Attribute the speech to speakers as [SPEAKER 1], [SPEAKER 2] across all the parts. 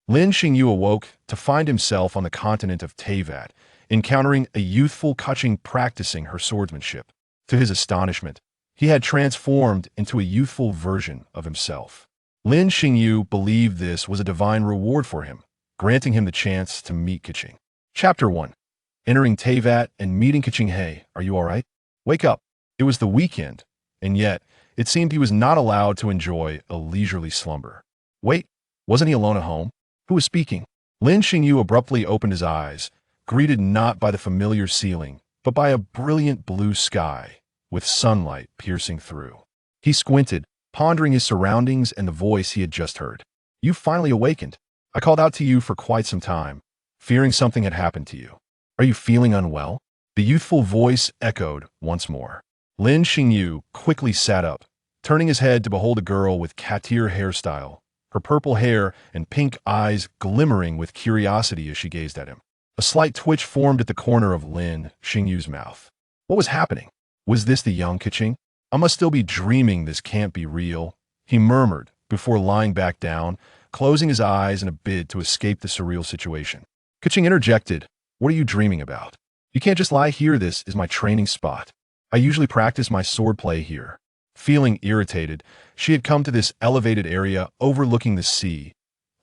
[SPEAKER 1] Lin Xingyu awoke to find himself on the continent of Teyvat, encountering a youthful Keqing practicing her swordsmanship. To his astonishment, he had transformed into a youthful version of himself. Lin Xingyu believed this was a divine reward for him, granting him the chance to meet Keqing. Chapter 1. Entering Teyvat and meeting Keqing. Hey, are you alright? Wake up. It was the weekend, and yet it seemed he was not allowed to enjoy a leisurely slumber. Wait, wasn't he alone at home? Who was speaking? Lin Xingyu abruptly opened his eyes, greeted not by the familiar ceiling, but by a brilliant blue sky, with sunlight piercing through. He squinted, pondering his surroundings and the voice he had just heard. You finally awakened. I called out to you for quite some time, fearing something had happened to you. Are you feeling unwell? The youthful voice echoed once more. Lin Xingyu quickly sat up, turning his head to behold a girl with katir hairstyle, her purple hair and pink eyes glimmering with curiosity as she gazed at him. A slight twitch formed at the corner of Lin Xingyu's mouth. What was happening? Was this the young Keqing? I must still be dreaming, this can't be real, he murmured before lying back down, closing his eyes in a bid to escape the surreal situation. Keqing interjected, what are you dreaming about? You can't just lie here, this is my training spot. I usually practice my swordplay here. Feeling irritated, she had come to this elevated area overlooking the sea,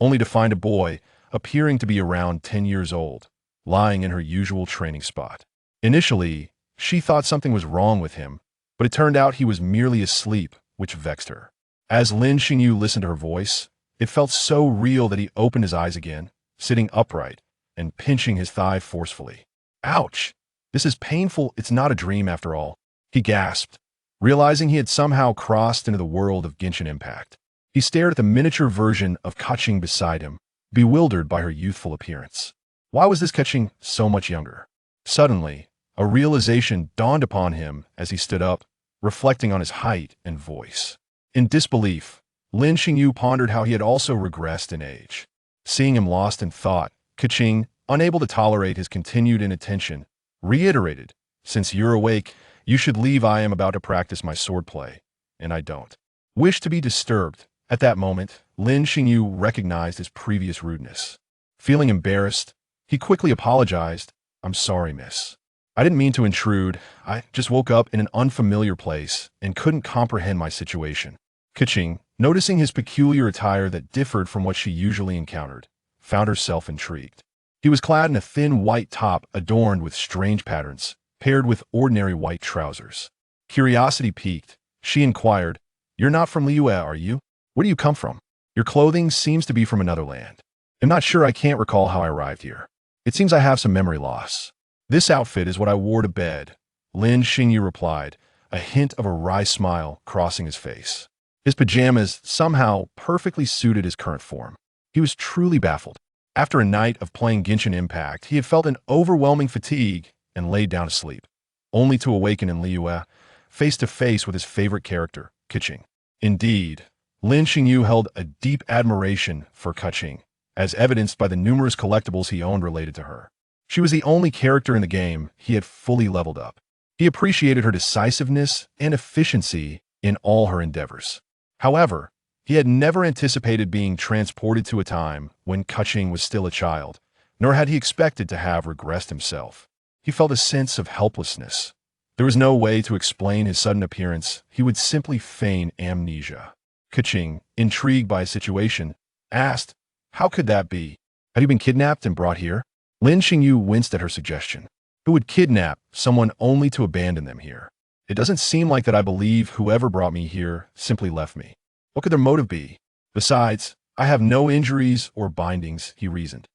[SPEAKER 1] only to find a boy, appearing to be around 10 years old, lying in her usual training spot. Initially, she thought something was wrong with him, but it turned out he was merely asleep, which vexed her. As Lin Xingyu listened to her voice, it felt so real that he opened his eyes again, sitting upright and pinching his thigh forcefully. Ouch! This is painful, it's not a dream after all, he gasped, realizing he had somehow crossed into the world of Genshin Impact. He stared at the miniature version of Keqing beside him, bewildered by her youthful appearance. Why was this Keqing so much younger? Suddenly, a realization dawned upon him as he stood up, reflecting on his height and voice. In disbelief, Lin Xingyu pondered how he had also regressed in age. Seeing him lost in thought, Keqing, unable to tolerate his continued inattention, reiterated, since you're awake, you should leave. I am about to practice my swordplay, and I don't wish to be disturbed. At that moment, Lin Xingyu recognized his previous rudeness. Feeling embarrassed, he quickly apologized. I'm sorry, miss. I didn't mean to intrude. I just woke up in an unfamiliar place and couldn't comprehend my situation. Keqing, noticing his peculiar attire that differed from what she usually encountered, found herself intrigued. He was clad in a thin white top adorned with strange patterns, paired with ordinary white trousers. Curiosity piqued, she inquired, You're not from Liyue, are you? Where do you come from? Your clothing seems to be from another land. I'm not sure, I can't recall how I arrived here. It seems I have some memory loss. This outfit is what I wore to bed, Lin Xingyu replied, a hint of a wry smile crossing his face. His pajamas somehow perfectly suited his current form. He was truly baffled. After a night of playing Genshin Impact, he had felt an overwhelming fatigue and laid down to sleep, only to awaken in Liyue, face to face with his favorite character, Keqing. Indeed, Lin Xingyu held a deep admiration for Keqing, as evidenced by the numerous collectibles he owned related to her. She was the only character in the game he had fully leveled up. He appreciated her decisiveness and efficiency in all her endeavors. However, he had never anticipated being transported to a time when Keqing was still a child, nor had he expected to have regressed himself. He felt a sense of helplessness. There was no way to explain his sudden appearance. He would simply feign amnesia. Keqing, intrigued by his situation, asked, How could that be? Had you been kidnapped and brought here? Lin Xingyu winced at her suggestion. Who would kidnap someone only to abandon them here? It doesn't seem like that. I believe whoever brought me here simply left me. What could their motive be? Besides, I have no injuries or bindings, he reasoned.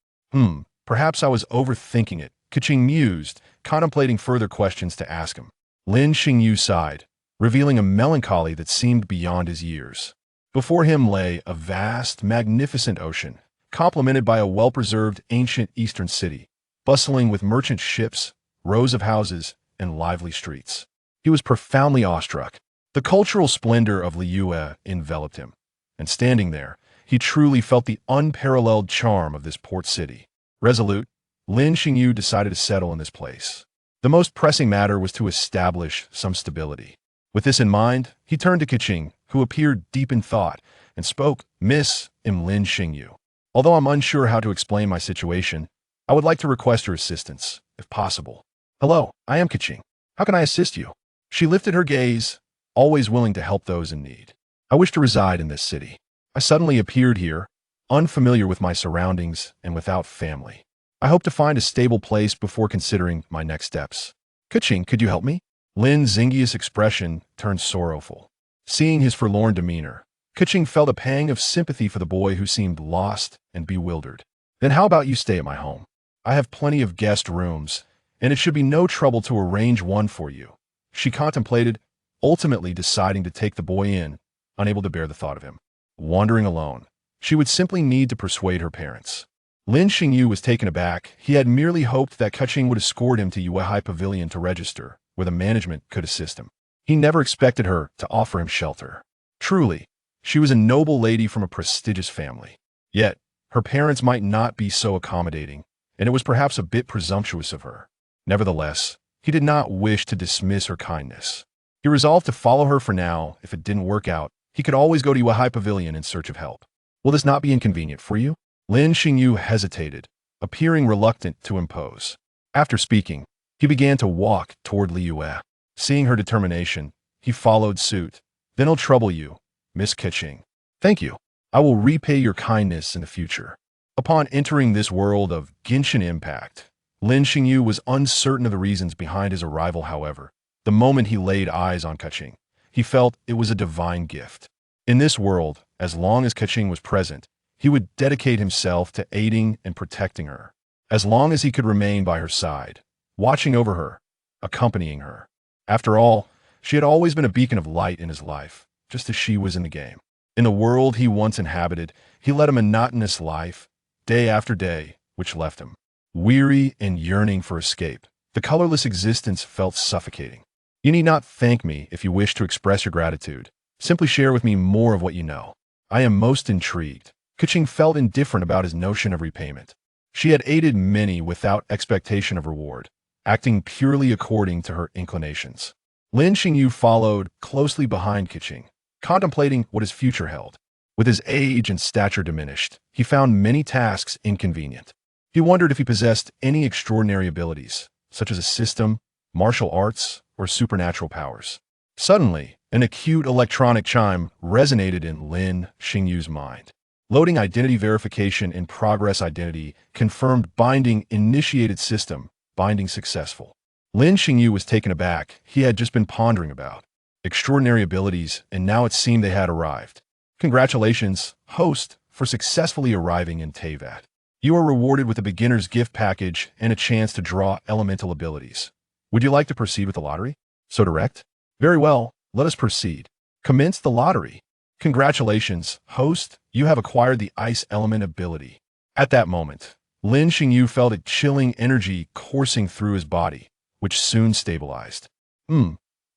[SPEAKER 1] Perhaps I was overthinking it, Keqing mused, contemplating further questions to ask him. Lin Xingyu sighed, revealing a melancholy that seemed beyond his years. Before him lay a vast, magnificent ocean, complemented by a well-preserved ancient eastern city, bustling with merchant ships, rows of houses, and lively streets. He was profoundly awestruck. The cultural splendor of Liyue enveloped him, and standing there, he truly felt the unparalleled charm of this port city. Resolute, Lin Xingyu decided to settle in this place. The most pressing matter was to establish some stability. With this in mind, he turned to Keqing, who appeared deep in thought, and spoke, Miss Lin Xingyu. Although I'm unsure how to explain my situation, I would like to request your assistance, if possible. Hello, I am Keqing. How can I assist you? She lifted her gaze, always willing to help those in need. I wish to reside in this city. I suddenly appeared here, unfamiliar with my surroundings and without family. I hope to find a stable place before considering my next steps. Keqing, could you help me? Lin Xingyu's expression turned sorrowful. Seeing his forlorn demeanor, Keqing felt a pang of sympathy for the boy who seemed lost and bewildered. Then how about you stay at my home? I have plenty of guest rooms, and it should be no trouble to arrange one for you. She contemplated, ultimately deciding to take the boy in, unable to bear the thought of him wandering alone. She would simply need to persuade her parents. Lin Xingyu was taken aback. He had merely hoped that Keqing would escort him to Yuehai Pavilion to register, where the management could assist him. He never expected her to offer him shelter. Truly, she was a noble lady from a prestigious family. Yet, her parents might not be so accommodating, and it was perhaps a bit presumptuous of her. Nevertheless, he did not wish to dismiss her kindness. He resolved to follow her for now. If it didn't work out, he could always go to Yuehai Pavilion in search of help. Will this not be inconvenient for you? Lin Xingyu hesitated, appearing reluctant to impose. After speaking, he began to walk toward Liyue. Seeing her determination, he followed suit. Then I'll trouble you, Miss Keqing. Thank you. I will repay your kindness in the future. Upon entering this world of Genshin Impact, Lin Xingyu was uncertain of the reasons behind his arrival. However, the moment he laid eyes on Keqing, he felt it was a divine gift. In this world, as long as Keqing was present, he would dedicate himself to aiding and protecting her. As long as he could remain by her side, watching over her, accompanying her. After all, she had always been a beacon of light in his life, just as she was in the game. In the world he once inhabited, he led a monotonous life, day after day, which left him weary and yearning for escape. The colorless existence felt suffocating. You need not thank me if you wish to express your gratitude. Simply share with me more of what you know. I am most intrigued. Keqing felt indifferent about his notion of repayment. She had aided many without expectation of reward, acting purely according to her inclinations. Lin Xingyu followed closely behind Keqing, contemplating what his future held. With his age and stature diminished, he found many tasks inconvenient. He wondered if he possessed any extraordinary abilities, such as a system, martial arts, or supernatural powers. Suddenly, an acute electronic chime resonated in Lin Xingyu's mind. Loading identity verification in progress. Identity confirmed. Binding initiated. System binding successful. Lin Xingyu was taken aback. He had just been pondering about extraordinary abilities, and now it seemed they had arrived. Congratulations, host, for successfully arriving in Teyvat. You are rewarded with a beginner's gift package and a chance to draw elemental abilities. Would you like to proceed with the lottery? So direct? Very well, let us proceed. Commence the lottery. Congratulations, host, you have acquired the ice element ability. At that moment, Lin Xingyu felt a chilling energy coursing through his body, which soon stabilized.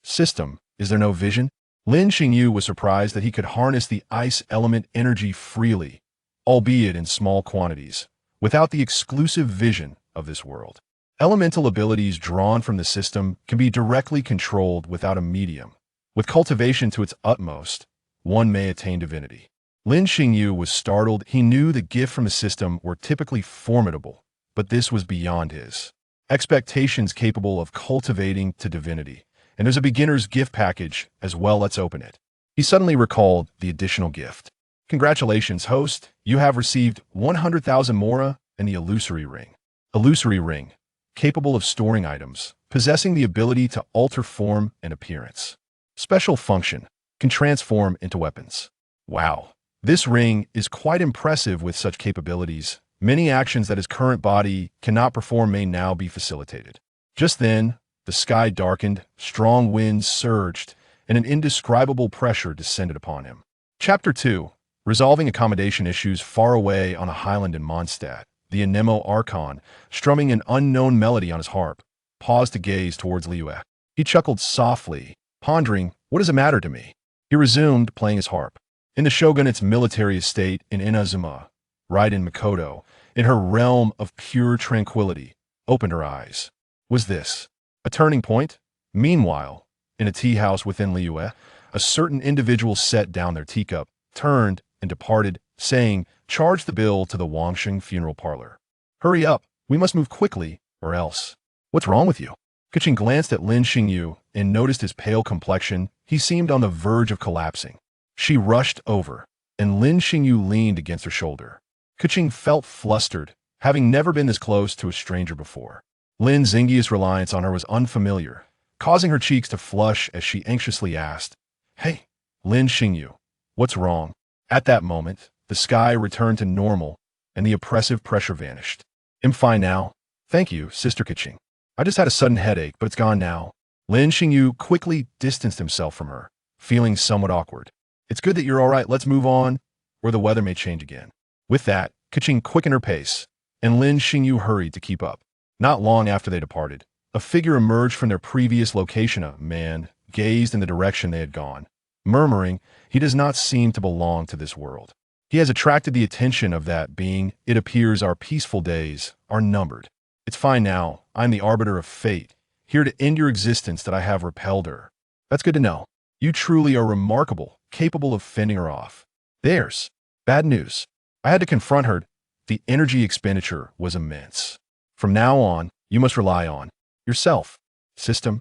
[SPEAKER 1] System, is there no vision? Lin Xingyu was surprised that he could harness the ice element energy freely, albeit in small quantities, without the exclusive vision of this world. Elemental abilities drawn from the system can be directly controlled without a medium. With cultivation to its utmost, one may attain divinity. Lin Xingyu was startled. He knew the gifts from the system were typically formidable, but this was beyond his expectations, capable of cultivating to divinity. And there's a beginner's gift package as well. Let's open it. He suddenly recalled the additional gift. Congratulations, host. You have received 100,000 mora and the illusory ring. Illusory ring, capable of storing items, possessing the ability to alter form and appearance. Special function, can transform into weapons. Wow, this ring is quite impressive. With such capabilities, many actions that his current body cannot perform may now be facilitated. Just then, the sky darkened, strong winds surged, and an indescribable pressure descended upon him. Chapter 2. Resolving accommodation issues. Far away on a highland in Mondstadt, the Anemo Archon, strumming an unknown melody on his harp, paused to gaze towards Liyue. He chuckled softly, pondering, what does it matter to me? He resumed playing his harp. In the shogunate's military estate in Inazuma, right in Mikoto, in her realm of pure tranquility, opened her eyes. Was this a turning point? Meanwhile, in a tea house within Liyue, a certain individual set down their teacup, turned, and departed, saying, "Charge the bill to the Wangsheng funeral parlor. Hurry up, we must move quickly, or else." "What's wrong with you?" Keqing glanced at Lin Xingyu and noticed his pale complexion. He seemed on the verge of collapsing. She rushed over, and Lin Xingyu leaned against her shoulder. Keqing felt flustered, having never been this close to a stranger before. Lin Xingyu's reliance on her was unfamiliar, causing her cheeks to flush as she anxiously asked, "Hey, Lin Xingyu, what's wrong?" At that moment, the sky returned to normal, and the oppressive pressure vanished. "I'm fine now. Thank you, Sister Keqing. I just had a sudden headache, but it's gone now." Lin Xingyu quickly distanced himself from her, feeling somewhat awkward. "It's good that you're all right. Let's move on, or the weather may change again." With that, Keqing quickened her pace, and Lin Xingyu hurried to keep up. Not long after they departed, a figure emerged from their previous location. A man gazed in the direction they had gone, murmuring, "He does not seem to belong to this world. He has attracted the attention of that being. It appears our peaceful days are numbered. It's fine now. I'm the arbiter of fate, here to end your existence that I have repelled her." "That's good to know. You truly are remarkable, capable of fending her off." "There's bad news. I had to confront her. The energy expenditure was immense. From now on, you must rely on yourself." System.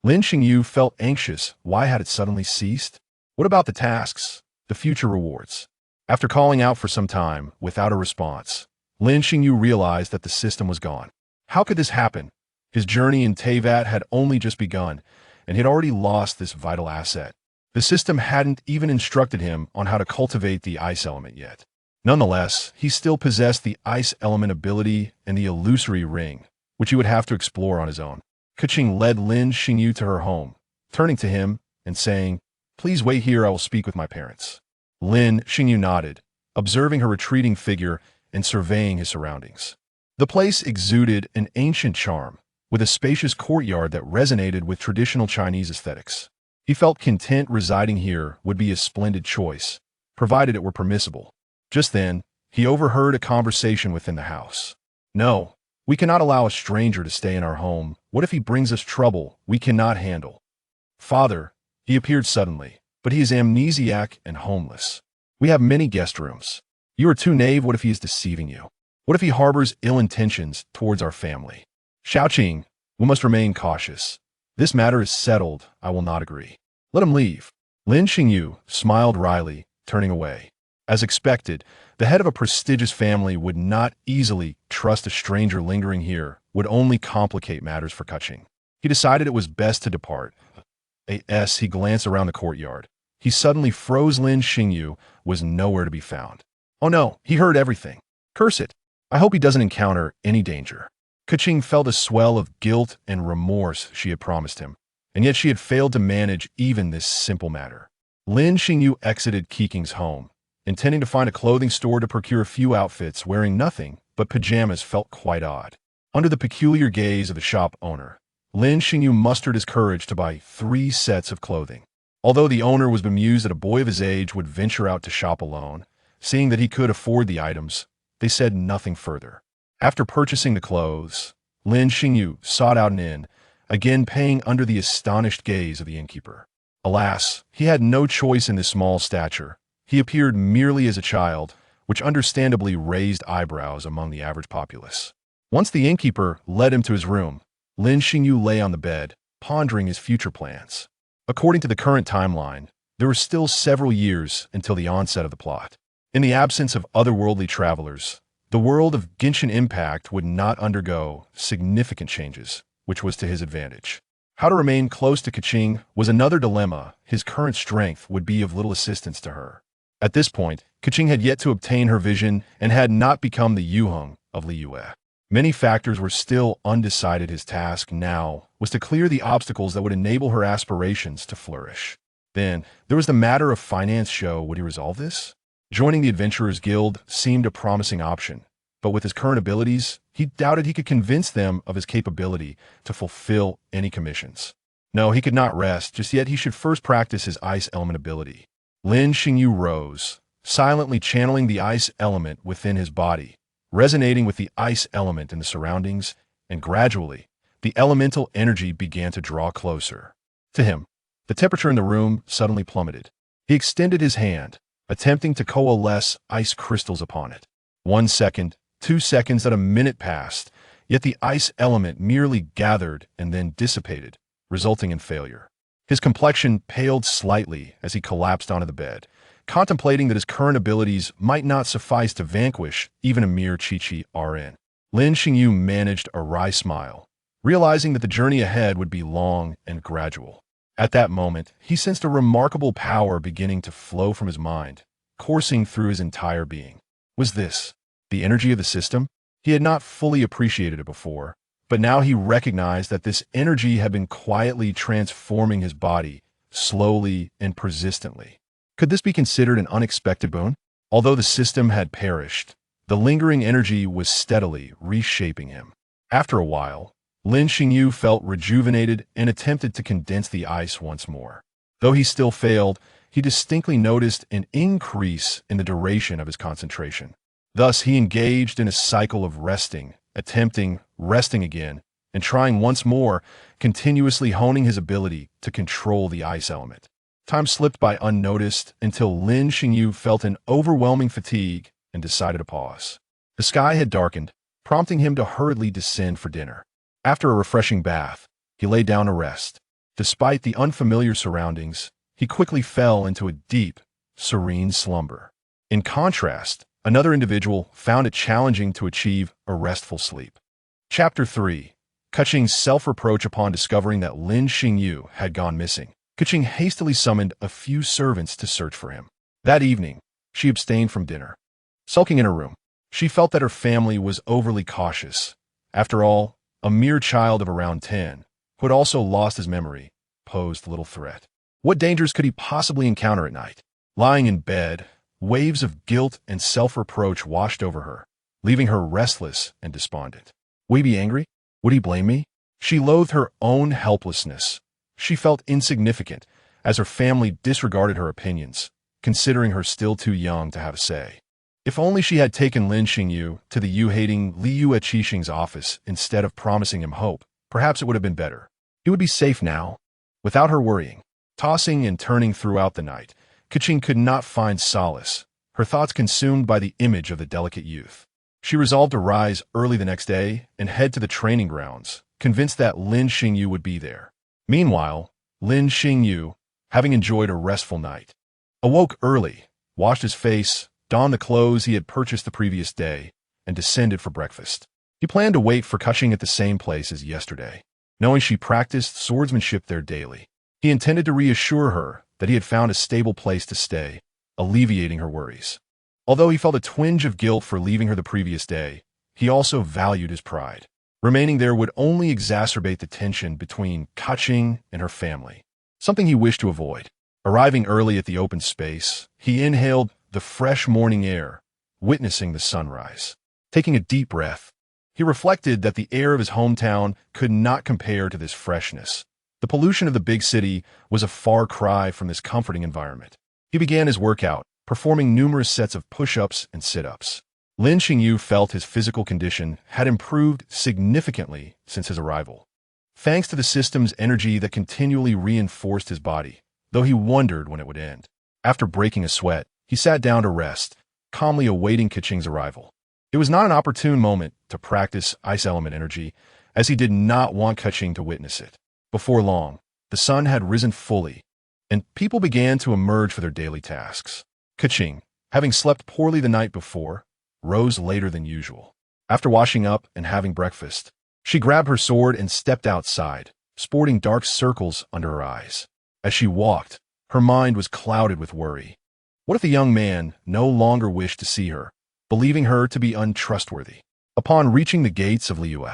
[SPEAKER 1] Lin Xingyu felt anxious. Why had it suddenly ceased? What about the tasks, the future rewards? After calling out for some time without a response, Lin Xingyu realized that the system was gone. How could this happen? His journey in Teyvat had only just begun, and he had already lost this vital asset. The system hadn't even instructed him on how to cultivate the ice element yet. Nonetheless, he still possessed the ice element ability and the illusory ring, which he would have to explore on his own. Keqing led Lin Xingyu to her home, turning to him and saying, "Please wait here, I will speak with my parents." Lin Xingyu nodded, observing her retreating figure and surveying his surroundings. The place exuded an ancient charm, with a spacious courtyard that resonated with traditional Chinese aesthetics. He felt content residing here would be a splendid choice, provided it were permissible. Just then, he overheard a conversation within the house. "No, we cannot allow a stranger to stay in our home. What if he brings us trouble we cannot handle?" "Father," he appeared suddenly, "but he is amnesiac and homeless. We have many guest rooms. You are too naive. What if he is deceiving you? What if he harbors ill intentions towards our family?" "Xiaoqing, we must remain cautious. This matter is settled. I will not agree. Let him leave." Lin Xingyu smiled wryly, turning away. As expected, the head of a prestigious family would not easily trust a stranger lingering here, would only complicate matters for Keqing. He decided it was best to depart. As he glanced around the courtyard, he suddenly froze. Lin Xingyu was nowhere to be found. Oh no, he heard everything. Curse it. I hope he doesn't encounter any danger. Keqing felt a swell of guilt and remorse she had promised him, and yet she had failed to manage even this simple matter. Lin Xingyu exited Keqing's home, intending to find a clothing store to procure a few outfits. Wearing nothing but pajamas felt quite odd. Under the peculiar gaze of the shop owner, Lin Xingyu mustered his courage to buy 3 sets of clothing. Although the owner was bemused that a boy of his age would venture out to shop alone, seeing that he could afford the items, they said nothing further. After purchasing the clothes, Lin Xingyu sought out an inn, again paying under the astonished gaze of the innkeeper. Alas, he had no choice in this small stature. He appeared merely as a child, which understandably raised eyebrows among the average populace. Once the innkeeper led him to his room, Lin Xingyu lay on the bed, pondering his future plans. According to the current timeline, there were still several years until the onset of the plot. In the absence of otherworldly travelers, the world of Genshin Impact would not undergo significant changes, which was to his advantage. How to remain close to Keqing was another dilemma. His current strength would be of little assistance to her. At this point, Keqing had yet to obtain her vision and had not become the Yuheng of Liyue. Many factors were still undecided. His task now was to clear the obstacles that would enable her aspirations to flourish. Then, there was the matter of finance. Would he resolve this? Joining the Adventurers Guild seemed a promising option, but with his current abilities, he doubted he could convince them of his capability to fulfill any commissions. No, he could not rest just yet. He should first practice his ice element ability. Lin Xingyu rose, silently channeling the ice element within his body, resonating with the ice element in the surroundings, and gradually, the elemental energy began to draw closer to him. The temperature in the room suddenly plummeted. He extended his hand, attempting to coalesce ice crystals upon it. 1 second, 2 seconds, and a minute passed, yet the ice element merely gathered and then dissipated, resulting in failure. His complexion paled slightly as he collapsed onto the bed, contemplating that his current abilities might not suffice to vanquish even a mere Chi-Chi RN. Lin Xingyu managed a wry smile, realizing that the journey ahead would be long and gradual. At that moment, he sensed a remarkable power beginning to flow from his mind, coursing through his entire being. Was this the energy of the system? He had not fully appreciated it before, but now he recognized that this energy had been quietly transforming his body, slowly and persistently. Could this be considered an unexpected boon? Although the system had perished, the lingering energy was steadily reshaping him. After a while, Lin Xingyu felt rejuvenated and attempted to condense the ice once more. Though he still failed, he distinctly noticed an increase in the duration of his concentration. Thus, he engaged in a cycle of resting, resting again, and trying once more, continuously honing his ability to control the ice element. Time slipped by unnoticed until Lin Xingyu felt an overwhelming fatigue and decided to pause. The sky had darkened, prompting him to hurriedly descend for dinner. After a refreshing bath, he lay down to rest. Despite the unfamiliar surroundings, he quickly fell into a deep, serene slumber. In contrast, another individual found it challenging to achieve a restful sleep. Chapter 3. Keqing's self-reproach upon discovering that Lin Xingyu had gone missing. Keqing hastily summoned a few servants to search for him. That evening, she abstained from dinner. Sulking in her room, she felt that her family was overly cautious. After all, a mere child of around 10, who had also lost his memory, posed little threat. What dangers could he possibly encounter at night? Lying in bed, waves of guilt and self-reproach washed over her, leaving her restless and despondent. Would he be angry? Would he blame me? She loathed her own helplessness. She felt insignificant, as her family disregarded her opinions, considering her still too young to have a say. If only she had taken Lin Xingyu to the you-hating Liu Qixing's office instead of promising him hope, perhaps it would have been better. He would be safe now, without her worrying. Tossing and turning throughout the night, Keqing could not find solace, her thoughts consumed by the image of the delicate youth. She resolved to rise early the next day and head to the training grounds, convinced that Lin Xingyu would be there. Meanwhile, Lin Xingyu, having enjoyed a restful night, awoke early, washed his face, donned the clothes he had purchased the previous day, and descended for breakfast. He planned to wait for Keqing at the same place as yesterday, knowing she practiced swordsmanship there daily. He intended to reassure her that he had found a stable place to stay, alleviating her worries. Although he felt a twinge of guilt for leaving her the previous day, he also valued his pride. Remaining there would only exacerbate the tension between Keqing and her family, something he wished to avoid. Arriving early at the open space, he inhaled the fresh morning air, witnessing the sunrise. Taking a deep breath, he reflected that the air of his hometown could not compare to this freshness. The pollution of the big city was a far cry from this comforting environment. He began his workout, performing numerous sets of push-ups and sit-ups. Lin Xingyu felt his physical condition had improved significantly since his arrival, thanks to the system's energy that continually reinforced his body, though he wondered when it would end. After breaking a sweat, he sat down to rest, calmly awaiting Keqing's arrival. It was not an opportune moment to practice ice element energy, as he did not want Keqing to witness it. Before long, the sun had risen fully, and people began to emerge for their daily tasks. Keqing, having slept poorly the night before, rose later than usual. After washing up and having breakfast, she grabbed her sword and stepped outside, sporting dark circles under her eyes. As she walked, her mind was clouded with worry. What if the young man no longer wished to see her, believing her to be untrustworthy? Upon reaching the gates of Liu,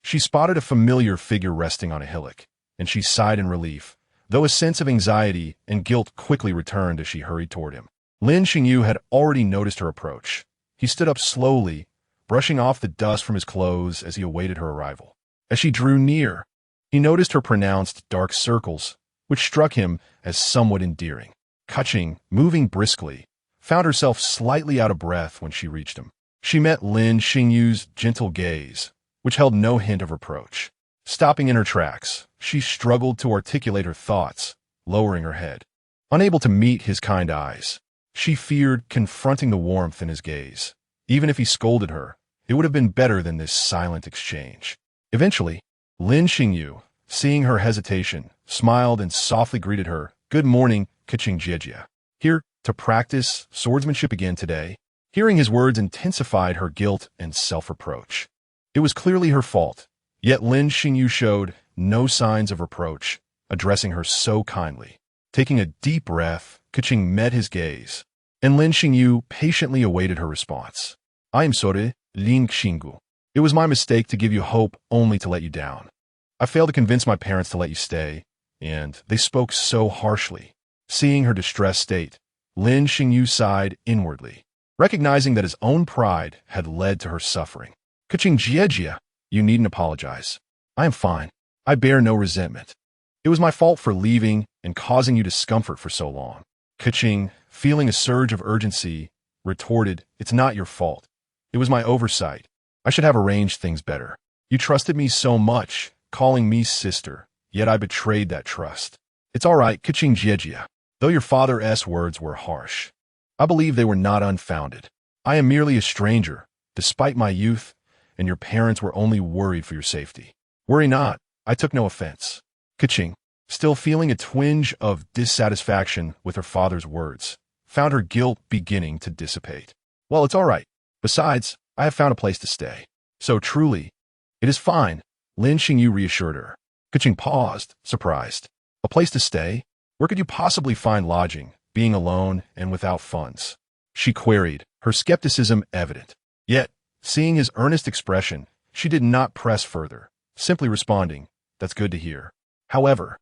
[SPEAKER 1] she spotted a familiar figure resting on a hillock, and she sighed in relief, though a sense of anxiety and guilt quickly returned as she hurried toward him. Lin Xingyu had already noticed her approach. He stood up slowly, brushing off the dust from his clothes as he awaited her arrival. As she drew near, he noticed her pronounced dark circles, which struck him as somewhat endearing. Keqing, moving briskly, found herself slightly out of breath when she reached him. She met Lin Xingyu's gentle gaze, which held no hint of reproach. Stopping in her tracks, she struggled to articulate her thoughts, lowering her head. Unable to meet his kind eyes, She feared confronting the warmth in his gaze. Even if he scolded her, it would have been better than this silent exchange. Eventually, Lin Xingyu, seeing her hesitation, smiled and softly greeted her. "Good morning, Keqing. Here to practice swordsmanship again today." Hearing his words intensified her guilt and self-reproach. It was clearly her fault, yet Lin Xingyu showed no signs of reproach, addressing her so kindly. Taking a deep breath, Keqing met his gaze, and Lin Xingyu patiently awaited her response. "I am sorry, Lin Xingyu. It was my mistake to give you hope only to let you down. I failed to convince my parents to let you stay, and they spoke so harshly." Seeing her distressed state, Lin Xingyu sighed inwardly, recognizing that his own pride had led to her suffering. "Keqing, you needn't apologize. I am fine. I bear no resentment. It was my fault for leaving and causing you discomfort for so long." Keqing, feeling a surge of urgency, retorted, "It's not your fault. It was my oversight. I should have arranged things better. You trusted me so much, calling me sister, yet I betrayed that trust. It's all right, Keqing, though your father's words were harsh. I believe they were not unfounded. I am merely a stranger, despite my youth, and your parents were only worried for your safety. Worry not, I took no offense." Keqing, still feeling a twinge of dissatisfaction with her father's words, found her guilt beginning to dissipate. "Well, it's all right. Besides, I have found a place to stay." "So truly, it is fine," Lin Xingyu reassured her. Keqing paused, surprised. "A place to stay? Where could you possibly find lodging, being alone and without funds?" she queried, her skepticism evident. Yet, seeing his earnest expression, she did not press further, simply responding, "That's good to hear." However,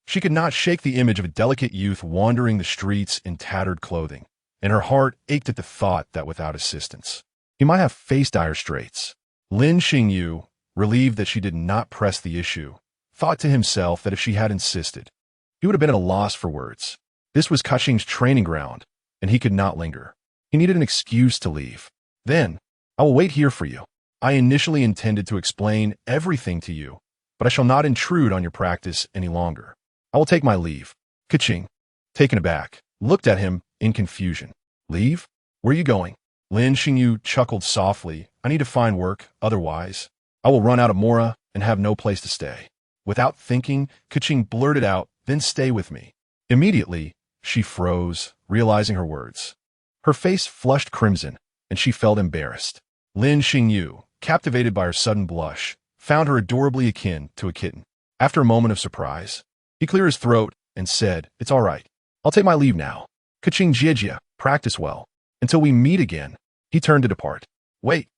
[SPEAKER 1] she could not shake the image of a delicate youth wandering the streets in tattered clothing, and her heart ached at the thought that without assistance, he might have faced dire straits. Lin Xingyu, relieved that she did not press the issue, thought to himself that if she had insisted, he would have been at a loss for words. This was Keqing's training ground, and he could not linger. He needed an excuse to leave. "Then, I will wait here for you. I initially intended to explain everything to you, but I shall not intrude on your practice any longer. I will take my leave." Keqing, taken aback, looked at him in confusion. "Leave? Where are you going?" Lin Xingyu chuckled softly. "I need to find work, otherwise I will run out of mora and have no place to stay." Without thinking, Keqing blurted out, "Then stay with me." Immediately, she froze, realizing her words. Her face flushed crimson, and she felt embarrassed. Lin Xingyu, captivated by her sudden blush, found her adorably akin to a kitten. After a moment of surprise, he cleared his throat and said, "It's all right. I'll take my leave now. Keqing, practice well. Until we meet again." He turned to depart. "Wait,"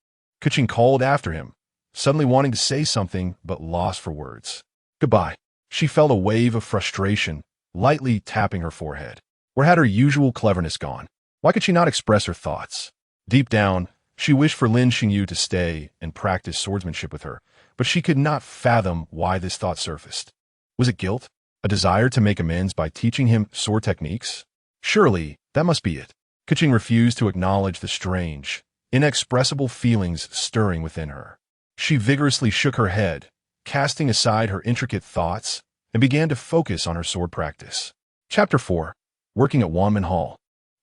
[SPEAKER 1] Keqing called after him, suddenly wanting to say something but lost for words. "Goodbye." She felt a wave of frustration, lightly tapping her forehead. Where had her usual cleverness gone? Why could she not express her thoughts? Deep down, she wished for Lin Xingyu to stay and practice swordsmanship with her, but she could not fathom why this thought surfaced. Was it guilt? A desire to make amends by teaching him sword techniques? Surely, that must be it. Keqing refused to acknowledge the strange, inexpressible feelings stirring within her. She vigorously shook her head, casting aside her intricate thoughts, and began to focus on her sword practice. Chapter 4. Working at Wanman Hall.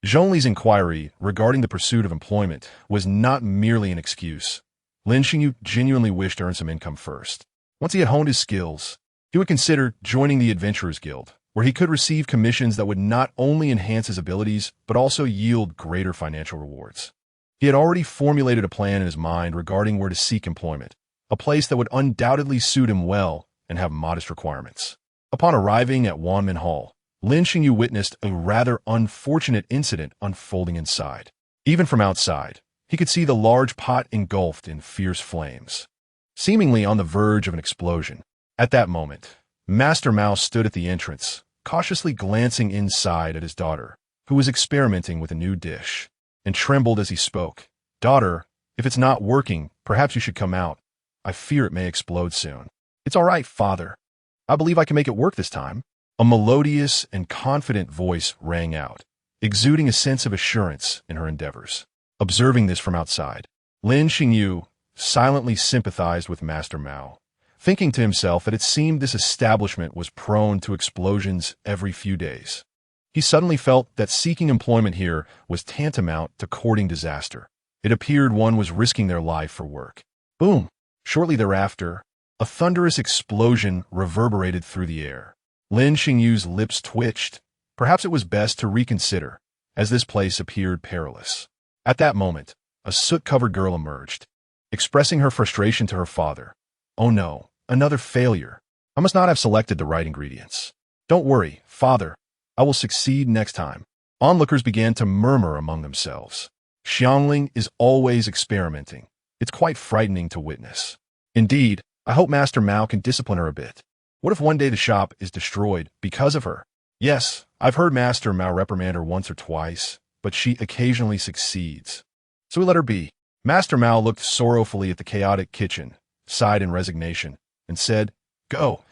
[SPEAKER 1] Zhongli's inquiry regarding the pursuit of employment was not merely an excuse. Lin Xingyu genuinely wished to earn some income first. Once he had honed his skills, he would consider joining the Adventurers Guild, where he could receive commissions that would not only enhance his abilities, but also yield greater financial rewards. He had already formulated a plan in his mind regarding where to seek employment, a place that would undoubtedly suit him well and have modest requirements. Upon arriving at Wanman Hall, Lin Xingyu witnessed a rather unfortunate incident unfolding inside. Even from outside, he could see the large pot engulfed in fierce flames, seemingly on the verge of an explosion. At that moment, Master Mao stood at the entrance, cautiously glancing inside at his daughter, who was experimenting with a new dish, and trembled as he spoke. "Daughter, if it's not working, perhaps you should come out. I fear it may explode soon." "It's all right, father. I believe I can make it work this time." A melodious and confident voice rang out, exuding a sense of assurance in her endeavors. Observing this from outside, Lin Xingyu silently sympathized with Master Mao, thinking to himself that it seemed this establishment was prone to explosions every few days. He suddenly felt that seeking employment here was tantamount to courting disaster. It appeared one was risking their life for work. Boom! Shortly thereafter, a thunderous explosion reverberated through the air. Lin Xingyu's lips twitched. Perhaps it was best to reconsider, as this place appeared perilous. At that moment, a soot-covered girl emerged, expressing her frustration to her father. "Oh no, another failure. I must not have selected the right ingredients. Don't worry, father. I will succeed next time." Onlookers began to murmur among themselves. Xiangling is always experimenting. It's quite frightening to witness. Indeed, I hope Master Mao can discipline her a bit. What if one day the shop is destroyed because of her? Yes, I've heard Master Mao reprimand her once or twice, but she occasionally succeeds. So we let her be. Master Mao looked sorrowfully at the chaotic kitchen, sighed in resignation, and said, Go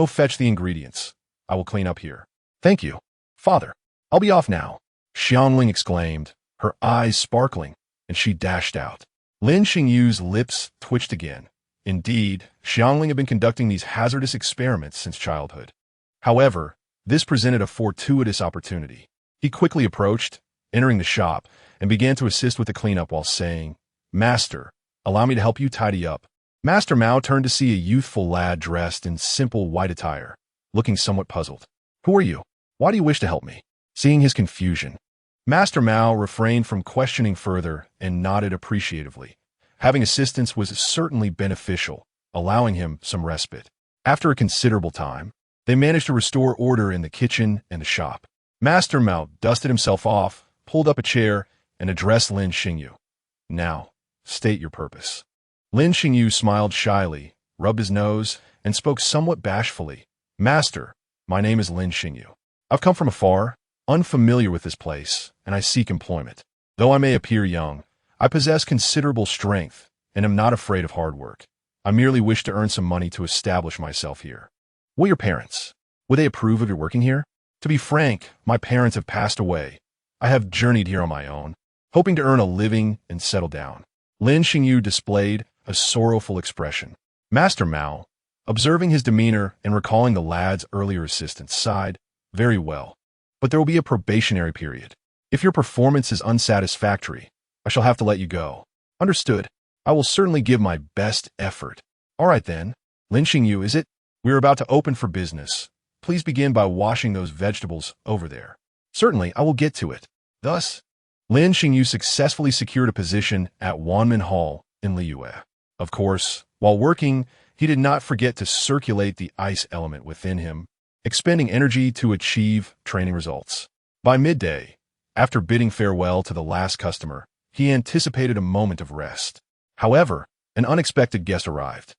[SPEAKER 1] fetch the ingredients. I will clean up here." "Thank you, father. I'll be off now," Xiangling exclaimed, her eyes sparkling, and she dashed out. Lin Xingyu's lips twitched again. Indeed, Xiangling had been conducting these hazardous experiments since childhood. However, this presented a fortuitous opportunity. He quickly approached, entering the shop, and began to assist with the cleanup while saying, "Master, allow me to help you tidy up." Master Mao turned to see a youthful lad dressed in simple white attire, looking somewhat puzzled. "Who are you? Why do you wish to help me?" Seeing his confusion, Master Mao refrained from questioning further and nodded appreciatively. Having assistance was certainly beneficial, allowing him some respite. After a considerable time, they managed to restore order in the kitchen and the shop. Master Mao dusted himself off, pulled up a chair, and addressed Lin Xingyu. "Now, state your purpose." Lin Xingyu smiled shyly, rubbed his nose, and spoke somewhat bashfully. "Master, my name is Lin Xingyu. I've come from afar, unfamiliar with this place, and I seek employment. Though I may appear young, I possess considerable strength and am not afraid of hard work. I merely wish to earn some money to establish myself here." "Will your parents? Would they approve of your working here?" "To be frank, my parents have passed away. I have journeyed here on my own, hoping to earn a living and settle down." Lin Xingyu displayed a sorrowful expression. Master Mao, observing his demeanor and recalling the lad's earlier assistance, sighed. "Very well, but there will be a probationary period. If your performance is unsatisfactory, I shall have to let you go." "Understood. I will certainly give my best effort." "All right then. Lin Xingyu, is it? We are about to open for business. Please begin by washing those vegetables over there." "Certainly, I will get to it." Thus, Lin Xingyu successfully secured a position at Wanmin Hall in Liyue. Of course, while working, he did not forget to circulate the ice element within him, expending energy to achieve training results. By midday, after bidding farewell to the last customer, he anticipated a moment of rest. However, an unexpected guest arrived.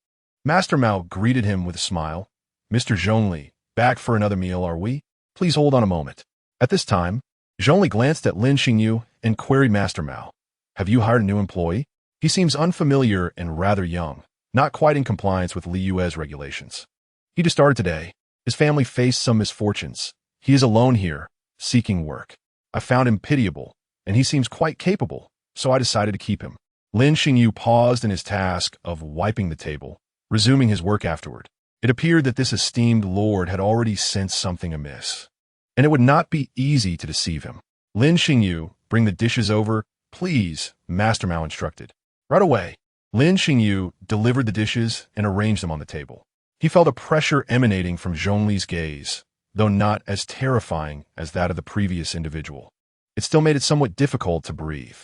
[SPEAKER 1] Master Mao greeted him with a smile. "Mr. Zhongli, back for another meal, are we? Please hold on a moment." At this time, Zhongli glanced at Lin Xingyu and queried Master Mao, "Have you hired a new employee? He seems unfamiliar and rather young, not quite in compliance with Liyue's regulations." "He just started today. His family faced some misfortunes. He is alone here, seeking work. I found him pitiable, and he seems quite capable, so I decided to keep him." Lin Xingyu paused in his task of wiping the table, resuming his work afterward. It appeared that this esteemed lord had already sensed something amiss, and it would not be easy to deceive him. "Lin Xingyu, bring the dishes over, please," Master Mao instructed. Right away, Lin Xingyu delivered the dishes and arranged them on the table. He felt a pressure emanating from Zhongli's gaze, though not as terrifying as that of the previous individual. It still made it somewhat difficult to breathe.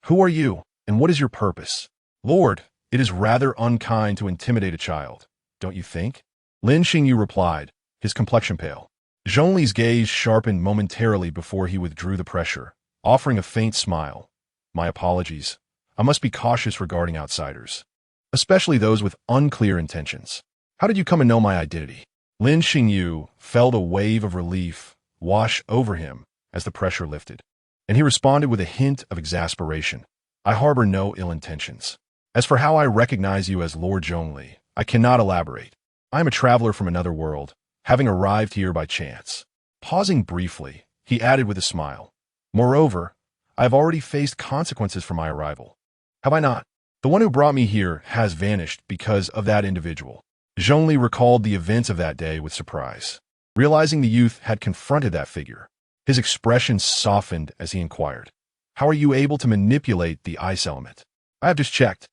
[SPEAKER 1] "Who are you, and what is your purpose?" "Lord, it is rather unkind to intimidate a child, don't you think?" Lin Xingyu replied, his complexion pale. Zhongli's gaze sharpened momentarily before he withdrew the pressure, offering a faint smile. "My apologies. I must be cautious regarding outsiders, especially those with unclear intentions. How did you come to know my identity?" Lin Xingyu felt a wave of relief wash over him as the pressure lifted, and he responded with a hint of exasperation. "I harbor no ill intentions. As for how I recognize you as Lord Zhongli, I cannot elaborate. I am a traveler from another world, having arrived here by chance." Pausing briefly, he added with a smile, "Moreover, I have already faced consequences for my arrival. Have I not? The one who brought me here has vanished because of that individual." Zhongli recalled the events of that day with surprise. Realizing the youth had confronted that figure, His expression softened as he inquired, "How are you able to manipulate the ice element?" "I have just checked,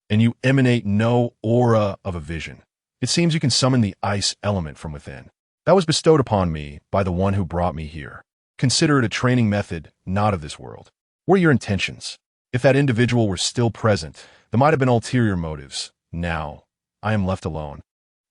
[SPEAKER 1] and you emanate no aura of a vision. It seems you can summon the ice element from within. That was bestowed upon me by the one who brought me here. Consider it a training method not of this world." "What are your intentions?" "If that individual were still present, there might have been ulterior motives. Now, I am left alone.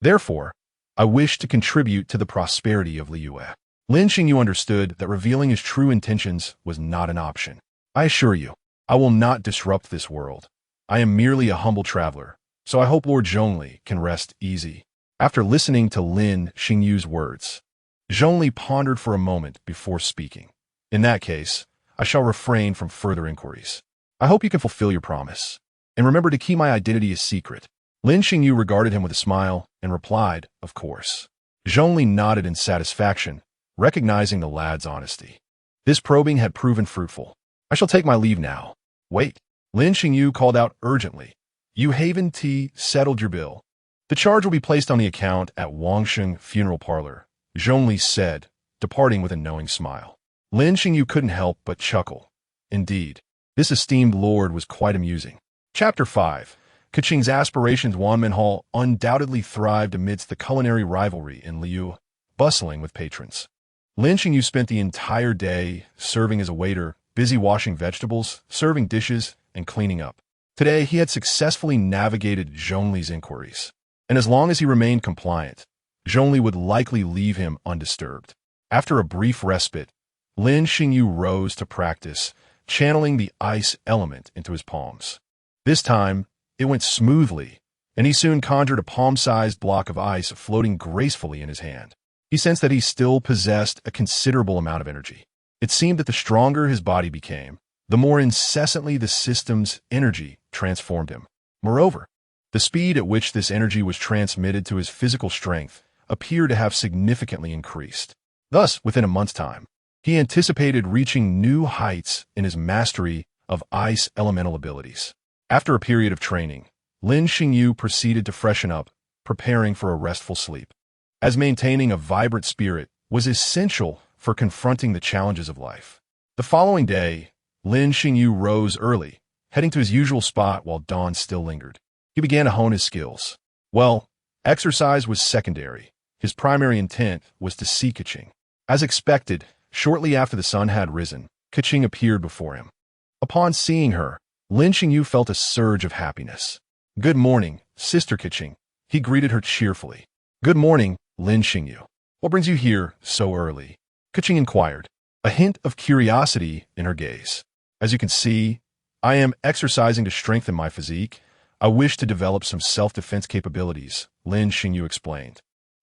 [SPEAKER 1] Therefore, I wish to contribute to the prosperity of Liyue." Lin Xingyu understood that revealing his true intentions was not an option. "I assure you, I will not disrupt this world. I am merely a humble traveler, so I hope Lord Zhongli can rest easy." After listening to Lin Xingyu's words, Zhongli pondered for a moment before speaking. "In that case, I shall refrain from further inquiries. I hope you can fulfill your promise. And remember to keep my identity a secret." Lin Xingyu regarded him with a smile and replied, "Of course." Zhongli nodded in satisfaction, recognizing the lad's honesty. This probing had proven fruitful. "I shall take my leave now." "Wait." Lin Xingyu called out urgently. "You Haven Tea settled your bill. The charge will be placed on the account at Wangsheng Funeral Parlor," Zhongli said, departing with a knowing smile. Lin Xingyu couldn't help but chuckle. Indeed, this esteemed lord was quite amusing. Chapter 5. Keqing's aspirations. Wanmen Hall undoubtedly thrived amidst the culinary rivalry in Liu, bustling with patrons. Lin Xingyu spent the entire day serving as a waiter, busy washing vegetables, serving dishes, and cleaning up. Today, he had successfully navigated Zhongli's inquiries, and as long as he remained compliant, Zhongli would likely leave him undisturbed. After a brief respite, Lin Xingyu rose to practice, channeling the ice element into his palms. This time, it went smoothly, and he soon conjured a palm-sized block of ice floating gracefully in his hand. He sensed that he still possessed a considerable amount of energy. It seemed that the stronger his body became, the more incessantly the system's energy transformed him. Moreover, the speed at which this energy was transmitted to his physical strength appeared to have significantly increased. Thus, within a month's time, he anticipated reaching new heights in his mastery of ice elemental abilities. After a period of training, Lin Xingyu proceeded to freshen up, preparing for a restful sleep, as maintaining a vibrant spirit was essential for confronting the challenges of life. The following day, Lin Xingyu rose early, heading to his usual spot while dawn still lingered. He began to hone his skills. Well, exercise was secondary. His primary intent was to see Keqing. As expected, shortly after the sun had risen, Keqing appeared before him. Upon seeing her, Lin Xingyu felt a surge of happiness. "Good morning, Sister Keqing," he greeted her cheerfully. "Good morning, Lin Xingyu. What brings you here so early?" Keqing inquired, a hint of curiosity in her gaze. "As you can see, I am exercising to strengthen my physique. I wish to develop some self-defense capabilities," Lin Xingyu explained.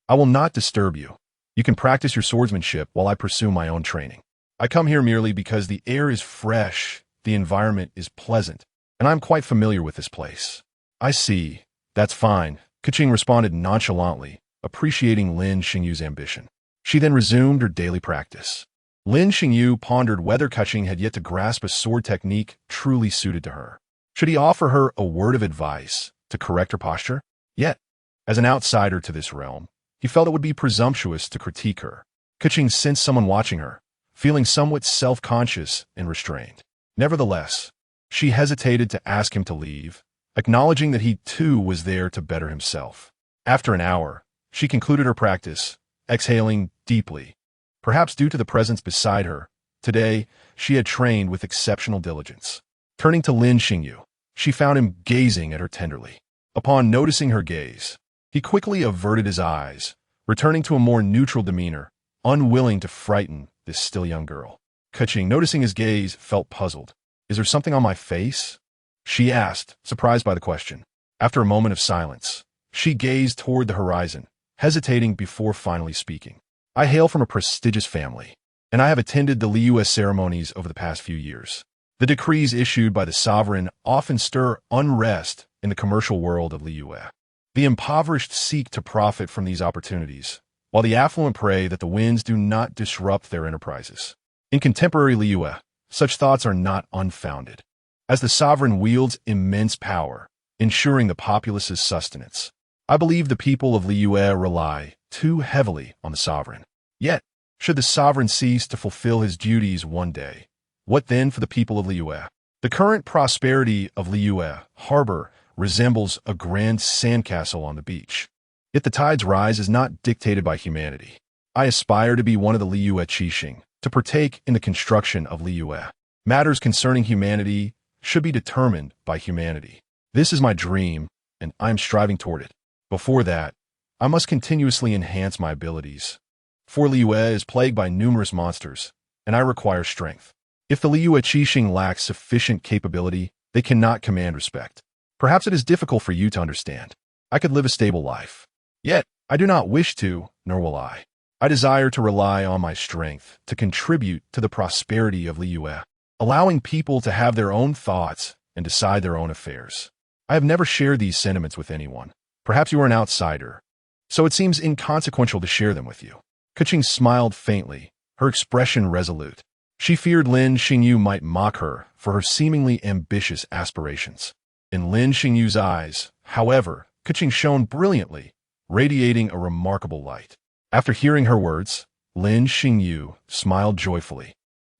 [SPEAKER 1] "I will not disturb you. You can practice your swordsmanship while I pursue my own training. I come here merely because the air is fresh, the environment is pleasant, and I'm quite familiar with this place." "I see. That's fine," Keqing responded nonchalantly, appreciating Lin Xingyu's ambition. She then resumed her daily practice. Lin Xingyu pondered whether Keqing had yet to grasp a sword technique truly suited to her. Should he offer her a word of advice to correct her posture? Yet, as an outsider to this realm, he felt it would be presumptuous to critique her. Keqing sensed someone watching her, feeling somewhat self-conscious and restrained. Nevertheless, she hesitated to ask him to leave, acknowledging that he too was there to better himself. After an hour, she concluded her practice, exhaling deeply. Perhaps due to the presence beside her, today she had trained with exceptional diligence. Turning to Lin Xingyu, she found him gazing at her tenderly. Upon noticing her gaze, he quickly averted his eyes, returning to a more neutral demeanor, unwilling to frighten this still young girl. Keqing, noticing his gaze, felt puzzled. "Is there something on my face?" she asked, surprised by the question. After a moment of silence, she gazed toward the horizon, hesitating before finally speaking. "I hail from a prestigious family, and I have attended the Liyue ceremonies over the past few years. The decrees issued by the sovereign often stir unrest in the commercial world of Liyue. The impoverished seek to profit from these opportunities, while the affluent pray that the winds do not disrupt their enterprises. In contemporary Liyue, such thoughts are not unfounded, as the sovereign wields immense power, ensuring the populace's sustenance. I believe the people of Liyue rely too heavily on the sovereign. Yet, Should the sovereign cease to fulfill his duties one day, what then for the people of Liyue? The current prosperity of Liyue Harbor resembles a grand sandcastle on the beach. Yet the tide's rise is not dictated by humanity. I aspire to be one of the Liyue Keqing, to partake in the construction of Liyue. Matters concerning humanity should be determined by humanity. This is my dream, and I am striving toward it. Before that, I must continuously enhance my abilities. For Liyue is plagued by numerous monsters, and I require strength. If the Liyue Keqing lacks sufficient capability, they cannot command respect. Perhaps it is difficult for you to understand. I could live a stable life. Yet, I do not wish to, nor will I. I desire to rely on my strength to contribute to the prosperity of Liyue, allowing people to have their own thoughts and decide their own affairs. I have never shared these sentiments with anyone. Perhaps you are an outsider, so it seems inconsequential to share them with you. Keqing smiled faintly, her expression resolute. She feared Lin Xingyu might mock her for her seemingly ambitious aspirations. In Lin Xingyu's eyes, however, Keqing shone brilliantly, radiating a remarkable light. After hearing her words, Lin Xingyu smiled joyfully.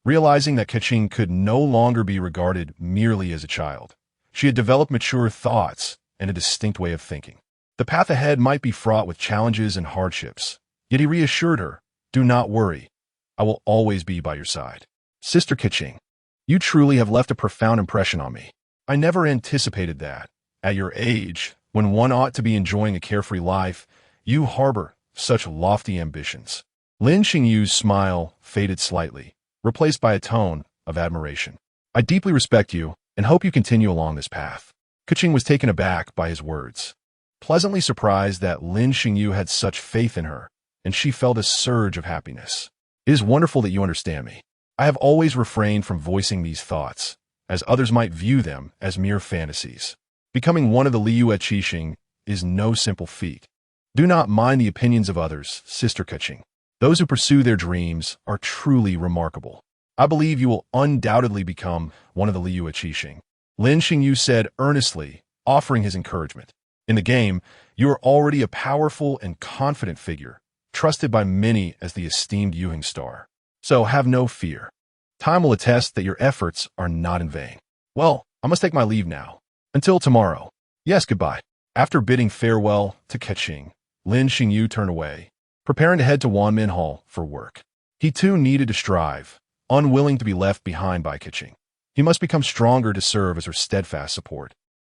[SPEAKER 1] Realizing that Keqing could no longer be regarded merely as a child, she had developed mature thoughts and a distinct way of thinking. The path ahead might be fraught with challenges and hardships, yet he reassured her, "Do not worry. I will always be by your side." Sister Keqing, you truly have left a profound impression on me. I never anticipated that, at your age, when one ought to be enjoying a carefree life, you harbor such lofty ambitions. Lin Xingyu's smile faded slightly, replaced by a tone of admiration. I deeply respect you and hope you continue along this path. Keqing was taken aback by his words, pleasantly surprised that Lin Xingyu had such faith in her, and she felt a surge of happiness. It is wonderful that you understand me. I have always refrained from voicing these thoughts, as others might view them as mere fantasies. Becoming one of the Liyue Keqing is no simple feat. Do not mind the opinions of others, Sister Keqing. Those who pursue their dreams are truly remarkable. I believe you will undoubtedly become one of the Liyue Keqing. Lin Xingyu said earnestly, offering his encouragement. In the game, you are already a powerful and confident figure, trusted by many as the esteemed Yuhing star. So have no fear. Time will attest that your efforts are not in vain. Well, I must take my leave now. Until tomorrow. Yes, goodbye. After bidding farewell to Keqing, Lin Xingyu turned away, preparing to head to Wanmin Hall for work. He too needed to strive, unwilling to be left behind by Keqing. He must become stronger to serve as her steadfast support.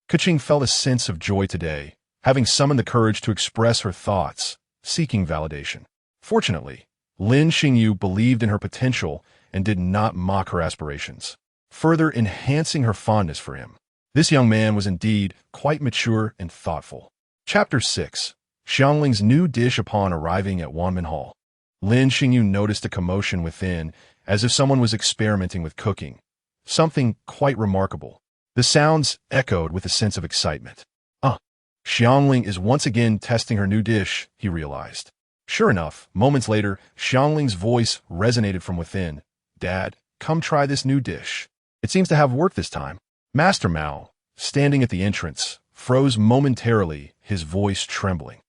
[SPEAKER 1] Keqing felt a sense of joy today, having summoned the courage to express her thoughts, seeking validation. Fortunately, Lin Xingyu believed in her potential and did not mock her aspirations, further enhancing her fondness for him. This young man was indeed quite mature and thoughtful. Chapter 6. Xiangling's new dish upon arriving at Wanmin Hall. Lin Xingyu noticed a commotion within, as if someone was experimenting with cooking. Something quite remarkable. The sounds echoed with a sense of excitement. Xiangling is once again testing her new dish, he realized. Sure enough, moments later, Xiangling's voice resonated from within. Dad, come try this new dish. It seems to have worked this time. Master Mao, standing at the entrance, froze momentarily, his voice trembling.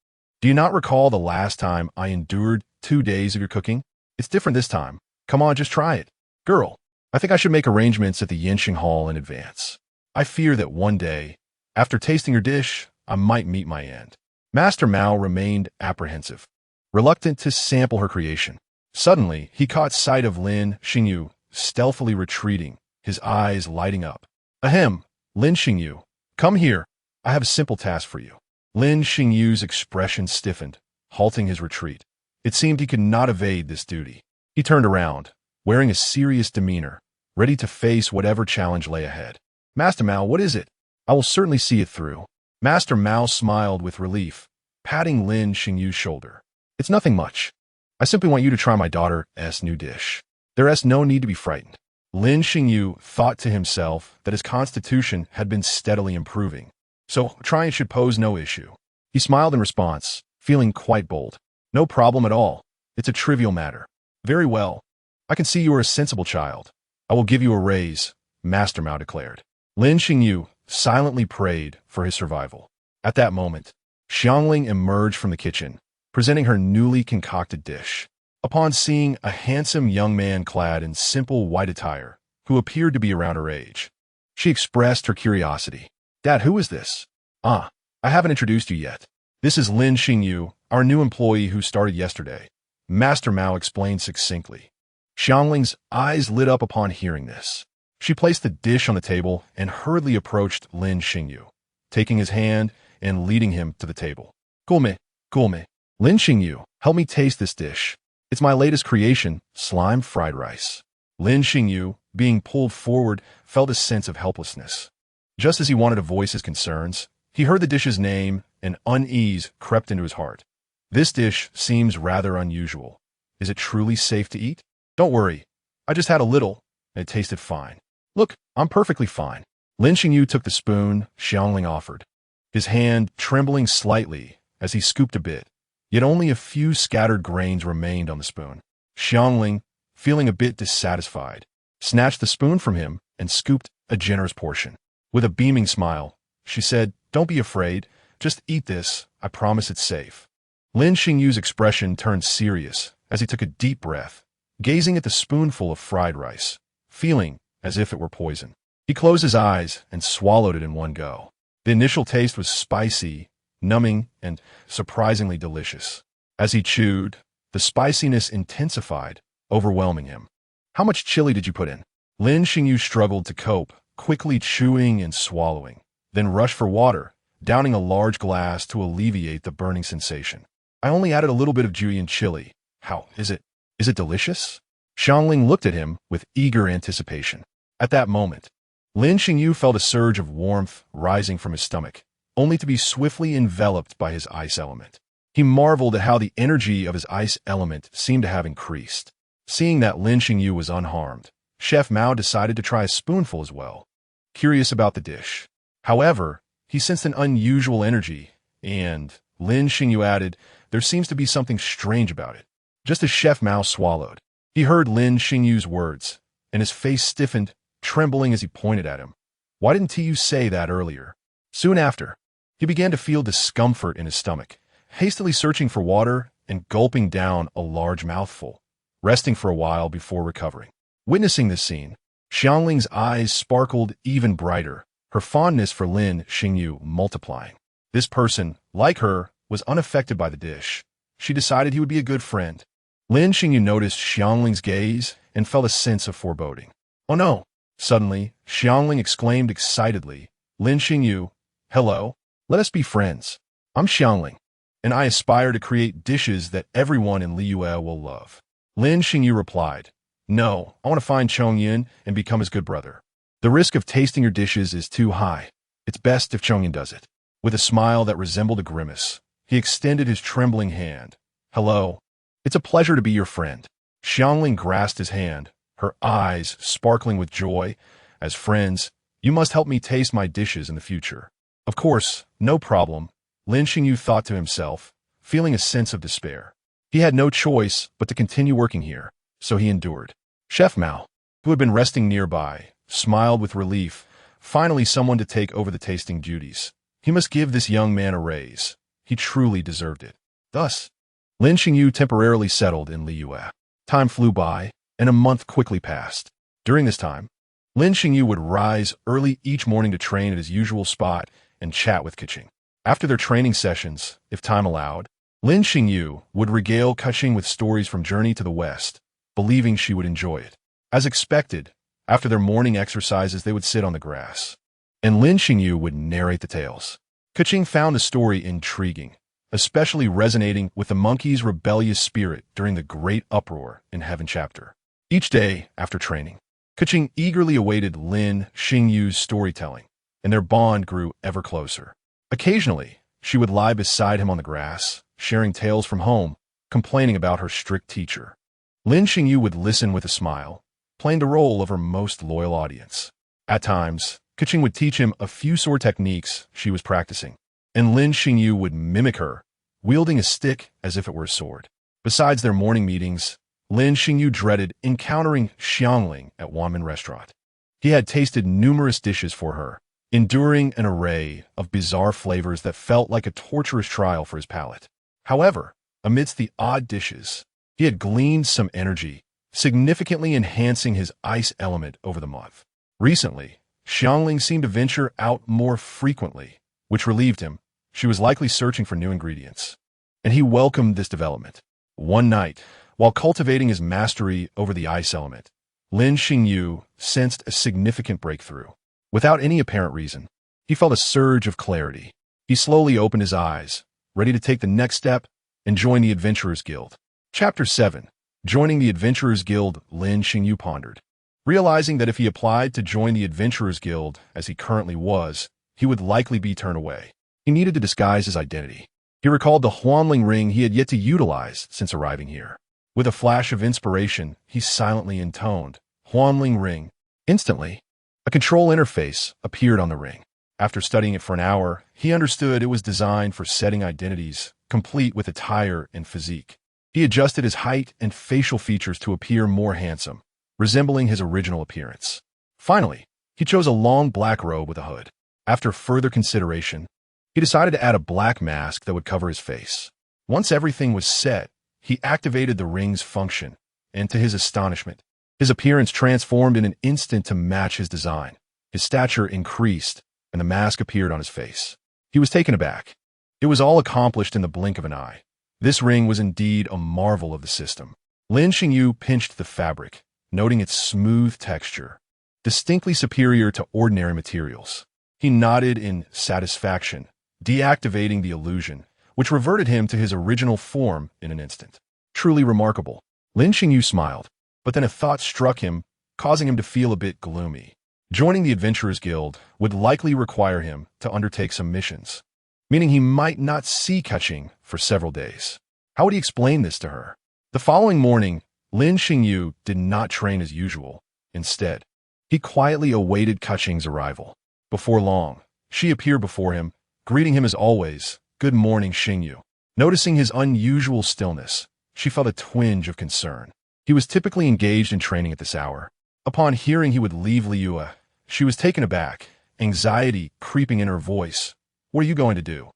[SPEAKER 1] Do you not recall the last time I endured 2 days of your cooking? It's different this time. Come on, just try it. Girl, I think I should make arrangements at the Yanxing Hall in advance. I fear that one day, after tasting your dish, I might meet my end. Master Mao remained apprehensive, reluctant to sample her creation. Suddenly, he caught sight of Lin Xingyu, stealthily retreating, his eyes lighting up. Ahem, Lin Xingyu, come here. I have a simple task for you. Lin Xingyu's expression stiffened, halting his retreat. It seemed he could not evade this duty. He turned around, wearing a serious demeanor, ready to face whatever challenge lay ahead. Master Mao, what is it? I will certainly see it through. Master Mao smiled with relief, patting Lin Xingyu's shoulder. It's nothing much. I simply want you to try my daughter's new dish. There is no need to be frightened. Lin Xingyu thought to himself that his constitution had been steadily improving, so trying should pose no issue. He smiled in response, feeling quite bold. No problem at all. It's a trivial matter. Very well. I can see you are a sensible child. I will give you a raise, Master Mao declared. Lin Xingyu silently prayed for his survival. At that moment, Xiangling emerged from the kitchen, presenting her newly concocted dish. upon seeing a handsome young man clad in simple white attire, who appeared to be around her age. She expressed her curiosity. "Dad, who is this?" "Ah, I haven't introduced you yet. This is Lin Xingyu, our new employee who started yesterday," Master Mao explained succinctly. Xiangling's eyes lit up upon hearing this. She placed the dish on the table and hurriedly approached Lin Xingyu, taking his hand and leading him to the table. "Gulme, Gulme. Lin Xingyu, help me taste this dish. It's my latest creation, slime fried rice." Lin Xingyu, being pulled forward, felt a sense of helplessness. Just as he wanted to voice his concerns, he heard the dish's name and unease crept into his heart. This dish seems rather unusual. Is it truly safe to eat? "Don't worry. I just had a little, and it tasted fine." "Look, I'm perfectly fine." Lin Xingyu took the spoon Xiangling offered, his hand trembling slightly as he scooped a bit, yet only a few scattered grains remained on the spoon. Xiangling, feeling a bit dissatisfied, snatched the spoon from him and scooped a generous portion. With a beaming smile, she said, "Don't be afraid. Just eat this. I promise it's safe." Lin Xingyu's expression turned serious as he took a deep breath, gazing at the spoonful of fried rice, feeling as if it were poison. He closed his eyes and swallowed it in one go. The initial taste was spicy, numbing, and surprisingly delicious. As he chewed, the spiciness intensified, overwhelming him. "How much chili did you put in?" Lin Xingyu struggled to cope, quickly chewing and swallowing, then rushed for water, downing a large glass to alleviate the burning sensation. "I only added a little bit of Julian chili. How is it? Is it delicious?" Xiangling looked at him with eager anticipation. At that moment, Lin Xingyu felt a surge of warmth rising from his stomach, only to be swiftly enveloped by his ice element. He marveled at how the energy of his ice element seemed to have increased. Seeing that Lin Xingyu was unharmed, Chef Mao decided to try a spoonful as well, curious about the dish. However, he sensed an unusual energy, and Lin Xingyu added, "There seems to be something strange about it." Just as Chef Mao swallowed, he heard Lin Xingyu's words, and his face stiffened, trembling as he pointed at him. "Why didn't you say that earlier?" Soon after, he began to feel discomfort in his stomach, hastily searching for water and gulping down a large mouthful, resting for a while before recovering. Witnessing this scene, Xiangling's eyes sparkled even brighter, her fondness for Lin Xingyu multiplying. This person, like her, was unaffected by the dish. She decided he would be a good friend. Lin Xingyu noticed Xiangling's gaze and felt a sense of foreboding. "Oh no!" Suddenly, Xiangling exclaimed excitedly, "Lin Xingyu, hello. Let us be friends. I'm Xiangling, and I aspire to create dishes that everyone in Liyue will love." Lin Xingyu replied, "No, I want to find Chongyin and become his good brother. The risk of tasting your dishes is too high. It's best if Chongyin does it." With a smile that resembled a grimace, he extended his trembling hand. "Hello. It's a pleasure to be your friend." Xiangling grasped his hand, her eyes sparkling with joy. "As friends, you must help me taste my dishes in the future." "Of course, no problem," Lin Xingyu thought to himself, feeling a sense of despair. He had no choice but to continue working here, so he endured. Chef Mao, who had been resting nearby, smiled with relief. Finally someone to take over the tasting duties. He must give this young man a raise. He truly deserved it. Thus, Lin Xingyu temporarily settled in Liyue. Time flew by, and a month quickly passed. During this time, Lin Xingyu would rise early each morning to train at his usual spot and chat with Keqing. After their training sessions, if time allowed, Lin Xingyu would regale Keqing with stories from Journey to the West, believing she would enjoy it. As expected, after their morning exercises they would sit on the grass, and Lin Xingyu would narrate the tales. Keqing found the story intriguing, especially resonating with the monkey's rebellious spirit during the Great Uproar in Heaven chapter. Each day after training, Keqing eagerly awaited Lin Xingyu's storytelling, and their bond grew ever closer. Occasionally, she would lie beside him on the grass, sharing tales from home, complaining about her strict teacher. Lin Xingyu would listen with a smile, playing the role of her most loyal audience. At times, Keqing would teach him a few sword techniques she was practicing, and Lin Xingyu would mimic her, wielding a stick as if it were a sword. Besides their morning meetings, Lin Xingyu dreaded encountering Xiangling at Wanmin restaurant. He had tasted numerous dishes for her, enduring an array of bizarre flavors that felt like a torturous trial for his palate. However, amidst the odd dishes, He had gleaned some energy, significantly enhancing his ice element over the month. Recently, Xiangling seemed to venture out more frequently, which relieved him. She was likely searching for new ingredients, and he welcomed this development. One night, while cultivating his mastery over the ice element, Lin Xingyu sensed a significant breakthrough. Without any apparent reason, he felt a surge of clarity. He slowly opened his eyes, ready to take the next step and join the Adventurers Guild. Chapter 7. Joining the Adventurers Guild, Lin Xingyu pondered. Realizing that if he applied to join the Adventurers Guild as he currently was, he would likely be turned away. He needed to disguise his identity. He recalled the Huanling ring he had yet to utilize since arriving here. With a flash of inspiration, he silently intoned, "Huanling ring." Instantly, a control interface appeared on the ring. After studying it for an hour, he understood it was designed for setting identities, complete with attire and physique. He adjusted his height and facial features to appear more handsome, resembling his original appearance. Finally, he chose a long black robe with a hood. After further consideration, he decided to add a black mask that would cover his face. Once everything was set, he activated the ring's function, and to his astonishment, his appearance transformed in an instant to match his design. His stature increased, and the mask appeared on his face. He was taken aback. It was all accomplished in the blink of an eye. This ring was indeed a marvel of the system. Lin Xingyu pinched the fabric, noting its smooth texture, distinctly superior to ordinary materials. He nodded in satisfaction, deactivating the illusion, which reverted him to his original form in an instant. Truly remarkable. Lin Xingyu smiled, but then a thought struck him, causing him to feel a bit gloomy. Joining the Adventurers Guild would likely require him to undertake some missions, meaning he might not see Keqing for several days. How would he explain this to her? The following morning, Lin Xingyu did not train as usual. Instead, he quietly awaited Keqing's arrival. Before long, she appeared before him, greeting him as always, "Good morning, Xingyu." Noticing his unusual stillness, she felt a twinge of concern. He was typically engaged in training at this hour. Upon hearing he would leave Liyue, she was taken aback, anxiety creeping in her voice. "What are you going to do?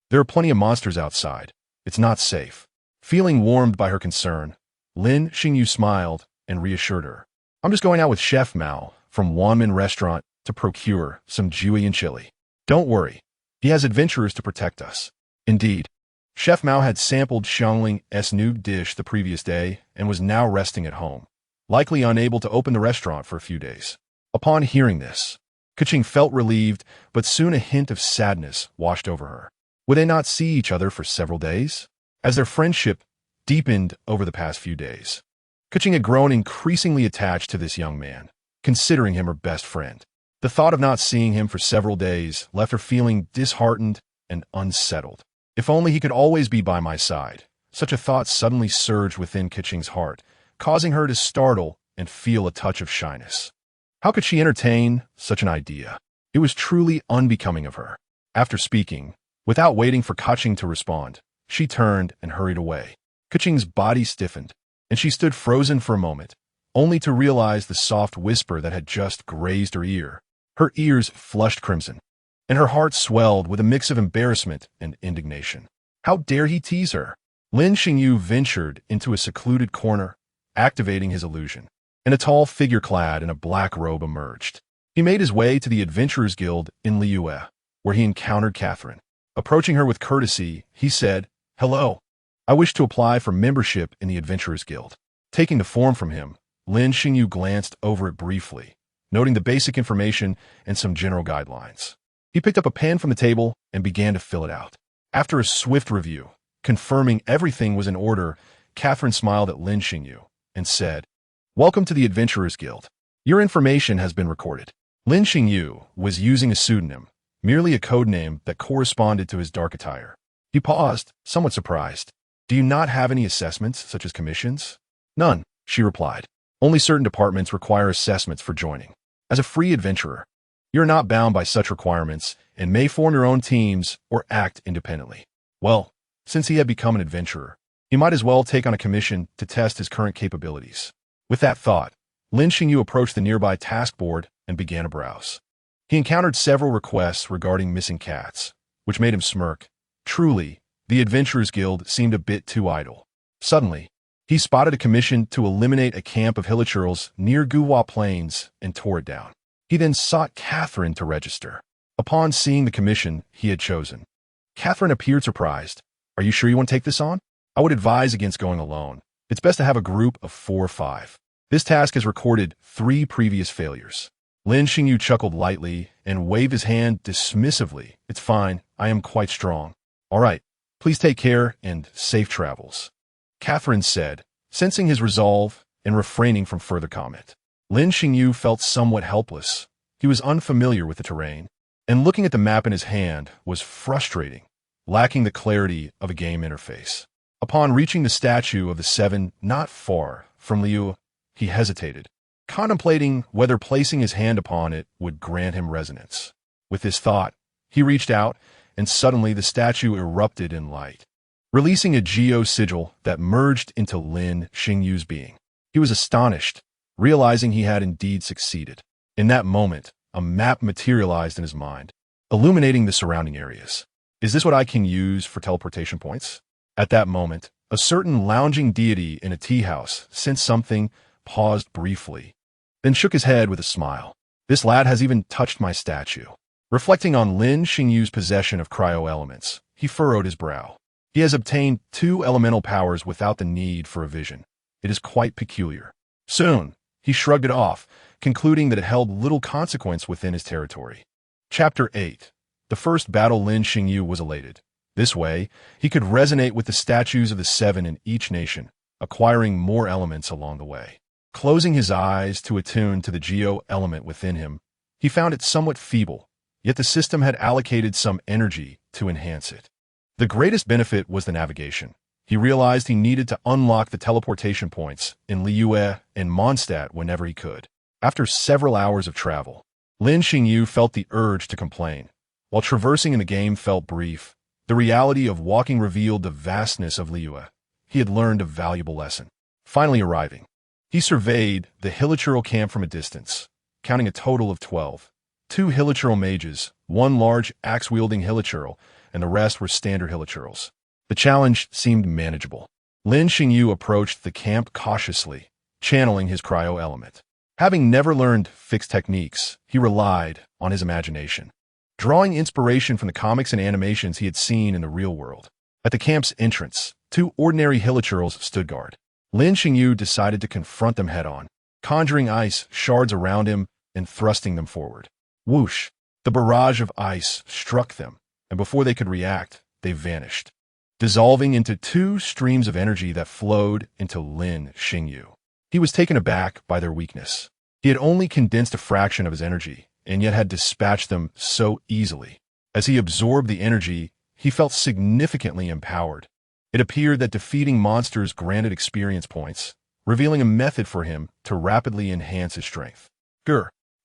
[SPEAKER 1] There are plenty of monsters outside. It's not safe." Feeling warmed by her concern, Lin Xingyu smiled and reassured her. "I'm just going out with Chef Mao from Wanmin Restaurant to procure some Julian chili. Don't worry, he has adventurers to protect us." Indeed, Chef Mao had sampled Xiangling's new dish the previous day and was now resting at home, likely unable to open the restaurant for a few days. Upon hearing this, Keqing felt relieved, but soon a hint of sadness washed over her. Would they not see each other for several days? As their friendship deepened over the past few days, Keqing had grown increasingly attached to this young man, considering him her best friend. The thought of not seeing him for several days left her feeling disheartened and unsettled. If only he could always be by my side. Such a thought suddenly surged within Keqing's heart, causing her to startle and feel a touch of shyness. How could she entertain such an idea? It was truly unbecoming of her. After speaking, without waiting for Keqing to respond, she turned and hurried away. Keqing's body stiffened, and she stood frozen for a moment, only to realize the soft whisper that had just grazed her ear. Her ears flushed crimson, and her heart swelled with a mix of embarrassment and indignation. How dare he tease her? Lin Xingyu ventured into a secluded corner, activating his illusion, and a tall figure clad in a black robe emerged. He made his way to the Adventurers Guild in Liyue, where he encountered Catherine. Approaching her with courtesy, he said, "Hello. I wish to apply for membership in the Adventurers Guild." Taking the form from him, Lin Xingyu glanced over it briefly, noting the basic information and some general guidelines. He picked up a pen from the table and began to fill it out. After a swift review, confirming everything was in order, Catherine smiled at Lin Xingyu and said, "Welcome to the Adventurers Guild. Your information has been recorded." Lin Xingyu was using a pseudonym, merely a code name that corresponded to his dark attire. He paused, somewhat surprised. "Do you not have any assessments, such as commissions?" "None," she replied. "Only certain departments require assessments for joining. As a free adventurer, you're not bound by such requirements and may form your own teams or act independently." Well, since he had become an adventurer, he might as well take on a commission to test his current capabilities. With that thought, Lin Xingyu approached the nearby task board and began to browse. He encountered several requests regarding missing cats, which made him smirk. Truly, the Adventurers Guild seemed a bit too idle. Suddenly, He spotted a commission to eliminate a camp of hilichurls near Guhua Plains and tore it down. He then sought Catherine to register. Upon seeing the commission he had chosen, Catherine appeared surprised. "Are you sure you want to take this on? I would advise against going alone. It's best to have a group of 4 or 5. This task has recorded 3 previous failures." Lin Xingyu chuckled lightly and waved his hand dismissively. "It's fine. I am quite strong." "All right. Please take care and safe travels," Catherine said, sensing his resolve and refraining from further comment. Lin Xingyu felt somewhat helpless. He was unfamiliar with the terrain, and looking at the map in his hand was frustrating, lacking the clarity of a game interface. Upon reaching the statue of the 7 not far from Liu, he hesitated, contemplating whether placing his hand upon it would grant him resonance. With this thought, he reached out, and suddenly the statue erupted in light, releasing a geo-sigil that merged into Lin Xingyu's being. He was astonished, realizing he had indeed succeeded. In that moment, a map materialized in his mind, illuminating the surrounding areas. "Is this what I can use for teleportation points?" At that moment, a certain lounging deity in a tea house sensed something, paused briefly, then shook his head with a smile. "This lad has even touched my statue." Reflecting on Lin Xingyu's possession of cryo-elements, he furrowed his brow. He has obtained 2 elemental powers without the need for a vision. It is quite peculiar. Soon, he shrugged it off, concluding that it held little consequence within his territory. Chapter 8. The first battle. Lin Xingyu was elated. This way, he could resonate with the statues of the 7 in each nation, acquiring more elements along the way. Closing his eyes to attune to the geo-element within him, he found it somewhat feeble, yet the system had allocated some energy to enhance it. The greatest benefit was the navigation. He realized he needed to unlock the teleportation points in Liyue and Mondstadt whenever he could. After several hours of travel, Lin Xingyu felt the urge to complain. While traversing in the game felt brief, the reality of walking revealed the vastness of Liyue. He had learned a valuable lesson. Finally arriving, he surveyed the hilichurl camp from a distance, counting a total of 12. 2 hilichurl mages, 1 large axe-wielding hilichurl, and the rest were standard hilichurls. The challenge seemed manageable. Lin Xingyu approached the camp cautiously, channeling his cryo-element. Having never learned fixed techniques, he relied on his imagination, drawing inspiration from the comics and animations he had seen in the real world. At the camp's entrance, 2 ordinary hilichurls stood guard. Lin Xingyu decided to confront them head-on, conjuring ice shards around him and thrusting them forward. Whoosh! The barrage of ice struck them, and before they could react, they vanished, dissolving into 2 streams of energy that flowed into Lin Xingyu. He was taken aback by their weakness. He had only condensed a fraction of his energy, and yet had dispatched them so easily. As he absorbed the energy, he felt significantly empowered. It appeared that defeating monsters granted experience points, revealing a method for him to rapidly enhance his strength.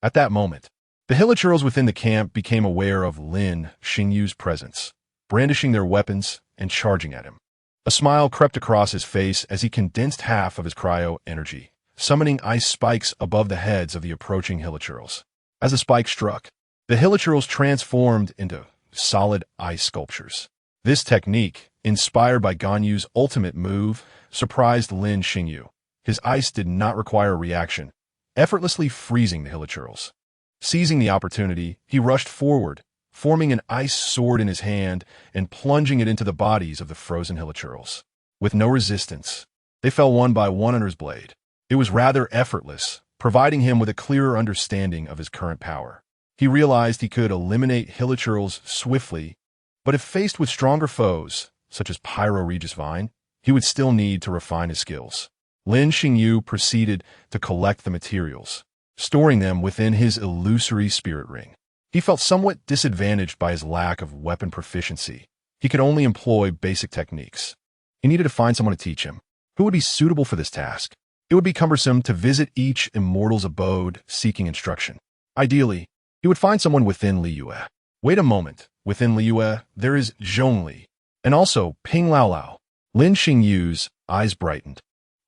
[SPEAKER 1] At that moment, the hilichurls within the camp became aware of Lin Xingyu's presence, brandishing their weapons and charging at him. A smile crept across his face as he condensed half of his cryo-energy, summoning ice spikes above the heads of the approaching hilichurls. As the spike struck, the hilichurls transformed into solid ice sculptures. This technique, inspired by Ganyu's ultimate move, surprised Lin Xingyu. His ice did not require a reaction, effortlessly freezing the hilichurls. Seizing the opportunity, he rushed forward, forming an ice sword in his hand and plunging it into the bodies of the frozen hilichurls. With no resistance, they fell one by one under his blade. It was rather effortless, providing him with a clearer understanding of his current power. He realized he could eliminate hilichurls swiftly, but if faced with stronger foes, such as Pyro Regis Vine, he would still need to refine his skills. Lin Xingyu proceeded to collect the materials, storing them within his illusory spirit ring. He felt somewhat disadvantaged by his lack of weapon proficiency. He could only employ basic techniques. He needed to find someone to teach him. Who would be suitable for this task? It would be cumbersome to visit each immortal's abode seeking instruction. Ideally, he would find someone within Liyue. Wait a moment. Within Liyue, there is Zhongli, and also Ping Lao Lao. Lin Xingyu's eyes brightened.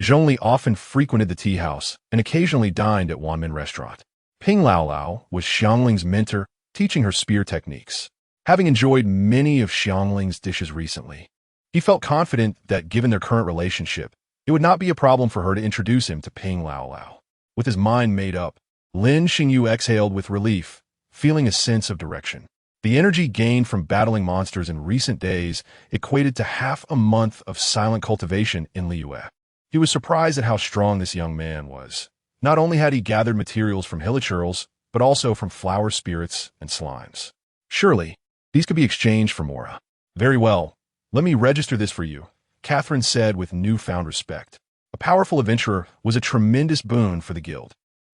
[SPEAKER 1] Zhongli often frequented the tea house and occasionally dined at Wanmin restaurant. Ping Lao Lao was Xiangling's mentor, teaching her spear techniques. Having enjoyed many of Xiangling's dishes recently, he felt confident that given their current relationship, It would not be a problem for her to introduce him to Ping Lao Lao. With his mind made up, Lin Xingyu exhaled with relief, feeling a sense of direction. The energy gained from battling monsters in recent days equated to half a month of silent cultivation in Liyue. He was surprised at how strong this young man was. Not only had he gathered materials from hilichurls, but also from flower spirits and slimes. Surely, these could be exchanged for Mora. Very well. Let me register this for you, Catherine said with newfound respect. A powerful adventurer was a tremendous boon for the guild.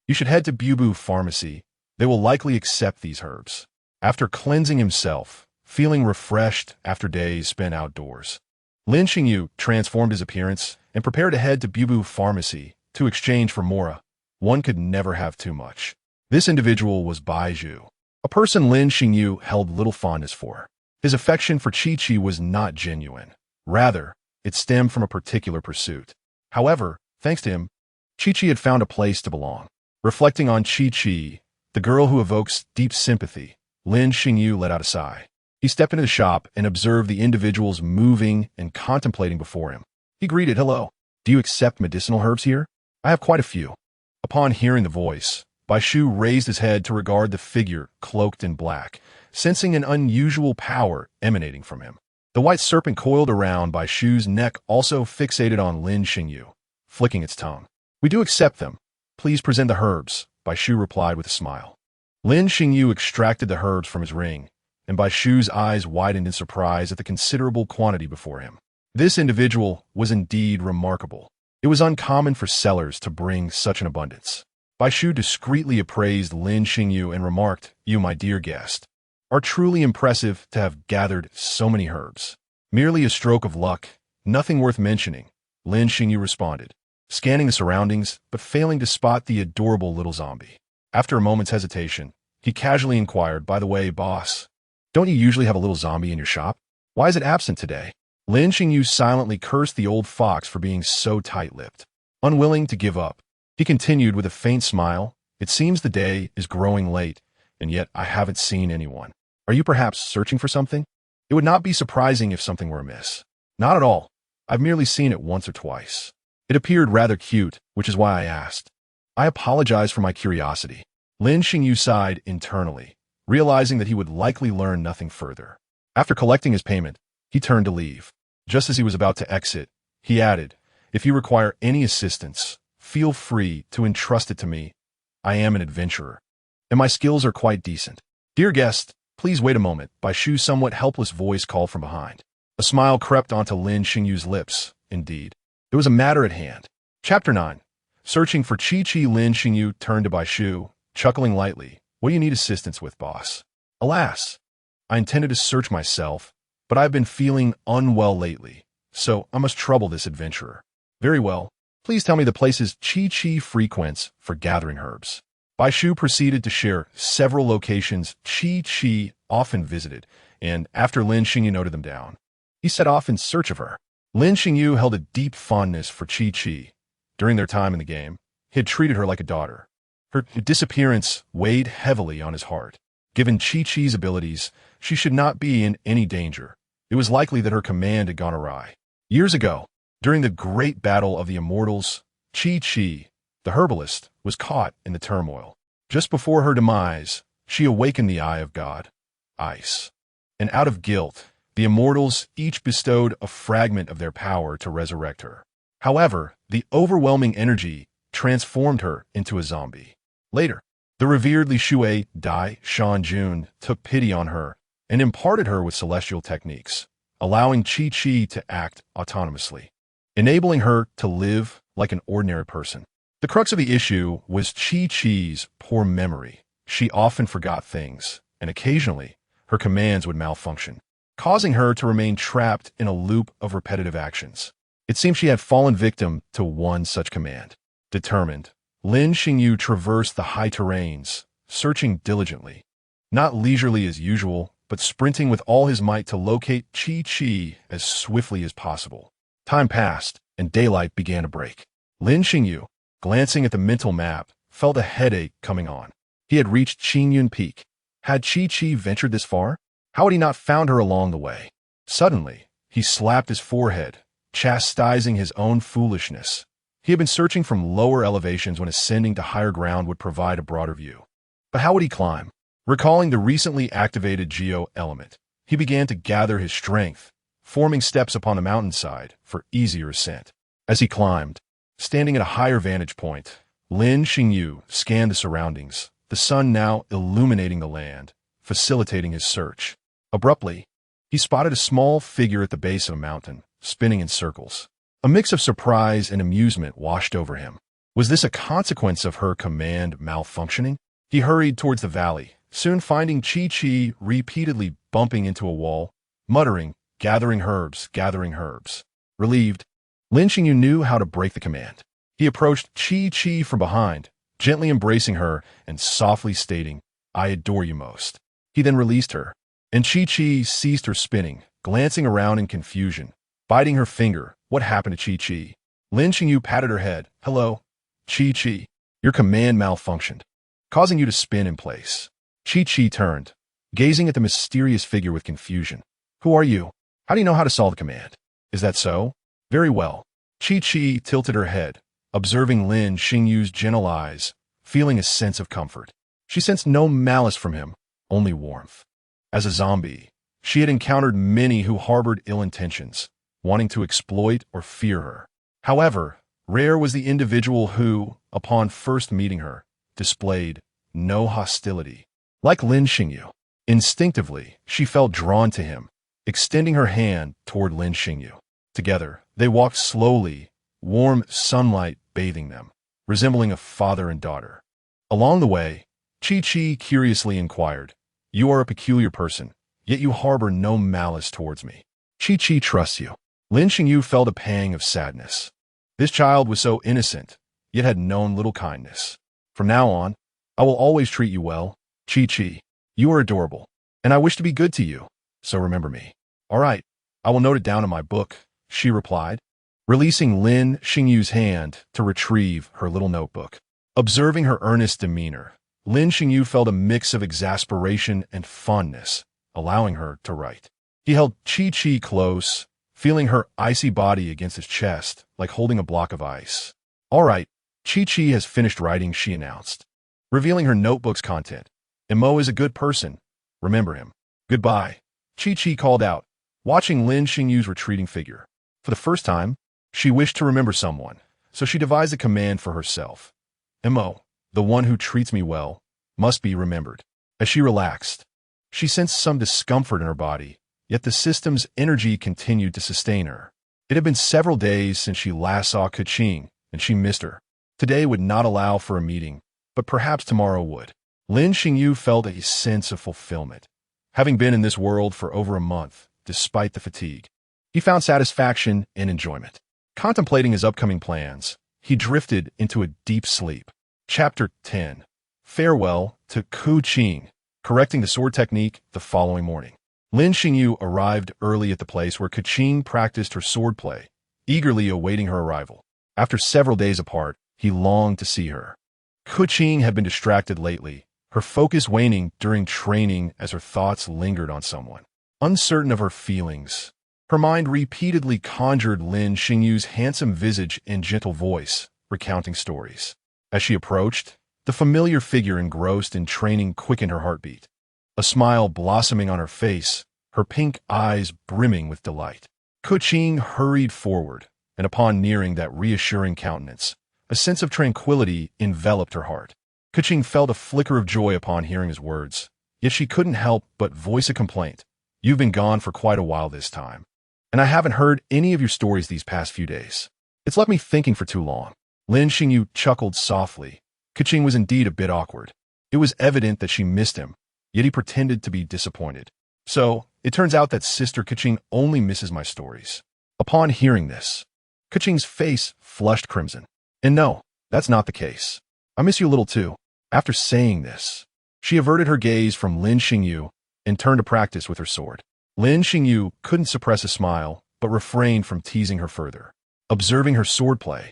[SPEAKER 1] You should head to Bubu Pharmacy. They will likely accept these herbs. After cleansing himself, feeling refreshed after days spent outdoors, Lin Xingyu transformed his appearance and prepared to head to Bubu Pharmacy to exchange for Mora. One could never have too much. This individual was Baizhu, a person Lin Xingyu held little fondness for. His affection for Chi-Chi was not genuine. Rather, it stemmed from a particular pursuit. However, thanks to him, Chi-Chi had found a place to belong. Reflecting on Chi-Chi, the girl who evokes deep sympathy, Lin Xingyu let out a sigh. He stepped into the shop and observed the individuals moving and contemplating before him. He greeted, "Hello. Do you accept medicinal herbs here? I have quite a few." Upon hearing the voice, Baishu raised his head to regard the figure cloaked in black, sensing an unusual power emanating from him. The white serpent coiled around Baishu's neck also fixated on Lin Xingyu, flicking its tongue. "We do accept them. Please present the herbs," Baishu replied with a smile. Lin Xingyu extracted the herbs from his ring, and Baishu's eyes widened in surprise at the considerable quantity before him. This individual was indeed remarkable. It was uncommon for sellers to bring such an abundance. Baishu discreetly appraised Lin Xingyu and remarked, "You, my dear guest, are truly impressive to have gathered so many herbs." "Merely a stroke of luck, nothing worth mentioning," Lin Xingyu responded, scanning the surroundings but failing to spot the adorable little zombie. After a moment's hesitation, he casually inquired, "By the way, boss, don't you usually have a little zombie in your shop? Why is it absent today?" Lin Xingyu silently cursed the old fox for being so tight-lipped. Unwilling to give up, he continued with a faint smile, "It seems the day is growing late, and yet I haven't seen anyone. Are you perhaps searching for something? It would not be surprising if something were amiss." "Not at all. I've merely seen it once or twice. It appeared rather cute, which is why I asked." "I apologize for my curiosity." Lin Xingyu sighed internally, realizing that he would likely learn nothing further. After collecting his payment, he turned to leave. Just as he was about to exit, he added, "If you require any assistance, feel free to entrust it to me. I am an adventurer, and my skills are quite decent." "Dear guest, please wait a moment," Baishu's somewhat helpless voice called from behind. A smile crept onto Lin Xingyu's lips. Indeed, there was a matter at hand. Chapter 9. Searching for Chi-Chi. Lin Xingyu turned to Baishu, chuckling lightly. "What do you need assistance with, boss?" "Alas, I intended to search myself, but I've been feeling unwell lately, so I must trouble this adventurer." "Very well. Please tell me the places Chi-Chi frequents for gathering herbs." Baishu proceeded to share several locations Chi-Chi often visited, and after Lin Xingyu noted them down, he set off in search of her. Lin Xingyu held a deep fondness for Chi-Chi. During their time in the game, he had treated her like a daughter. Her disappearance weighed heavily on his heart. Given Chi-Chi's abilities, she should not be in any danger. It was likely that her command had gone awry. Years ago, during the great battle of the Immortals, Chi-Chi, the herbalist, was caught in the turmoil. Just before her demise, she awakened the Eye of God, Ice. And out of guilt, the Immortals each bestowed a fragment of their power to resurrect her. However, the overwhelming energy transformed her into a zombie. Later, the revered Li Shui Dai Shanjun took pity on her and imparted her with celestial techniques, allowing Chi-Chi to act autonomously, enabling her to live like an ordinary person. The crux of the issue was Chi-Chi's poor memory. She often forgot things, and occasionally, her commands would malfunction, causing her to remain trapped in a loop of repetitive actions. It seemed she had fallen victim to one such command. Determined, Lin Xingyu traversed the high terrains, searching diligently, not leisurely as usual, but sprinting with all his might to locate Chi-Chi as swiftly as possible. Time passed, and daylight began to break. Lin Xingyu, glancing at the mental map, felt a headache coming on. He had reached Qingyun Peak. Had Chi-Chi ventured this far? How had he not found her along the way? Suddenly, he slapped his forehead, chastising his own foolishness. He had been searching from lower elevations when ascending to higher ground would provide a broader view. But how would he climb? Recalling the recently activated Geo element, he began to gather his strength, forming steps upon the mountainside for easier ascent. As he climbed, standing at a higher vantage point, Lin Xingyu scanned the surroundings, the sun now illuminating the land, facilitating his search. Abruptly, he spotted a small figure at the base of a mountain, spinning in circles. A mix of surprise and amusement washed over him. Was this a consequence of her command malfunctioning? He hurried towards the valley, soon finding Chi repeatedly bumping into a wall, muttering, gathering herbs. Relieved, Lin Xingyu knew how to break the command. He approached Chi from behind, gently embracing her and softly stating, "I adore you most." He then released her, and Chi ceased her spinning, glancing around in confusion, biting her finger. What happened to Chi? Lin Xingyu patted her head. "Hello, Chi. Your command malfunctioned, causing you to spin in place." Chi turned, gazing at the mysterious figure with confusion. "Who are you? How do you know how to solve the command?" "Is that so?" "Very well." Chi tilted her head, observing Lin Xingyu's gentle eyes, feeling a sense of comfort. She sensed no malice from him, only warmth. As a zombie, she had encountered many who harbored ill intentions, wanting to exploit or fear her. However, rare was the individual who, upon first meeting her, displayed no hostility. Like Lin Xingyu, instinctively, she felt drawn to him, extending her hand toward Lin Xingyu. Together, they walked slowly, warm sunlight bathing them, resembling a father and daughter. Along the way, Chi curiously inquired, "You are a peculiar person, yet you harbor no malice towards me." Chi trusts you. Lin Xingyu felt a pang of sadness. This child was so innocent, yet had known little kindness. "From now on, I will always treat you well, Chi. You are adorable, and I wish to be good to you, so remember me." "All right, I will note it down in my book," she replied, releasing Lin Xingyu's hand to retrieve her little notebook. Observing her earnest demeanor, Lin Xingyu felt a mix of exasperation and fondness, allowing her to write. He held Chi close, feeling her icy body against his chest like holding a block of ice. "All right, Chi has finished writing," she announced, revealing her notebook's content. "Mo is a good person. Remember him. Goodbye," Chi called out, watching Lin Xingyu's retreating figure. For the first time, she wished to remember someone, so she devised a command for herself. "Mo, the one who treats me well, must be remembered." As she relaxed, she sensed some discomfort in her body, yet the system's energy continued to sustain her. It had been several days since she last saw Keqing, and she missed her. Today would not allow for a meeting, but perhaps tomorrow would. Lin Xingyu felt a sense of fulfillment. Having been in this world for over a month, despite the fatigue, he found satisfaction and enjoyment. Contemplating his upcoming plans, he drifted into a deep sleep. Chapter 10. Farewell to Keqing. Correcting the sword technique the following morning, Lin Xingyu arrived early at the place where Keqing practiced her swordplay, eagerly awaiting her arrival. After several days apart, he longed to see her. Keqing had been distracted lately, her focus waning during training as her thoughts lingered on someone. Uncertain of her feelings, her mind repeatedly conjured Lin Xingyu's handsome visage and gentle voice, recounting stories. As she approached, the familiar figure engrossed in training quickened her heartbeat. A smile blossoming on her face, her pink eyes brimming with delight. Keqing hurried forward, and upon nearing that reassuring countenance, a sense of tranquility enveloped her heart. Keqing felt a flicker of joy upon hearing his words, yet she couldn't help but voice a complaint. "You've been gone for quite a while this time, and I haven't heard any of your stories these past few days. It's left me thinking for too long." Lin Xingyu chuckled softly. Keqing was indeed a bit awkward. It was evident that she missed him, yet he pretended to be disappointed. "So, it turns out that Sister Keqing only misses my stories." Upon hearing this, Keqing's face flushed crimson. "And no, that's not the case. I miss you a little too." After saying this, she averted her gaze from Lin Xingyu and turned to practice with her sword. Lin Xingyu couldn't suppress a smile, but refrained from teasing her further. Observing her swordplay,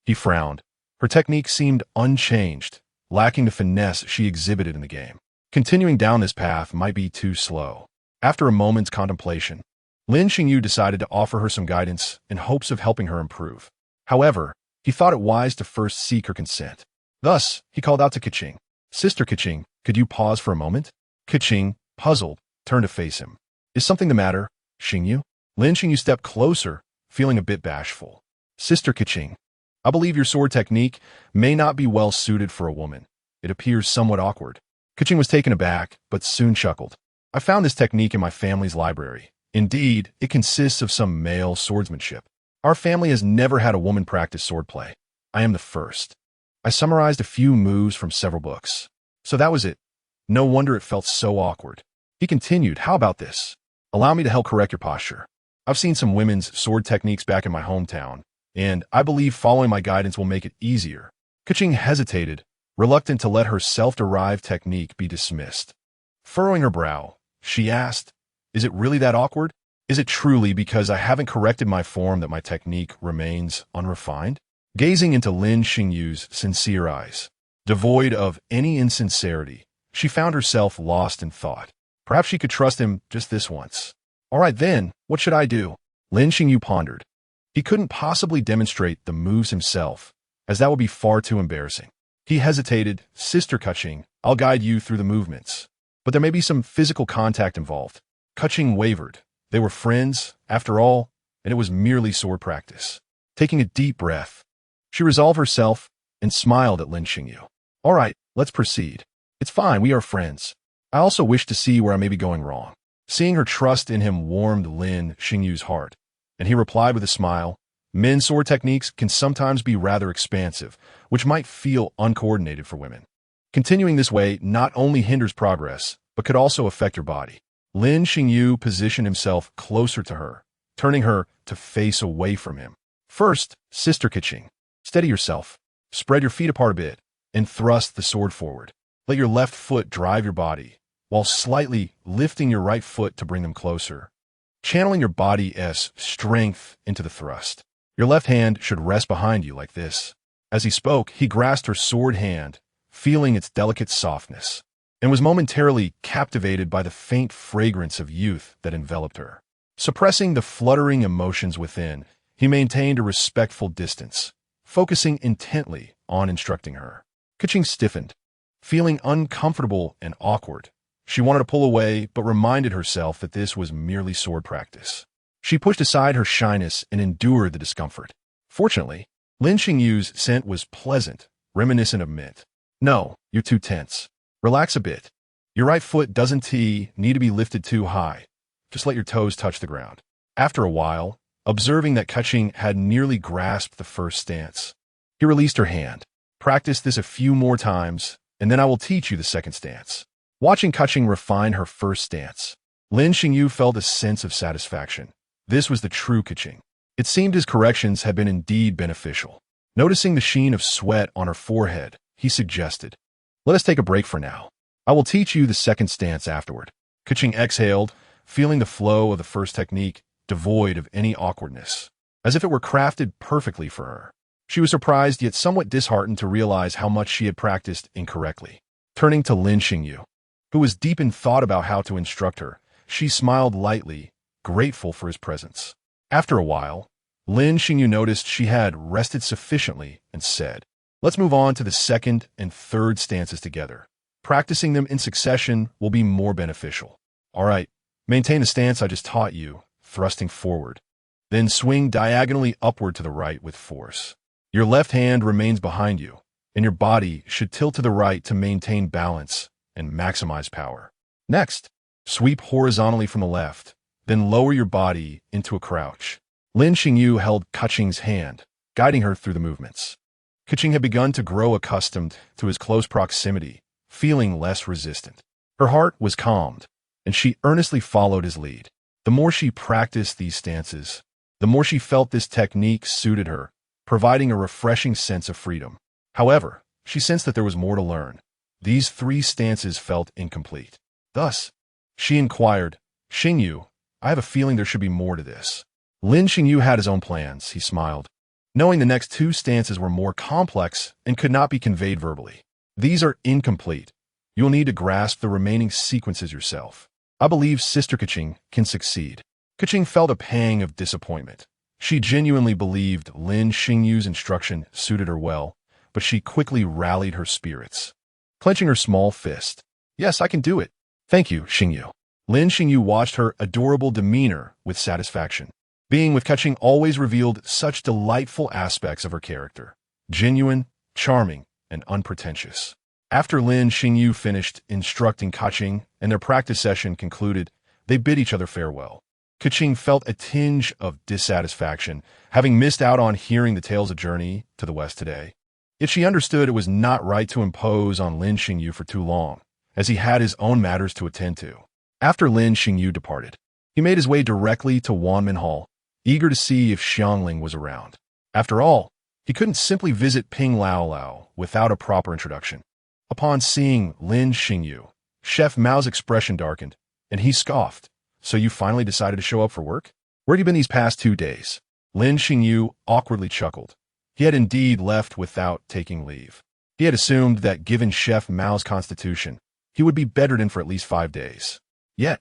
[SPEAKER 1] he frowned. Her technique seemed unchanged, lacking the finesse she exhibited in the game. Continuing down this path might be too slow. After a moment's contemplation, Lin Xingyu decided to offer her some guidance in hopes of helping her improve. However, he thought it wise to first seek her consent. Thus, he called out to Keqing. "Sister Keqing, could you pause for a moment?" Keqing, puzzled, turned to face him. "Is something the matter, Xingyu?" Lin Xingyu stepped closer, feeling a bit bashful. "Sister Keqing, I believe your sword technique may not be well suited for a woman. It appears somewhat awkward." Keqing was taken aback, but soon chuckled. "I found this technique in my family's library. Indeed, it consists of some male swordsmanship. Our family has never had a woman practice swordplay. I am the first. I summarized a few moves from several books. So that was it. No wonder it felt so awkward." He continued, "How about this? Allow me to help correct your posture. I've seen some women's sword techniques back in my hometown, and I believe following my guidance will make it easier." Keqing hesitated, reluctant to let her self-derived technique be dismissed. Furrowing her brow, she asked, "Is it really that awkward? Is it truly because I haven't corrected my form that my technique remains unrefined?" Gazing into Lin Xingyu's sincere eyes, devoid of any insincerity, she found herself lost in thought. Perhaps she could trust him just this once. "All right then, what should I do?" Lin Xingyu pondered. He couldn't possibly demonstrate the moves himself, as that would be far too embarrassing. He hesitated. "Sister Keqing, I'll guide you through the movements. But there may be some physical contact involved." Keqing wavered. They were friends, after all, and it was merely sword practice. Taking a deep breath, she resolved herself and smiled at Lin Xingyu. "All right, let's proceed. It's fine, we are friends. I also wish to see where I may be going wrong." Seeing her trust in him warmed Lin Xingyu's heart, and he replied with a smile, "Men's sword techniques can sometimes be rather expansive, which might feel uncoordinated for women. Continuing this way not only hinders progress, but could also affect your body." Lin Xingyu positioned himself closer to her, turning her to face away from him. "First, Sister Keqing, steady yourself. Spread your feet apart a bit, and thrust the sword forward. Let your left foot drive your body, while slightly lifting your right foot to bring them closer, channeling your body's strength into the thrust. Your left hand should rest behind you like this." As he spoke, he grasped her sword hand, feeling its delicate softness, and was momentarily captivated by the faint fragrance of youth that enveloped her. Suppressing the fluttering emotions within, he maintained a respectful distance, focusing intently on instructing her. Keqing stiffened, feeling uncomfortable and awkward. She wanted to pull away, but reminded herself that this was merely sword practice. She pushed aside her shyness and endured the discomfort. Fortunately, Lin Xingyu's scent was pleasant, reminiscent of mint. "No, you're too tense. Relax a bit. Your right foot doesn't need to be lifted too high. Just let your toes touch the ground." After a while, observing that Keqing had nearly grasped the first stance, he released her hand. "Practice this a few more times, and then I will teach you the second stance." Watching Keqing refine her first stance, Lin Xingyu felt a sense of satisfaction. This was the true Keqing. It seemed his corrections had been indeed beneficial. Noticing the sheen of sweat on her forehead, he suggested, "Let us take a break for now. I will teach you the second stance afterward." Keqing exhaled, feeling the flow of the first technique devoid of any awkwardness, as if it were crafted perfectly for her. She was surprised yet somewhat disheartened to realize how much she had practiced incorrectly. Turning to Lin Xingyu, who was deep in thought about how to instruct her, she smiled lightly, grateful for his presence. After a while, Lin Xingyu noticed she had rested sufficiently and said, "Let's move on to the second and third stances together. Practicing them in succession will be more beneficial. All right, maintain the stance I just taught you, thrusting forward. Then swing diagonally upward to the right with force. Your left hand remains behind you, and your body should tilt to the right to maintain balance and maximize power. Next, sweep horizontally from the left, then lower your body into a crouch." Lin Xingyu held Keqing's hand, guiding her through the movements. Keqing had begun to grow accustomed to his close proximity, feeling less resistant. Her heart was calmed, and she earnestly followed his lead. The more she practiced these stances, the more she felt this technique suited her, providing a refreshing sense of freedom. However, she sensed that there was more to learn. These 3 stances felt incomplete. Thus, she inquired, "Xingyu, I have a feeling there should be more to this." Lin Xingyu had his own plans, he smiled, knowing the next 2 stances were more complex and could not be conveyed verbally. "These are incomplete. You'll need to grasp the remaining sequences yourself. I believe Sister Keqing can succeed." Keqing felt a pang of disappointment. She genuinely believed Lin Xingyu's instruction suited her well, but she quickly rallied her spirits. Clenching her small fist, "Yes, I can do it. Thank you, Xingyu." Lin Xingyu watched her adorable demeanor with satisfaction. Being with Keqing always revealed such delightful aspects of her character. Genuine, charming, and unpretentious. After Lin Xingyu finished instructing Keqing and their practice session concluded, they bid each other farewell. Keqing felt a tinge of dissatisfaction, having missed out on hearing the tales of journey to the west today. Yet she understood it was not right to impose on Lin Xingyu for too long, as he had his own matters to attend to. After Lin Xingyu departed, he made his way directly to Wanmin Hall, eager to see if Xiangling was around. After all, he couldn't simply visit Ping Lao Lao without a proper introduction. Upon seeing Lin Xingyu, Chef Mao's expression darkened, and he scoffed. "So you finally decided to show up for work? Where have you been these past 2 days?" Lin Xingyu awkwardly chuckled. He had indeed left without taking leave. He had assumed that given Chef Mao's constitution, he would be bedridden in for at least 5 days. Yet,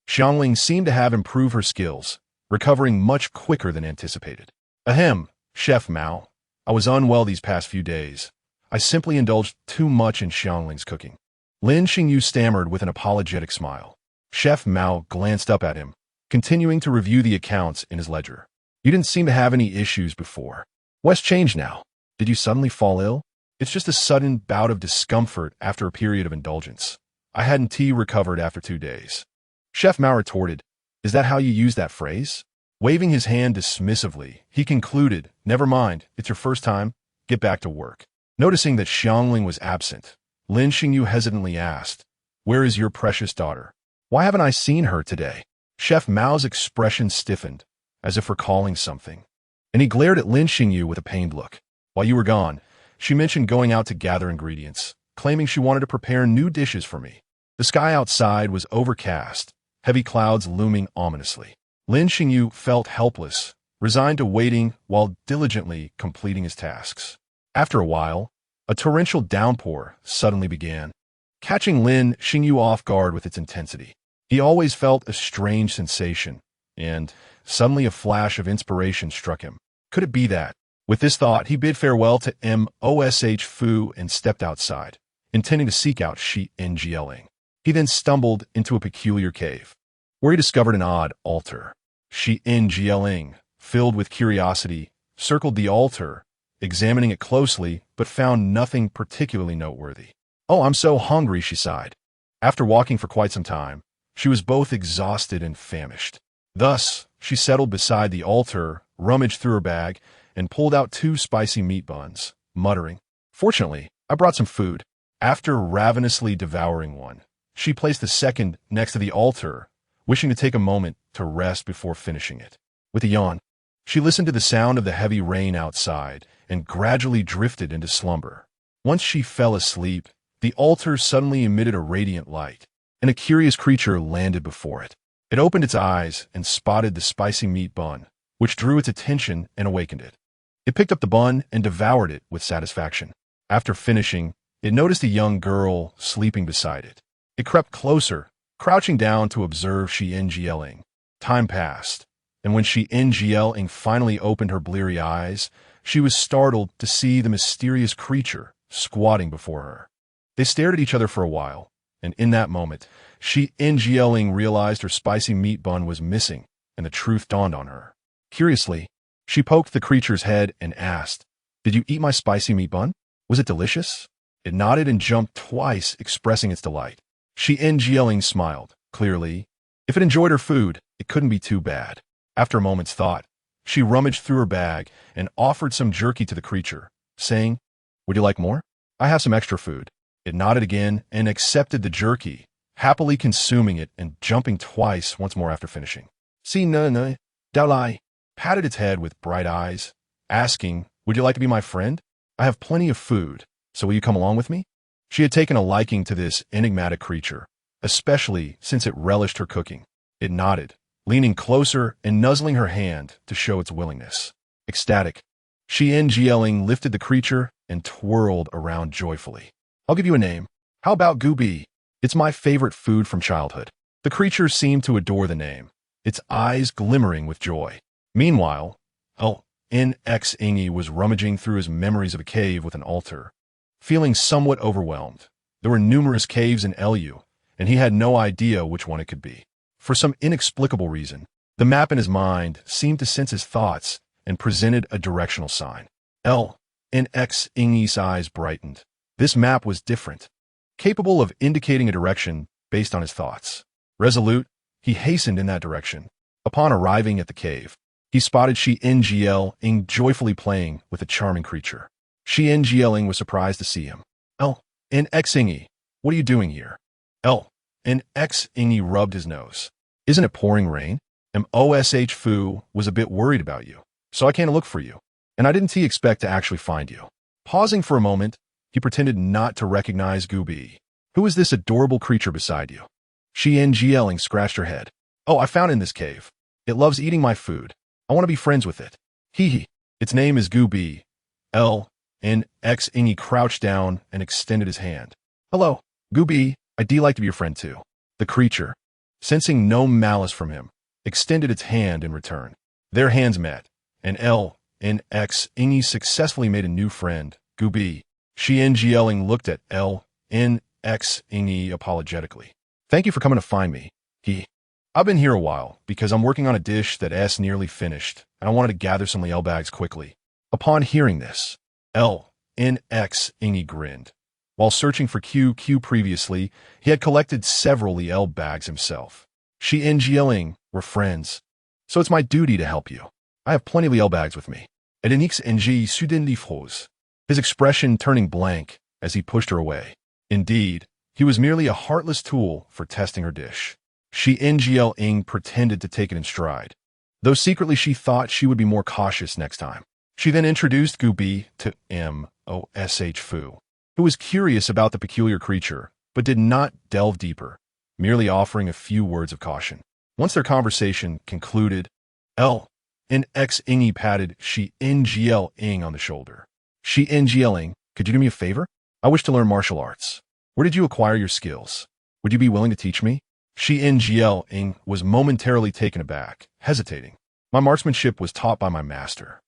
[SPEAKER 1] Xiangling seemed to have improved her skills, recovering much quicker than anticipated. "Ahem, Chef Mao. I was unwell these past few days. I simply indulged too much in Xiangling's cooking." Lin Xingyu stammered with an apologetic smile. Chef Mao glanced up at him, continuing to review the accounts in his ledger. "You didn't seem to have any issues before. What's changed now? Did you suddenly fall ill?" "It's just a sudden bout of discomfort after a period of indulgence. I hadn't recovered after 2 days." Chef Mao retorted, "Is that how you use that phrase?" Waving his hand dismissively, he concluded, "Never mind, it's your first time. Get back to work." Noticing that Xiangling was absent, Lin Xingyu hesitantly asked, "Where is your precious daughter? Why haven't I seen her today?" Chef Mao's expression stiffened, as if recalling something, and he glared at Lin Xingyu with a pained look. "While you were gone, she mentioned going out to gather ingredients, claiming she wanted to prepare new dishes for me." The sky outside was overcast, heavy clouds looming ominously. Lin Xingyu felt helpless, resigned to waiting while diligently completing his tasks. After a while, a torrential downpour suddenly began, catching Lin Xingyu off guard with its intensity. He always felt a strange sensation, and suddenly a flash of inspiration struck him. Could it be that? With this thought, he bid farewell to Mosh Fu and stepped outside, intending to seek out Shi Ngling. He then stumbled into a peculiar cave, where he discovered an odd altar. Shi Ngling, filled with curiosity, circled the altar, examining it closely, but found nothing particularly noteworthy. "Oh, I'm so hungry," she sighed. After walking for quite some time, she was both exhausted and famished. Thus, she settled beside the altar, rummaged through her bag, and pulled out 2 spicy meat buns, muttering, "Fortunately, I brought some food." After ravenously devouring one, she placed the second next to the altar, wishing to take a moment to rest before finishing it. With a yawn, she listened to the sound of the heavy rain outside and gradually drifted into slumber. Once she fell asleep, the altar suddenly emitted a radiant light, and a curious creature landed before it. It opened its eyes and spotted the spicy meat bun, which drew its attention and awakened it. It picked up the bun and devoured it with satisfaction. After finishing, it noticed a young girl sleeping beside it. It crept closer, crouching down to observe Shi Ngling. Time passed, and when Shi Ngling finally opened her bleary eyes, she was startled to see the mysterious creature squatting before her. They stared at each other for a while, and in that moment, Shi Ngling realized her spicy meat bun was missing, and the truth dawned on her. Curiously, she poked the creature's head and asked, "Did you eat my spicy meat bun? Was it delicious?" It nodded and jumped twice, expressing its delight. Shi Ngling smiled, clearly. If it enjoyed her food, it couldn't be too bad. After a moment's thought, she rummaged through her bag and offered some jerky to the creature, saying, "Would you like more? I have some extra food." It nodded again and accepted the jerky, happily consuming it and jumping twice once more after finishing. "Si no, Dao Lai," patted its head with bright eyes, asking, "Would you like to be my friend? I have plenty of food, so will you come along with me?" She had taken a liking to this enigmatic creature, especially since it relished her cooking. It nodded, leaning closer and nuzzling her hand to show its willingness. Ecstatic, Shi Ngling lifted the creature and twirled around joyfully. "I'll give you a name. How about Gubi? It's my favorite food from childhood." The creature seemed to adore the name, its eyes glimmering with joy. Meanwhile, Lin Xingyu was rummaging through his memories of a cave with an altar. Feeling somewhat overwhelmed, there were numerous caves in Lu, and he had no idea which one it could be. For some inexplicable reason, the map in his mind seemed to sense his thoughts and presented a directional sign. Lin Xingyu's eyes brightened. This map was different, capable of indicating a direction based on his thoughts. Resolute, he hastened in that direction. Upon arriving at the cave, he spotted Shi Ngiling joyfully playing with a charming creature. Shi Ngiling was surprised to see him. Lin Xingyu, what are you doing here? Lin Xingyu rubbed his nose. Isn't it pouring rain? Mosh Fu was a bit worried about you, so I came to look for you, and I didn't expect to actually find you. Pausing for a moment, he pretended not to recognize Gubi. Who is this adorable creature beside you? Shi Ngiling scratched her head. Oh, I found it in this cave. It loves eating my food. I want to be friends with it. Hee. Its name is Gubi. Lin Xingyu crouched down and extended his hand. Hello, Gubi. I'd like to be your friend too. The creature, sensing no malice from him, extended its hand in return. Their hands met, and Lin Xingyu successfully made a new friend, Gubi. Shi Ngiling looked at Lin Xingyu apologetically. Thank you for coming to find me. I've been here a while because I'm working on a dish that's nearly finished, and I wanted to gather some Liel bags quickly. Upon hearing this, Lin Xingyu grinned. While searching for QQ previously, he had collected several Liel bags himself. Shi Ngiling were friends, so it's my duty to help you. I have plenty of Liel bags with me. Edenix Ng Sudin Lifros. His expression turning blank as he pushed her away. Indeed, he was merely a heartless tool for testing her dish. Shi Ngiling pretended to take it in stride, though secretly she thought she would be more cautious next time. She then introduced Gubi to Mosh Fu, who was curious about the peculiar creature, but did not delve deeper, merely offering a few words of caution. Once their conversation concluded, Lin Xingyu patted Shi Ngiling on the shoulder. Shi Ngiling, could you do me a favor? I wish to learn martial arts. Where did you acquire your skills? Would you be willing to teach me? Shi Ngiling was momentarily taken aback, hesitating. My marksmanship was taught by my master.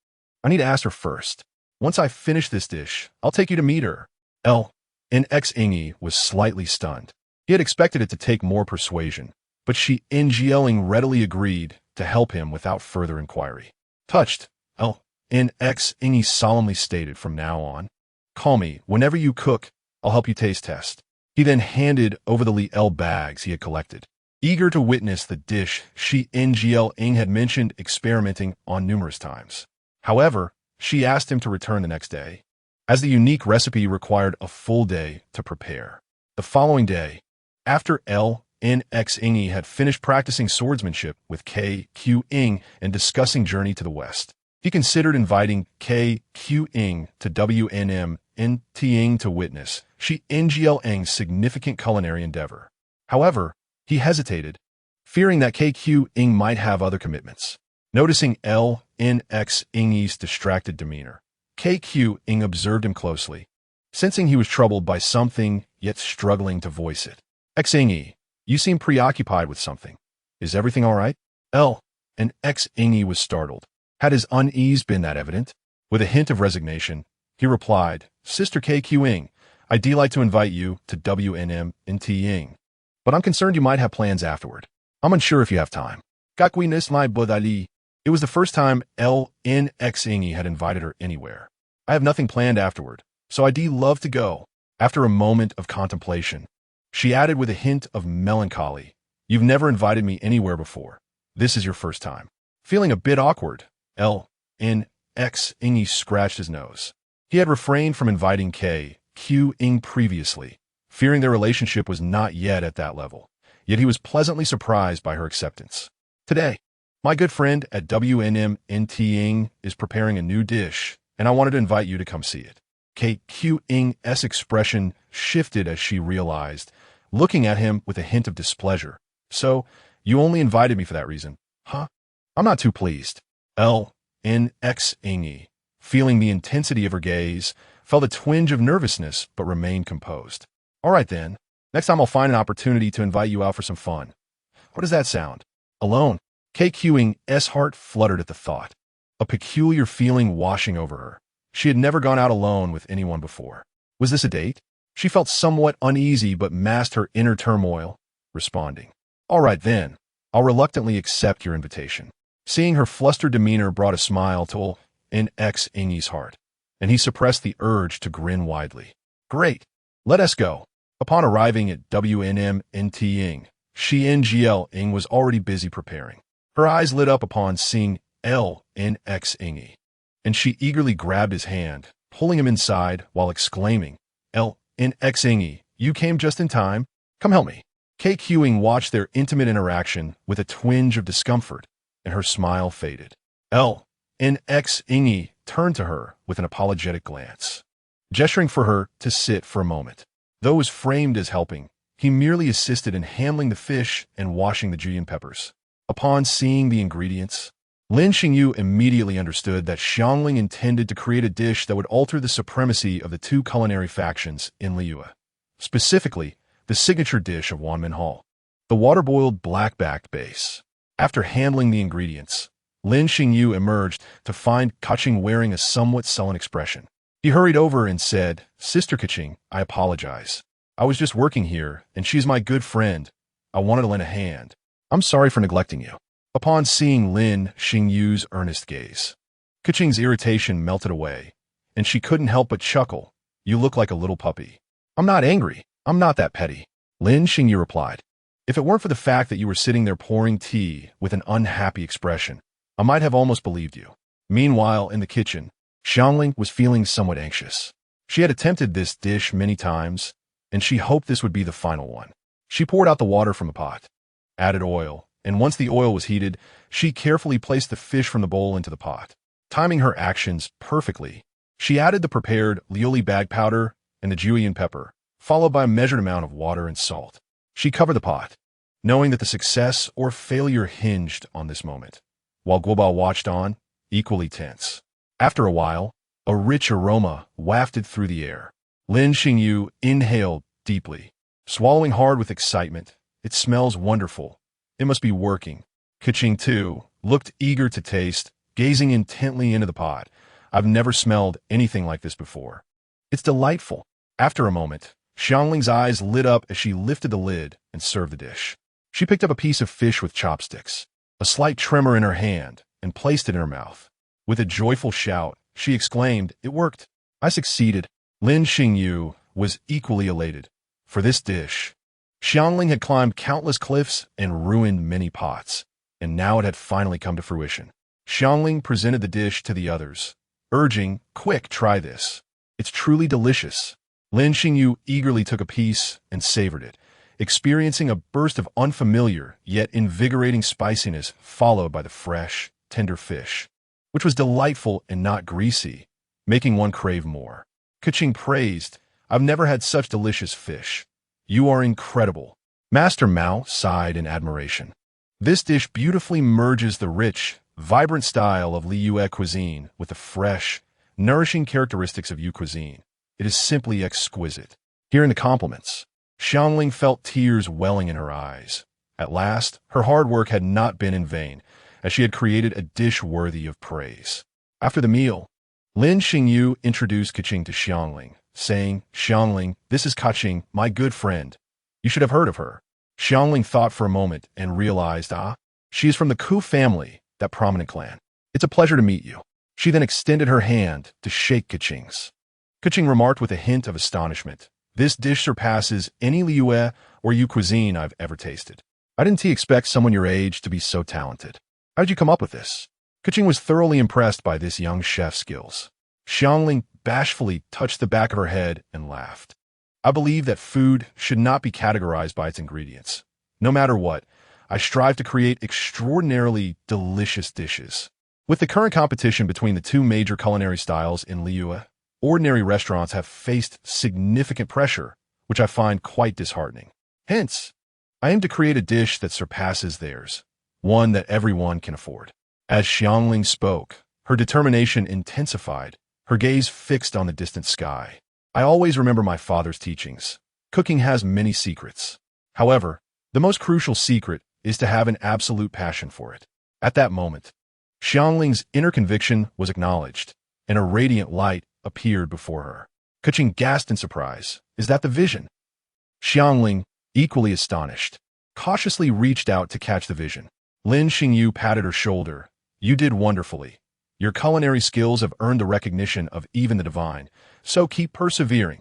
[SPEAKER 1] I need to ask her first. Once I finish this dish, I'll take you to meet her. Lin Xingyu was slightly stunned. He had expected it to take more persuasion, but Shi Ngiling readily agreed to help him without further inquiry. Touched, Lin Xingyu solemnly stated from now on, call me whenever you cook, I'll help you taste test. He then handed over the Liel bags he had collected. Eager to witness the dish Shi Ngiling had mentioned experimenting on numerous times. However, she asked him to return the next day, as the unique recipe required a full day to prepare. The following day, after Lin Xingyu had finished practicing swordsmanship with Keqing and discussing journey to the west, he considered inviting Keqing to WNM in Teyvat to witness Shi Ngiling's significant culinary endeavor. However, he hesitated, fearing that Keqing might have other commitments. Noticing Lin Xingyu's distracted demeanor, Keqing observed him closely, sensing he was troubled by something, yet struggling to voice it. Xingyu, you seem preoccupied with something. Is everything all right? Lin Xingyu was startled. Had his unease been that evident? With a hint of resignation, he replied, Sister Keqing, I'd like to invite you to WNM in Teyvat, but I'm concerned you might have plans afterward. I'm unsure if you have time. Gakwinis my bodali. It was the first time Lin Xingyu had invited her anywhere. I have nothing planned afterward, so I'd love to go. After a moment of contemplation, she added with a hint of melancholy, You've never invited me anywhere before. This is your first time. Feeling a bit awkward, Lin Xingyu scratched his nose. He had refrained from inviting Keqing previously, fearing their relationship was not yet at that level, yet he was pleasantly surprised by her acceptance. Today, my good friend at WNM in Teyvat is preparing a new dish, and I wanted to invite you to come see it. Keqing's expression shifted as she realized, looking at him with a hint of displeasure. So, you only invited me for that reason, huh? I'm not too pleased. Lin Xingyu, feeling the intensity of her gaze, felt a twinge of nervousness but remained composed. All right then, next time I'll find an opportunity to invite you out for some fun. What does that sound? Alone, Keqing's heart fluttered at the thought, a peculiar feeling washing over her. She had never gone out alone with anyone before. Was this a date? She felt somewhat uneasy but masked her inner turmoil, responding, "All right then, I'll reluctantly accept your invitation." Seeing her flustered demeanor brought a smile to Lin Xingyu's heart, and he suppressed the urge to grin widely. "Great, let us go." Upon arriving at WNM in Teying, Lin Xingyu was already busy preparing. Her eyes lit up upon seeing Lin Xingyu, and she eagerly grabbed his hand, pulling him inside while exclaiming, "Lin Xingyu, you came just in time. Come help me." Keqing watched their intimate interaction with a twinge of discomfort, and her smile faded. Lin Xingyu turned to her with an apologetic glance, gesturing for her to sit for a moment. Though it was framed as helping, he merely assisted in handling the fish and washing the julienne peppers. Upon seeing the ingredients, Lin Xingyu immediately understood that Xiangling intended to create a dish that would alter the supremacy of the two culinary factions in Liyue. Specifically, the signature dish of Wanmin Hall, the water-boiled black-backed base. After handling the ingredients, Lin Xingyu emerged to find Keqing wearing a somewhat sullen expression. He hurried over and said, "Sister Keqing, I apologize. I was just working here, and she's my good friend. I wanted to lend a hand. I'm sorry for neglecting you." Upon seeing Lin Xingyu's earnest gaze, Keqing's irritation melted away, and she couldn't help but chuckle. "You look like a little puppy." "I'm not angry. I'm not that petty," Lin Xingyu replied. "If it weren't for the fact that you were sitting there pouring tea with an unhappy expression, I might have almost believed you." Meanwhile, in the kitchen, Xiangling was feeling somewhat anxious. She had attempted this dish many times, and she hoped this would be the final one. She poured out the water from the pot, added oil, and once the oil was heated, she carefully placed the fish from the bowl into the pot. Timing her actions perfectly, she added the prepared lioli bag powder and the julienne pepper, followed by a measured amount of water and salt. She covered the pot, knowing that the success or failure hinged on this moment, while Guobao watched on, equally tense. After a while, a rich aroma wafted through the air. Lin Xingyu inhaled deeply, swallowing hard with excitement. "It smells wonderful. It must be working." Keqing, too, looked eager to taste, gazing intently into the pot. "I've never smelled anything like this before. It's delightful." After a moment, Xiangling's eyes lit up as she lifted the lid and served the dish. She picked up a piece of fish with chopsticks, a slight tremor in her hand, and placed it in her mouth. With a joyful shout, she exclaimed, "It worked. I succeeded." Lin Xingyu was equally elated. For this dish, Xiangling had climbed countless cliffs and ruined many pots, and now it had finally come to fruition. Xiangling presented the dish to the others, urging, "Quick, try this. It's truly delicious." Lin Xingyu eagerly took a piece and savored it, experiencing a burst of unfamiliar yet invigorating spiciness followed by the fresh, tender fish, which was delightful and not greasy, making one crave more. Keqing praised, "I've never had such delicious fish. You are incredible." Master Mao sighed in admiration. This dish beautifully merges the rich, vibrant style of Liyue cuisine with the fresh, nourishing characteristics of Yu cuisine. It is simply exquisite. Hearing the compliments, Xiangling felt tears welling in her eyes. At last, her hard work had not been in vain, as she had created a dish worthy of praise. After the meal, Lin Xingyu introduced Keqing to Xiangling, saying, "Xiangling, this is Keqing, my good friend. You should have heard of her." Xiangling thought for a moment and realized, she is from the Ku family, that prominent clan. "It's a pleasure to meet you." She then extended her hand to shake Keqing's. Keqing remarked with a hint of astonishment, "This dish surpasses any Liyue or Yu cuisine I've ever tasted. I didn't expect someone your age to be so talented. How did you come up with this?" Keqing was thoroughly impressed by this young chef's skills. Xiangling bashfully touched the back of her head and laughed. "I believe that food should not be categorized by its ingredients. No matter what, I strive to create extraordinarily delicious dishes." With the current competition between the two major culinary styles in Liyue, ordinary restaurants have faced significant pressure, which I find quite disheartening. Hence, I aim to create a dish that surpasses theirs, one that everyone can afford. As Xiangling spoke, her determination intensified, her gaze fixed on the distant sky. "I always remember my father's teachings. Cooking has many secrets. However, the most crucial secret is to have an absolute passion for it. At that moment, Xiangling's inner conviction was acknowledged, and a radiant light appeared before her. Keqing gasped in surprise. Is that the vision? Xiangling, equally astonished, cautiously reached out to catch the vision. Lin Xingyu patted her shoulder. You did wonderfully. Your culinary skills have earned the recognition of even the divine, so keep persevering.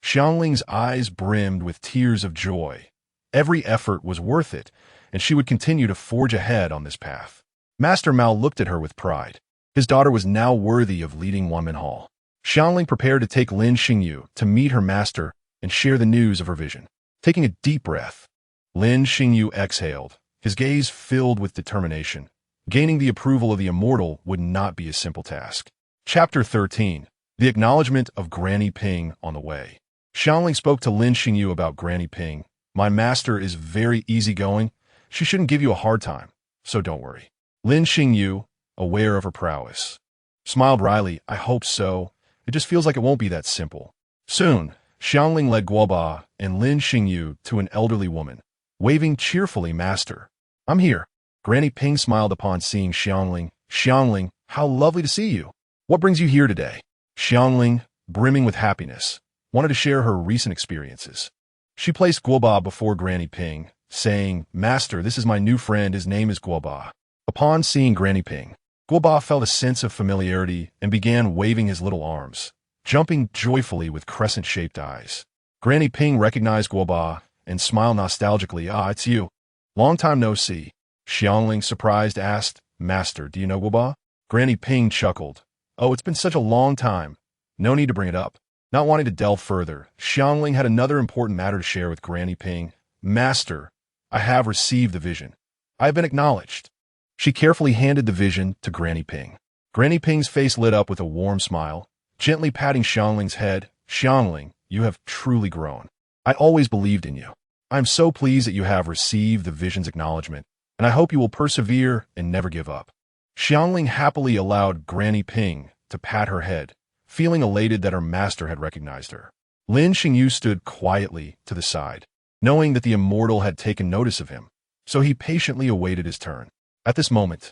[SPEAKER 1] Xiangling's eyes brimmed with tears of joy. Every effort was worth it, and she would continue to forge ahead on this path. Master Mao looked at her with pride. His daughter was now worthy of leading Wanmin Hall. Xiangling prepared to take Lin Xingyu to meet her master and share the news of her vision. Taking a deep breath, Lin Xingyu exhaled, his gaze filled with determination. Gaining the approval of the immortal would not be a simple task. Chapter 13. The Acknowledgement of Granny Ping on the Way. Xiangling spoke to Lin Xingyu about Granny Ping. My master is very easygoing. She shouldn't give you a hard time, so don't worry. Lin Xingyu, aware of her prowess, smiled wryly. I hope so. It just feels like it won't be that simple. Soon, Xiangling led Guoba and Lin Xingyu to an elderly woman, waving cheerfully, Master, I'm here. Granny Ping smiled upon seeing Xiangling. Xiangling, how lovely to see you. What brings you here today? Xiangling, brimming with happiness, wanted to share her recent experiences. She placed Guoba before Granny Ping, saying, Master, this is my new friend. His name is Guoba. Upon seeing Granny Ping, Guoba felt a sense of familiarity and began waving his little arms, jumping joyfully with crescent-shaped eyes. Granny Ping recognized Guoba and smiled nostalgically. Ah, it's you. Long time no see. Xiangling, surprised, asked, Master, do you know Guoba? Granny Ping chuckled. Oh, it's been such a long time. No need to bring it up. Not wanting to delve further, Xiangling had another important matter to share with Granny Ping. Master, I have received the vision. I have been acknowledged. She carefully handed the vision to Granny Ping. Granny Ping's face lit up with a warm smile, gently patting Xiangling's head. Xiangling, you have truly grown. I always believed in you. I am so pleased that you have received the vision's acknowledgement, and I hope you will persevere and never give up. Xiangling happily allowed Granny Ping to pat her head, feeling elated that her master had recognized her. Lin Xingyu stood quietly to the side, knowing that the immortal had taken notice of him, so he patiently awaited his turn. At this moment,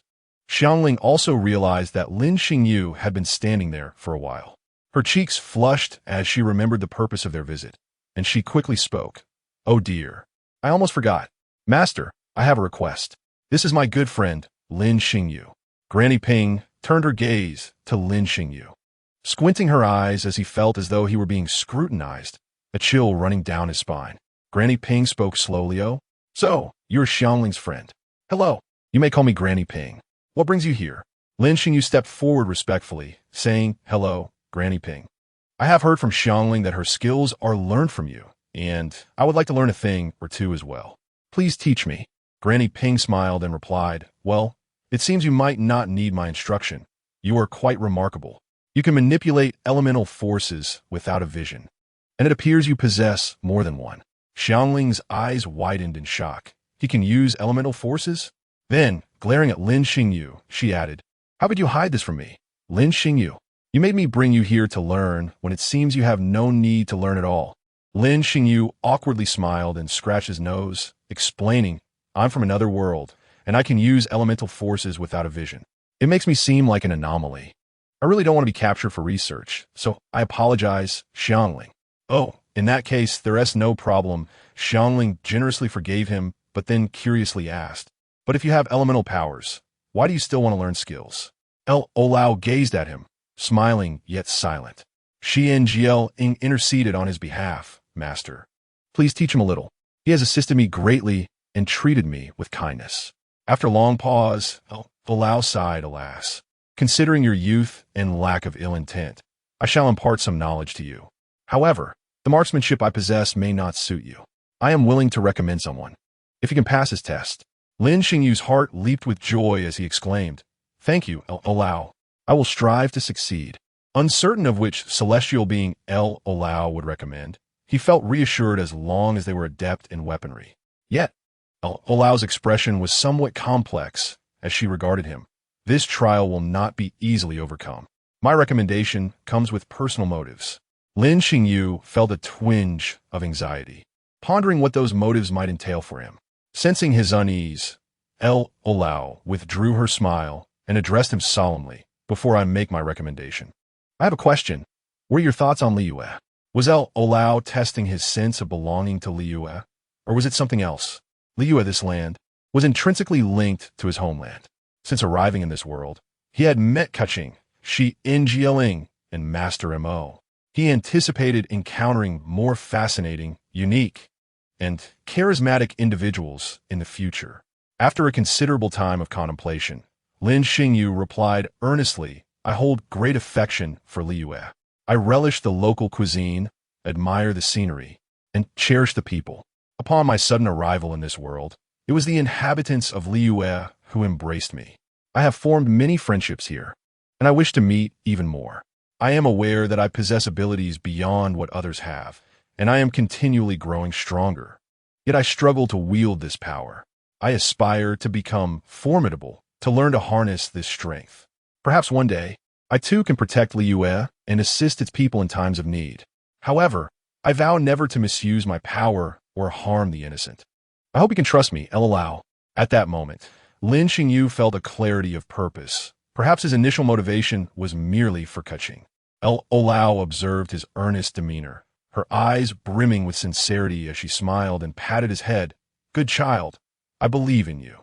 [SPEAKER 1] Xiangling also realized that Lin Xingyu had been standing there for a while. Her cheeks flushed as she remembered the purpose of their visit, and she quickly spoke. Oh dear, I almost forgot. Master, I have a request. This is my good friend, Lin Xingyu. Granny Ping turned her gaze to Lin Xingyu, squinting her eyes as he felt as though he were being scrutinized, a chill running down his spine. Granny Ping spoke slowly. Oh, so, you're Xiangling's friend. Hello, you may call me Granny Ping. What brings you here? Lin Xingyu stepped forward respectfully, saying, Hello, Granny Ping. I have heard from Xiangling that her skills are learned from you, and I would like to learn a thing or two as well. Please teach me. Granny Ping smiled and replied, Well, it seems you might not need my instruction. You are quite remarkable. You can manipulate elemental forces without a vision, and it appears you possess more than one. Xiangling's eyes widened in shock. He can use elemental forces? Then, glaring at Lin Xingyu, she added, How could you hide this from me? Lin Xingyu, you made me bring you here to learn when it seems you have no need to learn at all. Lin Xingyu awkwardly smiled and scratched his nose, explaining, I'm from another world, and I can use elemental forces without a vision. It makes me seem like an anomaly. I really don't want to be captured for research, so I apologize, Xiangling. Oh, in that case, there's no problem. Xiangling generously forgave him, but then curiously asked, But if you have elemental powers, why do you still want to learn skills? Olao gazed at him, smiling yet silent. Xiangling interceded on his behalf. Master, please teach him a little. He has assisted me greatly and treated me with kindness. After a long pause, Olao sighed, Alas, considering your youth and lack of ill intent, I shall impart some knowledge to you. However, the marksmanship I possess may not suit you. I am willing to recommend someone, if he can pass his test. Lin Xingyu's heart leaped with joy as he exclaimed, Thank you, Olao. I will strive to succeed. Uncertain of which celestial being Olao would recommend, he felt reassured as long as they were adept in weaponry. Yet, Olao's expression was somewhat complex as she regarded him. This trial will not be easily overcome. My recommendation comes with personal motives. Lin Xingyu felt a twinge of anxiety, pondering what those motives might entail for him. Sensing his unease, Olao withdrew her smile and addressed him solemnly. Before I make my recommendation, I have a question. What are your thoughts on Liyue? Was Olao testing his sense of belonging to Liyue? Or was it something else? Liyue, this land, was intrinsically linked to his homeland. Since arriving in this world, he had met Keqing, Shi Injialing, and Master Mo. He anticipated encountering more fascinating, unique, and charismatic individuals in the future. After a considerable time of contemplation, Lin Xingyu replied earnestly, I hold great affection for Liyue. I relish the local cuisine, admire the scenery, and cherish the people. Upon my sudden arrival in this world, it was the inhabitants of Liyue who embraced me. I have formed many friendships here, and I wish to meet even more. I am aware that I possess abilities beyond what others have, and I am continually growing stronger. Yet I struggle to wield this power. I aspire to become formidable, to learn to harness this strength. Perhaps one day, I too can protect Liyue and assist its people in times of need. However, I vow never to misuse my power or harm the innocent. I hope you can trust me, Olao. At that moment, Lin Xingyu felt a clarity of purpose. Perhaps his initial motivation was merely for Keqing. Olao observed his earnest demeanor, her eyes brimming with sincerity as she smiled and patted his head. Good child, I believe in you.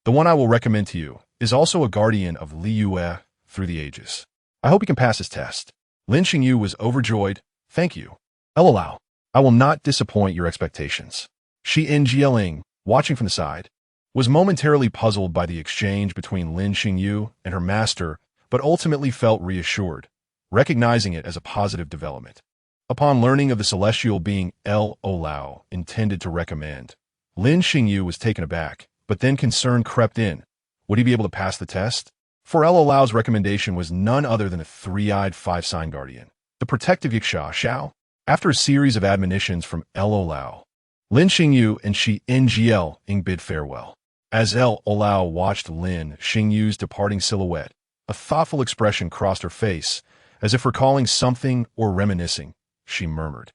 [SPEAKER 1] The one I will recommend to you is also a guardian of Liyue through the ages. I hope you can pass this test. Lin Xingyu was overjoyed. Thank you. Olao, I will not disappoint your expectations. Shi Injialing, watching from the side, was momentarily puzzled by the exchange between Lin Xingyu and her master, but ultimately felt reassured, recognizing it as a positive development. Upon learning of the celestial being Olao intended to recommend, Lin Xingyu was taken aback, but then concern crept in. Would he be able to pass the test? For Olao's recommendation was none other than a three-eyed five-sign guardian, the protective Yiksha Xiao. After a series of admonitions from Olao, Lin Xingyu and Shi Injialing bid farewell. As Olao watched Lin Xingyu's departing silhouette, a thoughtful expression crossed her face, as if recalling something or reminiscing. She murmured,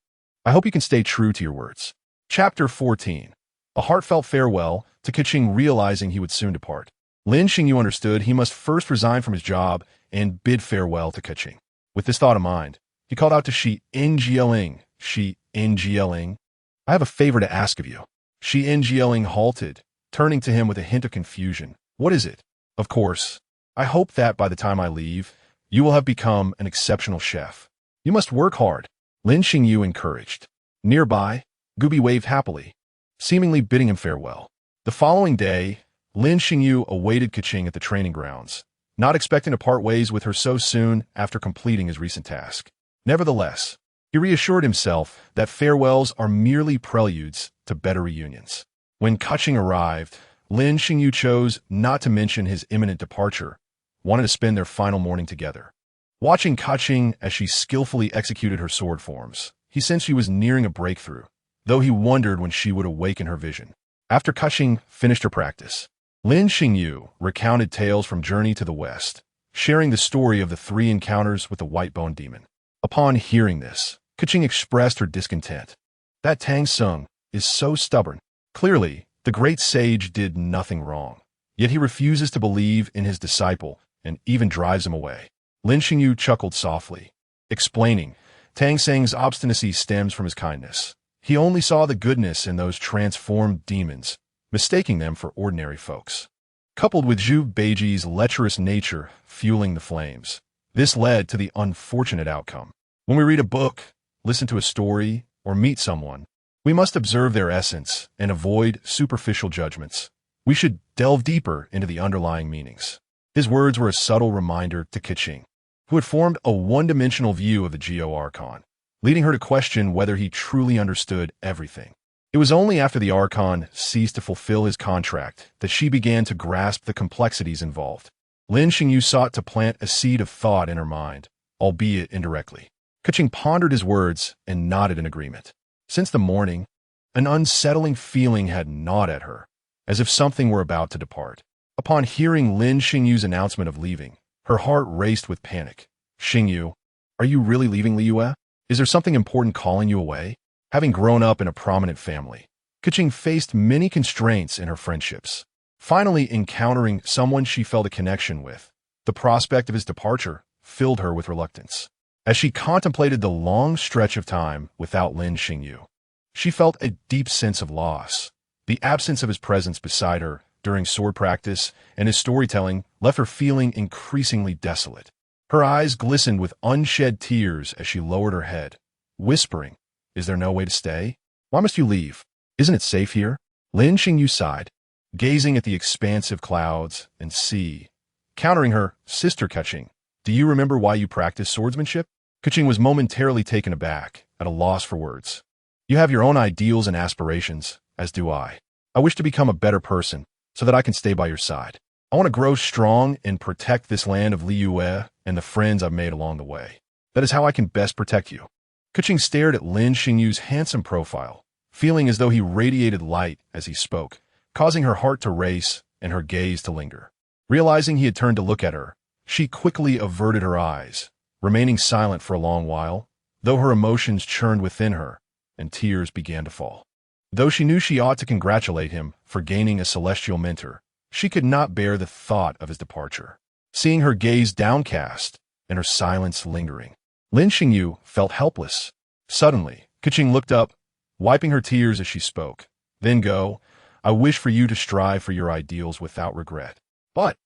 [SPEAKER 1] I hope you can stay true to your words. Chapter 14. A heartfelt farewell to Keqing. Realizing he would soon depart, Lin Xingyu understood he must first resign from his job and bid farewell to Keqing. With this thought in mind, he called out to Shi Injialing. Shi Injialing, I have a favor to ask of you. Shi Injialing halted, turning to him with a hint of confusion. What is it? Of course. I hope that by the time I leave, you will have become an exceptional chef. You must work hard. Lin Xingyu encouraged. Nearby, Gubi waved happily, seemingly bidding him farewell. The following day, Lin Xingyu awaited Keqing at the training grounds, not expecting to part ways with her so soon after completing his recent task. Nevertheless, he reassured himself that farewells are merely preludes to better reunions. When Keqing arrived, Lin Xingyu chose not to mention his imminent departure, wanted to spend their final morning together. Watching Keqing as she skillfully executed her sword forms, he sensed she was nearing a breakthrough, though he wondered when she would awaken her vision. After Keqing finished her practice, Lin Xingyu recounted tales from Journey to the West, sharing the story of the 3 encounters with the white-boned demon. Upon hearing this, Keqing expressed her discontent. That Tang Sung is so stubborn. Clearly, the great sage did nothing wrong, yet he refuses to believe in his disciple and even drives him away. Lin Xingyu chuckled softly, explaining, Tang Sung's obstinacy stems from his kindness. He only saw the goodness in those transformed demons, mistaking them for ordinary folks. Coupled with Zhu Beiji's lecherous nature fueling the flames, this led to the unfortunate outcome. When we read a book, listen to a story, or meet someone, we must observe their essence and avoid superficial judgments. We should delve deeper into the underlying meanings. His words were a subtle reminder to Keqing, who had formed a one-dimensional view of the Geo Archon, leading her to question whether he truly understood everything. It was only after the Archon ceased to fulfill his contract that she began to grasp the complexities involved. Lin Xingyu sought to plant a seed of thought in her mind, albeit indirectly. Keqing pondered his words and nodded in agreement. Since the morning, an unsettling feeling had gnawed at her, as if something were about to depart. Upon hearing Lin Xingyu's announcement of leaving, her heart raced with panic. Xingyu, are you really leaving Liyue? Is there something important calling you away? Having grown up in a prominent family, Keqing faced many constraints in her friendships. finally encountering someone she felt a connection with. The prospect of his departure filled her with reluctance. As she contemplated the long stretch of time without Lin Xingyu, she felt a deep sense of loss. The absence of his presence beside her during sword practice and his storytelling left her feeling increasingly desolate. Her eyes glistened with unshed tears as she lowered her head, whispering, "Is there no way to stay? Why must you leave? Isn't it safe here?" Lin Xingyu sighed, gazing at the expansive clouds and sea. Countering her, "Sister Keqing, do you remember why you practice swordsmanship?" Keqing was momentarily taken aback, at a loss for words. "You have your own ideals and aspirations, as do I. I wish to become a better person, so that I can stay by your side. I want to grow strong and protect this land of Liyue and the friends I've made along the way. That is how I can best protect you." Keqing stared at Lin Xingyu's handsome profile, feeling as though he radiated light as he spoke, causing her heart to race and her gaze to linger. Realizing he had turned to look at her, she quickly averted her eyes, remaining silent for a long while, though her emotions churned within her and tears began to fall. Though she knew she ought to congratulate him for gaining a celestial mentor, she could not bear the thought of his departure. Seeing her gaze downcast and her silence lingering, Lin Xingyu felt helpless. Suddenly, Keqing looked up, wiping her tears as she spoke. "Then go. I wish for you to strive for your ideals without regret. But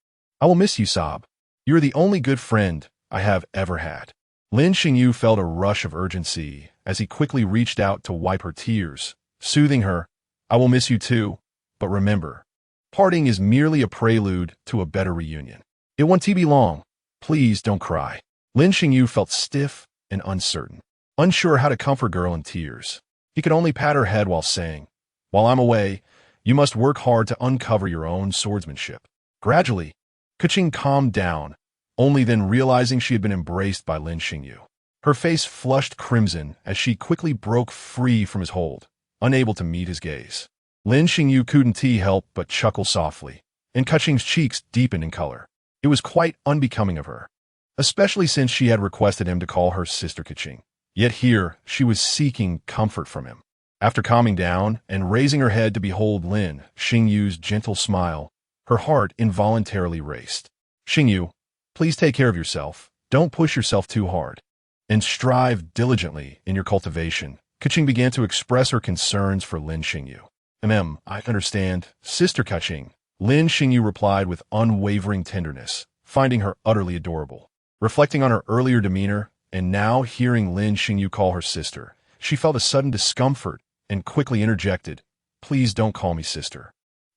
[SPEAKER 1] I will miss you, Sob. You are the only good friend I have ever had." Lin Xingyu felt a rush of urgency as he quickly reached out to wipe her tears, soothing her. "I will miss you too, but remember, parting is merely a prelude to a better reunion. It won't be long. Please don't cry." Lin Xingyu felt stiff and uncertain, unsure how to comfort girl in tears. He could only pat her head while saying, "While I'm away, you must work hard to uncover your own swordsmanship." Gradually, Keqing calmed down, only then realizing she had been embraced by Lin Xingyu. Her face flushed crimson as she quickly broke free from his hold, unable to meet his gaze. Lin Xingyu couldn't help but chuckle softly, and Keqing's cheeks deepened in color. It was quite unbecoming of her, especially since she had requested him to call her Sister Keqing. Yet here, she was seeking comfort from him. After calming down and raising her head to behold Lin Xingyu's gentle smile, her heart involuntarily raced. "Xingyu, please take care of yourself. Don't push yourself too hard, and strive diligently in your cultivation." Keqing began to express her concerns for Lin Xingyu. I understand, Sister Keqing," Lin Xingyu replied with unwavering tenderness, finding her utterly adorable. Reflecting on her earlier demeanor, and now hearing Lin Xingyu call her sister, she felt a sudden discomfort and quickly interjected, "Please don't call me sister.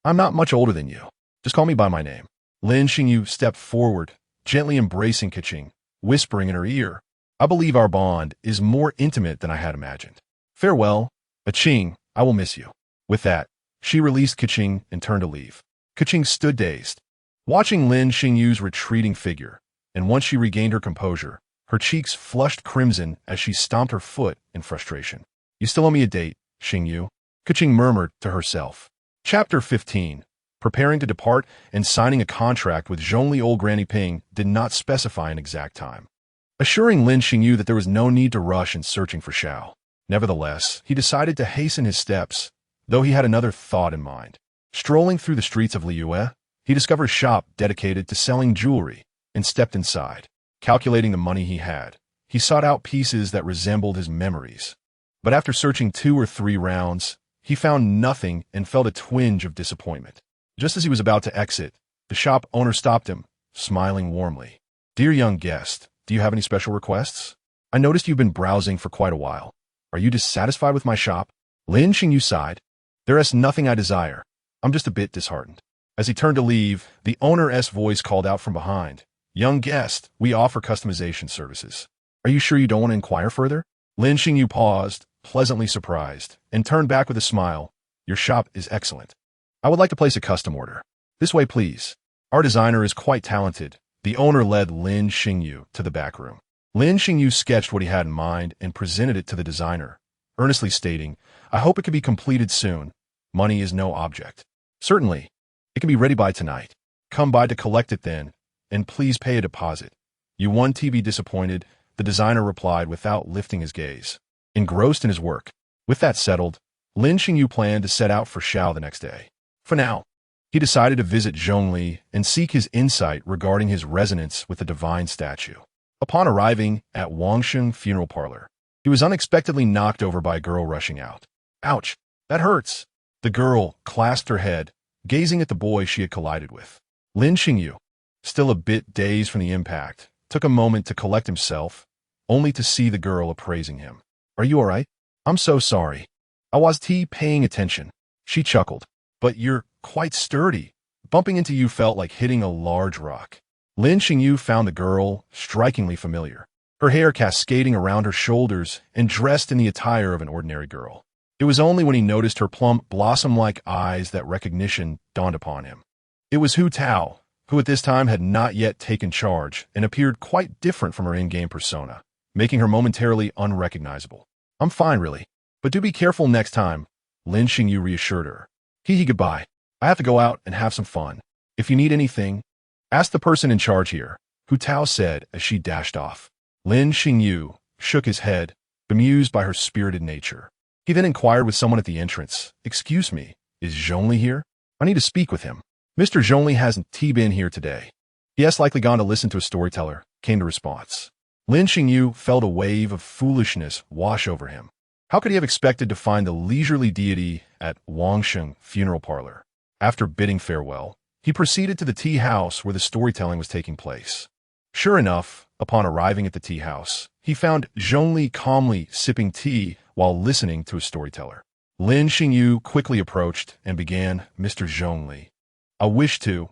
[SPEAKER 1] I'm not much older than you. Just call me by my name." Lin Xingyu stepped forward, gently embracing Keqing, whispering in her ear, "I believe our bond is more intimate than I had imagined. Farewell, Keqing, I will miss you." With that, she released Keqing and turned to leave. Keqing stood dazed, watching Lin Xingyu's retreating figure, and once she regained her composure, her cheeks flushed crimson as she stomped her foot in frustration. "You still owe me a date, Xingyu," Keqing murmured to herself. Chapter 15. Preparing to depart and signing a contract with Zhongli old Granny Ping did not specify an exact time, assuring Lin Xingyu that there was no need to rush in searching for Xiao. Nevertheless, he decided to hasten his steps, though he had another thought in mind. Strolling through the streets of Liyue, he discovered a shop dedicated to selling jewelry and stepped inside. Calculating the money he had, he sought out pieces that resembled his memories. But after searching 2 or 3 rounds, he found nothing and felt a twinge of disappointment. Just as he was about to exit, the shop owner stopped him, smiling warmly. "Dear young guest, do you have any special requests? I noticed you've been browsing for quite a while. Are you dissatisfied with my shop?" Lin Xingyu sighed. "There is nothing I desire. I'm just a bit disheartened." As he turned to leave, the owner's voice called out from behind, "Young guest, we offer customization services. Are you sure you don't want to inquire further?" Lin Xingyu paused, pleasantly surprised, and turned back with a smile. "Your shop is excellent. I would like to place a custom order. This way, please. Our designer is quite talented." The owner led Lin Xingyu to the back room. Lin Xingyu sketched what he had in mind and presented it to the designer, earnestly stating, "I hope it can be completed soon. Money is no object." "Certainly. It can be ready by tonight. Come by to collect it then, and please pay a deposit." "You won't be disappointed," the designer replied without lifting his gaze, engrossed in his work. With that settled, Lin Xingyu planned to set out for Xiao the next day. For now, He decided to visit Zhongli and seek his insight regarding his resonance with the divine statue. Upon arriving at Wangsheng funeral parlor, he was unexpectedly knocked over by a girl rushing out. Ouch, that hurts. The girl clasped her head, gazing at the boy she had collided with. Lin Xingyu, still a bit dazed from the impact, took a moment to collect himself, only to see the girl appraising him. Are you all right? I'm so sorry. I was paying attention. She chuckled. But you're quite sturdy. Bumping into you felt like hitting a large rock. Lin Xingyu found the girl strikingly familiar, her hair cascading around her shoulders and dressed in the attire of an ordinary girl. It was only when he noticed her plump, blossom-like eyes that recognition dawned upon him. It was Hu Tao, who at this time had not yet taken charge and appeared quite different from her in-game persona, making her momentarily unrecognizable. I'm fine, really. But do be careful next time, Lin Xingyu reassured her. Goodbye. I have to go out and have some fun. If you need anything, ask the person in charge here, Hu Tao said as she dashed off. Lin Xingyu shook his head, bemused by her spirited nature. He then inquired with someone at the entrance, Excuse me, is Zhongli here? I need to speak with him. Mr. Zhongli hasn't been here today. He has likely gone to listen to a storyteller, came the response. Lin Xingyu felt a wave of foolishness wash over him. How could he have expected to find the leisurely deity at Wangsheng funeral parlor? After bidding farewell, he proceeded to the tea house where the storytelling was taking place. Sure enough, upon arriving at the tea house, he found Zhongli calmly sipping tea while listening to a storyteller. Lin Xingyu quickly approached and began, Mr. Zhongli. I wish to,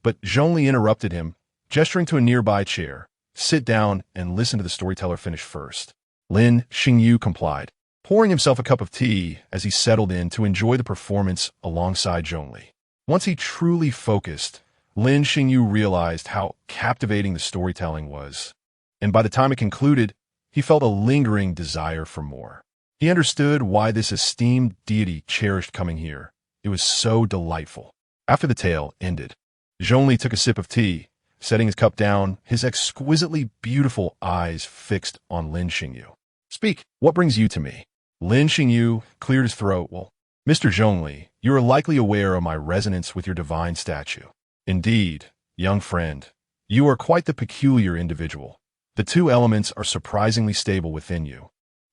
[SPEAKER 1] but Zhongli interrupted him, gesturing to a nearby chair. Sit down and listen to the storyteller finish first. Lin Xingyu complied, pouring himself a cup of tea as he settled in to enjoy the performance alongside Zhongli. Once he truly focused, Lin Xingyu realized how captivating the storytelling was, and by the time it concluded, he felt a lingering desire for more. He understood why this esteemed deity cherished coming here. It was so delightful. After the tale ended, Zhongli took a sip of tea, setting his cup down, his exquisitely beautiful eyes fixed on Lin Xingyu. Speak, what brings you to me? Lin Xingyu cleared his throat. Well, Mr. Zhongli, you are likely aware of my resonance with your divine statue. Indeed, young friend, you are quite the peculiar individual. The two elements are surprisingly stable within you.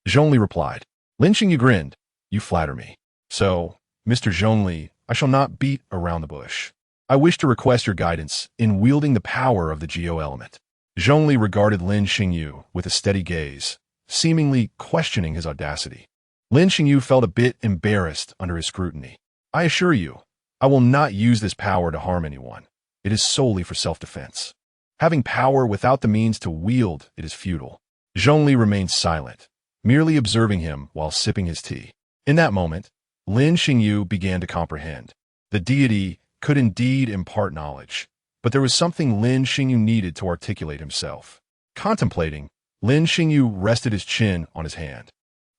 [SPEAKER 1] Zhongli replied. Lin Xingyu grinned. You flatter me. So, Mr. Zhongli, I shall not beat around the bush. I wish to request your guidance in wielding the power of the Geo element. Zhongli regarded Lin Xingyu with a steady gaze, seemingly questioning his audacity. Lin Xingyu felt a bit embarrassed under his scrutiny. I assure you, I will not use this power to harm anyone. It is solely for self-defense. Having power without the means to wield it is futile. Zhongli remained silent, merely observing him while sipping his tea. In that moment, Lin Xingyu began to comprehend. The deity could indeed impart knowledge, but there was something Lin Xingyu needed to articulate himself. Contemplating, Lin Xingyu rested his chin on his hand,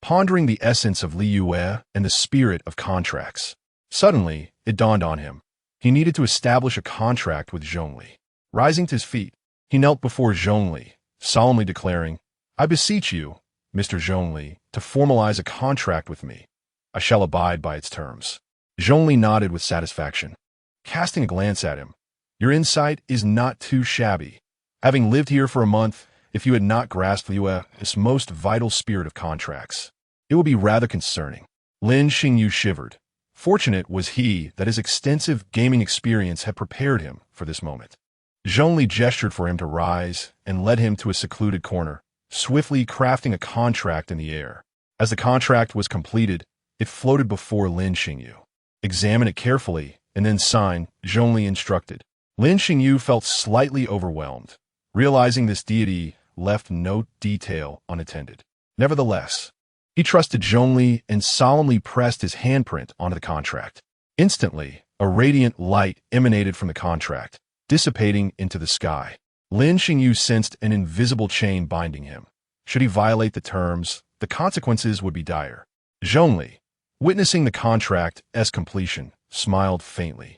[SPEAKER 1] pondering the essence of Liyue and the spirit of contracts. Suddenly, it dawned on him. He needed to establish a contract with Zhongli. Rising to his feet, he knelt before Zhongli, solemnly declaring, I beseech you, Mr. Zhongli, to formalize a contract with me. I shall abide by its terms. Zhongli nodded with satisfaction, casting a glance at him. Your insight is not too shabby. Having lived here for a month, if you had not grasped Liyue's most vital spirit of contracts, it would be rather concerning. Lin Xingyu shivered. Fortunate was he that his extensive gaming experience had prepared him for this moment. Zhongli gestured for him to rise and led him to a secluded corner, swiftly crafting a contract in the air. As the contract was completed, it floated before Lin Xingyu. Examine it carefully and then sign, Zhongli instructed. Lin Xingyu felt slightly overwhelmed, realizing this deity left no detail unattended. Nevertheless, he trusted Zhongli and solemnly pressed his handprint onto the contract. Instantly, a radiant light emanated from the contract, dissipating into the sky. Lin Xingyu sensed an invisible chain binding him. Should he violate the terms, the consequences would be dire. Zhongli, witnessing the contract's completion, smiled faintly.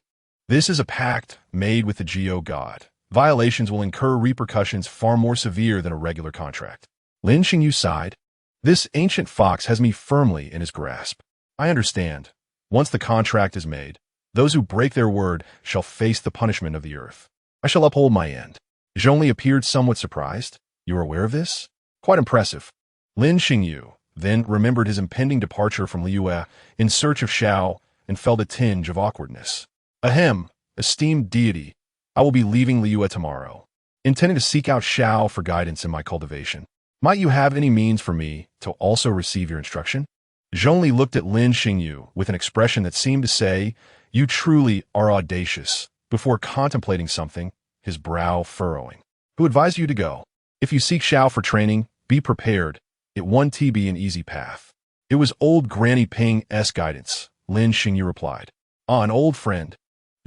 [SPEAKER 1] This is a pact made with the Geo god. Violations will incur repercussions far more severe than a regular contract. Lin Xingyu sighed. This ancient fox has me firmly in his grasp. I understand. Once the contract is made, Those who break their word shall face the punishment of the earth. I shall uphold my end. Zhongli appeared somewhat surprised. You are aware of this? Quite impressive. Lin Xingyu then remembered his impending departure from Liyue in search of Xiao and felt a tinge of awkwardness. Ahem, esteemed deity, I will be leaving Liyue tomorrow, intending to seek out Xiao for guidance in my cultivation. Might you have any means for me to also receive your instruction? Zhongli looked at Lin Xingyu with an expression that seemed to say, You truly are audacious, before contemplating something, his brow furrowing. Who advised you to go? If you seek Xiao for training, be prepared. It won't be an easy path. It was old Granny Ping's guidance, Lin Xingyu replied. Ah, an old friend.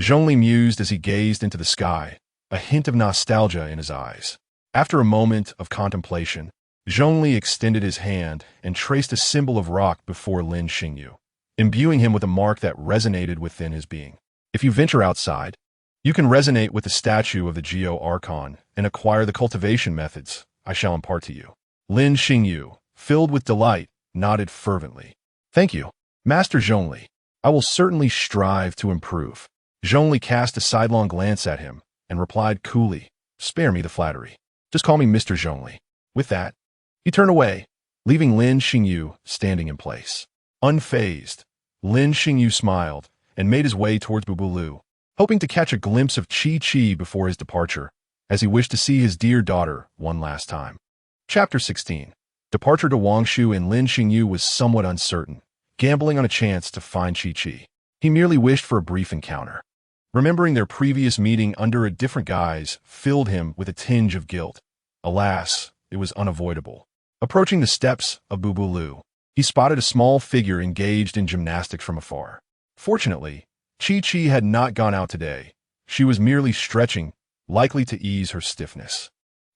[SPEAKER 1] Zhongli mused as he gazed into the sky, a hint of nostalgia in his eyes. After a moment of contemplation, Zhongli extended his hand and traced a symbol of rock before Lin Xingyu, imbuing him with a mark that resonated within his being. If you venture outside, you can resonate with the statue of the Geo Archon and acquire the cultivation methods I shall impart to you. Lin Xingyu, filled with delight, nodded fervently. Thank you, Master Zhongli. I will certainly strive to improve. Zhongli cast a sidelong glance at him and replied coolly, Spare me the flattery. Just call me Mr. Zhongli. With that, he turned away, leaving Lin Xingyu standing in place. Unfazed, Lin Xingyu smiled and made his way towards Bubulu, hoping to catch a glimpse of Qi before his departure, as he wished to see his dear daughter one last time. Chapter 16. Departure to Wangshu and Lin Xingyu was somewhat uncertain, gambling on a chance to find Qi. He merely wished for a brief encounter. Remembering their previous meeting under a different guise filled him with a tinge of guilt. Alas, it was unavoidable. Approaching the steps of Bubulu, he spotted a small figure engaged in gymnastics from afar. Fortunately, Qi had not gone out today. She was merely stretching, likely to ease her stiffness.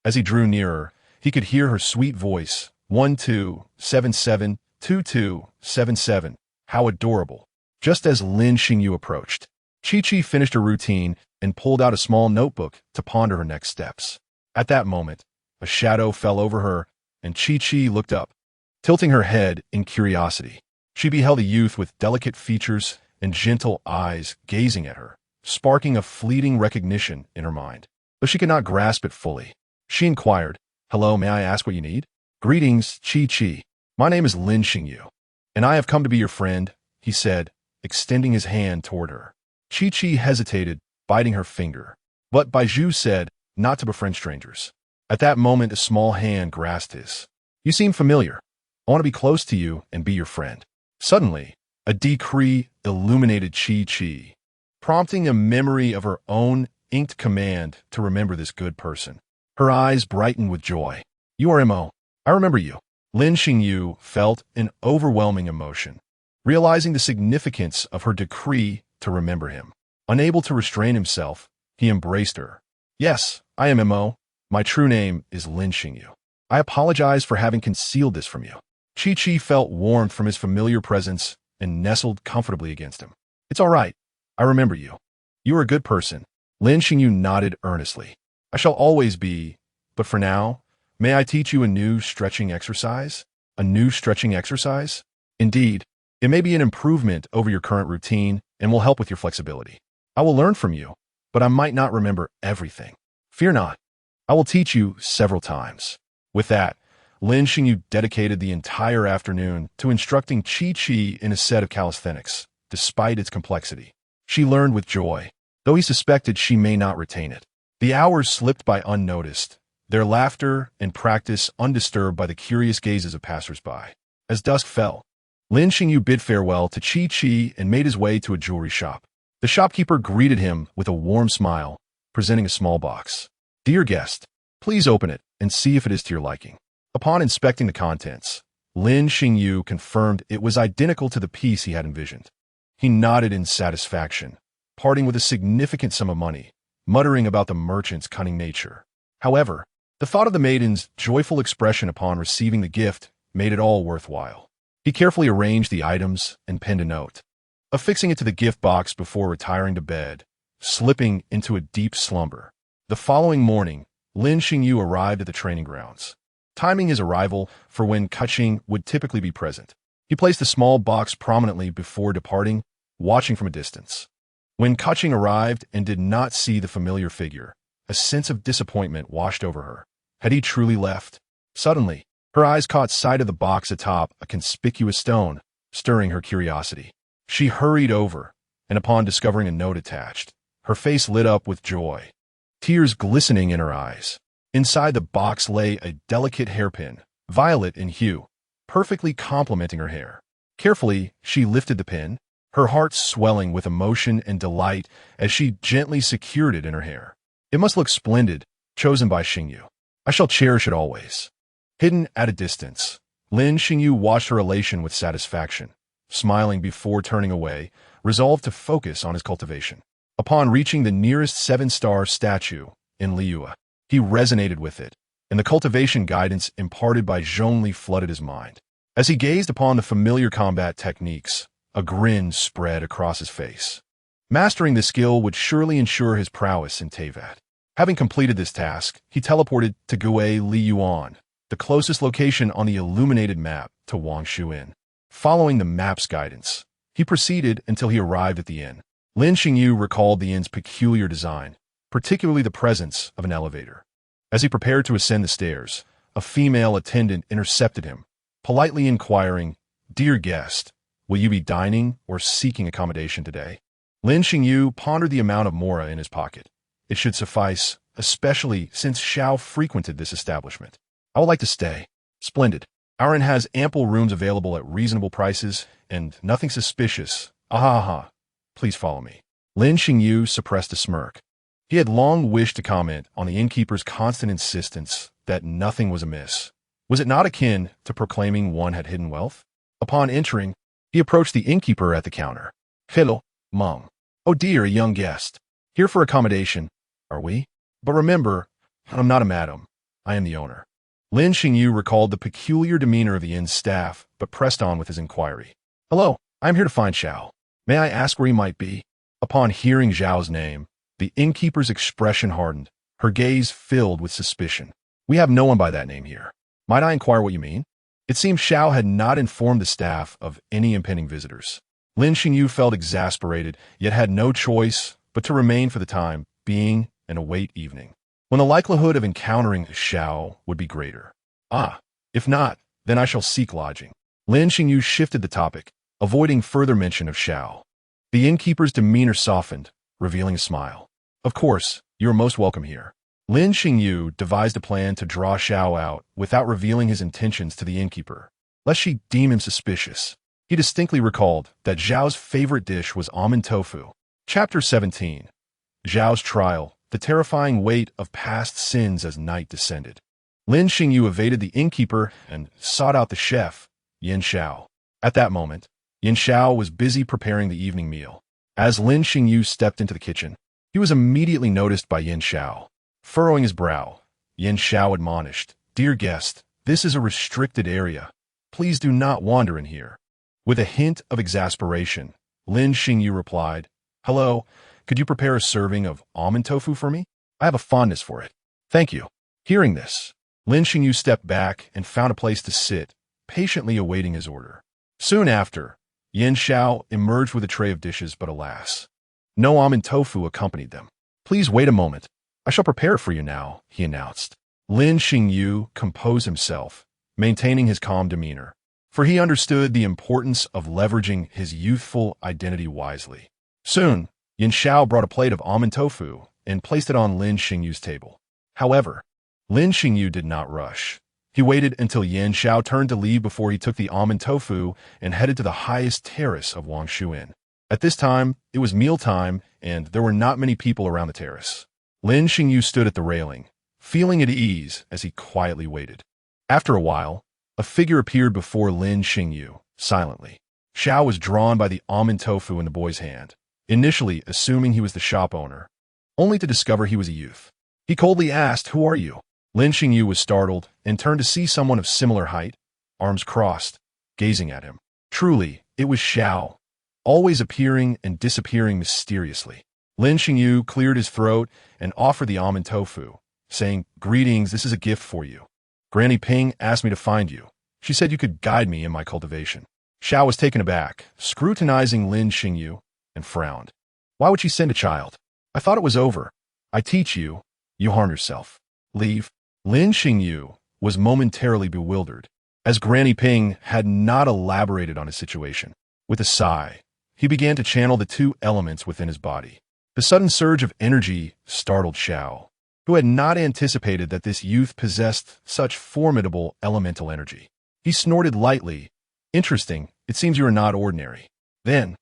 [SPEAKER 1] As he drew nearer, he could hear her sweet voice, 12772277. How adorable. Just as Lin Xingyu approached, Qi finished her routine and pulled out a small notebook to ponder her next steps. At that moment, a shadow fell over her, and Qi looked up, tilting her head in curiosity. She beheld a youth with delicate features and gentle eyes gazing at her, sparking a fleeting recognition in her mind. Though she could not grasp it fully, she inquired, Hello, may I ask what you need? Greetings, Qi. My name is Lin Xingyu, and I have come to be your friend, he said, extending his hand toward her. Qi hesitated, biting her finger. But Baizhu said, not to befriend strangers. At that moment, a small hand grasped his. You seem familiar. I want to be close to you and be your friend. Suddenly, a decree illuminated Qi, prompting a memory of her own inked command to remember this good person. Her eyes brightened with joy. You are Mo. I remember you. Lin Xingyu felt an overwhelming emotion, realizing the significance of her decree to remember him. Unable to restrain himself, he embraced her. Yes, I am Mo. My true name is Lin Xingyu. I apologize for having concealed this from you. Qi felt warmth from his familiar presence and nestled comfortably against him. It's all right. I remember you. You are a good person. Lin Xingyu nodded earnestly. I shall always be, but for now, may I teach you a new stretching exercise? A new stretching exercise? Indeed, it may be an improvement over your current routine and will help with your flexibility. I will learn from you, but I might not remember everything. Fear not. I will teach you several times. With that, Lin Xingyu dedicated the entire afternoon to instructing Qi in a set of calisthenics, despite its complexity. She learned with joy, though he suspected she may not retain it. The hours slipped by unnoticed, their laughter and practice undisturbed by the curious gazes of passers-by. As dusk fell, Lin Xingyu bid farewell to Qi and made his way to a jewelry shop. The shopkeeper greeted him with a warm smile, presenting a small box. Dear guest, please open it and see if it is to your liking. Upon inspecting the contents, Lin Xingyu confirmed it was identical to the piece he had envisioned. He nodded in satisfaction, parting with a significant sum of money, muttering about the merchant's cunning nature. However, the thought of the maiden's joyful expression upon receiving the gift made it all worthwhile. He carefully arranged the items and penned a note, affixing it to the gift box before retiring to bed, slipping into a deep slumber. The following morning, Lin Xingyu arrived at the training grounds, timing his arrival for when Keqing would typically be present. He placed the small box prominently before departing, watching from a distance. When Keqing arrived and did not see the familiar figure, a sense of disappointment washed over her. Had he truly left? Suddenly, her eyes caught sight of the box atop a conspicuous stone, stirring her curiosity. She hurried over, and upon discovering a note attached, her face lit up with joy, tears glistening in her eyes. Inside the box lay a delicate hairpin, violet in hue, perfectly complementing her hair. Carefully, she lifted the pin, her heart swelling with emotion and delight as she gently secured it in her hair. It must look splendid, chosen by Xingyu. I shall cherish it always. Hidden at a distance, Lin Xingyu watched her elation with satisfaction, smiling before turning away, resolved to focus on his cultivation. Upon reaching the nearest 7-star statue in Liyue, he resonated with it, and the cultivation guidance imparted by Zhongli flooded his mind. As he gazed upon the familiar combat techniques, a grin spread across his face. Mastering the skill would surely ensure his prowess in Teyvat. Having completed this task, he teleported to Gue Liyuan, the closest location on the illuminated map to Wangshuin. Following the map's guidance, he proceeded until he arrived at the inn. Lin Xingyu recalled the inn's peculiar design, particularly the presence of an elevator. As he prepared to ascend the stairs, a female attendant intercepted him, politely inquiring, "Dear guest, will you be dining or seeking accommodation today?" Lin Xingyu pondered the amount of mora in his pocket. It should suffice, especially since Xiao frequented this establishment. "I would like to stay." "Splendid. Our inn has ample rooms available at reasonable prices, and nothing suspicious. Aha. Please follow me." Lin Xingyu suppressed a smirk. He had long wished to comment on the innkeeper's constant insistence that nothing was amiss. Was it not akin to proclaiming one had hidden wealth? Upon entering, he approached the innkeeper at the counter. "Hello, Meng. Oh dear, a young guest. Here for accommodation, are we? But remember, I'm not a madam. I am the owner." Lin Xingyu recalled the peculiar demeanor of the inn's staff, but pressed on with his inquiry. "Hello, I am here to find Xiao. May I ask where he might be?" Upon hearing Xiao's name, the innkeeper's expression hardened, her gaze filled with suspicion. "We have no one by that name here. Might I inquire what you mean?" It seemed Xiao had not informed the staff of any impending visitors. Lin Xingyu felt exasperated, yet had no choice but to remain for the time being and await evening, when the likelihood of encountering Xiao would be greater. If not, then I shall seek lodging. Lin Xingyu shifted the topic, avoiding further mention of Xiao. The innkeeper's demeanor softened, revealing a smile. "Of course, you are most welcome here." Lin Xingyu devised a plan to draw Xiao out without revealing his intentions to the innkeeper, lest she deem him suspicious. He distinctly recalled that Zhao's favorite dish was almond tofu. Chapter 17. Zhao's Trial, the terrifying weight of past sins as night descended. Lin Xingyu evaded the innkeeper and sought out the chef, Yin Xiao. At that moment, Yin Xiao was busy preparing the evening meal. As Lin Xingyu stepped into the kitchen, he was immediately noticed by Yin Xiao. Furrowing his brow, Yin Xiao admonished, "Dear guest, this is a restricted area. Please do not wander in here." With a hint of exasperation, Lin Xingyu replied, "Hello, could you prepare a serving of almond tofu for me? I have a fondness for it." "Thank you." Hearing this, Lin Xingyu stepped back and found a place to sit, patiently awaiting his order. Soon after, Yin Xiao emerged with a tray of dishes, but alas, no almond tofu accompanied them. "Please wait a moment. I shall prepare it for you now," he announced. Lin Xingyu composed himself, maintaining his calm demeanor, for he understood the importance of leveraging his youthful identity wisely. Soon, Yin Xiao brought a plate of almond tofu and placed it on Lin Xingyu's table. However, Lin Xingyu did not rush. He waited until Yin Xiao turned to leave before he took the almond tofu and headed to the highest terrace of Wangshuin. At this time, it was mealtime, and there were not many people around the terrace. Lin Xingyu stood at the railing, feeling at ease as he quietly waited. After a while, a figure appeared before Lin Xingyu, silently. Xiao was drawn by the almond tofu in the boy's hand, initially assuming he was the shop owner, only to discover he was a youth. He coldly asked, "Who are you?" Lin Xingyu was startled and turned to see someone of similar height, arms crossed, gazing at him. Truly, it was Xiao, always appearing and disappearing mysteriously. Lin Xingyu cleared his throat and offered the almond tofu, saying, "Greetings, this is a gift for you. Granny Ping asked me to find you. She said you could guide me in my cultivation." Xiao was taken aback, scrutinizing Lin Xingyu, and frowned. Why would she send a child? I thought it was over. I teach you. You harm yourself. Leave. Lin Xingyu was momentarily bewildered, as Granny Ping had not elaborated on his situation. With a sigh, he began to channel the two elements within his body. The sudden surge of energy startled Xiao, who had not anticipated that this youth possessed such formidable elemental energy. He snorted lightly. Interesting, it seems you are not ordinary. Then,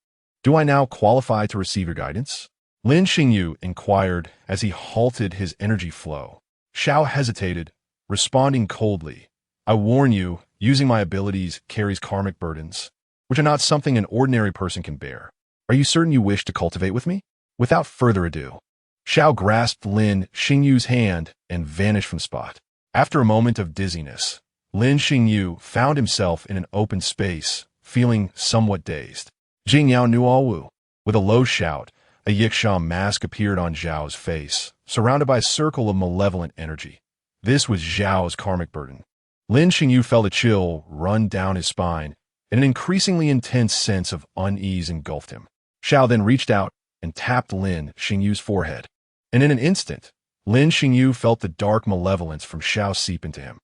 [SPEAKER 1] do I now qualify to receive your guidance? Lin Xingyu inquired as he halted his energy flow. Xiao hesitated, responding coldly. I warn you, using my abilities carries karmic burdens, which are not something an ordinary person can bear. Are you certain you wish to cultivate with me? Without further ado, Xiao grasped Lin Xingyu's hand and vanished from the spot. After a moment of dizziness, Lin Xingyu found himself in an open space, feeling somewhat dazed. Jingyao Nuawu. With a low shout, a Yiksha mask appeared on Zhao's face, surrounded by a circle of malevolent energy. This was Zhao's karmic burden. Lin Xingyu felt a chill run down his spine, and an increasingly intense sense of unease engulfed him. Xiao then reached out and tapped Lin Xingyu's forehead. And in an instant, Lin Xingyu felt the dark malevolence from Xiao seep into him.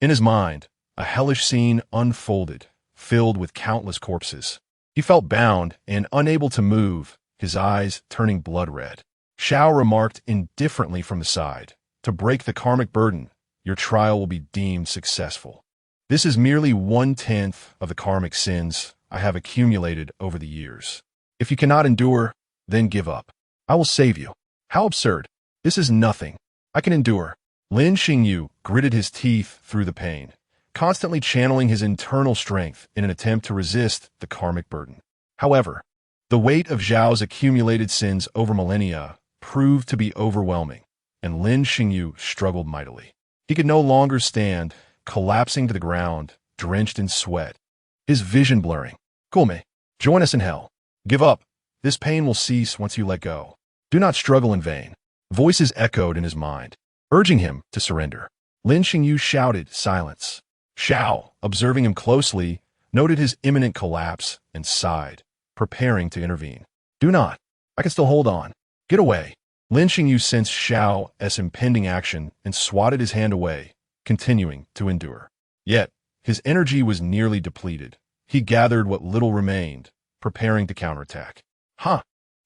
[SPEAKER 1] In his mind, a hellish scene unfolded, filled with countless corpses. He felt bound and unable to move, his eyes turning blood red. Xiao remarked indifferently from the side, to break the karmic burden, your trial will be deemed successful. This is merely 1/10 of the karmic sins I have accumulated over the years. If you cannot endure, then give up. I will save you. How absurd. This is nothing. I can endure. Lin Xingyu gritted his teeth through the pain, constantly channeling his internal strength in an attempt to resist the karmic burden. However, the weight of Zhao's accumulated sins over millennia proved to be overwhelming, and Lin Xingyu struggled mightily. He could no longer stand, collapsing to the ground, drenched in sweat, his vision blurring. Kulme, join us in hell. Give up. This pain will cease once you let go. Do not struggle in vain. Voices echoed in his mind, urging him to surrender. Lin Xingyu shouted silence. Xiao, observing him closely, noted his imminent collapse and sighed, preparing to intervene. Do not. I can still hold on. Get away. Lin Xingyu sensed Xiao's impending action and swatted his hand away, continuing to endure. Yet, his energy was nearly depleted. He gathered what little remained, preparing to counterattack. Ha!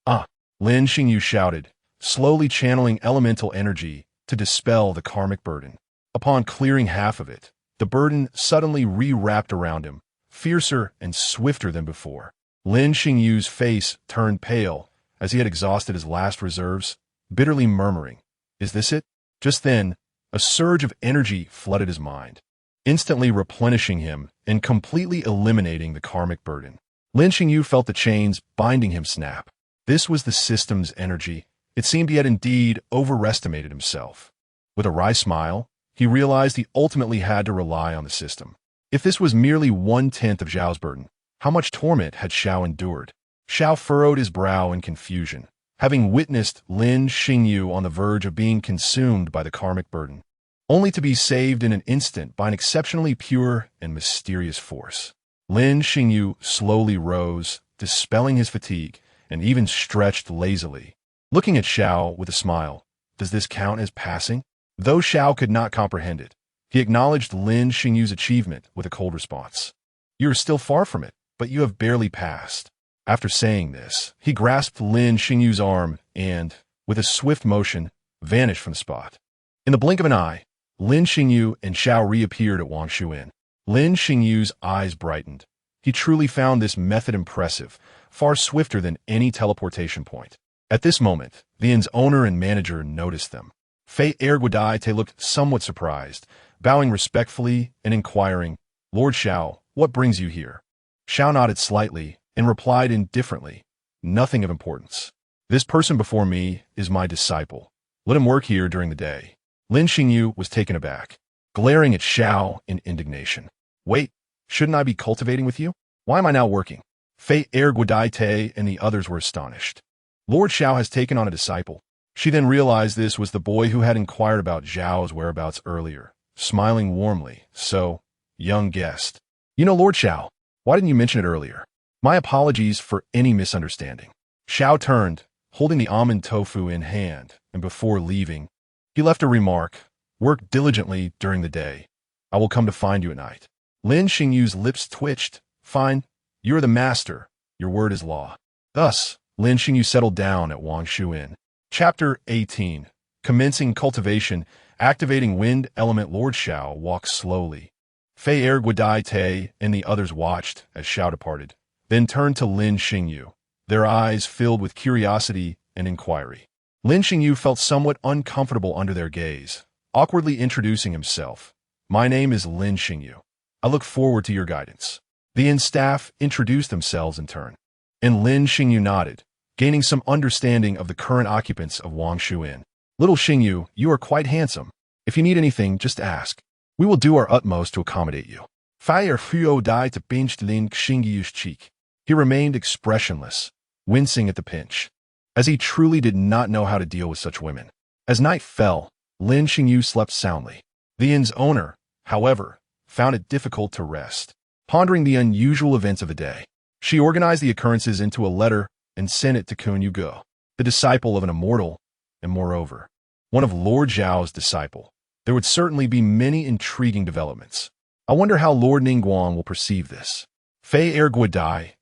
[SPEAKER 1] Ah! Lin Xingyu shouted, slowly channeling elemental energy to dispel the karmic burden. Upon clearing half of it, the burden suddenly re-wrapped around him, fiercer and swifter than before. Lin Xingyu's face turned pale as he had exhausted his last reserves, bitterly murmuring, "Is this it?" Just then, a surge of energy flooded his mind, instantly replenishing him and completely eliminating the karmic burden. Lin Xingyu felt the chains binding him snap. This was the system's energy. It seemed he had indeed overestimated himself. With a wry smile, he realized he ultimately had to rely on the system. If this was merely 1/10 of Zhao's burden, how much torment had Xiao endured? Xiao furrowed his brow in confusion, having witnessed Lin Xingyu on the verge of being consumed by the karmic burden, only to be saved in an instant by an exceptionally pure and mysterious force. Lin Xingyu slowly rose, dispelling his fatigue, and even stretched lazily. Looking at Xiao with a smile, does this count as passing? Though Xiao could not comprehend it, he acknowledged Lin Xingyu's achievement with a cold response. You are still far from it, but you have barely passed. After saying this, he grasped Lin Xingyu's arm and, with a swift motion, vanished from the spot. In the blink of an eye, Lin Xingyu and Xiao reappeared at Wang Shuin. Lin Xingyu's eyes brightened. He truly found this method impressive, far swifter than any teleportation point. At this moment, the inn's owner and manager noticed them. Fei Erguadaite looked somewhat surprised, bowing respectfully and inquiring, Lord Xiao, what brings you here? Xiao nodded slightly and replied indifferently, nothing of importance. This person before me is my disciple. Let him work here during the day. Lin Xingyu was taken aback, glaring at Xiao in indignation. Wait, shouldn't I be cultivating with you? Why am I now working? Fei Erguadaite and the others were astonished. Lord Xiao has taken on a disciple. She then realized this was the boy who had inquired about Zhao's whereabouts earlier, smiling warmly. So, young guest. You know Lord Xiao, why didn't you mention it earlier? My apologies for any misunderstanding. Xiao turned, holding the almond tofu in hand, and before leaving, he left a remark, "Work diligently during the day. I will come to find you at night." Lin Xingyu's lips twitched. "Fine. You are the master. Your word is law." Thus, Lin Xingyu settled down at Wangshu Inn. Chapter 18. Commencing cultivation, activating wind element. Lord Xiao walked slowly. Fei Erguadai Te and the others watched as Xiao departed, then turned to Lin Xingyu, their eyes filled with curiosity and inquiry. Lin Xingyu felt somewhat uncomfortable under their gaze, awkwardly introducing himself. "My name is Lin Xingyu. I look forward to your guidance." The inn staff introduced themselves in turn, and Lin Xingyu nodded, gaining some understanding of the current occupants of Wangshu Inn. "Little Xingyu, you are quite handsome. If you need anything, just ask. We will do our utmost to accommodate you." Fire Fuo Dai to pinched Lin Xingyu's cheek. He remained expressionless, wincing at the pinch, as he truly did not know how to deal with such women. As night fell, Lin Xingyu slept soundly. The inn's owner, however, found it difficult to rest, pondering the unusual events of the day. She organized the occurrences into a letter and sent it to Kun Yugo, the disciple of an immortal, and moreover, one of Lord Zhao's disciple. There would certainly be many intriguing developments. I wonder how Lord Ningguang will perceive this. Fei Erguadai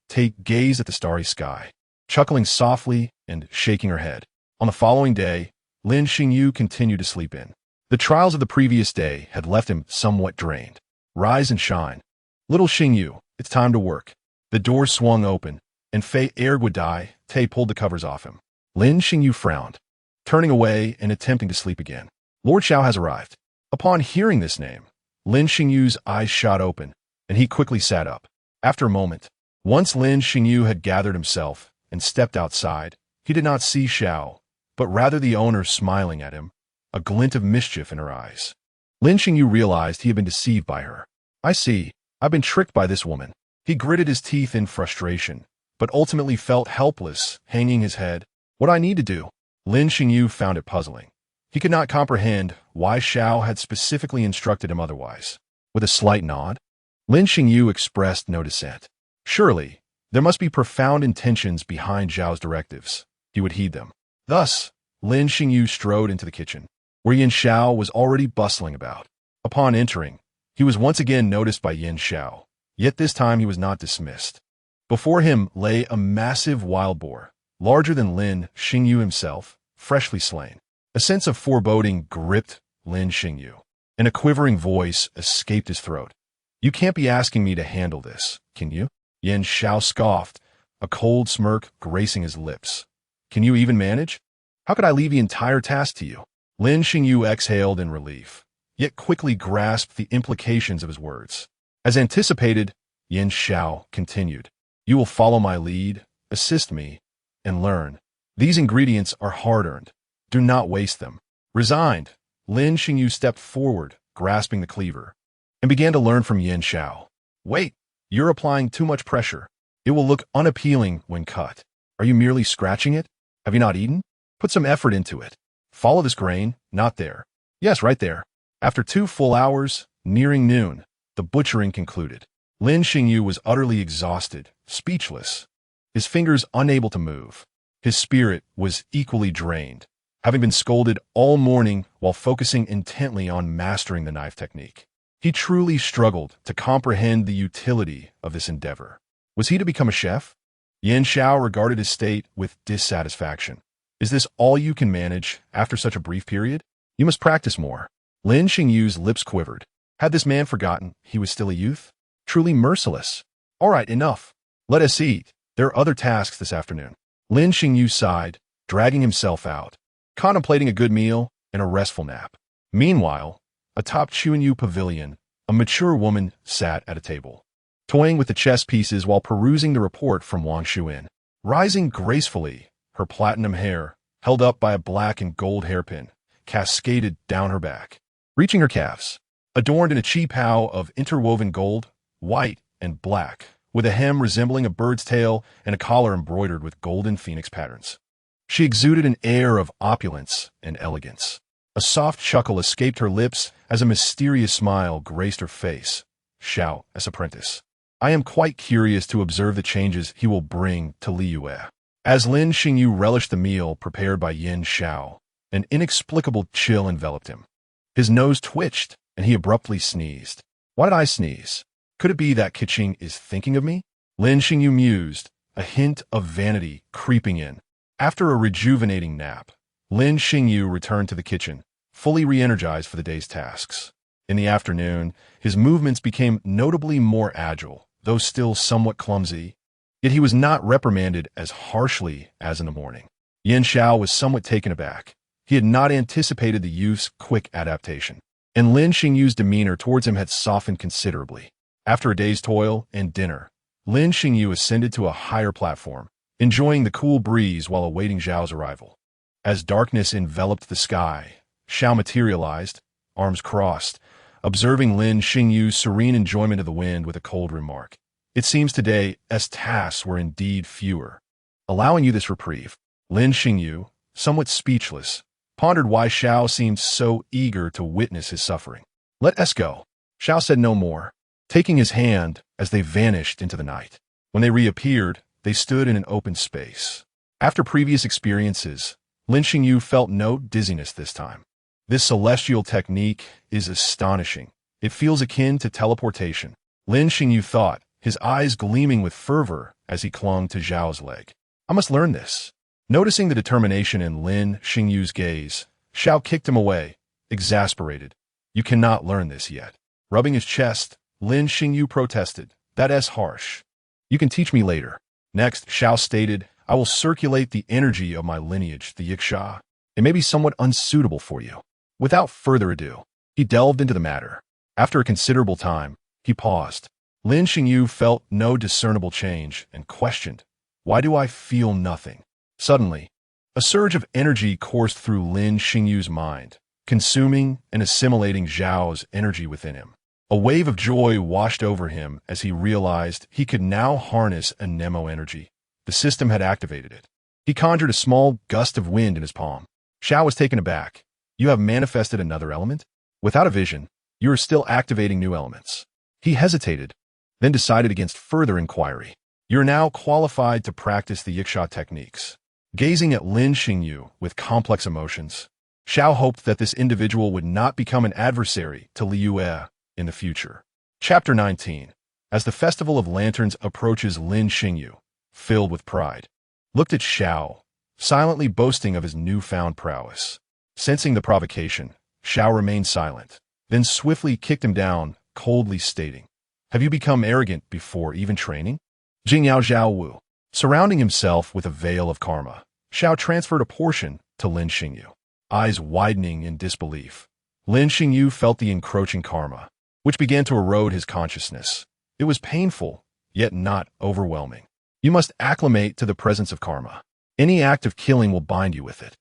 [SPEAKER 1] gazed at the starry sky, chuckling softly and shaking her head. On the following day, Lin Xingyu continued to sleep in. The trials of the previous day had left him somewhat drained. "Rise and shine. Little Xingyu, it's time to work." The door swung open, and Fei Erguadai pulled the covers off him. Lin Xingyu frowned, turning away and attempting to sleep again. Lord Xiao has arrived. Upon hearing this name, Lin Xingyu's eyes shot open, and he quickly sat up. After a moment, once Lin Xingyu had gathered himself and stepped outside, he did not see Xiao, but rather the owner smiling at him, a glint of mischief in her eyes. Lin Xingyu realized he had been deceived by her. "I see. I've been tricked by this woman." He gritted his teeth in frustration, but ultimately felt helpless, hanging his head. "What do I need to do?" Lin Xingyu found it puzzling. He could not comprehend why Xiao had specifically instructed him otherwise. With a slight nod, Lin Xingyu expressed no dissent. Surely, there must be profound intentions behind Zhao's directives. He would heed them. Thus, Lin Xingyu strode into the kitchen, where Yin Xiao was already bustling about. Upon entering, he was once again noticed by Yin Xiao, yet this time he was not dismissed. Before him lay a massive wild boar, larger than Lin Xingyu himself, freshly slain. A sense of foreboding gripped Lin Xingyu, and a quivering voice escaped his throat. "You can't be asking me to handle this, can you?" Yin Xiao scoffed, a cold smirk gracing his lips. "Can you even manage? How could I leave the entire task to you?" Lin Xingyu exhaled in relief, yet quickly grasped the implications of his words. As anticipated, Yin Xiao continued, "You will follow my lead, assist me, and learn. These ingredients are hard-earned. Do not waste them." Resigned, Lin Xingyu stepped forward, grasping the cleaver, and began to learn from Yin Xiao. "Wait, you're applying too much pressure. It will look unappealing when cut. Are you merely scratching it? Have you not eaten? Put some effort into it. Follow this grain, not there. Yes, right there." After 2 full hours, nearing noon, the butchering concluded. Lin Xingyu was utterly exhausted, speechless, his fingers unable to move. His spirit was equally drained, having been scolded all morning while focusing intently on mastering the knife technique. He truly struggled to comprehend the utility of this endeavor. Was he to become a chef? Yin Xiao regarded his state with dissatisfaction. "Is this all you can manage after such a brief period? You must practice more." Lin Xingyu's lips quivered. Had this man forgotten he was still a youth? Truly merciless. "All right, enough. Let us eat. There are other tasks this afternoon." Lin Xingyu sighed, dragging himself out, contemplating a good meal and a restful nap. Meanwhile, atop Chuanyu Pavilion, a mature woman sat at a table, toying with the chess pieces while perusing the report from Wangshu Inn. Rising gracefully, her platinum hair, held up by a black and gold hairpin, cascaded down her back, reaching her calves, adorned in a chi-pao of interwoven gold, white, and black, with a hem resembling a bird's tail and a collar embroidered with golden phoenix patterns. She exuded an air of opulence and elegance. A soft chuckle escaped her lips as a mysterious smile graced her face. "Xiao, as apprentice. I am quite curious to observe the changes he will bring to Liyue." As Lin Xingyu relished the meal prepared by Yin Xiao, an inexplicable chill enveloped him. His nose twitched, and he abruptly sneezed. Why did I sneeze? Could it be that Keqing is thinking of me? Lin Xingyu mused, a hint of vanity creeping in. After a rejuvenating nap, Lin Xingyu returned to the kitchen, fully re-energized for the day's tasks. In the afternoon, his movements became notably more agile, though still somewhat clumsy. Yet he was not reprimanded as harshly as in the morning. Yin Xiao was somewhat taken aback. He had not anticipated the youth's quick adaptation, and Lin Xingyu's demeanor towards him had softened considerably. After a day's toil and dinner, Lin Xingyu ascended to a higher platform, enjoying the cool breeze while awaiting Zhao's arrival. As darkness enveloped the sky, Xiao materialized, arms crossed, observing Lin Xingyu's serene enjoyment of the wind with a cold remark. It seems today as tasks were indeed fewer. Allowing you this reprieve, Lin Xingyu, somewhat speechless, pondered why Xiao seemed so eager to witness his suffering. Let us go. Xiao said no more, taking his hand as they vanished into the night. When they reappeared, they stood in an open space. After previous experiences, Lin Xingyu felt no dizziness this time. This celestial technique is astonishing. It feels akin to teleportation. Lin Xingyu thought, his eyes gleaming with fervor as he clung to Zhao's leg. I must learn this. Noticing the determination in Lin Xingyu's gaze, Xiao kicked him away, exasperated. You cannot learn this yet. Rubbing his chest, Lin Xingyu protested. That's harsh. You can teach me later. Next, Xiao stated, I will circulate the energy of my lineage, the Yiksha. It may be somewhat unsuitable for you. Without further ado, he delved into the matter. After a considerable time, he paused. Lin Xingyu felt no discernible change and questioned, why do I feel nothing? Suddenly, a surge of energy coursed through Lin Xingyu's mind, consuming and assimilating Zhao's energy within him. A wave of joy washed over him as he realized he could now harness a Nemo energy. The system had activated it. He conjured a small gust of wind in his palm. Xiao was taken aback. You have manifested another element? Without a vision, you are still activating new elements. He hesitated, then decided against further inquiry. You're now qualified to practice the Yiksha techniques. Gazing at Lin Xingyu with complex emotions, Xiao hoped that this individual would not become an adversary to Liu in the future. Chapter 19. As the Festival of Lanterns approaches, Lin Xingyu, filled with pride, looked at Xiao, silently boasting of his newfound prowess. Sensing the provocation, Xiao remained silent, then swiftly kicked him down, coldly stating, have you become arrogant before even training? Jingyao Zhao Wu. Surrounding himself with a veil of karma, Xiao transferred a portion to Lin Xingyu. Eyes widening in disbelief, Lin Xingyu felt the encroaching karma, which began to erode his consciousness. It was painful, yet not overwhelming. You must acclimate to the presence of karma. Any act of killing will bind you with it.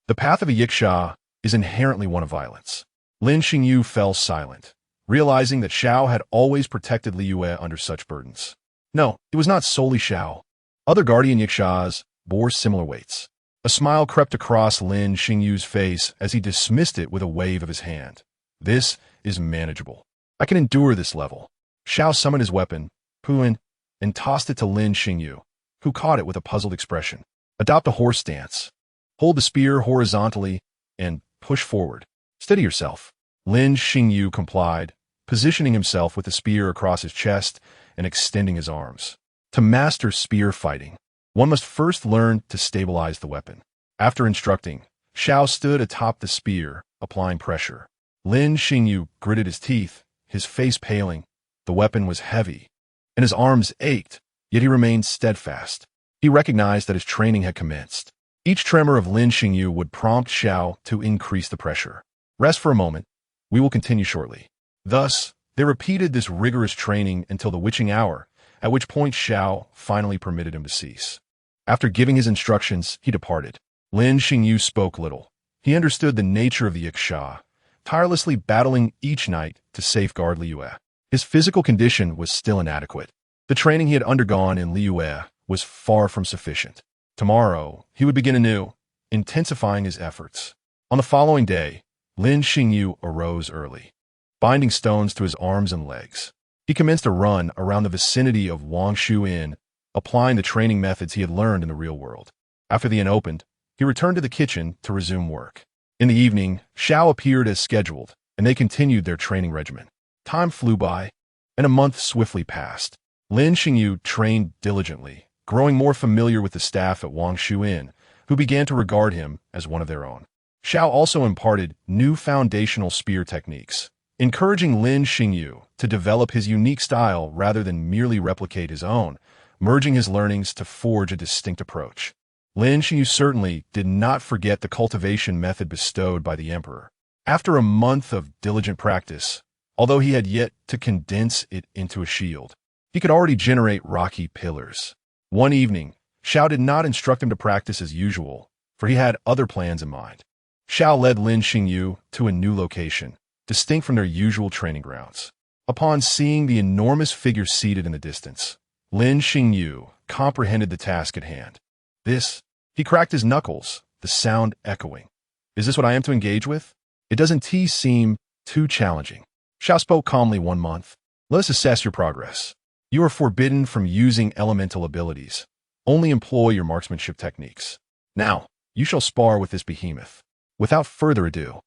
[SPEAKER 1] The path of a Yiksha is inherently one of violence. Lin Xingyu fell silent, realizing that Xiao had always protected Liu under such burdens. No, it was not solely Xiao. Other guardian Yikshas bore similar weights. A smile crept across Lin Xingyu's face as he dismissed it with a wave of his hand. This is manageable. I can endure this level. Xiao summoned his weapon, Puin, and tossed it to Lin Xingyu, who caught it with a puzzled expression. Adopt a horse stance. Hold the spear horizontally and push forward. Steady yourself. Lin Xingyu complied, positioning himself with the spear across his chest and extending his arms. To master spear fighting, one must first learn to stabilize the weapon. After instructing, Xiao stood atop the spear, applying pressure. Lin Xingyu gritted his teeth, his face paling. The weapon was heavy, and his arms ached, yet he remained steadfast. He recognized that his training had commenced. Each tremor of Lin Xingyu would prompt Xiao to increase the pressure. Rest for a moment. We will continue shortly. Thus, they repeated this rigorous training until the witching hour, at which point Xiao finally permitted him to cease. After giving his instructions, he departed. Lin Xingyu spoke little. He understood the nature of the Yiksha, tirelessly battling each night to safeguard Liu. His physical condition was still inadequate. The training he had undergone in Liu was far from sufficient. Tomorrow, he would begin anew, intensifying his efforts. On the following day, Lin Xingyu arose early, binding stones to his arms and legs. He commenced a run around the vicinity of Wangshu Inn, applying the training methods he had learned in the real world. After the inn opened, he returned to the kitchen to resume work. In the evening, Xiao appeared as scheduled, and they continued their training regimen. Time flew by, and a month swiftly passed. Lin Xingyu trained diligently, growing more familiar with the staff at Wangshu Inn, who began to regard him as one of their own. Xiao also imparted new foundational spear techniques, encouraging Lin Xingyu to develop his unique style rather than merely replicate his own, merging his learnings to forge a distinct approach. Lin Xingyu certainly did not forget the cultivation method bestowed by the emperor. After a month of diligent practice, although he had yet to condense it into a shield, he could already generate rocky pillars. One evening, Xiao did not instruct him to practice as usual, for he had other plans in mind. Xiao led Lin Xingyu to a new location, distinct from their usual training grounds. Upon seeing the enormous figure seated in the distance, Lin Xingyu comprehended the task at hand. He cracked his knuckles, the sound echoing. Is this what I am to engage with? It doesn't seem too challenging. Xiao spoke calmly 1 month. Let us assess your progress. You are forbidden from using elemental abilities. Only employ your marksmanship techniques. Now, you shall spar with this behemoth. Without further ado,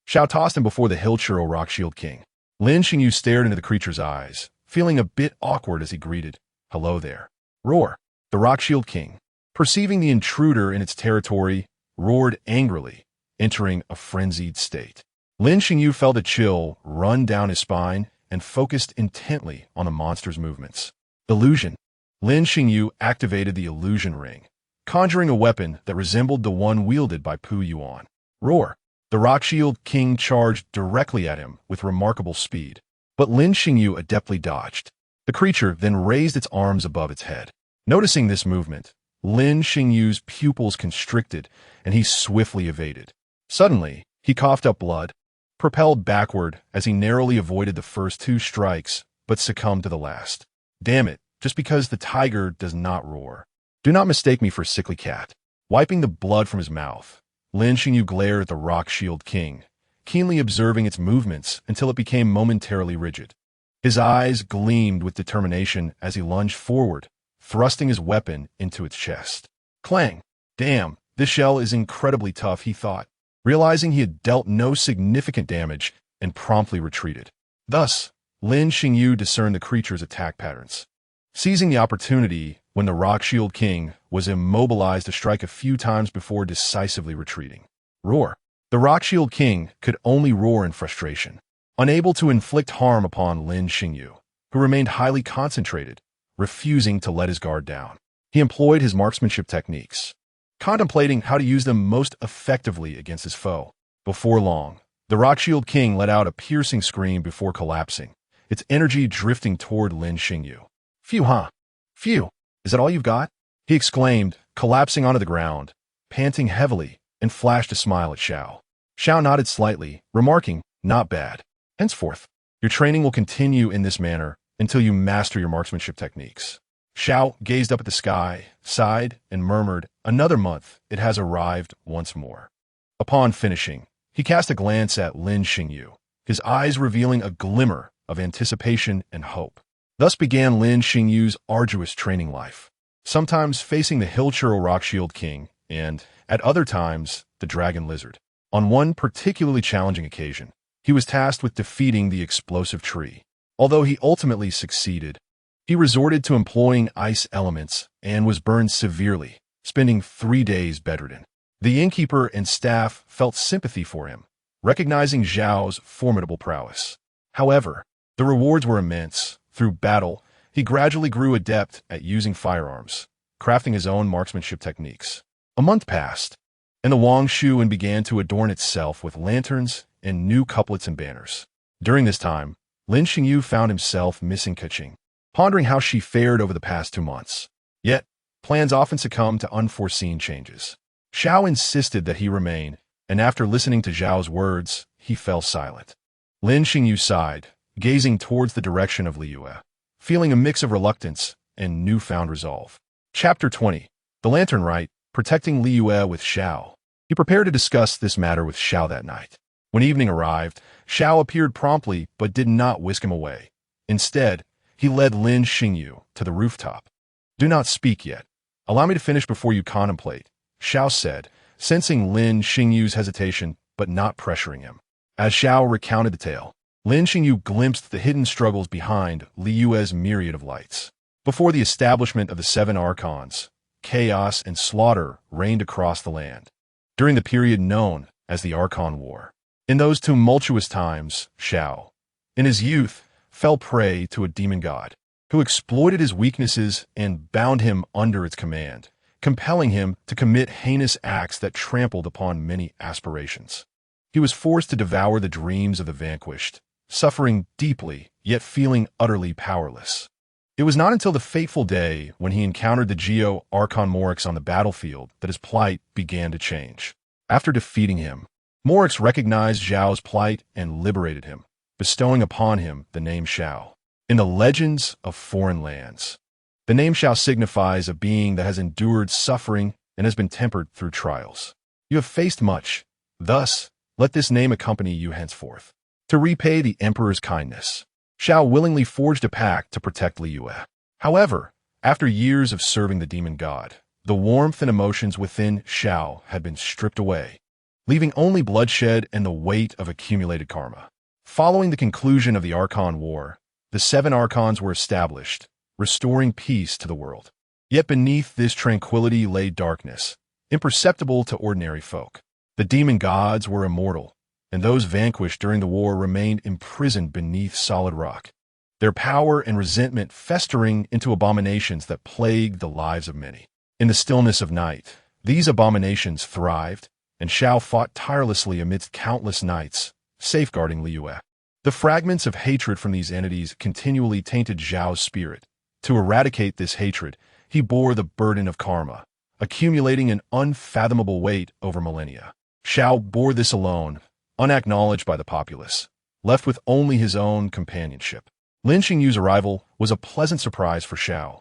[SPEAKER 1] Xiao tossed him before the Hill-Churro Rock-Shield King. Lin Xingyu stared into the creature's eyes, feeling a bit awkward as he greeted, "Hello there." Roar. The Rock-Shield King, perceiving the intruder in its territory, roared angrily, entering a frenzied state. Lin Xingyu felt a chill run down his spine and focused intently on the monster's movements. Illusion. Lin Xingyu activated the illusion ring, conjuring a weapon that resembled the one wielded by Pu Yuan. Roar. The Rock-Shield King charged directly at him with remarkable speed, but Lin Xingyu adeptly dodged. The creature then raised its arms above its head. Noticing this movement, Lin Xingyu's pupils constricted, and he swiftly evaded. Suddenly, he coughed up blood, propelled backward as he narrowly avoided the first 2 strikes, but succumbed to the last. Damn it, just because the tiger does not roar. Do not mistake me for a sickly cat. Wiping the blood from his mouth, Lin Xingyu glared at the Rock-Shield King, keenly observing its movements until it became momentarily rigid. His eyes gleamed with determination as he lunged forward, thrusting his weapon into its chest. Clang! Damn, this shell is incredibly tough, he thought, realizing he had dealt no significant damage and promptly retreated. Thus, Lin Xingyu discerned the creature's attack patterns. Seizing the opportunity when the Rock-Shield King was immobilized to strike a few times before decisively retreating. Roar. The Rock-Shield King could only roar in frustration, unable to inflict harm upon Lin Xingyu, who remained highly concentrated, refusing to let his guard down. He employed his marksmanship techniques, contemplating how to use them most effectively against his foe. Before long, the Rock-Shield King let out a piercing scream before collapsing, its energy drifting toward Lin Xingyu. Phew, huh? Phew, is that all you've got? He exclaimed, collapsing onto the ground, panting heavily, and flashed a smile at Xiao. Xiao nodded slightly, remarking, not bad. Henceforth, your training will continue in this manner until you master your marksmanship techniques. Xiao gazed up at the sky, sighed, and murmured, another month, it has arrived once more. Upon finishing, he cast a glance at Lin Xingyu, his eyes revealing a glimmer of anticipation and hope. Thus began Lin Xingyu's arduous training life, sometimes facing the Hill-Churro Rock-Shield King and, at other times, the Dragon Lizard. On one particularly challenging occasion, he was tasked with defeating the explosive tree. Although he ultimately succeeded, he resorted to employing ice elements and was burned severely, spending 3 days bedridden. The innkeeper and staff felt sympathy for him, recognizing Zhao's formidable prowess. However, the rewards were immense. Through battle, he gradually grew adept at using firearms, crafting his own marksmanship techniques. A month passed, and the Wangshu Inn began to adorn itself with lanterns and new couplets and banners. During this time, Lin Xingyu found himself missing Keqing, pondering how she fared over the past 2 months. Yet, plans often succumb to unforeseen changes. Xiao insisted that he remain, and after listening to Zhao's words, he fell silent. Lin Xingyu sighed, gazing towards the direction of Liyue, feeling a mix of reluctance and newfound resolve. Chapter 20. The Lantern Rite, Protecting Liyue with Xiao. He prepared to discuss this matter with Xiao that night. When evening arrived, Xiao appeared promptly but did not whisk him away. Instead, he led Lin Xingyu to the rooftop. Do not speak yet. Allow me to finish before you contemplate, Xiao said, sensing Lin Xingyu's hesitation but not pressuring him. As Xiao recounted the tale, Lin Xingyu glimpsed the hidden struggles behind Liyue's myriad of lights. Before the establishment of the 7 archons, chaos and slaughter reigned across the land, during the period known as the Archon War. In those tumultuous times, Xiao, in his youth, fell prey to a demon god, who exploited his weaknesses and bound him under its command, compelling him to commit heinous acts that trampled upon many aspirations. He was forced to devour the dreams of the vanquished, suffering deeply, yet feeling utterly powerless. It was not until the fateful day when he encountered the Geo Archon Morix on the battlefield that his plight began to change. After defeating him, Morix recognized Zhao's plight and liberated him, bestowing upon him the name Xiao. In the legends of foreign lands, the name Xiao signifies a being that has endured suffering and has been tempered through trials. You have faced much, thus, let this name accompany you henceforth. To repay the emperor's kindness, Xiao willingly forged a pact to protect Liyue. However, after years of serving the demon god, the warmth and emotions within Xiao had been stripped away, leaving only bloodshed and the weight of accumulated karma. Following the conclusion of the Archon War, the 7 archons were established, restoring peace to the world. Yet beneath this tranquility lay darkness, imperceptible to ordinary folk. The demon gods were immortal, and those vanquished during the war remained imprisoned beneath solid rock, their power and resentment festering into abominations that plagued the lives of many. In the stillness of night, these abominations thrived, and Xiao fought tirelessly amidst countless nights, safeguarding Liyue. The fragments of hatred from these entities continually tainted Zhao's spirit. To eradicate this hatred, he bore the burden of karma, accumulating an unfathomable weight over millennia. Xiao bore this alone, unacknowledged by the populace, left with only his own companionship. Lin Xingyu's arrival was a pleasant surprise for Xiao,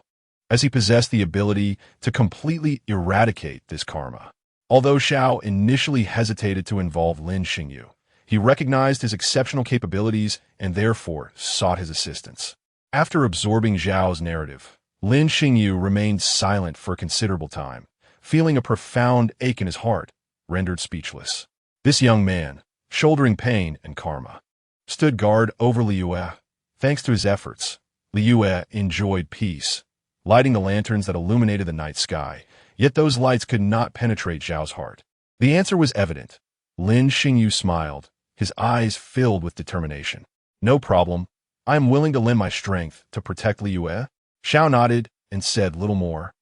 [SPEAKER 1] as he possessed the ability to completely eradicate this karma. Although Xiao initially hesitated to involve Lin Xingyu, he recognized his exceptional capabilities and therefore sought his assistance. After absorbing Zhao's narrative, Lin Xingyu remained silent for a considerable time, feeling a profound ache in his heart, rendered speechless. This young man, shouldering pain and karma, stood guard over Liyue. Thanks to his efforts, Liyue enjoyed peace, lighting the lanterns that illuminated the night sky, yet those lights could not penetrate Zhao's heart. The answer was evident. Lin Xingyu smiled, his eyes filled with determination. No problem. I am willing to lend my strength to protect Liyue. Xiao nodded and said little more,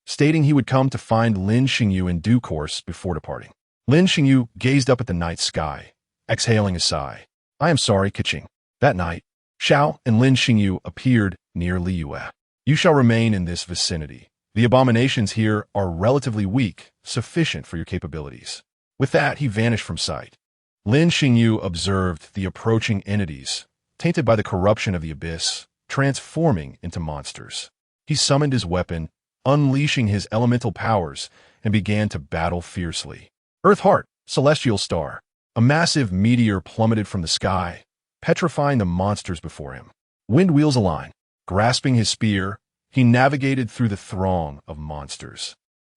[SPEAKER 1] stating he would come to find Lin Xingyu in due course before departing. Lin Xingyu gazed up at the night sky, exhaling a sigh. I am sorry, Keqing. That night, Xiao and Lin Xingyu appeared near Liyue. You shall remain in this vicinity. The abominations here are relatively weak, sufficient for your capabilities. With that, he vanished from sight. Lin Xingyu observed the approaching entities, tainted by the corruption of the abyss, transforming into monsters. He summoned his weapon, unleashing his elemental powers, and began to battle fiercely. Earth Heart, Celestial Star. A massive meteor plummeted from the sky, petrifying the monsters before him. Wind wheels align. Grasping his spear, he navigated through the throng of monsters,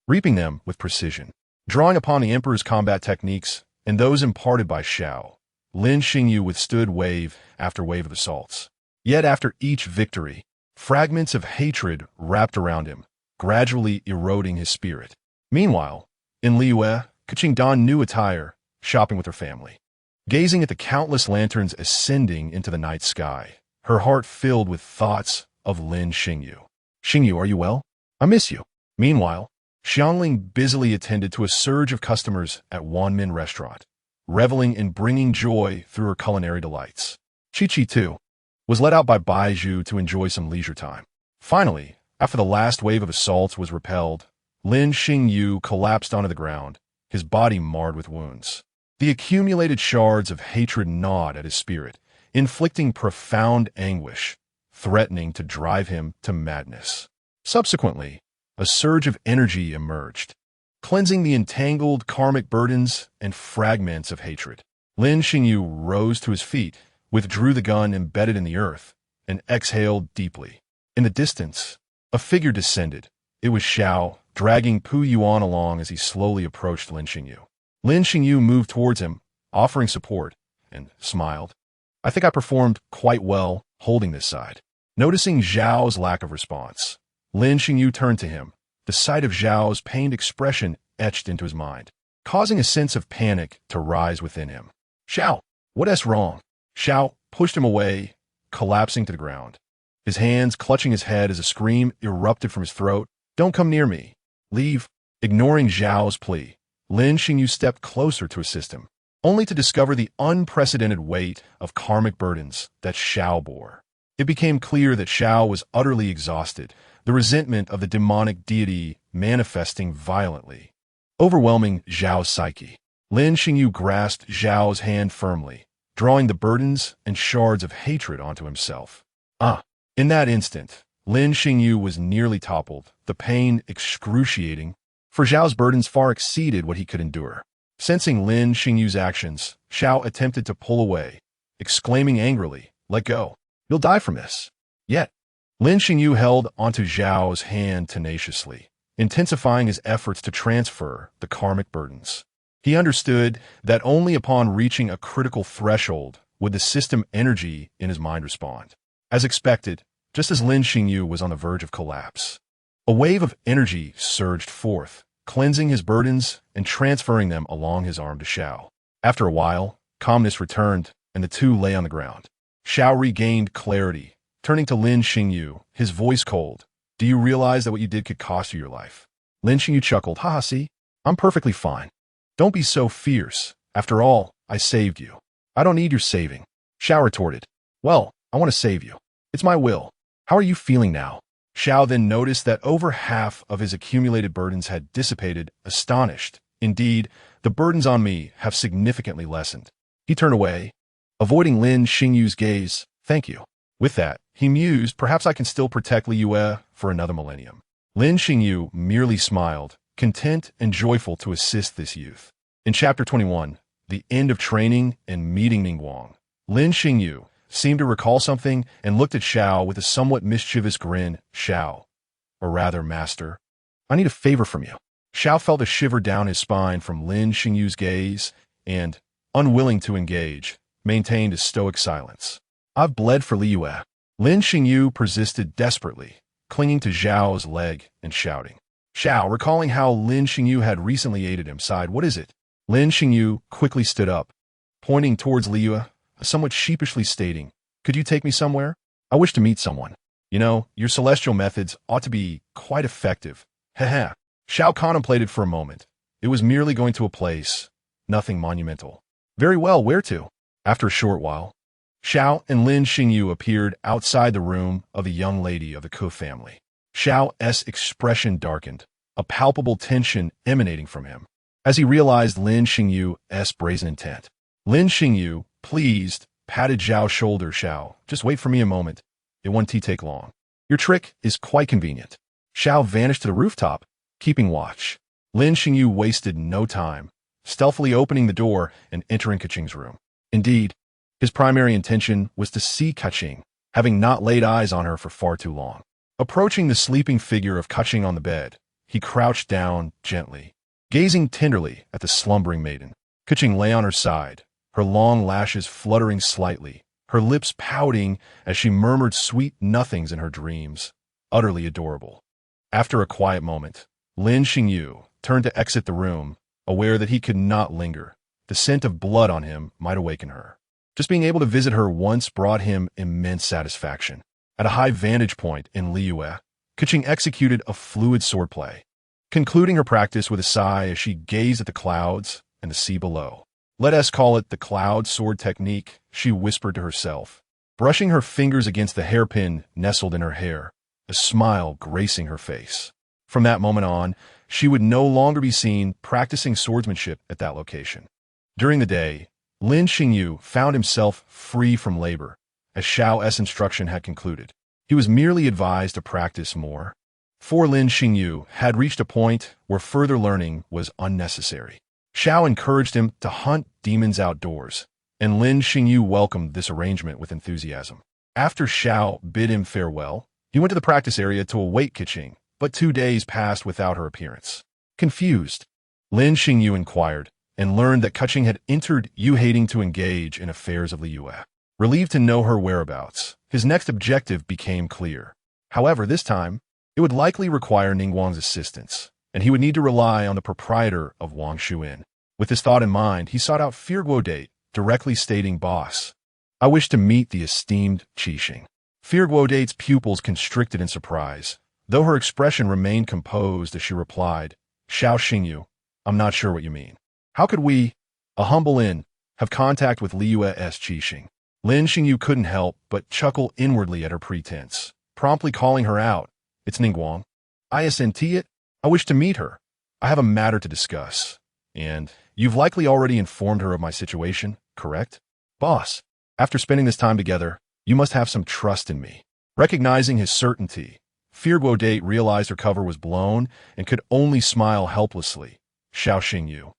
[SPEAKER 1] reaping them with precision. Drawing upon the Emperor's combat techniques and those imparted by Xiao, Lin Xingyu withstood wave after wave of assaults. Yet after each victory, fragments of hatred wrapped around him, gradually eroding his spirit. Meanwhile, in Liyue, Keqing donned new attire, shopping with her family. Gazing at the countless lanterns ascending into the night sky, her heart filled with thoughts of Lin Xingyu. Xingyu, are you well? I miss you. Meanwhile, Xiangling busily attended to a surge of customers at Wanmin Restaurant, reveling in bringing joy through her culinary delights. Chi-Chi, too, was let out by Baizhu to enjoy some leisure time. Finally, after the last wave of assaults was repelled, Lin Xingyu collapsed onto the ground, his body marred with wounds. The accumulated shards of hatred gnawed at his spirit, inflicting profound anguish, threatening to drive him to madness. Subsequently, a surge of energy emerged, cleansing the entangled karmic burdens and fragments of hatred. Lin Xingyu rose to his feet, withdrew the gun embedded in the earth, and exhaled deeply. In the distance, a figure descended. It was Xiao, dragging Pu Yuan along as he slowly approached Lin Xingyu. Lin Xingyu moved towards him, offering support, and smiled. I think I performed quite well holding this side. Noticing Zhao's lack of response, Lin Xingyu turned to him, the sight of Zhao's pained expression etched into his mind, causing a sense of panic to rise within him. Xiao, what's wrong? Xiao pushed him away, collapsing to the ground. His hands clutching his head as a scream erupted from his throat. Don't come near me. Leave. Ignoring Zhao's plea, Lin Xingyu stepped closer to assist him, only to discover the unprecedented weight of karmic burdens that Xiao bore. It became clear that Xiao was utterly exhausted, the resentment of the demonic deity manifesting violently, overwhelming Zhao's psyche. Lin Xingyu grasped Zhao's hand firmly, drawing the burdens and shards of hatred onto himself. In that instant, Lin Xingyu was nearly toppled, the pain excruciating, for Zhao's burdens far exceeded what he could endure. Sensing Lin Xingyu's actions, Xiao attempted to pull away, exclaiming angrily, "Let go. You'll die from this." Yet, Lin Xingyu held onto Zhao's hand tenaciously, intensifying his efforts to transfer the karmic burdens. He understood that only upon reaching a critical threshold would the system energy in his mind respond. As expected, just as Lin Xingyu was on the verge of collapse, a wave of energy surged forth, cleansing his burdens and transferring them along his arm to Xiao. After a while, calmness returned, and the two lay on the ground. Xiao regained clarity, turning to Lin Xingyu, his voice cold. "Do you realize that what you did could cost you your life?" Lin Xingyu chuckled. "Haha, see? I'm perfectly fine. Don't be so fierce. After all, I saved you. I don't need your saving." Xiao retorted. "Well, I want to save you. It's my will. How are you feeling now?" Xiao then noticed that over half of his accumulated burdens had dissipated, astonished. "Indeed, the burdens on me have significantly lessened." He turned away, avoiding Lin Xingyu's gaze. "Thank you." With that, he mused, "Perhaps I can still protect Liyue for another millennium." Lin Xingyu merely smiled, content and joyful to assist this youth. In Chapter 21, the end of training and meeting Ningguang, Lin Xingyu seemed to recall something and looked at Xiao with a somewhat mischievous grin. "Xiao, or rather, master, I need a favor from you." Xiao felt a shiver down his spine from Lin Xingyu's gaze and, unwilling to engage, maintained a stoic silence. "I've bled for Liyue." Lin Xingyu persisted desperately, clinging to Zhao's leg and shouting. Xiao, recalling how Lin Xingyu had recently aided him, sighed. "What is it?" Lin Xingyu quickly stood up, pointing towards Liyue, somewhat sheepishly stating, "Could you take me somewhere? I wish to meet someone. You know, your celestial methods ought to be quite effective." Heh. Xiao contemplated for a moment. It was merely going to a place, nothing monumental. "Very well, where to?" After a short while, Xiao and Lin Xingyu appeared outside the room of a young lady of the Ke family. Xiao's expression darkened, a palpable tension emanating from him, as he realized Lin Xingyu's brazen intent. Lin Xingyu, pleased, patted Zhao's shoulder. "Xiao, just wait for me a moment. It won't take long. Your trick is quite convenient." Xiao vanished to the rooftop, keeping watch. Lin Xingyu wasted no time, stealthily opening the door and entering Keqing's room. Indeed, his primary intention was to see Keqing, having not laid eyes on her for far too long. Approaching the sleeping figure of Keqing on the bed, he crouched down gently, gazing tenderly at the slumbering maiden. Keqing lay on her side, her long lashes fluttering slightly, her lips pouting as she murmured sweet nothings in her dreams, utterly adorable. After a quiet moment, Lin Xingyu turned to exit the room, aware that he could not linger. The scent of blood on him might awaken her. Just being able to visit her once brought him immense satisfaction. At a high vantage point in Liyue, Keqing executed a fluid swordplay, concluding her practice with a sigh as she gazed at the clouds and the sea below. "Let us call it the cloud sword technique," she whispered to herself, brushing her fingers against the hairpin nestled in her hair, a smile gracing her face. From that moment on, she would no longer be seen practicing swordsmanship at that location. During the day, Lin Xingyu found himself free from labor, as Xiao's instruction had concluded. He was merely advised to practice more, for Lin Xingyu had reached a point where further learning was unnecessary. Xiao encouraged him to hunt demons outdoors, and Lin Xingyu welcomed this arrangement with enthusiasm. After Xiao bid him farewell, he went to the practice area to await Keqing, but 2 days passed without her appearance. Confused, Lin Xingyu inquired, and learned that Keqing had entered Yu hating to engage in affairs of Liyue. Relieved to know her whereabouts, his next objective became clear. However, this time, it would likely require Ningguang's assistance, and he would need to rely on the proprietor of Wangshu Inn. With this thought in mind, he sought out Firguodate, directly stating, "Boss, I wish to meet the esteemed Keqing." Firguodate's pupils constricted in surprise, though her expression remained composed as she replied, "Xiao Xingyu, I'm not sure what you mean. How could we, a humble inn, have contact with Liyue's Keqing?" Lin Xingyu couldn't help but chuckle inwardly at her pretense, promptly calling her out. "It's Ningguang. Isn't it? I wish to meet her. I have a matter to discuss. And you've likely already informed her of my situation, correct? Boss, after spending this time together, you must have some trust in me." Recognizing his certainty, Firguodate realized her cover was blown and could only smile helplessly. "Xiao Xingyu,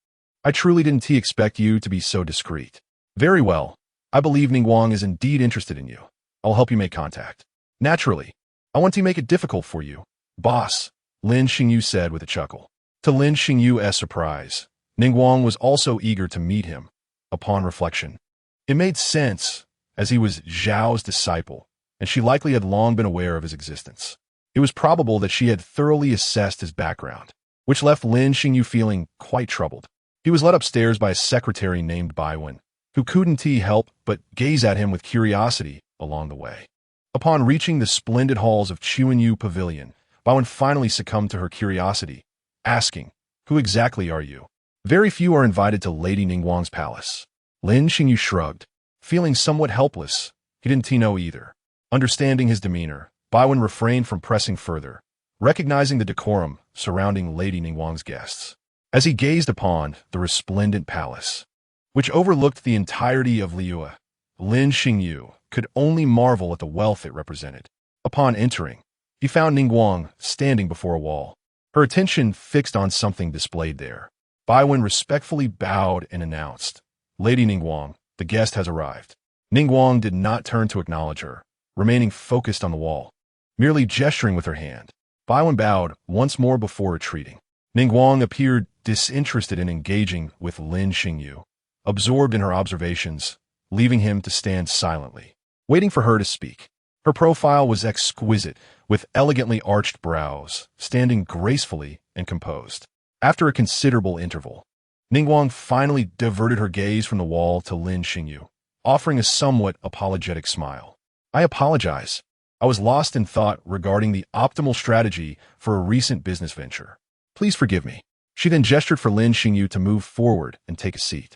[SPEAKER 1] I truly didn't expect you to be so discreet." "Very well. I believe Ningguang is indeed interested in you. I'll help you make contact." "Naturally, I want to make it difficult for you, boss," Lin Xingyu said with a chuckle. To Lin Xingyu's surprise, Ningguang was also eager to meet him. Upon reflection, it made sense, as he was Zhao's disciple, and she likely had long been aware of his existence. It was probable that she had thoroughly assessed his background, which left Lin Xingyu feeling quite troubled. He was led upstairs by a secretary named Baiwen, who couldn't help but gaze at him with curiosity along the way. Upon reaching the splendid halls of Chuanyu Pavilion, Baiwen finally succumbed to her curiosity, asking, "Who exactly are you?" "Very few are invited to Lady Ningguang's palace." Lin Xingyu shrugged, feeling somewhat helpless. He didn't know either. Understanding his demeanor, Baiwen refrained from pressing further, recognizing the decorum surrounding Lady Ningguang's guests. As he gazed upon the resplendent palace, which overlooked the entirety of Liyue, Lin Xingyu could only marvel at the wealth it represented. Upon entering, he found Ningguang standing before a wall, her attention fixed on something displayed there. Baiwen respectfully bowed and announced, "Lady Ningguang, the guest has arrived." Ningguang did not turn to acknowledge her, remaining focused on the wall, merely gesturing with her hand. Baiwen bowed once more before retreating. Ningguang appeared disinterested in engaging with Lin Xingyu, absorbed in her observations, leaving him to stand silently, waiting for her to speak. Her profile was exquisite, with elegantly arched brows, standing gracefully and composed. After a considerable interval, Ningguang finally diverted her gaze from the wall to Lin Xingyu, offering a somewhat apologetic smile. "I apologize. I was lost in thought regarding the optimal strategy for a recent business venture. Please forgive me." She then gestured for Lin Xingyu to move forward and take a seat.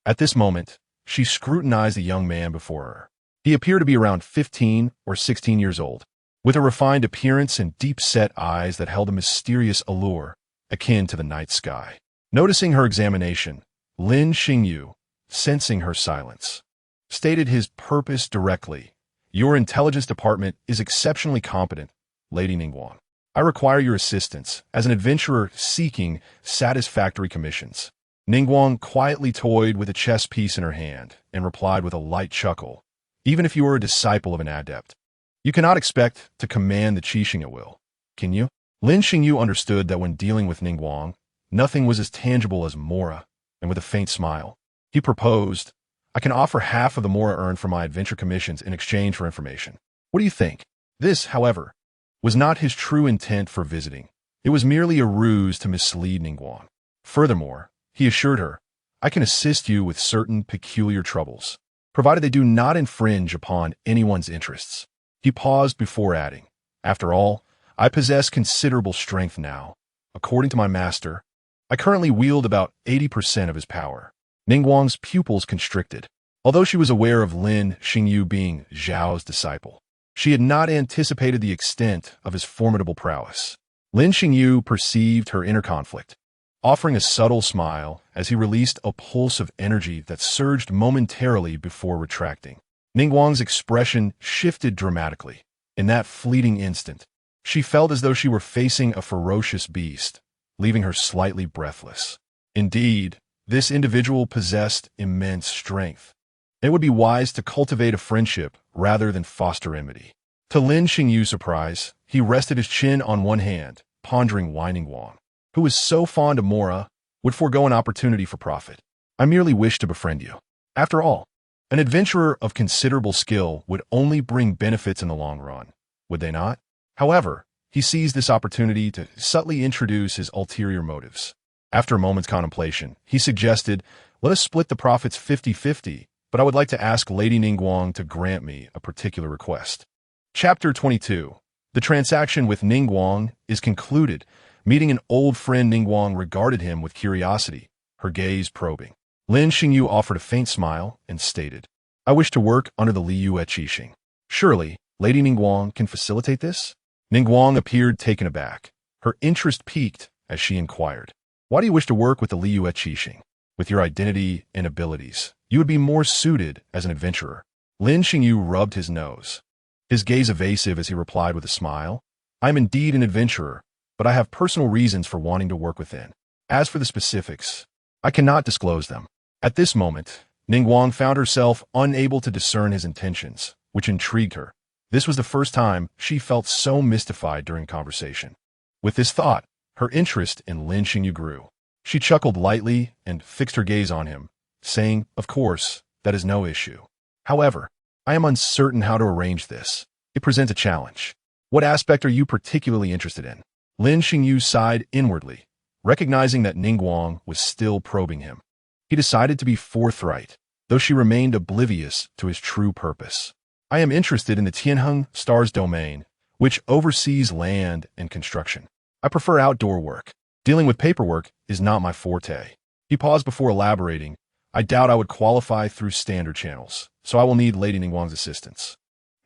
[SPEAKER 1] At this moment, she scrutinized the young man before her. He appeared to be around 15 or 16 years old, with a refined appearance and deep-set eyes that held a mysterious allure, akin to the night sky. Noticing her examination, Lin Xingyu, sensing her silence, stated his purpose directly. "Your intelligence department is exceptionally competent, Lady Ningguang. I require your assistance as an adventurer seeking satisfactory commissions." Ningguang quietly toyed with a chess piece in her hand and replied with a light chuckle, "Even if you are a disciple of an adept, you cannot expect to command the Keqing at will, can you?" Lin Xingyu understood that when dealing with Ningguang, nothing was as tangible as Mora, and with a faint smile, he proposed, "I can offer half of the Mora earned from my adventure commissions in exchange for information. What do you think?" This, however, was not his true intent for visiting. It was merely a ruse to mislead Ningguang. Furthermore, he assured her, "I can assist you with certain peculiar troubles, provided they do not infringe upon anyone's interests." He paused before adding, "After all, I possess considerable strength now. According to my master, I currently wield about 80% of his power." Ningguang's pupils constricted. Although she was aware of Lin Xingyu being Zhao's disciple, she had not anticipated the extent of his formidable prowess. Lin Xingyu perceived her inner conflict, offering a subtle smile as he released a pulse of energy that surged momentarily before retracting. Ningguang's expression shifted dramatically. In that fleeting instant, she felt as though she were facing a ferocious beast, leaving her slightly breathless. Indeed, this individual possessed immense strength. It would be wise to cultivate a friendship rather than foster enmity. To Lin Xingyu's surprise, he rested his chin on one hand pondering why Ningguang, who was so fond of Mora, would forego an opportunity for profit. I merely wish to befriend you. After all, an adventurer of considerable skill would only bring benefits in the long run, would they not? However, he seized this opportunity to subtly introduce his ulterior motives. After a moment's contemplation, he suggested, let us split the profits 50-50, but I would like to ask Lady Ningguang to grant me a particular request. Chapter 22. The transaction with Ningguang is concluded. Meeting an old friend, Ningguang regarded him with curiosity, her gaze probing. Lin Xingyu offered a faint smile and stated, I wish to work under the Liu at Keqing. Surely, Lady Ningguang can facilitate this? Ningguang appeared taken aback. Her interest piqued as she inquired, why do you wish to work with the Liu at Keqing? With your identity and abilities, you would be more suited as an adventurer. Lin Xingyu rubbed his nose, his gaze evasive as he replied with a smile, I am indeed an adventurer, but I have personal reasons for wanting to work within. As for the specifics, I cannot disclose them. At this moment, Ningguang found herself unable to discern his intentions, which intrigued her. This was the first time she felt so mystified during conversation. With this thought, her interest in Lin Xingyu grew. She chuckled lightly and fixed her gaze on him, saying, of course, that is no issue. However, I am uncertain how to arrange this. It presents a challenge. What aspect are you particularly interested in? Lin Xingyu sighed inwardly, recognizing that Ningguang was still probing him. He decided to be forthright, though she remained oblivious to his true purpose. I am interested in the Tianheng Stars domain, which oversees land and construction. I prefer outdoor work. Dealing with paperwork is not my forte. He paused before elaborating, I doubt I would qualify through standard channels, so I will need Lady Ningguang's assistance.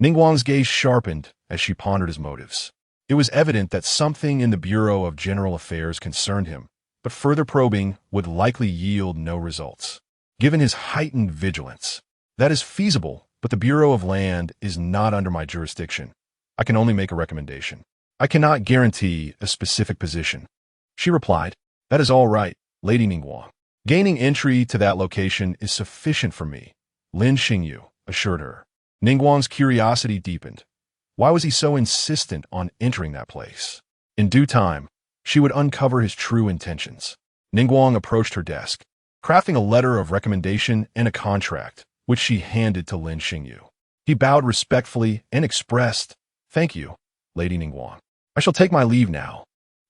[SPEAKER 1] Ningguang's gaze sharpened as she pondered his motives. It was evident that something in the Bureau of General Affairs concerned him, but further probing would likely yield no results. Given his heightened vigilance, that is feasible, but the Bureau of Land is not under my jurisdiction. I can only make a recommendation. I cannot guarantee a specific position. She replied, that is all right, Lady Ningguang. Gaining entry to that location is sufficient for me, Lin Xingyu assured her. Ningguang's curiosity deepened. Why was he so insistent on entering that place? In due time, she would uncover his true intentions. Ningguang approached her desk, crafting a letter of recommendation and a contract, which she handed to Lin Xingyu. He bowed respectfully and expressed, thank you, Lady Ningguang. I shall take my leave now.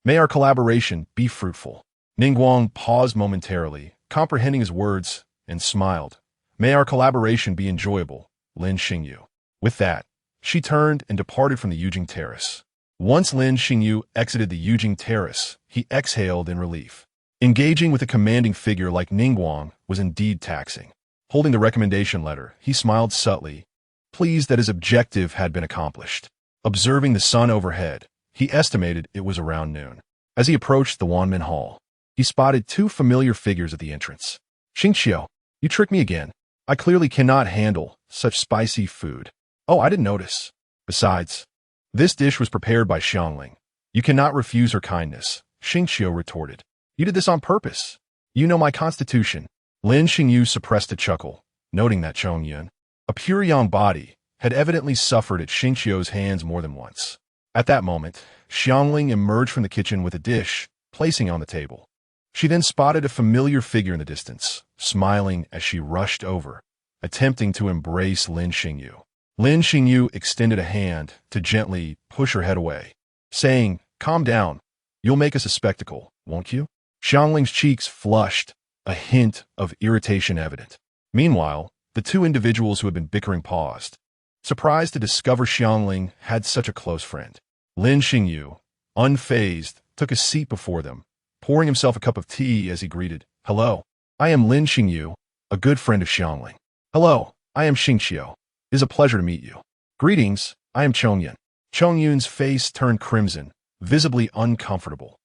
[SPEAKER 1] May our collaboration be fruitful. Ningguang paused momentarily, comprehending his words, and smiled. May our collaboration be enjoyable, Lin Xingyu. With that, she turned and departed from the Yujing Terrace. Once Lin Xingyu exited the Yujing Terrace, he exhaled in relief. Engaging with a commanding figure like Ningguang was indeed taxing. Holding the recommendation letter, he smiled subtly, pleased that his objective had been accomplished. Observing the sun overhead, he estimated it was around noon. As he approached the Wanmin Hall, he spotted two familiar figures at the entrance. Xingqiu, you tricked me again. I clearly cannot handle such spicy food. Oh, I didn't notice. Besides, this dish was prepared by Xiangling. You cannot refuse her kindness, Xingqiu retorted. You did this on purpose. You know my constitution. Lin Xingyu suppressed a chuckle, noting that Chongyun, a pure yang body, had evidently suffered at Xingqiu's hands more than once. At that moment, Xiangling emerged from the kitchen with a dish, placing it on the table. She then spotted a familiar figure in the distance, smiling as she rushed over, attempting to embrace Lin Xingyu. Lin Xingyu extended a hand to gently push her head away, saying, calm down, you'll make us a spectacle, won't you? Xiangling's cheeks flushed, a hint of irritation evident. Meanwhile, the two individuals who had been bickering paused, surprised to discover Xiangling had such a close friend. Lin Xingyu, unfazed, took a seat before them, pouring himself a cup of tea as he greeted, hello, I am Lin Xingyu, a good friend of Xiangling. Hello, I am Xingqiu. It is a pleasure to meet you. Greetings, I am Chongyun. Chongyun's face turned crimson, visibly uncomfortable,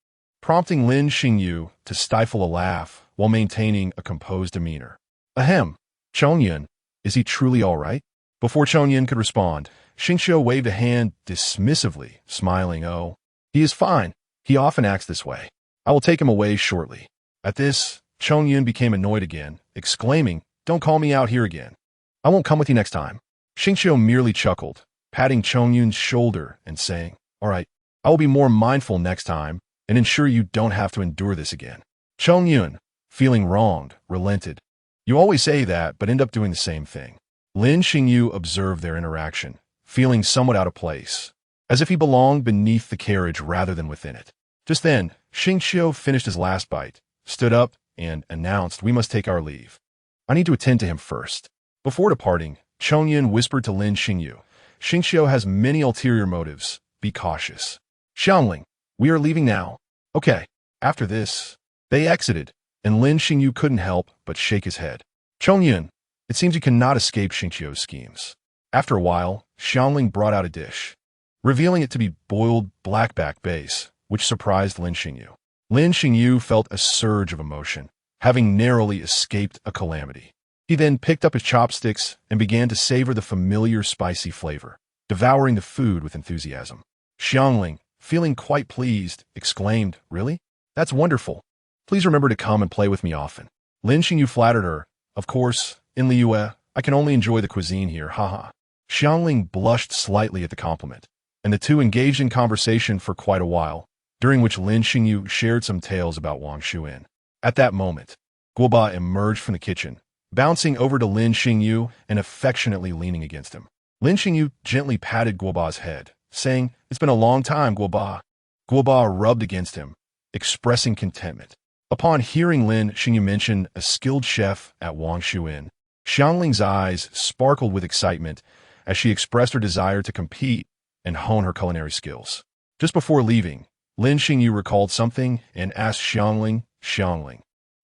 [SPEAKER 1] prompting Lin Xingyu to stifle a laugh while maintaining a composed demeanor. Ahem, Chongyun, is he truly all right? Before Chongyun could respond, Xingqiu waved a hand dismissively, smiling, oh, he is fine. He often acts this way. I will take him away shortly. At this, Chongyun became annoyed again, exclaiming, don't call me out here again. I won't come with you next time. Xingqiu merely chuckled, patting Chongyun's shoulder and saying, all right, I will be more mindful next time and ensure you don't have to endure this again. Cheng Yun, feeling wronged, relented. You always say that, but end up doing the same thing. Lin Xingyu observed their interaction, feeling somewhat out of place, as if he belonged beneath the carriage rather than within it. Just then, Xingqiu finished his last bite, stood up, and announced, "We must take our leave. I need to attend to him first." Before departing, Cheng Yun whispered to Lin Xingyu, "Xingqiu has many ulterior motives. Be cautious." "Xiangling, we are leaving now." "Okay." After this, they exited, and Lin Xingyu couldn't help but shake his head. "Cheng Yun, it seems you cannot escape Xingqiu's schemes." After a while, Xiangling brought out a dish, revealing it to be boiled blackback bass, which surprised Lin Xingyu. Lin Xingyu felt a surge of emotion, having narrowly escaped a calamity. He then picked up his chopsticks and began to savor the familiar spicy flavor, devouring the food with enthusiasm. Xiangling, feeling quite pleased, exclaimed, "Really? That's wonderful. Please remember to come and play with me often." Lin Xingyu flattered her. "Of course, in Liyue, I can only enjoy the cuisine here, haha." Xiangling blushed slightly at the compliment, and the two engaged in conversation for quite a while, during which Lin Xingyu shared some tales about Wang Shuin. At that moment, Guoba emerged from the kitchen, bouncing over to Lin Xingyu and affectionately leaning against him. Lin Xingyu gently patted Guoba's head, saying, "It's been a long time, Guoba." Guoba rubbed against him, expressing contentment. Upon hearing Lin Xingyu mention a skilled chef at Wang Shuin, Xiangling's eyes sparkled with excitement as she expressed her desire to compete and hone her culinary skills. Just before leaving, Lin Xingyu recalled something and asked Xiangling, "Xiangling,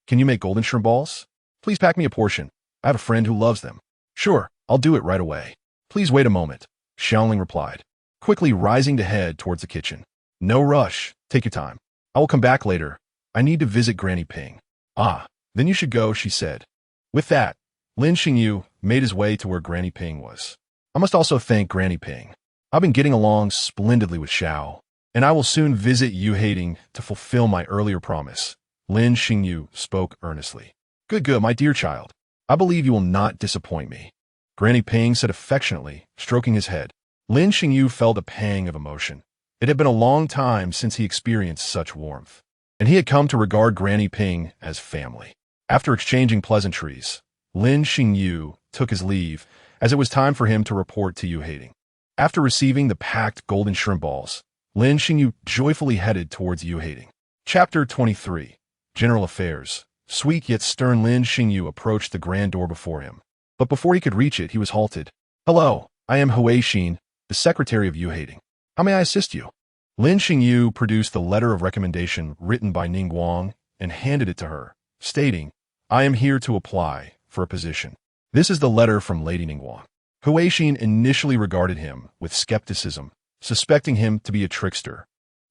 [SPEAKER 1] can you make golden shrimp balls? Please pack me a portion. I have a friend who loves them." "Sure, I'll do it right away. Please wait a moment," Xiangling replied, quickly rising to head towards the kitchen. "No rush. Take your time. I will come back later. I need to visit Granny Ping." "Ah, then you should go," she said. With that, Lin Xingyu made his way to where Granny Ping was. "I must also thank Granny Ping. I've been getting along splendidly with Xiao, and I will soon visit Youhating to fulfill my earlier promise." Lin Xingyu spoke earnestly. Good, my dear child. I believe you will not disappoint me," Granny Ping said affectionately, stroking his head. Lin Xingyu felt a pang of emotion. It had been a long time since he experienced such warmth, and he had come to regard Granny Ping as family. After exchanging pleasantries, Lin Xingyu took his leave, as it was time for him to report to Youhating. After receiving the packed golden shrimp balls, Lin Xingyu joyfully headed towards Youhating. Chapter 23. General Affairs. Sweet yet stern Lin Xingyu approached the grand door before him. But before he could reach it, he was halted. "Hello, I am Huixin, the secretary of Youhating. How may I assist you?" Lin Xingyu produced the letter of recommendation written by Ning Guang and handed it to her, stating, "I am here to apply for a position. This is the letter from Lady Ning Guang." Huixin initially regarded him with skepticism, suspecting him to be a trickster,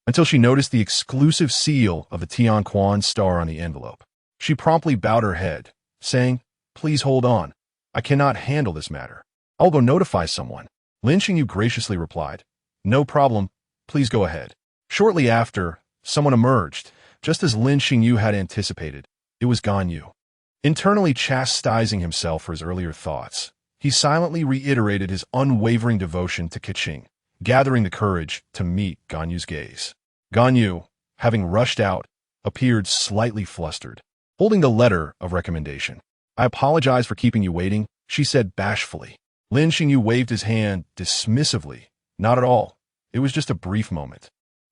[SPEAKER 1] until she noticed the exclusive seal of the Tianquan star on the envelope. She promptly bowed her head, saying, "Please hold on. I cannot handle this matter. I'll go notify someone." Lin Xingyu graciously replied, "No problem. Please go ahead." Shortly after, someone emerged, just as Lin Xingyu had anticipated. It was Ganyu. Internally chastising himself for his earlier thoughts, he silently reiterated his unwavering devotion to Keqing, gathering the courage to meet Ganyu's gaze. Ganyu, having rushed out, appeared slightly flustered, holding the letter of recommendation. "I apologize for keeping you waiting," she said bashfully. Lin Xingyu waved his hand dismissively. "Not at all. It was just a brief moment."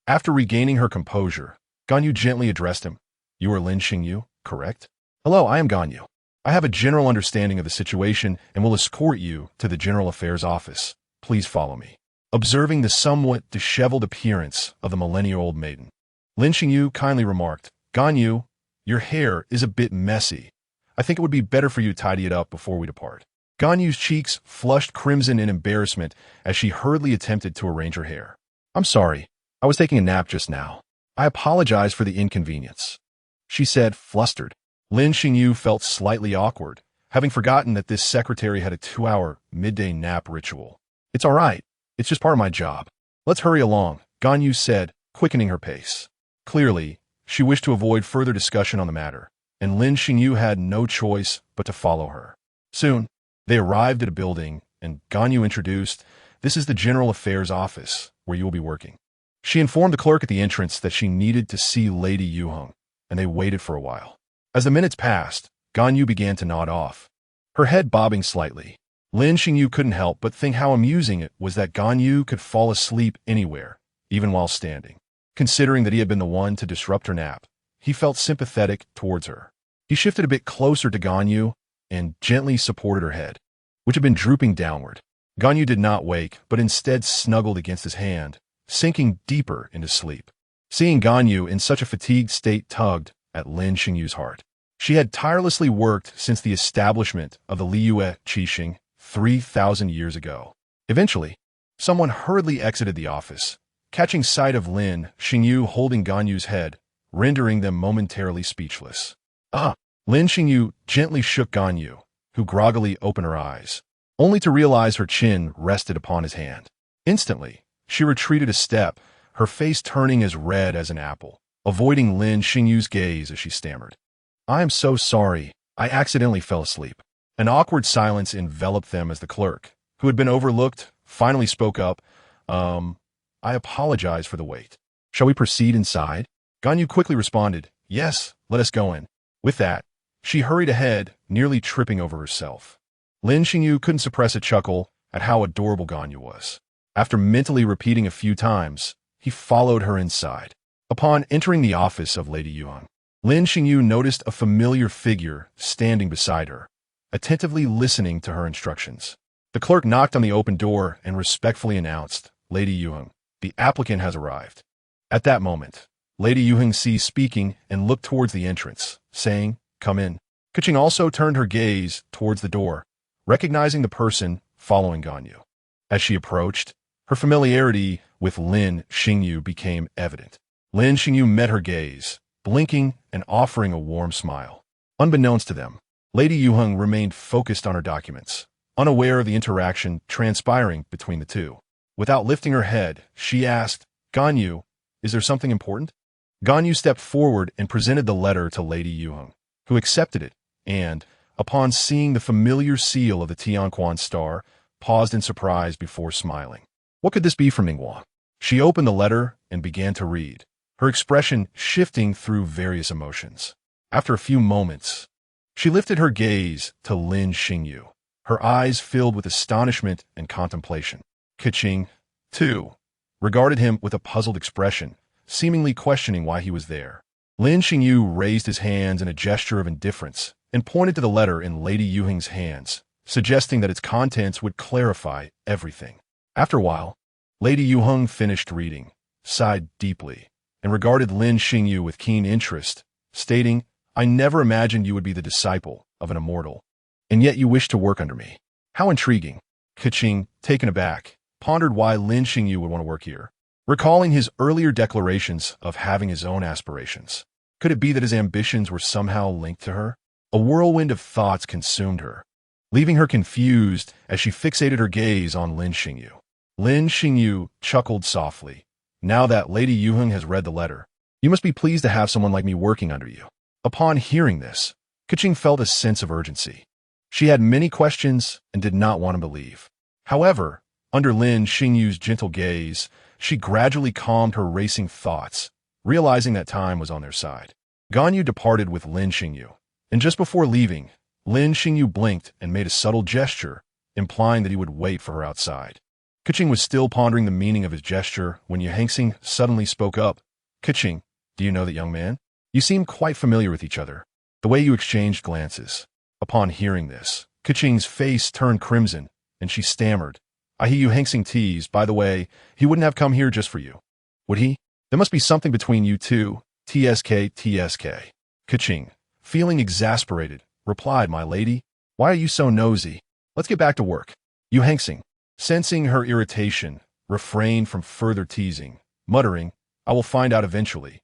[SPEAKER 1] After regaining her composure, Ganyu gently addressed him. "You are Lin Xingyu, correct?" "Hello, I am Ganyu. I have a general understanding of the situation and will escort you to the General Affairs Office. Please follow me." Observing the somewhat disheveled appearance of the millennial-old maiden, Lin Xingyu kindly remarked, "Ganyu, your hair is a bit messy. I think it would be better for you to tidy it up before we depart." Ganyu's cheeks flushed crimson in embarrassment as she hurriedly attempted to arrange her hair. "I'm sorry. I was taking a nap just now. I apologize for the inconvenience," she said, flustered. Lin Xingyu felt slightly awkward, having forgotten that this secretary had a 2-hour midday nap ritual. "It's all right. It's just part of my job. Let's hurry along," Ganyu said, quickening her pace. Clearly, she wished to avoid further discussion on the matter, and Lin Xingyu had no choice but to follow her. Soon, they arrived at a building, and Ganyu introduced, "This is the General Affairs Office, where you will be working." She informed the clerk at the entrance that she needed to see Lady Yuheng, and they waited for a while. As the minutes passed, Ganyu began to nod off, her head bobbing slightly. Lin Xingyu couldn't help but think how amusing it was that Ganyu could fall asleep anywhere, even while standing. Considering that he had been the one to disrupt her nap, he felt sympathetic towards her. He shifted a bit closer to Ganyu and gently supported her head, which had been drooping downward. Ganyu did not wake, but instead snuggled against his hand, sinking deeper into sleep. Seeing Ganyu in such a fatigued state tugged at Lin Xingyu's heart. She had tirelessly worked since the establishment of the Liyue Keqing 3,000 years ago. Eventually, someone hurriedly exited the office, catching sight of Lin Xingyu holding Ganyu's head, rendering them momentarily speechless. Lin Xingyu gently shook Ganyu, who groggily opened her eyes, only to realize her chin rested upon his hand. Instantly, she retreated a step, her face turning as red as an apple, avoiding Lin Xingyu's gaze as she stammered. "I am so sorry. I accidentally fell asleep." An awkward silence enveloped them as the clerk, who had been overlooked, finally spoke up. I apologize for the wait. Shall we proceed inside?" Ganyu quickly responded, "Yes, let us go in." With that, she hurried ahead, nearly tripping over herself. Lin Xingyu couldn't suppress a chuckle at how adorable Ganyu was. After mentally repeating a few times, he followed her inside. Upon entering the office of Lady Yuheng, Lin Xingyu noticed a familiar figure standing beside her, attentively listening to her instructions. The clerk knocked on the open door and respectfully announced, "Lady Yuheng, the applicant has arrived." At that moment, Lady Yuheng ceased speaking and looked towards the entrance, saying, "Come in." Keqing also turned her gaze towards the door, recognizing the person following Ganyu. As she approached, her familiarity with Lin Xingyu became evident. Lin Xingyu met her gaze, blinking and offering a warm smile. Unbeknownst to them, Lady Yuheng remained focused on her documents, unaware of the interaction transpiring between the two. Without lifting her head, she asked, "Ganyu, is there something important?" Ganyu stepped forward and presented the letter to Lady Yuheng, who accepted it and, upon seeing the familiar seal of the Tianquan star, paused in surprise before smiling. What could this be from Ningguang? She opened the letter and began to read, her expression shifting through various emotions. After a few moments, she lifted her gaze to Lin Xingyu, her eyes filled with astonishment and contemplation. Keqing, too, regarded him with a puzzled expression, seemingly questioning why he was there. Lin Xingyu raised his hands in a gesture of indifference and pointed to the letter in Lady Yuheng's hands, suggesting that its contents would clarify everything. After a while, Lady Yuheng finished reading, sighed deeply, and regarded Lin Xingyu with keen interest, stating, "I never imagined you would be the disciple of an immortal, and yet you wish to work under me. How intriguing." Keqing, taken aback, pondered why Lin Xingyu would want to work here, recalling his earlier declarations of having his own aspirations. Could it be that his ambitions were somehow linked to her? A whirlwind of thoughts consumed her, leaving her confused as she fixated her gaze on Lin Xingyu. Lin Xingyu chuckled softly. "Now that Lady Yuheng has read the letter, you must be pleased to have someone like me working under you." Upon hearing this, Keqing felt a sense of urgency. She had many questions and did not want to believe. However, under Lin Xingyu's gentle gaze, she gradually calmed her racing thoughts, realizing that time was on their side. Ganyu departed with Lin Xingyu, and just before leaving, Lin Xingyu blinked and made a subtle gesture, implying that he would wait for her outside. Keqing was still pondering the meaning of his gesture when Yuheng suddenly spoke up. "Keqing, do you know that young man? You seem quite familiar with each other, the way you exchanged glances." Upon hearing this, Keqing's face turned crimson, and she stammered, "I hear Yuheng tease. By the way, he wouldn't have come here just for you, would he? There must be something between you two. TSK. Keqing, feeling exasperated, replied, "My lady, why are you so nosy? Let's get back to work." Yuheng, sensing her irritation, refrained from further teasing, muttering, "I will find out eventually.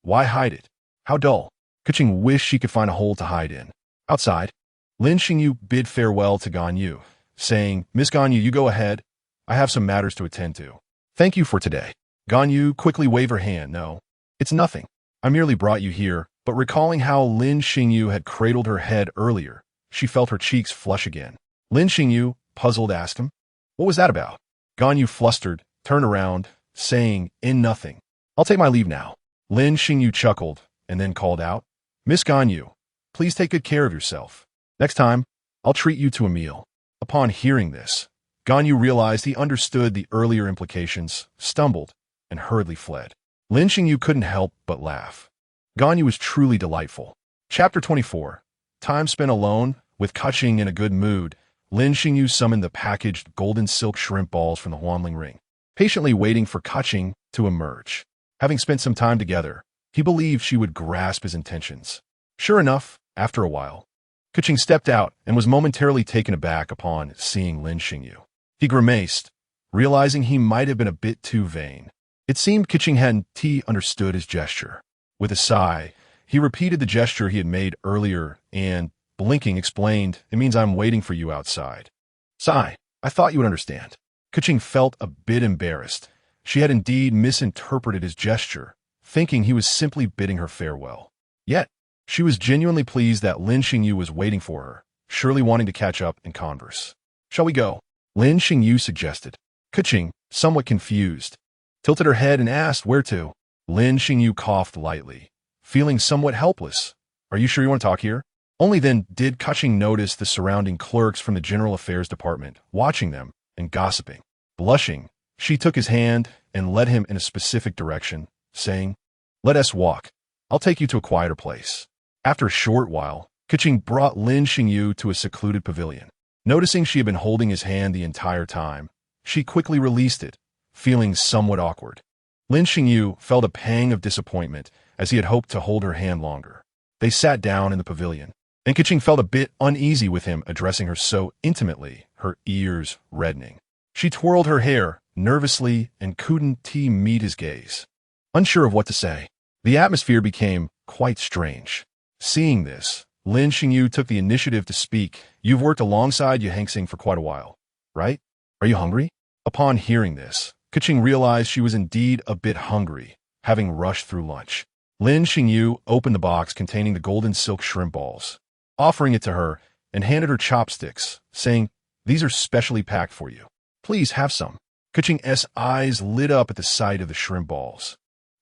[SPEAKER 1] Why hide it? How dull." Keqing wished she could find a hole to hide in. Outside, Lin Xingyu bid farewell to Ganyu, saying, "Miss Ganyu, you go ahead. I have some matters to attend to. Thank you for today." Ganyu quickly waved her hand. "No, it's nothing. I merely brought you here." But recalling how Lin Xingyu had cradled her head earlier, she felt her cheeks flush again. Lin Xingyu, puzzled, asked him, "What was that about?" Ganyu, flustered, turned around, saying, in nothing. I'll take my leave now. Lin Xingyu chuckled and then called out, Miss Ganyu, please take good care of yourself. Next time, I'll treat you to a meal. Upon hearing this, Ganyu realized he understood the earlier implications, stumbled, and hurriedly fled. Lin Xingyu couldn't help but laugh. Ganyu was truly delightful. Chapter 24. Time spent alone, with Keqing in a good mood, Lin Xingyu summoned the packaged golden silk shrimp balls from the Huanling ring, patiently waiting for Keqing to emerge. Having spent some time together, he believed she would grasp his intentions. Sure enough, after a while, Keqing stepped out and was momentarily taken aback upon seeing Lin Xingyu. He grimaced, realizing he might have been a bit too vain. It seemed Keqing hadn't understood his gesture. With a sigh, he repeated the gesture he had made earlier and, blinking, explained, It means I'm waiting for you outside. Sigh, I thought you would understand. Keqing felt a bit embarrassed. She had indeed misinterpreted his gesture, thinking he was simply bidding her farewell. Yet, she was genuinely pleased that Lin Xingyu was waiting for her, surely wanting to catch up and converse. Shall we go? Lin Xingyu suggested. Keqing, somewhat confused, tilted her head and asked where to. Lin Xingyu coughed lightly, feeling somewhat helpless. Are you sure you want to talk here? Only then did Keqing notice the surrounding clerks from the General Affairs Department, watching them and gossiping. Blushing, she took his hand and led him in a specific direction, saying, Let us walk. I'll take you to a quieter place. After a short while, Keqing brought Lin Xingyu to a secluded pavilion. Noticing she had been holding his hand the entire time, she quickly released it, feeling somewhat awkward. Lin Xingyu felt a pang of disappointment as he had hoped to hold her hand longer. They sat down in the pavilion, and Keqing felt a bit uneasy with him addressing her so intimately, her ears reddening. She twirled her hair nervously and couldn't meet his gaze. Unsure of what to say, the atmosphere became quite strange. Seeing this, Lin Xingyu took the initiative to speak. You've worked alongside youthful for quite a while, right? Are you hungry? Upon hearing this, Keqing realized she was indeed a bit hungry, having rushed through lunch. Lin Xingyu opened the box containing the golden silk shrimp balls, offering it to her, and handed her chopsticks, saying, These are specially packed for you. Please have some. Keqing's eyes lit up at the sight of the shrimp balls.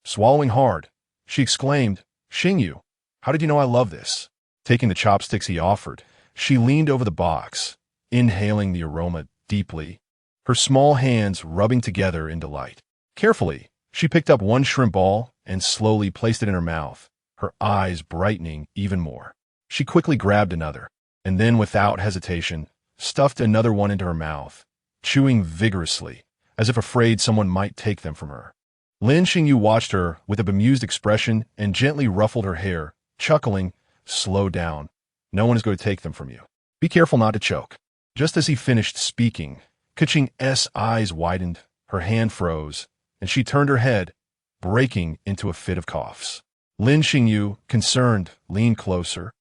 [SPEAKER 1] Swallowing hard, she exclaimed, Xingyu, how did you know I love this? Taking the chopsticks he offered, she leaned over the box, inhaling the aroma deeply, her small hands rubbing together in delight. Carefully, she picked up one shrimp ball and slowly placed it in her mouth, her eyes brightening even more. She quickly grabbed another, and then without hesitation, stuffed another one into her mouth, chewing vigorously, as if afraid someone might take them from her. Lin Xingyu watched her with a bemused expression and gently ruffled her hair, chuckling, Slow down. No one is going to take them from you. Be careful not to choke. Just as he finished speaking, Keqing's eyes widened, her hand froze, and she turned her head, breaking into a fit of coughs. Lin Xingyu, concerned, leaned closer,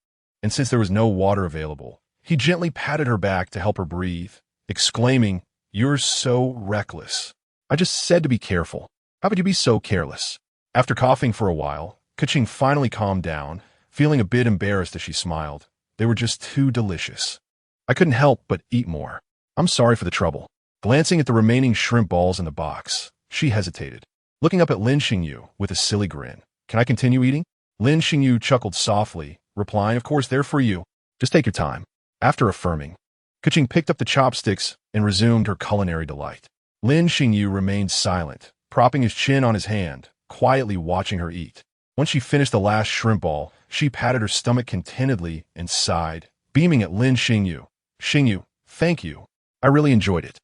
[SPEAKER 1] and since there was no water available, he gently patted her back to help her breathe, exclaiming, You're so reckless. I just said to be careful. How could you be so careless? After coughing for a while, Keqing finally calmed down, feeling a bit embarrassed as she smiled. They were just too delicious. I couldn't help but eat more. I'm sorry for the trouble. Glancing at the remaining shrimp balls in the box, she hesitated, looking up at Lin Xingyu with a silly grin. Can I continue eating? Lin Xingyu chuckled softly, replying, Of course, they're for you. Just take your time. After affirming, Keqing picked up the chopsticks and resumed her culinary delight. Lin Xingyu remained silent, propping his chin on his hand, quietly watching her eat. Once she finished the last shrimp ball, she patted her stomach contentedly and sighed, beaming at Lin Xingyu. Xingyu, thank you. I really enjoyed it.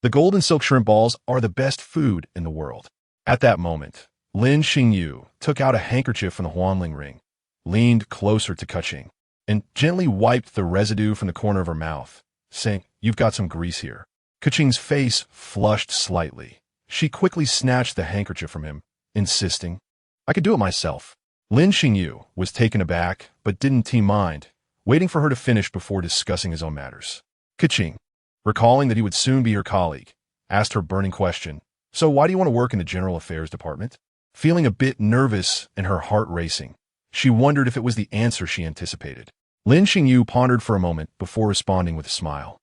[SPEAKER 1] The golden silk shrimp balls are the best food in the world. At that moment, Lin Xingyu took out a handkerchief from the Huanling ring, leaned closer to Keqing, and gently wiped the residue from the corner of her mouth, saying, You've got some grease here. Keqing's face flushed slightly. She quickly snatched the handkerchief from him, insisting, I could do it myself. Lin Xingyu was taken aback, but didn't mind, waiting for her to finish before discussing his own matters. Keqing, recalling that he would soon be her colleague, asked her burning question, So why do you want to work in the General Affairs Department? Feeling a bit nervous and her heart racing, she wondered if it was the answer she anticipated. Lin Xingyu pondered for a moment before responding with a smile.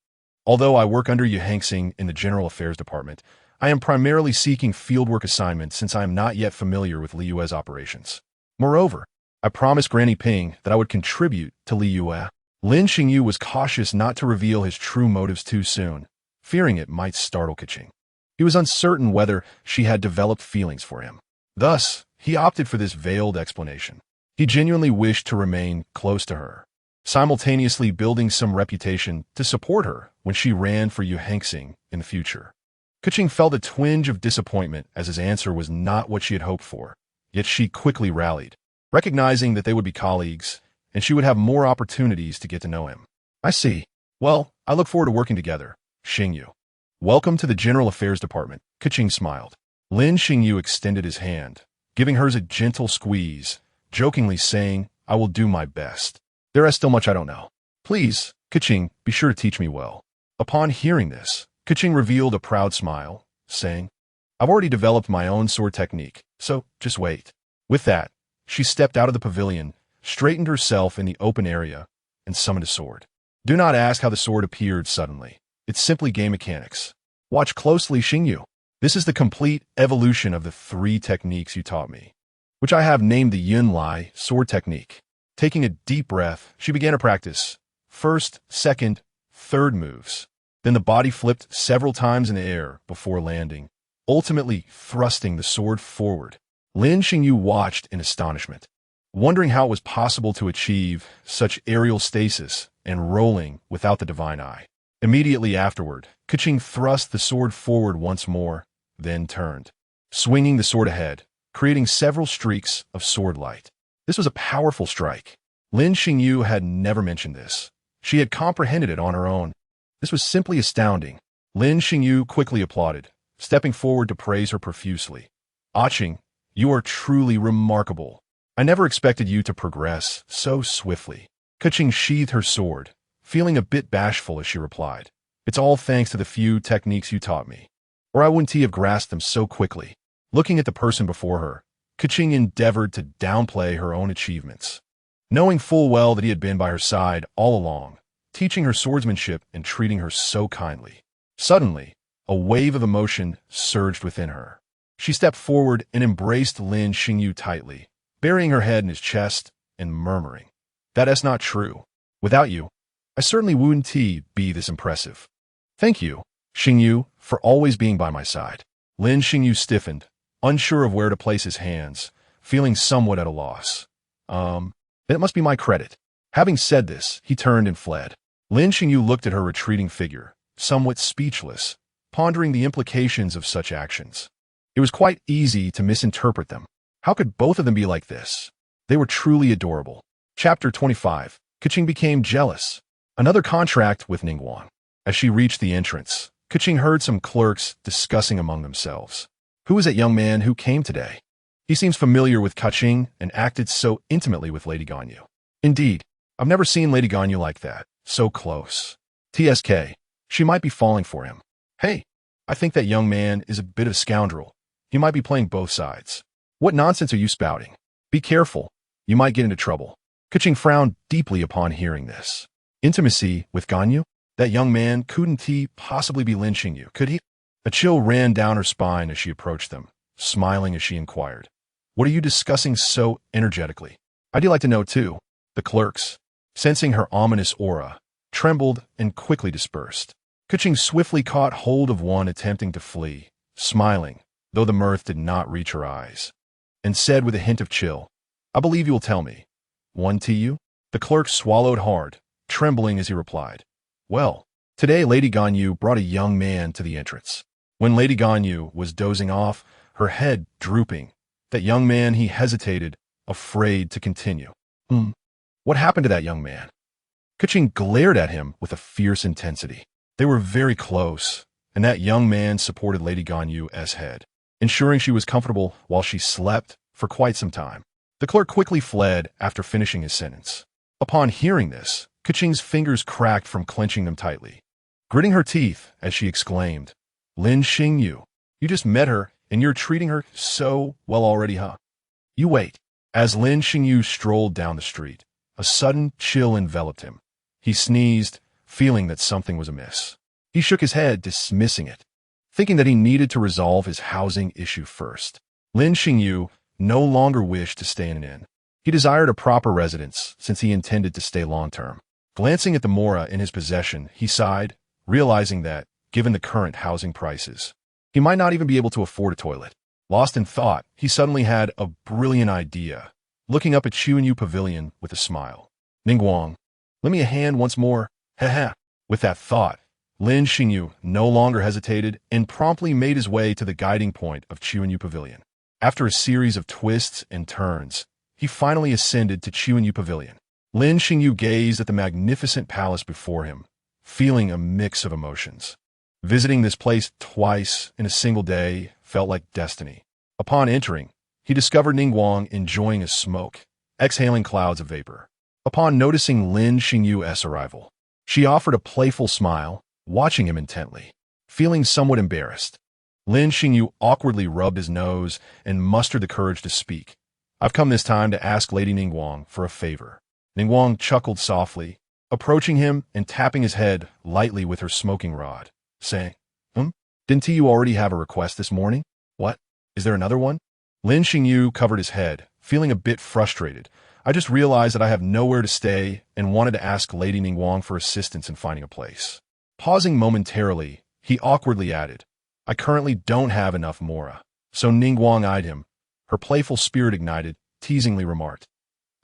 [SPEAKER 1] Although I work under Yu Hangsing in the General Affairs Department, I am primarily seeking fieldwork assignments since I am not yet familiar with Li Yue's operations. Moreover, I promised Granny Ping that I would contribute to Li Yue. Lin Xingyu was cautious not to reveal his true motives too soon, fearing it might startle Keqing. He was uncertain whether she had developed feelings for him. Thus, he opted for this veiled explanation. He genuinely wished to remain close to her, simultaneously building some reputation to support her when she ran for Keqing in the future. Keqing felt a twinge of disappointment as his answer was not what she had hoped for, yet she quickly rallied, recognizing that they would be colleagues and she would have more opportunities to get to know him. I see. Well, I look forward to working together, Xingyu. Welcome to the General Affairs Department, Keqing smiled. Lin Xingyu extended his hand, giving hers a gentle squeeze, jokingly saying, I will do my best. There is still much I don't know. Please, Keqing, be sure to teach me well. Upon hearing this, Keqing revealed a proud smile, saying, I've already developed my own sword technique, so just wait. With that, she stepped out of the pavilion, straightened herself in the open area, and summoned a sword. Do not ask how the sword appeared suddenly. It's simply game mechanics. Watch closely, Xingyu. This is the complete evolution of the 3 techniques you taught me, which I have named the Yun Lai sword technique. Taking a deep breath, she began to practice first, second, third moves. Then the body flipped several times in the air before landing, ultimately thrusting the sword forward. Lin Xingyu watched in astonishment, wondering how it was possible to achieve such aerial stasis and rolling without the divine eye. Immediately afterward, Keqing thrust the sword forward once more, then turned, swinging the sword ahead, creating several streaks of sword light. This was a powerful strike. Lin Xingyu had never mentioned this. She had comprehended it on her own. This was simply astounding. Lin Xingyu quickly applauded, stepping forward to praise her profusely. Qing, you are truly remarkable. I never expected you to progress so swiftly. Keqing sheathed her sword, feeling a bit bashful as she replied. It's all thanks to the few techniques you taught me, or I wouldn't have grasped them so quickly. Looking at the person before her, Keqing endeavored to downplay her own achievements, knowing full well that he had been by her side all along, teaching her swordsmanship and treating her so kindly. Suddenly, a wave of emotion surged within her. She stepped forward and embraced Lin Xingyu tightly, burying her head in his chest and murmuring, That is not true. Without you, I certainly wouldn't be this impressive. Thank you, Xingyu, for always being by my side. Lin Xingyu stiffened, unsure of where to place his hands, feeling somewhat at a loss. Then it must be my credit. Having said this, he turned and fled. Lin Xingyu looked at her retreating figure, somewhat speechless, pondering the implications of such actions. It was quite easy to misinterpret them. How could both of them be like this? They were truly adorable. Chapter 25. Keqing became jealous. Another contract with Ningguang. As she reached the entrance, Keqing heard some clerks discussing among themselves. Who is that young man who came today? He seems familiar with Keqing and acted so intimately with Lady Ganyu. Indeed, I've never seen Lady Ganyu like that, so close. TSK, she might be falling for him. Hey, I think that young man is a bit of a scoundrel. He might be playing both sides. What nonsense are you spouting? Be careful, you might get into trouble. Keqing frowned deeply upon hearing this. Intimacy with Ganyu? That young man couldn't he possibly be Lin Xingyu, could he? A chill ran down her spine as she approached them, smiling as she inquired. What are you discussing so energetically? I'd like to know too. The clerks, sensing her ominous aura, trembled and quickly dispersed. Keqing swiftly caught hold of one attempting to flee, smiling, though the mirth did not reach her eyes, and said with a hint of chill, I believe you will tell me. One TU? The clerk swallowed hard, trembling as he replied. Well, today Lady Ganyu brought a young man to the entrance. When Lady Ganyu was dozing off, her head drooping, that young man he hesitated, afraid to continue. What happened to that young man? Keqing glared at him with a fierce intensity. They were very close, and that young man supported Lady Ganyu's head, ensuring she was comfortable while she slept for quite some time. The clerk quickly fled after finishing his sentence. Upon hearing this, Keqing's fingers cracked from clenching them tightly. Gritting her teeth as she exclaimed, Lin Xingyu, you just met her and you're treating her so well already, huh? You wait. As Lin Xingyu strolled down the street, a sudden chill enveloped him. He sneezed, feeling that something was amiss. He shook his head, dismissing it, thinking that he needed to resolve his housing issue first. Lin Xingyu no longer wished to stay in an inn. He desired a proper residence since he intended to stay long-term. Glancing at the mora in his possession, he sighed, realizing that, given the current housing prices, he might not even be able to afford a toilet. Lost in thought, he suddenly had a brilliant idea, looking up at Chuanyu Pavilion with a smile. Ningguang, lend me a hand once more, heh. With that thought, Lin Xingyu no longer hesitated and promptly made his way to the guiding point of Chuanyu Pavilion. After a series of twists and turns, he finally ascended to Chuanyu Pavilion. Lin Xingyu gazed at the magnificent palace before him, feeling a mix of emotions. Visiting this place twice in a single day felt like destiny. Upon entering, he discovered Ningguang enjoying a smoke, exhaling clouds of vapor. Upon noticing Lin Xingyu's arrival, she offered a playful smile, watching him intently. Feeling somewhat embarrassed, Lin Xingyu awkwardly rubbed his nose and mustered the courage to speak. I've come this time to ask Lady Ningguang for a favor. Ningguang chuckled softly, approaching him and tapping his head lightly with her smoking rod, saying, Didn't you already have a request this morning? What? Is there another one? Lin Xingyu covered his head, feeling a bit frustrated. I just realized that I have nowhere to stay and wanted to ask Lady Ningguang for assistance in finding a place. Pausing momentarily, he awkwardly added, I currently don't have enough mora. So Ningguang eyed him. Her playful spirit ignited, teasingly remarked,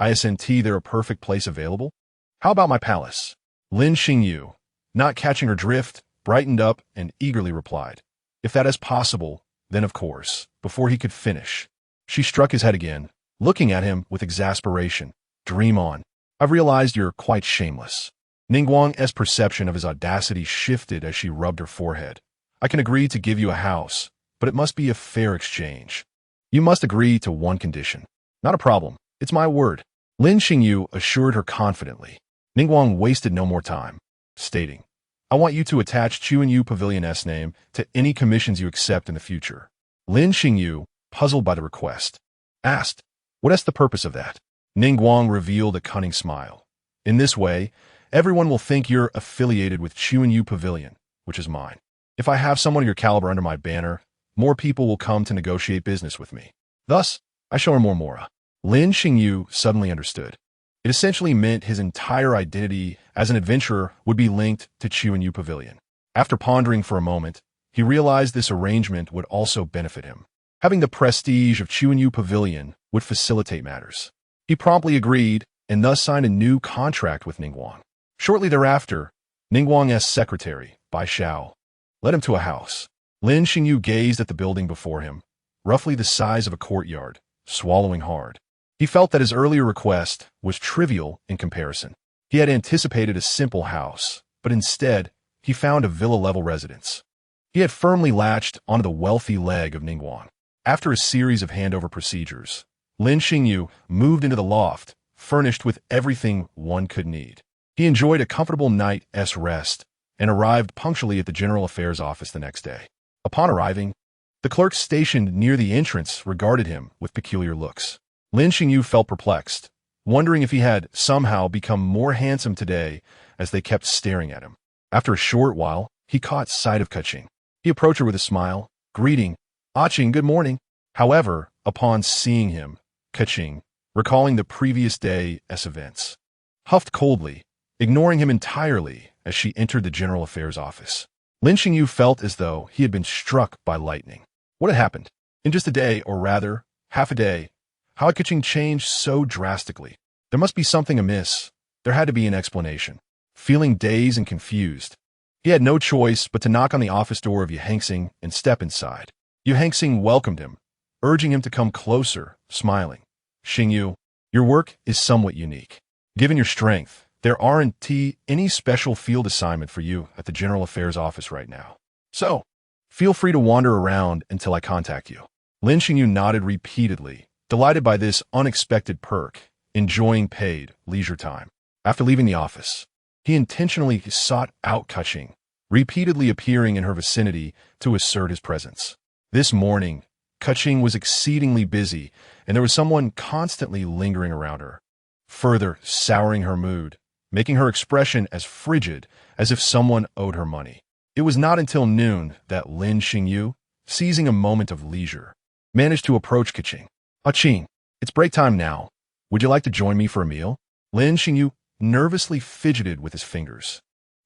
[SPEAKER 1] Isn't there a perfect place available? How about my palace? Lin Xingyu, not catching her drift, brightened up and eagerly replied, If that is possible, then of course. Before he could finish, she struck his head again, looking at him with exasperation. Dream on. I've realized you're quite shameless. Ningguang's perception of his audacity shifted as she rubbed her forehead. I can agree to give you a house, but it must be a fair exchange. You must agree to one condition. Not a problem. It's my word. Lin Xingyu assured her confidently. Ningguang wasted no more time, stating, I want you to attach Chuanyu Pavilion's name to any commissions you accept in the future. Lin Xingyu, puzzled by the request, asked, What is the purpose of that? Ningguang revealed a cunning smile. In this way, everyone will think you're affiliated with Chuanyu Pavilion, which is mine. If I have someone of your caliber under my banner, more people will come to negotiate business with me. Thus, I show her more mora. Lin Xingyu suddenly understood. It essentially meant his entire identity as an adventurer would be linked to Chuanyu Pavilion. After pondering for a moment, he realized this arrangement would also benefit him. Having the prestige of Chuanyu Pavilion would facilitate matters. He promptly agreed and thus signed a new contract with Ningguang. Shortly thereafter, Ningguang's secretary, Bai Xiao, led him to a house. Lin Xingyu gazed at the building before him, roughly the size of a courtyard, swallowing hard. He felt that his earlier request was trivial in comparison. He had anticipated a simple house, but instead, he found a villa-level residence. He had firmly latched onto the wealthy leg of Ningguang. After a series of handover procedures, Lin Xingyu moved into the loft, furnished with everything one could need. He enjoyed a comfortable night's rest and arrived punctually at the General Affairs office the next day. Upon arriving, the clerk stationed near the entrance regarded him with peculiar looks. Lin Xingyu felt perplexed, wondering if he had somehow become more handsome today as they kept staring at him. After a short while, he caught sight of Keqing. He approached her with a smile, greeting, Qing, good morning. However, upon seeing him, Keqing, recalling the previous day's events, huffed coldly, ignoring him entirely as she entered the General Affairs office. Lin Xingyu felt as though he had been struck by lightning. What had happened? In just a day, or rather, half a day, how had Keqing changed so drastically? There must be something amiss. There had to be an explanation. Feeling dazed and confused, he had no choice but to knock on the office door of Yu Hengxing and step inside. Yu Hengxing welcomed him, urging him to come closer, smiling. Xingyu, your work is somewhat unique. Given your strength, there aren't any special field assignment for you at the General Affairs office right now. So, feel free to wander around until I contact you. Lin Xingyu nodded repeatedly, delighted by this unexpected perk, enjoying paid leisure time. After leaving the office, he intentionally sought out Keqing, repeatedly appearing in her vicinity to assert his presence. This morning, Keqing was exceedingly busy, and there was someone constantly lingering around her, further souring her mood, making her expression as frigid as if someone owed her money. It was not until noon that Lin Xingyu, seizing a moment of leisure, managed to approach Keqing. Keqing, it's break time now. Would you like to join me for a meal? Lin Xingyu nervously fidgeted with his fingers,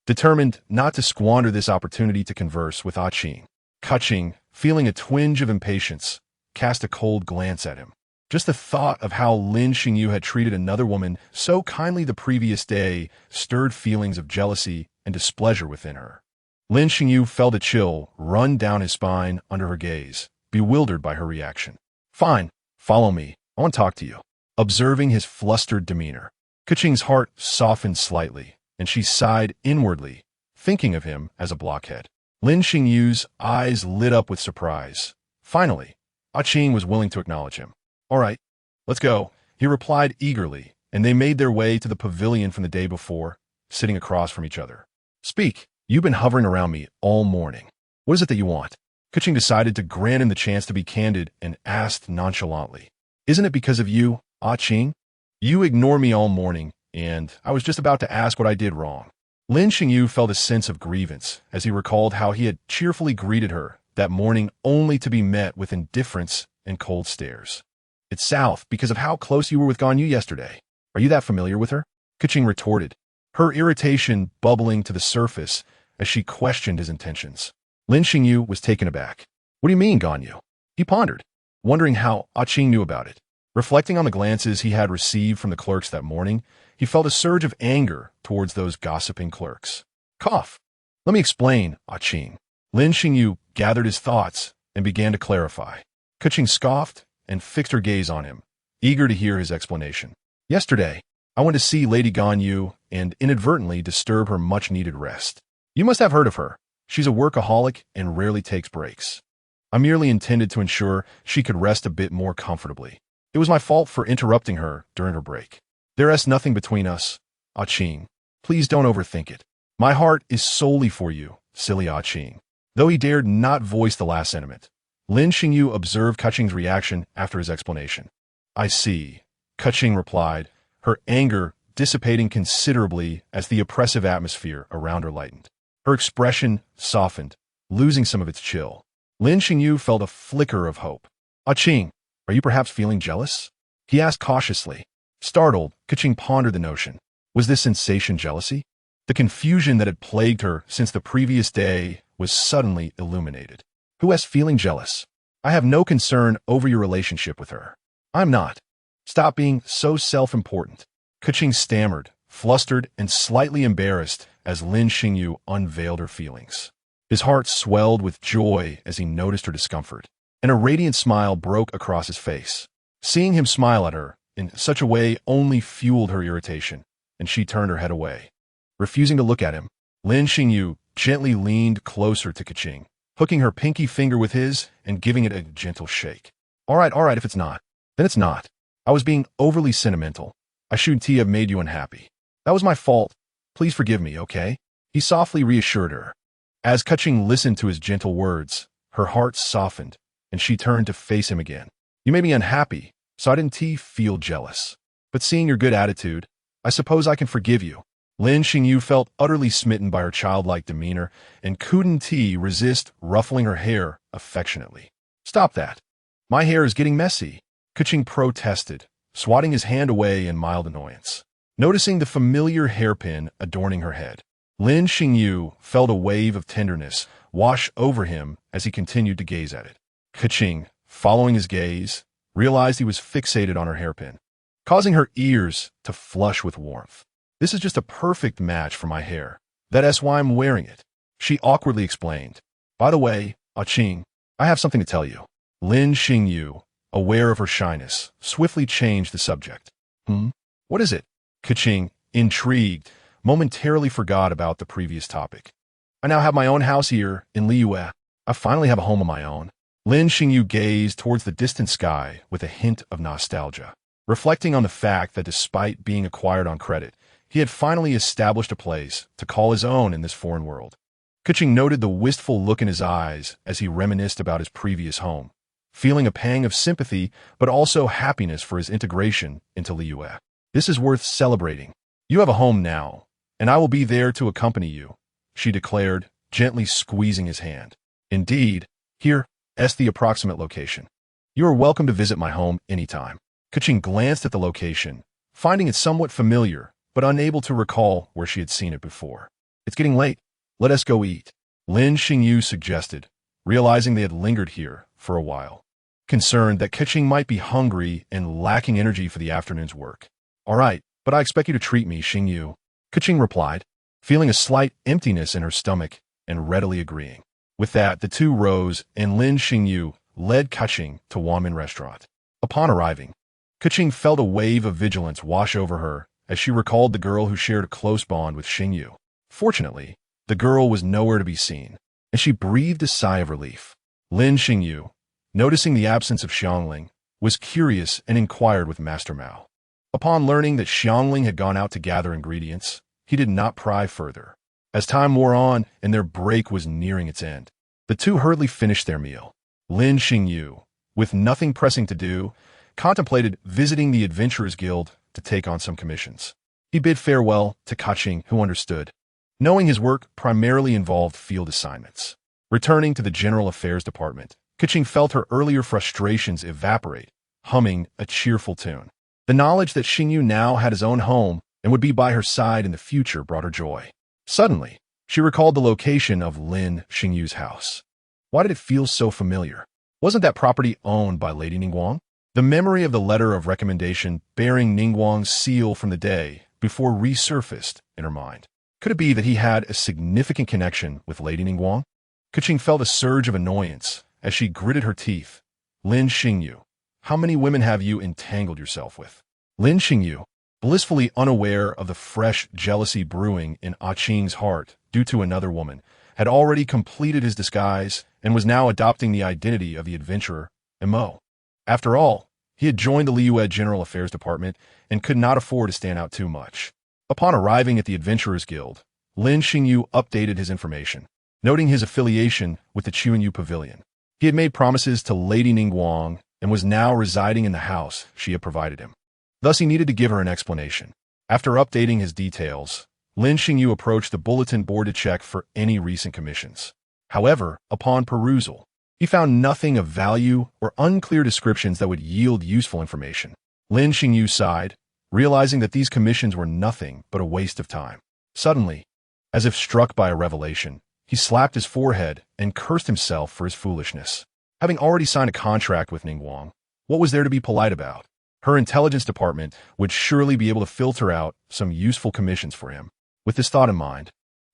[SPEAKER 1] determined not to squander this opportunity to converse with Keqing. Keqing, feeling a twinge of impatience, cast a cold glance at him. Just the thought of how Lin Xingyu had treated another woman so kindly the previous day stirred feelings of jealousy and displeasure within her. Lin Xingyu felt a chill run down his spine under her gaze, bewildered by her reaction. Fine, follow me. I want to talk to you. Observing his flustered demeanor, Keqing's heart softened slightly, and she sighed inwardly, thinking of him as a blockhead. Lin Xingyu's eyes lit up with surprise. Finally, Keqing was willing to acknowledge him. All right, let's go, he replied eagerly, and they made their way to the pavilion from the day before, sitting across from each other. Speak, you've been hovering around me all morning. What is it that you want? Keqing decided to grant him the chance to be candid and asked nonchalantly. Isn't it because of you, Keqing? You ignore me all morning, and I was just about to ask what I did wrong. Lin Xingyu felt a sense of grievance as he recalled how he had cheerfully greeted her that morning only to be met with indifference and cold stares. It's south because of how close you were with Ganyu yesterday. Are you that familiar with her? Keqing retorted, her irritation bubbling to the surface as she questioned his intentions. Lin Xingyu was taken aback. What do you mean, Ganyu? He pondered, wondering how Keqing knew about it. Reflecting on the glances he had received from the clerks that morning, he felt a surge of anger towards those gossiping clerks. Cough. Let me explain, Keqing. Lin Xingyu gathered his thoughts and began to clarify. Keqing scoffed and fixed her gaze on him, eager to hear his explanation. Yesterday, I went to see Lady Ganyu and inadvertently disturb her much-needed rest. You must have heard of her. She's a workaholic and rarely takes breaks. I merely intended to ensure she could rest a bit more comfortably. It was my fault for interrupting her during her break. There is nothing between us, Keqing. Please don't overthink it. My heart is solely for you, silly Keqing. Though he dared not voice the last sentiment, Lin Xingyu observed Keqing's reaction after his explanation. I see, Keqing replied, her anger dissipating considerably as the oppressive atmosphere around her lightened. Her expression softened, losing some of its chill. Lin Xingyu felt a flicker of hope. Keqing, are you perhaps feeling jealous? He asked cautiously. Startled, Keqing pondered the notion. Was this sensation jealousy? The confusion that had plagued her since the previous day was suddenly illuminated. Who is feeling jealous? I have no concern over your relationship with her. I'm not. Stop being so self-important. Keqing stammered, flustered and slightly embarrassed as Lin Xingyu unveiled her feelings. His heart swelled with joy as he noticed her discomfort, and a radiant smile broke across his face. Seeing him smile at her in such a way only fueled her irritation, and she turned her head away. Refusing to look at him, Lin Xingyu gently leaned closer to Keqing, hooking her pinky finger with his and giving it a gentle shake. All right, if it's not, then it's not. I was being overly sentimental. I shouldn't have made you unhappy. That was my fault. Please forgive me, okay? He softly reassured her. As Keqing listened to his gentle words, her heart softened, and she turned to face him again. You made me unhappy, so I didn't feel jealous. But seeing your good attitude, I suppose I can forgive you. Lin Xingyu felt utterly smitten by her childlike demeanor and couldn't resist ruffling her hair affectionately. Stop that. My hair is getting messy, Keqing protested, swatting his hand away in mild annoyance. Noticing the familiar hairpin adorning her head, Lin Xingyu felt a wave of tenderness wash over him as he continued to gaze at it. Keqing, following his gaze, realized he was fixated on her hairpin, causing her ears to flush with warmth. This is just a perfect match for my hair. That's why I'm wearing it, she awkwardly explained. By the way, Keqing, I have something to tell you. Lin Xingyu, aware of her shyness, swiftly changed the subject. What is it? Keqing, intrigued, momentarily forgot about the previous topic. I now have my own house here in Liyue. I finally have a home of my own. Lin Xingyu gazed towards the distant sky with a hint of nostalgia, reflecting on the fact that despite being acquired on credit, he had finally established a place to call his own in this foreign world. Keqing noted the wistful look in his eyes as he reminisced about his previous home, feeling a pang of sympathy but also happiness for his integration into Liyue. This is worth celebrating. You have a home now, and I will be there to accompany you, she declared, gently squeezing his hand. Indeed, here is the approximate location. You are welcome to visit my home anytime. Keqing glanced at the location, finding it somewhat familiar, but unable to recall where she had seen it before. It's getting late. Let us go eat, Lin Xingyu suggested, realizing they had lingered here for a while, concerned that Keqing might be hungry and lacking energy for the afternoon's work. All right, but I expect you to treat me, Xingyu, Keqing replied, feeling a slight emptiness in her stomach and readily agreeing. With that, the two rose, and Lin Xingyu led Keqing to Wanmin restaurant. Upon arriving, Keqing felt a wave of vigilance wash over her as she recalled the girl who shared a close bond with Xingyu. Fortunately, the girl was nowhere to be seen, and she breathed a sigh of relief. Lin Xingyu, noticing the absence of Xiangling, was curious and inquired with Master Mao. Upon learning that Xiangling had gone out to gather ingredients, he did not pry further. As time wore on and their break was nearing its end, the two hurriedly finished their meal. Lin Xingyu, with nothing pressing to do, contemplated visiting the Adventurers Guild to take on some commissions. He bid farewell to Keqing, who understood, knowing his work primarily involved field assignments. Returning to the General Affairs Department, Keqing felt her earlier frustrations evaporate, humming a cheerful tune. The knowledge that Xingyu now had his own home and would be by her side in the future brought her joy. Suddenly, she recalled the location of Lin Xingyu's house. Why did it feel so familiar? Wasn't that property owned by Lady Ningguang? The memory of the letter of recommendation bearing Ningguang's seal from the day before resurfaced in her mind. Could it be that he had a significant connection with Lady Ningguang? Keqing felt a surge of annoyance as she gritted her teeth. Lin Xingyu, how many women have you entangled yourself with? Lin Xingyu, blissfully unaware of the fresh jealousy brewing in Qing's heart due to another woman, had already completed his disguise and was now adopting the identity of the adventurer, Mo. After all, he had joined the Liyue General Affairs Department and could not afford to stand out too much. Upon arriving at the Adventurers Guild, Lin Xingyu updated his information, noting his affiliation with the Chuanyu Pavilion. He had made promises to Lady Ningguang and was now residing in the house she had provided him. Thus, he needed to give her an explanation. After updating his details, Lin Xingyu approached the bulletin board to check for any recent commissions. However, upon perusal, he found nothing of value or unclear descriptions that would yield useful information. Lin Xingyu sighed, realizing that these commissions were nothing but a waste of time. Suddenly, as if struck by a revelation, he slapped his forehead and cursed himself for his foolishness. Having already signed a contract with Ningguang, what was there to be polite about? Her intelligence department would surely be able to filter out some useful commissions for him. With this thought in mind,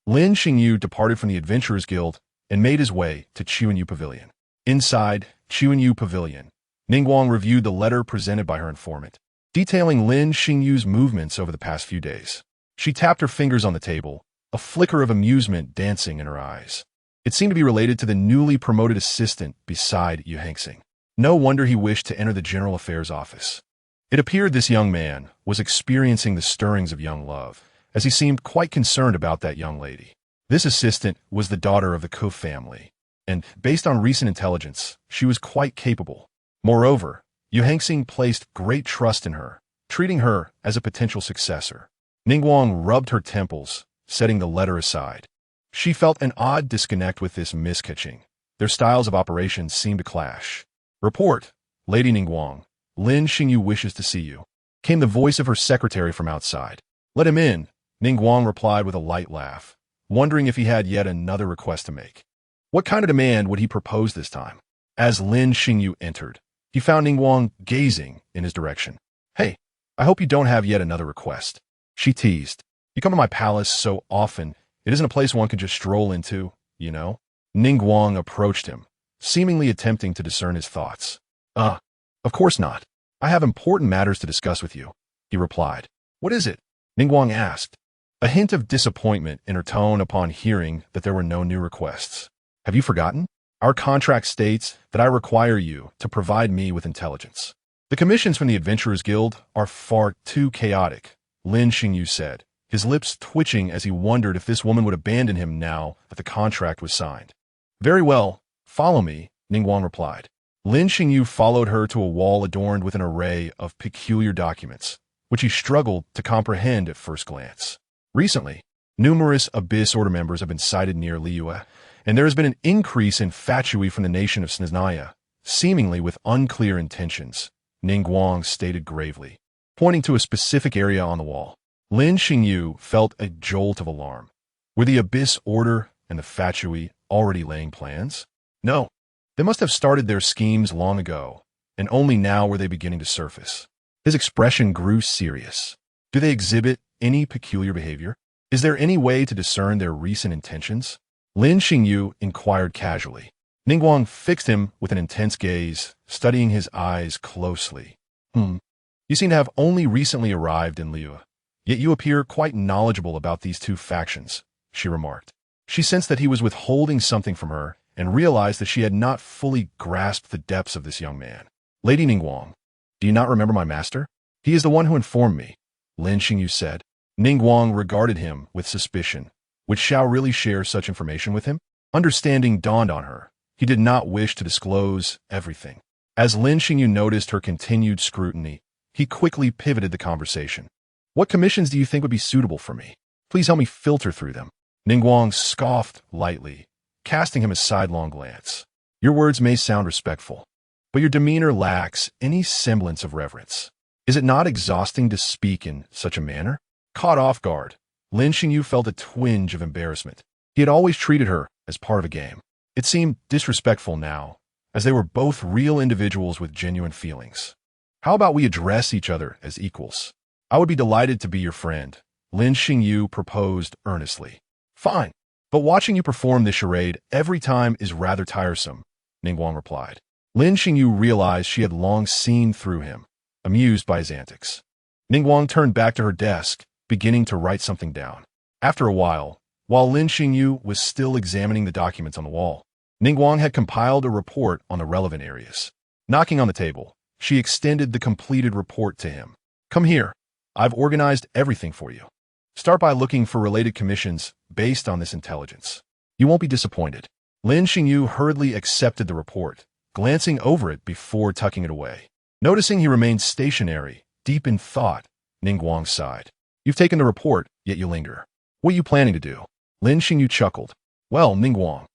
[SPEAKER 1] Lin Xingyu departed from the Adventurers Guild and made his way to Chuanyu Pavilion. Inside Chuanyu Pavilion, Ningguang reviewed the letter presented by her informant, detailing Lin Xingyu's movements over the past few days. She tapped her fingers on the table, a flicker of amusement dancing in her eyes. It seemed to be related to the newly promoted assistant beside Yu Hengxing. No wonder he wished to enter the General Affairs Office. It appeared this young man was experiencing the stirrings of young love, as he seemed quite concerned about that young lady. This assistant was the daughter of the Ku family, and based on recent intelligence, she was quite capable. Moreover, Yu Hengxing placed great trust in her, treating her as a potential successor. Ningguang rubbed her temples, setting the letter aside. She felt an odd disconnect with this Miss Keqing. Their styles of operations seemed to clash. Report, Lady Ningguang. Lin Xingyu wishes to see you, came the voice of her secretary from outside. Let him in, Ningguang replied with a light laugh, wondering if he had yet another request to make. What kind of demand would he propose this time? As Lin Xingyu entered, he found Ningguang gazing in his direction. Hey, I hope you don't have yet another request, she teased. You come to my palace so often, it isn't a place one can just stroll into, you know? Ningguang approached him, seemingly attempting to discern his thoughts. Of course not. I have important matters to discuss with you, he replied. What is it? Ningguang asked, a hint of disappointment in her tone upon hearing that there were no new requests. Have you forgotten? Our contract states that I require you to provide me with intelligence. The commissions from the Adventurers Guild are far too chaotic, Lin Xingyu said, his lips twitching as he wondered if this woman would abandon him now that the contract was signed. Very well, follow me, Ningguang replied. Lin Xingyu followed her to a wall adorned with an array of peculiar documents, which he struggled to comprehend at first glance. Recently, Numerous Abyss Order members have been sighted near Liyue, and there has been an increase in fatui from the nation of Snezhnaya, seemingly with unclear intentions, Ningguang stated gravely, pointing to a specific area on the wall. Lin Xingyu felt a jolt of alarm. Were the Abyss Order and the fatui already laying plans? No. They must have started their schemes long ago, and only now were they beginning to surface. His expression grew serious. Do they exhibit any peculiar behavior? Is there any way to discern their recent intentions? Lin Xingyu inquired casually. Ningguang fixed him with an intense gaze, studying his eyes closely. You seem to have only recently arrived in Liyue, yet you appear quite knowledgeable about these two factions, she remarked. She sensed that he was withholding something from her and realized that she had not fully grasped the depths of this young man. Lady Ningguang, do you not remember my master? He is the one who informed me, Lin Xingyu said. Ningguang regarded him with suspicion. Would Xiao really share such information with him? Understanding dawned on her. He did not wish to disclose everything. As Lin Xingyu noticed her continued scrutiny, he quickly pivoted the conversation. What commissions do you think would be suitable for me? Please help me filter through them. Ningguang scoffed lightly, casting him a sidelong glance. Your words may sound respectful, but your demeanor lacks any semblance of reverence. Is it not exhausting to speak in such a manner? Caught off guard, Lin Xingyu felt a twinge of embarrassment. He had always treated her as part of a game. It seemed disrespectful now, as they were both real individuals with genuine feelings. How about we address each other as equals? I would be delighted to be your friend, Lin Xingyu proposed earnestly. Fine, but watching you perform this charade every time is rather tiresome, Ningguang replied. Lin Xingyu realized she had long seen through him, amused by his antics. Ningguang turned back to her desk, beginning to write something down. After a while Lin Xingyu was still examining the documents on the wall, Ningguang had compiled a report on the relevant areas. Knocking on the table, she extended the completed report to him. Come here. I've organized everything for you. Start by looking for related commissions based on this intelligence. You won't be disappointed. Lin Xingyu hurriedly accepted the report, glancing over it before tucking it away. Noticing he remained stationary, deep in thought, Ningguang sighed. You've taken the report, yet you linger. What are you planning to do? Lin Xingyu chuckled. Well, Ningguang,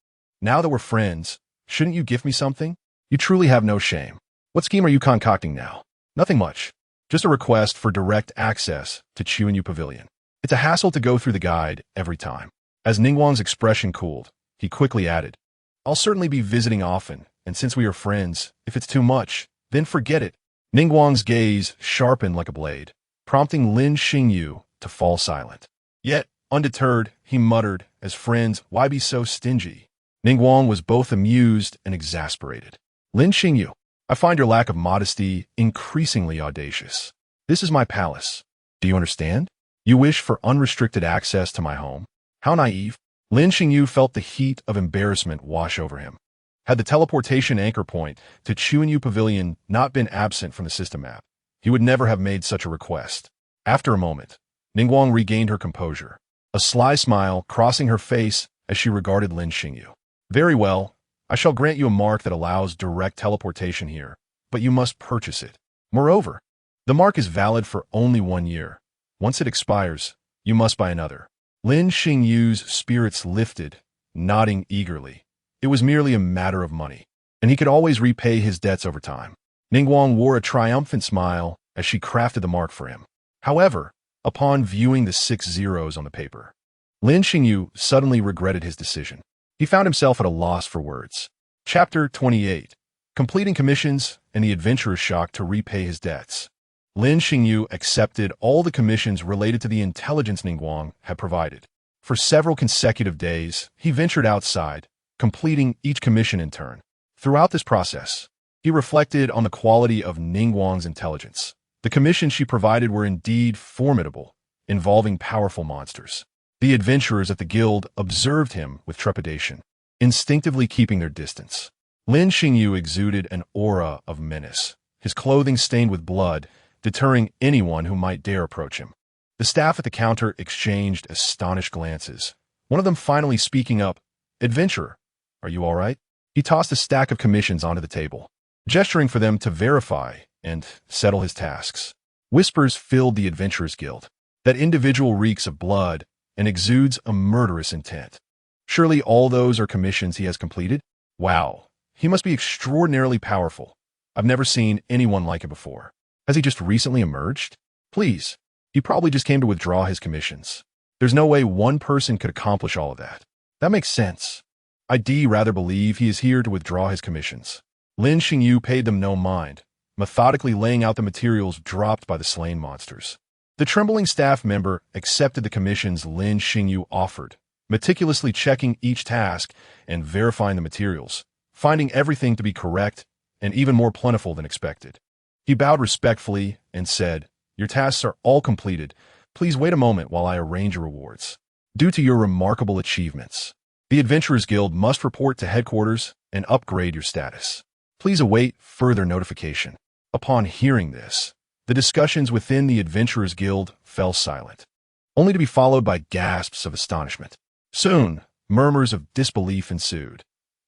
[SPEAKER 1] now that we're friends, shouldn't you gift me something? You truly have no shame. What scheme are you concocting now? Nothing much. Just a request for direct access to Chuanyu Pavilion. It's a hassle to go through the guide every time. As Ningguang's expression cooled, he quickly added, I'll certainly be visiting often, and since we are friends, if it's too much, then forget it. Ningguang's gaze sharpened like a blade, prompting Lin Xingyu to fall silent. Yet, undeterred, he muttered, as friends, why be so stingy? Ningguang was both amused and exasperated. Lin Xingyu, I find your lack of modesty increasingly audacious. This is my palace. Do you understand? You wish for unrestricted access to my home? How naive. Lin Xingyu felt the heat of embarrassment wash over him. Had the teleportation anchor point to Chuanyu Pavilion not been absent from the system map, he would never have made such a request. After a moment, Ningguang regained her composure, a sly smile crossing her face as she regarded Lin Xingyu. Very well, I shall grant you a mark that allows direct teleportation here, but you must purchase it. Moreover, the mark is valid for only 1 year. Once it expires, you must buy another. Lin Xingyu's spirits lifted, nodding eagerly. It was merely a matter of money, and he could always repay his debts over time. Ningguang wore a triumphant smile as she crafted the mark for him. However, upon viewing the 6 zeros on the paper, Lin Xingyu suddenly regretted his decision. He found himself at a loss for words. Chapter 28. Completing commissions and the adventurer's shock to repay his debts. Lin Xingyu accepted all the commissions related to the intelligence Ningguang had provided. For several consecutive days, he ventured outside, completing each commission in turn. Throughout this process, he reflected on the quality of Ningguang's intelligence. The commissions she provided were indeed formidable, involving powerful monsters. The adventurers at the guild observed him with trepidation, instinctively keeping their distance. Lin Xingyu exuded an aura of menace, his clothing stained with blood, deterring anyone who might dare approach him. The staff at the counter exchanged astonished glances, one of them finally speaking up, Adventurer, are you all right? He tossed a stack of commissions onto the table, gesturing for them to verify and settle his tasks. Whispers filled the Adventurers Guild. That individual reeks of blood, and exudes a murderous intent. Surely all those are commissions he has completed? Wow, he must be extraordinarily powerful. I've never seen anyone like it before. Has he just recently emerged? Please, he probably just came to withdraw his commissions. There's no way one person could accomplish all of that. That makes sense. I'd rather believe he is here to withdraw his commissions. Lin Xingyu paid them no mind, methodically laying out the materials dropped by the slain monsters. The trembling staff member accepted the commissions Lin Xingyu offered, meticulously checking each task and verifying the materials, finding everything to be correct and even more plentiful than expected. He bowed respectfully and said, "Your tasks are all completed. Please wait a moment while I arrange your rewards. Due to your remarkable achievements, the Adventurers Guild must report to headquarters and upgrade your status. Please await further notification." Upon hearing this, the discussions within the Adventurers Guild fell silent, only to be followed by gasps of astonishment. Soon, murmurs of disbelief ensued.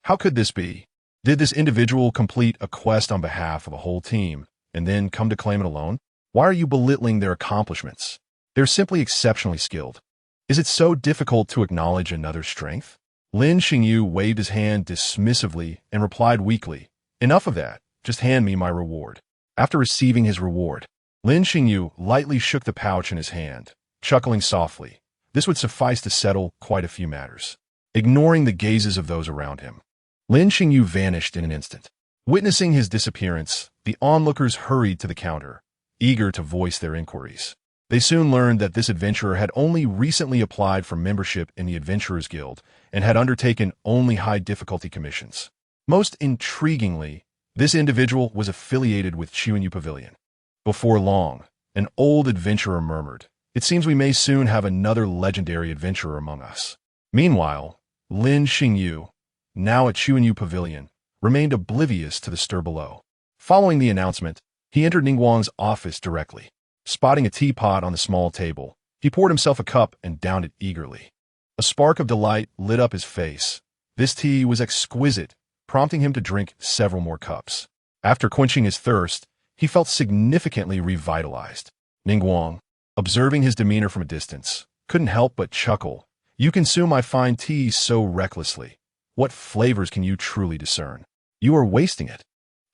[SPEAKER 1] How could this be? Did this individual complete a quest on behalf of a whole team and then come to claim it alone? Why are you belittling their accomplishments? They're simply exceptionally skilled. Is it so difficult to acknowledge another's strength? Lin Xingyu waved his hand dismissively and replied weakly, "Enough of that. Just hand me my reward." After receiving his reward, Lin Xingyu lightly shook the pouch in his hand, chuckling softly. This would suffice to settle quite a few matters. Ignoring the gazes of those around him, Lin Xingyu vanished in an instant. Witnessing his disappearance, the onlookers hurried to the counter, eager to voice their inquiries. They soon learned that this adventurer had only recently applied for membership in the Adventurers Guild and had undertaken only high-difficulty commissions. Most intriguingly, this individual was affiliated with Chuanyu Pavilion. Before long, an old adventurer murmured, "It seems we may soon have another legendary adventurer among us." Meanwhile, Lin Xingyu, now at Chuanyu Pavilion, remained oblivious to the stir below. Following the announcement, he entered Ningguang's office directly. Spotting a teapot on the small table, he poured himself a cup and downed it eagerly. A spark of delight lit up his face. This tea was exquisite, prompting him to drink several more cups. After quenching his thirst, he felt significantly revitalized. Ningguang, observing his demeanor from a distance, couldn't help but chuckle. "You consume my fine tea so recklessly. What flavors can you truly discern? You are wasting it."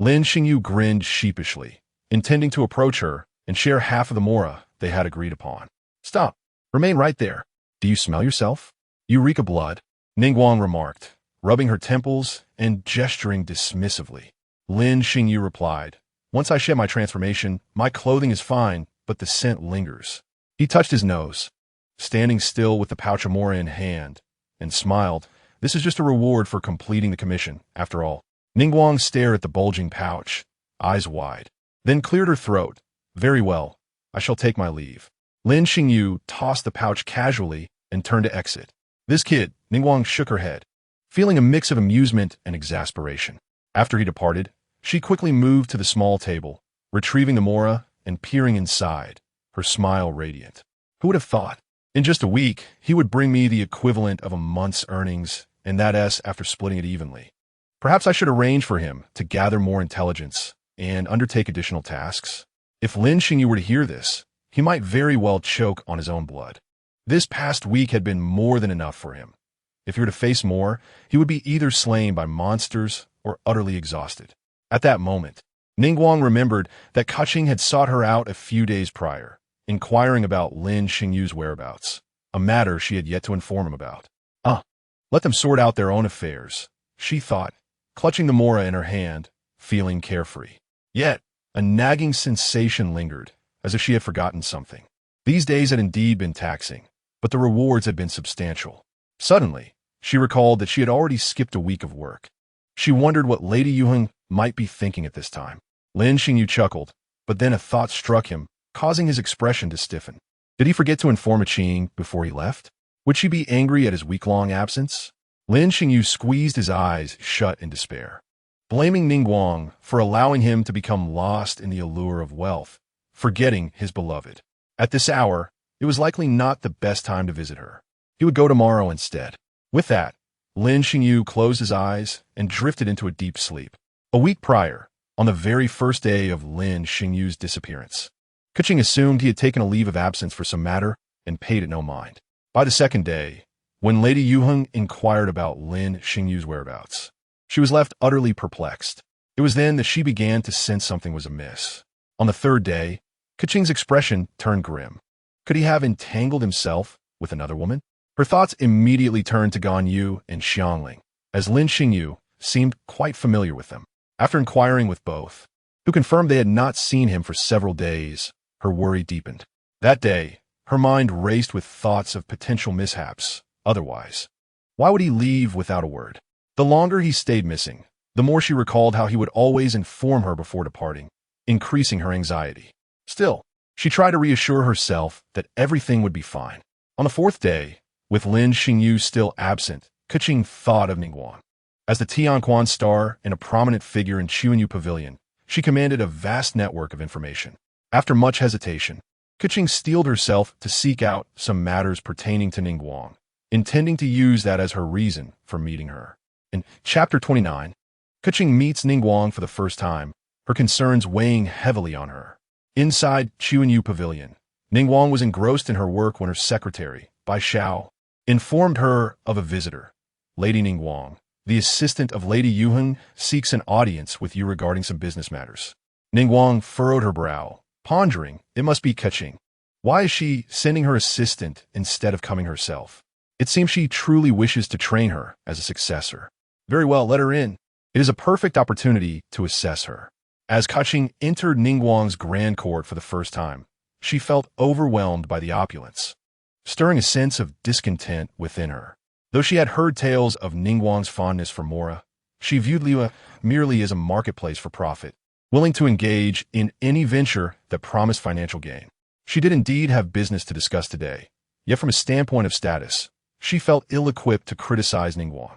[SPEAKER 1] Lin Xingyu grinned sheepishly, intending to approach her and share half of the mora they had agreed upon. "Stop. Remain right there. Do you smell yourself? You reek of blood," Ningguang remarked, rubbing her temples and gesturing dismissively. Lin Xingyu replied, "Once I shed my transformation, my clothing is fine, but the scent lingers." He touched his nose, standing still with the pouch of mora in hand, and smiled. This is just a reward for completing the commission, after all. Ningguang stared at the bulging pouch, eyes wide, then cleared her throat. "Very well, I shall take my leave." Lin Xingyu tossed the pouch casually and turned to exit. "This kid," Ningguang shook her head, feeling a mix of amusement and exasperation. After he departed, she quickly moved to the small table, retrieving the mora and peering inside, her smile radiant. Who would have thought? In just a week, he would bring me the equivalent of a month's earnings, and that after splitting it evenly. Perhaps I should arrange for him to gather more intelligence and undertake additional tasks. If Lin Xingyu were to hear this, he might very well choke on his own blood. This past week had been more than enough for him. If he were to face more, he would be either slain by monsters or utterly exhausted. At that moment, Ningguang remembered that Keqing had sought her out a few days prior, inquiring about Lin Xingyu's whereabouts, a matter she had yet to inform him about. Let them sort out their own affairs, she thought, clutching the mora in her hand, feeling carefree. Yet, a nagging sensation lingered, as if she had forgotten something. These days had indeed been taxing, but the rewards had been substantial. Suddenly, she recalled that she had already skipped a week of work. She wondered what Lady Yuheng might be thinking at this time. Lin Xingyu chuckled, but then a thought struck him, causing his expression to stiffen. Did he forget to inform Keqing before he left? Would she be angry at his week-long absence? Lin Xingyu squeezed his eyes shut in despair, blaming Ningguang for allowing him to become lost in the allure of wealth, forgetting his beloved. At this hour, it was likely not the best time to visit her. He would go tomorrow instead. With that, Lin Xingyu closed his eyes and drifted into a deep sleep. A week prior, on the very first day of Lin Xingyu's disappearance, Keqing assumed he had taken a leave of absence for some matter and paid it no mind. By the second day, when Lady Yuheng inquired about Lin Xingyu's whereabouts, she was left utterly perplexed. It was then that she began to sense something was amiss. On the third day, Keqing's expression turned grim. Could he have entangled himself with another woman? Her thoughts immediately turned to Gan Yu and Xiangling, as Lin Xingyu seemed quite familiar with them. After inquiring with both, who confirmed they had not seen him for several days, her worry deepened. That day, her mind raced with thoughts of potential mishaps. Otherwise, why would he leave without a word? The longer he stayed missing, the more she recalled how he would always inform her before departing, increasing her anxiety. Still, she tried to reassure herself that everything would be fine. On the fourth day, with Lin Xingyu still absent, Keqing thought of Ningguang. As the Tianquan star and a prominent figure in Chuanyu Pavilion, she commanded a vast network of information. After much hesitation, Keqing steeled herself to seek out some matters pertaining to Ningguang, intending to use that as her reason for meeting her. In Chapter 29, Keqing meets Ningguang for the first time, her concerns weighing heavily on her. Inside Chuanyu Pavilion, Ningguang was engrossed in her work when her secretary, Bai Xiao, informed her of a visitor. Lady Ningguang, the assistant of Lady Yuheng, seeks an audience with you regarding some business matters. Ningguang furrowed her brow, pondering, it must be Keqing. Why is she sending her assistant instead of coming herself? It seems she truly wishes to train her as a successor. Very well, let her in. It is a perfect opportunity to assess her. As Keqing entered Ningguang's grand court for the first time, she felt overwhelmed by the opulence, stirring a sense of discontent within her. Though she had heard tales of Ningguang's fondness for Mora, she viewed Liu merely as a marketplace for profit, willing to engage in any venture that promised financial gain. She did indeed have business to discuss today, yet from a standpoint of status, she felt ill-equipped to criticize Ningguang.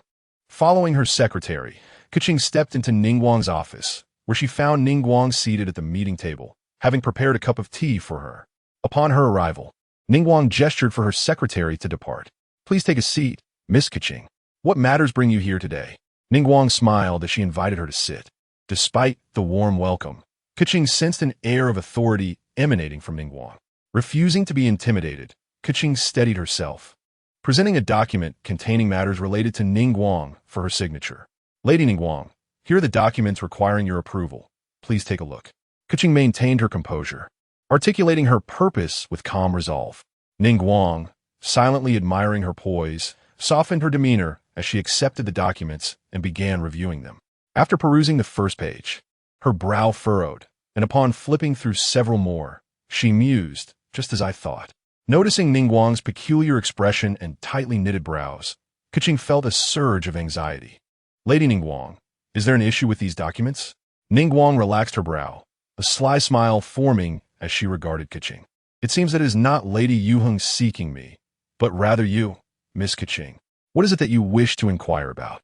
[SPEAKER 1] Following her secretary, Keqing stepped into Ningguang's office, where she found Ningguang seated at the meeting table, having prepared a cup of tea for her. Upon her arrival, Ningguang gestured for her secretary to depart. Please take a seat, Miss Keqing. What matters bring you here today? Ningguang smiled as she invited her to sit. Despite the warm welcome, Keqing sensed an air of authority emanating from Ningguang. Refusing to be intimidated, Keqing steadied herself, presenting a document containing matters related to Ningguang for her signature. Lady Ningguang, here are the documents requiring your approval. Please take a look. Keqing maintained her composure, articulating her purpose with calm resolve. Ningguang, silently admiring her poise, softened her demeanor as she accepted the documents and began reviewing them. After perusing the first page, her brow furrowed, and upon flipping through several more, she mused, just as I thought. Noticing Ningguang's peculiar expression and tightly knitted brows, Keqing felt a surge of anxiety. Lady Ningguang, is there an issue with these documents? Ningguang relaxed her brow, a sly smile forming as she regarded Keqing. It seems that it is not Lady Yuheng seeking me, but rather you, Miss Keqing. What is it that you wish to inquire about?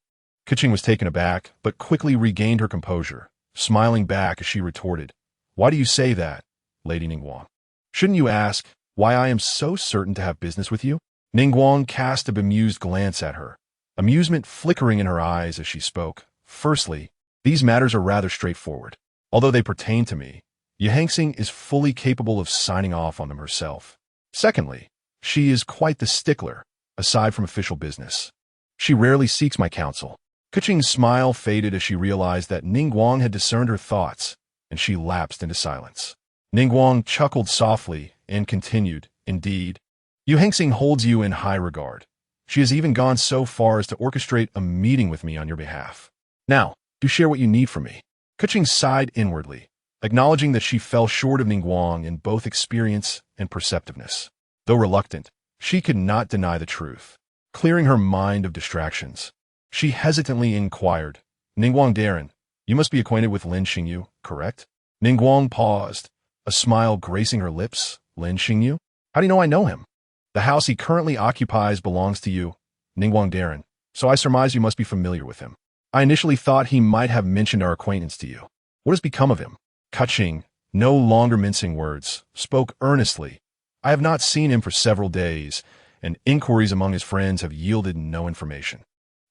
[SPEAKER 1] Keqing was taken aback, but quickly regained her composure, smiling back as she retorted, Why do you say that, Lady Ningguang? Shouldn't you ask why I am so certain to have business with you? Ningguang cast a bemused glance at her, amusement flickering in her eyes as she spoke. Firstly, these matters are rather straightforward. Although they pertain to me, Keqing is fully capable of signing off on them herself. Secondly, she is quite the stickler, aside from official business. She rarely seeks my counsel. Keqing's smile faded as she realized that Ningguang had discerned her thoughts, and she lapsed into silence. Ningguang chuckled softly and continued, Indeed, Keqing holds you in high regard. She has even gone so far as to orchestrate a meeting with me on your behalf. Now, do share what you need from me. Keqing sighed inwardly, acknowledging that she fell short of Ningguang in both experience and perceptiveness. Though reluctant, she could not deny the truth. Clearing her mind of distractions, she hesitantly inquired, Ningguang Darren, you must be acquainted with Lin Xingyu, correct? Ningguang paused, a smile gracing her lips. Lin Xingyu? How do you know I know him? The house he currently occupies belongs to you, Ningguang Darren, so I surmise you must be familiar with him. I initially thought he might have mentioned our acquaintance to you. What has become of him? Keqing, no longer mincing words, spoke earnestly. I have not seen him for several days, and inquiries among his friends have yielded no information.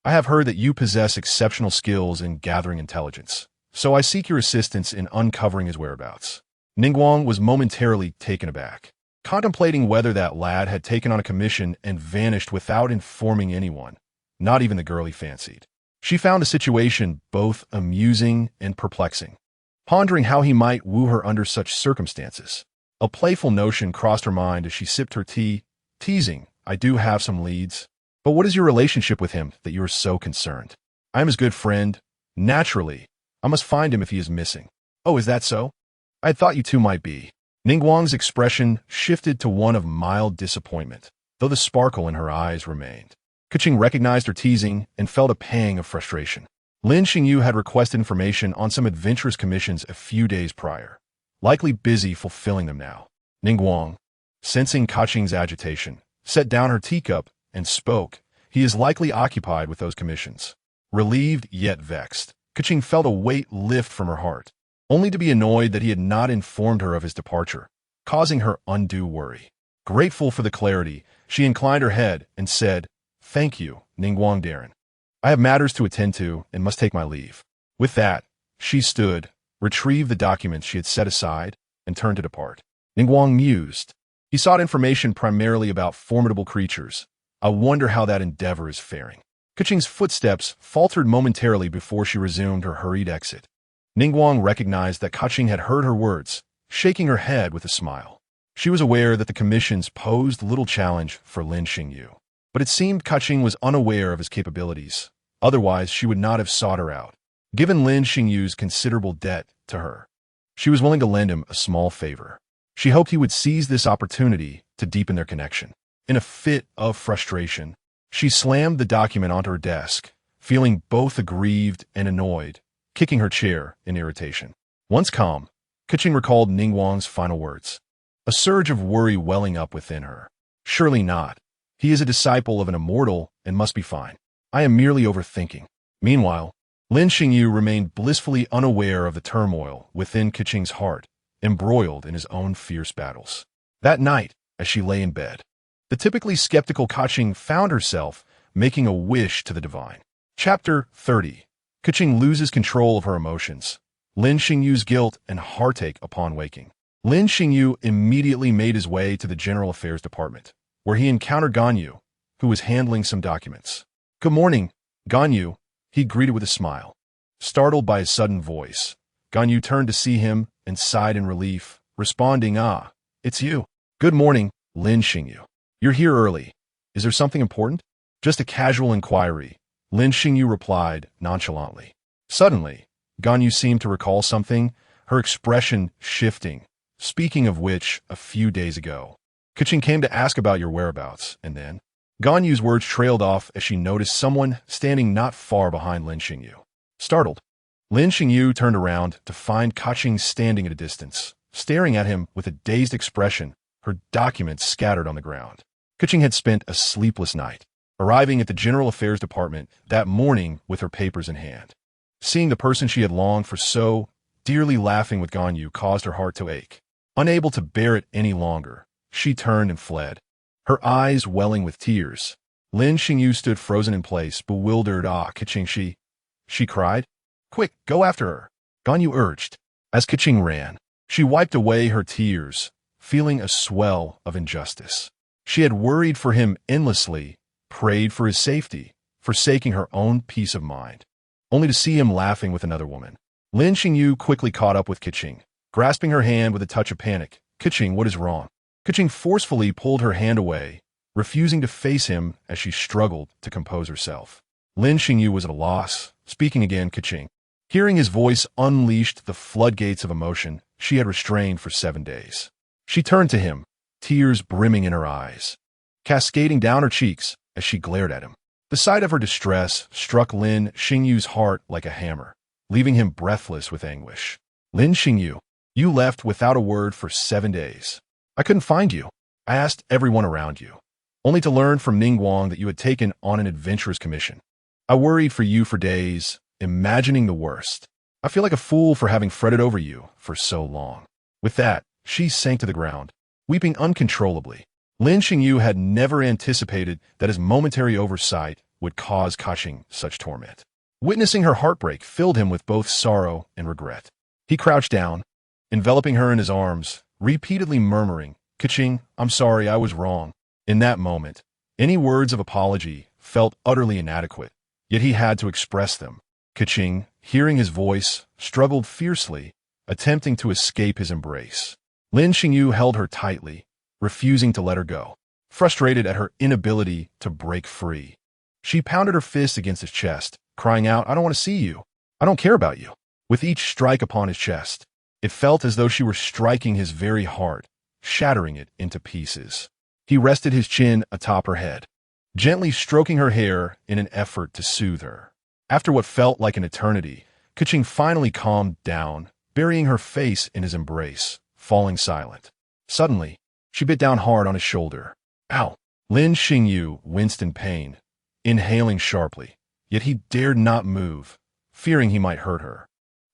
[SPEAKER 1] I have heard that you possess exceptional skills in gathering intelligence, so I seek your assistance in uncovering his whereabouts. Ningguang was momentarily taken aback. contemplating whether that lad had taken on a commission and vanished without informing anyone, not even the girl he fancied. She found the situation both amusing and perplexing, pondering how he might woo her under such circumstances. A playful notion crossed her mind as she sipped her tea, teasing, "I do have some leads. But what is your relationship with him that you are so concerned? I am his good friend. Naturally, I must find him if he is missing." "Oh, is that so? I had thought you two might be." Ningguang's expression shifted to one of mild disappointment, though the sparkle in her eyes remained. Keqing recognized her teasing and felt a pang of frustration. Lin Xingyu had requested information on some adventurous commissions a few days prior, likely busy fulfilling them now. Ningguang, sensing Keqing's agitation, set down her teacup and spoke. "He is likely occupied with those commissions." Relieved yet vexed, Keqing felt a weight lift from her heart, only to be annoyed that he had not informed her of his departure, causing her undue worry. Grateful for the clarity, she inclined her head and said, "Thank you, Ningguang Darren. I have matters to attend to and must take my leave." With that, she stood, retrieved the documents she had set aside, and turned to depart. Ningguang mused. He sought information primarily about formidable creatures. "I wonder how that endeavor is faring." Keqing's footsteps faltered momentarily before she resumed her hurried exit. Ningguang recognized that Keqing had heard her words, shaking her head with a smile. She was aware that the commissions posed little challenge for Lin Xingyu, but it seemed Keqing was unaware of his capabilities. Otherwise, she would not have sought her out. Given Lin Xingyu's considerable debt to her, she was willing to lend him a small favor. She hoped he would seize this opportunity to deepen their connection. In a fit of frustration, she slammed the document onto her desk, feeling both aggrieved and annoyed, kicking her chair in irritation. Once calm, Keqing recalled Ningguang's final words, a surge of worry welling up within her. "Surely not. He is a disciple of an immortal and must be fine. I am merely overthinking." Meanwhile, Lin Xingyu remained blissfully unaware of the turmoil within Keqing's heart, embroiled in his own fierce battles. That night, as she lay in bed, the typically skeptical Keqing found herself making a wish to the divine. Chapter 30. Keqing loses control of her emotions. Lin Xingyu's guilt and heartache upon waking. Lin Xingyu immediately made his way to the General Affairs Department, where he encountered Ganyu, who was handling some documents. "Good morning, Ganyu," he greeted with a smile. Startled by his sudden voice, Ganyu turned to see him and sighed in relief, responding, "Ah, it's you." "Good morning, Lin Xingyu. You're here early. Is there something important?" "Just a casual inquiry," Lin Xingyu replied nonchalantly. Suddenly, Ganyu seemed to recall something, her expression shifting. "Speaking of which, a few days ago, Keqing came to ask about your whereabouts, and then..." Ganyu's words trailed off as she noticed someone standing not far behind Lin Xingyu. Startled, Lin Xingyu turned around to find Keqing standing at a distance, staring at him with a dazed expression, her documents scattered on the ground. Keqing had spent a sleepless night, arriving at the General Affairs Department that morning with her papers in hand. Seeing the person she had longed for so dearly laughing with Ganyu caused her heart to ache. Unable to bear it any longer, she turned and fled, her eyes welling with tears. Lin Xingyu stood frozen in place, bewildered. "Ah, Keqing, she cried. "Quick, go after her," Ganyu urged. As Keqing ran, she wiped away her tears, feeling a swell of injustice. She had worried for him endlessly, prayed for his safety, forsaking her own peace of mind, only to see him laughing with another woman. Lin Xingyu quickly caught up with Keqing, grasping her hand with a touch of panic. "Keqing, what is wrong?" Keqing forcefully pulled her hand away, refusing to face him as she struggled to compose herself. Lin Xingyu was at a loss. Speaking again, Keqing. Hearing his voice unleashed the floodgates of emotion she had restrained for 7 days. She turned to him, tears brimming in her eyes, cascading down her cheeks as she glared at him. The sight of her distress struck Lin Xingyu's heart like a hammer, leaving him breathless with anguish. "Lin Xingyu, you left without a word for 7 days. I couldn't find you. I asked everyone around you, only to learn from Ningguang that you had taken on an adventurous commission. I worried for you for days, imagining the worst. I feel like a fool for having fretted over you for so long." With that, she sank to the ground, weeping uncontrollably. Lin Xingyu had never anticipated that his momentary oversight would cause Keqing such torment. Witnessing her heartbreak filled him with both sorrow and regret. He crouched down, enveloping her in his arms, repeatedly murmuring, Keqing, I'm sorry, I was wrong. In that moment, any words of apology felt utterly inadequate, yet he had to express them. Keqing, hearing his voice, struggled fiercely, attempting to escape his embrace. Lin Xingyu held her tightly, refusing to let her go. Frustrated at her inability to break free, she pounded her fist against his chest, crying out, I don't want to see you. I don't care about you. With each strike upon his chest, it felt as though she were striking his very heart, shattering it into pieces. He rested his chin atop her head, gently stroking her hair in an effort to soothe her. After what felt like an eternity, Keqing finally calmed down, burying her face in his embrace, falling silent. Suddenly, she bit down hard on his shoulder. Ow! Lin Xingyu winced in pain, inhaling sharply, yet he dared not move, fearing he might hurt her.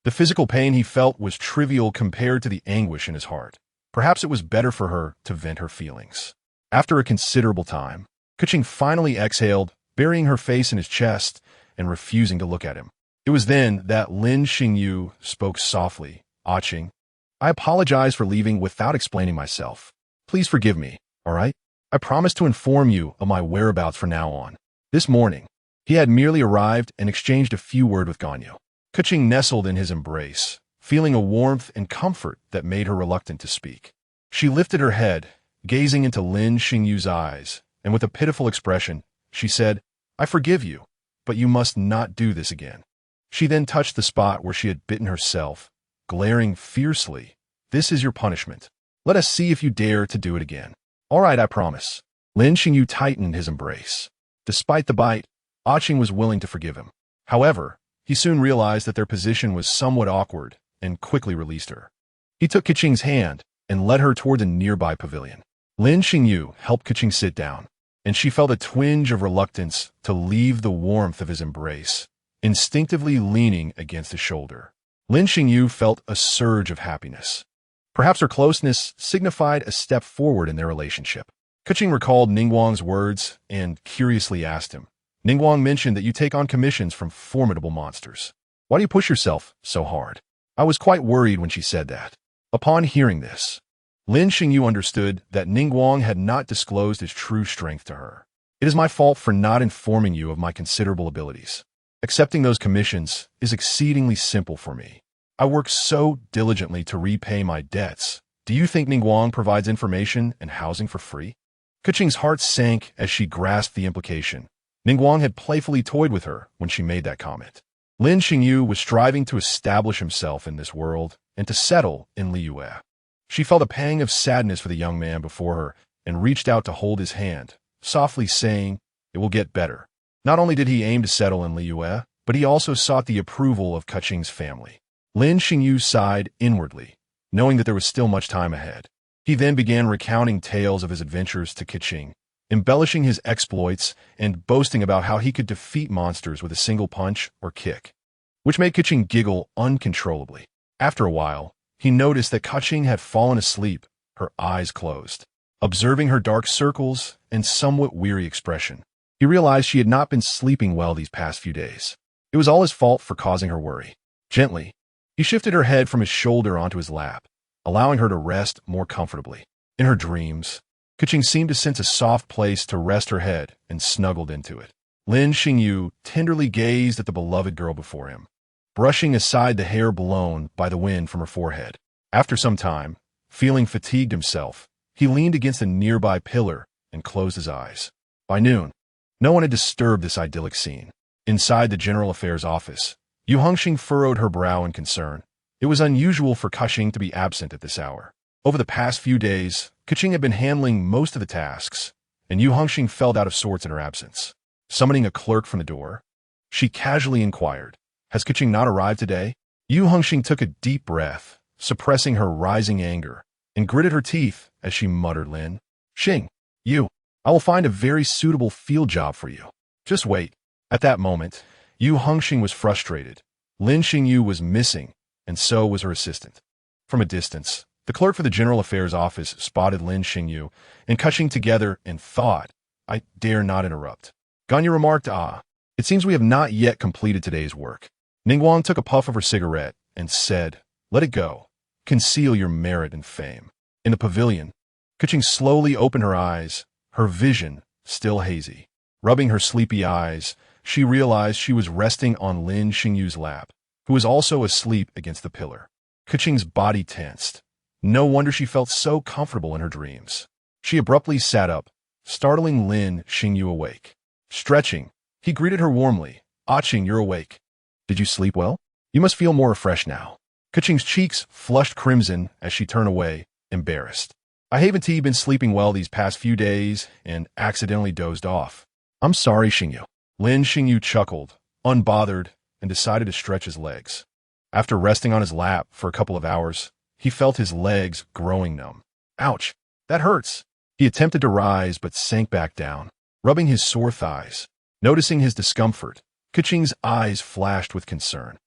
[SPEAKER 1] The physical pain he felt was trivial compared to the anguish in his heart. Perhaps it was better for her to vent her feelings. After a considerable time, Keqing finally exhaled, burying her face in his chest and refusing to look at him. It was then that Lin Xingyu spoke softly, Qing, I apologize for leaving without explaining myself. Please forgive me, all right? I promise to inform you of my whereabouts from now on. This morning, he had merely arrived and exchanged a few words with Ganyu. Keqing nestled in his embrace, feeling a warmth and comfort that made her reluctant to speak. She lifted her head, gazing into Lin Xingyu's eyes, and with a pitiful expression, she said, I forgive you, but you must not do this again. She then touched the spot where she had bitten herself, glaring fiercely. This is your punishment. Let us see if you dare to do it again. All right, I promise. Lin Xingyu tightened his embrace. Despite the bite, Qing was willing to forgive him. However, he soon realized that their position was somewhat awkward and quickly released her. He took Keqing's hand and led her toward a nearby pavilion. Lin Xingyu helped Keqing sit down, and she felt a twinge of reluctance to leave the warmth of his embrace, instinctively leaning against his shoulder. Lin Xingyu felt a surge of happiness. Perhaps her closeness signified a step forward in their relationship. Keqing recalled Ningguang's words and curiously asked him, Ningguang mentioned that you take on commissions from formidable monsters. Why do you push yourself so hard? I was quite worried when she said that. Upon hearing this, Lin Xingyu understood that Ningguang had not disclosed his true strength to her. It is my fault for not informing you of my considerable abilities. Accepting those commissions is exceedingly simple for me. I work so diligently to repay my debts. Do you think Ningguang provides information and housing for free? Keqing's heart sank as she grasped the implication. Ningguang had playfully toyed with her when she made that comment. Lin Xingyu was striving to establish himself in this world and to settle in Liyue. She felt a pang of sadness for the young man before her and reached out to hold his hand, softly saying, It will get better. Not only did he aim to settle in Liyue, but he also sought the approval of Keqing's family. Lin Xingyu sighed inwardly, knowing that there was still much time ahead. He then began recounting tales of his adventures to Keqing, embellishing his exploits and boasting about how he could defeat monsters with a single punch or kick, which made Keqing giggle uncontrollably. After a while, he noticed that Keqing had fallen asleep, her eyes closed. Observing her dark circles and somewhat weary expression, he realized she had not been sleeping well these past few days. It was all his fault for causing her worry. Gently, he shifted her head from his shoulder onto his lap, allowing her to rest more comfortably. In her dreams, Keqing seemed to sense a soft place to rest her head and snuggled into it. Lin Xingyu tenderly gazed at the beloved girl before him, brushing aside the hair blown by the wind from her forehead. After some time, feeling fatigued himself, he leaned against a nearby pillar and closed his eyes. By noon, no one had disturbed this idyllic scene. Inside the General Affairs office, Yu Hongxing furrowed her brow in concern. It was unusual for Keqing to be absent at this hour. Over the past few days, Keqing had been handling most of the tasks, and Yu Hongxing felt out of sorts in her absence. Summoning a clerk from the door, she casually inquired, Has Keqing not arrived today? Yu Hongxing took a deep breath, suppressing her rising anger, and gritted her teeth as she muttered, Lin Xing, I will find a very suitable field job for you. Just wait. At that moment, Yu Hongxing was frustrated. Lin Xingyu was missing, and so was her assistant. From a distance, the clerk for the General Affairs office spotted Lin Xingyu and Keqing together and thought, I dare not interrupt. Ganyu remarked, it seems we have not yet completed today's work. Ningguang took a puff of her cigarette and said, Let it go. Conceal your merit and fame. In the pavilion, Keqing slowly opened her eyes, her vision still hazy. Rubbing her sleepy eyes, she realized she was resting on Lin Xingyu's lap, who was also asleep against the pillar. Keqing's body tensed. No wonder she felt so comfortable in her dreams. She abruptly sat up, startling Lin Xingyu awake. Stretching, he greeted her warmly. "Qing, you're awake. Did you sleep well? You must feel more refreshed now." Keqing's cheeks flushed crimson as she turned away, embarrassed. "I haven't been sleeping well these past few days and accidentally dozed off. I'm sorry, Xingyu." Lin Xingyu chuckled, unbothered, and decided to stretch his legs. After resting on his lap for a couple of hours, he felt his legs growing numb. "Ouch, that hurts." He attempted to rise but sank back down, rubbing his sore thighs. Noticing his discomfort, Keqing's eyes flashed with concern.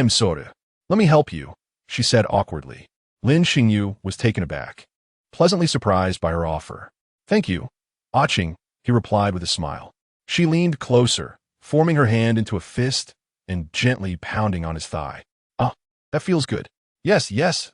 [SPEAKER 1] Sorry. "Let me help you," she said awkwardly. Lin Xingyu was taken aback, pleasantly surprised by her offer. "Thank you, Qing," he replied with a smile. She leaned closer, forming her hand into a fist and gently pounding on his thigh. "Ah, that feels good." Yes,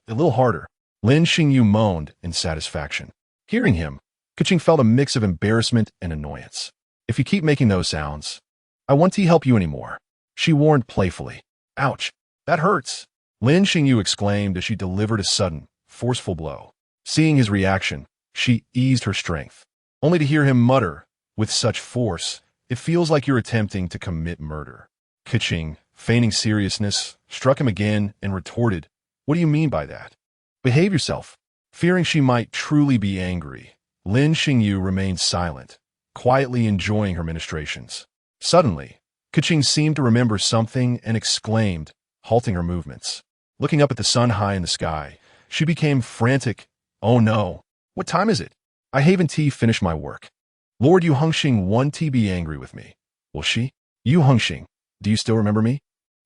[SPEAKER 1] a little harder." Lin Xingyu moaned in satisfaction. Hearing him, Keqing felt a mix of embarrassment and annoyance. "If you keep making those sounds, I won't help you anymore," she warned playfully. "Ouch, that hurts," Lin Xingyu exclaimed as she delivered a sudden, forceful blow. Seeing his reaction, she eased her strength, only to hear him mutter, with such force, "It feels like you're attempting to commit murder." Keqing, feigning seriousness, struck him again and retorted, "What do you mean by that? Behave yourself." Fearing she might truly be angry, Lin Xingyu remained silent, quietly enjoying her ministrations. Suddenly, Keqing seemed to remember something and exclaimed, halting her movements. Looking up at the sun high in the sky, she became frantic. "Oh no, what time is it? I haven't finished my work. Lord Yu Hongxing won't be angry with me, will she? Yu Hongxing, do you still remember me?"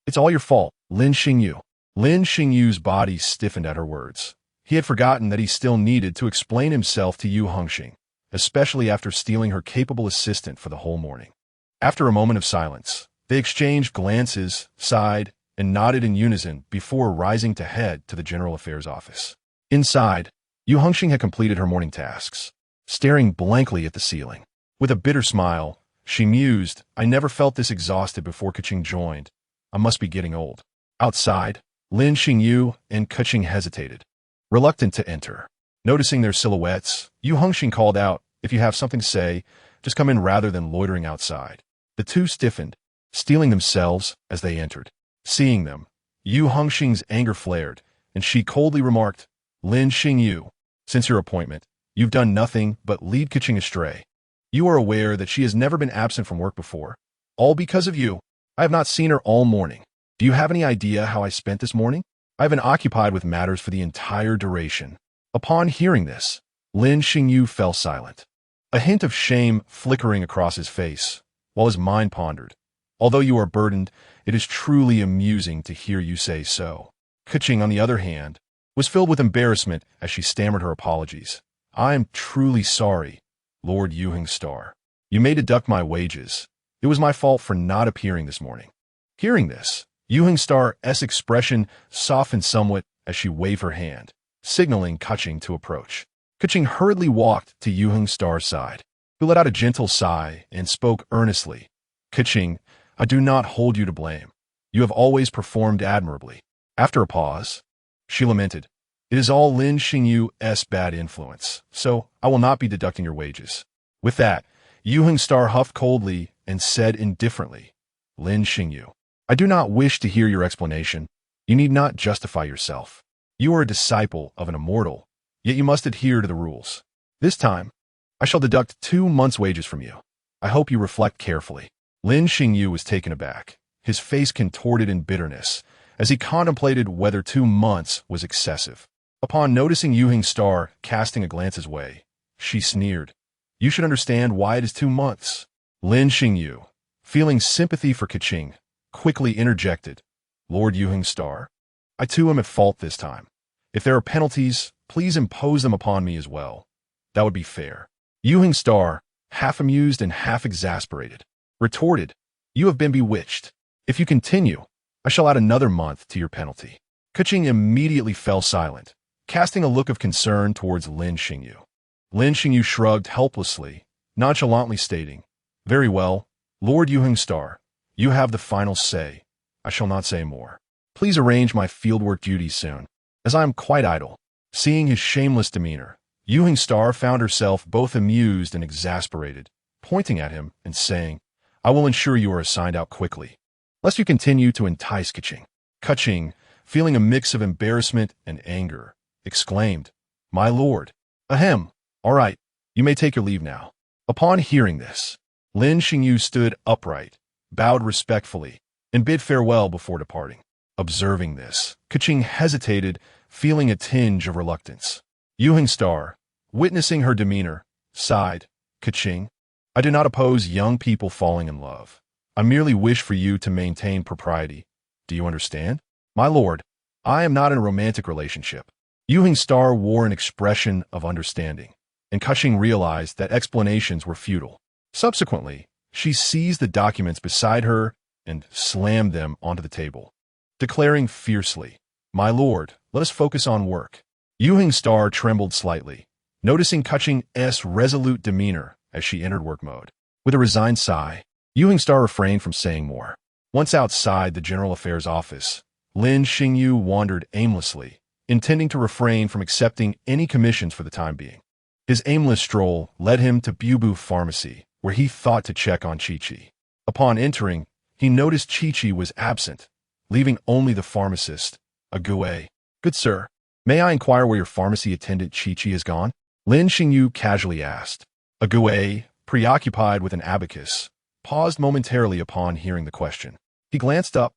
[SPEAKER 1] "It's all your fault, Lin Xingyu." Lin Xingyu's body stiffened at her words. He had forgotten that he still needed to explain himself to Yu Hongxing, especially after stealing her capable assistant for the whole morning. After a moment of silence, they exchanged glances, sighed, and nodded in unison before rising to head to the General Affairs office. Inside, Yu Hongxing had completed her morning tasks, staring blankly at the ceiling. With a bitter smile, she mused, "I never felt this exhausted before Keqing joined. I must be getting old." Outside, Lin Xingyu and Keqing hesitated, reluctant to enter. Noticing their silhouettes, Yu Hongxing called out, "If you have something to say, just come in rather than loitering outside." The two stiffened, steeling themselves as they entered. Seeing them, Yu Hongxing's anger flared, and she coldly remarked, "Lin Xingyu, since your appointment, you've done nothing but lead Keqing astray. You are aware that she has never been absent from work before. All because of you. I have not seen her all morning. Do you have any idea how I spent this morning? I have been occupied with matters for the entire duration." Upon hearing this, Lin Xingyu fell silent, a hint of shame flickering across his face, while his mind pondered. "Although you are burdened, it is truly amusing to hear you say so." Keqing, on the other hand, was filled with embarrassment as she stammered her apologies. "I am truly sorry, Lord Yuheng Star. You may deduct my wages. It was my fault for not appearing this morning." Hearing this, Yuheng Star's expression softened somewhat as she waved her hand, signaling Keqing to approach. Keqing hurriedly walked to Yuheng Star's side, who let out a gentle sigh and spoke earnestly. "Keqing, I do not hold you to blame. You have always performed admirably." After a pause, she lamented, "It is all Lin Xingyu's bad influence, so I will not be deducting your wages." With that, Yuheng Star huffed coldly and said indifferently, "Lin Xingyu, I do not wish to hear your explanation. You need not justify yourself. You are a disciple of an immortal, yet you must adhere to the rules. This time, I shall deduct 2 months' wages from you. I hope you reflect carefully." Lin Xingyu was taken aback, his face contorted in bitterness, as he contemplated whether 2 months was excessive. Upon noticing Yuheng Star casting a glance his way, she sneered, "You should understand why it is 2 months." Lin Xingyu, feeling sympathy for Keqing, quickly interjected, "Lord Yuheng Star, I too am at fault this time. If there are penalties, please impose them upon me as well. That would be fair." Yuheng Star, half amused and half exasperated, retorted, "You have been bewitched. If you continue, I shall add another month to your penalty." Keqing immediately fell silent, casting a look of concern towards Lin Xingyu. Lin Xingyu shrugged helplessly, nonchalantly stating, "Very well, Lord Yuheng Star, you have the final say. I shall not say more. Please arrange my fieldwork duties soon, as I am quite idle." Seeing his shameless demeanor, Yuheng Star found herself both amused and exasperated, pointing at him and saying, "I will ensure you are assigned out quickly, lest you continue to entice Keqing." Keqing, feeling a mix of embarrassment and anger, exclaimed, "My lord, ahem, all right, you may take your leave now." Upon hearing this, Lin Xingyu stood upright, bowed respectfully, and bid farewell before departing. Observing this, Keqing hesitated, feeling a tinge of reluctance. Yuheng Star, witnessing her demeanor, sighed, "Keqing, I do not oppose young people falling in love. I merely wish for you to maintain propriety. Do you understand? My lord, I am not in a romantic relationship." Yuheng Star wore an expression of understanding, and Keqing realized that explanations were futile. Subsequently, she seized the documents beside her and slammed them onto the table, declaring fiercely, "My lord, let us focus on work." Yuheng Star trembled slightly, noticing Keqing's resolute demeanor as she entered work mode. With a resigned sigh, Yuheng Star refrained from saying more. Once outside the General Affairs office, Lin Xingyu wandered aimlessly, intending to refrain from accepting any commissions for the time being. His aimless stroll led him to Bubu Pharmacy, where he thought to check on Chi-Chi. Upon entering, he noticed Chi-Chi was absent, leaving only the pharmacist, Ague. "Good sir, may I inquire where your pharmacy attendant Chi-Chi has gone?" Lin Xingyu casually asked. Ague, preoccupied with an abacus, paused momentarily upon hearing the question. He glanced up,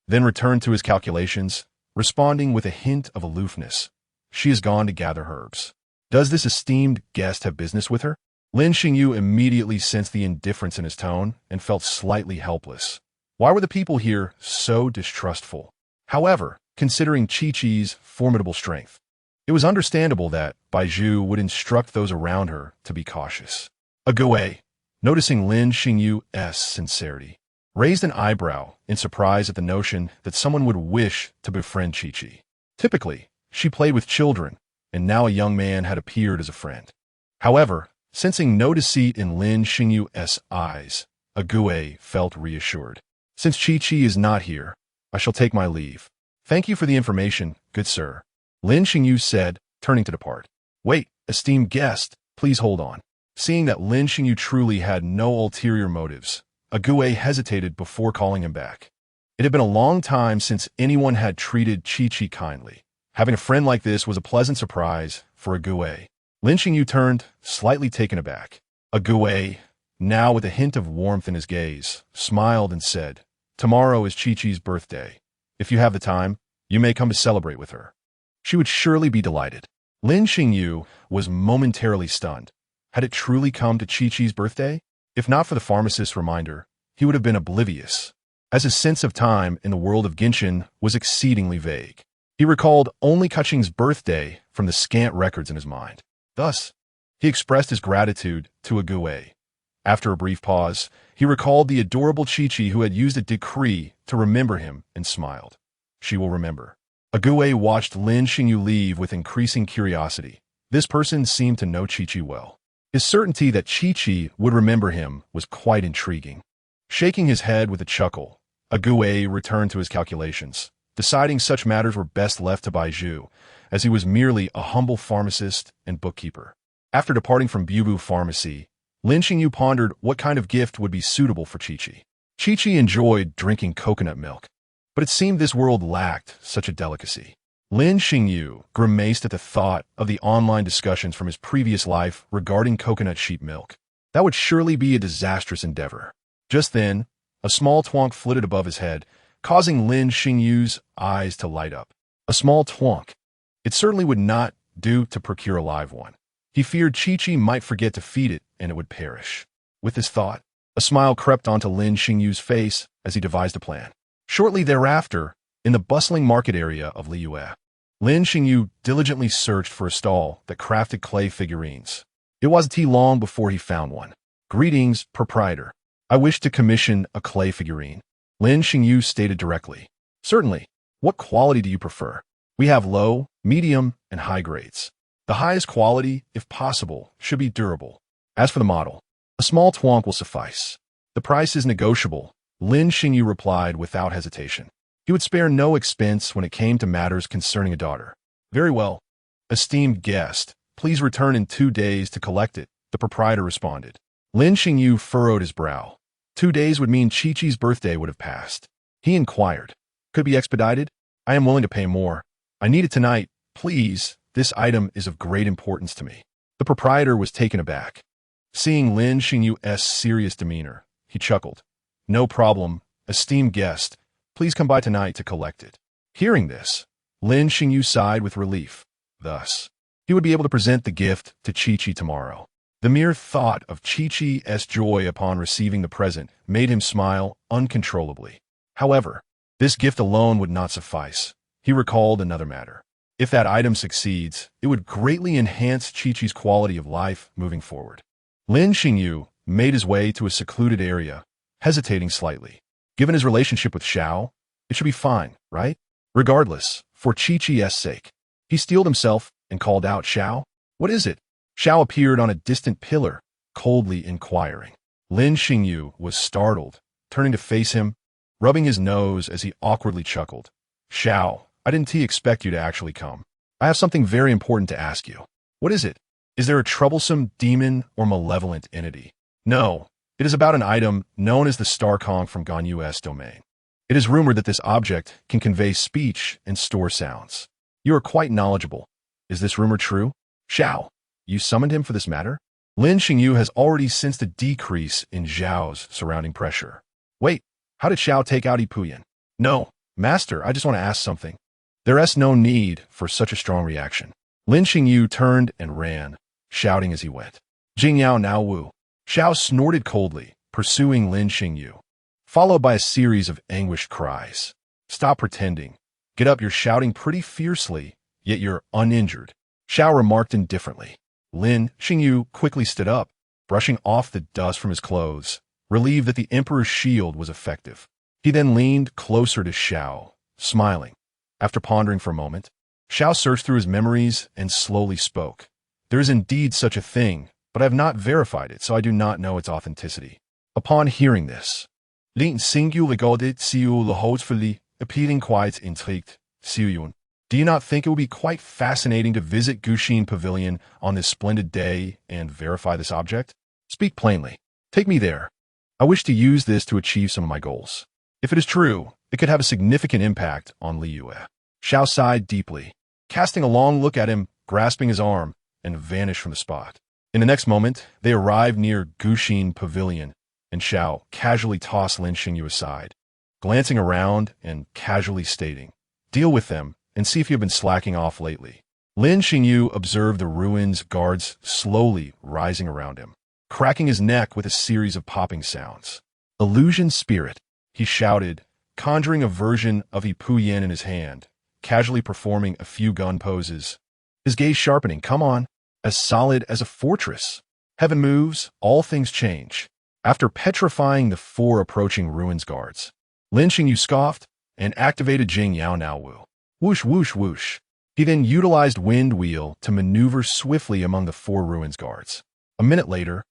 [SPEAKER 1] then returned to his calculations, responding with a hint of aloofness. "She has gone to gather herbs. Does this esteemed guest have business with her?" Lin Xingyu immediately sensed the indifference in his tone and felt slightly helpless. Why were the people here so distrustful? However, considering Chi-Chi's formidable strength, it was understandable that Baizhu would instruct those around her to be cautious. Ague, noticing Lin Xingyu's sincerity, raised an eyebrow in surprise at the notion that someone would wish to befriend Chi-Chi. Typically, she played with children, and now a young man had appeared as a friend. However, sensing no deceit in Lin Xingyu's eyes, Ague felt reassured. "Since Chi-Chi is not here, I shall take my leave. Thank you for the information, good sir," Lin Xingyu said, turning to depart. "Wait, esteemed guest, please hold on." Seeing that Lin Xingyu truly had no ulterior motives, Ague hesitated before calling him back. It had been a long time since anyone had treated Chi-Chi kindly. Having a friend like this was a pleasant surprise for Ague. Lin Xingyu turned, slightly taken aback. Ague, now with a hint of warmth in his gaze, smiled and said, "Tomorrow is Chi-Chi's birthday. If you have the time, you may come to celebrate with her. She would surely be delighted." Lin Xingyu was momentarily stunned. Had it truly come to Chi-Chi's birthday? If not for the pharmacist's reminder, he would have been oblivious, as his sense of time in the world of Genshin was exceedingly vague. He recalled only Keqing's birthday from the scant records in his mind. Thus, he expressed his gratitude to Ague. After a brief pause, he recalled the adorable Chi-Chi who had used a decree to remember him and smiled. She will remember. Ague watched Lin Xingyu leave with increasing curiosity. This person seemed to know Chi-Chi well. His certainty that Chi-Chi would remember him was quite intriguing. Shaking his head with a chuckle, Ague returned to his calculations, deciding such matters were best left to Baizhu, as he was merely a humble pharmacist and bookkeeper. After departing from Bubu Pharmacy, Lin Xingyu pondered what kind of gift would be suitable for Chi-Chi. Chi-Chi enjoyed drinking coconut milk, but it seemed this world lacked such a delicacy. Lin Xingyu grimaced at the thought of the online discussions from his previous life regarding coconut sheep milk. That would surely be a disastrous endeavor. Just then, a small twonk flitted above his head, causing Lin Xingyu's eyes to light up. A small twonk. It certainly would not do to procure a live one. He feared Chi-Chi might forget to feed it and it would perish. With this thought, a smile crept onto Lin Xingyu's face as he devised a plan. Shortly thereafter, in the bustling market area of Liyue, Lin Xingyu diligently searched for a stall that crafted clay figurines. It wasn't long before he found one. "Greetings, proprietor. I wish to commission a clay figurine," Lin Xingyu stated directly. "Certainly. What quality do you prefer? We have low, medium, and high grades." The highest quality, if possible, should be durable. As for the model, a small twonk will suffice. The price is negotiable, Lin Xingyu replied without hesitation. He would spare no expense when it came to matters concerning a daughter. Very well. Esteemed guest, please return in 2 days to collect it, the proprietor responded. Lin Xingyu furrowed his brow. 2 days would mean Chi-Chi's birthday would have passed. He inquired, could it be expedited? I am willing to pay more. I need it tonight, please. This item is of great importance to me. The proprietor was taken aback. Seeing Lin Xingyu's serious demeanor, he chuckled. No problem, esteemed guest. Please come by tonight to collect it. Hearing this, Lin Xingyu sighed with relief. Thus, he would be able to present the gift to Chi-Chi tomorrow. The mere thought of Chi-Chi's joy upon receiving the present made him smile uncontrollably. However, this gift alone would not suffice. He recalled another matter. If that item succeeds, it would greatly enhance Chi-Chi's quality of life moving forward. Lin Xingyu made his way to a secluded area, hesitating slightly. Given his relationship with Xiao, it should be fine, right? Regardless, for Chi-Chi's sake. He steeled himself and called out, Xiao? What is it? Xiao appeared on a distant pillar, coldly inquiring. Lin Xingyu was startled, turning to face him, rubbing his nose as he awkwardly chuckled. Xiao, I didn't expect you to actually come. I have something very important to ask you. What is it? Is there a troublesome demon or malevolent entity? No, it is about an item known as the Star Conch from Ganyu's domain. It is rumored that this object can convey speech and store sounds. You are quite knowledgeable. Is this rumor true? Xiao, you summoned him for this matter? Lin Xingyu has already sensed a decrease in Zhao's surrounding pressure. Wait, how did Xiao take out Ipuyan? No, master, I just want to ask something. There is no need for such a strong reaction. Lin Xingyu turned and ran, shouting as he went. Jingyao Nao Wu. Xiao snorted coldly, pursuing Lin Xingyu, followed by a series of anguished cries. Stop pretending. Get up, you're shouting pretty fiercely, yet you're uninjured. Xiao remarked indifferently. Lin Xingyu quickly stood up, brushing off the dust from his clothes, relieved that the emperor's shield was effective. He then leaned closer to Xiao, smiling. After pondering for a moment, Xiao searched through his memories and slowly spoke. There is indeed such a thing, but I have not verified it, so I do not know its authenticity. Upon hearing this, Lin Xingyu regarded Xiu hopefully, appearing quite intrigued. Xiuyun, do you not think it would be quite fascinating to visit Guxin Pavilion on this splendid day and verify this object? Speak plainly. Take me there. I wish to use this to achieve some of my goals. If it is true, it could have a significant impact on Li Yue. Xiao sighed deeply, casting a long look at him, grasping his arm, and vanished from the spot. In the next moment, they arrived near Guxin Pavilion, and Xiao casually tossed Lin Xingyu aside, glancing around and casually stating, deal with them and see if you have been slacking off lately. Lin Xingyu observed the ruins guards slowly rising around him, cracking his neck with a series of popping sounds. Illusion spirit, he shouted, conjuring a version of Ipu Yin in his hand, casually performing a few gun poses. His gaze sharpening, come on, as solid as a fortress. Heaven moves, all things change. After petrifying the 4 approaching ruins guards, Lin Xingyu scoffed and activated Jing Yao Nao Wu. Whoosh, whoosh, whoosh. He then utilized Wind Wheel to maneuver swiftly among the 4 ruins guards. A minute later,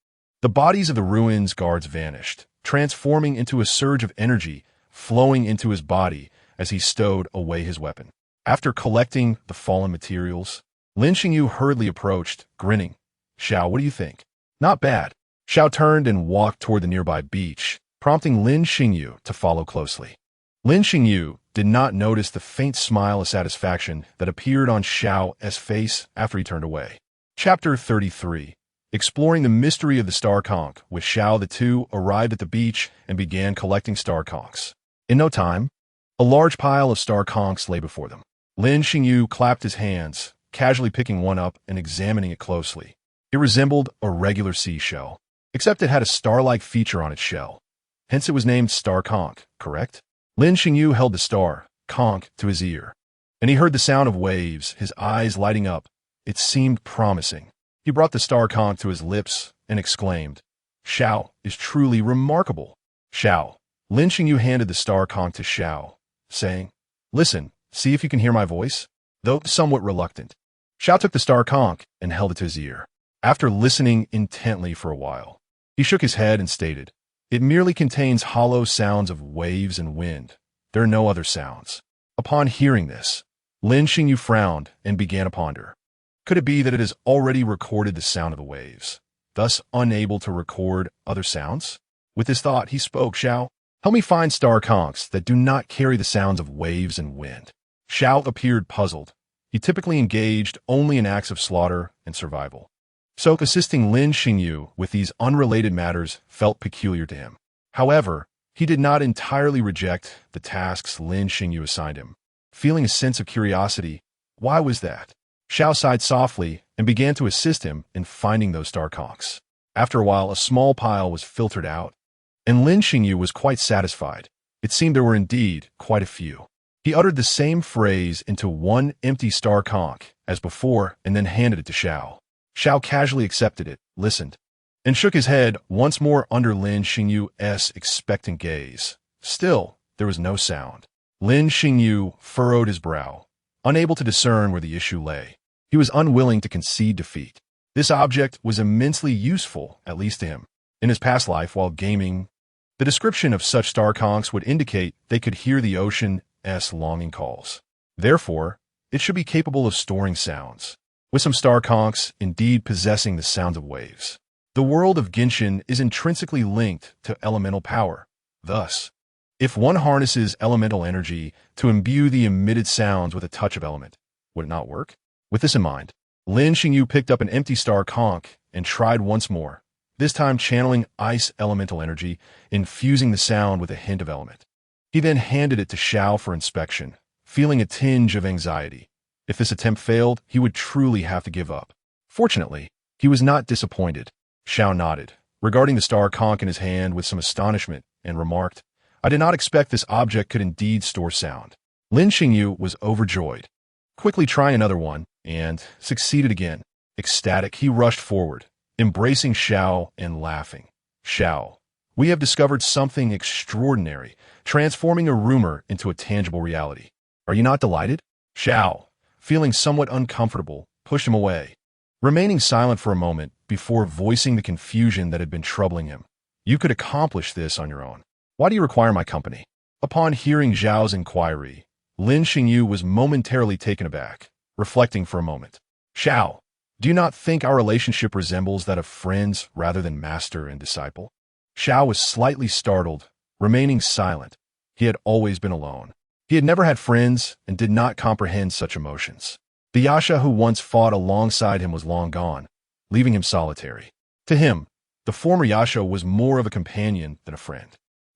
[SPEAKER 1] the bodies of the ruins guards vanished, transforming into a surge of energy flowing into his body as he stowed away his weapon. After collecting the fallen materials, Lin Xingyu hurriedly approached, grinning. Xiao, what do you think? Not bad. Xiao turned and walked toward the nearby beach, prompting Lin Xingyu to follow closely. Lin Xingyu did not notice the faint smile of satisfaction that appeared on Xiao's face after he turned away. Chapter 33. Exploring the mystery of the Star Conch. With Xiao, the two arrived at the beach and began collecting Star Conchs. In no time, a large pile of Star Conchs lay before them. Lin Xingyu clapped his hands, casually picking one up and examining it closely. It resembled a regular seashell, except it had a star-like feature on its shell. Hence it was named Star Conch, correct? Lin Xingyu held the Star Conch to his ear, and he heard the sound of waves, his eyes lighting up. It seemed promising. He brought the Star Conch to his lips and exclaimed, Xiao is truly remarkable. Xiao. Lin Xingyu handed the Star Conch to Xiao, saying, listen, see if you can hear my voice. Though somewhat reluctant, Xiao took the star conch and held it to his ear. After listening intently for a while, he shook his head and stated, "It merely contains hollow sounds of waves and wind. There are no other sounds." Upon hearing this, Lin Xingyu frowned and began to ponder. Could it be that it has already recorded the sound of the waves, thus unable to record other sounds? With this thought, he spoke, "Xiao, help me find star conchs that do not carry the sounds of waves and wind." Xiao appeared puzzled. He typically engaged only in acts of slaughter and survival. So assisting Lin Xingyu with these unrelated matters felt peculiar to him. However, he did not entirely reject the tasks Lin Xingyu assigned him. Feeling a sense of curiosity, why was that? Xiao sighed softly and began to assist him in finding those star conchs. After a while, a small pile was filtered out, and Lin Xingyu was quite satisfied. It seemed there were indeed quite a few. He uttered the same phrase into one empty star conch as before and then handed it to Xiao. Xiao casually accepted it, listened, and shook his head once more under Lin Xingyu's expectant gaze. Still, there was no sound. Lin Xingyu furrowed his brow, unable to discern where the issue lay. He was unwilling to concede defeat. This object was immensely useful, at least to him. In his past life, while gaming, the description of such star conchs would indicate they could hear the ocean's longing calls. Therefore, it should be capable of storing sounds, with some star conchs indeed possessing the sounds of waves. The world of Genshin is intrinsically linked to elemental power. Thus, if one harnesses elemental energy to imbue the emitted sounds with a touch of element, would it not work? With this in mind, Lin Xingyu picked up an empty star conch and tried once more, this time channeling ice elemental energy, infusing the sound with a hint of element. He then handed it to Xiao for inspection, feeling a tinge of anxiety. If this attempt failed, he would truly have to give up. Fortunately, he was not disappointed. Xiao nodded, regarding the star conch in his hand with some astonishment, and remarked, "I did not expect this object could indeed store sound." Lin Xingyu was overjoyed, quickly trying another one, and succeeded again. Ecstatic, he rushed forward, embracing Xiao and laughing. "Xiao, we have discovered something extraordinary, transforming a rumor into a tangible reality. Are you not delighted?" Xiao, feeling somewhat uncomfortable, pushed him away, remaining silent for a moment before voicing the confusion that had been troubling him. "You could accomplish this on your own. Why do you require my company?" Upon hearing Zhao's inquiry, Lin Xingyu was momentarily taken aback, reflecting for a moment. "Xiao, do you not think our relationship resembles that of friends rather than master and disciple?" Xiao was slightly startled, remaining silent. He had always been alone. He had never had friends and did not comprehend such emotions. The Yasha who once fought alongside him was long gone, leaving him solitary. To him, the former Yasha was more of a companion than a friend.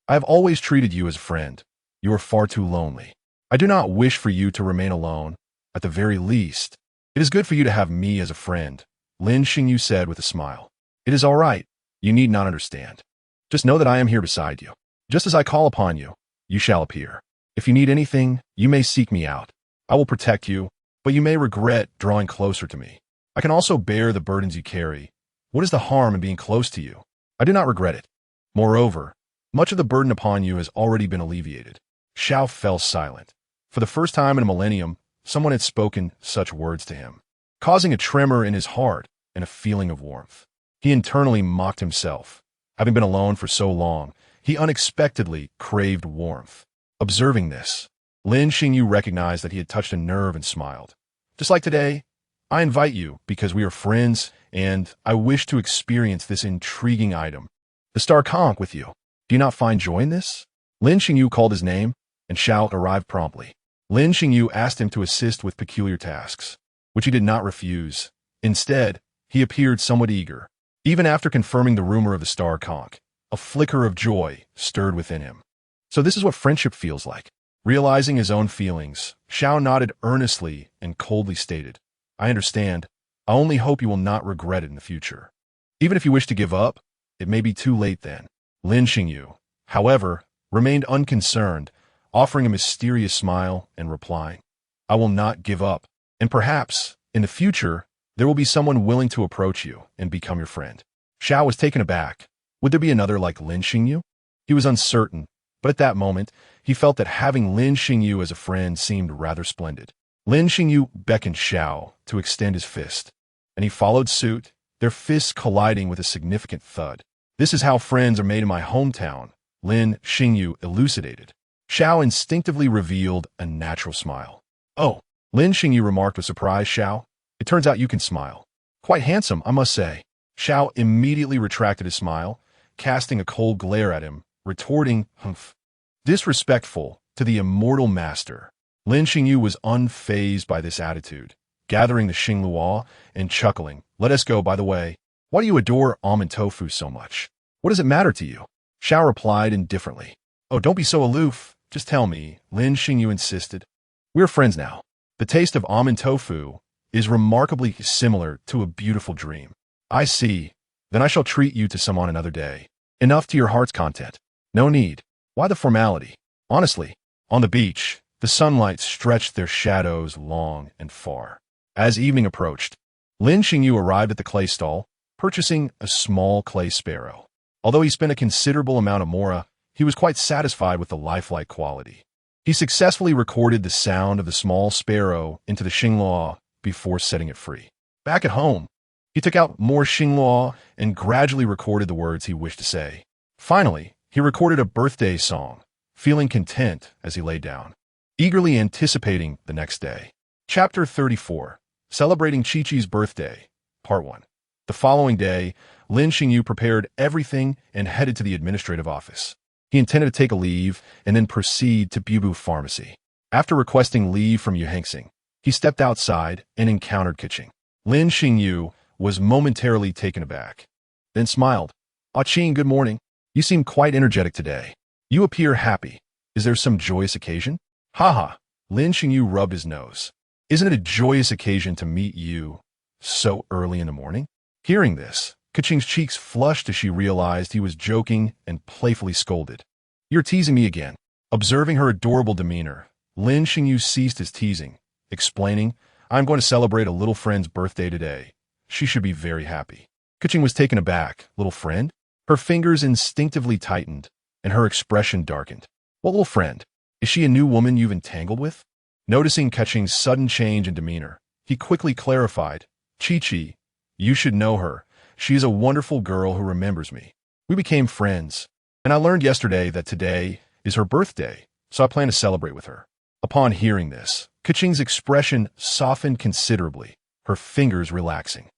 [SPEAKER 1] "I have always treated you as a friend. You are far too lonely. I do not wish for you to remain alone. At the very least, it is good for you to have me as a friend," Lin Xingyu said with a smile. "It is all right. You need not understand. Just know that I am here beside you. Just as I call upon you, you shall appear. If you need anything, you may seek me out. I will protect you, but you may regret drawing closer to me. I can also bear the burdens you carry. What is the harm in being close to you? I do not regret it. Moreover, much of the burden upon you has already been alleviated." Xiao fell silent. For the first time in a millennium, someone had spoken such words to him, causing a tremor in his heart and a feeling of warmth. He internally mocked himself. Having been alone for so long, he unexpectedly craved warmth. Observing this, Lin Xingyu recognized that he had touched a nerve and smiled. "Just like today, I invite you because we are friends and I wish to experience this intriguing item, the star conch, with you. Do you not find joy in this?" Lin Xingyu called his name, and Xiao arrived promptly. Lin Xingyu asked him to assist with peculiar tasks, which he did not refuse. Instead, he appeared somewhat eager. Even after confirming the rumor of the star conch, a flicker of joy stirred within him. So this is what friendship feels like. Realizing his own feelings, Xiao nodded earnestly and coldly stated, "I understand. I only hope you will not regret it in the future. Even if you wish to give up, it may be too late then." Lin Xingyu, however, remained unconcerned, offering a mysterious smile and replying, "I will not give up, and perhaps, in the future, there will be someone willing to approach you and become your friend." Xiao was taken aback. Would there be another like Lin Xingyu? He was uncertain, but at that moment, he felt that having Lin Xingyu as a friend seemed rather splendid. Lin Xingyu beckoned Xiao to extend his fist, and he followed suit, their fists colliding with a significant thud. "This is how friends are made in my hometown," Lin Xingyu elucidated. Xiao instinctively revealed a natural smile. "Oh," Lin Xingyu remarked with surprise. "Xiao, it turns out you can smile. Quite handsome, I must say." Xiao immediately retracted his smile, casting a cold glare at him, retorting, "Humph." Disrespectful to the immortal master. Lin Xingyu was unfazed by this attitude, gathering the Xingluo and chuckling. "Let us go, by the way. Why do you adore almond tofu so much? What does it matter to you?" Xiao replied indifferently. "Oh, don't be so aloof. Just tell me," Lin Xingyu insisted. "We're friends now. The taste of almond tofu is remarkably similar to a beautiful dream." "I see. Then I shall treat you to some on another day. Enough to your heart's content. No need. Why the formality? Honestly." On the beach, the sunlight stretched their shadows long and far. As evening approached, Lin Xingyu arrived at the clay stall, purchasing a small clay sparrow. Although he spent a considerable amount of mora, he was quite satisfied with the lifelike quality. He successfully recorded the sound of the small sparrow into the Xingluo before setting it free. Back at home, he took out more Xingluo and gradually recorded the words he wished to say. Finally, he recorded a birthday song, feeling content as he lay down, eagerly anticipating the next day. Chapter 34. Celebrating Qiqi's Birthday, Part 1. The following day, Lin Xingyu prepared everything and headed to the administrative office. He intended to take a leave and then proceed to Bubu Pharmacy. After requesting leave from Yuhengxing, he stepped outside and encountered Keqing. Lin Xingyu was momentarily taken aback, then smiled. "Ah, Qing, good morning. You seem quite energetic today. You appear happy. Is there some joyous occasion?" "Haha." Lin Xingyu rubbed his nose. "Isn't it a joyous occasion to meet you so early in the morning?" Hearing this, Keqing's cheeks flushed as she realized he was joking and playfully scolded. "You're teasing me again." Observing her adorable demeanor, Lin Xingyu ceased his teasing, explaining, "I'm going to celebrate a little friend's birthday today. She should be very happy." Keqing was taken aback. "Little friend?" Her fingers instinctively tightened, and her expression darkened. "What little friend? Is she a new woman you've entangled with?" Noticing Keqing's sudden change in demeanor, he quickly clarified, "Qiqi, you should know her. She is a wonderful girl who remembers me. We became friends, and I learned yesterday that today is her birthday, so I plan to celebrate with her." Upon hearing this, Keqing's expression softened considerably, her fingers relaxing.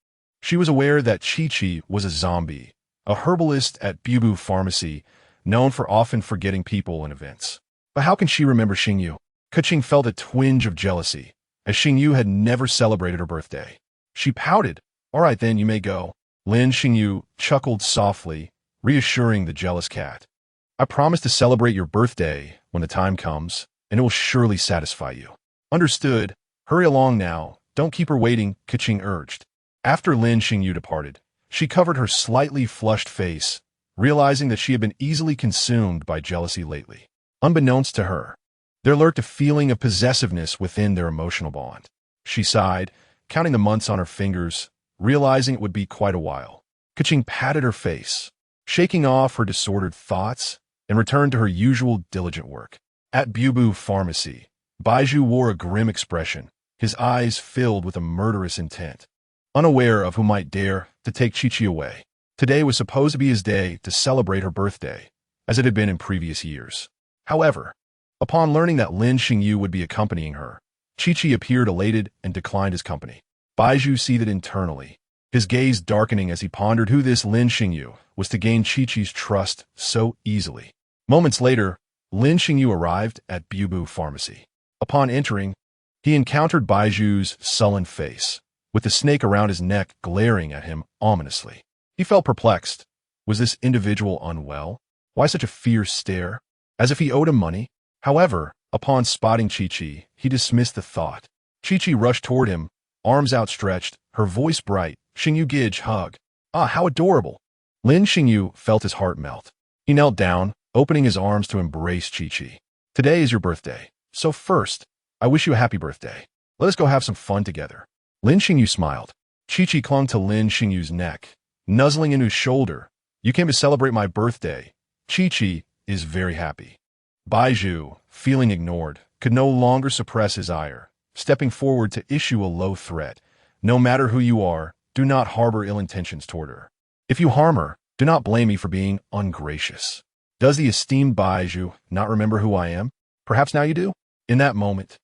[SPEAKER 1] She was aware that Qiqi was a zombie, a herbalist at Bubu Pharmacy, known for often forgetting people and events. But how can she remember Xingyu? Keqing felt a twinge of jealousy, as Xingyu had never celebrated her birthday. She pouted. "All right then, you may go." Lin Xingyu chuckled softly, reassuring the jealous cat. "I promise to celebrate your birthday when the time comes, and it will surely satisfy you." "Understood. Hurry along now. Don't keep her waiting," Keqing urged. After Lin Xingyu departed, she covered her slightly flushed face, realizing that she had been easily consumed by jealousy lately. Unbeknownst to her, there lurked a feeling of possessiveness within their emotional bond. She sighed, counting the months on her fingers, realizing it would be quite a while. Keqing patted her face, shaking off her disordered thoughts, and returned to her usual diligent work. At Bubu Pharmacy, Baiju wore a grim expression, his eyes filled with a murderous intent, unaware of who might dare to take Qiqi away. Today was supposed to be his day to celebrate her birthday, as it had been in previous years. However, upon learning that Lin Xingyu would be accompanying her, Qiqi appeared elated and declined his company. Baiju seethed internally, his gaze darkening as he pondered who this Lin Xingyu was to gain Qiqi's trust so easily. Moments later, Lin Xingyu arrived at Bubu Pharmacy. Upon entering, he encountered Baiju's sullen face, with the snake around his neck glaring at him ominously. He felt perplexed. Was this individual unwell? Why such a fierce stare? As if he owed him money? However, upon spotting Qiqi, he dismissed the thought. Qiqi rushed toward him, arms outstretched, her voice bright. "Xingyu Gij, hug." "Ah, how adorable." Lin Xingyu felt his heart melt. He knelt down, opening his arms to embrace Qiqi. "Today is your birthday, so first, I wish you a happy birthday. Let us go have some fun together." Lin Xingyu smiled. Qiqi clung to Lin Xingyu's neck, nuzzling into his shoulder. "You came to celebrate my birthday. Qiqi is very happy." Baiju, feeling ignored, could no longer suppress his ire. stepping forward to issue a low threat. No matter who you are, do not harbor ill intentions toward her. If you harm her, do not blame me for being ungracious. Does the esteemed Baizhu not remember who I am? Perhaps now you do? In that moment,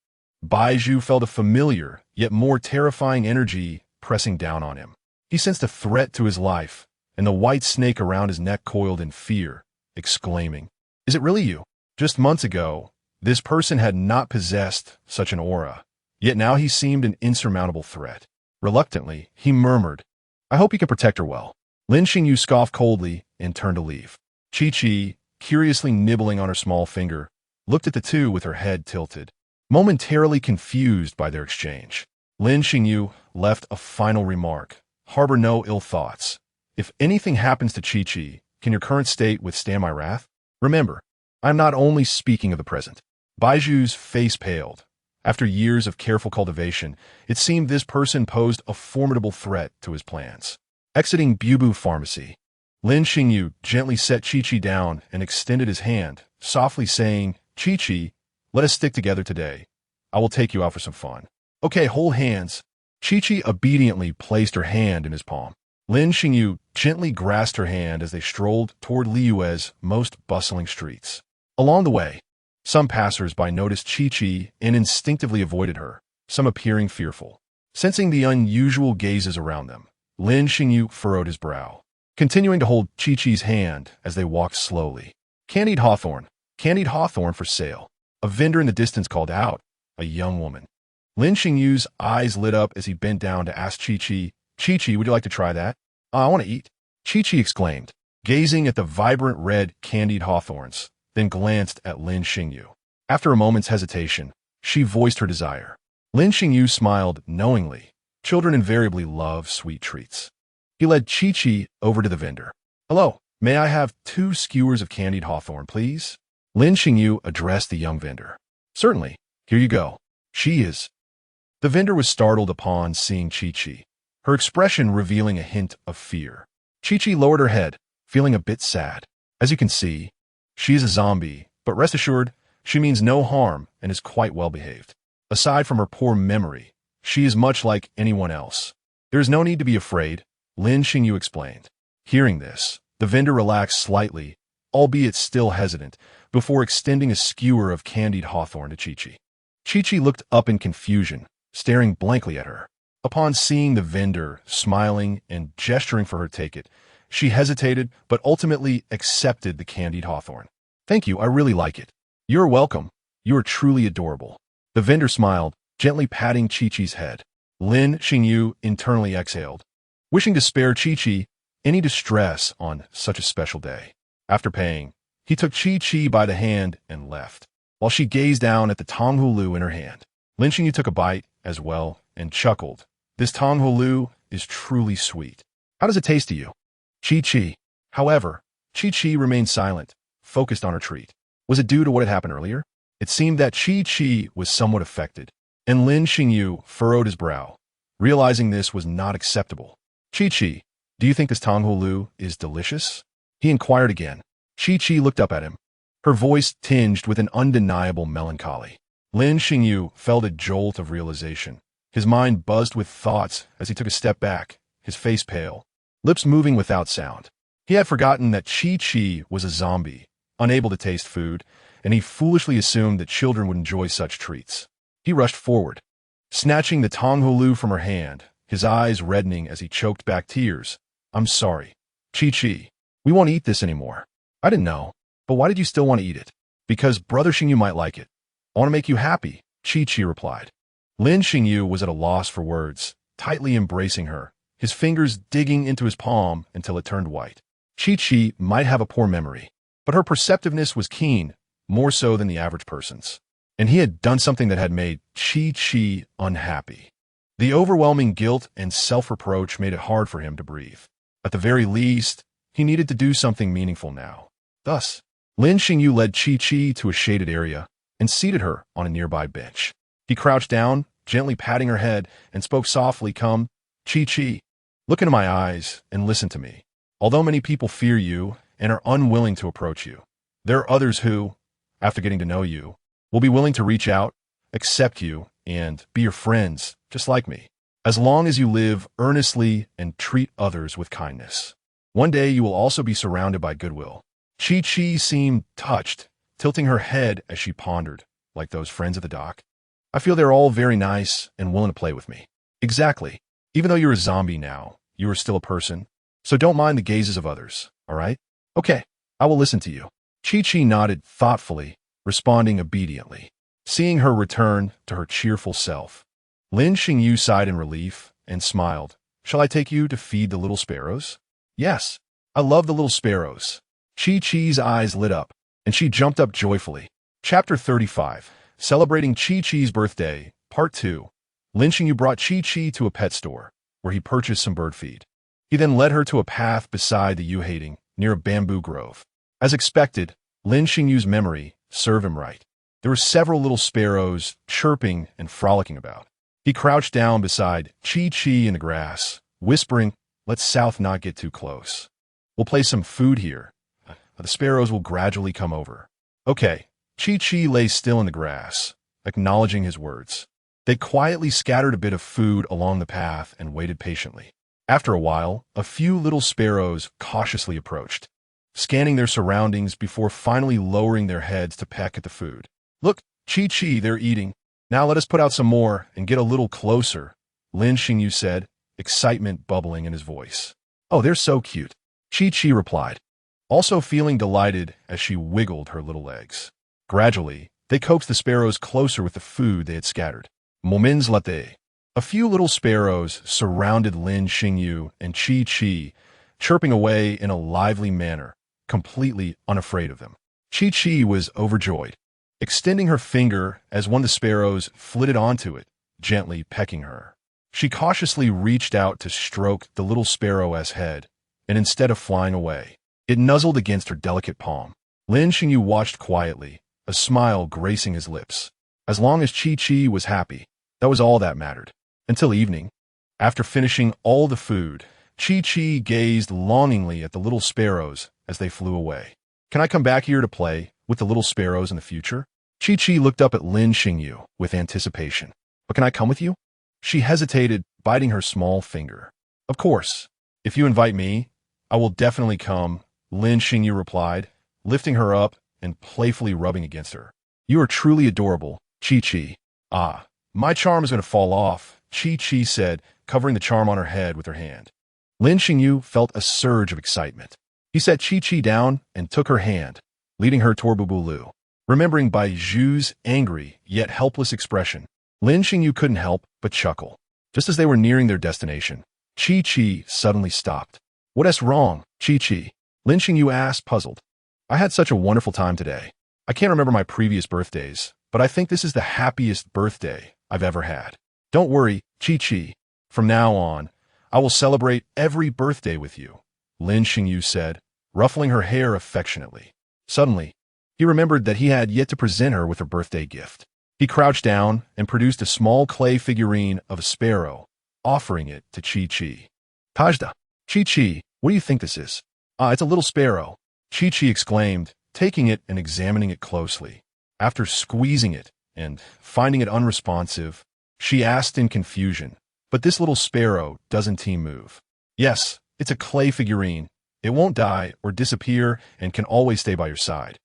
[SPEAKER 1] Baizhu felt a familiar, yet more terrifying energy pressing down on him. He sensed a threat to his life, and the white snake around his neck coiled in fear, exclaiming, "Is it really you?" Just months ago, this person had not possessed such an aura, yet now he seemed an insurmountable threat. Reluctantly, he murmured, "I hope you can protect her well." Lin Xingyu scoffed coldly and turned to leave. Chi-Chi, curiously nibbling on her small finger, looked at the two with her head tilted, momentarily confused by their exchange. Lin Xingyu left a final remark, "Harbor no ill thoughts. If anything happens to Chi-Chi, can your current state withstand my wrath? Remember, I am not only speaking of the present." Baiju's face paled. After years of careful cultivation, it seemed this person posed a formidable threat to his plans. Exiting Bubu Pharmacy, Lin Xingyu gently set Chi-Chi down and extended his hand, softly saying, "Chi-Chi, let us stick together today. I will take you out for some fun." "Okay, hold hands." Chi-Chi obediently placed her hand in his palm. Lin Xingyu gently grasped her hand as they strolled toward Liyue's most bustling streets. Along the way, some passers-by noticed Chi-Chi and instinctively avoided her, some appearing fearful. Sensing the unusual gazes around them, Lin Xingyu furrowed his brow, continuing to hold Chi-Chi's hand as they walked slowly. Candied hawthorn for sale." A vendor in the distance called out, a young woman. Lin Xingyu's eyes lit up as he bent down to ask Chi-Chi, "Chi-Chi, would you like to try that?" "I want to eat," Chi-Chi exclaimed, gazing at the vibrant red candied hawthorns, then glanced at Lin Xingyu. After a moment's hesitation, she voiced her desire. Lin Xingyu smiled knowingly. Children invariably love sweet treats. He led Chi-Chi over to the vendor. "Hello, may I have 2 skewers of candied hawthorn, please?" Lin Xingyu addressed the young vendor. "Certainly. Here you go." "She is." The vendor was startled upon seeing Chi-Chi, her expression revealing a hint of fear. Chi-Chi lowered her head, feeling a bit sad. "As you can see, she is a zombie, but rest assured, she means no harm and is quite well behaved. Aside from her poor memory, she is much like anyone else. There is no need to be afraid," Lin Xingyu explained. Hearing this, the vendor relaxed slightly, albeit still hesitant, before extending a skewer of candied hawthorn to Chi-Chi. Chi-Chi looked up in confusion, staring blankly at her. Upon seeing the vendor smiling and gesturing for her to take it, she hesitated but ultimately accepted the candied hawthorn. "Thank you, I really like it." "You're welcome. You are truly adorable." The vendor smiled, gently patting Chi-Chi's head. Lin Xingyu internally exhaled, wishing to spare Chi-Chi any distress on such a special day. After paying, he took Chi-Chi by the hand and left, while she gazed down at the tonghulu in her hand. Lin Xingyu took a bite as well and chuckled. "This tonghulu is truly sweet. How does it taste to you?" Chi-Chi. However, Chi-Chi remained silent, focused on her treat. Was it due to what had happened earlier? It seemed that Chi-Chi was somewhat affected, and Lin Xingyu furrowed his brow, realizing this was not acceptable. "Chi-Chi, do you think this tonghulu is delicious?" he inquired again. Chi-Chi looked up at him, her voice tinged with an undeniable melancholy. Lin Xingyu felt a jolt of realization. His mind buzzed with thoughts as he took a step back, his face pale, lips moving without sound. He had forgotten that Chi-Chi was a zombie, unable to taste food, and he foolishly assumed that children would enjoy such treats. He rushed forward, snatching the tonghulu from her hand, his eyes reddening as he choked back tears. "I'm sorry. Chi-Chi, we won't eat this anymore." "I didn't know. But why did you still want to eat it?" "Because Brother Xingyu might like it." "I want to make you happy," Chi-Chi replied. Lin Xingyu was at a loss for words, tightly embracing her, his fingers digging into his palm until it turned white. Chi-Chi might have a poor memory, but her perceptiveness was keen, more so than the average person's. And he had done something that had made Chi-Chi unhappy. The overwhelming guilt and self-reproach made it hard for him to breathe. At the very least, he needed to do something meaningful now. Thus, Lin Xingyu led Chi-Chi to a shaded area and seated her on a nearby bench. He crouched down, gently patting her head, and spoke softly, "Come, Chi-Chi, look into my eyes and listen to me. Although many people fear you and are unwilling to approach you, there are others who, after getting to know you, will be willing to reach out, accept you and be your friends, just like me. As long as you live earnestly and treat others with kindness. One day you will also be surrounded by goodwill. Chi seemed touched, tilting her head as she pondered, like those friends at the dock. I feel they're all very nice and willing to play with me. Exactly. Even though you're a zombie now, you are still a person. So don't mind the gazes of others, all right? Okay, I will listen to you. Chi nodded thoughtfully, responding obediently. Seeing her return to her cheerful self, Lin Xingyu sighed in relief and smiled. Shall I take you to feed the little sparrows? Yes, I love the little sparrows. Chi-Chi's eyes lit up, and she jumped up joyfully. Chapter 35, Celebrating Chi-Chi's Birthday, Part 2. Lin Xingyu brought Chi-Chi to a pet store, where he purchased some bird feed. He then led her to a path beside the Yuhating, near a bamboo grove. As expected, Lin Xingyu's memory served him right. There were several little sparrows chirping and frolicking about. He crouched down beside Chi-Chi in the grass, whispering, "Let South not get too close. We'll place some food here. The sparrows will gradually come over." Okay. Chi-Chi lay still in the grass, acknowledging his words. They quietly scattered a bit of food along the path and waited patiently. After a while, a few little sparrows cautiously approached, scanning their surroundings before finally lowering their heads to peck at the food. "Look, Chi-Chi, they're eating. Now let us put out some more and get a little closer," Lin Xingyu said, excitement bubbling in his voice. "Oh, they're so cute," Chi-Chi replied, also feeling delighted as she wiggled her little legs. Gradually, they coaxed the sparrows closer with the food they had scattered. Moments later, a few little sparrows surrounded Lin Xingyu and Chi-Chi, chirping away in a lively manner, completely unafraid of them. Chi-Chi was overjoyed, extending her finger as one of the sparrows flitted onto it, gently pecking her. She cautiously reached out to stroke the little sparrow's head, and instead of flying away, it nuzzled against her delicate palm. Lin Xingyu watched quietly, a smile gracing his lips. As long as Chi-Chi was happy, that was all that mattered. Until evening. After finishing all the food, Chi-Chi gazed longingly at the little sparrows as they flew away. "Can I come back here to play with the little sparrows in the future?" Chi-Chi looked up at Lin Xingyu with anticipation. "But can I come with you?" She hesitated, biting her small finger. "Of course. If you invite me, I will definitely come," Lin Xingyu replied, lifting her up and playfully rubbing against her. "You are truly adorable, Chi-Chi." "Ah, my charm is going to fall off," Chi-Chi said, covering the charm on her head with her hand. Lin Xingyu felt a surge of excitement. He set Chi-Chi down and took her hand, leading her toward Bubulu. Remembering Bai Zhu's angry yet helpless expression, Lin Xingyu couldn't help but chuckle. Just as they were nearing their destination, Chi-Chi suddenly stopped. "What's wrong, Chi-Chi?" Lin Xingyu asked, puzzled. "I had such a wonderful time today. I can't remember my previous birthdays, but I think this is the happiest birthday I've ever had." "Don't worry, Chi-Chi. From now on, I will celebrate every birthday with you," Lin Xingyu said, ruffling her hair affectionately. Suddenly, he remembered that he had yet to present her with her birthday gift. He crouched down and produced a small clay figurine of a sparrow, offering it to Chi-Chi. "Tajda, Chi-Chi, what do you think this is?" "Ah, it's a little sparrow," Chi-Chi exclaimed, taking it and examining it closely. After squeezing it and finding it unresponsive, she asked in confusion, "But this little sparrow doesn't move." "Yes, it's a clay figurine. It won't die or disappear and can always stay by your side,"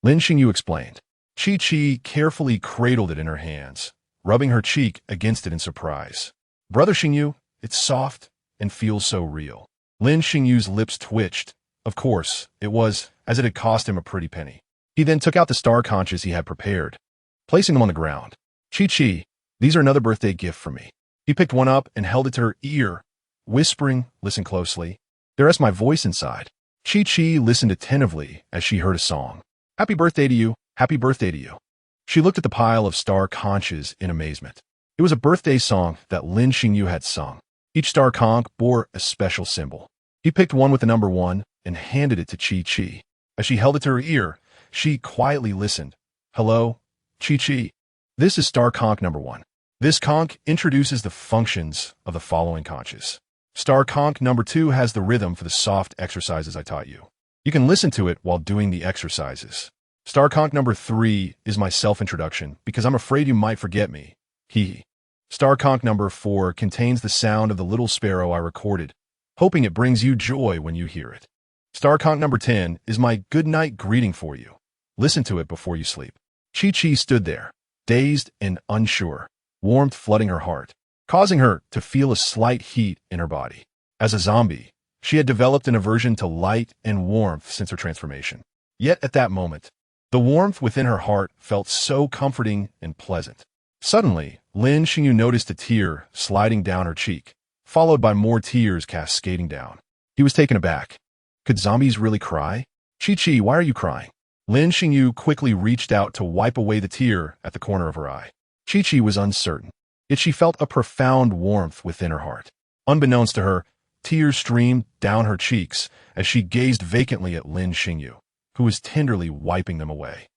[SPEAKER 1] Lin Xingyu explained. Chi-Chi carefully cradled it in her hands, rubbing her cheek against it in surprise. "Brother Xingyu, it's soft and feels so real." Lin Xingyu's lips twitched. Of course, it was, as it had cost him a pretty penny. He then took out the star conches he had prepared, placing them on the ground. "Chi-Chi, these are another birthday gift for me." He picked one up and held it to her ear, whispering, "Listen closely. There is my voice inside." Chi-Chi listened attentively as she heard a song. "Happy birthday to you. Happy birthday to you." She looked at the pile of star conches in amazement. It was a birthday song that Lin Xingyu had sung. Each star conch bore a special symbol. He picked one with the number 1 and handed it to Chi-Chi. As she held it to her ear, she quietly listened. "Hello, Chi-Chi. This is star conch number 1. This conch introduces the functions of the following conches. Star conch number 2 has the rhythm for the soft exercises I taught you. You can listen to it while doing the exercises. Star conch number 3 is my self-introduction because I'm afraid you might forget me. Hee. Star conch number 4 contains the sound of the little sparrow I recorded, hoping it brings you joy when you hear it. Star conch number 10 is my good night greeting for you. Listen to it before you sleep. Chi-Chi stood there, dazed and unsure, warmth flooding her heart, causing her to feel a slight heat in her body. As a zombie, she had developed an aversion to light and warmth since her transformation. Yet at that moment, the warmth within her heart felt so comforting and pleasant. Suddenly, Lin Xingyu noticed a tear sliding down her cheek, followed by more tears cascading down. He was taken aback. Could zombies really cry? Chi-Chi, why are you crying? Lin Xingyu quickly reached out to wipe away the tear at the corner of her eye. Chi-Chi was uncertain, yet she felt a profound warmth within her heart. Unbeknownst to her, tears streamed down her cheeks as she gazed vacantly at Lin Xingyu, who was tenderly wiping them away.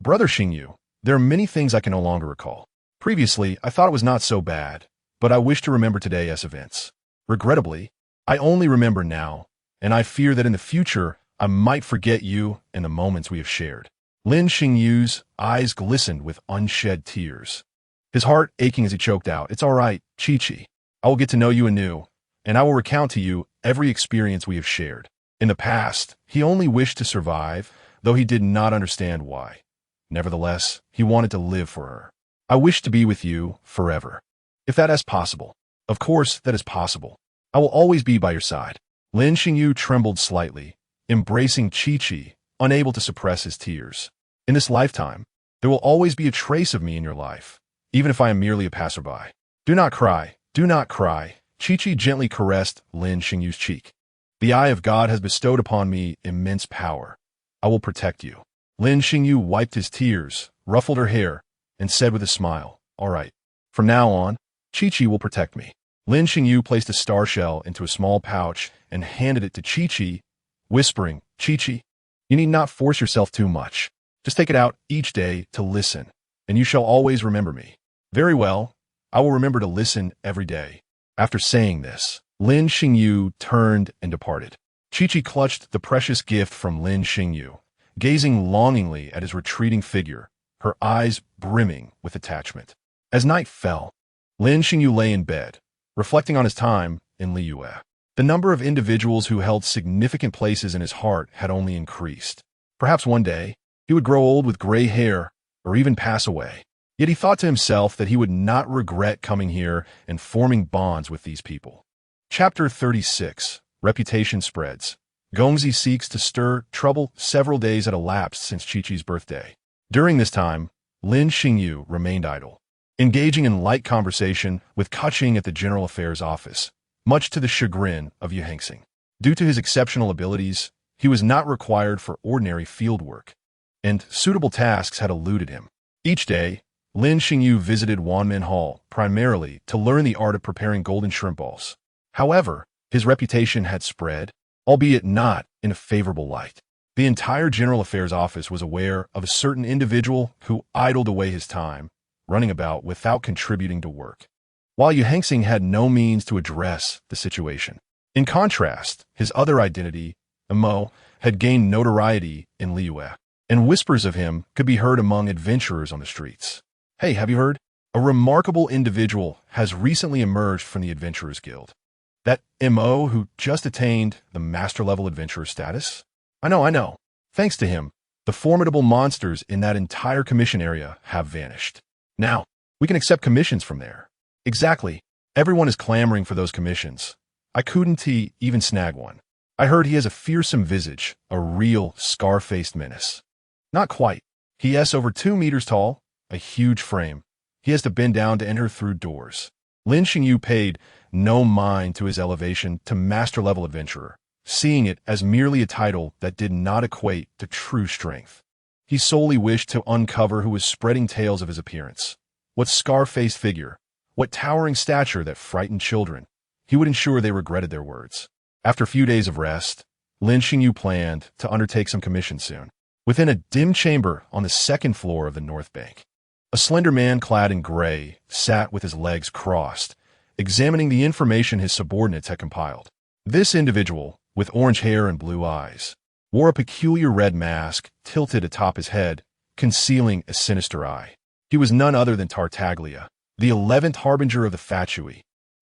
[SPEAKER 1] Brother Xingyu, there are many things I can no longer recall. Previously, I thought it was not so bad, but I wish to remember today as events. Regrettably, I only remember now, and I fear that in the future, I might forget you and the moments we have shared. Lin Xingyu's eyes glistened with unshed tears. His heart aching as he choked out, "It's all right, Chi-Chi. I will get to know you anew, and I will recount to you every experience we have shared. In the past, he only wished to survive, though he did not understand why. Nevertheless, he wanted to live for her. I wish to be with you forever. If that is possible, of course that is possible. I will always be by your side." Lin Xingyu trembled slightly, embracing Chi-Chi, unable to suppress his tears. "In this lifetime, there will always be a trace of me in your life, even if I am merely a passerby. Do not cry, do not cry." Chi-Chi gently caressed Lin Xingyu's cheek. "The eye of God has bestowed upon me immense power. I will protect you." Lin Xingyu wiped his tears, ruffled her hair, and said with a smile, "All right. From now on, Chi-Chi will protect me." Lin Xingyu placed a star shell into a small pouch and handed it to Chi-Chi, whispering, "Chi-Chi, you need not force yourself too much. Just take it out each day to listen, and you shall always remember me." "Very well. I will remember to listen every day." After saying this, Lin Xingyu turned and departed. Chi-Chi clutched the precious gift from Lin Xingyu, gazing longingly at his retreating figure, her eyes brimming with attachment. As night fell, Lin Xingyu lay in bed, reflecting on his time in Liyue. The number of individuals who held significant places in his heart had only increased. Perhaps one day, he would grow old with gray hair, or even pass away. Yet he thought to himself that he would not regret coming here and forming bonds with these people. Chapter 36. Reputation Spreads. Gongzi seeks to stir trouble. Several days had elapsed since Chi-Chi's birthday. During this time, Lin Xingyu remained idle, engaging in light conversation with Keqing at the General Affairs Office, much to the chagrin of Yuhengxing. Due to his exceptional abilities, he was not required for ordinary field work, and suitable tasks had eluded him. Each day, Lin Xingyu visited Wanmin Hall primarily to learn the art of preparing golden shrimp balls. However, his reputation had spread, albeit not in a favorable light. The entire General Affairs Office was aware of a certain individual who idled away his time, running about without contributing to work, while Yuhengxing had no means to address the situation. In contrast, his other identity, Mo, had gained notoriety in Liyue, and whispers of him could be heard among adventurers on the streets. "Hey, have you heard? A remarkable individual has recently emerged from the Adventurers Guild. That Mo who just attained the master-level adventurer status? I know. Thanks to him, the formidable monsters in that entire commission area have vanished. Now, we can accept commissions from there." "Exactly. Everyone is clamoring for those commissions. I couldn't even snag one. I heard he has a fearsome visage, a real scar-faced menace." "Not quite. He is over 2 meters tall, a huge frame. He has to bend down to enter through doors." Lin Xingyu paid no mind to his elevation to master-level adventurer, seeing it as merely a title that did not equate to true strength. He solely wished to uncover who was spreading tales of his appearance. What scar-faced figure, what towering stature that frightened children. He would ensure they regretted their words. After a few days of rest, Lin Xingyu planned to undertake some commissions soon. Within a dim chamber on the second floor of the North Bank, a slender man clad in gray sat with his legs crossed, examining the information his subordinates had compiled. This individual, with orange hair and blue eyes, wore a peculiar red mask tilted atop his head, concealing a sinister eye. He was none other than Tartaglia, the 11th harbinger of the Fatui.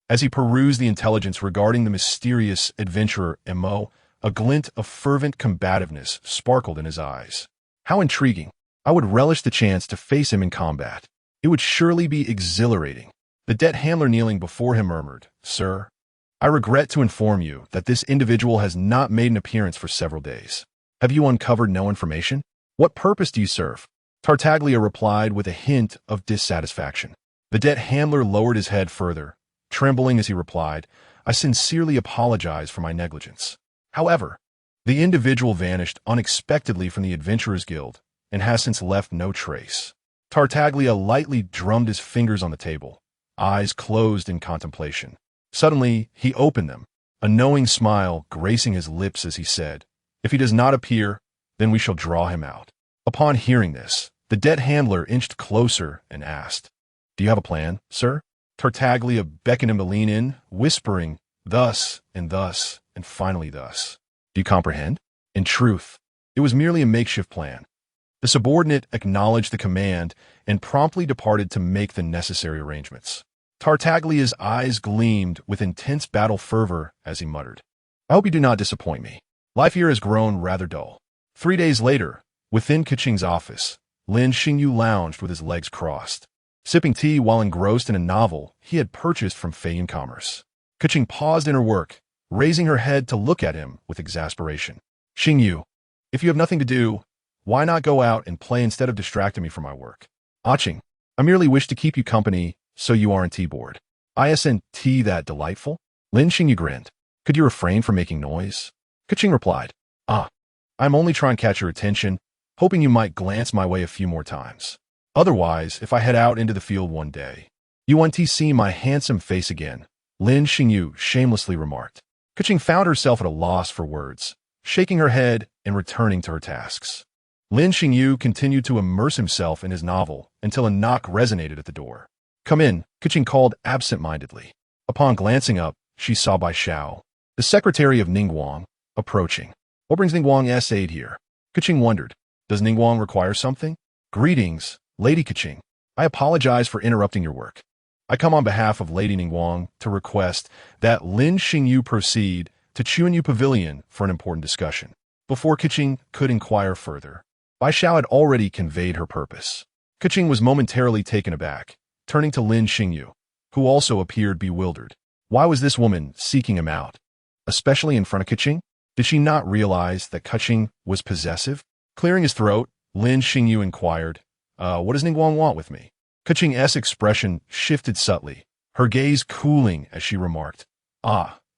[SPEAKER 1] As he perused the intelligence regarding the mysterious adventurer Mo, a glint of fervent combativeness sparkled in his eyes. How intriguing. I would relish the chance to face him in combat. It would surely be exhilarating. The debt handler kneeling before him murmured, "Sir, I regret to inform you that this individual has not made an appearance for several days. Have you uncovered no information? What purpose do you serve?" Tartaglia replied with a hint of dissatisfaction. The debt handler lowered his head further, trembling as he replied, "I sincerely apologize for my negligence. However, the individual vanished unexpectedly from the Adventurers Guild and has since left no trace." Tartaglia lightly drummed his fingers on the table, eyes closed in contemplation. Suddenly, he opened them, a knowing smile gracing his lips as he said, "If he does not appear, then we shall draw him out." Upon hearing this, the debt handler inched closer and asked, "Do you have a plan, sir?" Tartaglia beckoned him to lean in, whispering, "Thus, and finally thus. Do you comprehend?" In truth, it was merely a makeshift plan. The subordinate acknowledged the command and promptly departed to make the necessary arrangements. Tartaglia's eyes gleamed with intense battle fervor as he muttered, "I hope you do not disappoint me. Life here has grown rather dull." 3 days later, within Keqing's office, Lin Xingyu lounged with his legs crossed, sipping tea while engrossed in a novel he had purchased from Feiyan Commerce. Keqing paused in her work, raising her head to look at him with exasperation. "Xingyu, if you have nothing to do, why not go out and play instead of distracting me from my work?" "Aching, I merely wish to keep you company so you aren't tea-bored." "Isn't tea that delightful?" Lin Xingyu grinned. "Could you refrain from making noise?" Keqing replied, "I'm only trying to catch your attention, hoping you might glance my way a few more times. Otherwise, if I head out into the field one day, you want to see my handsome face again," Lin Xingyu shamelessly remarked. Keqing found herself at a loss for words, shaking her head and returning to her tasks. Lin Xingyu continued to immerse himself in his novel until a knock resonated at the door. "Come in," Keqing called absent-mindedly. Upon glancing up, she saw Bai Xiao, the secretary of Ningguang, approaching. "What brings Ningguang's aid here?" Keqing wondered. "Does Ningguang require something?" "Greetings, Lady Keqing. I apologize for interrupting your work. I come on behalf of Lady Ningguang to request that Lin Xingyu proceed to Chuanyu Pavilion for an important discussion." Before Keqing could inquire further, Bai Xiao had already conveyed her purpose. Keqing was momentarily taken aback, turning to Lin Xingyu, who also appeared bewildered. Why was this woman seeking him out, especially in front of Keqing? Did she not realize that Keqing was possessive? Clearing his throat, Lin Xingyu inquired, "What does Ningguang want with me?" Keqing's expression shifted subtly, her gaze cooling as she remarked,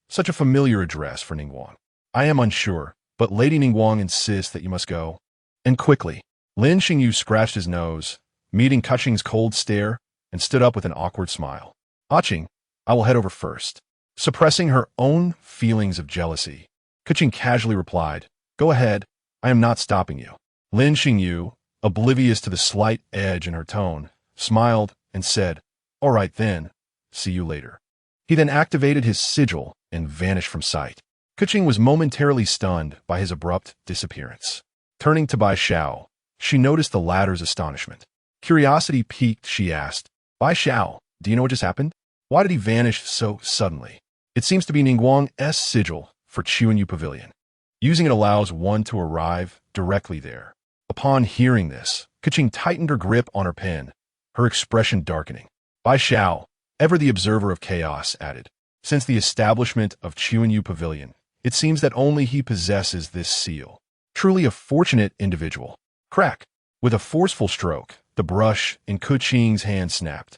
[SPEAKER 1] "Such a familiar address for Ningguang. I am unsure, but Lady Ningguang insists that you must go." And quickly, Lin Xingyu scratched his nose, meeting Keqing's cold stare, and stood up with an awkward smile. "Aching, I will head over first." Suppressing her own feelings of jealousy, Keqing casually replied, "Go ahead, I am not stopping you." Lin Xingyu, oblivious to the slight edge in her tone, smiled and said, "All right then, see you later." He then activated his sigil and vanished from sight. Keqing was momentarily stunned by his abrupt disappearance. Turning to Bai Xiao, she noticed the latter's astonishment. Curiosity piqued, she asked, "Bai Xiao, do you know what just happened? Why did he vanish so suddenly?" "It seems to be Ningguang's sigil for Chuanyu Pavilion. Using it allows one to arrive directly there." Upon hearing this, Keqing tightened her grip on her pen, her expression darkening. Bai Xiao, ever the observer of chaos, added, "Since the establishment of Chuanyu Pavilion, it seems that only he possesses this seal. Truly a fortunate individual." Crack! With a forceful stroke, the brush in Keqing's hand snapped,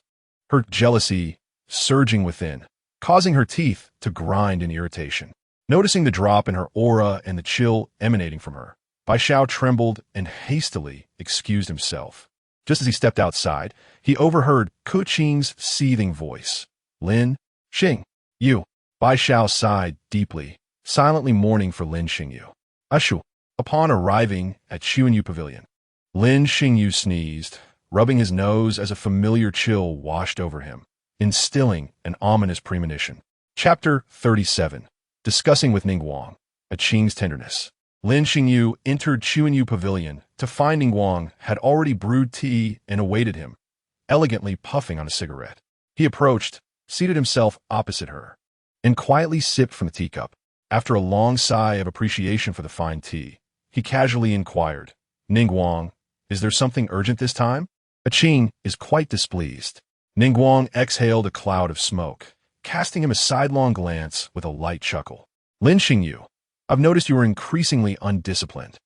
[SPEAKER 1] her jealousy surging within, causing her teeth to grind in irritation. Noticing the drop in her aura and the chill emanating from her, Bai Xiao trembled and hastily excused himself. Just as he stepped outside, he overheard Keqing's seething voice. "Lin Xingyu." Bai Xiao sighed deeply, silently mourning for Lin Xingyu. "Ashu." Upon arriving at Chuanyu Pavilion, Lin Xingyu sneezed, rubbing his nose as a familiar chill washed over him, instilling an ominous premonition. Chapter 37. Discussing with Ningguang, a Qing's tenderness. Lin Xingyu entered Chuanyu Pavilion to find Ningguang had already brewed tea and awaited him, elegantly puffing on a cigarette. He approached, seated himself opposite her, and quietly sipped from the teacup. After a long sigh of appreciation for the fine tea, he casually inquired, Ningguang, is there something urgent this time? Keqing is quite displeased. Ningguang exhaled a cloud of smoke, casting him a sidelong glance with a light chuckle. Lin Xingyu, I've noticed you are increasingly undisciplined.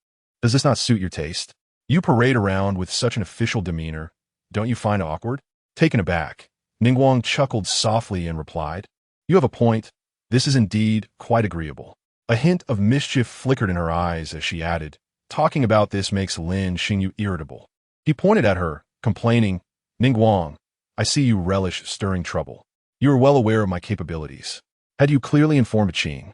[SPEAKER 1] Does this not suit your taste? You parade around with such an official demeanor. Don't you find it awkward? Taken aback, Ningguang chuckled softly and replied, You have a point. This is indeed quite agreeable. A hint of mischief flickered in her eyes as she added, Talking about this makes Lin Xingyu irritable. He pointed at her, complaining, Ningguang, I see you relish stirring trouble. You are well aware of my capabilities. Had you clearly informed Keqing,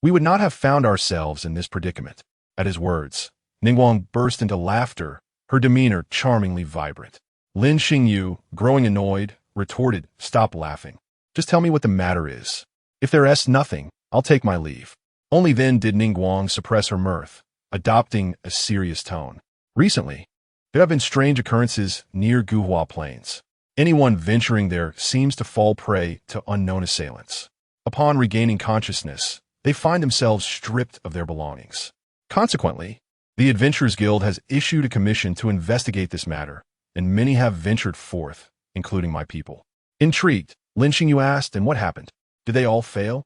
[SPEAKER 1] we would not have found ourselves in this predicament. At his words, Ningguang burst into laughter, her demeanor charmingly vibrant. Lin Xingyu, growing annoyed, retorted, Stop laughing. Just tell me what the matter is. If there is nothing, I'll take my leave. Only then did Ningguang suppress her mirth, adopting a serious tone. Recently, there have been strange occurrences near Guhua Plains. Anyone venturing there seems to fall prey to unknown assailants. Upon regaining consciousness, they find themselves stripped of their belongings. Consequently, the Adventurers Guild has issued a commission to investigate this matter, and many have ventured forth, including my people. Intrigued, Lin Xingyu asked, and what happened? Did they all fail?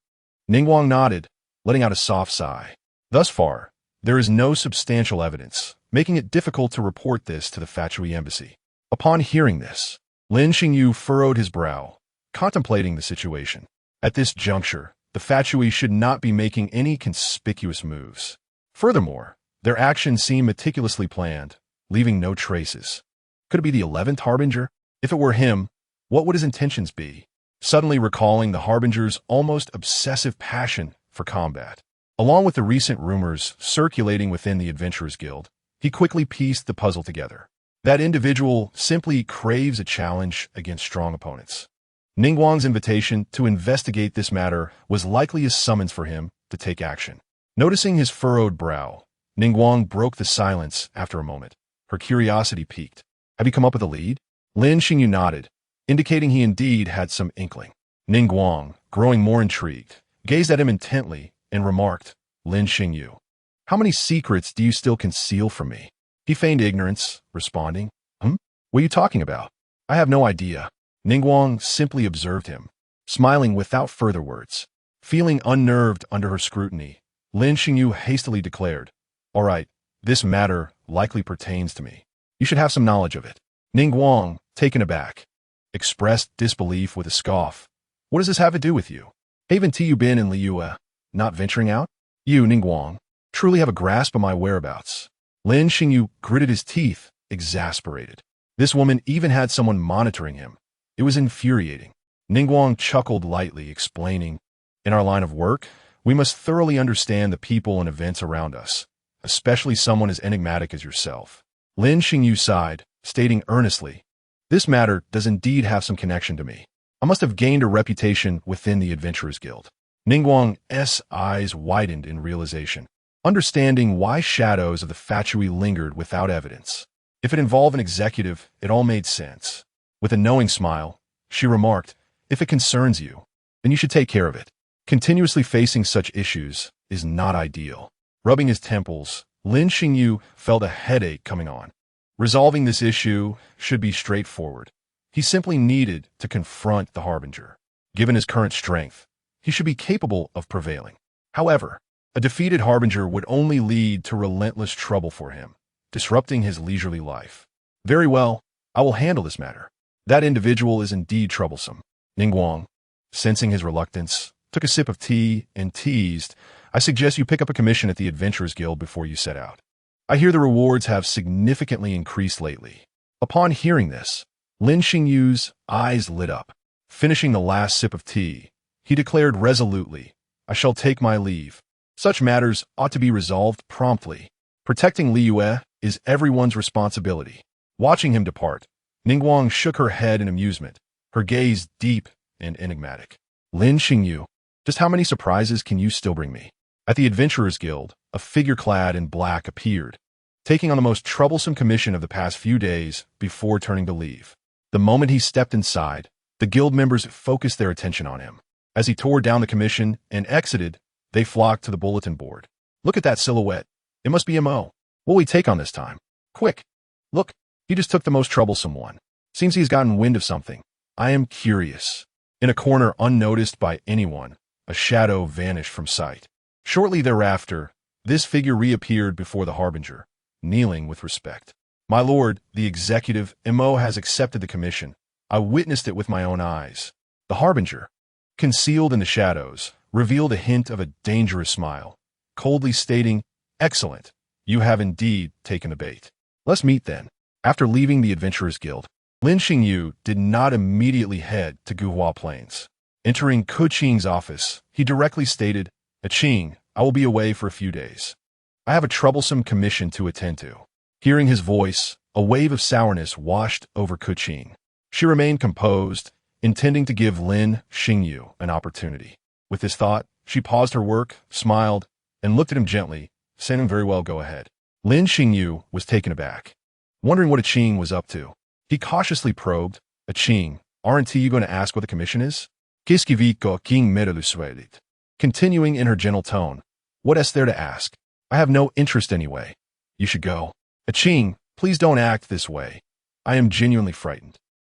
[SPEAKER 1] Ningguang nodded, letting out a soft sigh. Thus far, there is no substantial evidence, making it difficult to report this to the Fatui embassy. Upon hearing this, Lin Xingyu furrowed his brow, contemplating the situation. At this juncture, the Fatui should not be making any conspicuous moves. Furthermore, their actions seem meticulously planned, leaving no traces. Could it be the 11th Harbinger? If it were him, what would his intentions be? Suddenly recalling the Harbinger's almost obsessive passion for combat, along with the recent rumors circulating within the Adventurers Guild, he quickly pieced the puzzle together. That individual simply craves a challenge against strong opponents. Ningguang's invitation to investigate this matter was likely a summons for him to take action. Noticing his furrowed brow, Ningguang broke the silence after a moment. Her curiosity piqued. Have you come up with a lead? Lin Xingyu nodded, indicating he indeed had some inkling. Ningguang, growing more intrigued, gazed at him intently and remarked, Lin Xingyu, how many secrets do you still conceal from me? He feigned ignorance, responding, What are you talking about? I have no idea. Ningguang simply observed him, smiling without further words. Feeling unnerved under her scrutiny, Lin Xingyu hastily declared, All right, this matter likely pertains to me. You should have some knowledge of it. Ningguang, taken aback, expressed disbelief with a scoff. What does this have to do with you? Haven't you been in Liyue, not venturing out? You, Ningguang, truly have a grasp of my whereabouts. Lin Xingyu gritted his teeth, exasperated. This woman even had someone monitoring him. It was infuriating. Ningguang chuckled lightly, explaining, In our line of work, we must thoroughly understand the people and events around us, especially someone as enigmatic as yourself. Lin Xingyu sighed, stating earnestly, This matter does indeed have some connection to me. I must have gained a reputation within the Adventurers Guild. Ningguang's eyes widened in realization, understanding why shadows of the Fatui lingered without evidence. If it involved an executive, it all made sense. With a knowing smile, she remarked, If it concerns you, then you should take care of it. Continuously facing such issues is not ideal. Rubbing his temples, Lin Xingyu felt a headache coming on. Resolving this issue should be straightforward. He simply needed to confront the Harbinger. Given his current strength, he should be capable of prevailing. However, a defeated Harbinger would only lead to relentless trouble for him, disrupting his leisurely life. Very well, I will handle this matter. That individual is indeed troublesome. Ningguang, sensing his reluctance, took a sip of tea and teased, I suggest you pick up a commission at the Adventurers Guild before you set out. I hear the rewards have significantly increased lately. Upon hearing this, Lin Xingyu's eyes lit up. Finishing the last sip of tea, he declared resolutely, I shall take my leave. Such matters ought to be resolved promptly. Protecting Liyue is everyone's responsibility. Watching him depart, Ningguang shook her head in amusement, her gaze deep and enigmatic. Lin Xingyu, just how many surprises can you still bring me? At the Adventurers Guild, a figure clad in black appeared, taking on the most troublesome commission of the past few days before turning to leave. The moment he stepped inside, The guild members focused their attention on him. As he tore down the commission and exited, they flocked to the bulletin board. Look at that silhouette. It must be M.O. What'll we take on this time? Quick. Look, he just took the most troublesome one. Seems he's gotten wind of something. I am curious. In a corner unnoticed by anyone, a shadow vanished from sight. Shortly thereafter, this figure reappeared before the harbinger, kneeling with respect. My lord, the executive, M.O. has accepted the commission. I witnessed it with my own eyes. The harbinger, concealed in the shadows, revealed a hint of a dangerous smile, coldly stating, "Excellent. You have indeed taken the bait. Let's meet then." After leaving the Adventurers Guild, Lin Xingyu did not immediately head to Guhua Plains. Entering Keqing's office, he directly stated, "Keqing, I will be away for a few days. I have a troublesome commission to attend to." Hearing his voice, a wave of sourness washed over Keqing. She remained composed, intending to give Lin Xingyu an opportunity. With this thought, she paused her work, smiled, and looked at him gently, saying, "Very well, go ahead." Lin Xingyu was taken aback, wondering what Keqing was up to. He cautiously probed, "Keqing, aren't you going to ask what the commission is?" Continuing in her gentle tone, "What is there to ask? I have no interest anyway. You should go." "Keqing, please don't act this way. I am genuinely frightened."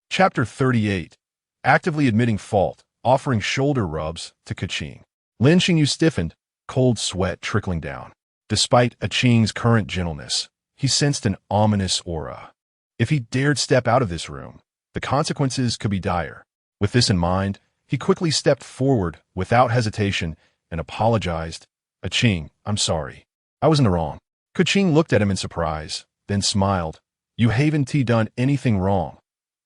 [SPEAKER 1] Chapter 38. Actively admitting fault, offering shoulder rubs to Keqing. Lin Xingyu stiffened, cold sweat trickling down. Despite Keqing's current gentleness, he sensed an ominous aura. If he dared step out of this room, the consequences could be dire. With this in mind, he quickly stepped forward without hesitation and apologized. "Keqing, I'm sorry. I was in the wrong." Keqing looked at him in surprise, then smiled. "You haven't done anything wrong.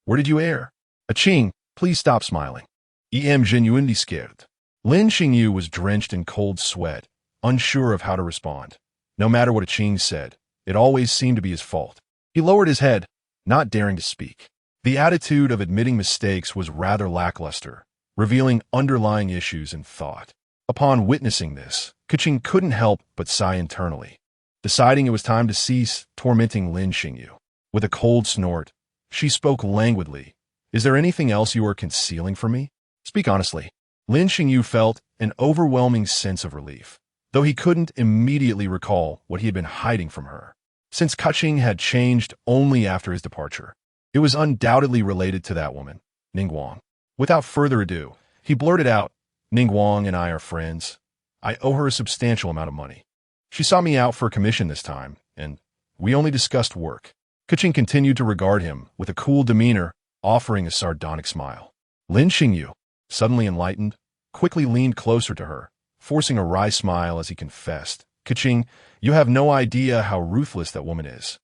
[SPEAKER 1] Where did you err?" "Keqing, please stop smiling. I am genuinely scared." Lin Xingyu was drenched in cold sweat, unsure of how to respond. No matter what Keqing said, it always seemed to be his fault. He lowered his head, not daring to speak. The attitude of admitting mistakes was rather lackluster, revealing underlying issues in thought. Upon witnessing this, Keqing couldn't help but sigh internally, deciding it was time to cease tormenting Lin Xingyu. With a cold snort, she spoke languidly. "Is there anything else you are concealing from me? Speak honestly." Lin Xingyu felt an overwhelming sense of relief, though he couldn't immediately recall what he had been hiding from her. Since Keqing had changed only after his departure, it was undoubtedly related to that woman, Ningguang. Without further ado, he blurted out, "Ningguang and I are friends. I owe her a substantial amount of money. She saw me out for a commission this time, and we only discussed work." Keqing continued to regard him with a cool demeanor, offering a sardonic smile. Lin Xingyu, suddenly enlightened, quickly leaned closer to her, forcing a wry smile as he confessed, "Keqing, you have no idea how ruthless that woman is.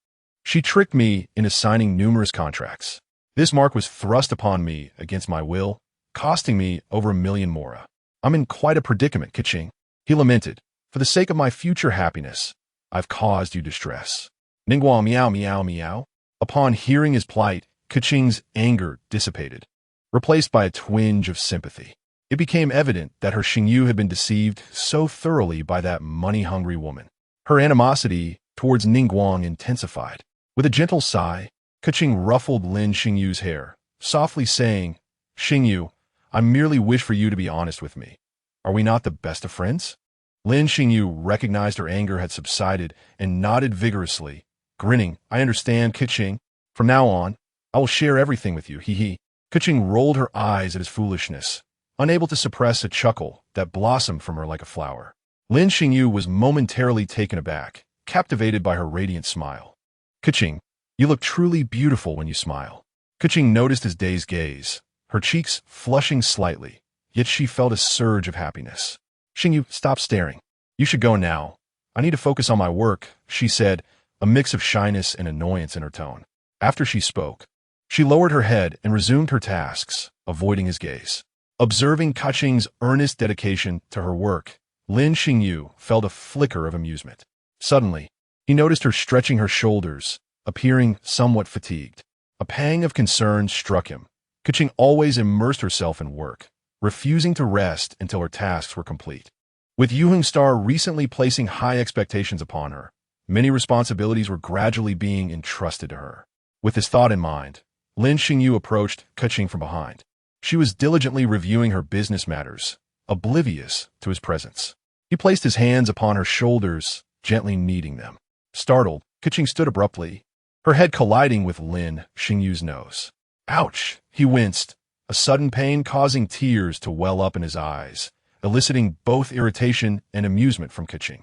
[SPEAKER 1] She tricked me into signing numerous contracts. This mark was thrust upon me against my will, costing me over 1,000,000 mora. I'm in quite a predicament, Keqing." He lamented, "For the sake of my future happiness, I've caused you distress." Ningguang meow meow meow. Upon hearing his plight, Keqing's anger dissipated, replaced by a twinge of sympathy. It became evident that her Xingyu had been deceived so thoroughly by that money-hungry woman. Her animosity towards Ningguang intensified. With a gentle sigh, Keqing ruffled Lin Xingyu's hair, softly saying, "Xingyu, I merely wish for you to be honest with me. Are we not the best of friends?" Lin Xingyu recognized her anger had subsided and nodded vigorously, grinning. "I understand, Keqing. From now on, I will share everything with you, hee." Keqing rolled her eyes at his foolishness, unable to suppress a chuckle that blossomed from her like a flower. Lin Xingyu was momentarily taken aback, captivated by her radiant smile. "Keqing, you look truly beautiful when you smile." Keqing noticed his dazed gaze, her cheeks flushing slightly, yet she felt a surge of happiness. "Xingyu, stop staring. You should go now. I need to focus on my work," she said, a mix of shyness and annoyance in her tone. After she spoke, she lowered her head and resumed her tasks, avoiding his gaze. Observing Keqing's earnest dedication to her work, Lin Xingyu felt a flicker of amusement. Suddenly, he noticed her stretching her shoulders, appearing somewhat fatigued. A pang of concern struck him. Keqing always immersed herself in work, refusing to rest until her tasks were complete. With Yuheng Star recently placing high expectations upon her, many responsibilities were gradually being entrusted to her. With this thought in mind, Lin Xingyu approached Keqing from behind. She was diligently reviewing her business matters, oblivious to his presence. He placed his hands upon her shoulders, gently kneading them. Startled, Keqing stood abruptly, her head colliding with Lin Xingyu's nose. Ouch! He winced, a sudden pain causing tears to well up in his eyes, eliciting both irritation and amusement from Keqing.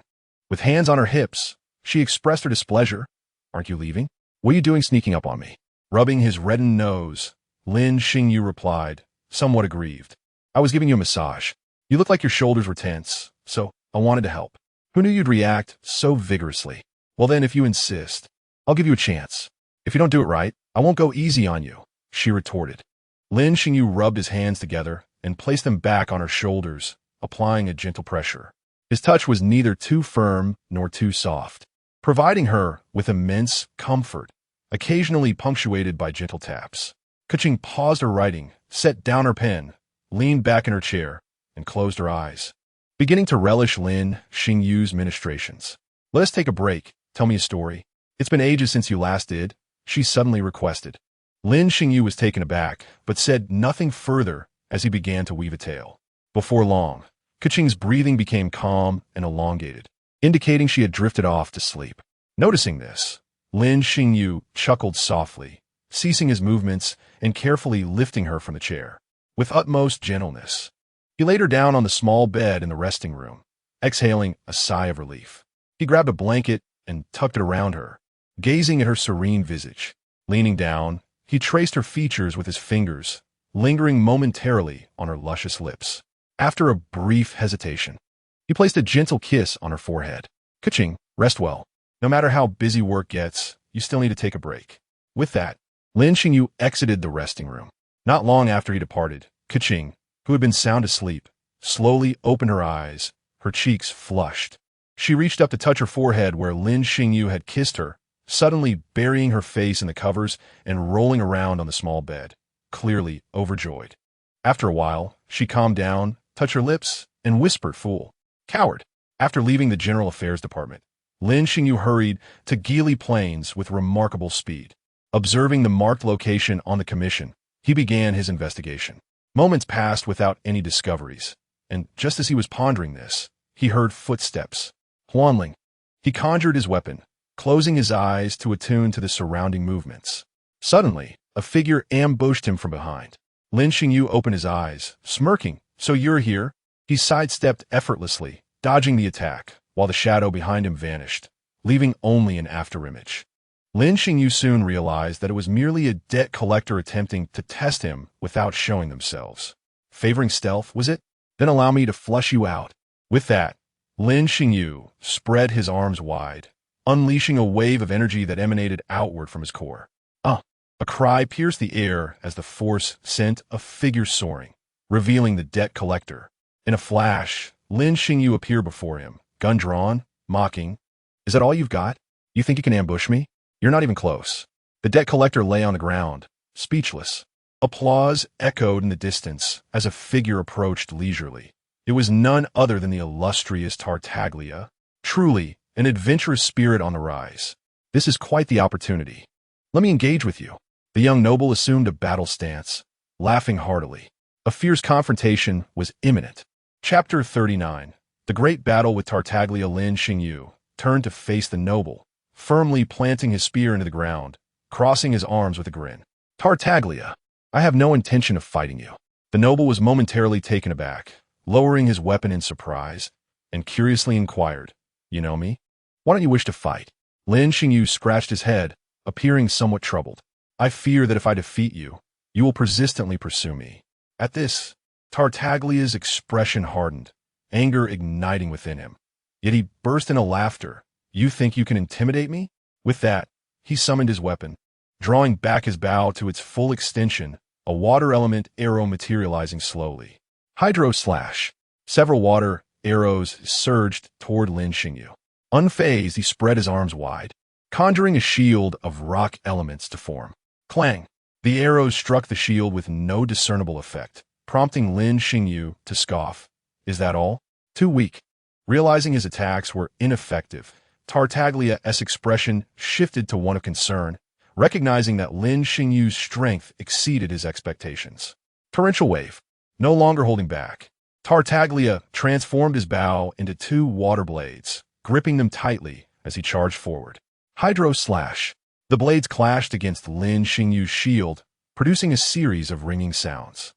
[SPEAKER 1] With hands on her hips, she expressed her displeasure. Aren't you leaving? What are you doing sneaking up on me? Rubbing his reddened nose, Lin Xingyu replied, somewhat aggrieved. I was giving you a massage. You looked like your shoulders were tense, so I wanted to help. Who knew you'd react so vigorously? Well then, if you insist, I'll give you a chance. If you don't do it right, I won't go easy on you, she retorted. Lin Xingyu rubbed his hands together and placed them back on her shoulders, applying a gentle pressure. His touch was neither too firm nor too soft, providing her with immense comfort, occasionally punctuated by gentle taps. Keqing paused her writing, set down her pen, leaned back in her chair, and closed her eyes, beginning to relish Lin Xingyu's ministrations. Let us take a break. Tell me a story. It's been ages since you last did, she suddenly requested. Lin Xingyu was taken aback, but said nothing further as he began to weave a tale. Before long, Keqing's breathing became calm and elongated, indicating she had drifted off to sleep. Noticing this, Lin Xingyu chuckled softly, ceasing his movements and carefully lifting her from the chair. With utmost gentleness, he laid her down on the small bed in the resting room, exhaling a sigh of relief. He grabbed a blanket and tucked it around her, gazing at her serene visage. Leaning down, he traced her features with his fingers, lingering momentarily on her luscious lips. After a brief hesitation, he placed a gentle kiss on her forehead. Keqing, rest well. No matter how busy work gets, you still need to take a break. With that, Lin Xingyu exited the resting room. Not long after he departed, Keqing, who had been sound asleep, slowly opened her eyes, her cheeks flushed. She reached up to touch her forehead where Lin Xingyu had kissed her, suddenly burying her face in the covers and rolling around on the small bed, clearly overjoyed. After a while, she calmed down, touched her lips, and whispered, "Fool. Coward." After leaving the General Affairs Department, Lin Xingyu hurried to Geely Plains with remarkable speed. Observing the marked location on the commission, he began his investigation. Moments passed without any discoveries, and just as he was pondering this, he heard footsteps. Huanling. He conjured his weapon, closing his eyes to attune to the surrounding movements. Suddenly, a figure ambushed him from behind. Lin Xingyu opened his eyes, smirking. "So you're here?" He sidestepped effortlessly, dodging the attack, while the shadow behind him vanished, leaving only an afterimage. Lin Xingyu soon realized that it was merely a debt collector attempting to test him without showing themselves. Favoring stealth, was it? Then allow me to flush you out. With that, Lin Xingyu spread his arms wide, unleashing a wave of energy that emanated outward from his core. A cry pierced the air as the force sent a figure soaring, revealing the debt collector. In a flash, Lin Xingyu appeared before him, gun drawn, mocking. "Is that all you've got? You think you can ambush me? You're not even close." The debt collector lay on the ground, speechless. Applause echoed in the distance as a figure approached leisurely. It was none other than the illustrious Tartaglia. Truly, an adventurous spirit on the rise. This is quite the opportunity. Let me engage with you. The young noble assumed a battle stance, laughing heartily. A fierce confrontation was imminent. Chapter 39. The great battle with Tartaglia. Lin Xingyu turned to face the noble, firmly planting his spear into the ground, crossing his arms with a grin. "Tartaglia, I have no intention of fighting you." The noble was momentarily taken aback, lowering his weapon in surprise, and curiously inquired, "You know me? Why don't you wish to fight?" Lin Xingyu scratched his head, appearing somewhat troubled. "I fear that if I defeat you, you will persistently pursue me." At this, Tartaglia's expression hardened, anger igniting within him. Yet he burst into laughter. "You think you can intimidate me?" With that, he summoned his weapon, drawing back his bow to its full extension, a water element arrow materializing slowly. Hydro slash. Several water arrows surged toward Lin Xingyu. Unfazed, he spread his arms wide, conjuring a shield of rock elements to form. Clang! The arrows struck the shield with no discernible effect, prompting Lin Xingyu to scoff. "Is that all? Too weak." Realizing his attacks were ineffective, Tartaglia's expression shifted to one of concern, recognizing that Lin Xingyu's strength exceeded his expectations. Torrential wave. No longer holding back. Tartaglia transformed his bow into 2 water blades, gripping them tightly as he charged forward. Hydro slash. The blades clashed against Lin Xingyu's shield, producing a series of ringing sounds.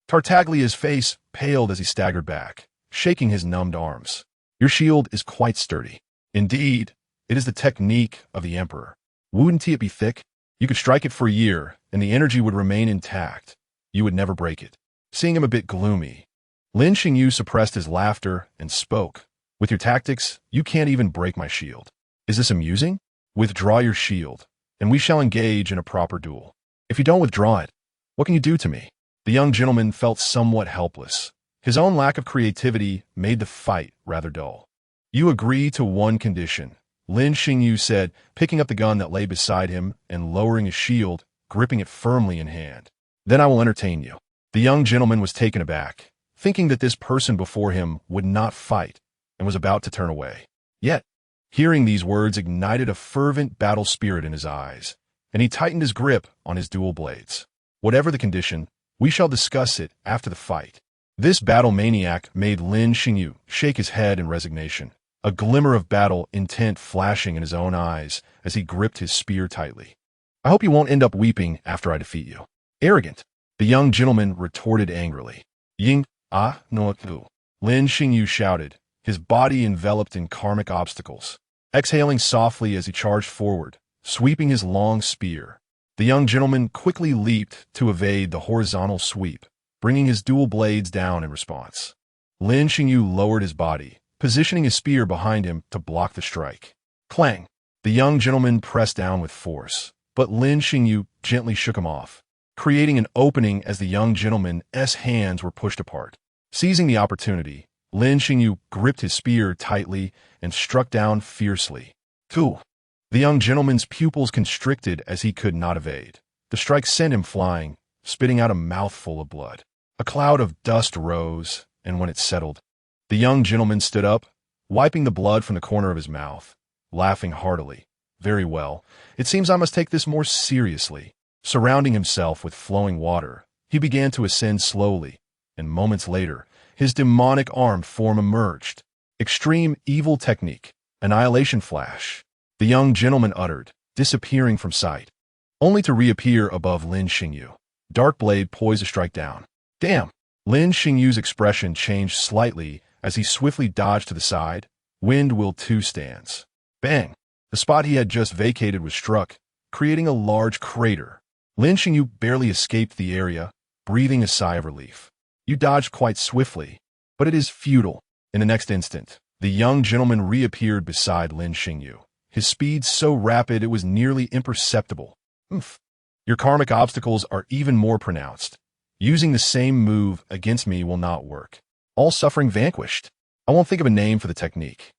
[SPEAKER 1] Tartaglia's face paled as he staggered back, shaking his numbed arms. Your shield is quite sturdy. Indeed, it is the technique of the Emperor. Wouldn't it be thick? You could strike it for a year, and the energy would remain intact. You would never break it. Seeing him a bit gloomy, Lin Xingyu suppressed his laughter and spoke. With your tactics, you can't even break my shield. Is this amusing? Withdraw your shield, and we shall engage in a proper duel. If you don't withdraw it, what can you do to me? The young gentleman felt somewhat helpless. His own lack of creativity made the fight rather dull. You agree to one condition, Lin Xingyu said, picking up the gun that lay beside him and lowering his shield, gripping it firmly in hand. Then I will entertain you. The young gentleman was taken aback, thinking that this person before him would not fight, and was about to turn away. Yet, hearing these words ignited a fervent battle spirit in his eyes, and he tightened his grip on his dual blades. Whatever the condition, we shall discuss it after the fight. This battle maniac made Lin Xingyu shake his head in resignation, a glimmer of battle intent flashing in his own eyes as he gripped his spear tightly. I hope you won't end up weeping after I defeat you. Arrogant, the young gentleman retorted angrily. Ying, no tu. Lin Xingyu shouted, his body enveloped in karmic obstacles. Exhaling softly as he charged forward, sweeping his long spear, the young gentleman quickly leaped to evade the horizontal sweep, bringing his dual blades down in response. Lin Xingyu lowered his body, positioning his spear behind him to block the strike. Clang! The young gentleman pressed down with force, but Lin Xingyu gently shook him off, creating an opening as the young gentleman's hands were pushed apart. Seizing the opportunity, Lin Xingyu gripped his spear tightly and struck down fiercely. Two. The young gentleman's pupils constricted as he could not evade. The strike sent him flying, spitting out a mouthful of blood. A cloud of dust rose, and when it settled, the young gentleman stood up, wiping the blood from the corner of his mouth, laughing heartily. Very well, it seems I must take this more seriously. Surrounding himself with flowing water, he began to ascend slowly, and moments later, his demonic armed form emerged. Extreme evil technique, annihilation flash. The young gentleman uttered, disappearing from sight, only to reappear above Lin Xingyu. Dark blade poised to strike down. Damn! Lin Xingyu's expression changed slightly as he swiftly dodged to the side. Wind will 2 stands. Bang! The spot he had just vacated was struck, creating a large crater. Lin Xingyu barely escaped the area, breathing a sigh of relief. You dodged quite swiftly, but it is futile. In the next instant, the young gentleman reappeared beside Lin Xingyu, his speed so rapid it was nearly imperceptible. Oomph. Your karmic obstacles are even more pronounced. Using the same move against me will not work. All suffering vanquished. I won't think of a name for the technique.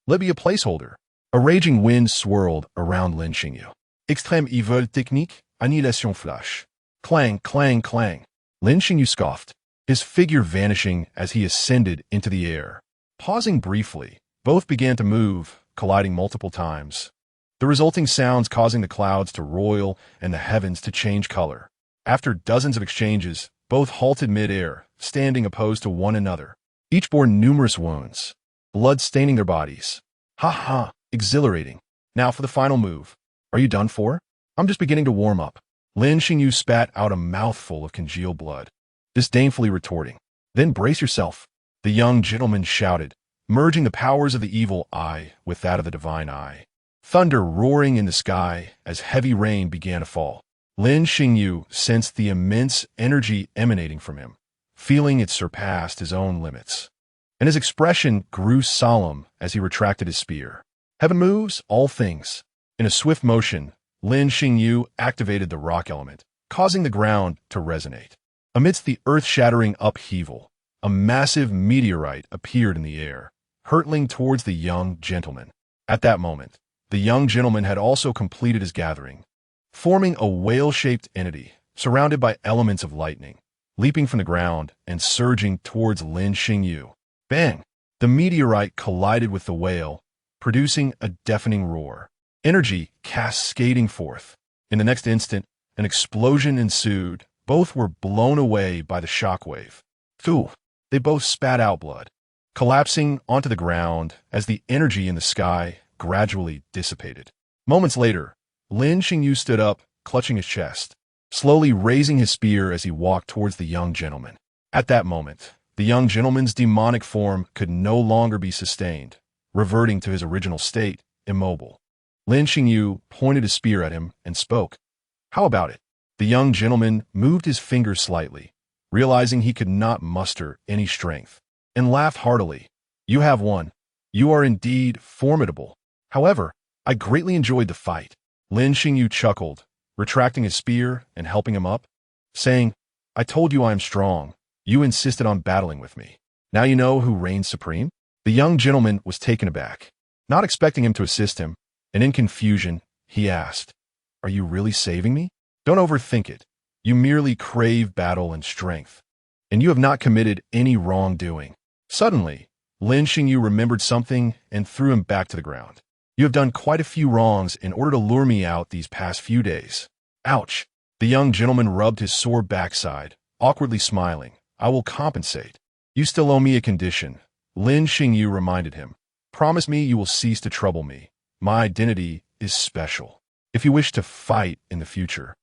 [SPEAKER 1] Let me be a placeholder. A raging wind swirled around Lin Xingyu. Extrême evil technique, annihilation flash. Clang, clang, clang. Lin Xingyu scoffed, his figure vanishing as he ascended into the air. Pausing briefly, both began to move, colliding multiple times, the resulting sounds causing the clouds to roil and the heavens to change color. After dozens of exchanges, both halted mid-air, standing opposed to one another. Each bore numerous wounds, blood staining their bodies. Ha ha, exhilarating. Now for the final move. Are you done for? I'm just beginning to warm up. Lin Xingyu spat out a mouthful of congealed blood, disdainfully retorting. Then brace yourself, the young gentleman shouted, merging the powers of the evil eye with that of the divine eye. Thunder roaring in the sky as heavy rain began to fall. Lin Xingyu sensed the immense energy emanating from him, feeling it surpassed his own limits. And his expression grew solemn as he retracted his spear. Heaven moves all things. In a swift motion, Lin Xingyu activated the rock element, causing the ground to resonate. Amidst the earth-shattering upheaval, a massive meteorite appeared in the air, hurtling towards the young gentleman. At that moment, the young gentleman had also completed his gathering, forming a whale-shaped entity surrounded by elements of lightning, leaping from the ground and surging towards Lin Xingyu. Bang! The meteorite collided with the whale, producing a deafening roar. Energy cascading forth. In the next instant, an explosion ensued, Both were blown away by the shockwave. Phew! They both spat out blood, collapsing onto the ground as the energy in the sky gradually dissipated. Moments later, Lin Xingyu stood up, clutching his chest, slowly raising his spear as he walked towards the young gentleman. At that moment, the young gentleman's demonic form could no longer be sustained, reverting to his original state, immobile. Lin Xingyu pointed his spear at him and spoke. "How about it?" The young gentleman moved his fingers slightly, realizing he could not muster any strength, and laughed heartily. "You have won. You are indeed formidable. However, I greatly enjoyed the fight." Lin Xingyu chuckled, retracting his spear and helping him up, saying, "I told you I am strong. You insisted on battling with me. Now you know who reigns supreme?" The young gentleman was taken aback, not expecting him to assist him, and in confusion, he asked, "Are you really saving me? Don't overthink it. You merely crave battle and strength, and you have not committed any wrongdoing." Suddenly, Lin Xingyu remembered something and threw him back to the ground. "You have done quite a few wrongs in order to lure me out these past few days." Ouch! The young gentleman rubbed his sore backside, awkwardly smiling. "I will compensate. You still owe me a condition," Lin Xingyu reminded him. "Promise me you will cease to trouble me. My identity is special. If you wish to fight in the future,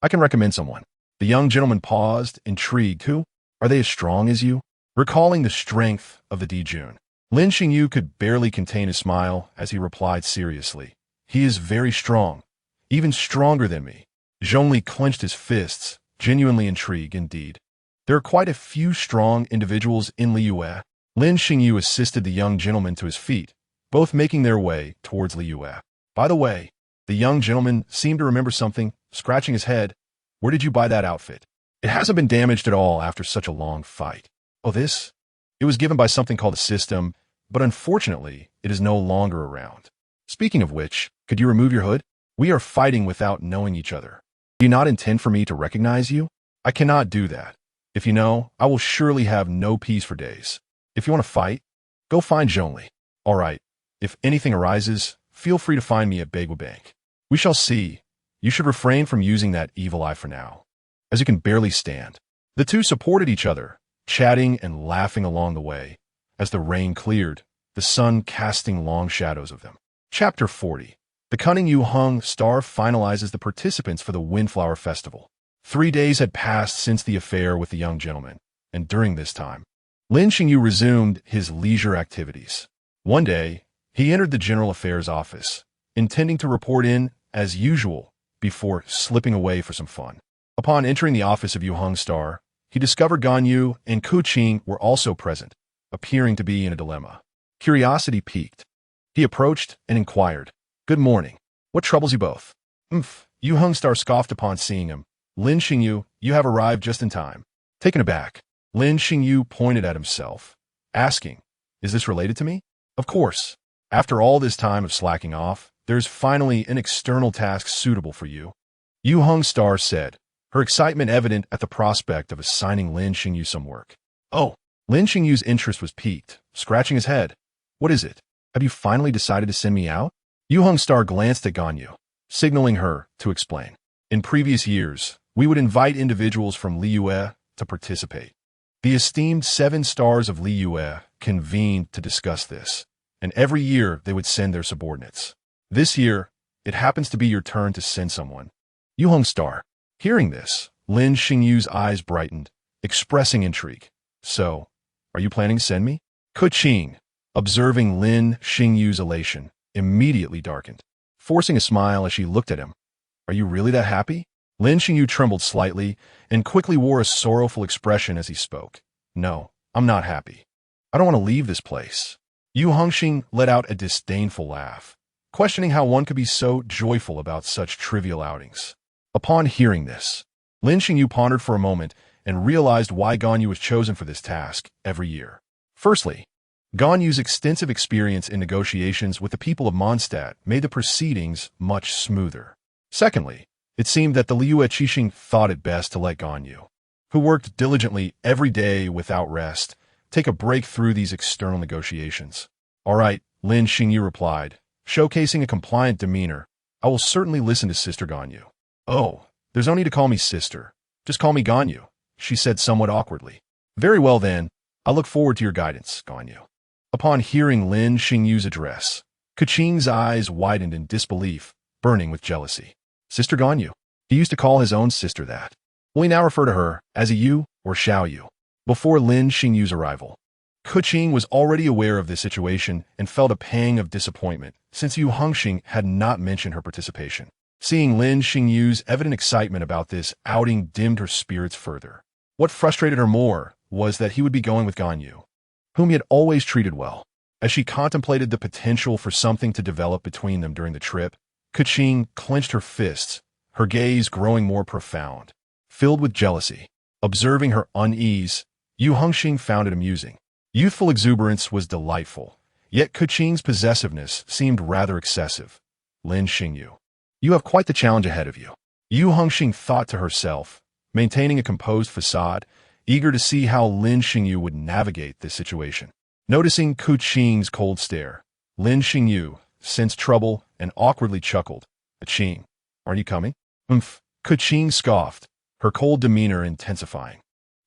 [SPEAKER 1] I can recommend someone." The young gentleman paused, intrigued. "Who? Are they as strong as you?" Recalling the strength of the Dijun, Lin Xingyu could barely contain his smile as he replied seriously. "He is very strong, even stronger than me." Zhongli clenched his fists, genuinely intrigued indeed. "There are quite a few strong individuals in Liyue." Lin Xingyu assisted the young gentleman to his feet, both making their way towards Liyue. "By the way," the young gentleman seemed to remember something, scratching his head. "Where did you buy that outfit? It hasn't been damaged at all after such a long fight." "Oh, this? It was given by something called a system, but unfortunately, it is no longer around. Speaking of which, could you remove your hood? We are fighting without knowing each other. Do you not intend for me to recognize you?" "I cannot do that. If you know, I will surely have no peace for days. If you want to fight, go find Zhongli. All right, if anything arises, feel free to find me at Bagua Bank. We shall see. You should refrain from using that evil eye for now, as you can barely stand." The two supported each other, chatting and laughing along the way, as the rain cleared, the sun casting long shadows of them. Chapter 40. The cunning Yu Hung star finalizes the participants for the Windflower Festival. 3 days had passed since the affair with the young gentleman, and during this time, Lin Xingyu resumed his leisure activities. One day, he entered the General Affairs office, intending to report in as usual before slipping away for some fun. Upon entering the office of Yu Hung Star, he discovered Ganyu and Keqing were also present, appearing to be in a dilemma. Curiosity piqued. He approached and inquired, "Good morning. What troubles you both?" Yu Hung Star scoffed upon seeing him. "Lin Xingyu, you have arrived just in time." Taken aback, Lin Xingyu pointed at himself, asking, "Is this related to me?" "Of course. After all this time of slacking off, there's finally an external task suitable for you," Yu Hung Star said, her excitement evident at the prospect of assigning Lin Xingyu some work. "Oh." Lin Xingyu's interest was piqued, scratching his head. "What is it? Have you finally decided to send me out?" Yu Hung Star glanced at Ganyu, signaling her to explain. "In previous years, we would invite individuals from Liyue to participate. The esteemed 7 stars of Liyue convened to discuss this, and every year they would send their subordinates. This year, it happens to be your turn to send someone." Yu Hung Star. Hearing this, Lin Xingyu's eyes brightened, expressing intrigue. "So, are you planning to send me?" Keqing, observing Lin Xingyu's elation, immediately darkened, forcing a smile as she looked at him. "Are you really that happy?" Lin Xingyu trembled slightly and quickly wore a sorrowful expression as he spoke. "No, I'm not happy. I don't want to leave this place." Yu Hongxing let out a disdainful laugh, questioning how one could be so joyful about such trivial outings. Upon hearing this, Lin Xingyu pondered for a moment and realized why Ganyu was chosen for this task every year. Firstly, Ganyu's extensive experience in negotiations with the people of Mondstadt made the proceedings much smoother. Secondly, it seemed that the Liyue Qixing thought it best to let Ganyu, who worked diligently every day without rest, take a break through these external negotiations. "All right," Lin Xingyu replied, showcasing a compliant demeanor. "I will certainly listen to Sister Ganyu." "Oh, there's no need to call me sister. Just call me Ganyu, she said somewhat awkwardly. Very well then, I look forward to your guidance, Ganyu. Upon hearing Lin Xingyu's address, Keqing's eyes widened in disbelief, burning with jealousy. Sister Ganyu. He used to call his own sister that. Will he now refer to her as a you or shall you? Before Lin Xingyu's arrival, Keqing was already aware of this situation and felt a pang of disappointment since Yu Hongxing had not mentioned her participation. Seeing Lin Xingyu's evident excitement about this outing dimmed her spirits further. What frustrated her more was that he would be going with Ganyu, whom he had always treated well. As she contemplated the potential for something to develop between them during the trip, Keqing clenched her fists, her gaze growing more profound. Filled with jealousy, observing her unease, Yu Hongxing found it amusing. Youthful exuberance was delightful, yet Keqing's possessiveness seemed rather excessive. Lin Xingyu. You have quite the challenge ahead of you. Yu Hongxing thought to herself, maintaining a composed facade, eager to see how Lin Xingyu would navigate this situation. Noticing Keqing's cold stare, Lin Xingyu sensed trouble and awkwardly chuckled. Keqing, aren't you coming? Keqing scoffed, her cold demeanor intensifying.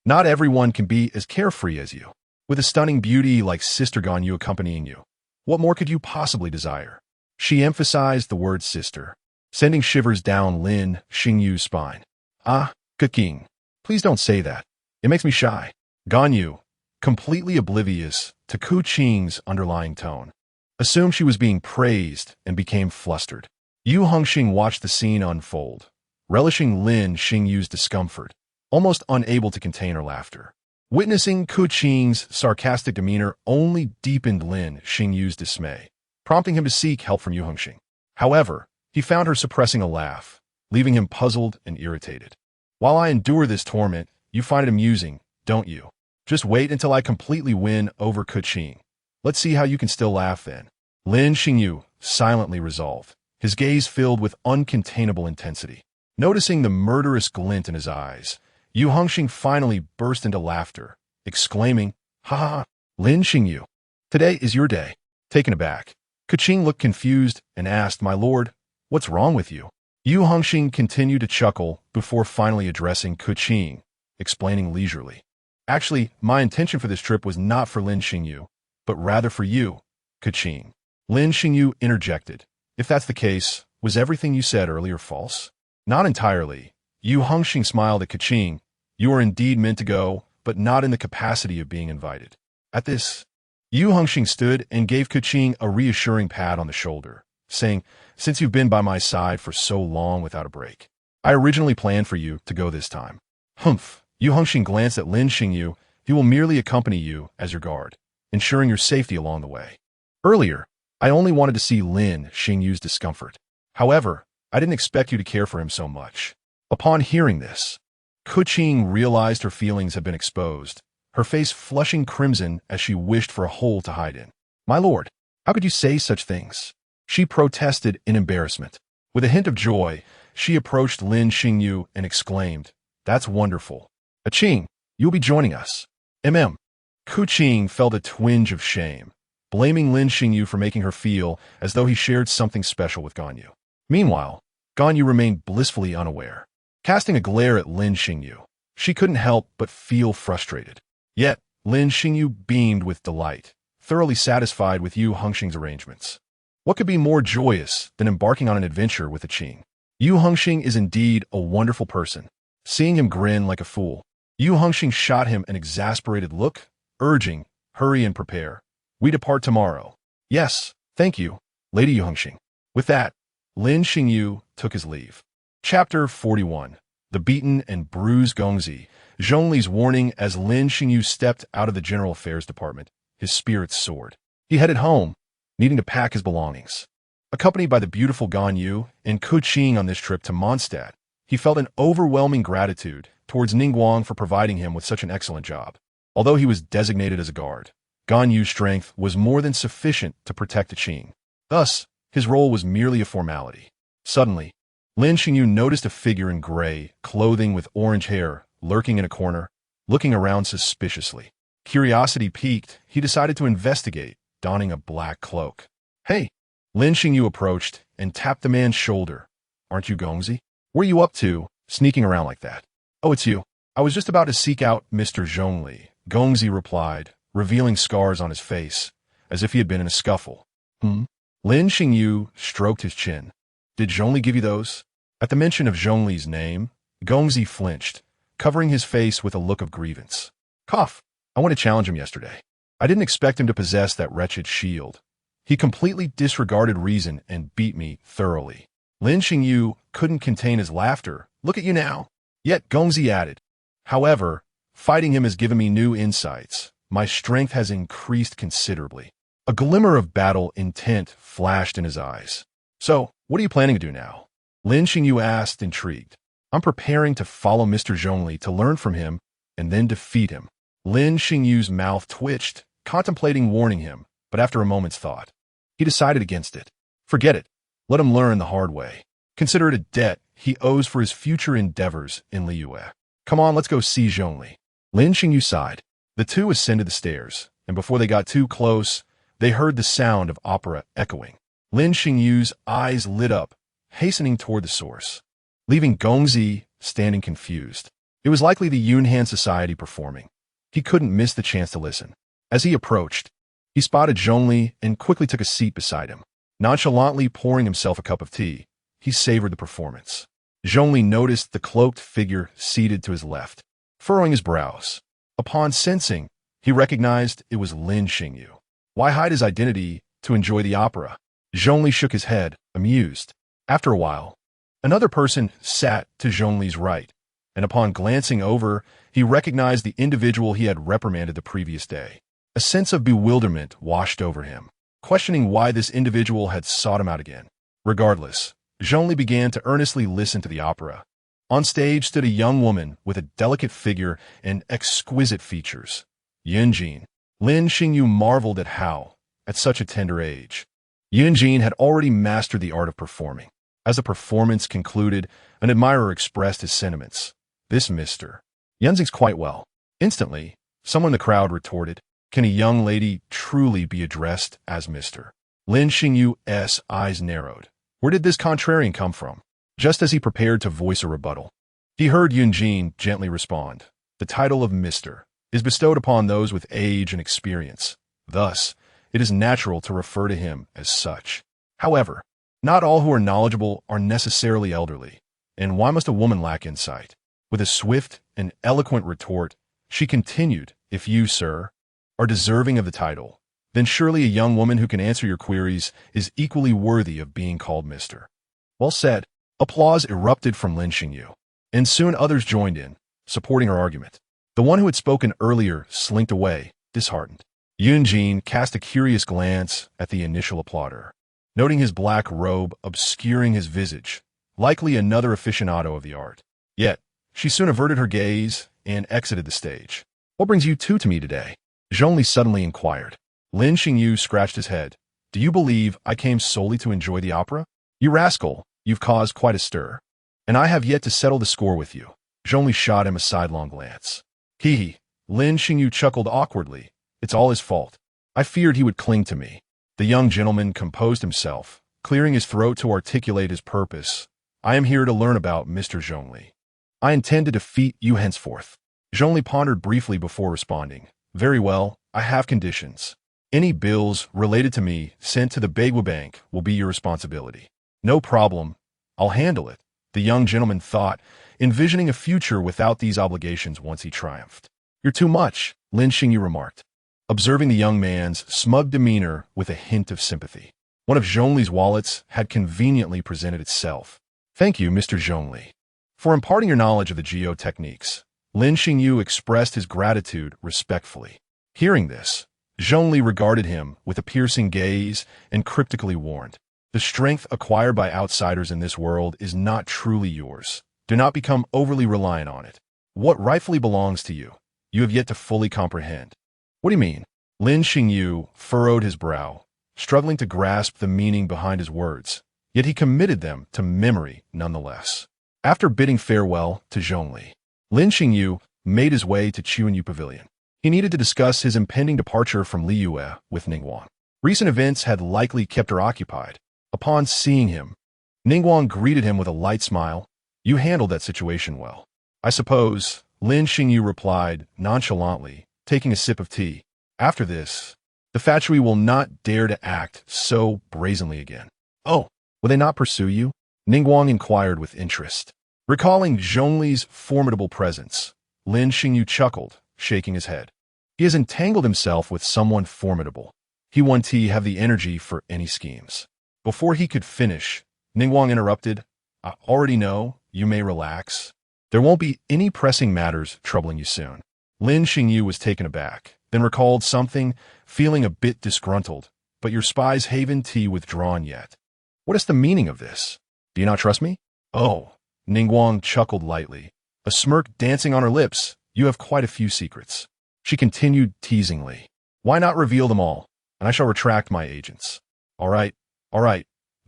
[SPEAKER 1] Not everyone can be as carefree as you. With a stunning beauty like Sister Ganyu accompanying you, what more could you possibly desire? She emphasized the word sister, sending shivers down Lin Xingyu's spine. Ah, Keqing, please don't say that. It makes me shy. Ganyu, completely oblivious to Keqing's underlying tone, assumed she was being praised and became flustered. Yu Hongxing watched the scene unfold, relishing Lin Xingyu's discomfort, almost unable to contain her laughter. Witnessing Keqing's sarcastic demeanor only deepened Lin Xingyu's dismay, prompting him to seek help from Yu Hongxing. However, he found her suppressing a laugh, leaving him puzzled and irritated. While I endure this torment, you find it amusing, don't you? Just wait until I completely win over Keqing. Let's see how you can still laugh then. Lin Xingyu silently resolved, his gaze filled with uncontainable intensity. Noticing the murderous glint in his eyes, Yu Hongxing finally burst into laughter, exclaiming, "Ha ha, Lin Xingyu, today is your day." Taken aback, Keqing looked confused and asked, "My lord, what's wrong with you?" Yu Hongxing continued to chuckle before finally addressing Keqing, explaining leisurely. Actually, my intention for this trip was not for Lin Xingyu, but rather for you, Keqing. Lin Xingyu interjected. If that's the case, was everything you said earlier false? Not entirely. Yu Hongxing smiled at Keqing. You are indeed meant to go, but not in the capacity of being invited. At this, Yu Hongxing stood and gave Keqing a reassuring pat on the shoulder, saying, "Since you've been by my side for so long without a break, I originally planned for you to go this time." Humph. Yu Hongxing glanced at Lin Xingyu. He will merely accompany you as your guard, ensuring your safety along the way. Earlier, I only wanted to see Lin Xingyu's discomfort. However, I didn't expect you to care for him so much. Upon hearing this, Keqing realized her feelings had been exposed, her face flushing crimson as she wished for a hole to hide in. "My lord, how could you say such things?" She protested in embarrassment. With a hint of joy, she approached Lin Xingyu and exclaimed, "That's wonderful. Keqing, you'll be joining us." Keqing felt a twinge of shame, blaming Lin Xingyu for making her feel as though he shared something special with Ganyu. Meanwhile, Ganyu remained blissfully unaware. Casting a glare at Lin Xingyu, she couldn't help but feel frustrated. Yet, Lin Xingyu beamed with delight, thoroughly satisfied with Yu Hongxing's arrangements. What could be more joyous than embarking on an adventure with Keqing? Yu Hongxing is indeed a wonderful person. Seeing him grin like a fool, Yu Hongxing shot him an exasperated look, urging, "Hurry and prepare. We depart tomorrow." "Yes, thank you, Lady Yu Hongxing." With that, Lin Xingyu took his leave. Chapter 41. The Beaten and Bruised Gongzi. Zhongli's warning. As Lin Xingyu stepped out of the General Affairs Department, his spirits soared. He headed home, needing to pack his belongings. Accompanied by the beautiful Ganyu and Keqing on this trip to Mondstadt, he felt an overwhelming gratitude towards Ningguang for providing him with such an excellent job. Although he was designated as a guard, Ganyu's strength was more than sufficient to protect Keqing. Thus, his role was merely a formality. Suddenly, Lin Xingyu noticed a figure in gray clothing with orange hair lurking in a corner, looking around suspiciously. Curiosity piqued, he decided to investigate, donning a black cloak. "Hey!" Lin Xingyu approached and tapped the man's shoulder. "Aren't you Gongzi? What are you up to, sneaking around like that?" Oh, it's you. I was just about to seek out Mr. Zhongli, Gongzi replied, revealing scars on his face, as if he had been in a scuffle. Hmm? Lin Xingyu stroked his chin. Did Zhongli give you those? At the mention of Zhongli's name, Gongzi flinched, covering his face with a look of grievance. Cough. I want to challenge him yesterday. I didn't expect him to possess that wretched shield. He completely disregarded reason and beat me thoroughly. Lin Xingyu couldn't contain his laughter. Look at you now. Yet Gongzi added, however, fighting him has given me new insights. My strength has increased considerably. A glimmer of battle intent flashed in his eyes. So, what are you planning to do now? Lin Xingyu asked, intrigued. I'm preparing to follow Mr. Zhongli to learn from him and then defeat him. Lin Xingyu's mouth twitched, contemplating warning him, but after a moment's thought, he decided against it. Forget it. Let him learn the hard way. Consider it a debt he owes for his future endeavors in Liyue. Come on, let's go see Zhongli. Lin Xingyu sighed. The two ascended the stairs, and before they got too close, they heard the sound of opera echoing. Lin Xingyu's eyes lit up, hastening toward the source, leaving Gongzi standing confused. It was likely the Yunhan Society performing. He couldn't miss the chance to listen. As he approached, he spotted Zhongli and quickly took a seat beside him. Nonchalantly pouring himself a cup of tea, he savored the performance. Zhongli noticed the cloaked figure seated to his left, furrowing his brows. Upon sensing, he recognized it was Lin Xingyu. Why hide his identity to enjoy the opera? Zhongli shook his head, amused. After a while, another person sat to Zhongli's right, and upon glancing over, he recognized the individual he had reprimanded the previous day. A sense of bewilderment washed over him, questioning why this individual had sought him out again. Regardless, Zhongli began to earnestly listen to the opera. On stage stood a young woman with a delicate figure and exquisite features. Yunjin. Lin Xingyu marveled at how, at such a tender age, Yunjin had already mastered the art of performing. As the performance concluded, an admirer expressed his sentiments. This Mr. Yunjing's quite well. Instantly, someone in the crowd retorted, can a young lady truly be addressed as Mr. Lin Xingyu's eyes narrowed. Where did this contrarian come from? Just as he prepared to voice a rebuttal, he heard Yunjin gently respond. The title of Mr. is bestowed upon those with age and experience. Thus, it is natural to refer to him as such. However, not all who are knowledgeable are necessarily elderly. And why must a woman lack insight? With a swift and eloquent retort, she continued, if you, sir, are deserving of the title, then surely a young woman who can answer your queries is equally worthy of being called Mr. Well said. Applause erupted from Lin Xingyu, and soon others joined in, supporting her argument. The one who had spoken earlier slinked away, disheartened. Yunjin cast a curious glance at the initial applauder, noting his black robe obscuring his visage, likely another aficionado of the art. Yet, she soon averted her gaze and exited the stage. What brings you two to me today? Zhongli suddenly inquired. Lin Xingyu scratched his head. Do you believe I came solely to enjoy the opera? You rascal, you've caused quite a stir. And I have yet to settle the score with you. Zhongli shot him a sidelong glance. Hee. Lin Xingyu chuckled awkwardly. It's all his fault. I feared he would cling to me. The young gentleman composed himself, clearing his throat to articulate his purpose. I am here to learn about Mr. Zhongli. I intend to defeat you henceforth. Zhongli pondered briefly before responding. Very well, I have conditions. Any bills related to me sent to the Bagua Bank will be your responsibility. No problem. I'll handle it, the young gentleman thought, envisioning a future without these obligations once he triumphed. You're too much, Lin Xingyu remarked, observing the young man's smug demeanor with a hint of sympathy. One of Zhongli's wallets had conveniently presented itself. Thank you, Mr. Zhongli, for imparting your knowledge of the geo techniques. Lin Xingyu expressed his gratitude respectfully. Hearing this, Zhongli regarded him with a piercing gaze and cryptically warned. The strength acquired by outsiders in this world is not truly yours. Do not become overly reliant on it. What rightfully belongs to you, you have yet to fully comprehend. What do you mean? Lin Xingyu furrowed his brow, struggling to grasp the meaning behind his words, yet he committed them to memory nonetheless. After bidding farewell to Zhongli, Lin Xingyu made his way to Chuanyu Pavilion. He needed to discuss his impending departure from Liyue with Ningguang. Recent events had likely kept her occupied. Upon seeing him, Ningguang greeted him with a light smile. You handled that situation well. I suppose, Lin Xingyu replied nonchalantly, taking a sip of tea. After this, the Fatui will not dare to act so brazenly again. Oh, will they not pursue you? Ningguang inquired with interest. Recalling Zhongli's formidable presence, Lin Xingyu chuckled, shaking his head. He has entangled himself with someone formidable. He won't have the energy for any schemes. Before he could finish, Ningguang interrupted. I already know, you may relax. There won't be any pressing matters troubling you soon. Lin Xingyu was taken aback, then recalled something, feeling a bit disgruntled. But your spies haven't withdrawn yet. What is the meaning of this? Do you not trust me? Oh, Ningguang chuckled lightly, a smirk dancing on her lips. You have quite a few secrets. She continued teasingly. Why not reveal them all, and I shall retract my agents. All right,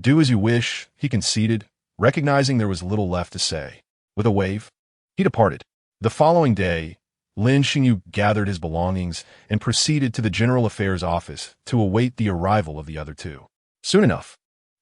[SPEAKER 1] do as you wish, he conceded, recognizing there was little left to say. With a wave, he departed. The following day, Lin Xingyu gathered his belongings and proceeded to the General Affairs office to await the arrival of the other two. Soon enough,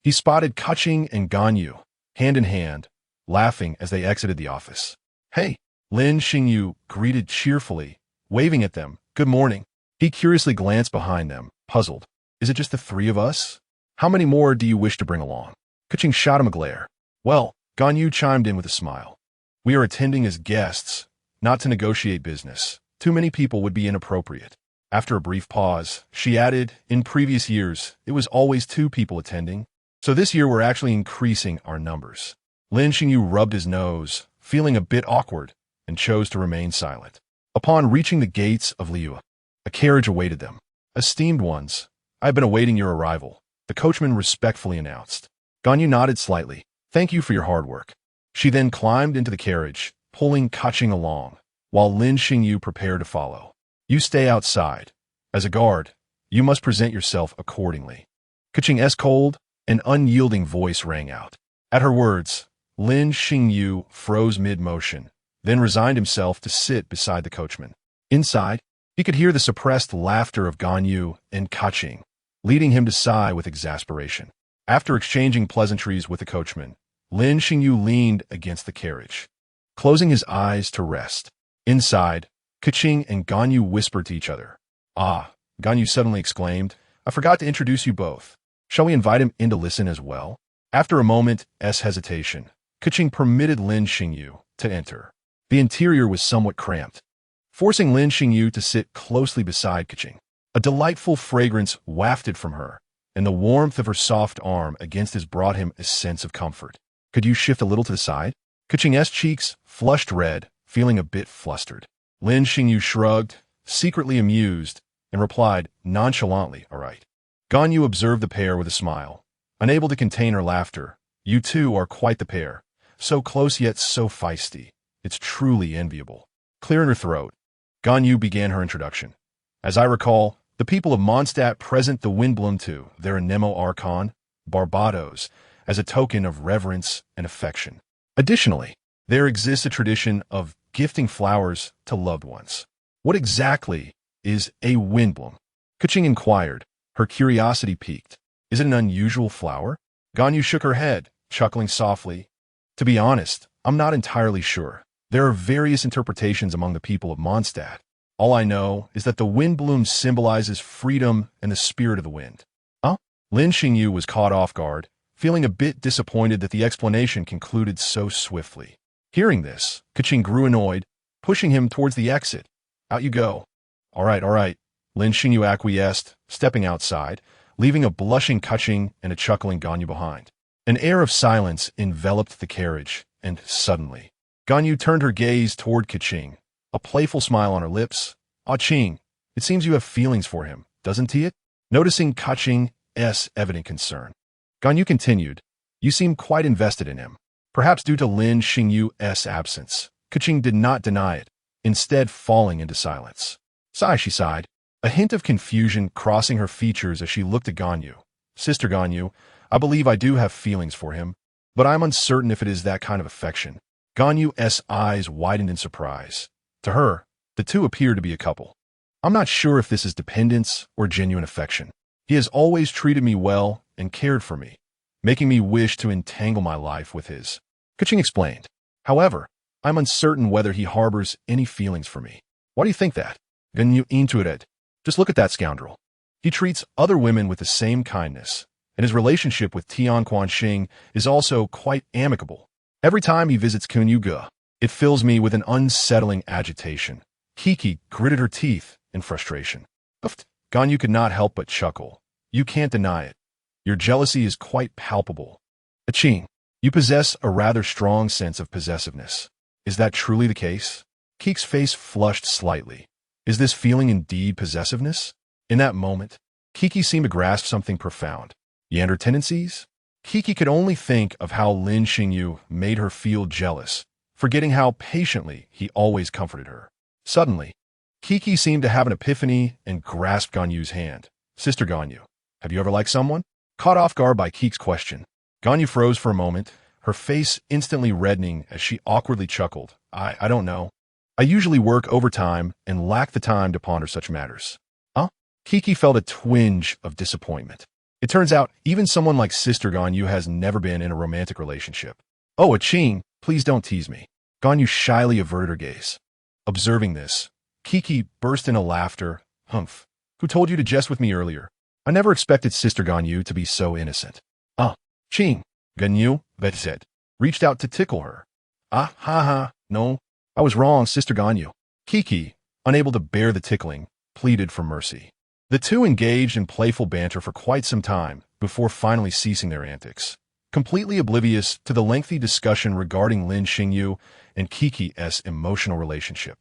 [SPEAKER 1] he spotted Keqing and Ganyu, hand in hand, laughing as they exited the office. Hey, Lin Xingyu greeted cheerfully, waving at them. Good morning. He curiously glanced behind them, puzzled. Is it just the three of us? How many more do you wish to bring along? Keqing shot him a glare. Well, Ganyu chimed in with a smile. We are attending as guests, not to negotiate business. Too many people would be inappropriate. After a brief pause, she added, in previous years, it was always 2 people attending. So this year we're actually increasing our numbers. Lin Xingyu rubbed his nose, feeling a bit awkward, and chose to remain silent. Upon reaching the gates of Liu, a carriage awaited them. Esteemed ones, I have been awaiting your arrival, the coachman respectfully announced. Ganyu nodded slightly. Thank you for your hard work. She then climbed into the carriage, pulling Keqing along, while Lin Xingyu prepared to follow. You stay outside. As a guard, you must present yourself accordingly. Keqing's cold and unyielding voice rang out. At her words, Lin Xingyu froze mid-motion, then resigned himself to sit beside the coachman. Inside, he could hear the suppressed laughter of Ganyu and Keqing, leading him to sigh with exasperation. After exchanging pleasantries with the coachman, Lin Xingyu leaned against the carriage, closing his eyes to rest. Inside, Keqing and Ganyu whispered to each other. Ah, Ganyu suddenly exclaimed, I forgot to introduce you both. Shall we invite him in to listen as well? After a moment's hesitation, Keqing permitted Lin Xingyu to enter. The interior was somewhat cramped, forcing Lin Xingyu to sit closely beside Keqing. A delightful fragrance wafted from her, and the warmth of her soft arm against his brought him a sense of comfort. Could you shift a little to the side? Keqing's cheeks flushed red, feeling a bit flustered. Lin Xingyu shrugged, secretly amused, and replied nonchalantly, all right. Ganyu observed the pair with a smile. Unable to contain her laughter, you two are quite the pair, so close yet so feisty. It's truly enviable. Clearing her throat, Ganyu began her introduction. As I recall, the people of Mondstadt present the Windbloom to their Anemo Archon, Barbados, as a token of reverence and affection. Additionally, there exists a tradition of gifting flowers to loved ones. What exactly is a Windbloom? Keqing inquired, her curiosity piqued. Is it an unusual flower? Ganyu shook her head, chuckling softly. To be honest, I'm not entirely sure. There are various interpretations among the people of Mondstadt. All I know is that the Windbloom symbolizes freedom and the spirit of the wind. Huh? Lin Xingyu was caught off guard, feeling a bit disappointed that the explanation concluded so swiftly. Hearing this, Keqing grew annoyed, pushing him towards the exit. Out you go. All right, Lin Xingyu acquiesced, stepping outside, leaving a blushing Keqing and a chuckling Ganyu behind. An air of silence enveloped the carriage, and suddenly, Ganyu turned her gaze toward Keqing, a playful smile on her lips. Ah, Qing, it seems you have feelings for him, doesn't he? Noticing Keqing's evident concern, Ganyu continued, you seem quite invested in him. Perhaps due to Lin Xingyu's absence, Keqing did not deny it, instead falling into silence. Sigh, she sighed, a hint of confusion crossing her features as she looked at Ganyu. Sister Ganyu, I believe I do have feelings for him, but I'm uncertain if it is that kind of affection. Ganyu's eyes widened in surprise. To her, the two appeared to be a couple. I'm not sure if this is dependence or genuine affection. He has always treated me well and cared for me, making me wish to entangle my life with his. Keqing explained. However, I'm uncertain whether he harbors any feelings for me. Why do you think that? Ganyu intuited. Just look at that scoundrel. He treats other women with the same kindness, and his relationship with Tian Quanxing is also quite amicable. Every time he visits Kunyuga, it fills me with an unsettling agitation. Kiki gritted her teeth in frustration. Ganyu could not help but chuckle. You can't deny it. Your jealousy is quite palpable. Keqing, you possess a rather strong sense of possessiveness. Is that truly the case? Keek's face flushed slightly. Is this feeling indeed possessiveness? In that moment, Kiki seemed to grasp something profound. Yander tendencies? Kiki could only think of how Lin Xingyu made her feel jealous, forgetting how patiently he always comforted her. Suddenly, Kiki seemed to have an epiphany and grasped Ganyu's hand. Sister Ganyu, have you ever liked someone? Caught off guard by Keek's question, Ganyu froze for a moment, her face instantly reddening as she awkwardly chuckled. I don't know. I usually work overtime and lack the time to ponder such matters. Huh? Kiki felt a twinge of disappointment. It turns out even someone like Sister Ganyu has never been in a romantic relationship. Oh, Keqing, please don't tease me. Ganyu shyly averted her gaze. Observing this, Kiki burst into laughter. Humph. Who told you to jest with me earlier? I never expected Sister Ganyu to be so innocent. Keqing, Ganyu, Vet said, reached out to tickle her. No, I was wrong, Sister Ganyu. Kiki, unable to bear the tickling, pleaded for mercy. The two engaged in playful banter for quite some time before finally ceasing their antics, completely oblivious to the lengthy discussion regarding Lin Xingyu and Kiki's emotional relationship.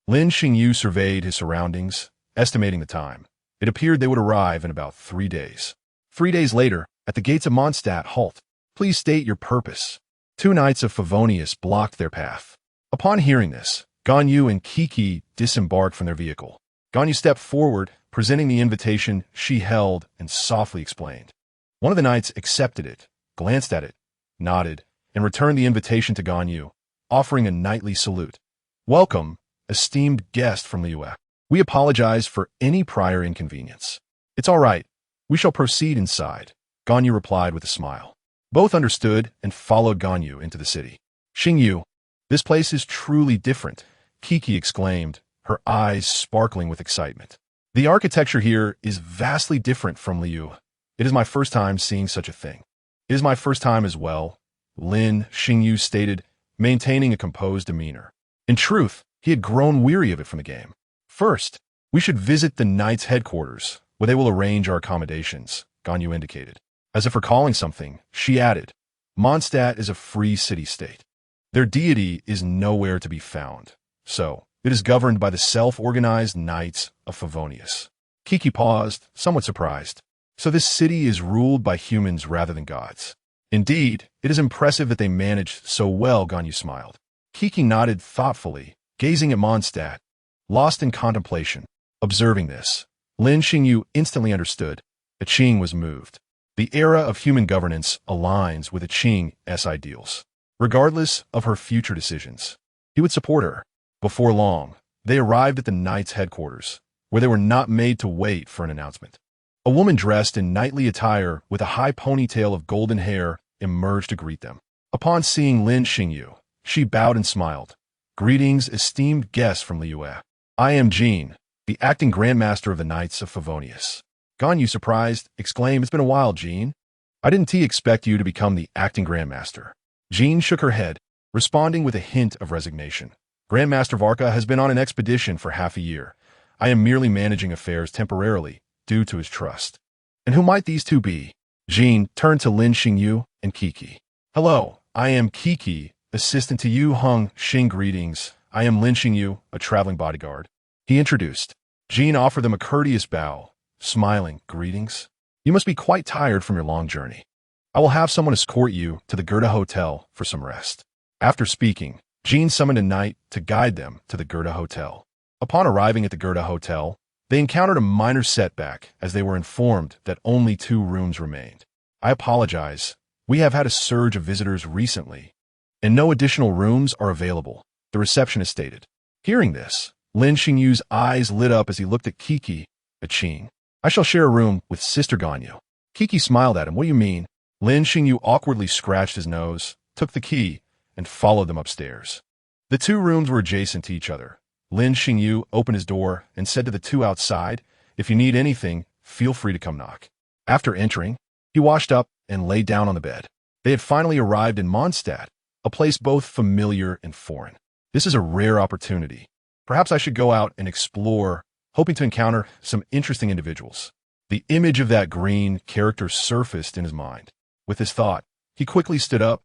[SPEAKER 1] Lin Xingyu surveyed his surroundings, estimating the time. It appeared they would arrive in about 3 days. 3 days later, at the gates of Mondstadt, halt. Please state your purpose. 2 knights of Favonius blocked their path. Upon hearing this, Ganyu and Kiki disembarked from their vehicle. Ganyu stepped forward, presenting the invitation she held, and softly explained. One of the knights accepted it, glanced at it, nodded, and returned the invitation to Ganyu, offering a knightly salute. Welcome, esteemed guest from Liyue. We apologize for any prior inconvenience. It's all right. We shall proceed inside, Ganyu replied with a smile. Both understood and followed Ganyu into the city. Xingyu, this place is truly different, Kiki exclaimed, her eyes sparkling with excitement. The architecture here is vastly different from Liyue. It is my first time seeing such a thing. It is my first time as well, Lin Xingyu stated, maintaining a composed demeanor. In truth, he had grown weary of it from the game. First, we should visit the Knights' headquarters, where they will arrange our accommodations, Ganyu indicated. As if recalling something, she added, Mondstadt is a free city-state. Their deity is nowhere to be found, so it is governed by the self-organized Knights of Favonius. Kiki paused, somewhat surprised. So this city is ruled by humans rather than gods. Indeed, it is impressive that they managed so well, Ganyu smiled. Kiki nodded thoughtfully, gazing at Mondstadt, lost in contemplation. Observing this, Lin Xingyu instantly understood. Keqing was moved. The era of human governance aligns with Keqing's ideals. Regardless of her future decisions, he would support her. Before long, they arrived at the Knights' headquarters, where they were not made to wait for an announcement. A woman dressed in knightly attire with a high ponytail of golden hair emerged to greet them. Upon seeing Lin Xingyu, she bowed and smiled. Greetings, esteemed guests from Liyue. I am Jean, the acting grandmaster of the Knights of Favonius. Ganyu, surprised, exclaimed, It's been a while, Jean. I didn't expect you to become the acting grandmaster. Jean shook her head, responding with a hint of resignation. Grandmaster Varka has been on an expedition for half a year. I am merely managing affairs temporarily, due to his trust. And who might these two be? Jean turned to Lin Xingyu and Kiki. Hello, I am Kiki, assistant to Yu Hung Xing. Greetings, I am Lin Xingyu, a traveling bodyguard. He introduced. Jean offered them a courteous bow, smiling. Greetings. You must be quite tired from your long journey. I will have someone escort you to the Goethe Hotel for some rest. After speaking, Jean summoned a knight to guide them to the Goethe Hotel. Upon arriving at the Goethe Hotel, they encountered a minor setback as they were informed that only 2 rooms remained. I apologize. We have had a surge of visitors recently, and no additional rooms are available, the receptionist stated. Hearing this, Lin Xingyu's eyes lit up as he looked at Kiki. Keqing, I shall share a room with Sister Ganyu. Kiki smiled at him. What do you mean? Lin Xingyu awkwardly scratched his nose, took the key, and followed them upstairs. The two rooms were adjacent to each other. Lin Xingyu opened his door and said to the two outside, "If you need anything, feel free to come knock." After entering, he washed up and lay down on the bed. They had finally arrived in Mondstadt, a place both familiar and foreign. This is a rare opportunity. Perhaps I should go out and explore, hoping to encounter some interesting individuals. The image of that green character surfaced in his mind. With this thought, he quickly stood up,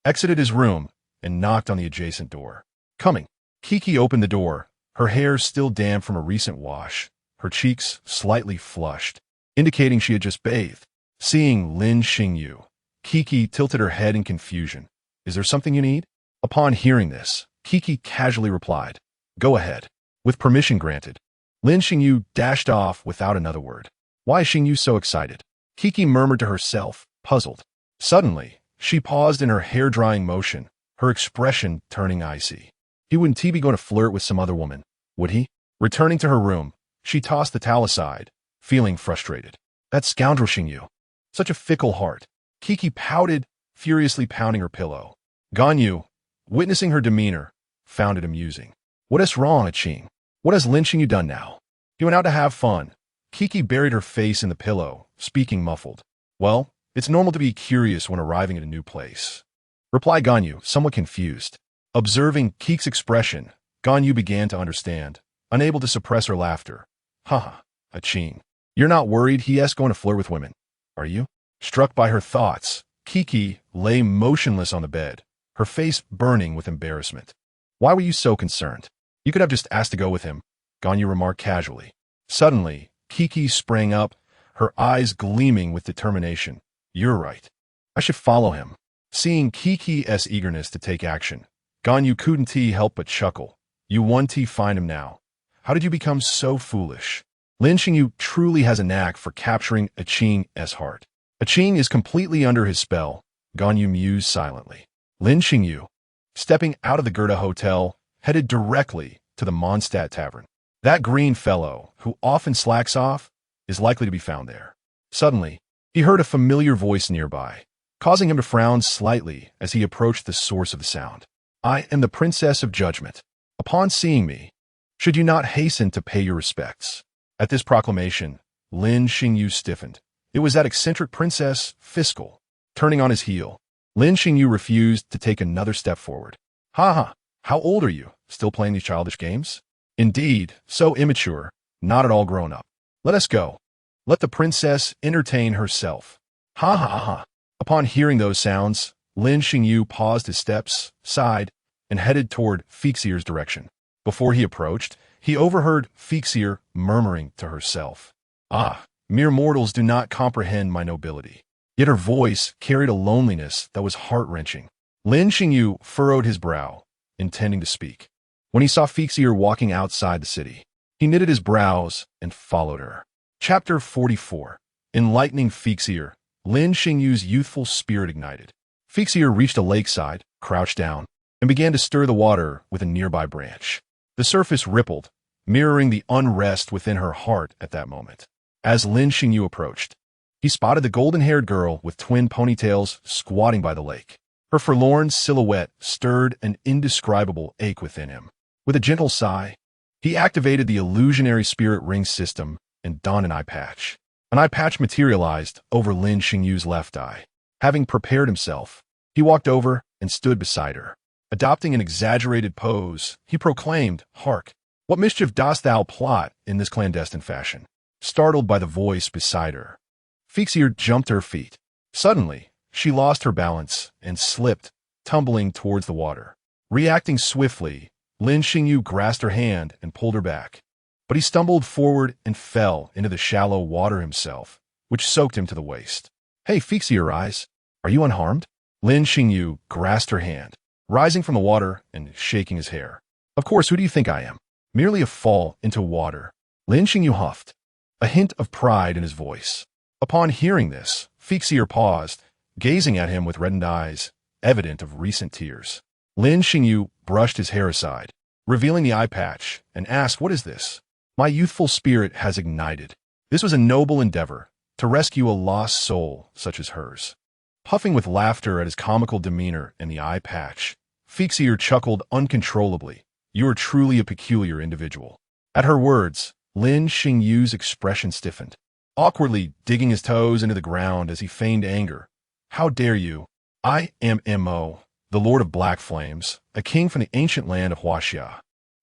[SPEAKER 1] exited his room, and knocked on the adjacent door. Coming, Keqing opened the door, her hair still damp from a recent wash, her cheeks slightly flushed, indicating she had just bathed. Seeing Lin Xingyu, Keqing tilted her head in confusion. "Is there something you need?" Upon hearing this, Keqing casually replied, "Go ahead." With permission granted, Lin Xingyu dashed off without another word. "Why is Xingyu so excited?" Keqing murmured to herself, puzzled. Suddenly, she paused in her hair-drying motion, her expression turning icy. He wouldn't be going to flirt with some other woman, would he? Returning to her room, she tossed the towel aside, feeling frustrated. That scoundrel Xingyu. Such a fickle heart. Keqing pouted, furiously pounding her pillow. Ganyu, witnessing her demeanor, found it amusing. "What is wrong, Keqing? What has Lin Xingyu done now?" "He went out to have fun." Keqing buried her face in the pillow, speaking muffled. "Well, it's normal to be curious when arriving at a new place," replied Ganyu, somewhat confused. Observing Keqing's expression, Ganyu began to understand, unable to suppress her laughter. "Haha, Keqing. You're not worried he is going to flirt with women, are you?" Struck by her thoughts, Keqing lay motionless on the bed, her face burning with embarrassment. "Why were you so concerned? You could have just asked to go with him," Ganyu remarked casually. Suddenly, Keqing sprang up, her eyes gleaming with determination. "You're right. I should follow him." Seeing Keqing's eagerness to take action, Ganyu couldn't help but chuckle. "You want to find him now. How did you become so foolish?" Lin Xingyu truly has a knack for capturing Keqing's heart. Keqing is completely under his spell, Ganyu mused silently. Lin Xingyu, stepping out of the Goethe Hotel, headed directly to the Mondstadt Tavern. That green fellow, who often slacks off, is likely to be found there. Suddenly, he heard a familiar voice nearby, causing him to frown slightly as he approached the source of the sound. "I am the Princess of Judgment. Upon seeing me, should you not hasten to pay your respects?" At this proclamation, Lin Xingyu stiffened. It was that eccentric princess, Fiscal. Turning on his heel, Lin Xingyu refused to take another step forward. "Ha ha, how old are you? Still playing these childish games?" "Indeed, so immature, not at all grown up. Let us go. Let the princess entertain herself." "Ha ha ha." Upon hearing those sounds, Lin Xingyu paused his steps, sighed, and headed toward Fixier's direction. Before he approached, he overheard Fixier murmuring to herself, "Ah, mere mortals do not comprehend my nobility." Yet her voice carried a loneliness that was heart-wrenching. Lin Xingyu furrowed his brow, intending to speak, when he saw Fixier walking outside the city. He knitted his brows and followed her. Chapter 44. Enlightening Fixier, Lin Xingyu's youthful spirit ignited. Fixier reached a lakeside, crouched down, and began to stir the water with a nearby branch. The surface rippled, mirroring the unrest within her heart at that moment. As Lin Xingyu approached, he spotted the golden-haired girl with twin ponytails squatting by the lake. Her forlorn silhouette stirred an indescribable ache within him. With a gentle sigh, he activated the illusionary spirit ring system and donned an eye patch. An eye patch materialized over Lin Xingyu's left eye. Having prepared himself, he walked over and stood beside her. Adopting an exaggerated pose, he proclaimed, "Hark! What mischief dost thou plot in this clandestine fashion?" Startled by the voice beside her, Fixier jumped to her feet. Suddenly, she lost her balance and slipped, tumbling towards the water. Reacting swiftly, Lin Xingyu grasped her hand and pulled her back. But he stumbled forward and fell into the shallow water himself, which soaked him to the waist. "Hey, Fixier eyes, are you unharmed?" Lin Xingyu grasped her hand, rising from the water and shaking his hair. "Of course, who do you think I am? Merely a fall into water." Lin Xingyu huffed, a hint of pride in his voice. Upon hearing this, Fixier paused, gazing at him with reddened eyes, evident of recent tears. Lin Xingyu brushed his hair aside, revealing the eye patch, and asked, "What is this?" "My youthful spirit has ignited. This was a noble endeavor, to rescue a lost soul such as hers." Puffing with laughter at his comical demeanor and the eye patch, Fexier chuckled uncontrollably. You are truly a peculiar individual. At her words, Lin Xingyu's expression stiffened, awkwardly digging his toes into the ground as he feigned anger. How dare you? I am Mo, the Lord of Black Flames, a king from the ancient land of Huaxia.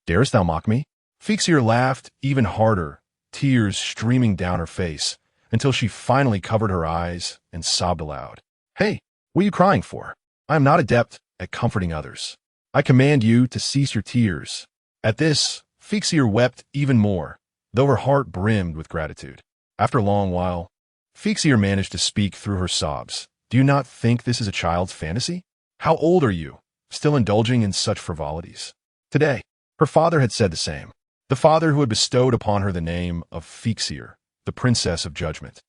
[SPEAKER 1] Darest thou mock me? Fexier laughed even harder, tears streaming down her face, until she finally covered her eyes and sobbed aloud. Hey, what are you crying for? I am not adept at comforting others. I command you to cease your tears. At this, Fexier wept even more, though her heart brimmed with gratitude. After a long while, Fexier managed to speak through her sobs. Do you not think this is a child's fantasy? How old are you, still indulging in such frivolities? Today, her father had said the same. The father who had bestowed upon her the name of Fexier, the Princess of Judgment,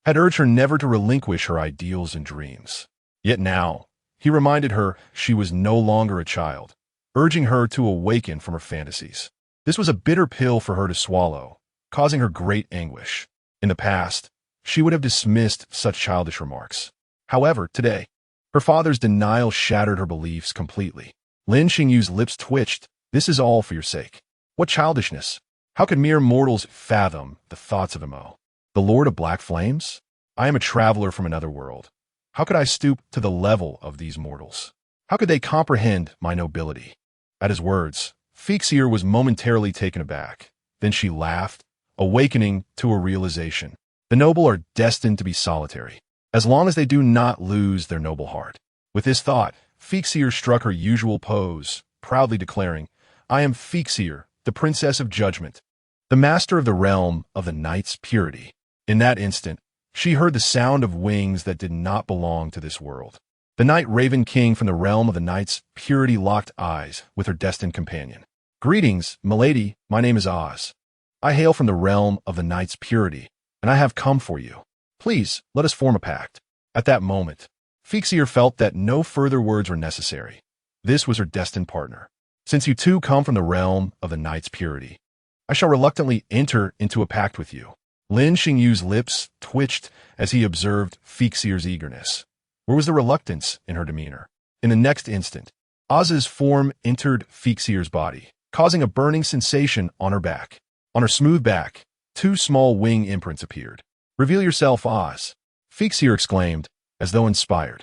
[SPEAKER 1] had urged her never to relinquish her ideals and dreams. Yet now, he reminded her she was no longer a child, urging her to awaken from her fantasies. This was a bitter pill for her to swallow, causing her great anguish. In the past, she would have dismissed such childish remarks. However, today, her father's denial shattered her beliefs completely. Lin Xingyu's lips twitched. This is all for your sake. What childishness! How could mere mortals fathom the thoughts of Mo, the Lord of Black Flames? I am a traveler from another world. How could I stoop to the level of these mortals? How could they comprehend my nobility? At his words, Fexier was momentarily taken aback. Then she laughed, awakening to a realization. The noble are destined to be solitary, as long as they do not lose their noble heart. With this thought, Fexier struck her usual pose, proudly declaring, I am Fexier, the Princess of Judgment, the master of the realm of the Knight's Purity. In that instant, she heard the sound of wings that did not belong to this world. The Night Raven King from the realm of the Knight's Purity locked eyes with her destined companion. Greetings, milady, my name is Oz. I hail from the realm of the Knight's Purity, and I have come for you. Please, let us form a pact. At that moment, Fexier felt that no further words were necessary. This was her destined partner. Since you two come from the realm of the Knight's Purity, I shall reluctantly enter into a pact with you. Lin Xingyu's lips twitched as he observed Fexier's eagerness. Where was the reluctance in her demeanor? In the next instant, Oz's form entered Fexier's body, causing a burning sensation on her back. On her smooth back, two small wing imprints appeared. Reveal yourself, Oz, Fexier exclaimed, as though inspired.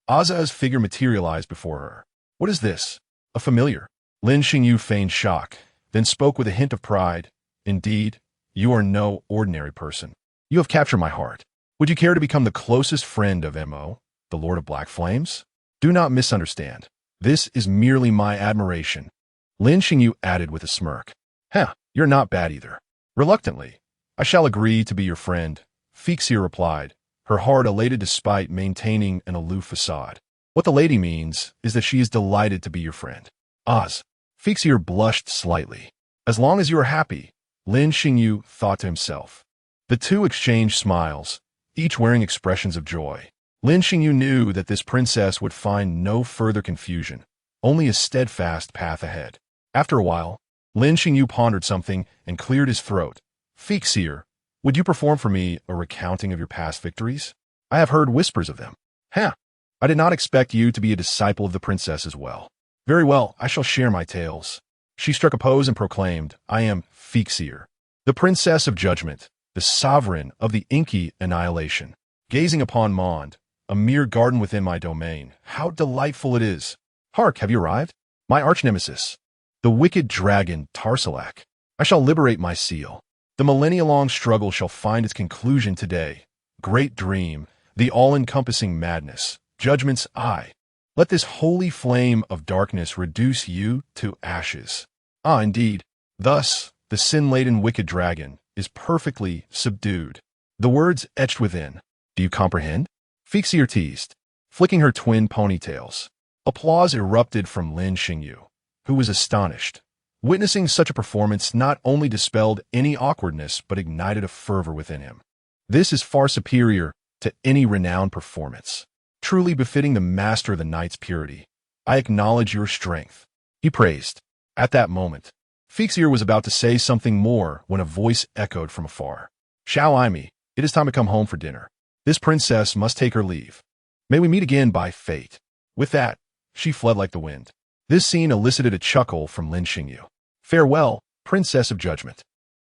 [SPEAKER 1] Oz's figure materialized before her. What is this? A familiar? Lin Xingyu feigned shock, then spoke with a hint of pride. Indeed, you are no ordinary person. You have captured my heart. Would you care to become the closest friend of Mo, the Lord of Black Flames? Do not misunderstand. This is merely my admiration. Lin Xingyu added with a smirk. You're not bad either. Reluctantly, I shall agree to be your friend, Fexier replied, her heart elated despite maintaining an aloof facade. What the lady means is that she is delighted to be your friend. Oz. Fexier blushed slightly. As long as you are happy, Lin Xingyu thought to himself. The two exchanged smiles, each wearing expressions of joy. Lin Xingyu knew that this princess would find no further confusion, only a steadfast path ahead. After a while, Lin Xingyu pondered something and cleared his throat. Fexier, would you perform for me a recounting of your past victories? I have heard whispers of them. I did not expect you to be a disciple of the princess as well. Very well, I shall share my tales. She struck a pose and proclaimed, I am Fexier, the Princess of Judgment, the sovereign of the Inky annihilation. Gazing upon Mond, a mere garden within my domain, how delightful it is. Hark, have you arrived? My arch-nemesis, the wicked dragon Tarsalak. I shall liberate my seal. The millennia-long struggle shall find its conclusion today. Great dream, the all-encompassing madness, Judgment's eye. Let this holy flame of darkness reduce you to ashes. Indeed. Thus, the sin-laden wicked dragon is perfectly subdued. The words etched within. Do you comprehend? Fexier teased, flicking her twin ponytails. Applause erupted from Lin Xingyu, who was astonished. Witnessing such a performance not only dispelled any awkwardness but ignited a fervor within him. This is far superior to any renowned performance. Truly befitting the master of the Knight's Purity. I acknowledge your strength, he praised. At that moment, Fexier was about to say something more when a voice echoed from afar. Xiao Aimi, it is time to come home for dinner. This princess must take her leave. May we meet again by fate. With that, she fled like the wind. This scene elicited a chuckle from Lin Xingyu. Farewell, Princess of Judgment.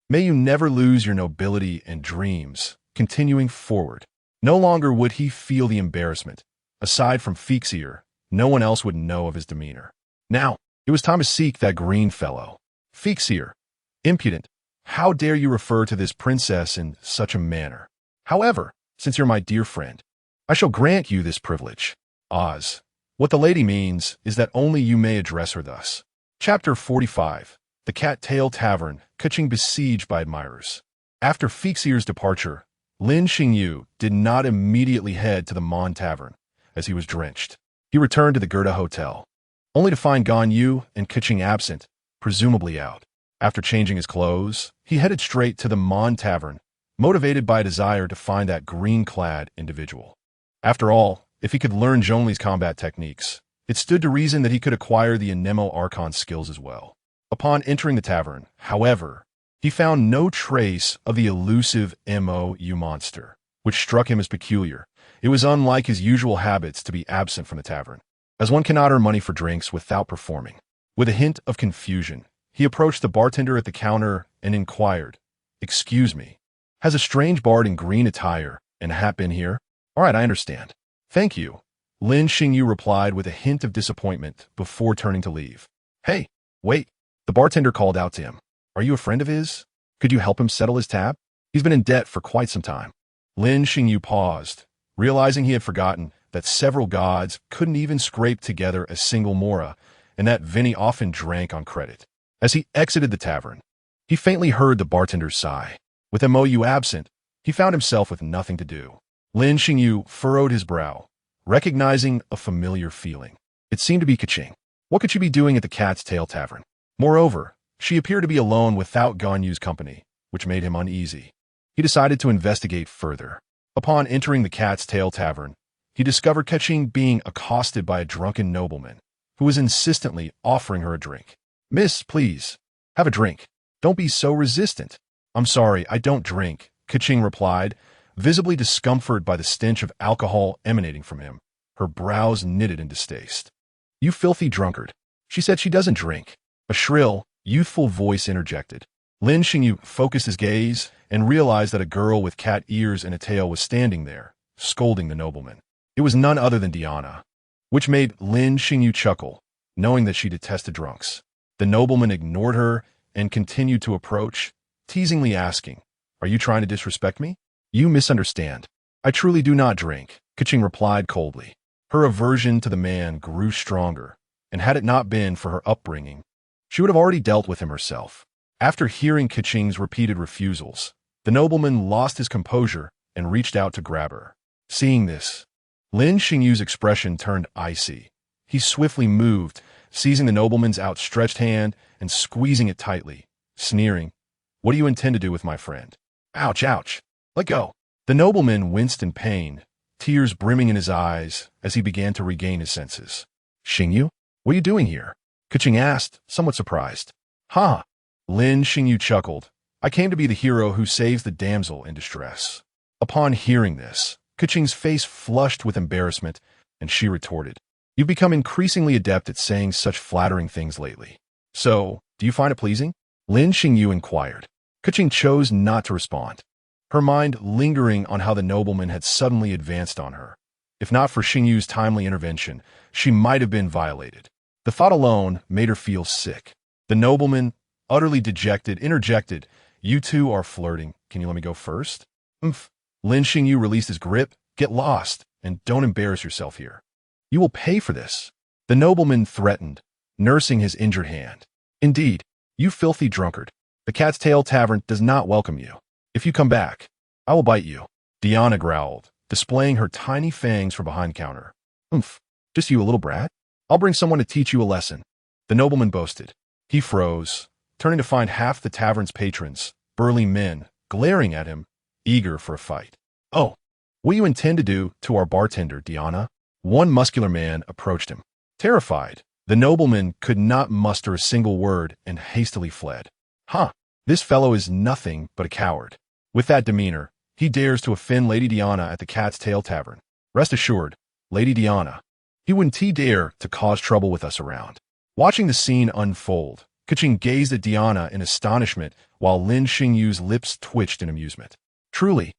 [SPEAKER 1] May you never lose your nobility and dreams. Continuing forward. No longer would he feel the embarrassment. Aside from Keqing, no one else would know of his demeanor. Now, it was time to seek that green fellow. Keqing. Impudent. How dare you refer to this princess in such a manner? However, since you're my dear friend, I shall grant you this privilege. Oz. What the lady means is that only you may address her thus. Chapter 45. The Cat-Tail Tavern, Keqing besieged by admirers. After Keqing's departure, Lin Xingyu did not immediately head to the Mon Tavern, as he was drenched. He returned to the Gerda Hotel, only to find Gan Yu and Keqing absent, presumably out. After changing his clothes, he headed straight to the Mon Tavern, motivated by a desire to find that green-clad individual. After all, if he could learn Zhongli's combat techniques, it stood to reason that he could acquire the Anemo Archon skills as well. Upon entering the tavern, however, he found no trace of the elusive MOU monster, which struck him as peculiar. It was unlike his usual habits to be absent from the tavern, as one cannot earn money for drinks without performing. With a hint of confusion, he approached the bartender at the counter and inquired, "Excuse me, has a strange bard in green attire and hat been here?" "All right, I understand. Thank you," Lin Xingyu replied with a hint of disappointment before turning to leave. "Hey, wait," the bartender called out to him. "Are you a friend of his? Could you help him settle his tab? He's been in debt for quite some time." Lin Xingyu paused, realizing he had forgotten that several gods couldn't even scrape together a single mora, and that Vinny often drank on credit. As he exited the tavern, he faintly heard the bartender's sigh. With MOU absent, he found himself with nothing to do. Lin Xingyu furrowed his brow, recognizing a familiar feeling. It seemed to be Keqing. What could she be doing at the Cat's Tail Tavern? Moreover, she appeared to be alone without Ganyu's company, which made him uneasy. He decided to investigate further. Upon entering the Cat's Tail Tavern, he discovered Keqing being accosted by a drunken nobleman, who was insistently offering her a drink. "Miss, please, have a drink. Don't be so resistant." "I'm sorry, I don't drink," Keqing replied, visibly discomforted by the stench of alcohol emanating from him, her brows knitted in distaste. "You filthy drunkard." "She said she doesn't drink." A shrill, youthful voice interjected. Lin Xingyu focused his gaze and realized that a girl with cat ears and a tail was standing there, scolding the nobleman. It was none other than Diana, which made Lin Xingyu chuckle, knowing that she detested drunks. The nobleman ignored her and continued to approach, teasingly asking, "Are you trying to disrespect me?" "You misunderstand. I truly do not drink," Keqing replied coldly. Her aversion to the man grew stronger, and had it not been for her upbringing, she would have already dealt with him herself. After hearing Keqing's repeated refusals, the nobleman lost his composure and reached out to grab her. Seeing this, Lin Xingyu's expression turned icy. He swiftly moved, seizing the nobleman's outstretched hand and squeezing it tightly, sneering, "What do you intend to do with my friend?" "Ouch, ouch. Let go." The nobleman winced in pain, tears brimming in his eyes as he began to regain his senses. "Xingyu, what are you doing here?" Keqing asked, somewhat surprised. "Ha!" Lin Xingyu chuckled. "I came to be the hero who saves the damsel in distress." Upon hearing this, Keqing's face flushed with embarrassment, and she retorted, "You've become increasingly adept at saying such flattering things lately. So, do you find it pleasing?" Lin Xingyu inquired. Keqing chose not to respond, her mind lingering on how the nobleman had suddenly advanced on her. If not for Xingyu's timely intervention, she might have been violated. The thought alone made her feel sick. The nobleman, utterly dejected, interjected, "You two are flirting. Can you let me go first?" "Umph." Lin Xingyu released his grip. "Get lost, and don't embarrass yourself here. You will pay for this," the nobleman threatened, nursing his injured hand. "Indeed, you filthy drunkard. The Cat's Tail Tavern does not welcome you. If you come back, I will bite you," Diana growled, displaying her tiny fangs from behind the counter. "Umph, just you, a little brat? I'll bring someone to teach you a lesson," the nobleman boasted. He froze, turning to find half the tavern's patrons, burly men, glaring at him, eager for a fight. "Oh, what do you intend to do to our bartender, Diana?" One muscular man approached him. Terrified, the nobleman could not muster a single word and hastily fled. "Huh, this fellow is nothing but a coward. With that demeanor, he dares to offend Lady Diana at the Cat's Tail Tavern. Rest assured, Lady Diana, he wouldn't dare to cause trouble with us around. Watching the scene unfold, Keqing gazed at Diana in astonishment while Lin Xingyu's lips twitched in amusement. Truly,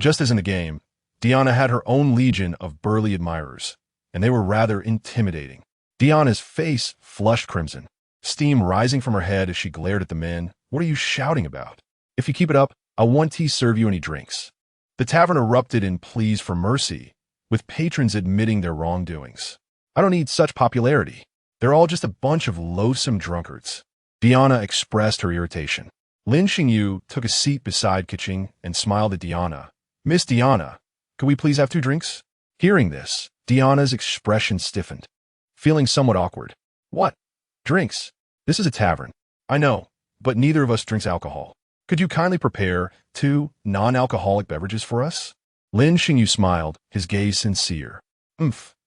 [SPEAKER 1] just as in the game, Diana had her own legion of burly admirers, and they were rather intimidating. Diana's face flushed crimson, steam rising from her head as she glared at the men. What are you shouting about? If you keep it up, I won't serve you any drinks. The tavern erupted in pleas for mercy, with patrons admitting their wrongdoings. I don't need such popularity. They're all just a bunch of loathsome drunkards. Diana expressed her irritation. Lin Xingyu took a seat beside Keqing and smiled at Diana. Miss Diana, could we please have 2 drinks? Hearing this, Diana's expression stiffened, feeling somewhat awkward. What? Drinks? This is a tavern. I know, but neither of us drinks alcohol. Could you kindly prepare 2 non-alcoholic beverages for us? Lin Xingyu smiled, his gaze sincere.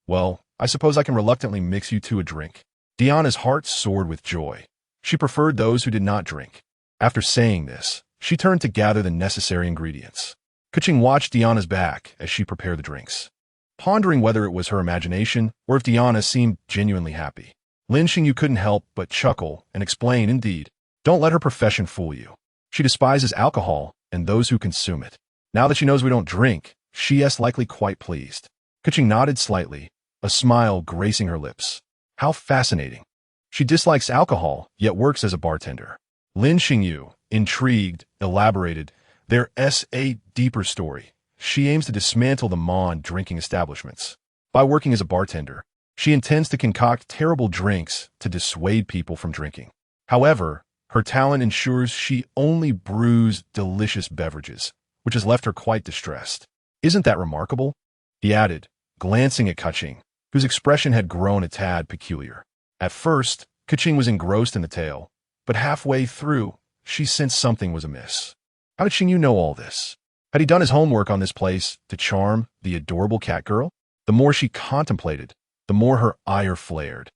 [SPEAKER 1] Well, I suppose I can reluctantly mix you 2 a drink. Diana's heart soared with joy. She preferred those who did not drink. After saying this, she turned to gather the necessary ingredients. Keqing watched Diana's back as she prepared the drinks, pondering whether it was her imagination or if Diana seemed genuinely happy. Lin Xingyu couldn't help but chuckle and explain, indeed, don't let her profession fool you. She despises alcohol and those who consume it. Now that she knows we don't drink, she is likely quite pleased. Keqing nodded slightly, a smile gracing her lips. How fascinating. She dislikes alcohol, yet works as a bartender. Lin Xingyu, intrigued, elaborated, there's a deeper story. She aims to dismantle the Mon drinking establishments. By working as a bartender, she intends to concoct terrible drinks to dissuade people from drinking. However, her talent ensures she only brews delicious beverages, which has left her quite distressed. Isn't that remarkable? He added, glancing at Keqing, whose expression had grown a tad peculiar. At first, Keqing was engrossed in the tale, but halfway through, she sensed something was amiss. How did Xingyu know all this? Had he done his homework on this place to charm the adorable cat girl? The more she contemplated, the more her ire flared.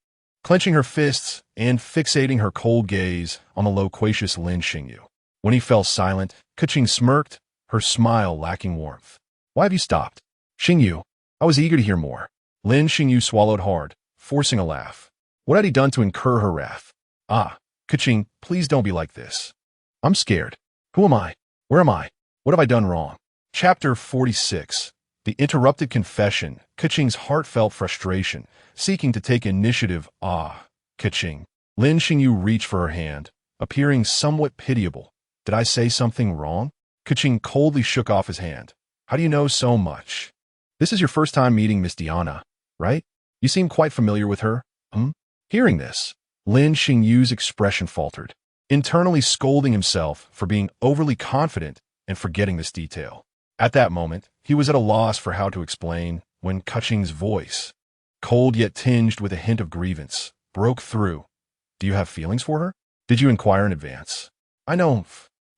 [SPEAKER 1] Clenching her fists and fixating her cold gaze on the loquacious Lin Xingyu. When he fell silent, Keqing smirked, her smile lacking warmth. Why have you stopped? Xingyu, I was eager to hear more. Lin Xingyu swallowed hard, forcing a laugh. What had he done to incur her wrath? Keqing, please don't be like this. I'm scared. Who am I? Where am I? What have I done wrong? Chapter 46. The Interrupted Confession. Keqing's heartfelt frustration, seeking to take initiative. Keqing. Lin Xingyu reached for her hand, appearing somewhat pitiable. Did I say something wrong? Keqing coldly shook off his hand. How do you know so much? This is your first time meeting Miss Diana, right? You seem quite familiar with her. Hearing this, Lin Xingyu's expression faltered, internally scolding himself for being overly confident and forgetting this detail. At that moment, he was at a loss for how to explain when Keqing's voice, cold yet tinged with a hint of grievance, broke through. Do you have feelings for her? Did you inquire in advance? I know.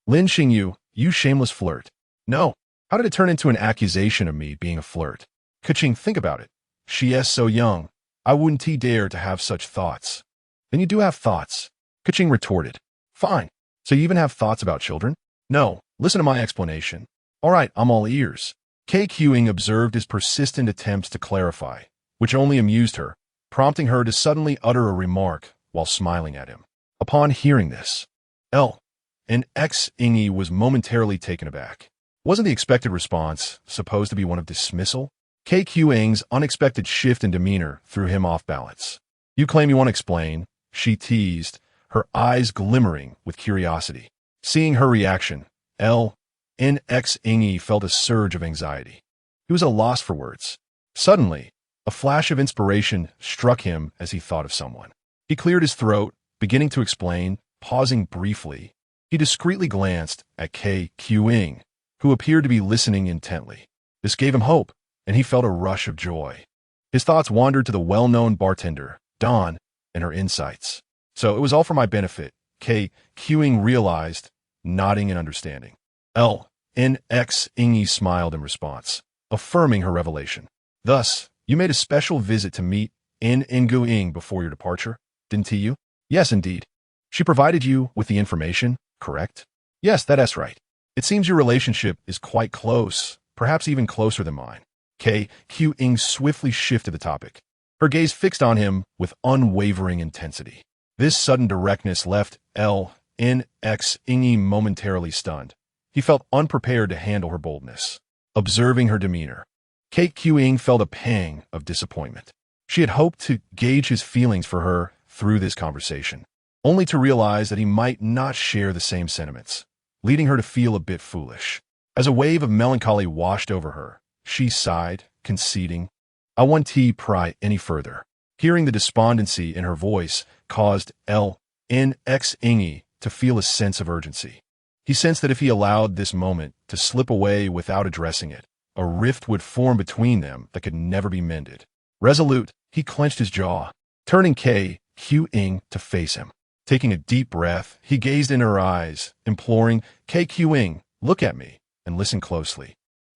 [SPEAKER 1] Lin Xingyu, you shameless flirt. No. How did it turn into an accusation of me being a flirt? Keqing, think about it. She is so young. I wouldn't dare to have such thoughts. Then you do have thoughts. Keqing retorted. Fine. So you even have thoughts about children? No. Listen to my explanation. All right, I'm all ears. Keqing observed his persistent attempts to clarify, which only amused her, prompting her to suddenly utter a remark while smiling at him. Upon hearing this, Lin Xingyu was momentarily taken aback. Wasn't the expected response supposed to be one of dismissal? Keqing's unexpected shift in demeanor threw him off balance. You claim you want to explain, she teased, her eyes glimmering with curiosity. Seeing her reaction, Lin Xingyu felt a surge of anxiety. He was at a loss for words. Suddenly, a flash of inspiration struck him as he thought of someone. He cleared his throat, beginning to explain, pausing briefly. He discreetly glanced at Keqing, who appeared to be listening intently. This gave him hope, and he felt a rush of joy. His thoughts wandered to the well-known bartender, Dawn, and her insights. So it was all for my benefit, Keqing realized, nodding in understanding. Lin Xingyu smiled in response, affirming her revelation. Thus, you made a special visit to meet Lin Xingyu before your departure, didn't you? Yes, indeed. She provided you with the information, correct? Yes, that's right. It seems your relationship is quite close, perhaps even closer than mine. Keqing swiftly shifted the topic. her gaze fixed on him with unwavering intensity. This sudden directness left Lin Xingyu momentarily stunned. He felt unprepared to handle her boldness. Observing her demeanor, Keqing felt a pang of disappointment. She had hoped to gauge his feelings for her through this conversation, only to realize that he might not share the same sentiments, leading her to feel a bit foolish. As a wave of melancholy washed over her, she sighed, conceding, "I won't pry any further." Hearing the despondency in her voice caused Lin Xingyu to feel a sense of urgency. He sensed that if he allowed this moment to slip away without addressing it, a rift would form between them that could never be mended. Resolute, he clenched his jaw, turning Keqing to face him. Taking a deep breath, he gazed in her eyes, imploring, "Keqing, look at me and listen closely."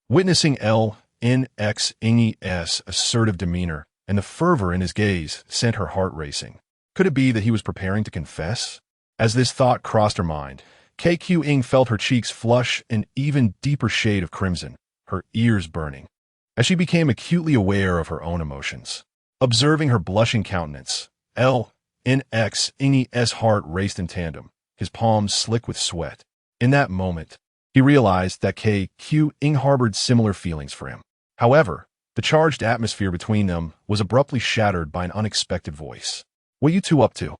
[SPEAKER 1] Witnessing Lin Xingyu's assertive demeanor and the fervor in his gaze sent her heart racing. Could it be that he was preparing to confess? As this thought crossed her mind, Keqing felt her cheeks flush an even deeper shade of crimson, her ears burning, as she became acutely aware of her own emotions. Observing her blushing countenance, Lin Xingyu's heart raced in tandem, his palms slick with sweat. In that moment, he realized that Keqing harbored similar feelings for him. However, the charged atmosphere between them was abruptly shattered by an unexpected voice. "What you two up to?"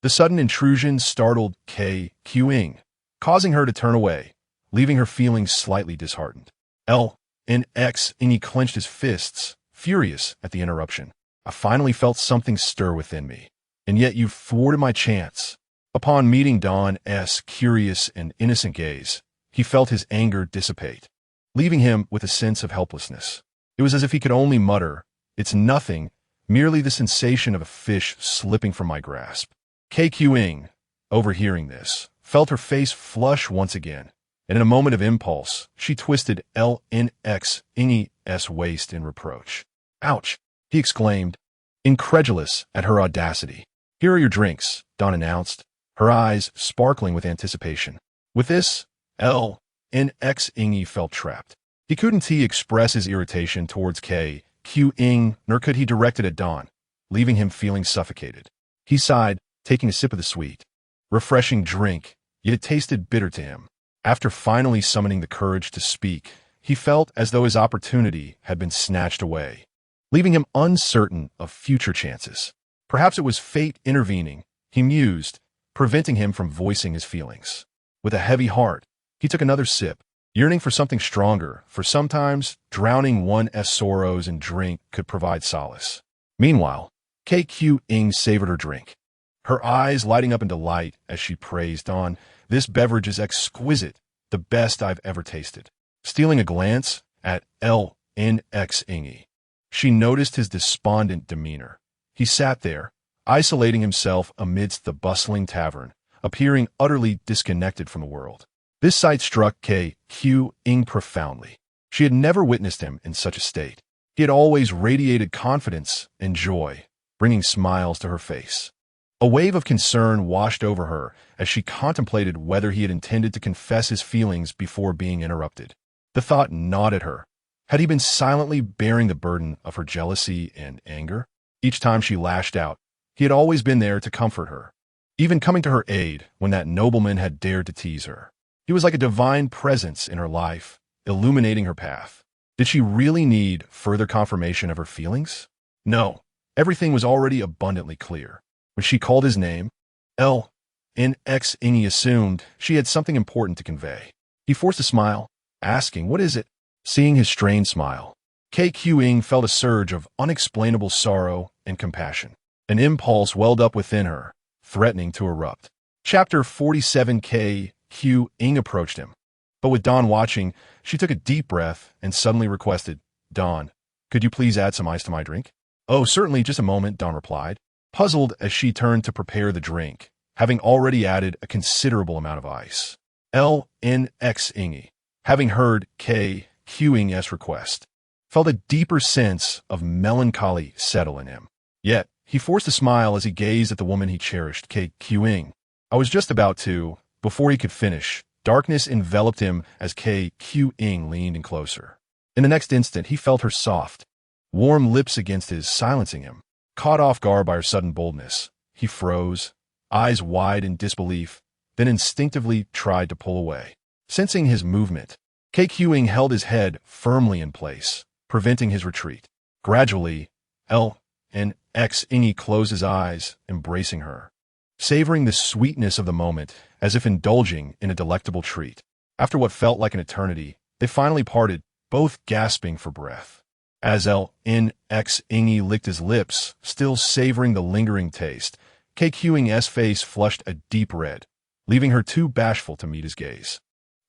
[SPEAKER 1] The sudden intrusion startled Keqing, causing her to turn away, leaving her feeling slightly disheartened. Lin Xingyu clenched his fists, furious at the interruption. "I finally felt something stir within me, and yet you've thwarted my chance." Upon meeting Dawn's curious and innocent gaze, he felt his anger dissipate, leaving him with a sense of helplessness. It was as if he could only mutter, "It's nothing, merely the sensation of a fish slipping from my grasp." Keqing, overhearing this, felt her face flush once again, and in a moment of impulse, she twisted Lin Xingyu's waist in reproach. "Ouch!" he exclaimed, incredulous at her audacity. "Here are your drinks," Dawn announced, her eyes sparkling with anticipation. With this, Lin Xingyu felt trapped. He couldn't express his irritation towards Keqing, nor could he direct it at Dawn, leaving him feeling suffocated. He sighed, taking a sip of the sweet, refreshing drink, yet it tasted bitter to him. After finally summoning the courage to speak, he felt as though his opportunity had been snatched away, leaving him uncertain of future chances. Perhaps it was fate intervening, he mused, preventing him from voicing his feelings. With a heavy heart, he took another sip, yearning for something stronger, for sometimes drowning one's sorrows in drink could provide solace. Meanwhile, Keqing savored her drink, her eyes lighting up in delight as she praised Dawn, "This beverage is exquisite, the best I've ever tasted." Stealing a glance at Lin Xingyu, she noticed his despondent demeanor. He sat there, isolating himself amidst the bustling tavern, appearing utterly disconnected from the world. This sight struck Keqing profoundly. She had never witnessed him in such a state. He had always radiated confidence and joy, bringing smiles to her face. A wave of concern washed over her as she contemplated whether he had intended to confess his feelings before being interrupted. The thought gnawed at her. Had he been silently bearing the burden of her jealousy and anger? Each time she lashed out, he had always been there to comfort her, even coming to her aid when that nobleman had dared to tease her. He was like a divine presence in her life, illuminating her path. Did she really need further confirmation of her feelings? No, everything was already abundantly clear. When she called his name, Lin Xingyu assumed she had something important to convey. He forced a smile, asking, "What is it?" Seeing his strained smile, Keqing felt a surge of unexplainable sorrow and compassion. An impulse welled up within her, threatening to erupt. Chapter 47. Keqing approached him, but with Dawn watching, she took a deep breath and suddenly requested, "Dawn, could you please add some ice to my drink?" "Oh, certainly, just a moment," Dawn replied, puzzled as she turned to prepare the drink, having already added a considerable amount of ice. Lin Xingyu, having heard Keqing's request, felt a deeper sense of melancholy settle in him. Yet, he forced a smile as he gazed at the woman he cherished, Keqing. "I was just about to..." Before he could finish, darkness enveloped him as Keqing leaned in closer. In the next instant, he felt her soft, warm lips against his, silencing him. Caught off guard by her sudden boldness, he froze, eyes wide in disbelief, then instinctively tried to pull away. Sensing his movement, Keqing held his head firmly in place, preventing his retreat. Gradually, Lin Xingyu closed his eyes, embracing her, savoring the sweetness of the moment as if indulging in a delectable treat. After what felt like an eternity, they finally parted, both gasping for breath. As Lin Xingyu licked his lips, still savoring the lingering taste, Keqing's face flushed a deep red, leaving her too bashful to meet his gaze.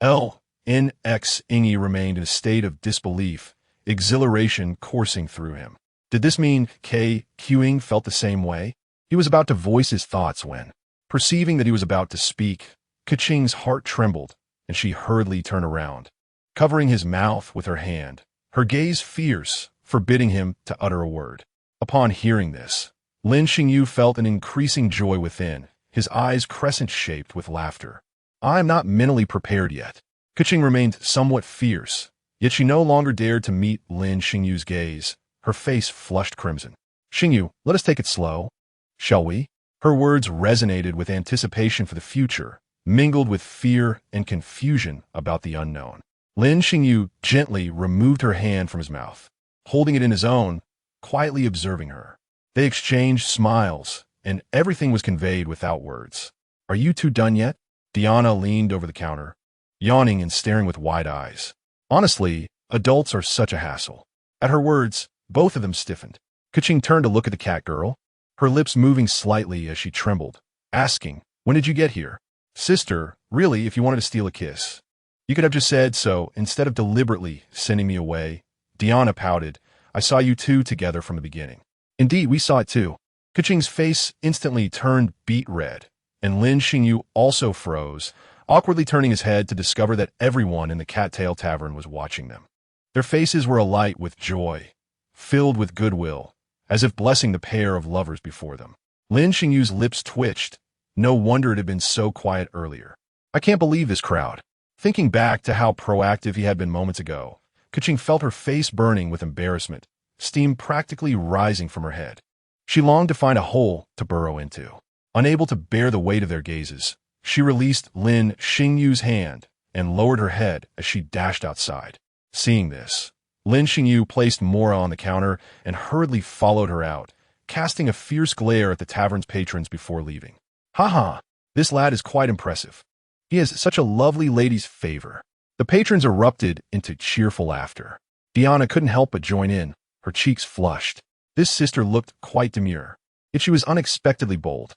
[SPEAKER 1] Lin Xingyu remained in a state of disbelief, exhilaration coursing through him. Did this mean Keqing felt the same way? He was about to voice his thoughts when, perceiving that he was about to speak, Keqing's heart trembled, and she hurriedly turned around, covering his mouth with her hand, her gaze fierce, forbidding him to utter a word. Upon hearing this, Lin Xingyu felt an increasing joy within, his eyes crescent-shaped with laughter. I am not mentally prepared yet. Keqing remained somewhat fierce, yet she no longer dared to meet Lin Xingyu's gaze, her face flushed crimson. Xingyu, let us take it slow. Shall we? Her words resonated with anticipation for the future, mingled with fear and confusion about the unknown. Lin Xingyu gently removed her hand from his mouth, holding it in his own, quietly observing her. They exchanged smiles, and everything was conveyed without words. Are you two done yet? Diana leaned over the counter, yawning and staring with wide eyes. Honestly, adults are such a hassle. At her words, both of them stiffened. Keqing turned to look at the cat girl, her lips moving slightly as she trembled, asking, when did you get here? Sister, really, if you wanted to steal a kiss, you could have just said so instead of deliberately sending me away. Diana pouted. I saw you two together from the beginning. Indeed, we saw it too. Keqing's face instantly turned beet red, and Lin Xingyu also froze, awkwardly turning his head to discover that everyone in the Cattail Tavern was watching them. Their faces were alight with joy, filled with goodwill, as if blessing the pair of lovers before them. Lin Xingyu's lips twitched. No wonder it had been so quiet earlier. I can't believe this crowd. Thinking back to how proactive he had been moments ago, Keqing felt her face burning with embarrassment, steam practically rising from her head. She longed to find a hole to burrow into. Unable to bear the weight of their gazes, she released Lin Xingyu's hand and lowered her head as she dashed outside. Seeing this, Lin Xingyu placed Mora on the counter and hurriedly followed her out, casting a fierce glare at the tavern's patrons before leaving. Ha, this lad is quite impressive. He has such a lovely lady's favor. The patrons erupted into cheerful laughter. Diana couldn't help but join in, her cheeks flushed. This sister looked quite demure, yet she was unexpectedly bold.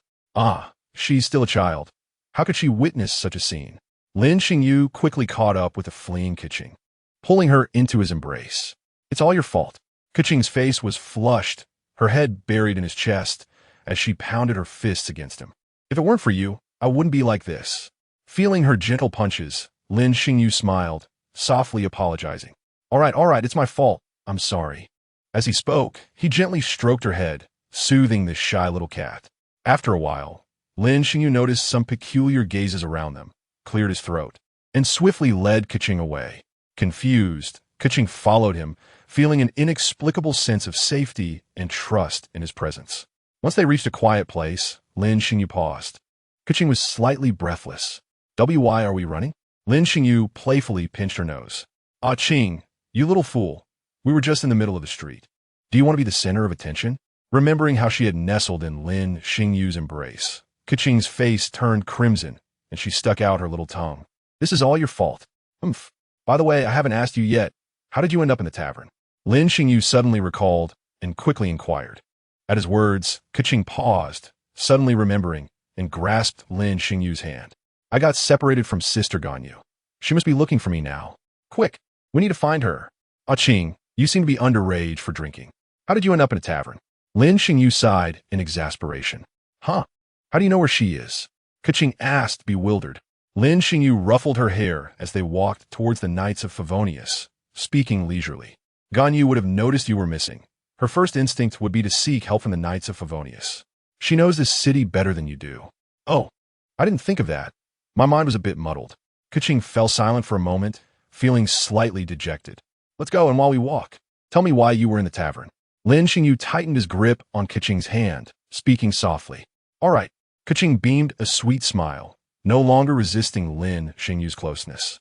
[SPEAKER 1] She's still a child. How could she witness such a scene? Lin Xingyu quickly caught up with the fleeing Keqing, pulling her into his embrace. It's all your fault. Keqing's face was flushed, her head buried in his chest, as she pounded her fists against him. If it weren't for you, I wouldn't be like this. Feeling her gentle punches, Lin Xingyu smiled, softly apologizing. All right, it's my fault. I'm sorry. As he spoke, he gently stroked her head, soothing this shy little cat. After a while, Lin Xingyu noticed some peculiar gazes around them, cleared his throat, and swiftly led Keqing away. Confused, Keqing followed him, feeling an inexplicable sense of safety and trust in his presence. Once they reached a quiet place, Lin Xingyu paused. Keqing was slightly breathless. Why are we running? Lin Xingyu playfully pinched her nose. Ah, Qing, you little fool. We were just in the middle of the street. Do you want to be the center of attention? Remembering how she had nestled in Lin Xingyu's embrace, Keqing's face turned crimson, and she stuck out her little tongue. This is all your fault. Humph. By the way, I haven't asked you yet. How did you end up in the tavern? Lin Xingyu suddenly recalled and quickly inquired. At his words, Keqing paused, suddenly remembering, and grasped Lin Xingyu's hand. I got separated from Sister Ganyu. She must be looking for me now. Quick, we need to find her. Ah, Qing, you seem to be underage for drinking. How did you end up in a tavern? Lin Xingyu sighed in exasperation. How do you know where she is? Keqing asked, bewildered. Lin Xingyu ruffled her hair as they walked towards the Knights of Favonius, speaking leisurely. Ganyu would have noticed you were missing. Her first instinct would be to seek help from the Knights of Favonius. She knows this city better than you do. Oh, I didn't think of that. My mind was a bit muddled. Keqing fell silent for a moment, feeling slightly dejected. Let's go, and while we walk, tell me why you were in the tavern. Lin Xingyu tightened his grip on Keqing's hand, speaking softly. All right. Keqing beamed a sweet smile, no longer resisting Lin Xingyu's closeness.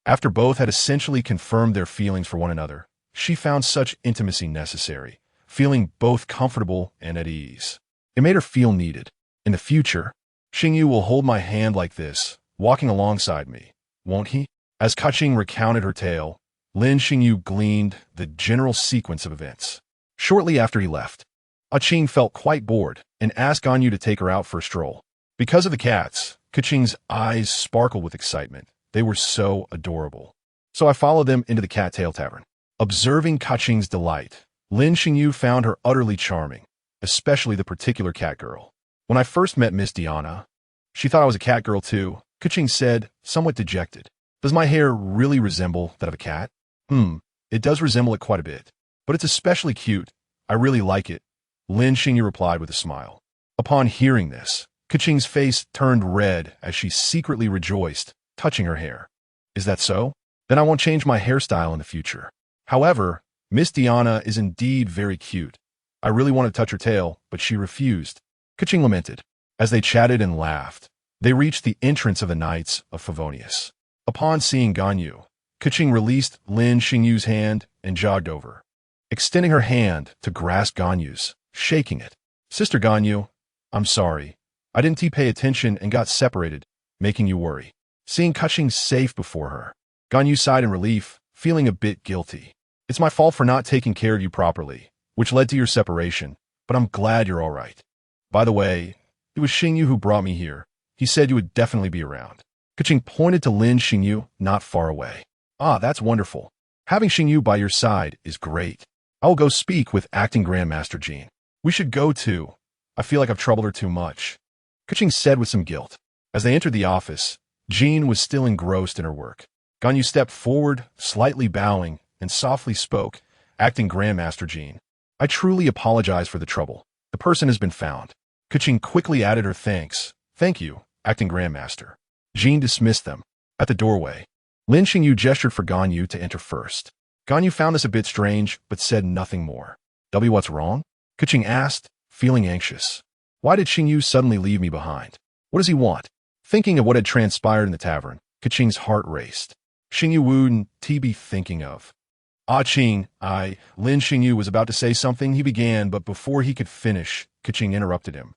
[SPEAKER 1] After both had essentially confirmed their feelings for one another, she found such intimacy necessary, feeling both comfortable and at ease. It made her feel needed. In the future, Xingyu will hold my hand like this, walking alongside me, won't he? As Keqing recounted her tale, Lin Xingyu gleaned the general sequence of events. Shortly after he left, Keqing felt quite bored and asked Ganyu to take her out for a stroll. Because of the cats, Keqing's eyes sparkled with excitement. They were so adorable. So I followed them into the Cattail Tavern. Observing Keqing's delight, Lin Xingyu found her utterly charming, especially the particular cat girl. When I first met Miss Diana, she thought I was a cat girl too, Keqing said, somewhat dejected. Does my hair really resemble that of a cat? It does resemble it quite a bit. But it's especially cute. I really like it, Lin Xingyu replied with a smile. Upon hearing this, Keqing's face turned red as she secretly rejoiced, touching her hair. Is that so? Then I won't change my hairstyle in the future. However, Miss Diana is indeed very cute. I really want to touch her tail, but she refused. Keqing lamented. As they chatted and laughed, they reached the entrance of the Knights of Favonius. Upon seeing Ganyu, Keqing released Lin Xingyu's hand and jogged over, extending her hand to grasp Ganyu's, shaking it. Sister Ganyu, I'm sorry. I didn't pay attention and got separated, making you worry. Seeing Keqing safe before her, Ganyu sighed in relief, feeling a bit guilty. It's my fault for not taking care of you properly, which led to your separation, but I'm glad you're all right. By the way, it was Xingyu who brought me here. He said you would definitely be around. Keqing pointed to Lin Xingyu, not far away. Ah, that's wonderful. Having Xingyu by your side is great. I will go speak with Acting Grandmaster Jean. We should go too. I feel like I've troubled her too much, Keqing said with some guilt. As they entered the office, Jean was still engrossed in her work. Ganyu stepped forward, slightly bowing, and softly spoke, Acting Grandmaster Jean. I truly apologize for the trouble. The person has been found. Keqing quickly added her thanks. Thank you, Acting Grandmaster. Jean dismissed them. At the doorway, Lin Xingyu gestured for Ganyu to enter first. Ganyu found this a bit strange, but said nothing more. What's wrong? Keqing asked, feeling anxious. Why did Xingyu suddenly leave me behind? What does he want? Thinking of what had transpired in the tavern, Keqing's heart raced. Xingyu wouldn't he be thinking of? Qing, Lin Xingyu was about to say something he began, but before he could finish, Keqing interrupted him.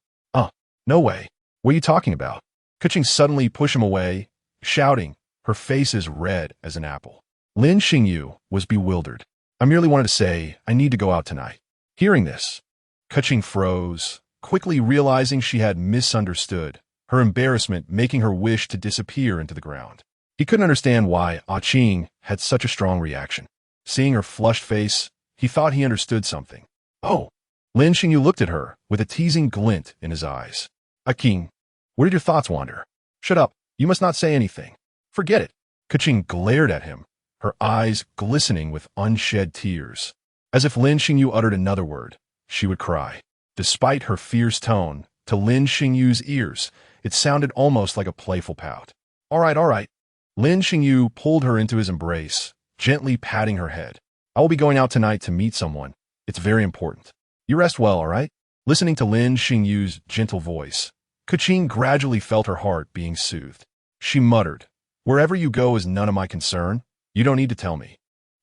[SPEAKER 1] No way. What are you talking about? Keqing suddenly pushed him away, shouting, her face as red as an apple. Lin Xingyu was bewildered. I merely wanted to say, I need to go out tonight. Hearing this, Keqing froze, quickly realizing she had misunderstood, her embarrassment making her wish to disappear into the ground. He couldn't understand why Qing had such a strong reaction. Seeing her flushed face, he thought he understood something. Oh! Lin Xingyu looked at her, with a teasing glint in his eyes. Keqing, where did your thoughts wander? Shut up, you must not say anything. Forget it. Keqing glared at him, her eyes glistening with unshed tears. As if Lin Xingyu uttered another word, she would cry. Despite her fierce tone, to Lin Xingyu's ears, it sounded almost like a playful pout. All right. Lin Xingyu pulled her into his embrace, gently patting her head. I will be going out tonight to meet someone. It's very important. You rest well, all right? Listening to Lin Xingyu's gentle voice, Keqing gradually felt her heart being soothed. She muttered, wherever you go is none of my concern. You don't need to tell me.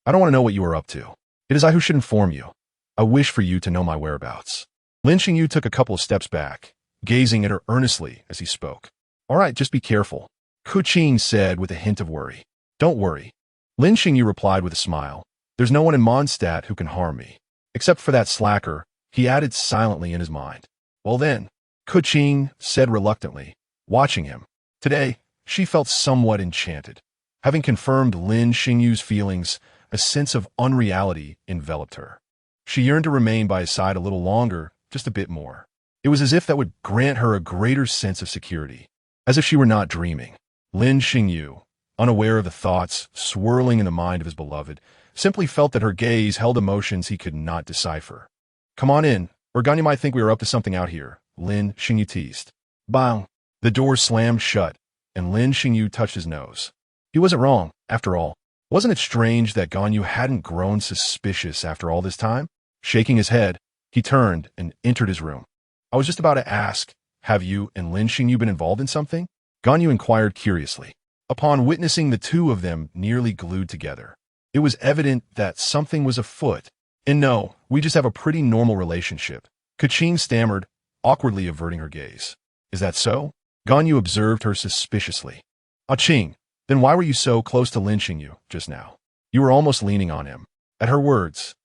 [SPEAKER 1] I don't want to know what you are up to. It is I who should inform you. I wish for you to know my whereabouts. Lin Xingyu took a couple of steps back, gazing at her earnestly as he spoke. All right, just be careful, Keqing said with a hint of worry. Don't worry. Lin Xingyu replied with a smile. There's no one in Mondstadt who can harm me. Except for that slacker, he added silently in his mind. Well then, Keqing said reluctantly, watching him. Today, she felt somewhat enchanted. Having confirmed Lin Xingyu's feelings, a sense of unreality enveloped her. She yearned to remain by his side a little longer, just a bit more. It was as if that would grant her a greater sense of security. As if she were not dreaming. Lin Xingyu, unaware of the thoughts swirling in the mind of his beloved, simply felt that her gaze held emotions he could not decipher. Come on in, or Ganyu might think we are up to something out here, Lin Xingyu teased. Bang! The door slammed shut, and Lin Xingyu touched his nose. He wasn't wrong, after all. Wasn't it strange that Ganyu hadn't grown suspicious after all this time? Shaking his head, he turned and entered his room. I was just about to ask, have you and Lin Xingyu been involved in something? Ganyu inquired curiously. Upon witnessing the two of them nearly glued together, it was evident that something was afoot. And no, we just have a pretty normal relationship. Keqing stammered, awkwardly averting her gaze. Is that so? Ganyu observed her suspiciously. Ah, Qing, then why were you so close to Lin Xingyu just now? You were almost leaning on him. At her words,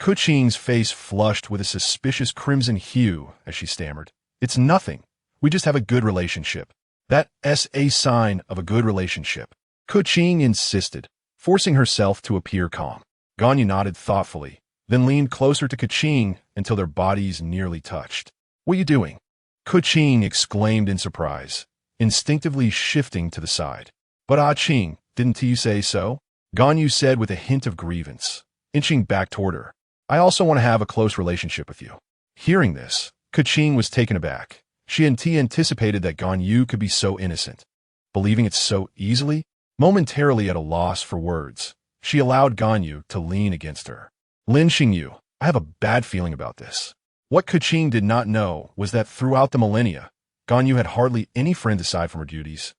[SPEAKER 1] Keqing's face flushed with a suspicious crimson hue as she stammered. It's nothing. We just have a good relationship. That's a sign of a good relationship. Keqing insisted, forcing herself to appear calm. Ganyu nodded thoughtfully, then leaned closer to Keqing until their bodies nearly touched. What are you doing? Keqing exclaimed in surprise, instinctively shifting to the side. But Ah Qing, didn't you say so? Ganyu said with a hint of grievance, inching back toward her. I also want to have a close relationship with you. Hearing this, Keqing was taken aback. She hadn't anticipated that Ganyu could be so innocent. Believing it so easily, momentarily at a loss for words, she allowed Ganyu to lean against her. Lin Xingyu, I have a bad feeling about this. What Keqing did not know was that throughout the millennia, Ganyu had hardly any friends aside from her duties,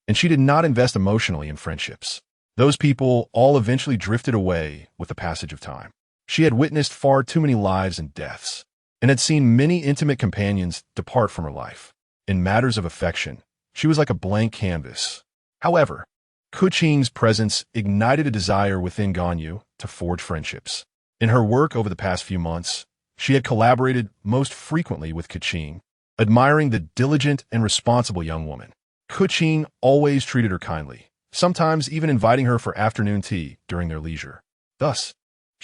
[SPEAKER 1] and she did not invest emotionally in friendships. Those people all eventually drifted away with the passage of time. She had witnessed far too many lives and deaths, and had seen many intimate companions depart from her life. In matters of affection, she was like a blank canvas. However, Keqing's presence ignited a desire within Ganyu to forge friendships. In her work over the past few months, she had collaborated most frequently with Keqing, admiring the diligent and responsible young woman. Keqing always treated her kindly, sometimes even inviting her for afternoon tea during their leisure. Thus,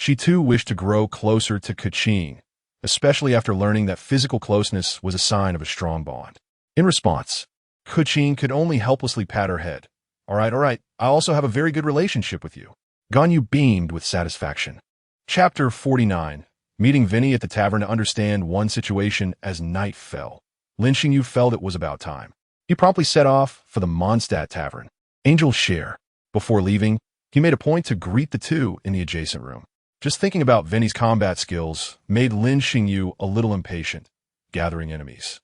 [SPEAKER 1] she too wished to grow closer to Keqing, especially after learning that physical closeness was a sign of a strong bond. In response, Keqing could only helplessly pat her head. All right, I also have a very good relationship with you. Ganyu beamed with satisfaction. Chapter 49. Meeting Vinny at the tavern to understand one situation as night fell. Lin Xingyu felt it was about time. He promptly set off for the Mondstadt Tavern, Angel's Share. Before leaving, he made a point to greet the two in the adjacent room. Just thinking about Vinny's combat skills made Lin Xingyu a little impatient, gathering enemies.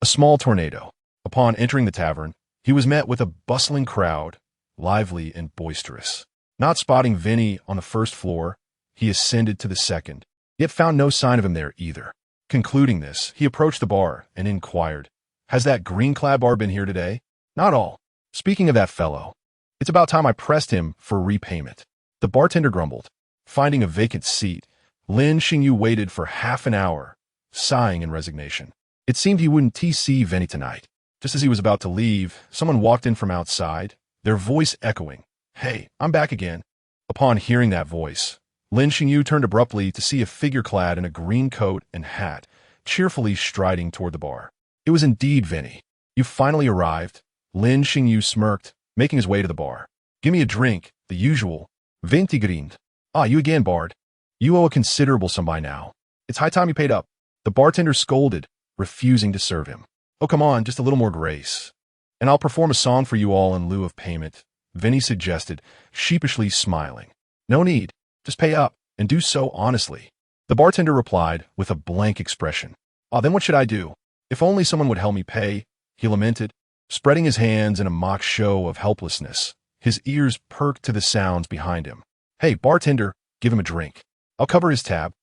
[SPEAKER 1] A small tornado. Upon entering the tavern, he was met with a bustling crowd, lively and boisterous. Not spotting Vinny on the first floor, he ascended to the second, yet found no sign of him there either. Concluding this, he approached the bar and inquired, Has that green-clad bar been here today? Not all. Speaking of that fellow, it's about time I pressed him for repayment. The bartender grumbled. Finding a vacant seat, Lin Xingyu waited for half an hour, sighing in resignation. It seemed he wouldn't see Vinny tonight. Just as he was about to leave, someone walked in from outside, their voice echoing, Hey, I'm back again. Upon hearing that voice, Lin Xingyu turned abruptly to see a figure clad in a green coat and hat, cheerfully striding toward the bar. It was indeed Vinny. You finally arrived. Lin Xingyu smirked, making his way to the bar. Give me a drink, the usual. 20 grind. Ah, you again, Bard. You owe a considerable sum by now. It's high time you paid up. The bartender scolded, refusing to serve him. Oh, come on, just a little more grace. And I'll perform a song for you all in lieu of payment, Vinny suggested, sheepishly smiling. No need. Just pay up, and do so honestly. The bartender replied with a blank expression. Ah, then what should I do? If only someone would help me pay, he lamented, spreading his hands in a mock show of helplessness. His ears perked to the sounds behind him. Hey, bartender, give him a drink. I'll cover his tab.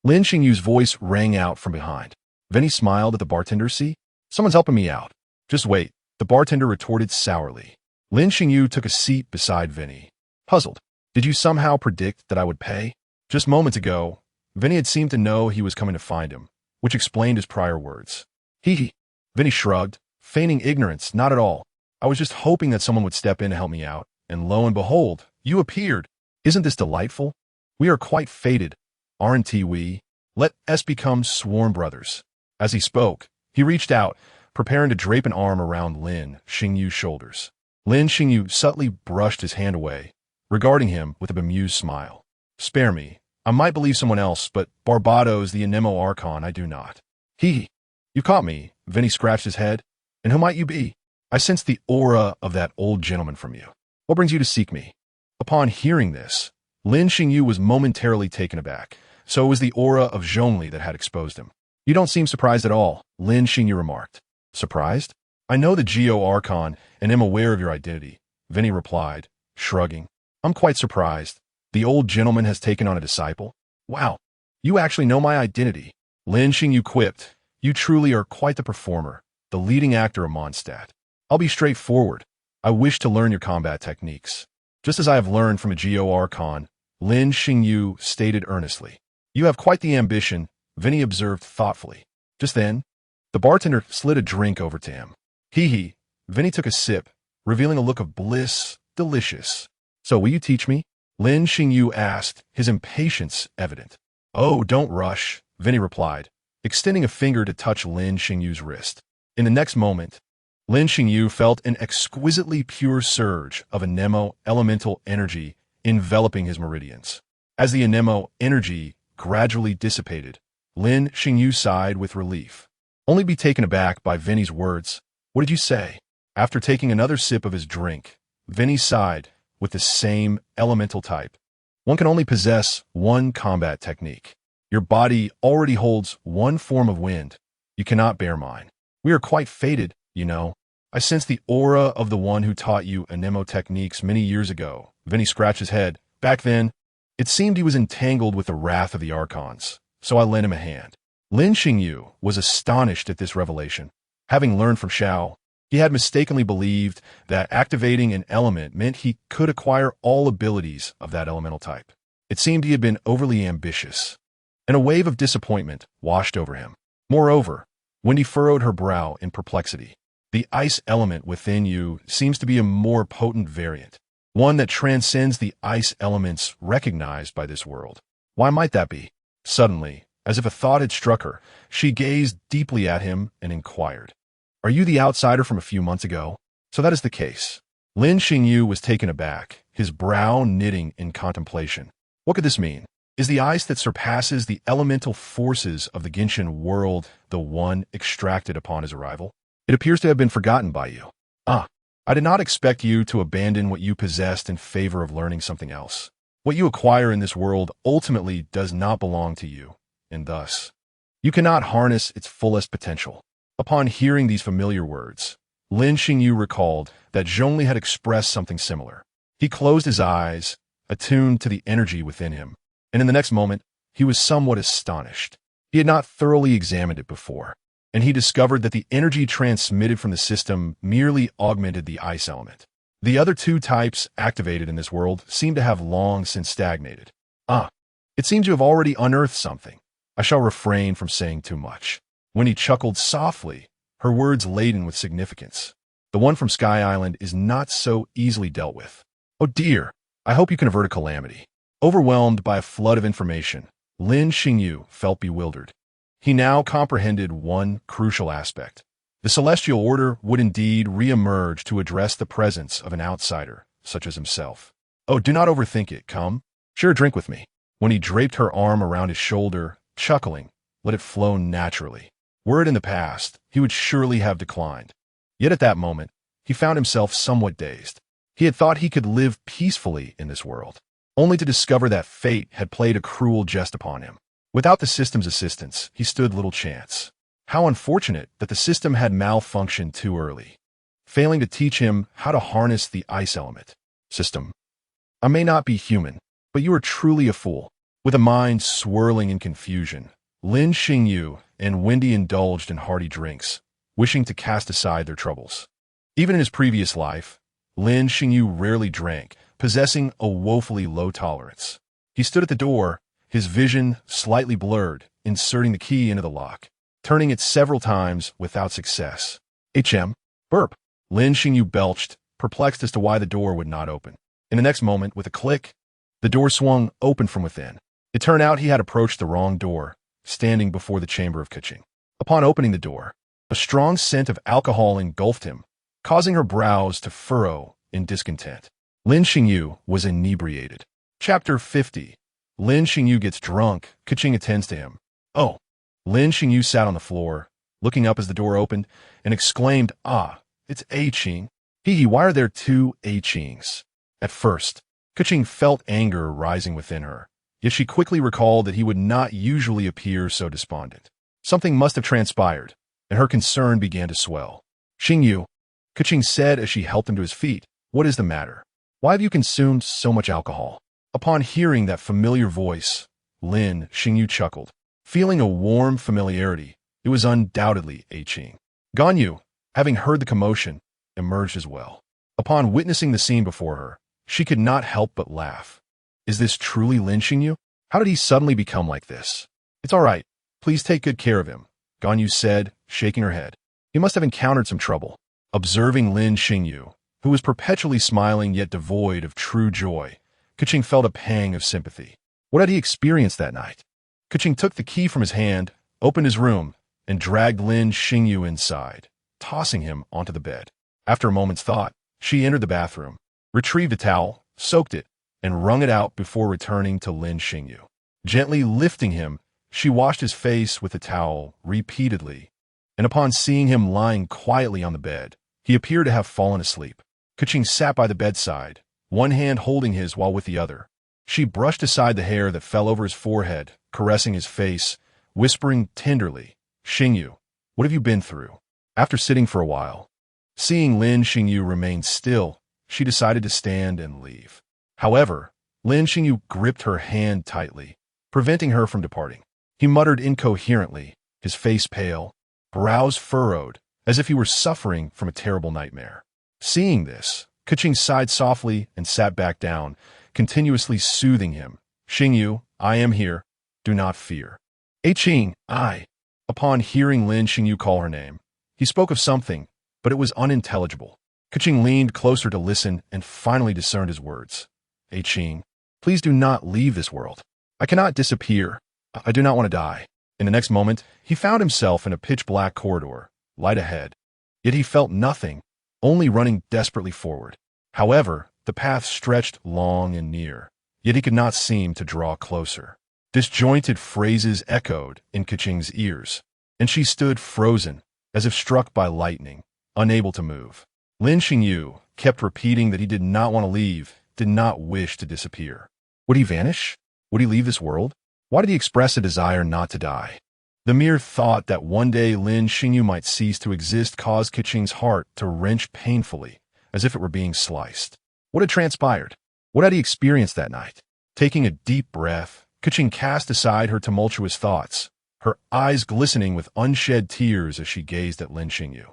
[SPEAKER 1] Lin Xingyu's voice rang out from behind. Vinny smiled at the bartender. See? Someone's helping me out. Just wait, the bartender retorted sourly. Lin Xingyu took a seat beside Vinny. Puzzled. Did you somehow predict that I would pay? Just moments ago, Vinny had seemed to know he was coming to find him, which explained his prior words. Hee. Vinny shrugged, feigning ignorance. Not at all. I was just hoping that someone would step in to help me out, and lo and behold, you appeared. Isn't this delightful? We are quite fated, aren't we? Let us become sworn brothers. As he spoke, he reached out, preparing to drape an arm around Lin Xingyu's shoulders. Lin Xingyu subtly brushed his hand away, regarding him with a bemused smile. Spare me. I might believe someone else, but Barbados the Anemo Archon I do not. You caught me, Vinny scratched his head. And who might you be? I sense the aura of that old gentleman from you. What brings you to seek me? Upon hearing this, Lin Xingyu was momentarily taken aback, So it was the aura of Zhongli that had exposed him. You don't seem surprised at all, Lin Xingyu remarked. Surprised? I know the Geo Archon and am aware of your identity, Vinny replied, shrugging. I'm quite surprised. The old gentleman has taken on a disciple? Wow, you actually know my identity. Lin Xingyu quipped. You truly are quite the performer, the leading actor of Mondstadt. I'll be straightforward. I wish to learn your combat techniques. Just as I have learned from a Geo Archon, Lin Xingyu stated earnestly. You have quite the ambition, Vinny observed thoughtfully. Just then, the bartender slid a drink over to him. Hee. Vinny took a sip, revealing a look of bliss, delicious. So will you teach me? Lin Xingyu asked, his impatience evident. Oh, don't rush, Vinny replied, extending a finger to touch Lin Xingyu's wrist. In the next moment, Lin Xingyu felt an exquisitely pure surge of anemo elemental energy enveloping his meridians. As the anemo energy gradually dissipated, Lin Xingyu sighed with relief. Only be taken aback by Vinny's words. What did you say? After taking another sip of his drink, Vinny sighed with the same elemental type. One can only possess one combat technique. Your body already holds one form of wind. You cannot bear mine. We are quite fated, you know. I sense the aura of the one who taught you anemo techniques many years ago. Vinny scratched his head. Back then, it seemed he was entangled with the wrath of the Archons, so I lent him a hand. Lin Xingyu was astonished at this revelation. Having learned from Xiao, he had mistakenly believed that activating an element meant he could acquire all abilities of that elemental type. It seemed he had been overly ambitious, and a wave of disappointment washed over him. Moreover, Wendy furrowed her brow in perplexity. The ice element within you seems to be a more potent variant, one that transcends the ice elements recognized by this world. Why might that be? Suddenly, as if a thought had struck her, she gazed deeply at him and inquired, Are you the outsider from a few months ago? So that is the case. Lin Xingyu was taken aback, his brow knitting in contemplation. What could this mean? Is the ice that surpasses the elemental forces of the Genshin world the one extracted upon his arrival? It appears to have been forgotten by you. I did not expect you to abandon what you possessed in favor of learning something else. What you acquire in this world ultimately does not belong to you, and thus, you cannot harness its fullest potential. Upon hearing these familiar words, Lin Xingyu recalled that Zhongli had expressed something similar. He closed his eyes, attuned to the energy within him, and in the next moment, he was somewhat astonished. He had not thoroughly examined it before, and he discovered that the energy transmitted from the system merely augmented the ice element. The other two types activated in this world seem to have long since stagnated. It seems you have already unearthed something. I shall refrain from saying too much. When he chuckled softly, her words laden with significance. The one from Sky Island is not so easily dealt with. Oh dear, I hope you can avert a calamity. Overwhelmed by a flood of information, Lin Xingyu felt bewildered. He now comprehended one crucial aspect. The Celestial Order would indeed re-emerge to address the presence of an outsider, such as himself. Oh, do not overthink it, come. Share a drink with me. When he draped her arm around his shoulder, chuckling, let it flow naturally. Were it in the past, he would surely have declined. Yet at that moment, he found himself somewhat dazed. He had thought he could live peacefully in this world, only to discover that fate had played a cruel jest upon him. Without the system's assistance, he stood little chance. How unfortunate that the system had malfunctioned too early, failing to teach him how to harness the ice element. System, I may not be human, but you are truly a fool. With a mind swirling in confusion, Lin Xingyu and Wendy indulged in hearty drinks, wishing to cast aside their troubles. Even in his previous life, Lin Xingyu rarely drank, possessing a woefully low tolerance. He stood at the door, his vision slightly blurred, inserting the key into the lock, turning it several times without success. Burp. Lin Xingyu belched, perplexed as to why the door would not open. In the next moment, with a click, the door swung open from within. It turned out he had approached the wrong door, standing before the chamber of Keqing. Upon opening the door, a strong scent of alcohol engulfed him, causing her brows to furrow in discontent. Lin Xingyu was inebriated. Chapter 50. Lin Xingyu gets drunk. Keqing attends to him. Oh. Lin Xingyu sat on the floor, looking up as the door opened, and exclaimed, it's Keqing. Why are there two Keqings? At first, Keqing felt anger rising within her, Yet she quickly recalled that he would not usually appear so despondent. Something must have transpired, and her concern began to swell. Xingyu, Keqing said as she helped him to his feet, what is the matter? Why have you consumed so much alcohol? Upon hearing that familiar voice, Lin Xingyu chuckled. Feeling a warm familiarity, it was undoubtedly Keqing. Ganyu, having heard the commotion, emerged as well. Upon witnessing the scene before her, she could not help but laugh. Is this truly Lin Xingyu? How did he suddenly become like this? It's all right. Please take good care of him, Ganyu said, shaking her head. He must have encountered some trouble. Observing Lin Xingyu, who was perpetually smiling yet devoid of true joy, Keqing felt a pang of sympathy. What had he experienced that night? Keqing took the key from his hand, opened his room, and dragged Lin Xingyu inside, tossing him onto the bed. After a moment's thought, she entered the bathroom, retrieved a towel, soaked it, and wrung it out before returning to Lin Xingyu. Gently lifting him, she washed his face with the towel repeatedly, and upon seeing him lying quietly on the bed, he appeared to have fallen asleep. Keqing sat by the bedside, one hand holding his while with the other. She brushed aside the hair that fell over his forehead, caressing his face, whispering tenderly, Xingyu, what have you been through? After sitting for a while, seeing Lin Xingyu remain still, she decided to stand and leave. However, Lin Xingyu gripped her hand tightly, preventing her from departing. He muttered incoherently, his face pale, brows furrowed, as if he were suffering from a terrible nightmare. Seeing this, Keqing sighed softly and sat back down, continuously soothing him. Xingyu, I am here. Do not fear. Keqing, I. Upon hearing Lin Xingyu call her name, he spoke of something, but it was unintelligible. Keqing leaned closer to listen and finally discerned his words. Keqing, please do not leave this world. I cannot disappear. I do not want to die. In the next moment, he found himself in a pitch-black corridor, light ahead. Yet he felt nothing, only running desperately forward. However, the path stretched long and near, yet he could not seem to draw closer. Disjointed phrases echoed in Keqing's ears, and she stood frozen, as if struck by lightning, unable to move. Lin Xingyu kept repeating that he did not want to leave, did not wish to disappear. Would he vanish? Would he leave this world? Why did he express a desire not to die? The mere thought that one day Lin Xingyu might cease to exist caused Keqing's heart to wrench painfully, as if it were being sliced. What had transpired? What had he experienced that night? Taking a deep breath, Keqing cast aside her tumultuous thoughts, her eyes glistening with unshed tears as she gazed at Lin Xingyu.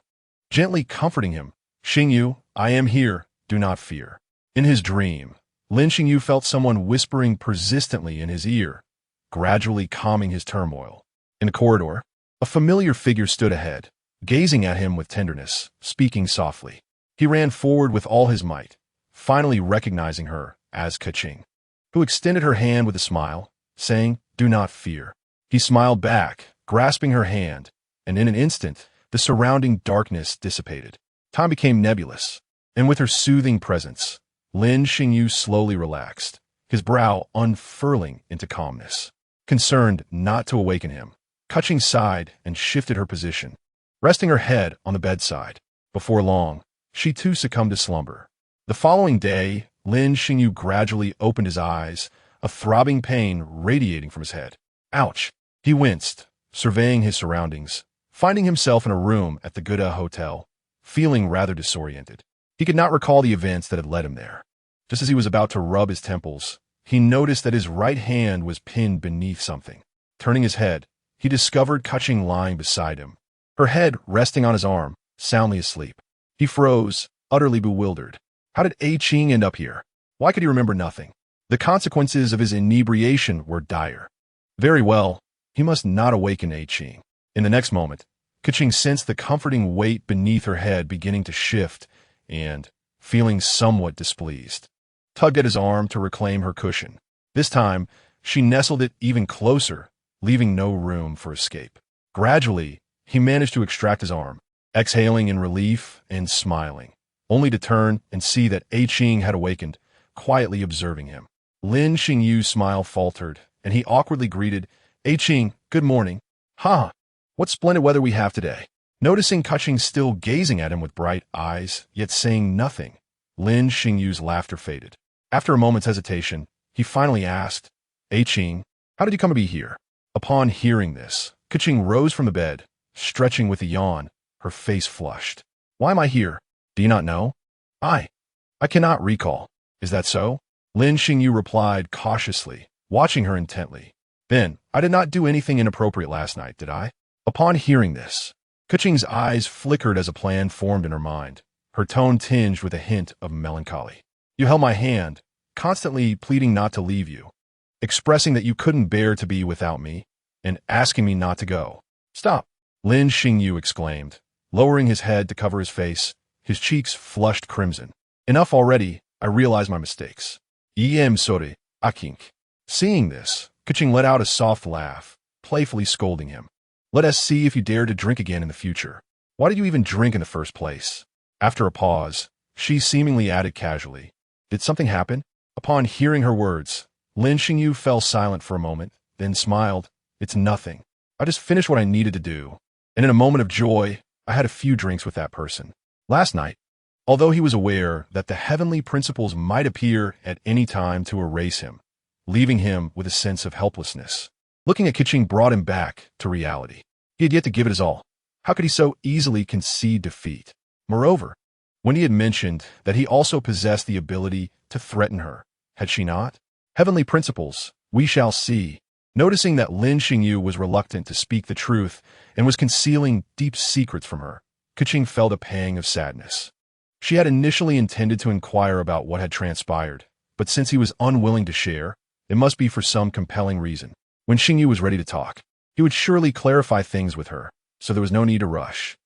[SPEAKER 1] Gently comforting him, Xingyu, I am here, do not fear. In his dream, Lin Xingyu felt someone whispering persistently in his ear, gradually calming his turmoil. In the corridor, a familiar figure stood ahead, gazing at him with tenderness, speaking softly. He ran forward with all his might, finally recognizing her as Keqing, who extended her hand with a smile, saying, do not fear. He smiled back, grasping her hand, and in an instant, the surrounding darkness dissipated. Time became nebulous, and with her soothing presence, Lin Xingyu slowly relaxed, his brow unfurling into calmness. Concerned not to awaken him, Keqing sighed and shifted her position, resting her head on the bedside. Before long, she too succumbed to slumber. The following day, Lin Xingyu gradually opened his eyes, a throbbing pain radiating from his head. Ouch! He winced, surveying his surroundings, finding himself in a room at the Gouda Hotel, feeling rather disoriented. He could not recall the events that had led him there. Just as he was about to rub his temples, he noticed that his right hand was pinned beneath something. Turning his head, he discovered Keqing lying beside him, her head resting on his arm, soundly asleep. He froze, utterly bewildered. How did Keqing end up here? Why could he remember nothing? The consequences of his inebriation were dire. Very well, he must not awaken Keqing. In the next moment, Keqing sensed the comforting weight beneath her head beginning to shift and, feeling somewhat displeased, tugged at his arm to reclaim her cushion. This time, she nestled it even closer, leaving no room for escape. Gradually, he managed to extract his arm, exhaling in relief and smiling, only to turn and see that Keqing had awakened, quietly observing him. Lin Xingyu's smile faltered, and he awkwardly greeted, Keqing, good morning. Ha! What splendid weather we have today. Noticing Keqing still gazing at him with bright eyes, yet saying nothing, Lin Xingyu's laughter faded. After a moment's hesitation, he finally asked, Keqing, how did you come to be here? Upon hearing this, Keqing rose from the bed, stretching with a yawn, her face flushed. Why am I here? Do you not know? I cannot recall. Is that so? Lin Xingyu replied cautiously, watching her intently. Then, I did not do anything inappropriate last night, did I? Upon hearing this, Keqing's eyes flickered as a plan formed in her mind, her tone tinged with a hint of melancholy. You held my hand, constantly pleading not to leave you, expressing that you couldn't bear to be without me, and asking me not to go. Stop, Lin Xingyu exclaimed, lowering his head to cover his face, his cheeks flushed crimson. Enough already, I realize my mistakes. I am sorry, Keqing. Seeing this, Keqing let out a soft laugh, playfully scolding him. Let us see if you dare to drink again in the future. Why did you even drink in the first place? After a pause, she seemingly added casually, did something happen? Upon hearing her words, Lin Xingyu fell silent for a moment, then smiled. It's nothing. I just finished what I needed to do. And in a moment of joy, I had a few drinks with that person. Last night, although he was aware that the heavenly principles might appear at any time to erase him, leaving him with a sense of helplessness. Looking at Keqing brought him back to reality. He had yet to give it his all. How could he so easily concede defeat? Moreover, when he had mentioned that he also possessed the ability to threaten her, had she not? Heavenly principles, we shall see. Noticing that Lin Xingyu was reluctant to speak the truth and was concealing deep secrets from her, Keqing felt a pang of sadness. She had initially intended to inquire about what had transpired, but since he was unwilling to share, it must be for some compelling reason. When Xingyu was ready to talk, he would surely clarify things with her, so there was no need to rush.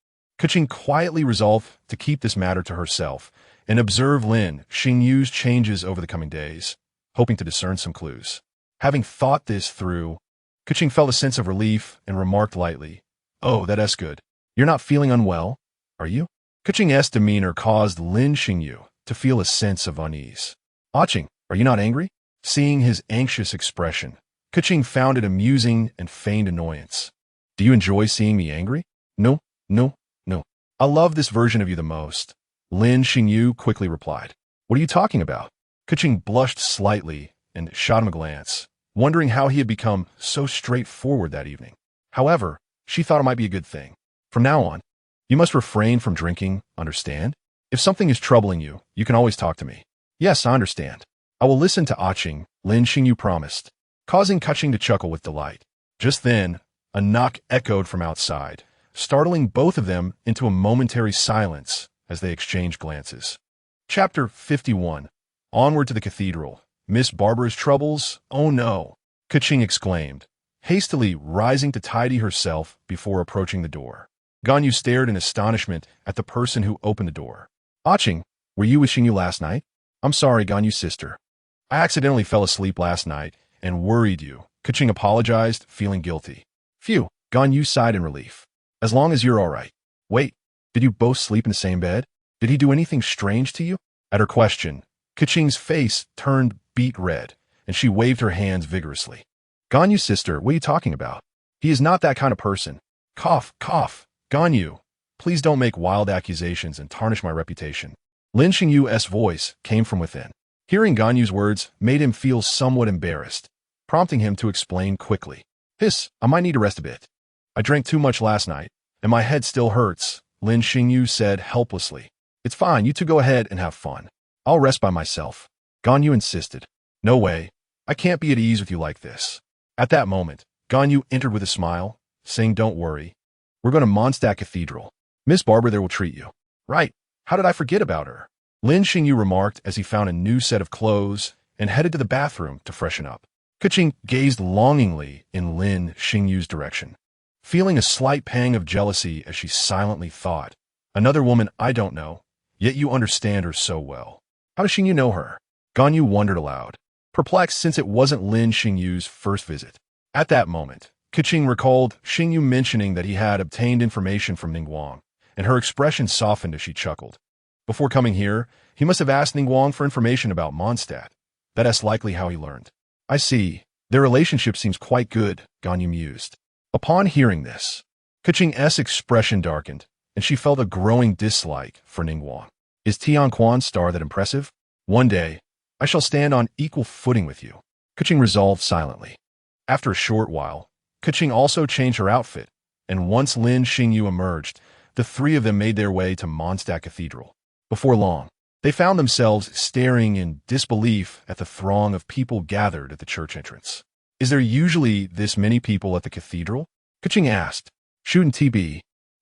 [SPEAKER 1] Keqing quietly resolved to keep this matter to herself and observe Lin Xingyu's changes over the coming days, hoping to discern some clues. Having thought this through, Keqing felt a sense of relief and remarked lightly, Oh, that's good. You're not feeling unwell, are you? Keqing's demeanor caused Lin Xingyu to feel a sense of unease. Keqing, are you not angry? Seeing his anxious expression, Keqing found it amusing and feigned annoyance. Do you enjoy seeing me angry? No. I love this version of you the most. Lin Xingyu quickly replied. What are you talking about? Keqing blushed slightly and shot him a glance, wondering how he had become so straightforward that evening. However, she thought it might be a good thing. From now on, you must refrain from drinking, understand? If something is troubling you, you can always talk to me. Yes, I understand. I will listen to Keqing, Lin Xingyu promised, causing Keqing to chuckle with delight. Just then, a knock echoed from outside, startling both of them into a momentary silence as they exchanged glances. Chapter 51. Onward to the cathedral. Miss Barbara's troubles? Oh no, Keqing exclaimed, hastily rising to tidy herself before approaching the door. Ganyu stared in astonishment at the person who opened the door. Keqing, were you with Xingyu last night? I'm sorry, Ganyu's sister. I accidentally fell asleep last night and worried you. Keqing apologized, feeling guilty. Phew, Ganyu sighed in relief. As long as you're all right. Wait, did you both sleep in the same bed? Did he do anything strange to you? At her question, Keqing's face turned beet red, and she waved her hands vigorously. Ganyu's sister, what are you talking about? He is not that kind of person. Cough, cough. Ganyu, please don't make wild accusations and tarnish my reputation. Lin Xingyu's voice came from within. Hearing Ganyu's words made him feel somewhat embarrassed, prompting him to explain quickly. Hiss, I might need to rest a bit. I drank too much last night, and my head still hurts, Lin Xingyu said helplessly. It's fine, you two go ahead and have fun. I'll rest by myself. Ganyu insisted. No way, I can't be at ease with you like this. At that moment, Ganyu entered with a smile, saying don't worry. We're going to Mondstadt Cathedral. Miss Barbara there will treat you. Right, how did I forget about her? Lin Xingyu remarked as he found a new set of clothes and headed to the bathroom to freshen up. Keqing gazed longingly in Lin Xingyu's direction, feeling a slight pang of jealousy as she silently thought, another woman I don't know, yet you understand her so well. How does Xingyu know her? Ganyu wondered aloud, perplexed since it wasn't Lin Xingyu's first visit. At that moment, Keqing recalled Xingyu mentioning that he had obtained information from Ningguang, and her expression softened as she chuckled. Before coming here, he must have asked Ningguang for information about Mondstadt. That's likely how he learned. I see. Their relationship seems quite good, Ganyu mused. Upon hearing this, Keqing's expression darkened, and she felt a growing dislike for Ningguang. Is Tianquan's star that impressive? One day, I shall stand on equal footing with you. Keqing resolved silently. After a short while, Keqing also changed her outfit, and once Lin Xingyu emerged, the three of them made their way to Mondstadt Cathedral. Before long, they found themselves staring in disbelief at the throng of people gathered at the church entrance. Is there usually this many people at the cathedral? Keqing asked. Shouldn't TB?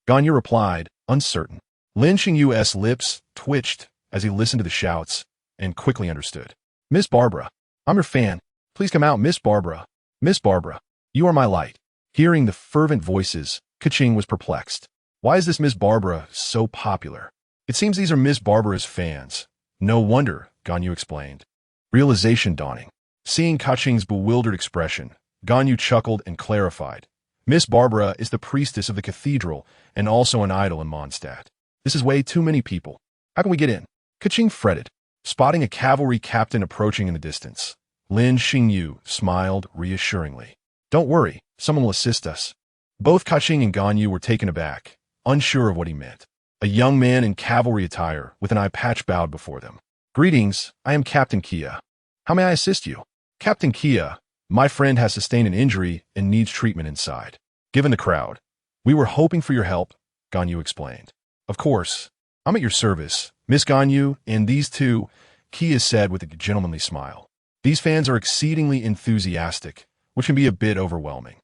[SPEAKER 1] Ganyu replied, uncertain. Lin Xingyu's lips twitched as he listened to the shouts and quickly understood. Miss Barbara, I'm your fan. Please come out, Miss Barbara. Miss Barbara, you are my light. Hearing the fervent voices, Keqing was perplexed. Why is this Miss Barbara so popular? It seems these are Miss Barbara's fans. No wonder, Ganyu explained. Realization dawning. Seeing Keqing's bewildered expression, Ganyu chuckled and clarified. Miss Barbara is the priestess of the cathedral and also an idol in Mondstadt. This is way too many people. How can we get in? Keqing fretted, spotting a cavalry captain approaching in the distance. Lin Xingyu smiled reassuringly. Don't worry, someone will assist us. Both Keqing and Ganyu were taken aback, unsure of what he meant. A young man in cavalry attire with an eye patch bowed before them. Greetings, I am Captain Kia. How may I assist you? Captain Kia, my friend has sustained an injury and needs treatment inside. Given the crowd, we were hoping for your help, Ganyu explained. Of course, I'm at your service, Miss Ganyu, and these two, Kia said with a gentlemanly smile. These fans are exceedingly enthusiastic, which can be a bit overwhelming.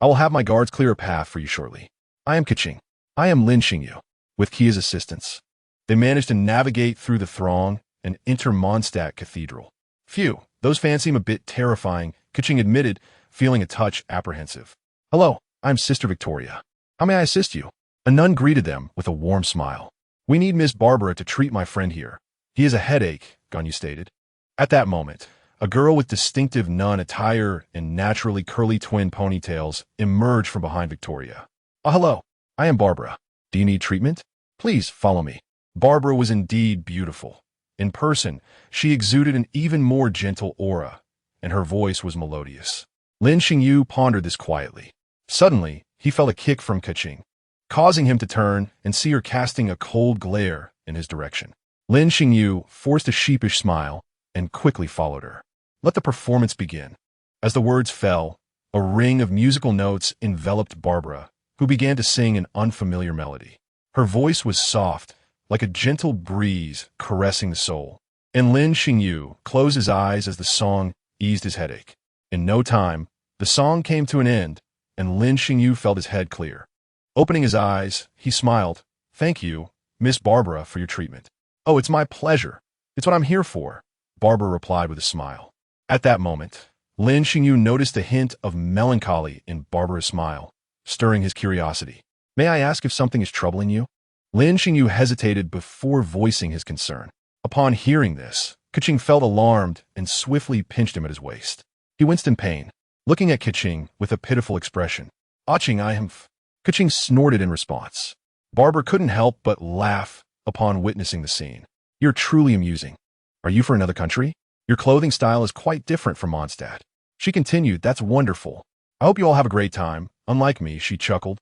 [SPEAKER 1] I will have my guards clear a path for you shortly. I am Keqing. I am Lin Xingyu. With Kia's assistance, they managed to navigate through the throng and enter Mondstadt Cathedral. Phew, those fans seem a bit terrifying, Keqing admitted, feeling a touch apprehensive. Hello, I'm Sister Victoria. How may I assist you? A nun greeted them with a warm smile. We need Miss Barbara to treat my friend here. He has a headache, Ganyu stated. At that moment, a girl with distinctive nun attire and naturally curly twin ponytails emerged from behind Victoria. Hello, I am Barbara. Do you need treatment? Please follow me. Barbara was indeed beautiful. In person, she exuded an even more gentle aura, and her voice was melodious. Lin Xingyu pondered this quietly. Suddenly, he felt a kick from Keqing, causing him to turn and see her casting a cold glare in his direction. Lin Xingyu forced a sheepish smile and quickly followed her. Let the performance begin. As the words fell, a ring of musical notes enveloped Barbara, who began to sing an unfamiliar melody. Her voice was soft, like a gentle breeze caressing the soul, and Lin Xingyu closed his eyes as the song eased his headache. In no time, the song came to an end, and Lin Xingyu felt his head clear. Opening his eyes, he smiled. Thank you, Miss Barbara, for your treatment. Oh, it's my pleasure. It's what I'm here for, Barbara replied with a smile. At that moment, Lin Xingyu noticed a hint of melancholy in Barbara's smile, stirring his curiosity. May I ask if something is troubling you? Lin Xingyu hesitated before voicing his concern. Upon hearing this, Keqing felt alarmed and swiftly pinched him at his waist. He winced in pain, looking at Keqing with a pitiful expression. Aching, I am Keqing snorted in response. Barbara couldn't help but laugh upon witnessing the scene. You're truly amusing. Are you from another country? Your clothing style is quite different from Mondstadt. She continued, that's wonderful. I hope you all have a great time. Unlike me, she chuckled.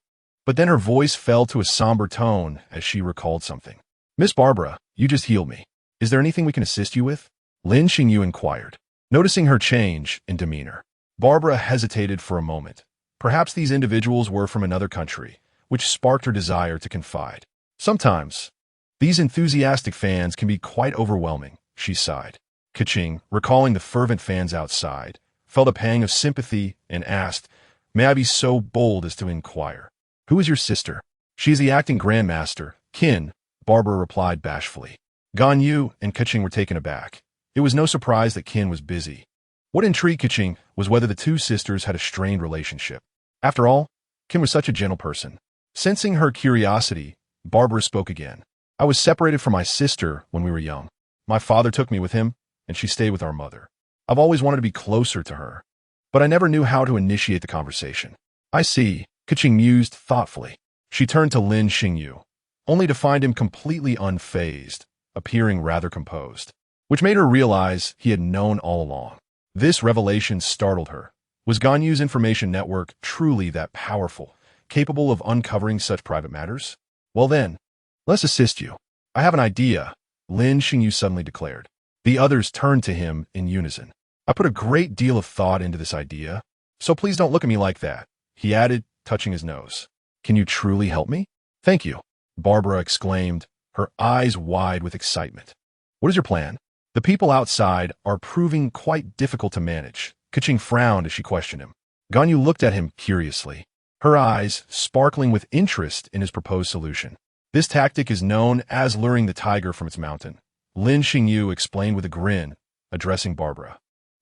[SPEAKER 1] But then her voice fell to a somber tone as she recalled something. Miss Barbara, you just healed me. Is there anything we can assist you with? Lin Xingyu inquired. Noticing her change in demeanor, Barbara hesitated for a moment. Perhaps these individuals were from another country, which sparked her desire to confide. Sometimes, these enthusiastic fans can be quite overwhelming, she sighed. Keqing, recalling the fervent fans outside, felt a pang of sympathy and asked, May I be so bold as to inquire? Who is your sister? She is the acting grandmaster, Qin, Barbara replied bashfully. Ganyu and Keqing were taken aback. It was no surprise that Qin was busy. What intrigued Keqing was whether the two sisters had a strained relationship. After all, Qin was such a gentle person. Sensing her curiosity, Barbara spoke again. I was separated from my sister when we were young. My father took me with him, and she stayed with our mother. I've always wanted to be closer to her, but I never knew how to initiate the conversation. I see, Keqing mused thoughtfully. She turned to Lin Xingyu, only to find him completely unfazed, appearing rather composed, which made her realize he had known all along. This revelation startled her. Was Ganyu's information network truly that powerful, capable of uncovering such private matters? Well then, let's assist you. I have an idea, Lin Xingyu suddenly declared. The others turned to him in unison. I put a great deal of thought into this idea, so please don't look at me like that, he added, touching his nose. Can you truly help me? Thank you, Barbara exclaimed, her eyes wide with excitement. What is your plan? The people outside are proving quite difficult to manage. Keqing frowned as she questioned him. Ganyu looked at him curiously, her eyes sparkling with interest in his proposed solution. This tactic is known as luring the tiger from its mountain, Lin Xingyu explained with a grin, addressing Barbara.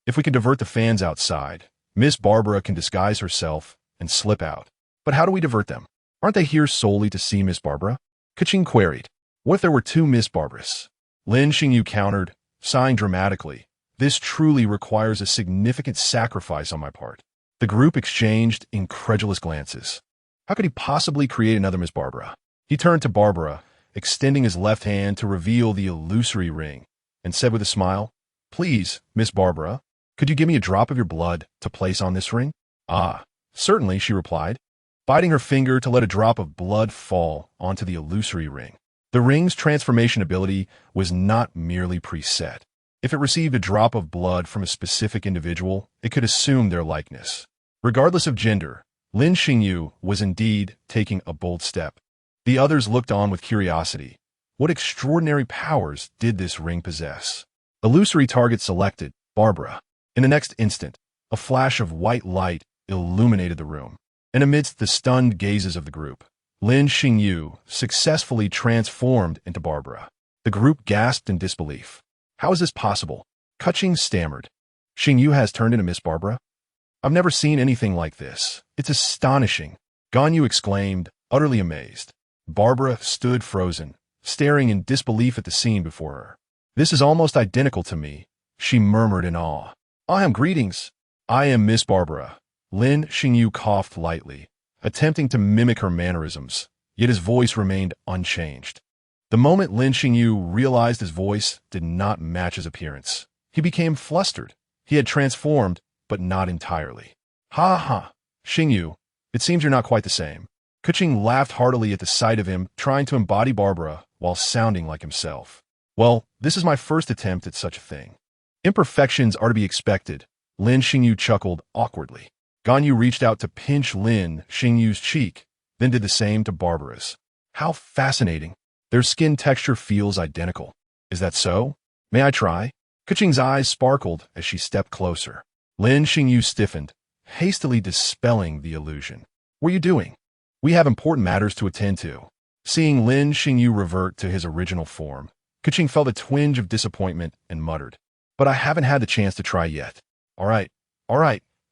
[SPEAKER 1] If we can divert the fans outside, Miss Barbara can disguise herself and slip out. But how do we divert them? Aren't they here solely to see Miss Barbara? Keqing queried. What if there were two Miss Barbaras? Lin Xingyu countered, sighing dramatically. This truly requires a significant sacrifice on my part. The group exchanged incredulous glances. How could he possibly create another Miss Barbara? He turned to Barbara, extending his left hand to reveal the illusory ring, and said with a smile, Please, Miss Barbara, could you give me a drop of your blood to place on this ring? Ah, certainly, she replied, biting her finger to let a drop of blood fall onto the illusory ring. The ring's transformation ability was not merely preset. If it received a drop of blood from a specific individual, it could assume their likeness. Regardless of gender, Lin Xingyu was indeed taking a bold step. The others looked on with curiosity. What extraordinary powers did this ring possess? Illusory target selected, Barbara. In the next instant, a flash of white light illuminated the room, and amidst the stunned gazes of the group, Lin Xingyu successfully transformed into Barbara. The group gasped in disbelief. How is this possible? Keqing stammered. Xingyu has turned into Miss Barbara? I've never seen anything like this. It's astonishing, Ganyu exclaimed, utterly amazed. Barbara stood frozen, staring in disbelief at the scene before her. This is almost identical to me, she murmured in awe. I am greetings. I am Miss Barbara. Lin Xingyu coughed lightly, attempting to mimic her mannerisms, yet his voice remained unchanged. The moment Lin Xingyu realized his voice did not match his appearance, he became flustered. He had transformed, but not entirely. Ha ha, Xingyu, it seems you're not quite the same. Keqing laughed heartily at the sight of him trying to embody Barbara while sounding like himself. Well, this is my first attempt at such a thing. Imperfections are to be expected, Lin Xingyu chuckled awkwardly. Ganyu reached out to pinch Lin Xingyu's cheek, then did the same to Barbara's. How fascinating. Their skin texture feels identical. Is that so? May I try? Keqing's eyes sparkled as she stepped closer. Lin Xingyu stiffened, hastily dispelling the illusion. What are you doing? We have important matters to attend to. Seeing Lin Xingyu revert to his original form, Keqing felt a twinge of disappointment and muttered, But I haven't had the chance to try yet. All right.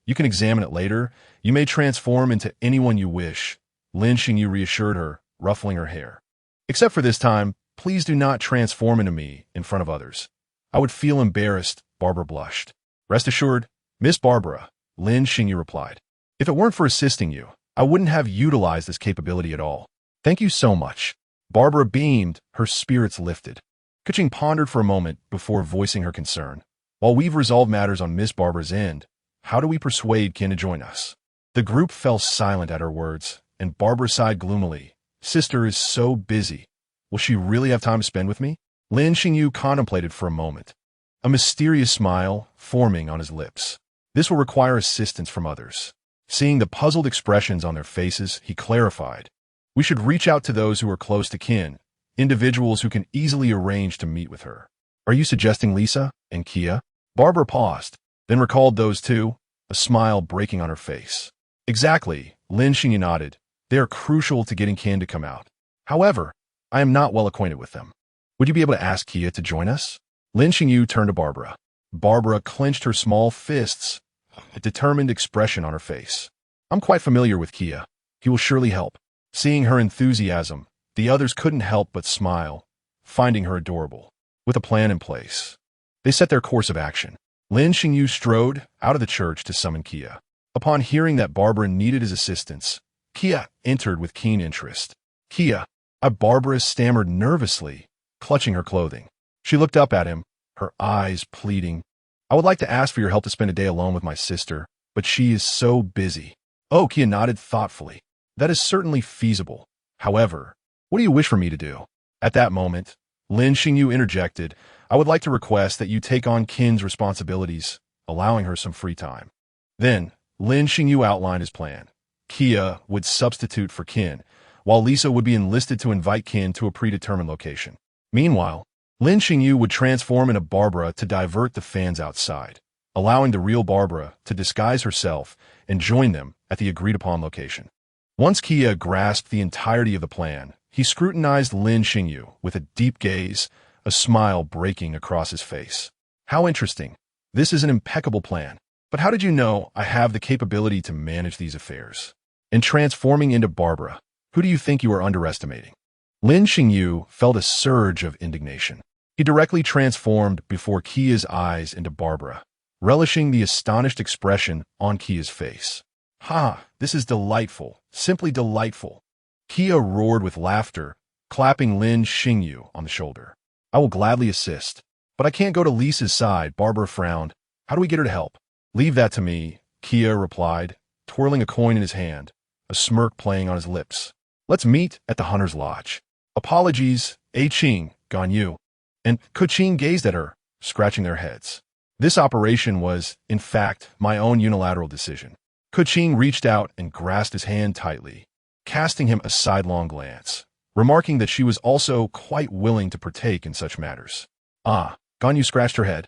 [SPEAKER 1] You can examine it later. You may transform into anyone you wish, Lin Xingyu reassured her, ruffling her hair. Except for this time, please do not transform into me in front of others. I would feel embarrassed, Barbara blushed. Rest assured, Miss Barbara, Lin Xingyu replied. If it weren't for assisting you, I wouldn't have utilized this capability at all. Thank you so much. Barbara beamed, her spirits lifted. Keqing pondered for a moment before voicing her concern. While we've resolved matters on Miss Barbara's end, how do we persuade Qin to join us? The group fell silent at her words, and Barbara sighed gloomily. Sister is so busy. Will she really have time to spend with me? Lin Xingyu contemplated for a moment, a mysterious smile forming on his lips. This will require assistance from others. Seeing the puzzled expressions on their faces, he clarified. We should reach out to those who are close to Qin, individuals who can easily arrange to meet with her. Are you suggesting Lisa and Kia? Barbara paused, then recalled those two, a smile breaking on her face. Exactly, Lin Xingyu nodded. They are crucial to getting Qin to come out. However, I am not well acquainted with them. Would you be able to ask Kia to join us? Lin Xingyu turned to Barbara. Barbara clenched her small fists, a determined expression on her face. I'm quite familiar with Kia. He will surely help. Seeing her enthusiasm, the others couldn't help but smile, finding her adorable. With a plan in place, they set their course of action. Lin Xingyu strode out of the church to summon Kia. Upon hearing that Barbara needed his assistance, Kia entered with keen interest. Kia, Barbara stammered nervously, clutching her clothing. She looked up at him, her eyes pleading. I would like to ask for your help to spend a day alone with my sister, but she is so busy. Oh, Kia nodded thoughtfully. That is certainly feasible. However, what do you wish for me to do? At that moment, Lin Xingyu interjected, I would like to request that you take on Qin's responsibilities. allowing her some free time. Then, Lin Xingyu outlined his plan. Kia would substitute for Qin, while Lisa would be enlisted to invite Qin to a predetermined location. Meanwhile, Lin Xingyu would transform into Barbara to divert the fans outside, allowing the real Barbara to disguise herself and join them at the agreed-upon location. Once Kia grasped the entirety of the plan, he scrutinized Lin Xingyu with a deep gaze, a smile breaking across his face. How interesting. This is an impeccable plan. But how did you know I have the capability to manage these affairs? In transforming into Barbara, who do you think you are underestimating? Lin Xingyu felt a surge of indignation. He directly transformed before Kia's eyes into Barbara, relishing the astonished expression on Kia's face. Ha, this is delightful, simply delightful. Kia roared with laughter, clapping Lin Xingyu on the shoulder. I will gladly assist, but I can't go to Lisa's side, Barbara frowned. How do we get her to help? Leave that to me, Kia replied, twirling a coin in his hand, a smirk playing on his lips. Let's meet at the Hunter's Lodge. Apologies, Keqing, Ganyu. And Keqing gazed at her, scratching their heads. This operation was, in fact, my own unilateral decision. Keqing reached out and grasped his hand tightly, casting him a sidelong glance, remarking that she was also quite willing to partake in such matters. Ah, Ganyu scratched her head,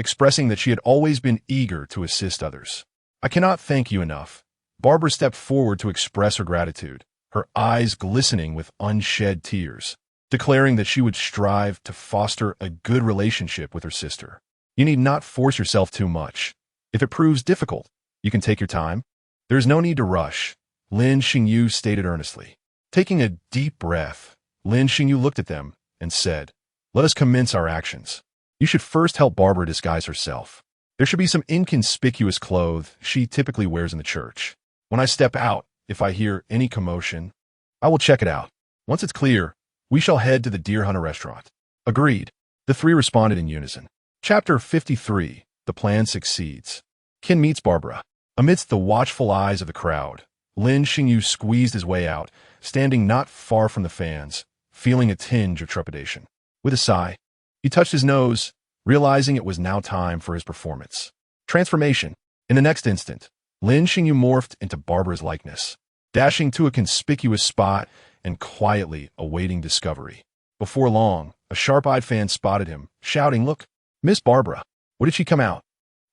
[SPEAKER 1] expressing that she had always been eager to assist others. I cannot thank you enough. Barbara stepped forward to express her gratitude, her eyes glistening with unshed tears, declaring that she would strive to foster a good relationship with her sister. You need not force yourself too much. If it proves difficult, you can take your time. There is no need to rush, Lin Xingyu stated earnestly. Taking a deep breath, Lin Xingyu looked at them and said, Let us commence our actions. You should first help Barbara disguise herself. There should be some inconspicuous clothes she typically wears in the church. When I step out, if I hear any commotion, I will check it out. Once it's clear, we shall head to the Deer Hunter restaurant. Agreed. The three responded in unison. Chapter 53. The plan succeeds. Qin meets Barbara. Amidst the watchful eyes of the crowd, Lin Xingyu squeezed his way out, standing not far from the fans, feeling a tinge of trepidation. With a sigh, he touched his nose, realizing it was now time for his performance. Transformation. In the next instant, Lin Xingyu morphed into Barbara's likeness, dashing to a conspicuous spot and quietly awaiting discovery. Before long, a sharp-eyed fan spotted him, shouting, Look, Miss Barbara, where did she come out?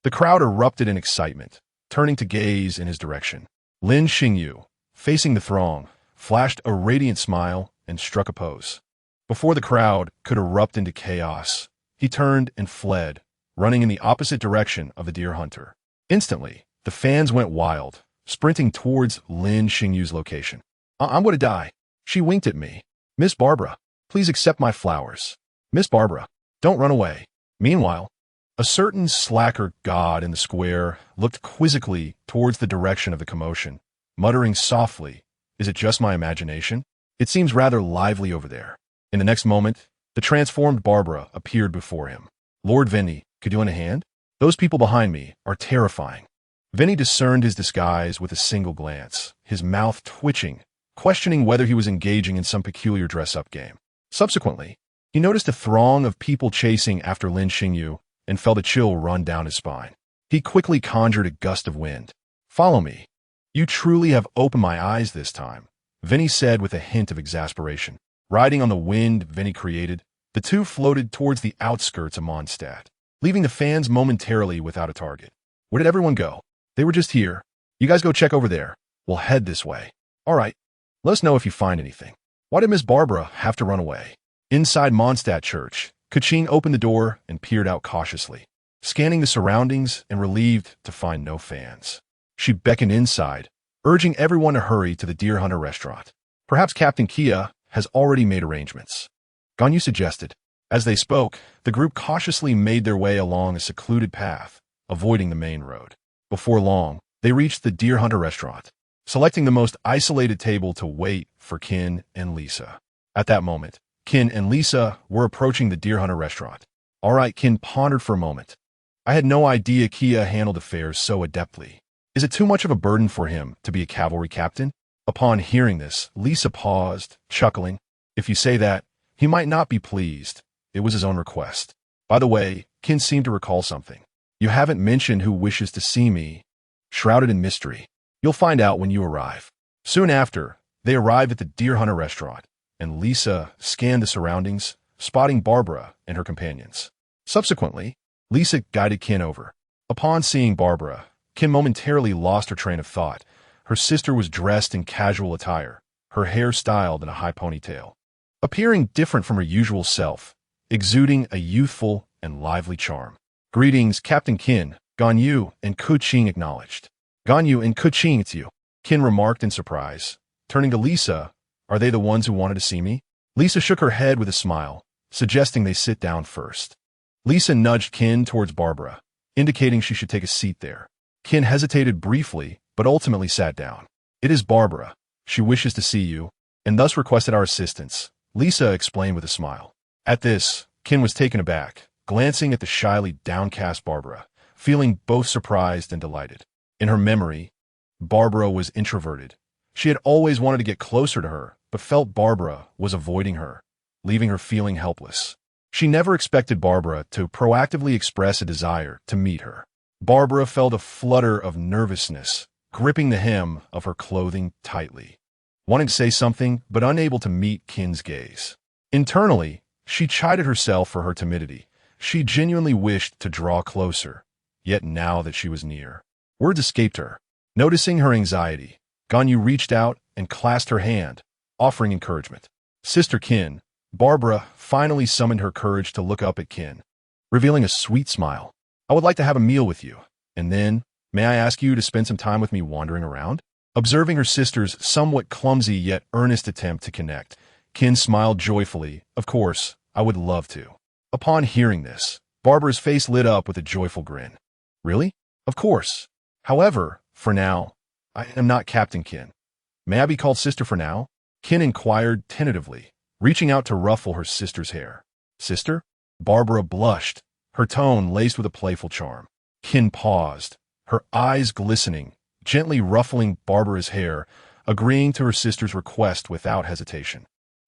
[SPEAKER 1] The crowd erupted in excitement, turning to gaze in his direction. Lin Xingyu, facing the throng, flashed a radiant smile and struck a pose. Before the crowd could erupt into chaos, he turned and fled, running in the opposite direction of the deer hunter. Instantly, the fans went wild, sprinting towards Lin Xingyu's location. I'm going to die. She winked at me. Miss Barbara, please accept my flowers. Miss Barbara, don't run away. Meanwhile, a certain slacker god in the square looked quizzically towards the direction of the commotion, muttering softly, Is it just my imagination? It seems rather lively over there. In the next moment, the transformed Barbara appeared before him. Lord Vinny, could you lend a hand? Those people behind me are terrifying. Vinny discerned his disguise with a single glance, his mouth twitching, questioning whether he was engaging in some peculiar dress-up game. Subsequently, he noticed a throng of people chasing after Lin Xingyu and felt a chill run down his spine. He quickly conjured a gust of wind. Follow me. You truly have opened my eyes this time, Vinny said with a hint of exasperation. Riding on the wind Vinny created, the two floated towards the outskirts of Mondstadt, leaving the fans momentarily without a target. Where did everyone go? They were just here. You guys go check over there. We'll head this way. All right. Let us know if you find anything. Why did Miss Barbara have to run away? Inside Mondstadt Church, Keqing opened the door and peered out cautiously, scanning the surroundings and relieved to find no fans. She beckoned inside, urging everyone to hurry to the Deer Hunter restaurant. Perhaps Captain Kia has already made arrangements, Ganyu suggested. As they spoke, the group cautiously made their way along a secluded path, avoiding the main road. Before long, they reached the Deer Hunter restaurant, selecting the most isolated table to wait for Qin and Lisa. At that moment, Qin and Lisa were approaching the Deer Hunter restaurant. All right, Qin pondered for a moment. I had no idea Kia handled affairs so adeptly. Is it too much of a burden for him to be a cavalry captain? Upon hearing this, Lisa paused, chuckling. If you say that, he might not be pleased. It was his own request. By the way, Qin seemed to recall something. You haven't mentioned who wishes to see me. Shrouded in mystery. You'll find out when you arrive. Soon after, they arrive at the Deer Hunter restaurant, and Lisa scanned the surroundings, spotting Barbara and her companions. Subsequently, Lisa guided Qin over. Upon seeing Barbara, Qin momentarily lost her train of thought. Her sister was dressed in casual attire, her hair styled in a high ponytail, appearing different from her usual self, exuding a youthful and lively charm. Greetings, Captain Qin, Ganyu and Keqing acknowledged. Ganyu and Keqing, it's you. Qin remarked in surprise. Turning to Lisa, are they the ones who wanted to see me? Lisa shook her head with a smile, suggesting they sit down first. Lisa nudged Qin towards Barbara, indicating she should take a seat there. Qin hesitated briefly, but ultimately sat down. It is Barbara. She wishes to see you, and thus requested our assistance, Lisa explained with a smile. At this, Qin was taken aback, glancing at the shyly downcast Barbara, feeling both surprised and delighted. In her memory, Barbara was introverted. She had always wanted to get closer to her, but felt Barbara was avoiding her, leaving her feeling helpless. She never expected Barbara to proactively express a desire to meet her. Barbara felt a flutter of nervousness, gripping the hem of her clothing tightly, wanting to say something but unable to meet Qin's gaze. Internally, she chided herself for her timidity. She genuinely wished to draw closer, yet now that she was near, words escaped her. Noticing her anxiety, Ganyu reached out and clasped her hand, offering encouragement. Sister Qin, Barbara finally summoned her courage to look up at Qin, revealing a sweet smile. I would like to have a meal with you, and then, may I ask you to spend some time with me wandering around? Observing her sister's somewhat clumsy yet earnest attempt to connect, Qin smiled joyfully. Of course, I would love to. Upon hearing this, Barbara's face lit up with a joyful grin. Really? Of course. However, for now, I am not Captain Qin. May I be called Sister for now? Qin inquired tentatively, reaching out to ruffle her sister's hair. Sister? Barbara blushed, her tone laced with a playful charm. Qin paused, her eyes glistening, gently ruffling Barbara's hair, agreeing to her sister's request without hesitation.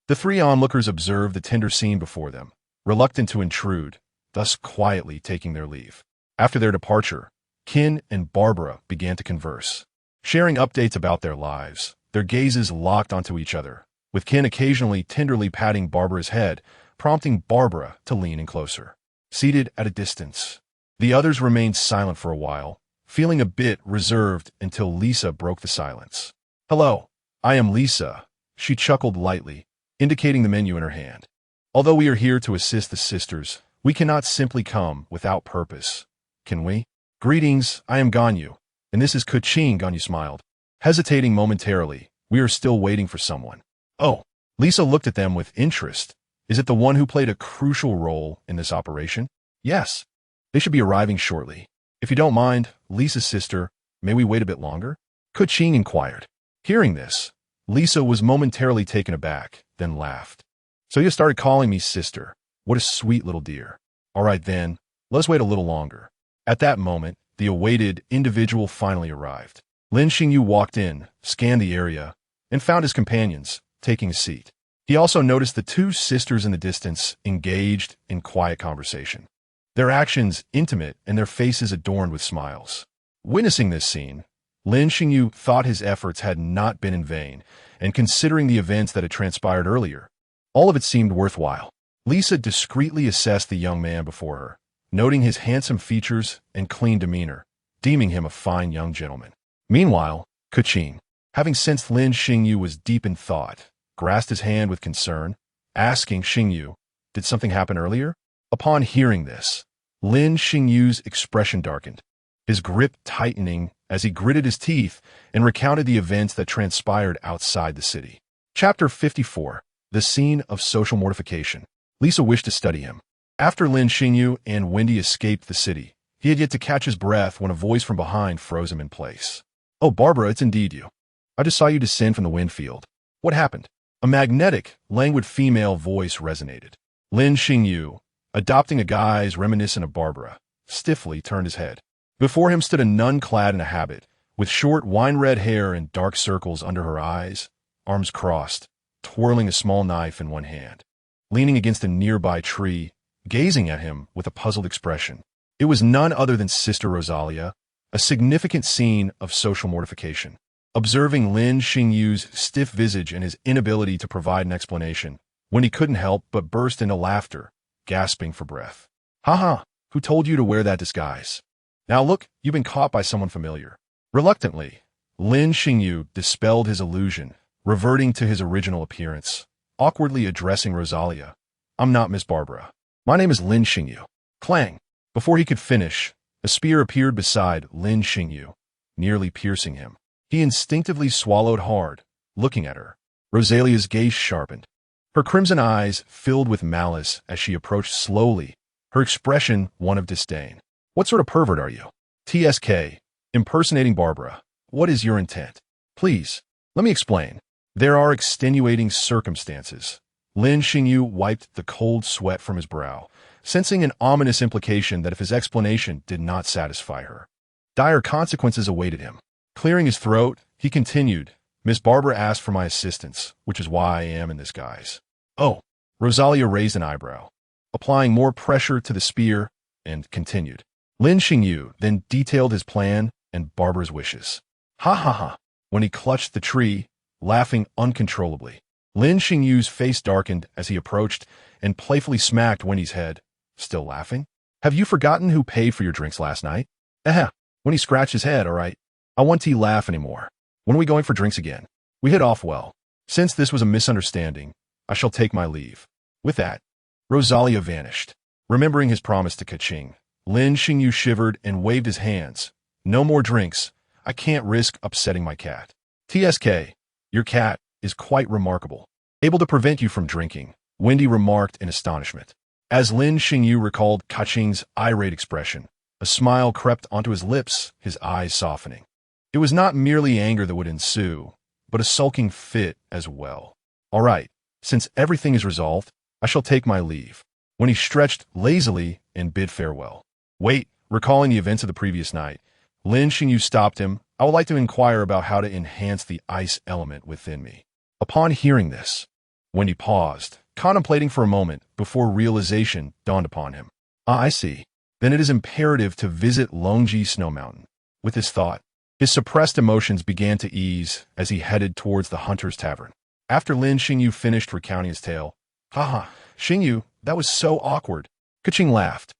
[SPEAKER 1] The three onlookers observed the tender scene before them, reluctant to intrude, thus quietly taking their leave. After their departure, Qin and Barbara began to converse, sharing updates about their lives. Their gazes locked onto each other, with Qin occasionally tenderly patting Barbara's head, prompting Barbara to lean in closer. Seated at a distance, the others remained silent for a while, feeling a bit reserved until Lisa broke the silence. Hello, I am Lisa. She chuckled lightly, indicating the menu in her hand. Although we are here to assist the sisters, we cannot simply come without purpose. Can we? Greetings, I am Ganyu, and this is Keqing, Ganyu smiled. Hesitating momentarily, we are still waiting for someone. Oh, Lisa looked at them with interest. Is it the one who played a crucial role in this operation? Yes. They should be arriving shortly. If you don't mind, Lisa's sister, may we wait a bit longer? Keqing inquired. Hearing this, Lisa was momentarily taken aback, then laughed. So you started calling me sister. What a sweet little dear. All right then, let's wait a little longer. At that moment, the awaited individual finally arrived. Lin Xingyu walked in, scanned the area, and found his companions, taking a seat. He also noticed the two sisters in the distance, engaged in quiet conversation. Their actions intimate and their faces adorned with smiles. Witnessing this scene, Lin Xingyu thought his efforts had not been in vain, and considering the events that had transpired earlier, all of it seemed worthwhile. Lisa discreetly assessed the young man before her, noting his handsome features and clean demeanor, deeming him a fine young gentleman. Meanwhile, Keqing, having sensed Lin Xingyu was deep in thought, grasped his hand with concern, asking Xingyu, did something happen earlier? Upon hearing this, Lin Xingyu's expression darkened, his grip tightening as he gritted his teeth and recounted the events that transpired outside the city. Chapter 54. The Scene of Social Mortification. Lisa wished to study him. After Lin Xingyu and Wendy escaped the city, he had yet to catch his breath when a voice from behind froze him in place. Oh, Barbara, it's indeed you. I just saw you descend from the wind field. What happened? A magnetic, languid female voice resonated. Lin Xingyu, adopting a guise reminiscent of Barbara, stiffly turned his head. Before him stood a nun clad in a habit, with short wine-red hair and dark circles under her eyes, arms crossed, twirling a small knife in one hand. Leaning against a nearby tree, gazing at him with a puzzled expression. It was none other than Sister Rosalia, a significant scene of social mortification. Observing Lin Xingyu's stiff visage and his inability to provide an explanation, Wendy couldn't help but burst into laughter, gasping for breath. "Haha, who told you to wear that disguise? Now look, you've been caught by someone familiar." Reluctantly, Lin Xingyu dispelled his illusion, reverting to his original appearance, awkwardly addressing Rosalia. "I'm not Miss Barbara. My name is Lin Xingyu." Clang! Before he could finish, a spear appeared beside Lin Xingyu, nearly piercing him. He instinctively swallowed hard, looking at her. Rosalia's gaze sharpened. Her crimson eyes filled with malice as she approached slowly, her expression one of disdain. "What sort of pervert are you?" "TSK, impersonating Barbara. What is your intent?" "Please, let me explain. There are extenuating circumstances." Lin Xingyu wiped the cold sweat from his brow, sensing an ominous implication that if his explanation did not satisfy her, dire consequences awaited him. Clearing his throat, he continued, "Miss Barbara asked for my assistance, which is why I am in this guise." "Oh." Rosalia raised an eyebrow, applying more pressure to the spear, and continued. Lin Xingyu then detailed his plan and Barbara's wishes. "Ha ha ha." When he clutched the tree, laughing uncontrollably, Lin Xingyu's face darkened as he approached and playfully smacked Wendy's head. "Still laughing? Have you forgotten who paid for your drinks last night?" When he scratched his head, "All right. I won't laugh anymore. When are we going for drinks again? We hit off well. Since this was a misunderstanding, I shall take my leave." With that, Rosalia vanished. Remembering his promise to Keqing, Lin Xingyu shivered and waved his hands. "No more drinks. I can't risk upsetting my cat." "TSK, your cat is quite remarkable. Able to prevent you from drinking," Wendy remarked in astonishment. As Lin Xingyu recalled Keqing's irate expression, a smile crept onto his lips, his eyes softening. It was not merely anger that would ensue, but a sulking fit as well. "All right, since everything is resolved, I shall take my leave." When he stretched lazily and bid farewell. "Wait," recalling the events of the previous night, Lin Xingyu stopped him. "I would like to inquire about how to enhance the ice element within me." Upon hearing this, Wendy paused, contemplating for a moment before realization dawned upon him. "Ah, I see. Then it is imperative to visit Longji Snow Mountain." With this thought, his suppressed emotions began to ease as he headed towards the Hunter's Tavern. After Lin Xingyu finished recounting his tale, "Haha, Xingyu, that was so awkward." Keqing laughed,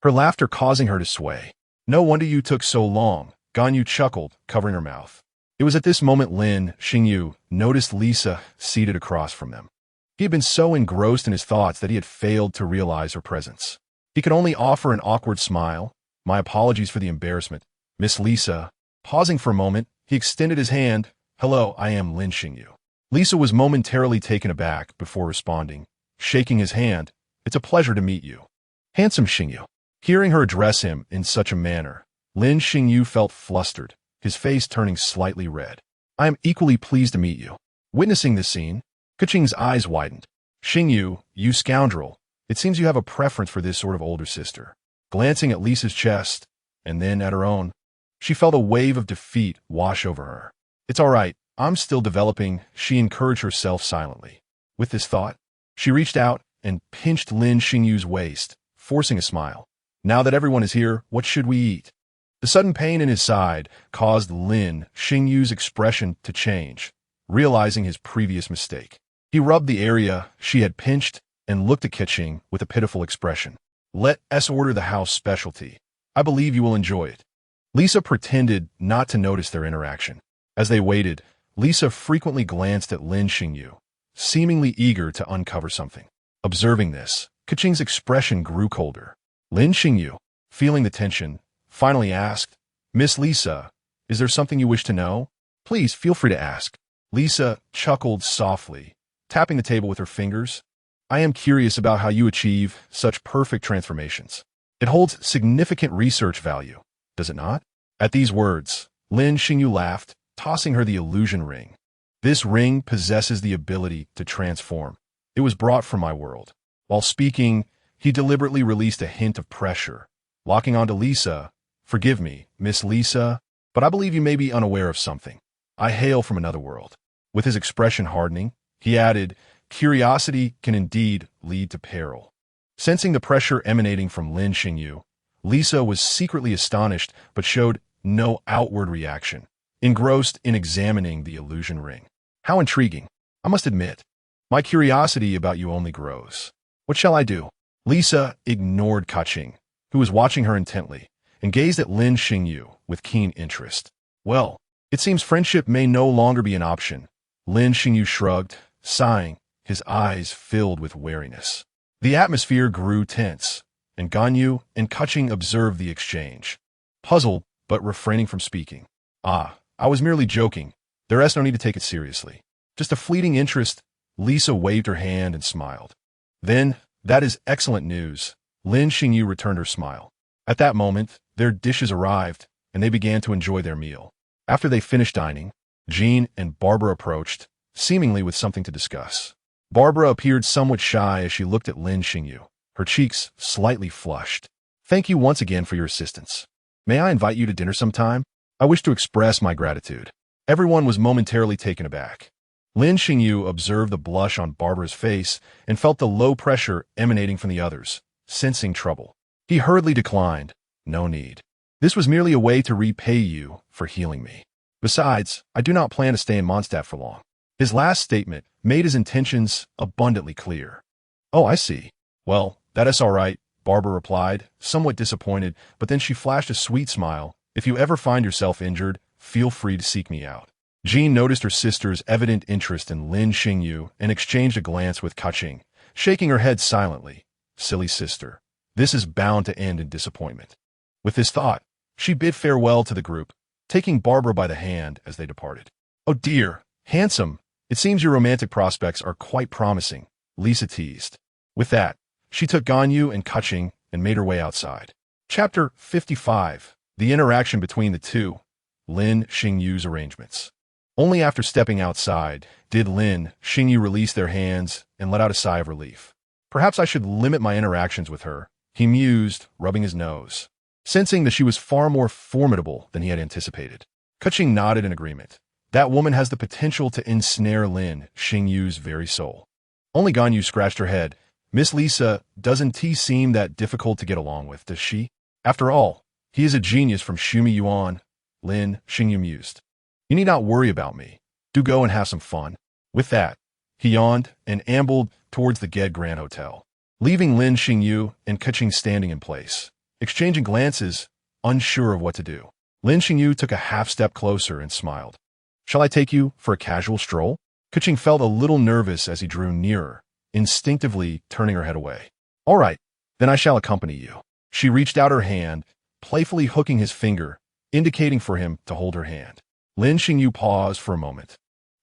[SPEAKER 1] her laughter causing her to sway. "No wonder you took so long," Ganyu chuckled, covering her mouth. It was at this moment Lin Xingyu noticed Lisa seated across from them. He had been so engrossed in his thoughts that he had failed to realize her presence. He could only offer an awkward smile. "My apologies for the embarrassment, Miss Lisa." Pausing for a moment, he extended his hand. "Hello, I am Lin Xingyu." Lisa was momentarily taken aback before responding, shaking his hand. "It's a pleasure to meet you, handsome Xingyu." Hearing her address him in such a manner, Lin Xingyu felt flustered, his face turning slightly red. "I am equally pleased to meet you." Witnessing this scene, Keqing's eyes widened. "Xingyu, you scoundrel, it seems you have a preference for this sort of older sister." Glancing at Lisa's chest, and then at her own, she felt a wave of defeat wash over her. "It's all right, I'm still developing," she encouraged herself silently. With this thought, she reached out and pinched Lin Xingyu's waist, forcing a smile. "Now that everyone is here, what should we eat?" The sudden pain in his side caused Lin Xingyu's expression to change, realizing his previous mistake. He rubbed the area she had pinched and looked at Keqing with a pitiful expression. "Let us order the house specialty. I believe you will enjoy it." Lisa pretended not to notice their interaction. As they waited, Lisa frequently glanced at Lin Xingyu, seemingly eager to uncover something. Observing this, Keqing's expression grew colder. Lin Xingyu, feeling the tension, finally asked, "Miss Lisa, is there something you wish to know? Please feel free to ask." Lisa chuckled softly, tapping the table with her fingers. "I am curious about how you achieve such perfect transformations. It holds significant research value, does it not?" At these words, Lin Xingyu laughed, tossing her the illusion ring. "This ring possesses the ability to transform. It was brought from my world." While speaking, he deliberately released a hint of pressure, locking onto Lisa. "Forgive me, Miss Lisa, but I believe you may be unaware of something. I hail from another world." With his expression hardening, he added, "Curiosity can indeed lead to peril." Sensing the pressure emanating from Lin Xingyu, Lisa was secretly astonished but showed no outward reaction, engrossed in examining the illusion ring. How intriguing. I must admit, my curiosity about you only grows. What shall I do? Lisa ignored Keqing, who was watching her intently, and gazed at Lin Xingyu with keen interest. Well, it seems friendship may no longer be an option. Lin Xingyu shrugged, sighing, his eyes filled with wariness. The atmosphere grew tense, and Ganyu and Keqing observed the exchange, puzzled but refraining from speaking. I was merely joking. The rest no need to take it seriously. Just a fleeting interest. Lisa waved her hand and smiled. Then, that is excellent news. Lin Xingyu returned her smile. At that moment, their dishes arrived, and they began to enjoy their meal. After they finished dining, Jean and Barbara approached, seemingly with something to discuss. Barbara appeared somewhat shy as she looked at Lin Xingyu, her cheeks slightly flushed. Thank you once again for your assistance. May I invite you to dinner sometime? I wish to express my gratitude. Everyone was momentarily taken aback. Lin Xingyu observed the blush on Barbara's face and felt the low pressure emanating from the others, sensing trouble. He hurriedly declined. No need. This was merely a way to repay you for healing me. Besides, I do not plan to stay in Mondstadt for long. His last statement made his intentions abundantly clear. Oh, I see. Well, that is all right, Barbara replied, somewhat disappointed, but then she flashed a sweet smile. If you ever find yourself injured, feel free to seek me out. Jean noticed her sister's evident interest in Lin Xingyu and exchanged a glance with Keqing, shaking her head silently. Silly sister. This is bound to end in disappointment. With this thought, she bid farewell to the group, taking Barbara by the hand as they departed. Oh dear, handsome. It seems your romantic prospects are quite promising, Lisa teased. With that, she took Ganyu and Keqing and made her way outside. Chapter 55. The interaction between the two. Lin Xingyu's arrangements. Only after stepping outside did Lin Xingyu release their hands and let out a sigh of relief. Perhaps I should limit my interactions with her, he mused, rubbing his nose, sensing that she was far more formidable than he had anticipated. Keqing nodded in agreement. That woman has the potential to ensnare Lin Xingyu's very soul. Only Ganyu scratched her head. Miss Lisa, doesn't he seem that difficult to get along with, does she? After all, he is a genius from Shumi Yuan, Lin Xingyu mused. You need not worry about me. Do go and have some fun. With that, he yawned and ambled towards the Ged Grand Hotel, leaving Lin Xingyu and Keqing standing in place, exchanging glances, unsure of what to do. Lin Xingyu took a half-step closer and smiled. Shall I take you for a casual stroll? Keqing felt a little nervous as he drew nearer, instinctively turning her head away. All right, then I shall accompany you. She reached out her hand, playfully hooking his finger, indicating for him to hold her hand. Lin Xingyu paused for a moment,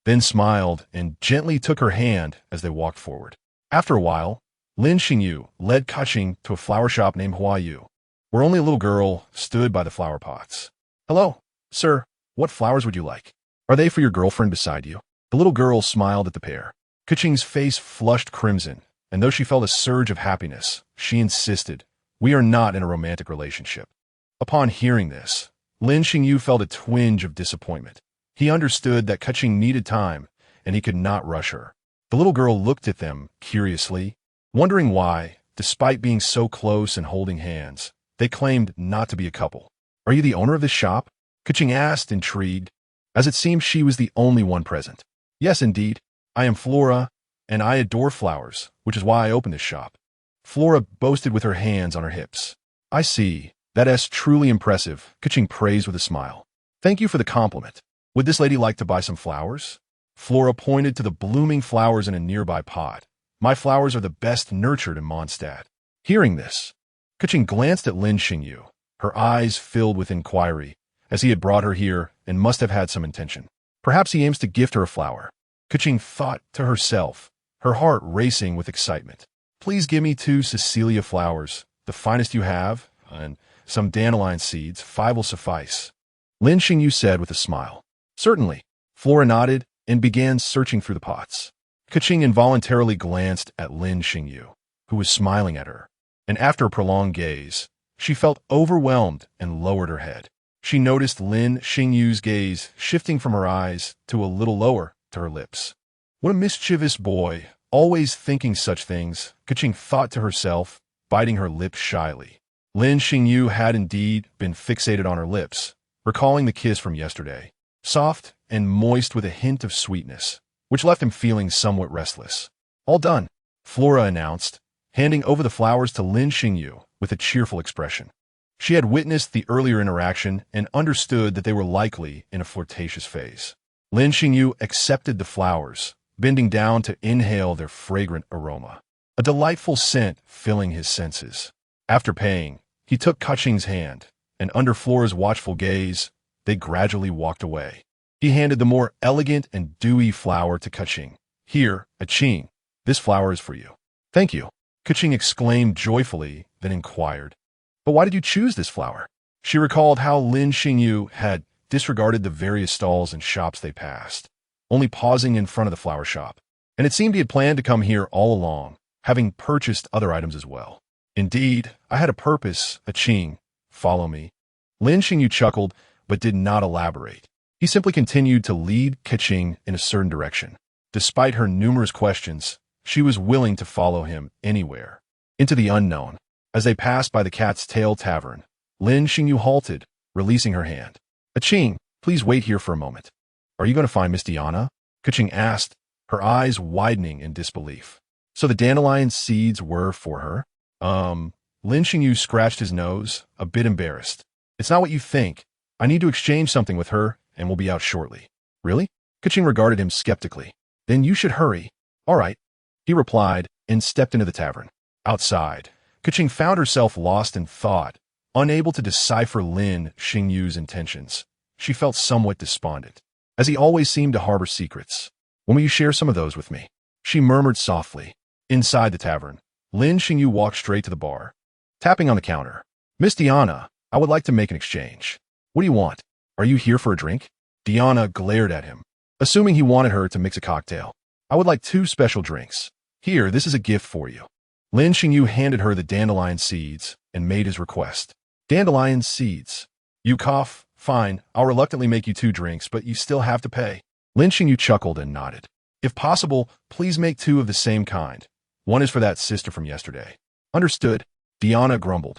[SPEAKER 1] then smiled and gently took her hand as they walked forward. After a while, Lin Xingyu led Keqing to a flower shop named Huayu, where only a little girl stood by the flower pots. Hello, sir, what flowers would you like? Are they for your girlfriend beside you? The little girl smiled at the pair. Keqing's face flushed crimson, and though she felt a surge of happiness, she insisted, we are not in a romantic relationship. Upon hearing this, Lin Xingyu felt a twinge of disappointment. He understood that Keqing needed time, and he could not rush her. The little girl looked at them curiously, wondering why, despite being so close and holding hands, they claimed not to be a couple. Are you the owner of this shop? Keqing asked, intrigued, as it seemed she was the only one present. Yes, indeed. I am Flora, and I adore flowers, which is why I opened this shop. Flora boasted with her hands on her hips. I see. That is truly impressive, Keqing praised with a smile. Thank you for the compliment. Would this lady like to buy some flowers? Flora pointed to the blooming flowers in a nearby pot. My flowers are the best nurtured in Mondstadt. Hearing this, Keqing glanced at Lin Xingyu, her eyes filled with inquiry, as he had brought her here and must have had some intention. Perhaps he aims to gift her a flower. Keqing thought to herself, her heart racing with excitement. Please give me 2 Cecilia flowers, the finest you have, and some dandelion seeds, 5 will suffice. Lin Xingyu said with a smile. Certainly. Flora nodded and began searching through the pots. Keqing involuntarily glanced at Lin Xingyu, who was smiling at her, and after a prolonged gaze, she felt overwhelmed and lowered her head. She noticed Lin Xingyu's gaze shifting from her eyes to a little lower to her lips. What a mischievous boy, always thinking such things, Keqing thought to herself, biting her lips shyly. Lin Xingyu had indeed been fixated on her lips, recalling the kiss from yesterday, soft and moist with a hint of sweetness, which left him feeling somewhat restless. All done, Flora announced, handing over the flowers to Lin Xingyu with a cheerful expression. She had witnessed the earlier interaction and understood that they were likely in a flirtatious phase. Lin Xingyu accepted the flowers, bending down to inhale their fragrant aroma, a delightful scent filling his senses. After paying, he took Keqing's hand, and under Flora's watchful gaze, they gradually walked away. He handed the more elegant and dewy flower to Keqing. Here, Keqing, this flower is for you. Thank you, Keqing exclaimed joyfully, then inquired, but why did you choose this flower? She recalled how Lin Xingyu had disregarded the various stalls and shops they passed, only pausing in front of the flower shop. And it seemed he had planned to come here all along, having purchased other items as well. Indeed, I had a purpose, Keqing. Follow me. Lin Xingyu chuckled, but did not elaborate. He simply continued to lead Keqing in a certain direction. Despite her numerous questions, she was willing to follow him anywhere, into the unknown. As they passed by the Cat's Tail Tavern, Lin Xingyu halted, releasing her hand. Keqing, please wait here for a moment. Are you going to find Miss Diana? Keqing asked, her eyes widening in disbelief. So the dandelion seeds were for her? Lin Xingyu scratched his nose, a bit embarrassed. It's not what you think. I need to exchange something with her, and we'll be out shortly. Really? Keqing regarded him skeptically. Then you should hurry. All right, he replied, and stepped into the tavern. Outside, Keqing found herself lost in thought, unable to decipher Lin Xingyu's intentions. She felt somewhat despondent, as he always seemed to harbor secrets. When will you share some of those with me? She murmured softly. Inside the tavern, Lin Xingyu walked straight to the bar, tapping on the counter. Miss Diana, I would like to make an exchange. What do you want? Are you here for a drink? Diana glared at him, assuming he wanted her to mix a cocktail. I would like 2 special drinks. Here, this is a gift for you. Lin Xingyu handed her the dandelion seeds and made his request. Dandelion seeds. You cough? Fine, I'll reluctantly make you 2 drinks, but you still have to pay. Lin Xingyu chuckled and nodded. If possible, please make 2 of the same kind. One is for that sister from yesterday. Understood, Diana grumbled,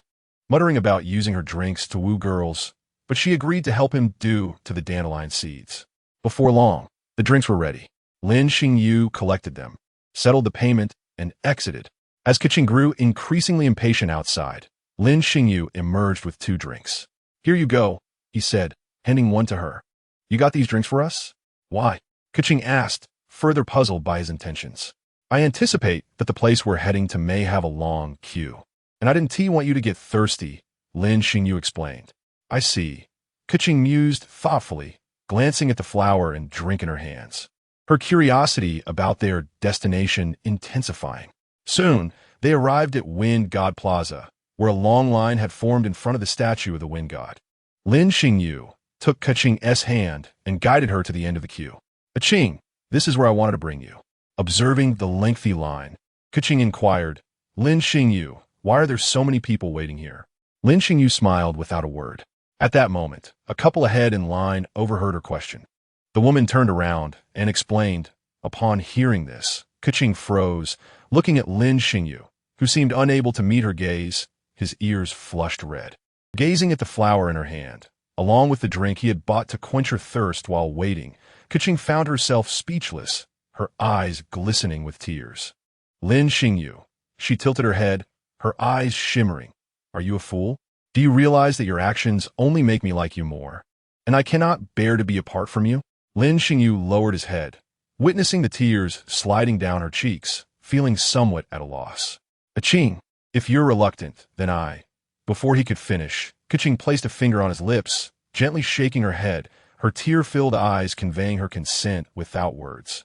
[SPEAKER 1] muttering about using her drinks to woo girls, but she agreed to help him due to the dandelion seeds. Before long, the drinks were ready. Lin Xingyu collected them, settled the payment, and exited. As Keqing grew increasingly impatient outside, Lin Xingyu emerged with 2 drinks. Here you go, he said, handing one to her. You got these drinks for us? Why? Keqing asked, further puzzled by his intentions. I anticipate that the place we're heading to may have a long queue, and I didn't want you to get thirsty, Lin Xingyu explained. I see. Keqing mused thoughtfully, glancing at the flower and drink in her hands, her curiosity about their destination intensifying. Soon, they arrived at Wind God Plaza, where a long line had formed in front of the statue of the Wind God. Lin Xingyu took Keqing's hand and guided her to the end of the queue. Keqing, this is where I wanted to bring you. Observing the lengthy line, Keqing inquired, Lin Xingyu, why are there so many people waiting here? Lin Xingyu smiled without a word. At that moment, a couple ahead in line overheard her question. The woman turned around and explained. Upon hearing this, Keqing froze, looking at Lin Xingyu, who seemed unable to meet her gaze, his ears flushed red. Gazing at the flower in her hand, along with the drink he had bought to quench her thirst while waiting, Keqing found herself speechless, her eyes glistening with tears. Lin Xingyu, she tilted her head, her eyes shimmering. Are you a fool? Do you realize that your actions only make me like you more? And I cannot bear to be apart from you? Lin Xingyu lowered his head, witnessing the tears sliding down her cheeks, feeling somewhat at a loss. Keqing, if you're reluctant, then I. Before he could finish, Keqing placed a finger on his lips, gently shaking her head, her tear-filled eyes conveying her consent without words.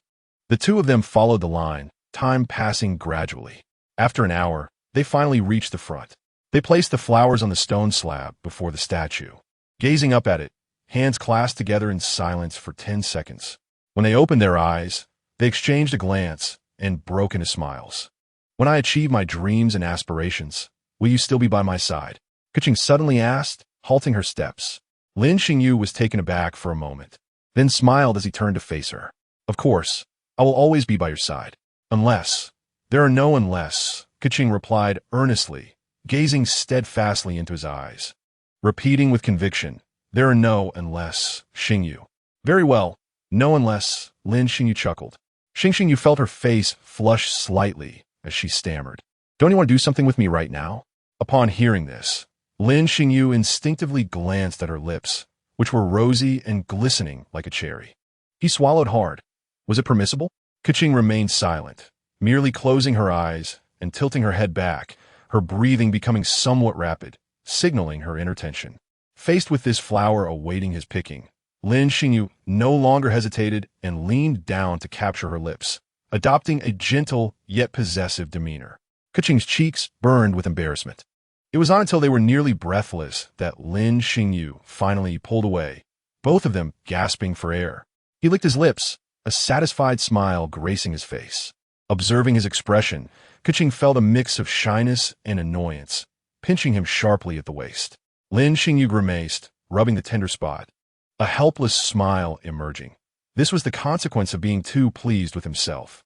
[SPEAKER 1] The 2 of them followed the line, time passing gradually. After an hour, they finally reached the front. They placed the flowers on the stone slab before the statue, gazing up at it, hands clasped together in silence for 10 seconds. When they opened their eyes, they exchanged a glance and broke into smiles. When I achieve my dreams and aspirations, will you still be by my side? Keqing suddenly asked, halting her steps. Lin Xingyu was taken aback for a moment, then smiled as he turned to face her. Of course, I will always be by your side. Unless. There are no unless, Keqing replied earnestly, gazing steadfastly into his eyes. Repeating with conviction, "There are no unless, Xingyu." "Very well, no unless," Lin Xingyu chuckled. Xingyu felt her face flush slightly as she stammered. "Don't you want to do something with me right now?" Upon hearing this, Lin Xingyu instinctively glanced at her lips, which were rosy and glistening like a cherry. He swallowed hard. Was it permissible? Keqing remained silent, merely closing her eyes and tilting her head back, her breathing becoming somewhat rapid, signaling her inner tension. Faced with this flower awaiting his picking, Lin Xingyu no longer hesitated and leaned down to capture her lips, adopting a gentle yet possessive demeanor. Keqing's cheeks burned with embarrassment. It was not until they were nearly breathless that Lin Xingyu finally pulled away, both of them gasping for air. He licked his lips, a satisfied smile gracing his face. Observing his expression, Keqing felt a mix of shyness and annoyance, pinching him sharply at the waist. Lin Xingyu grimaced, rubbing the tender spot, a helpless smile emerging. This was the consequence of being too pleased with himself.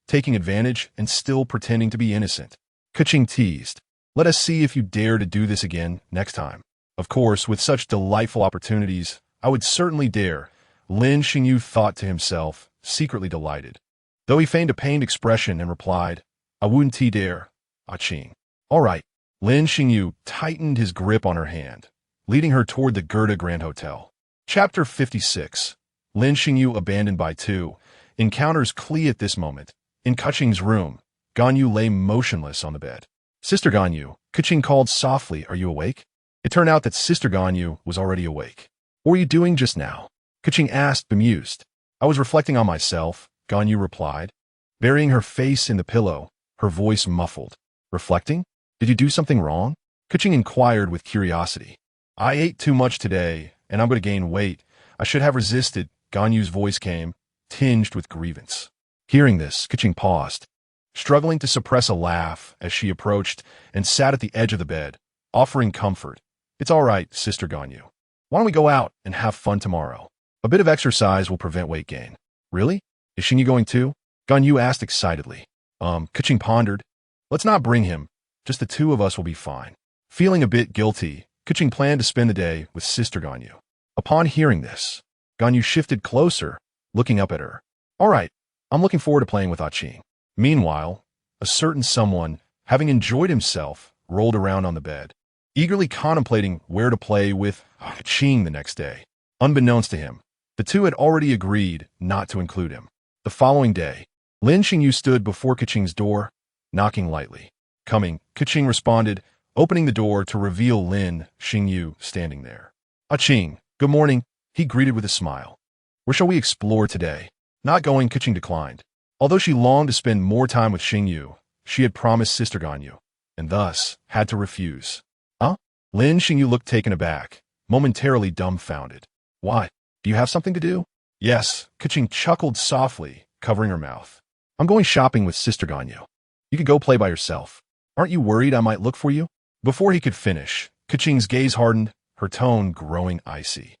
[SPEAKER 1] Taking advantage and still pretending to be innocent. Keqing teased, "Let us see if you dare to do this again next time." Of course, with such delightful opportunities, I would certainly dare, Lin Xingyu thought to himself, secretly delighted. Though he feigned a pained expression and replied, "I wouldn't dare, Keqing." "All right." Lin Xingyu tightened his grip on her hand, leading her toward the Gerda Grand Hotel. Chapter 56. Lin Xingyu abandoned by two, encounters Klee at this moment. In Keqing's room, Ganyu lay motionless on the bed. "Sister Ganyu," Keqing called softly, "are you awake?" It turned out that Sister Ganyu was already awake. "What were you doing just now?" Keqing asked, bemused. "I was reflecting on myself," Ganyu replied, burying her face in the pillow, her voice muffled. "Reflecting? Did you do something wrong?" Keqing inquired with curiosity. "I ate too much today, and I'm going to gain weight. I should have resisted," Ganyu's voice came, tinged with grievance. Hearing this, Keqing paused, struggling to suppress a laugh as she approached and sat at the edge of the bed, offering comfort. "It's all right, Sister Ganyu. Why don't we go out and have fun tomorrow? A bit of exercise will prevent weight gain." "Really? Is Xingyu going too?" Ganyu asked excitedly. Keqing pondered. "Let's not bring him. Just the two of us will be fine." Feeling a bit guilty, Keqing planned to spend the day with Sister Ganyu. Upon hearing this, Ganyu shifted closer, looking up at her. "All right, I'm looking forward to playing with Keqing." Meanwhile, a certain someone, having enjoyed himself, rolled around on the bed, eagerly contemplating where to play with Keqing the next day. Unbeknownst to him, the two had already agreed not to include him. The following day, Lin Xingyu stood before Keqing's door, knocking lightly. Coming, Keqing responded, opening the door to reveal Lin Xingyu standing there. "Keqing, good morning," he greeted with a smile. "Where shall we explore today?" Not going, Keqing declined. Although she longed to spend more time with Xingyu, she had promised Sister Ganyu, and thus had to refuse. "Huh?" Lin Xingyu looked taken aback, momentarily dumbfounded. "Why? Do you have something to do?" "Yes," Keqing chuckled softly, covering her mouth. "I'm going shopping with Sister Ganyu. You could go play by yourself. Aren't you worried I might look for you?" Before he could finish, Keqing's gaze hardened, her tone growing icy.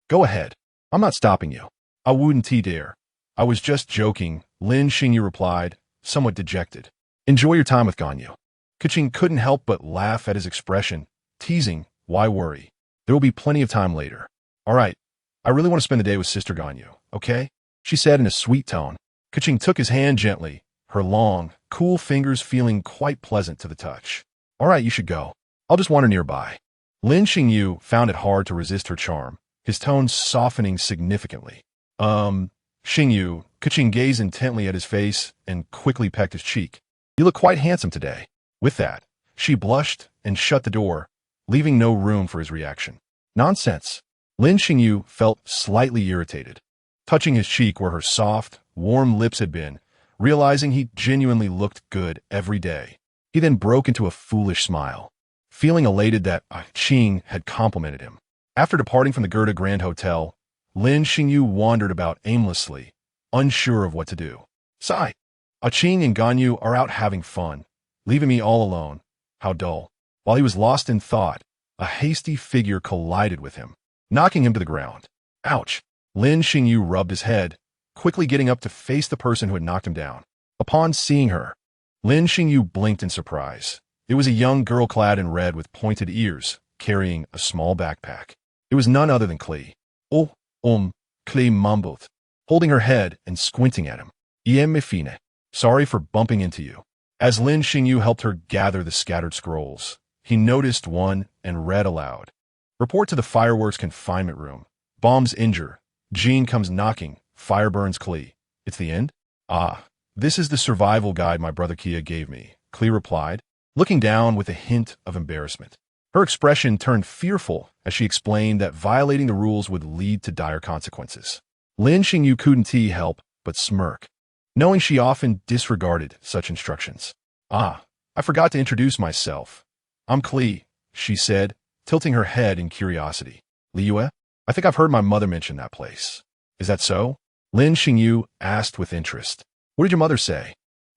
[SPEAKER 1] Go ahead. I'm not stopping you." "I wouldn't dare. I was just joking," Lin Xingyu replied, somewhat dejected. "Enjoy your time with Ganyu." Keqing couldn't help but laugh at his expression, teasing, "Why worry? There will be plenty of time later." "All right, I really want to spend the day with Sister Ganyu, okay?" she said in a sweet tone. Keqing took his hand gently, her long, cool fingers feeling quite pleasant to the touch. "All right, you should go. I'll just wander nearby." Lin Xingyu found it hard to resist her charm, his tone softening significantly. Xingyu," Keqing gazed intently at his face and quickly pecked his cheek. "You look quite handsome today." With that, she blushed and shut the door, leaving no room for his reaction. "Nonsense." Lin Xingyu felt slightly irritated, touching his cheek where her soft, warm lips had been, realizing he genuinely looked good every day. He then broke into a foolish smile, feeling elated that Keqing had complimented him. After departing from the Gerda Grand Hotel, Lin Xingyu wandered about aimlessly, unsure of what to do. Sigh. Keqing and Ganyu are out having fun, leaving me all alone. How dull. While he was lost in thought, a hasty figure collided with him, knocking him to the ground. Ouch. Lin Xingyu rubbed his head, quickly getting up to face the person who had knocked him down. Upon seeing her, Lin Xingyu blinked in surprise, It was a young girl clad in red with pointed ears, carrying a small backpack. It was none other than Klee. Oh, Klee mumbled, holding her head and squinting at him. Iem fine. Sorry for bumping into you. As Lin Xingyu helped her gather the scattered scrolls, he noticed one and read aloud. Report to the fireworks confinement room. Bombs injure. Jean comes knocking. Fire burns Klee. It's the end? Ah, this is the survival guide my brother Kia gave me, Klee replied, looking down with a hint of embarrassment. Her expression turned fearful as she explained that violating the rules would lead to dire consequences. Lin Xingyu couldn't help but smirk, knowing she often disregarded such instructions. Ah, I forgot to introduce myself. I'm Klee, she said, tilting her head in curiosity. Liyue? I think I've heard my mother mention that place. Is that so? Lin Xingyu asked with interest. What did your mother say?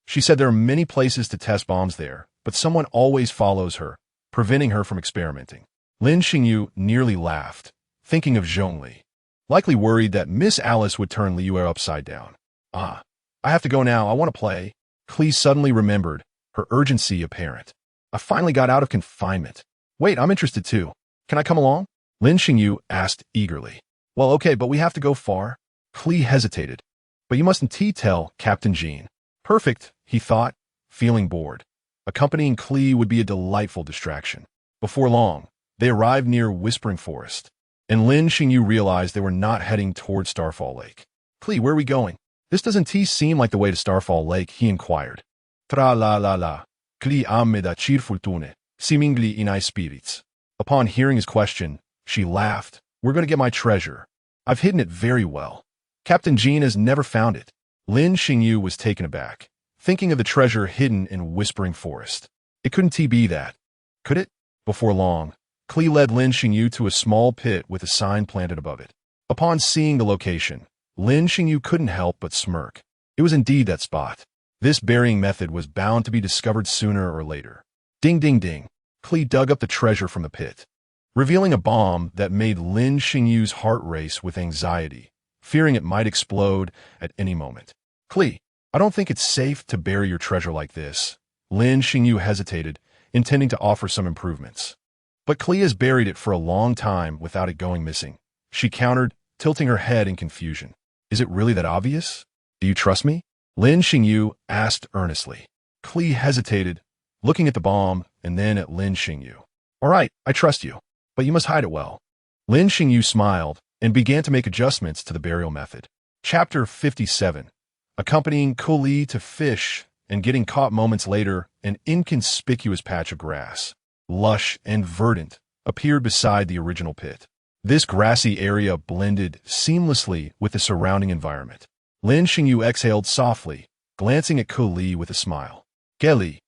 [SPEAKER 1] She said there are many places to test bombs there, but someone always follows her, preventing her from experimenting. Lin Xingyu nearly laughed, thinking of Zhongli, likely worried that Miss Alice would turn Liyue upside down. Ah, I have to go now. I want to play. Klee suddenly remembered, her urgency apparent. I finally got out of confinement. Wait, I'm interested too. Can I come along? Lin Xingyu asked eagerly. Well, okay, but we have to go far. Klee hesitated. But you mustn't tell Captain Jean. Perfect, he thought, feeling bored. Accompanying Klee would be a delightful distraction. Before long, they arrived near Whispering Forest, and Lin Xingyu realized they were not heading toward Starfall Lake. Klee, where are we going? This doesn't seem like the way to Starfall Lake, he inquired. Tra-la-la-la. Klee amme da cheer fortune, seemingly in high spirits. Upon hearing his question, she laughed. We're going to get my treasure. I've hidden it very well. Captain Jean has never found it. Lin Xingyu was taken aback, thinking of the treasure hidden in Whispering Forest. It couldn't be that. Could it? Before long, Klee led Lin Xingyu to a small pit with a sign planted above it. Upon seeing the location, Lin Xingyu couldn't help but smirk. It was indeed that spot. This burying method was bound to be discovered sooner or later. Ding ding ding. Klee dug up the treasure from the pit, revealing a bomb that made Lin Xingyu's heart race with anxiety, fearing it might explode at any moment. Klee, I don't think it's safe to bury your treasure like this. Lin Xingyu hesitated, intending to offer some improvements. But Klee has buried it for a long time without it going missing. She countered, tilting her head in confusion. Is it really that obvious? Do you trust me? Lin Xingyu asked earnestly. Klee hesitated, looking at the bomb and then at Lin Xingyu. All right, I trust you, but you must hide it well. Lin Xingyu smiled and began to make adjustments to the burial method. Chapter 57. Accompanying Klee to fish and getting caught moments later, an inconspicuous patch of grass, lush and verdant, appeared beside the original pit. This grassy area blended seamlessly with the surrounding environment. Lin Xingyu exhaled softly, glancing at Klee with a smile. Klee,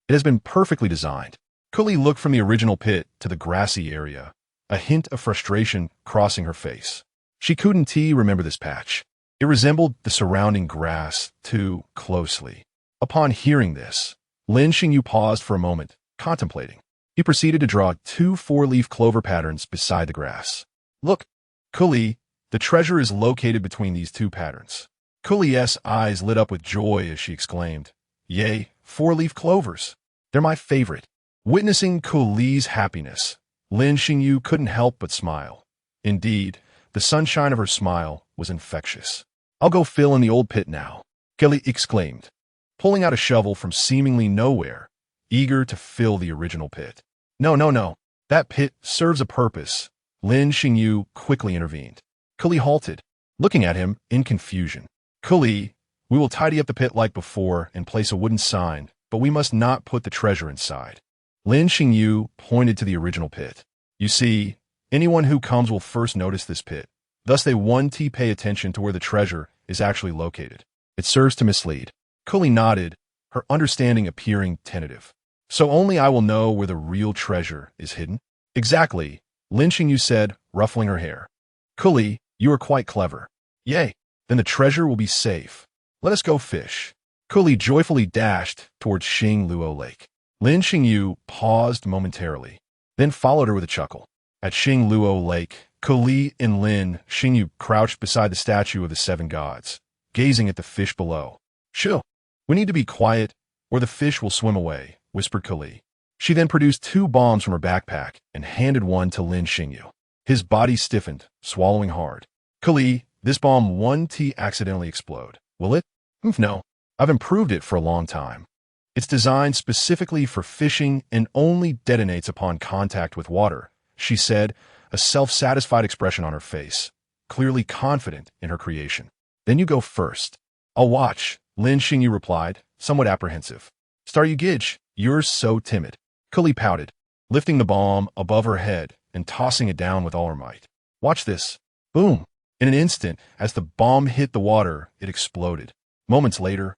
[SPEAKER 1] it has been perfectly designed. Klee looked from the original pit to the grassy area, a hint of frustration crossing her face. She couldn't remember this patch. It resembled the surrounding grass too closely. Upon hearing this, Lin Xingyu paused for a moment, contemplating. He proceeded to draw 2 four-leaf clover patterns beside the grass. Look, Klee, the treasure is located between these 2 patterns. Klee's eyes lit up with joy as she exclaimed, Yay, 4-leaf clovers. They're my favorite. Witnessing Klee's happiness, Lin Xingyu couldn't help but smile. Indeed, the sunshine of her smile was infectious. I'll go fill in the old pit now, Klee exclaimed, pulling out a shovel from seemingly nowhere, eager to fill the original pit. No. That pit serves a purpose. Lin Xingyu quickly intervened. Klee halted, looking at him in confusion. Klee, we will tidy up the pit like before and place a wooden sign, but we must not put the treasure inside. Lin Xingyu pointed to the original pit. You see, anyone who comes will first notice this pit. Thus they pay attention to where the treasure is actually located. It serves to mislead. Klee nodded, her understanding appearing tentative. So only I will know where the real treasure is hidden? Exactly, Lin Xingyu said, ruffling her hair. Klee, you are quite clever. Yay, then the treasure will be safe. Let us go fish. Klee joyfully dashed towards Xingluo Lake. Lin Xingyu paused momentarily, then followed her with a chuckle. At Xingluo Lake, Klee and Lin Xingyu crouched beside the statue of the 7 gods, gazing at the fish below. Shoo! We need to be quiet, or the fish will swim away, whispered Klee. She then produced 2 bombs from her backpack and handed one to Lin Xingyu. His body stiffened, swallowing hard. Kuli, this bomb won't accidentally explode, will it? No. I've improved it for a long time. It's designed specifically for fishing and only detonates upon contact with water, she said, a self-satisfied expression on her face, clearly confident in her creation. Then you go first. I'll watch, Lin Xingyu replied, somewhat apprehensive. Staryu, you're so timid. Kuli pouted, lifting the bomb above her head and tossing it down with all her might. Watch this. Boom. In an instant, as the bomb hit the water, it exploded. Moments later,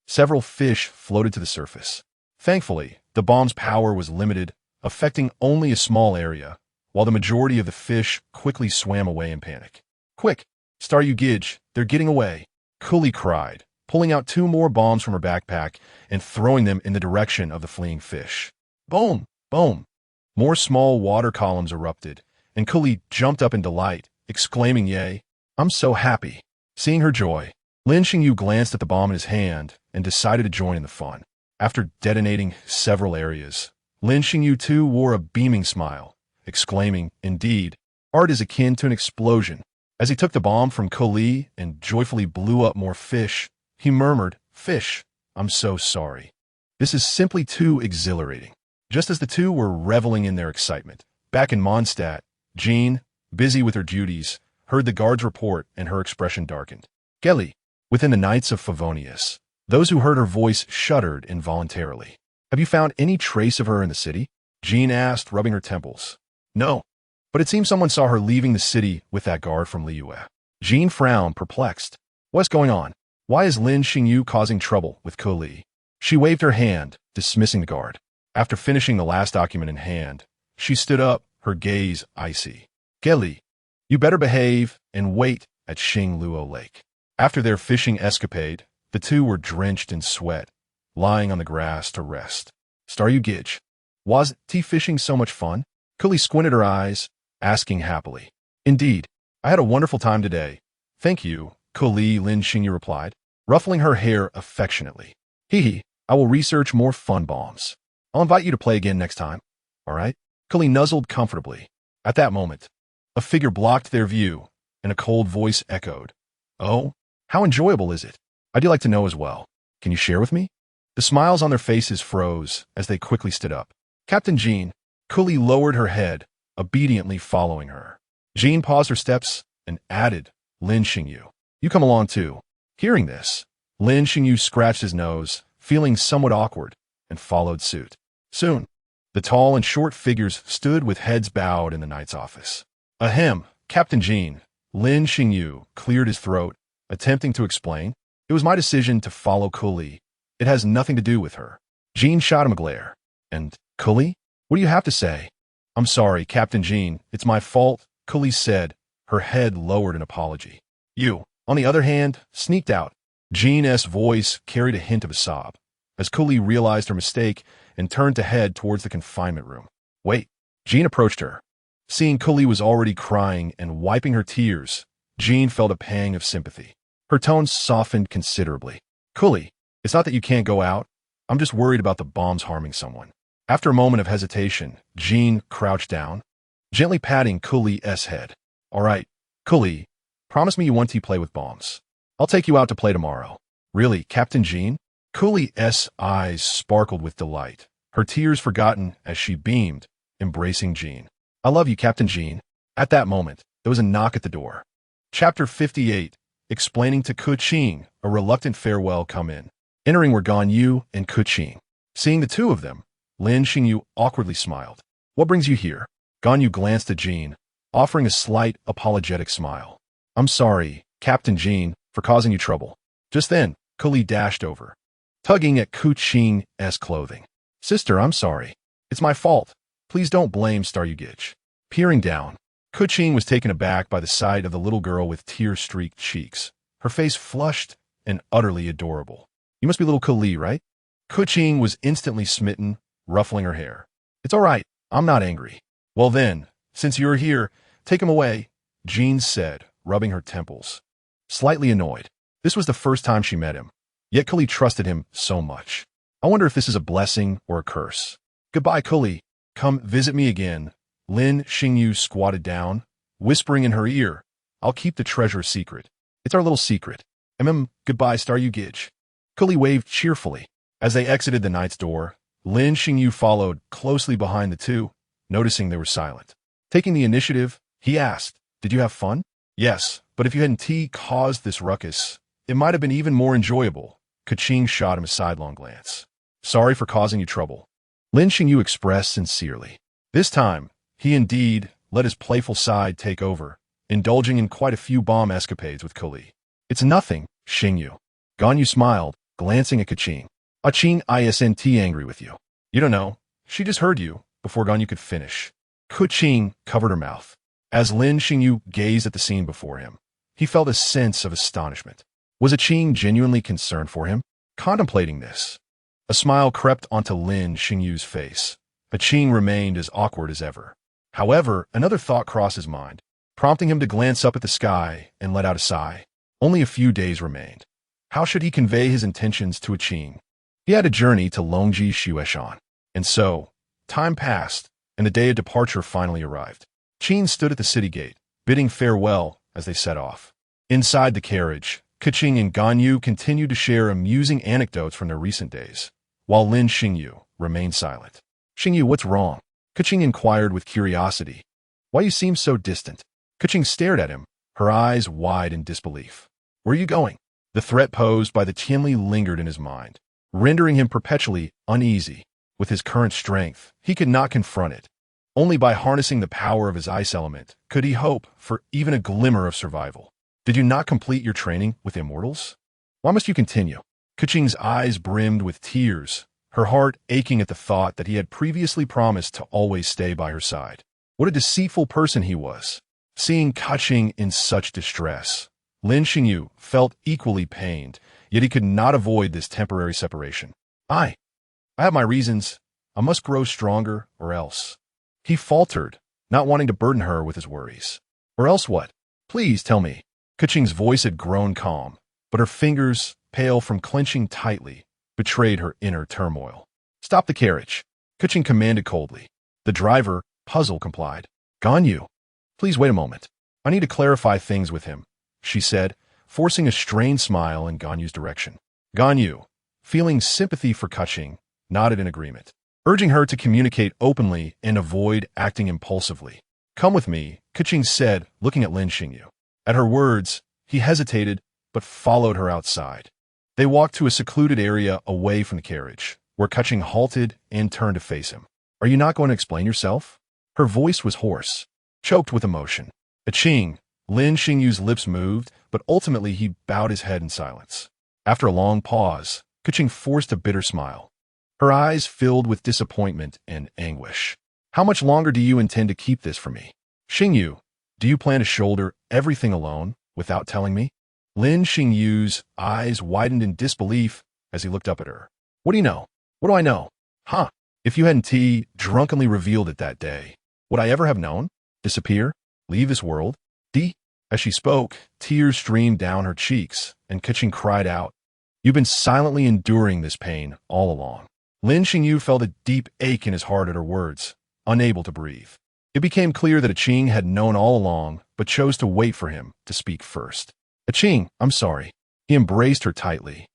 [SPEAKER 1] several fish floated to the surface. Thankfully, the bomb's power was limited, affecting only a small area, while the majority of the fish quickly swam away in panic. Quick, Staryu, they're getting away, Kuli cried, pulling out 2 more bombs from her backpack and throwing them in the direction of the fleeing fish. Boom! Boom! More small water columns erupted, and Kuli jumped up in delight, exclaiming, "Yay! I'm so happy." Seeing her joy, Lin Xingyu glanced at the bomb in his hand and decided to join in the fun. After detonating several areas, Lin Xingyu too wore a beaming smile, exclaiming, "Indeed, art is akin to an explosion." As he took the bomb from Kuli and joyfully blew up more fish, he murmured, "Fish, I'm so sorry. This is simply too exhilarating." Just as the two were reveling in their excitement, back in Mondstadt, Jean, busy with her duties, heard the guard's report and her expression darkened. Kelly, within the Knights of Favonius, those who heard her voice shuddered involuntarily. "Have you found any trace of her in the city?" Jean asked, rubbing her temples. "No, but it seems someone saw her leaving the city with that guard from Liyue." Jean frowned, perplexed. What's going on? Why is Lin Xingyu causing trouble with Kuli? She waved her hand, dismissing the guard. After finishing the last document in hand, she stood up, her gaze icy. "Kelly, you better behave and wait at Xingluo Lake." After their fishing escapade, the two were drenched in sweat, lying on the grass to rest. Staryu, was tea fishing so much fun? Kuli squinted her eyes, asking happily. "Indeed, I had a wonderful time today. Thank you," Kuli, Lin Xingyu replied, ruffling her hair affectionately. "Hee, I will research more fun bombs. I'll invite you to play again next time. All right?" Kuli nuzzled comfortably. At that moment, a figure blocked their view, and a cold voice echoed. "Oh, how enjoyable is it? I'd like to know as well. Can you share with me?" The smiles on their faces froze as they quickly stood up. "Captain Jean." Kuli lowered her head, obediently following her. Jean paused her steps and added, "Lin Xingyu, you come along too." Hearing this, Lin Xingyu scratched his nose, feeling somewhat awkward, and followed suit. Soon, the tall and short figures stood with heads bowed in the knight's office. "Ahem, Captain Jean." Lin Xingyu cleared his throat, attempting to explain. "It was my decision to follow Kuli. It has nothing to do with her." Jean shot him a glare. "And Kuli? What do you have to say?" "I'm sorry, Captain Jean. It's my fault," Kuli said, her head lowered in apology. "You, on the other hand, sneaked out." Jean's voice carried a hint of a sob, as Kuli realized her mistake and turned to head towards the confinement room. "Wait." Jean approached her. Seeing Kuli was already crying and wiping her tears, Jean felt a pang of sympathy. Her tone softened considerably. "Kuli, it's not that you can't go out. I'm just worried about the bombs harming someone." After a moment of hesitation, Jean crouched down, gently patting Kuli's head. "All right, Kuli, promise me you won't play with bombs. I'll take you out to play tomorrow." "Really, Captain Jean?" Kuli's eyes sparkled with delight, her tears forgotten as she beamed, embracing Jean. "I love you, Captain Jean." At that moment, there was a knock at the door. Chapter 58, explaining to Keqing, a reluctant farewell come in. Entering were Ganyu and Keqing. Seeing the two of them, Lin Xingyu awkwardly smiled. "What brings you here?" Ganyu glanced at Jean, offering a slight, apologetic smile. "I'm sorry, Captain Jean, for causing you trouble." Just then, Kuli dashed over, tugging at Keqing's clothing. "Sister, I'm sorry. It's my fault. Please don't blame Staryu." Peering down, Keqing was taken aback by the sight of the little girl with tear-streaked cheeks, her face flushed and utterly adorable. "You must be little Kuli, right?" Keqing was instantly smitten, ruffling her hair. "It's all right. I'm not angry." "Well then, since you're here, take him away," Jean said, rubbing her temples. Slightly annoyed. This was the first time she met him, yet Kuli trusted him so much. "I wonder if this is a blessing or a curse." Goodbye, Kuli. Come visit me again. Lin Xingyu squatted down, whispering in her ear, I'll keep the treasure secret. It's our little secret. Goodbye, Star you Gidge. Kuli waved cheerfully. As they exited the knight's door, Lin Xingyu followed closely behind the two, noticing they were silent. Taking the initiative, he asked, Did you have fun? Yes, but if you hadn't caused this ruckus, it might have been even more enjoyable. Keqing shot him a sidelong glance. Sorry for causing you trouble. Lin Xingyu expressed sincerely. This time, he indeed let his playful side take over, indulging in quite a few bomb escapades with Kuli. It's nothing, Xingyu. Ganyu smiled, glancing at Keqing. Keqing isn't angry with you. You don't know. She just heard you, before Ganyu could finish. Keqing covered her mouth. As Lin Xingyu gazed at the scene before him, he felt a sense of astonishment. Was Keqing genuinely concerned for him? Contemplating this, a smile crept onto Lin Xingyu's face. Keqing remained as awkward as ever. However, another thought crossed his mind, prompting him to glance up at the sky and let out a sigh. Only a few days remained. How should he convey his intentions to Keqing? He had a journey to Longji Shueshan. And so, time passed, and the day of departure finally arrived. Keqing stood at the city gate, bidding farewell as they set off. Inside the carriage, Keqing and Ganyu continued to share amusing anecdotes from their recent days, while Lin Xingyu remained silent. Xingyu, what's wrong? Keqing inquired with curiosity. Why you seem so distant? Keqing stared at him, her eyes wide in disbelief. Where are you going? The threat posed by the Tianli lingered in his mind, rendering him perpetually uneasy. With his current strength, he could not confront it. Only by harnessing the power of his ice element could he hope for even a glimmer of survival. Did you not complete your training with immortals? Why must you continue? Keqing's eyes brimmed with tears, her heart aching at the thought that he had previously promised to always stay by her side. What a deceitful person he was. Seeing Keqing in such distress, Lin Xingyu felt equally pained, yet he could not avoid this temporary separation. I have my reasons. I must grow stronger, or else. He faltered, not wanting to burden her with his worries. Or else what? Please tell me. Keqing's voice had grown calm, but her fingers, pale from clenching tightly, betrayed her inner turmoil. Stop the carriage, Keqing commanded coldly. The driver, puzzled, complied. Ganyu, please wait a moment. I need to clarify things with him, she said, forcing a strained smile in Ganyu's direction. Ganyu, feeling sympathy for Keqing, nodded in agreement, urging her to communicate openly and avoid acting impulsively. Come with me, Keqing said, looking at Lin Xingyu. At her words, he hesitated, but followed her outside. They walked to a secluded area away from the carriage, where Keqing halted and turned to face him. Are you not going to explain yourself? Her voice was hoarse, choked with emotion. Keqing, Lin Xingyu's lips moved, but ultimately he bowed his head in silence. After a long pause, Keqing forced a bitter smile. Her eyes filled with disappointment and anguish. How much longer do you intend to keep this from me? Xingyu, do you plan to shoulder everything alone without telling me? Lin Xingyu's eyes widened in disbelief as he looked up at her. What do you know? What do I know? Huh? If you hadn't drunkenly revealed it that day, would I ever have known? Disappear? Leave this world? As she spoke, tears streamed down her cheeks, and Keqing cried out, You've been silently enduring this pain all along. Lin Xingyu felt a deep ache in his heart at her words, unable to breathe. It became clear that Keqing had known all along, but chose to wait for him to speak first. Keqing, I'm sorry. He embraced her tightly,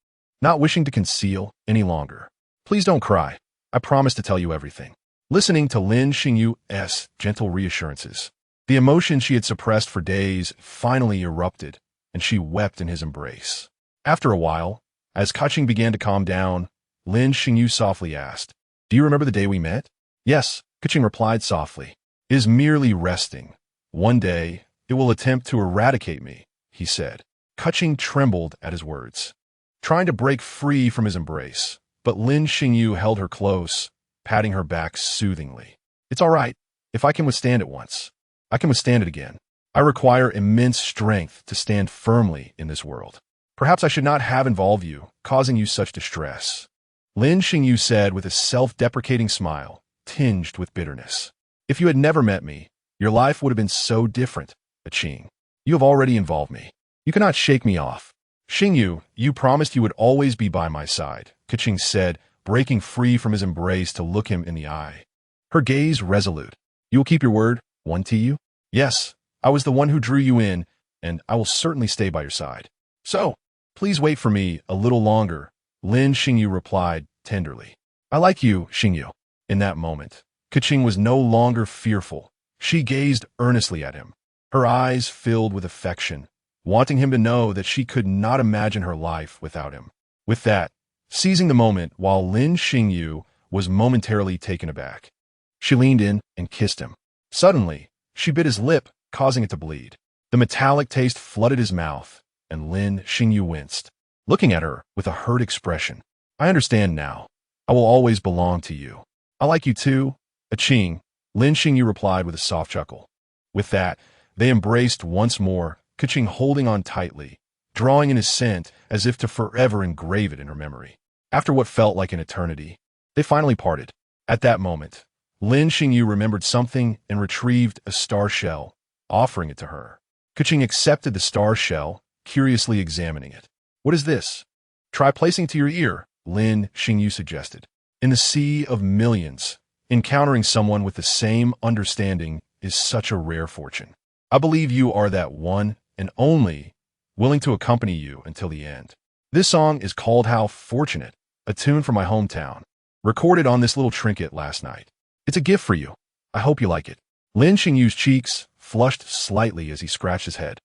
[SPEAKER 1] not wishing to conceal any longer. Please don't cry. I promise to tell you everything. Listening to Lin Xingyu's gentle reassurances, the emotion she had suppressed for days finally erupted, and she wept in his embrace. After a while, as Keqing began to calm down, Lin Xingyu softly asked, Do you remember the day we met? Yes, Keqing replied softly. It is merely resting. One day, it will attempt to eradicate me, he said. Keqing trembled at his words, trying to break free from his embrace, but Lin Xingyu held her close, patting her back soothingly. It's all right. If I can withstand it once, I can withstand it again. I require immense strength to stand firmly in this world. Perhaps I should not have involved you, causing you such distress. Lin Xingyu said with a self-deprecating smile, tinged with bitterness. If you had never met me, your life would have been so different, Keqing. You have already involved me. You cannot shake me off. Xingyu, you promised you would always be by my side, Keqing said, breaking free from his embrace to look him in the eye. Her gaze resolute. "You will keep your word, one Tu?" "Yes, I was the one who drew you in, and I will certainly stay by your side." "So, please wait for me a little longer," Lin Xingyu replied tenderly. "I like you, Xingyu." In that moment, Keqing was no longer fearful. She gazed earnestly at him, her eyes filled with affection, wanting him to know that she could not imagine her life without him. With that, seizing the moment while Lin Xingyu was momentarily taken aback, she leaned in and kissed him. Suddenly, she bit his lip, causing it to bleed. The metallic taste flooded his mouth, and Lin Xingyu winced, looking at her with a hurt expression. "I understand now. I will always belong to you." "I like you too, Keqing," Lin Xingyu replied with a soft chuckle. With that, they embraced once more, Keqing holding on tightly, drawing in his scent as if to forever engrave it in her memory. After what felt like an eternity, they finally parted. At that moment, Lin Xingyu remembered something and retrieved a star shell, offering it to her. Keqing accepted the star shell, curiously examining it. "What is this?" "Try placing it to your ear," Lin Xingyu suggested. In the sea of millions, encountering someone with the same understanding is such a rare fortune. I believe you are that one and only, willing to accompany you until the end. This song is called How Fortunate, a tune from my hometown, recorded on this little trinket last night. It's a gift for you. I hope you like it. Lin Xingyu's cheeks flushed slightly as he scratched his head,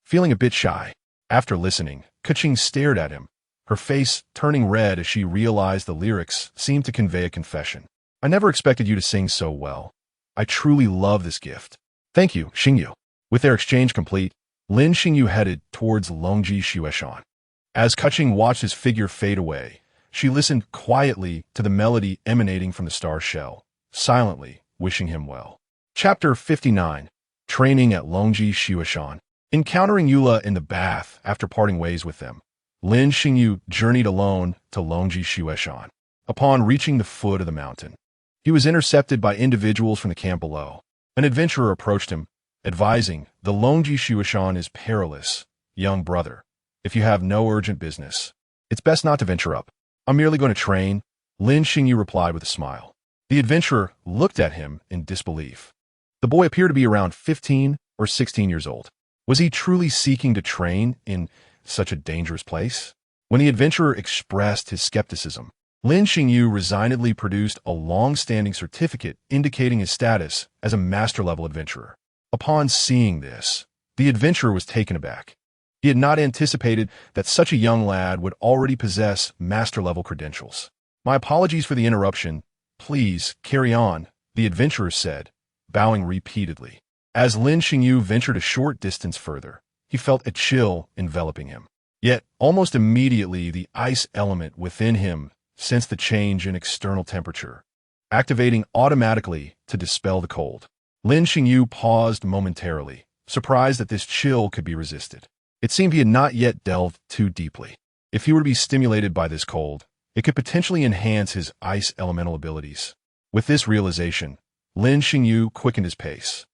[SPEAKER 1] feeling a bit shy. After listening, Keqing stared at him, her face turning red as she realized the lyrics seemed to convey a confession. "I never expected you to sing so well. I truly love this gift." "Thank you, Xingyu." With their exchange complete, Lin Xingyu headed towards Longji Xueshan. As Keqing watched his figure fade away, she listened quietly to the melody emanating from the star shell, silently wishing him well. Chapter 59. Training at Longji Xueshan. Encountering Yula in the bath after parting ways with them, Lin Xingyu journeyed alone to Longji Xueshan. Upon reaching the foot of the mountain, he was intercepted by individuals from the camp below. An adventurer approached him, advising, "The Longji Xueshan is perilous, young brother. If you have no urgent business, it's best not to venture up." "I'm merely going to train," Lin Xingyu replied with a smile. The adventurer looked at him in disbelief. The boy appeared to be around 15 or 16 years old. Was he truly seeking to train in such a dangerous place? When the adventurer expressed his skepticism, Lin Xingyu resignedly produced a long-standing certificate indicating his status as a master-level adventurer. Upon seeing this, the adventurer was taken aback. He had not anticipated that such a young lad would already possess master-level credentials. "My apologies for the interruption. Please carry on," the adventurer said, bowing repeatedly. As Lin Xingyu ventured a short distance further, he felt a chill enveloping him. Yet, almost immediately, the ice element within him sensed the change in external temperature, activating automatically to dispel the cold. Lin Xingyu paused momentarily, surprised that this chill could be resisted. It seemed he had not yet delved too deeply. If he were to be stimulated by this cold, it could potentially enhance his ice elemental abilities. With this realization, Lin Xingyu quickened his pace,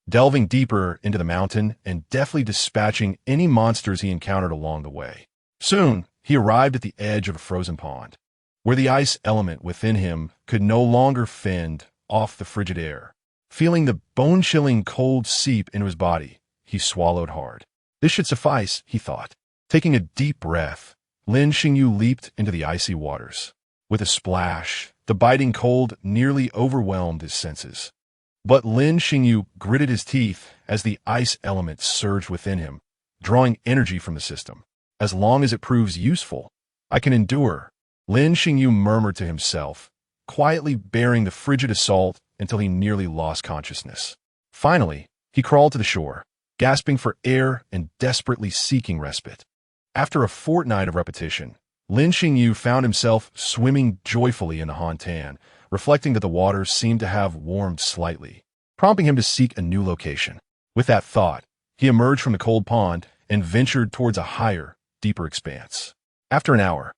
[SPEAKER 1] delving deeper into the mountain and deftly dispatching any monsters he encountered along the way. Soon, he arrived at the edge of a frozen pond, where the ice element within him could no longer fend off the frigid air. Feeling the bone-chilling cold seep into his body, he swallowed hard. This should suffice, he thought. Taking a deep breath, Lin Xingyu leaped into the icy waters. With a splash, the biting cold nearly overwhelmed his senses. But Lin Xingyu gritted his teeth as the ice element surged within him, drawing energy from the system. "As long as it proves useful, I can endure," Lin Xingyu murmured to himself, quietly bearing the frigid assault until he nearly lost consciousness. Finally, he crawled to the shore, gasping for air and desperately seeking respite. After a fortnight of repetition, Lin Xingyu found himself swimming joyfully in the Hantan, reflecting that the water seemed to have warmed slightly, prompting him to seek a new location. With that thought, he emerged from the cold pond and ventured towards a higher, deeper expanse. After an hour,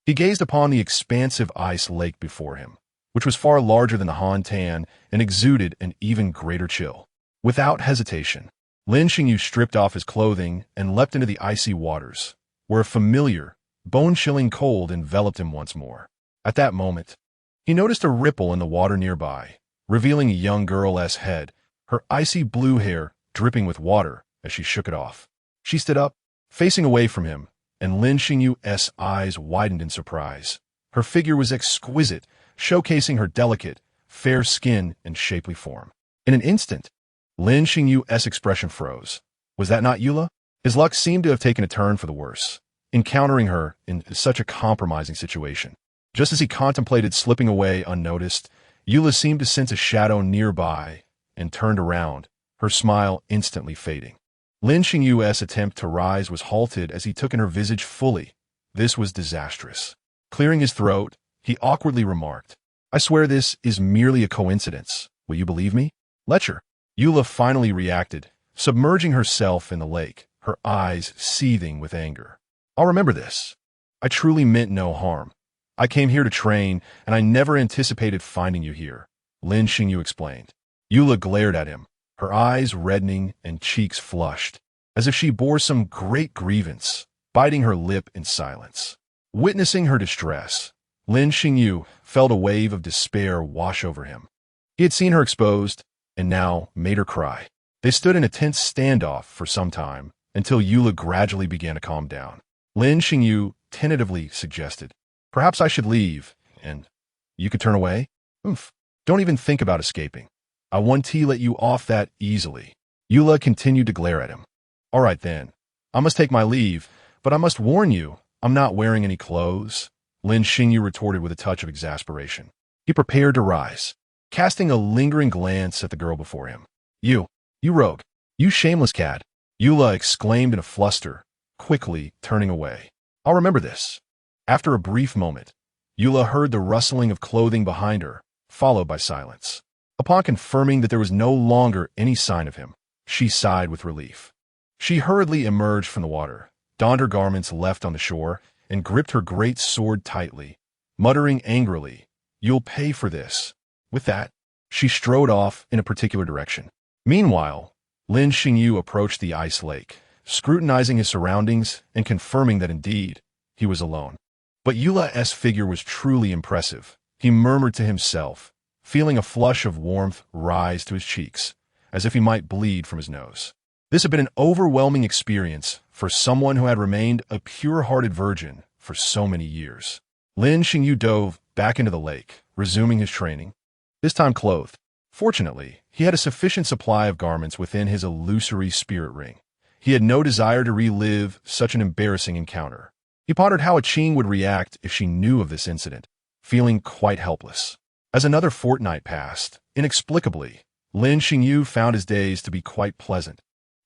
[SPEAKER 1] he gazed upon the expansive ice lake before him, which was far larger than the Hantan and exuded an even greater chill. Without hesitation, Lin Xingyu stripped off his clothing and leapt into the icy waters, where a familiar, bone-chilling cold enveloped him once more. At that moment, he noticed a ripple in the water nearby, revealing a young girl's head, her icy blue hair dripping with water as she shook it off. She stood up, facing away from him, and Lin Xingyu's eyes widened in surprise. Her figure was exquisite, showcasing her delicate, fair skin and shapely form. In an instant, Lin Xingyu's expression froze. Was that not Eula? His luck seemed to have taken a turn for the worse, encountering her in such a compromising situation. Just as he contemplated slipping away unnoticed, Eula seemed to sense a shadow nearby and turned around, her smile instantly fading. Lin Xingyu's attempt to rise was halted as he took in her visage fully. This was disastrous. Clearing his throat, he awkwardly remarked, "I swear this is merely a coincidence. Will you believe me?" "Lecture." Eula finally reacted, submerging herself in the lake, her eyes seething with anger. "I'll remember this. I truly meant no harm. I came here to train, and I never anticipated finding you here," Lin Xingyu explained. Eula glared at him, her eyes reddening and cheeks flushed, as if she bore some great grievance, biting her lip in silence. Witnessing her distress, Lin Xingyu felt a wave of despair wash over him. He had seen her exposed, and now made her cry. They stood in a tense standoff for some time, until Eula gradually began to calm down. Lin Xingyu tentatively suggested, "Perhaps I should leave, and you could turn away? Oomph. Don't even think about escaping. I won't let you off that easily." Eula continued to glare at him. "All right then. I must take my leave, but I must warn you, I'm not wearing any clothes," Lin Xingyu retorted with a touch of exasperation. He prepared to rise, casting a lingering glance at the girl before him. You rogue, you shameless cad," Eula exclaimed in a fluster, quickly turning away. "I'll remember this." After a brief moment, Eula heard the rustling of clothing behind her, followed by silence. Upon confirming that there was no longer any sign of him, she sighed with relief. She hurriedly emerged from the water, donned her garments left on the shore, and gripped her great sword tightly, muttering angrily, "You'll pay for this." With that, she strode off in a particular direction. Meanwhile, Lin Xingyu approached the ice lake, scrutinizing his surroundings and confirming that indeed, he was alone. But Eula's figure was truly impressive. He murmured to himself, feeling a flush of warmth rise to his cheeks, as if he might bleed from his nose. This had been an overwhelming experience for someone who had remained a pure-hearted virgin for so many years. Lin Xingyu dove back into the lake, resuming his training, this time clothed. Fortunately, he had a sufficient supply of garments within his illusory spirit ring. He had no desire to relive such an embarrassing encounter. He pondered how Keqing would react if she knew of this incident, feeling quite helpless. As another fortnight passed, inexplicably, Lin Xingyu found his days to be quite pleasant,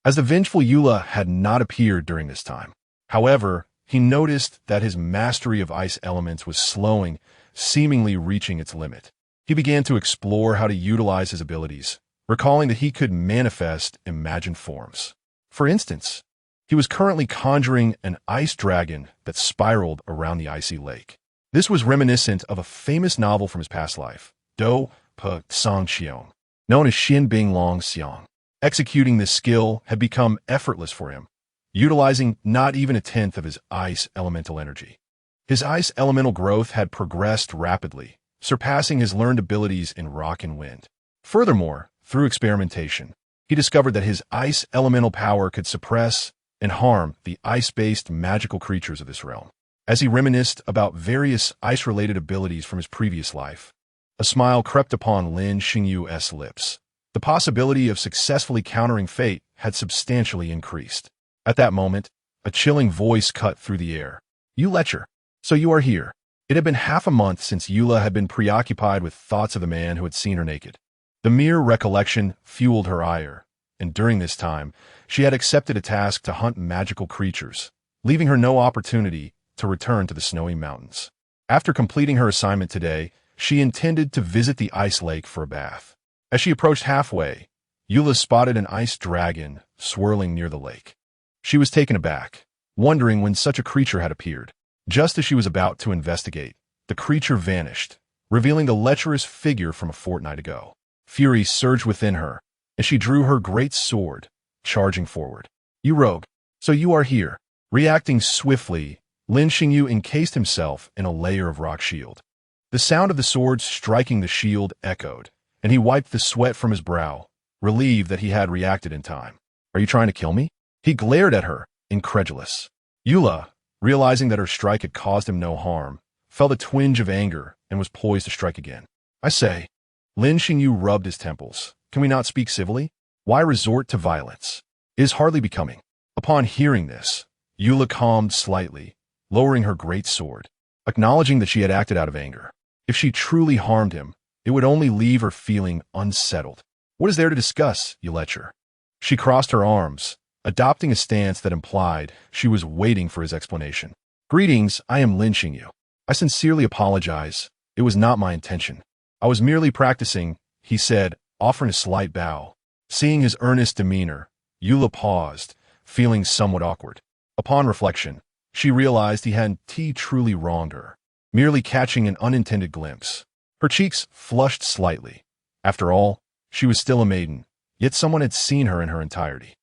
[SPEAKER 1] as the vengeful Eula had not appeared during this time. However, he noticed that his mastery of ice elements was slowing, seemingly reaching its limit. He began to explore how to utilize his abilities, recalling that he could manifest imagined forms. For instance, he was currently conjuring an ice dragon that spiraled around the icy lake. This was reminiscent of a famous novel from his past life, Do Pa Song Xiong, known as Xin Bing Long Xiong. Executing this skill had become effortless for him, utilizing not even a tenth of his ice elemental energy. His ice elemental growth had progressed rapidly, surpassing his learned abilities in rock and wind. Furthermore, through experimentation, he discovered that his ice elemental power could suppress and harm the ice-based magical creatures of this realm. As he reminisced about various ice-related abilities from his previous life, a smile crept upon Lin Xingyu's lips. The possibility of successfully countering fate had substantially increased. At that moment, a chilling voice cut through the air. "You lecher, so you are here." It had been half a month since Eula had been preoccupied with thoughts of the man who had seen her naked. The mere recollection fueled her ire, and during this time, she had accepted a task to hunt magical creatures, leaving her no opportunity to return to the snowy mountains. After completing her assignment today, she intended to visit the ice lake for a bath. As she approached halfway, Eula spotted an ice dragon swirling near the lake. She was taken aback, wondering when such a creature had appeared. Just as she was about to investigate, the creature vanished, revealing the lecherous figure from a fortnight ago. Fury surged within her, and she drew her great sword, charging forward. "You rogue, so you are here." Reacting swiftly, Lin Xingyu encased himself in a layer of rock shield. The sound of the sword striking the shield echoed, and he wiped the sweat from his brow, relieved that he had reacted in time. Are you trying to kill me? He glared at her, incredulous. Eula, realizing that her strike had caused him no harm, felt a twinge of anger and was poised to strike again. I say, Lin Xingyu rubbed his temples. Can we not speak civilly? Why resort to violence? It is hardly becoming. Upon hearing this, Eula calmed slightly, lowering her great sword, acknowledging that she had acted out of anger. If she truly harmed him, it would only leave her feeling unsettled. What is there to discuss, Yulecher? She crossed her arms, adopting a stance that implied she was waiting for his explanation. Greetings, I am Lin Xingyu. I sincerely apologize. It was not my intention. I was merely practicing, he said, offering a slight bow. Seeing his earnest demeanor, Eula paused, feeling somewhat awkward. Upon reflection, she realized he hadn't truly wronged her, merely catching an unintended glimpse. Her cheeks flushed slightly. After all, she was still a maiden, yet someone had seen her in her entirety.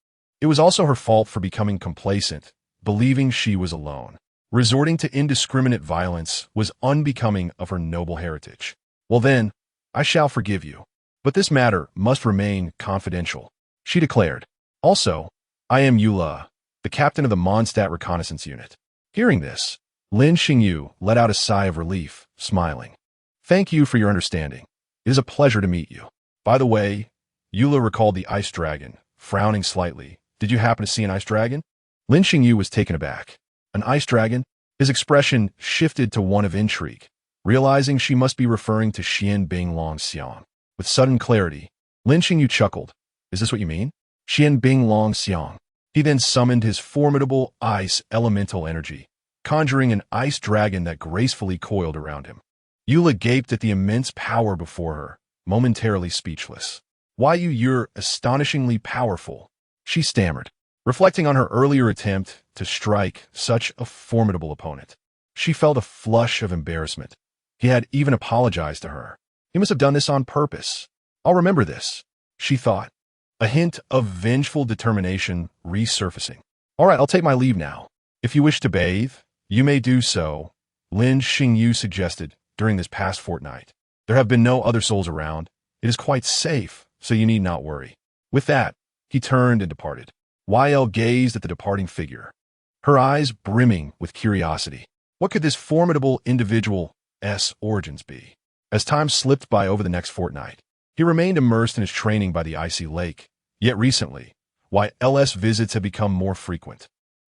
[SPEAKER 1] It was also her fault for becoming complacent, believing she was alone. Resorting to indiscriminate violence was unbecoming of her noble heritage. Well then, I shall forgive you. But this matter must remain confidential, she declared. Also, I am Eula, the captain of the Mondstadt Reconnaissance Unit. Hearing this, Lin Xingyu let out a sigh of relief, smiling. Thank you for your understanding. It is a pleasure to meet you. By the way, Eula recalled the ice dragon, frowning slightly. Did you happen to see an ice dragon? Lin Xingyu was taken aback. An ice dragon? His expression shifted to one of intrigue, realizing she must be referring to Xian Bing Long Xiang. With sudden clarity, Lin Xingyu chuckled. Is this what you mean? Xian Bing Long Xiang. He then summoned his formidable ice elemental energy, conjuring an ice dragon that gracefully coiled around him. Eula gaped at the immense power before her, momentarily speechless. Why, you're astonishingly powerful, she stammered, reflecting on her earlier attempt to strike such a formidable opponent. She felt a flush of embarrassment. He had even apologized to her. He must have done this on purpose. I'll remember this, she thought, a hint of vengeful determination resurfacing. All right, I'll take my leave now. If you wish to bathe, you may do so, Lin Xingyu suggested during this past fortnight. There have been no other souls around. It is quite safe, so you need not worry. With that, he turned and departed. YL gazed at the departing figure, her eyes brimming with curiosity. What could this formidable individual's origins be? As time slipped by over the next fortnight, he remained immersed in his training by the icy lake. Yet recently, YL's visits had become more frequent.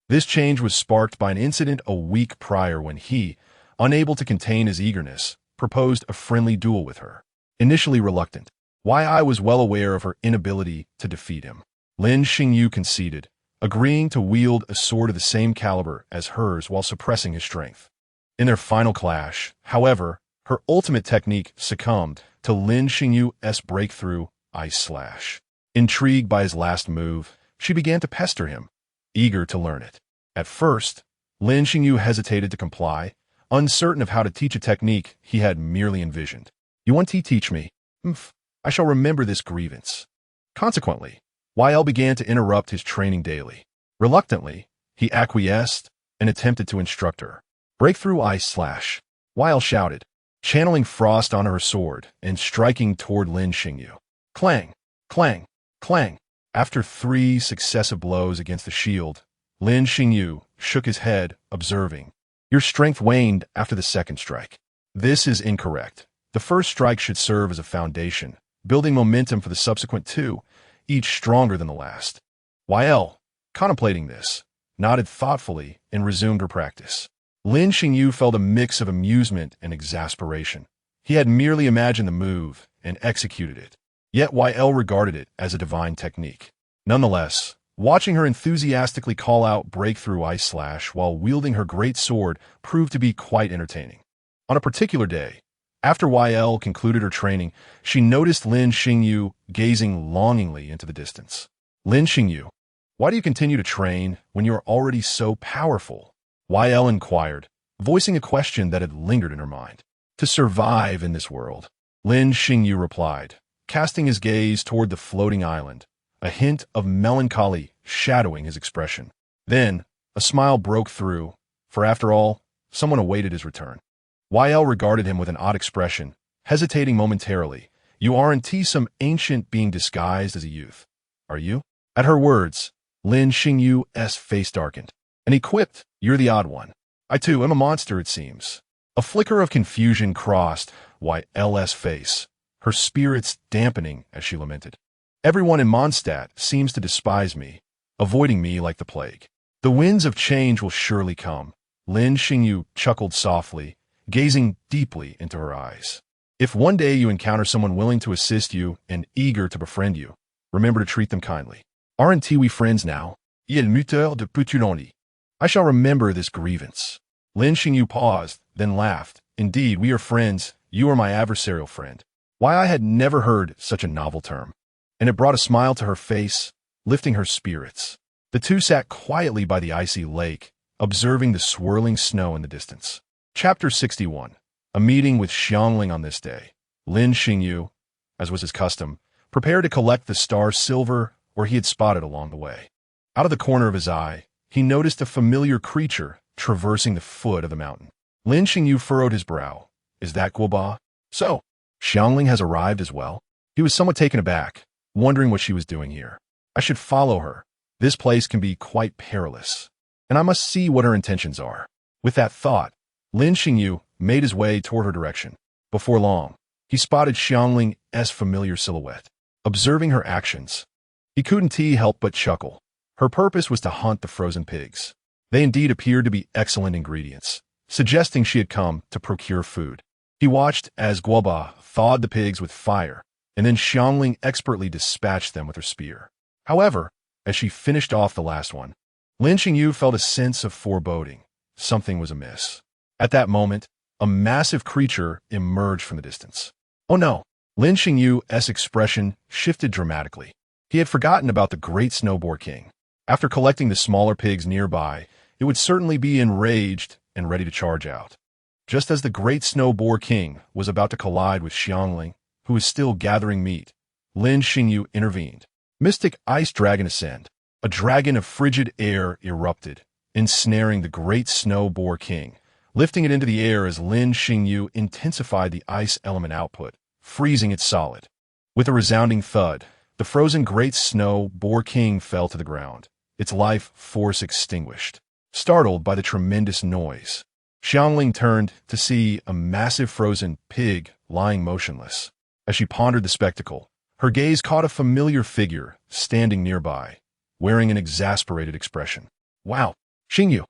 [SPEAKER 1] This change was sparked by an incident a week prior when he, unable to contain his eagerness, proposed a friendly duel with her. Initially reluctant, YI was well aware of her inability to defeat him. Lin Xingyu conceded, agreeing to wield a sword of the same caliber as hers while suppressing his strength. In their final clash, however, her ultimate technique succumbed to Lin Xingyu's breakthrough ice slash. Intrigued by his last move, she began to pester him, eager to learn it. At first, Lin Xingyu hesitated to comply, uncertain of how to teach a technique he had merely envisioned. You want to teach me? I shall remember this grievance. Consequently, YL began to interrupt his training daily. Reluctantly, he acquiesced and attempted to instruct her. Breakthrough ice slash, YL shouted, channeling frost onto her sword and striking toward Lin Xingyu. Clang, clang, clang. After 3 successive blows against the shield, Lin Xingyu shook his head, observing, your strength waned after the second strike. This is incorrect. The first strike should serve as a foundation, building momentum for the subsequent 2, each stronger than the last. YL, contemplating this, nodded thoughtfully and resumed her practice. Lin Xingyu felt a mix of amusement and exasperation. He had merely imagined the move and executed it, yet YL regarded it as a divine technique. Nonetheless, watching her enthusiastically call out breakthrough ice slash while wielding her great sword proved to be quite entertaining. On a particular day, after YL concluded her training, she noticed Lin Xingyu gazing longingly into the distance. Lin Xingyu, why do you continue to train when you are already so powerful? YL inquired, voicing a question that had lingered in her mind. To survive in this world, Lin Xingyu replied, casting his gaze toward the floating island, a hint of melancholy shadowing his expression. Then, a smile broke through, for after all, someone awaited his return. YL regarded him with an odd expression, hesitating momentarily. You aren't some ancient being disguised as a youth, are you? At her words, Lin Xingyu's face darkened, and he quipped, you're the odd one. I too am a monster, it seems. A flicker of confusion crossed YL's face, her spirits dampening as she lamented. Everyone in Mondstadt seems to despise me, avoiding me like the plague. The winds of change will surely come. Lin Xingyu chuckled softly, gazing deeply into her eyes. If one day you encounter someone willing to assist you and eager to befriend you, remember to treat them kindly. Aren't we friends now? Il muteur de Petulonly. I shall remember this grievance. Lin Xingyu paused, then laughed. Indeed, we are friends. You are my adversarial friend. Why, I had never heard such a novel term. And it brought a smile to her face, lifting her spirits. The two sat quietly by the icy lake, observing the swirling snow in the distance. Chapter 61. A meeting with Xiangling on this day. Lin Xingyu, as was his custom, prepared to collect the star silver he had spotted along the way. Out of the corner of his eye, he noticed a familiar creature traversing the foot of the mountain. Lin Xingyu furrowed his brow. Is that Guoba? So, Xiangling has arrived as well? He was somewhat taken aback, wondering what she was doing here. I should follow her. This place can be quite perilous, and I must see what her intentions are. With that thought, Lin Xingyu made his way toward her direction. Before long, he spotted Xiangling's familiar silhouette. Observing her actions, he couldn't help but chuckle. Her purpose was to hunt the frozen pigs. They indeed appeared to be excellent ingredients, suggesting she had come to procure food. He watched as Guoba thawed the pigs with fire, and then Xiangling expertly dispatched them with her spear. However, as she finished off the last one, Lin Xingyu felt a sense of foreboding. Something was amiss. At that moment, a massive creature emerged from the distance. Oh no! Lin Xingyu's expression shifted dramatically. He had forgotten about the great snow boar king. After collecting the smaller pigs nearby, it would certainly be enraged and ready to charge out. Just as the great snow boar king was about to collide with Xiangling, who was still gathering meat, Lin Xingyu intervened. Mystic ice dragon ascend. A dragon of frigid air erupted, ensnaring the great snow boar king, lifting it into the air as Lin Xingyu intensified the ice element output, freezing it solid. With a resounding thud, the frozen great snow boar king fell to the ground, its life force extinguished. Startled by the tremendous noise, Xiangling turned to see a massive frozen pig lying motionless. As she pondered the spectacle, her gaze caught a familiar figure standing nearby, wearing an exasperated expression. Wow, Xingyu!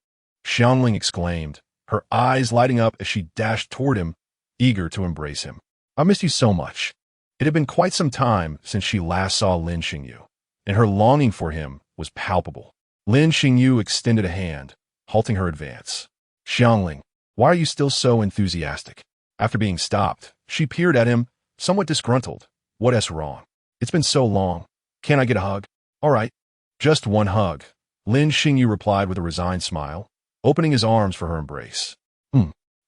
[SPEAKER 1] Xiangling exclaimed, her eyes lighting up as she dashed toward him, eager to embrace him. I missed you so much. It had been quite some time since she last saw Lin Xingyu, and her longing for him was palpable. Lin Xingyu extended a hand, halting her advance. Xiangling, why are you still so enthusiastic? After being stopped, she peered at him, somewhat disgruntled. What's wrong? It's been so long. Can't I get a hug? All right. Just one hug. Lin Xingyu replied with a resigned smile, opening his arms for her embrace.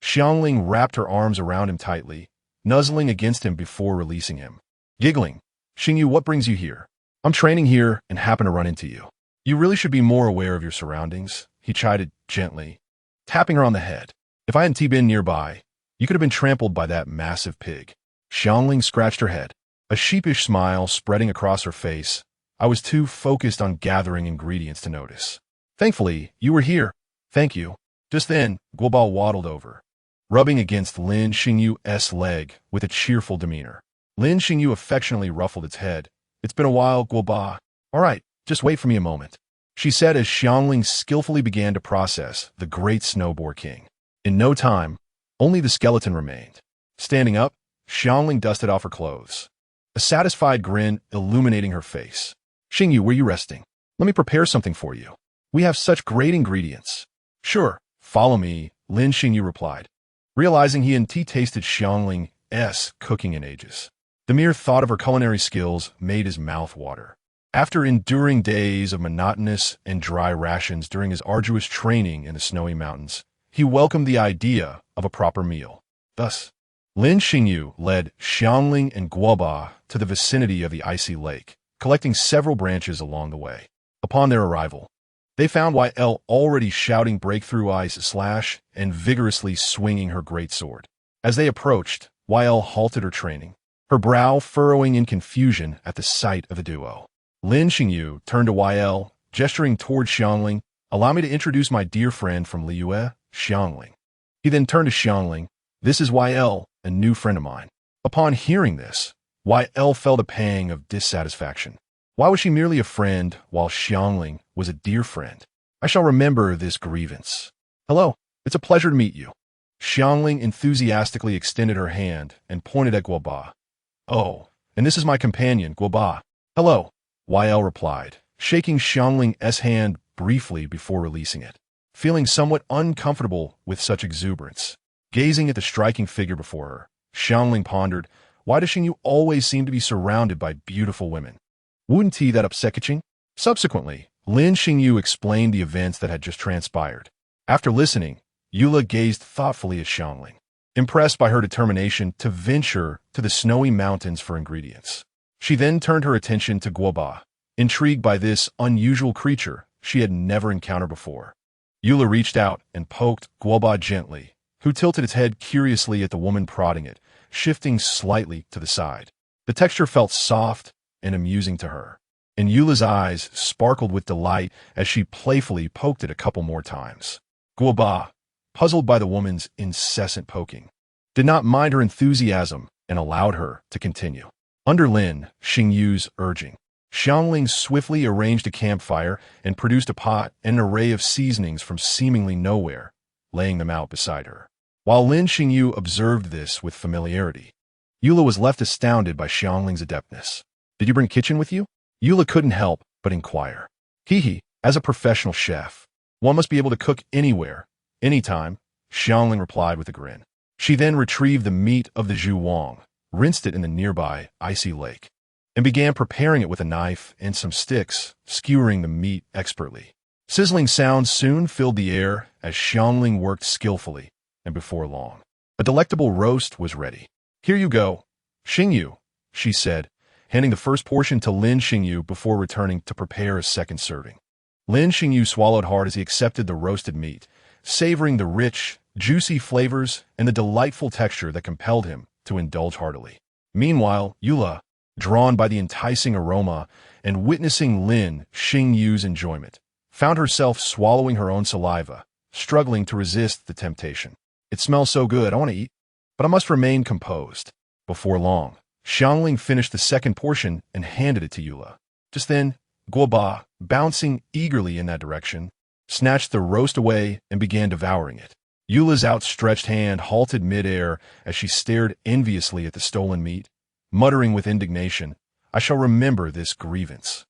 [SPEAKER 1] Xiangling wrapped her arms around him tightly, nuzzling against him before releasing him. Giggling, Xingyu, what brings you here? I'm training here and happen to run into you. You really should be more aware of your surroundings, he chided gently, tapping her on the head. If I hadn't been nearby, you could have been trampled by that massive pig. Xiangling scratched her head, a sheepish smile spreading across her face. I was too focused on gathering ingredients to notice. Thankfully, you were here. Thank you. Just then, Guoba waddled over, rubbing against Lin Xingyu's leg with a cheerful demeanor. Lin Xingyu affectionately ruffled its head. It's been a while, Guoba. All right, just wait for me a moment, she said as Xiangling skillfully began to process the great snow boar king. In no time, only the skeleton remained. Standing up, Xiangling dusted off her clothes, a satisfied grin illuminating her face. Xingyu, were you resting? Let me prepare something for you. We have such great ingredients. Sure, follow me, Lin Xingyu replied, realizing he hadn't tasted Xiangling's cooking in ages. The mere thought of her culinary skills made his mouth water. After enduring days of monotonous and dry rations during his arduous training in the snowy mountains, he welcomed the idea of a proper meal. Thus, Lin Xingyu led Xiangling and Guoba to the vicinity of the icy lake, collecting several branches along the way. Upon their arrival, They found YL already shouting breakthrough ice slash and vigorously swinging her greatsword. As they approached, YL halted her training, her brow furrowing in confusion at the sight of the duo. Lin Xingyu turned to YL, gesturing toward Xiangling. "Allow me to introduce my dear friend from Liyue, Xiangling." He then turned to Xiangling. "This is YL, a new friend of mine." Upon hearing this, YL felt a pang of dissatisfaction. Why was she merely a friend while Xiangling was a dear friend? I shall remember this grievance. "Hello, it's a pleasure to meet you." Xiangling enthusiastically extended her hand and pointed at Guoba. "Oh, and this is my companion, Guoba." "Hello," YL replied, shaking Xiangling's hand briefly before releasing it. Feeling somewhat uncomfortable with such exuberance, gazing at the striking figure before her, Xiangling pondered, why does Xingyu always seem to be surrounded by beautiful women? Wouldn't he that upset Keqing? Subsequently, Lin Xingyu explained the events that had just transpired. After listening, Eula gazed thoughtfully at Xiangling, impressed by her determination to venture to the snowy mountains for ingredients. She then turned her attention to Guoba, intrigued by this unusual creature she had never encountered before. Eula reached out and poked Guoba gently, who tilted its head curiously at the woman prodding it, shifting slightly to the side. The texture felt soft and amusing to her, and Eula's eyes sparkled with delight as she playfully poked it a couple more times. Guoba, puzzled by the woman's incessant poking, did not mind her enthusiasm and allowed her to continue. Under Lin Xingyu's urging, Xiangling swiftly arranged a campfire and produced a pot and an array of seasonings from seemingly nowhere, laying them out beside her. While Lin Xingyu observed this with familiarity, Eula was left astounded by Xiangling's adeptness. "Did you bring Keqing with you?" Eula couldn't help but inquire. "Hee, as a professional chef, one must be able to cook anywhere, anytime," Xiangling replied with a grin. She then retrieved the meat of the zhu wang, rinsed it in the nearby icy lake, and began preparing it with a knife and some sticks, skewering the meat expertly. Sizzling sounds soon filled the air as Xiangling worked skillfully, and before long, a delectable roast was ready. "Here you go, Xingyu," she said, handing the first portion to Lin Xingyu before returning to prepare a second serving. Lin Xingyu swallowed hard as he accepted the roasted meat, savoring the rich, juicy flavors and the delightful texture that compelled him to indulge heartily. Meanwhile, Eula, drawn by the enticing aroma and witnessing Lin Xingyu's enjoyment, found herself swallowing her own saliva, struggling to resist the temptation. "It smells so good, I want to eat, but I must remain composed." Before long, Xiangling finished the second portion and handed it to Eula. Just then, Guoba, bouncing eagerly in that direction, snatched the roast away and began devouring it. Eula's outstretched hand halted midair as she stared enviously at the stolen meat, muttering with indignation, "I shall remember this grievance."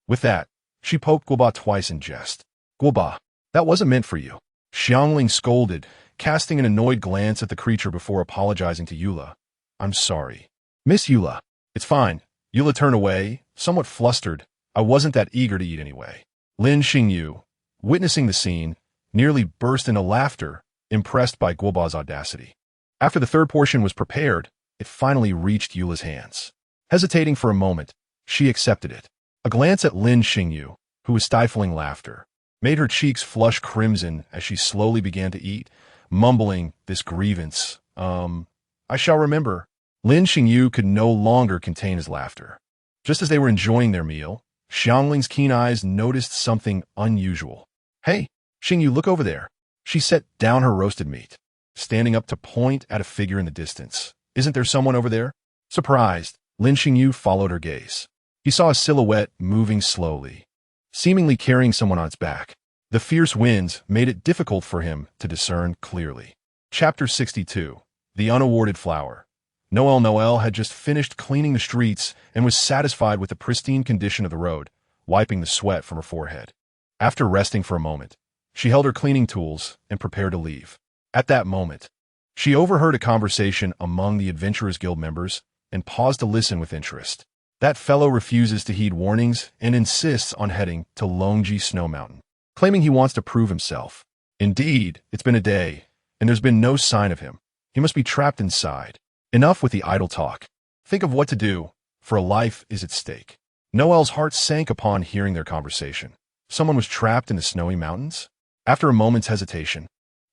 [SPEAKER 1] With that, she poked Guoba twice in jest. "Guoba, that wasn't meant for you," Xiangling scolded, casting an annoyed glance at the creature before apologizing to Eula. "I'm sorry." "Miss Eula, it's fine." Eula turned away, somewhat flustered. "I wasn't that eager to eat anyway." Lin Xingyu, witnessing the scene, nearly burst into laughter, impressed by Guoba's audacity. After the third portion was prepared, it finally reached Eula's hands. Hesitating for a moment, she accepted it. A glance at Lin Xingyu, who was stifling laughter, made her cheeks flush crimson as she slowly began to eat, mumbling this grievance. I shall remember." Lin Xingyu could no longer contain his laughter. Just as they were enjoying their meal, Xiangling's keen eyes noticed something unusual. "Hey, Xingyu, look over there." She set down her roasted meat, standing up to point at a figure in the distance. "Isn't there someone over there?" Surprised, Lin Xingyu followed her gaze. He saw a silhouette moving slowly, seemingly carrying someone on its back. The fierce winds made it difficult for him to discern clearly. Chapter 62. The Unawarded Flower. Noelle had just finished cleaning the streets and was satisfied with the pristine condition of the road, wiping the sweat from her forehead. After resting for a moment, she held her cleaning tools and prepared to leave. At that moment, she overheard a conversation among the Adventurers Guild members and paused to listen with interest. That fellow refuses to heed warnings and insists on heading to Longji Snow Mountain, claiming he wants to prove himself. Indeed, it's been a day, and there's been no sign of him. He must be trapped inside. Enough with the idle talk. Think of what to do, for a life is at stake. Noelle's heart sank upon hearing their conversation. Someone was trapped in the snowy mountains? After a moment's hesitation,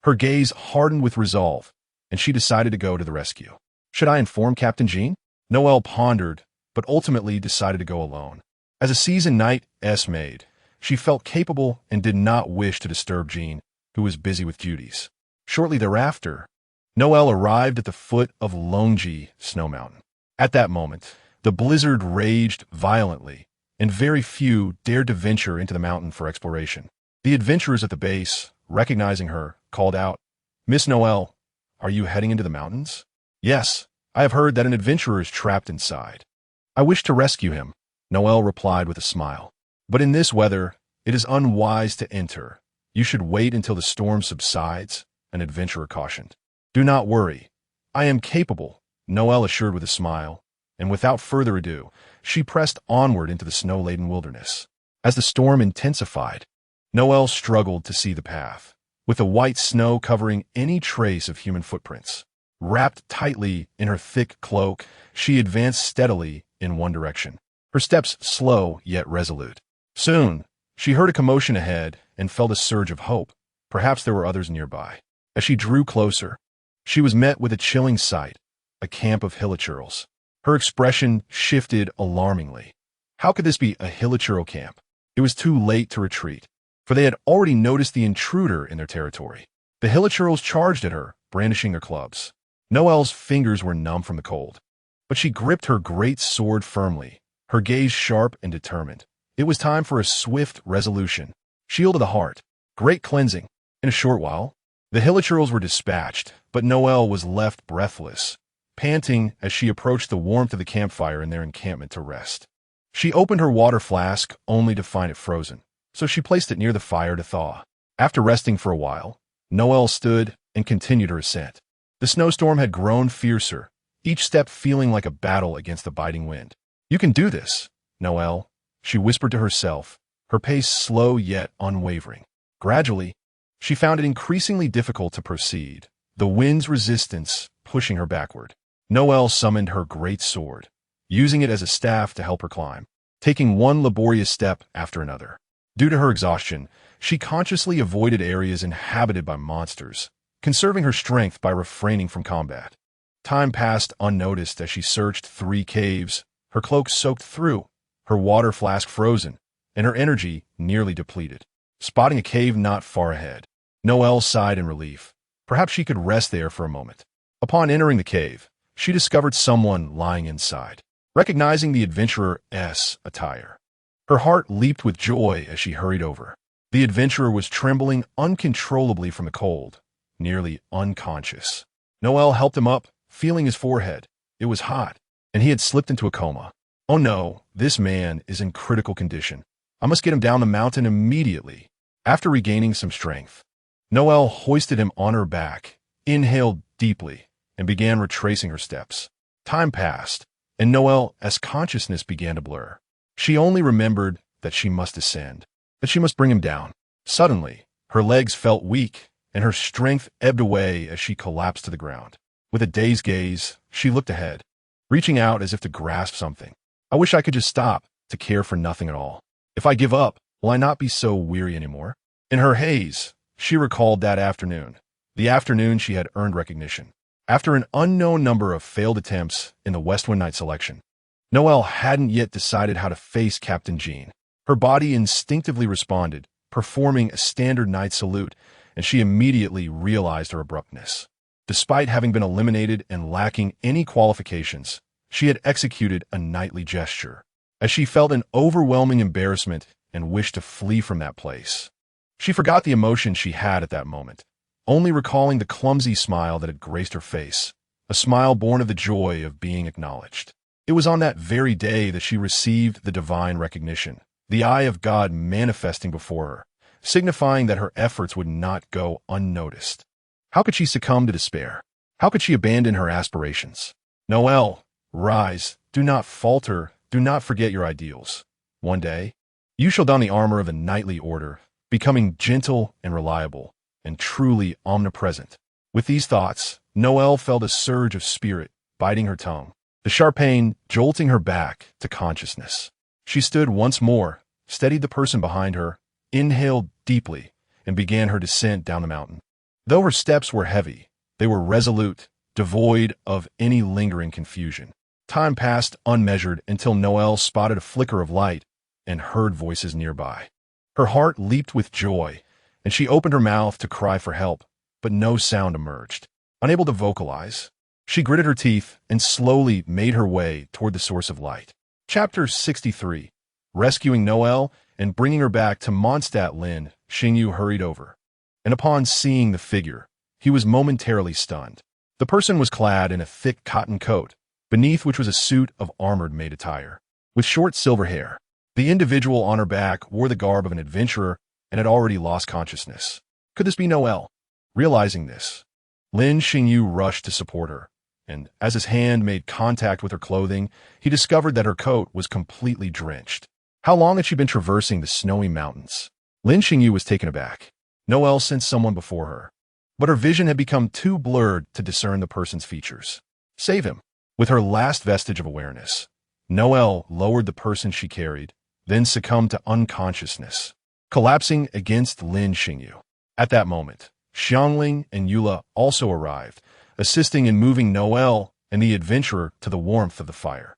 [SPEAKER 1] her gaze hardened with resolve, and she decided to go to the rescue. Should I inform Captain Jean? Noelle pondered, but ultimately decided to go alone. As a seasoned knight's maid, she felt capable and did not wish to disturb Jean, who was busy with duties. Shortly thereafter, Noelle arrived at the foot of Longji Snow Mountain. At that moment, the blizzard raged violently, and very few dared to venture into the mountain for exploration. The adventurers at the base, recognizing her, called out, "Miss Noelle, are you heading into the mountains?" "Yes, I have heard that an adventurer is trapped inside. I wish to rescue him," Noelle replied with a smile. "But in this weather, it is unwise to enter. You should wait until the storm subsides," an adventurer cautioned. "Do not worry. I am capable," Noelle assured with a smile, and without further ado, she pressed onward into the snow-laden wilderness. As the storm intensified, Noelle struggled to see the path, with the white snow covering any trace of human footprints. Wrapped tightly in her thick cloak, she advanced steadily in one direction, her steps slow yet resolute. Soon, she heard a commotion ahead and felt a surge of hope. Perhaps there were others nearby. As she drew closer, she was met with a chilling sight, a camp of hilichurls. Her expression shifted alarmingly. How could this be a hilichurl camp? It was too late to retreat, for they had already noticed the intruder in their territory. The hilichurls charged at her, brandishing their clubs. Noelle's fingers were numb from the cold, but she gripped her great sword firmly, her gaze sharp and determined. It was time for a swift resolution. Shield of the heart, great cleansing. In a short while, the hilichurls were dispatched, but Noelle was left breathless, panting as she approached the warmth of the campfire in their encampment to rest. She opened her water flask only to find it frozen, so she placed it near the fire to thaw. After resting for a while, Noelle stood and continued her ascent. The snowstorm had grown fiercer, each step feeling like a battle against the biting wind. "You can do this, Noelle," she whispered to herself, her pace slow yet unwavering. Gradually, she found it increasingly difficult to proceed, the wind's resistance pushing her backward. Noelle summoned her great sword, using it as a staff to help her climb, taking one laborious step after another. Due to her exhaustion, she consciously avoided areas inhabited by monsters, conserving her strength by refraining from combat. Time passed unnoticed as she searched 3 caves, her cloak soaked through, her water flask frozen, and her energy nearly depleted. Spotting a cave not far ahead, Noelle sighed in relief. Perhaps she could rest there for a moment. Upon entering the cave, she discovered someone lying inside. Recognizing the adventurer's attire, her heart leaped with joy as she hurried over. The adventurer was trembling uncontrollably from the cold, nearly unconscious. Noelle helped him up, feeling his forehead. It was hot, and he had slipped into a coma. "Oh no, this man is in critical condition. I must get him down the mountain immediately." After regaining some strength, Noelle hoisted him on her back, inhaled deeply, and began retracing her steps. Time passed, and Noelle's consciousness began to blur. She only remembered that she must ascend, that she must bring him down. Suddenly, her legs felt weak, and her strength ebbed away as she collapsed to the ground. With a dazed gaze, she looked ahead, reaching out as if to grasp something. "I wish I could just stop, to care for nothing at all. If I give up, will I not be so weary anymore?" In her haze, she recalled that afternoon, the afternoon she had earned recognition. After an unknown number of failed attempts in the Westwind Knight selection, Noelle hadn't yet decided how to face Captain Jean. Her body instinctively responded, performing a standard knight salute, and she immediately realized her abruptness. Despite having been eliminated and lacking any qualifications, she had executed a knightly gesture, as she felt an overwhelming embarrassment and wished to flee from that place. She forgot the emotion she had at that moment, only recalling the clumsy smile that had graced her face, a smile born of the joy of being acknowledged. It was on that very day that she received the divine recognition, the eye of God manifesting before her, signifying that her efforts would not go unnoticed. How could she succumb to despair? How could she abandon her aspirations? "Noelle, rise, do not falter, do not forget your ideals. One day, you shall don the armor of the knightly order, becoming gentle and reliable, and truly omnipresent." With these thoughts, Noelle felt a surge of spirit biting her tongue, the sharp pain jolting her back to consciousness. She stood once more, steadied the person behind her, inhaled deeply and began her descent down the mountain. Though her steps were heavy, they were resolute, devoid of any lingering confusion. Time passed unmeasured until Noelle spotted a flicker of light and heard voices nearby. Her heart leaped with joy, and she opened her mouth to cry for help, but no sound emerged. Unable to vocalize, she gritted her teeth and slowly made her way toward the source of light. Chapter 63. Rescuing Noelle and bringing her back to Mondstadt. Lin Xingyu hurried over, and upon seeing the figure, he was momentarily stunned. The person was clad in a thick cotton coat, beneath which was a suit of armored-made attire. With short silver hair, the individual on her back wore the garb of an adventurer and had already lost consciousness. Could this be Noelle? Realizing this, Lin Xingyu rushed to support her, and as his hand made contact with her clothing, he discovered that her coat was completely drenched. How long had she been traversing the snowy mountains? Lin Xingyu was taken aback. Noelle sensed someone before her, but her vision had become too blurred to discern the person's features. Save him. With her last vestige of awareness, Noelle lowered the person she carried, then succumbed to unconsciousness, collapsing against Lin Xingyu. At that moment, Xiangling and Yula also arrived, assisting in moving Noelle and the adventurer to the warmth of the fire.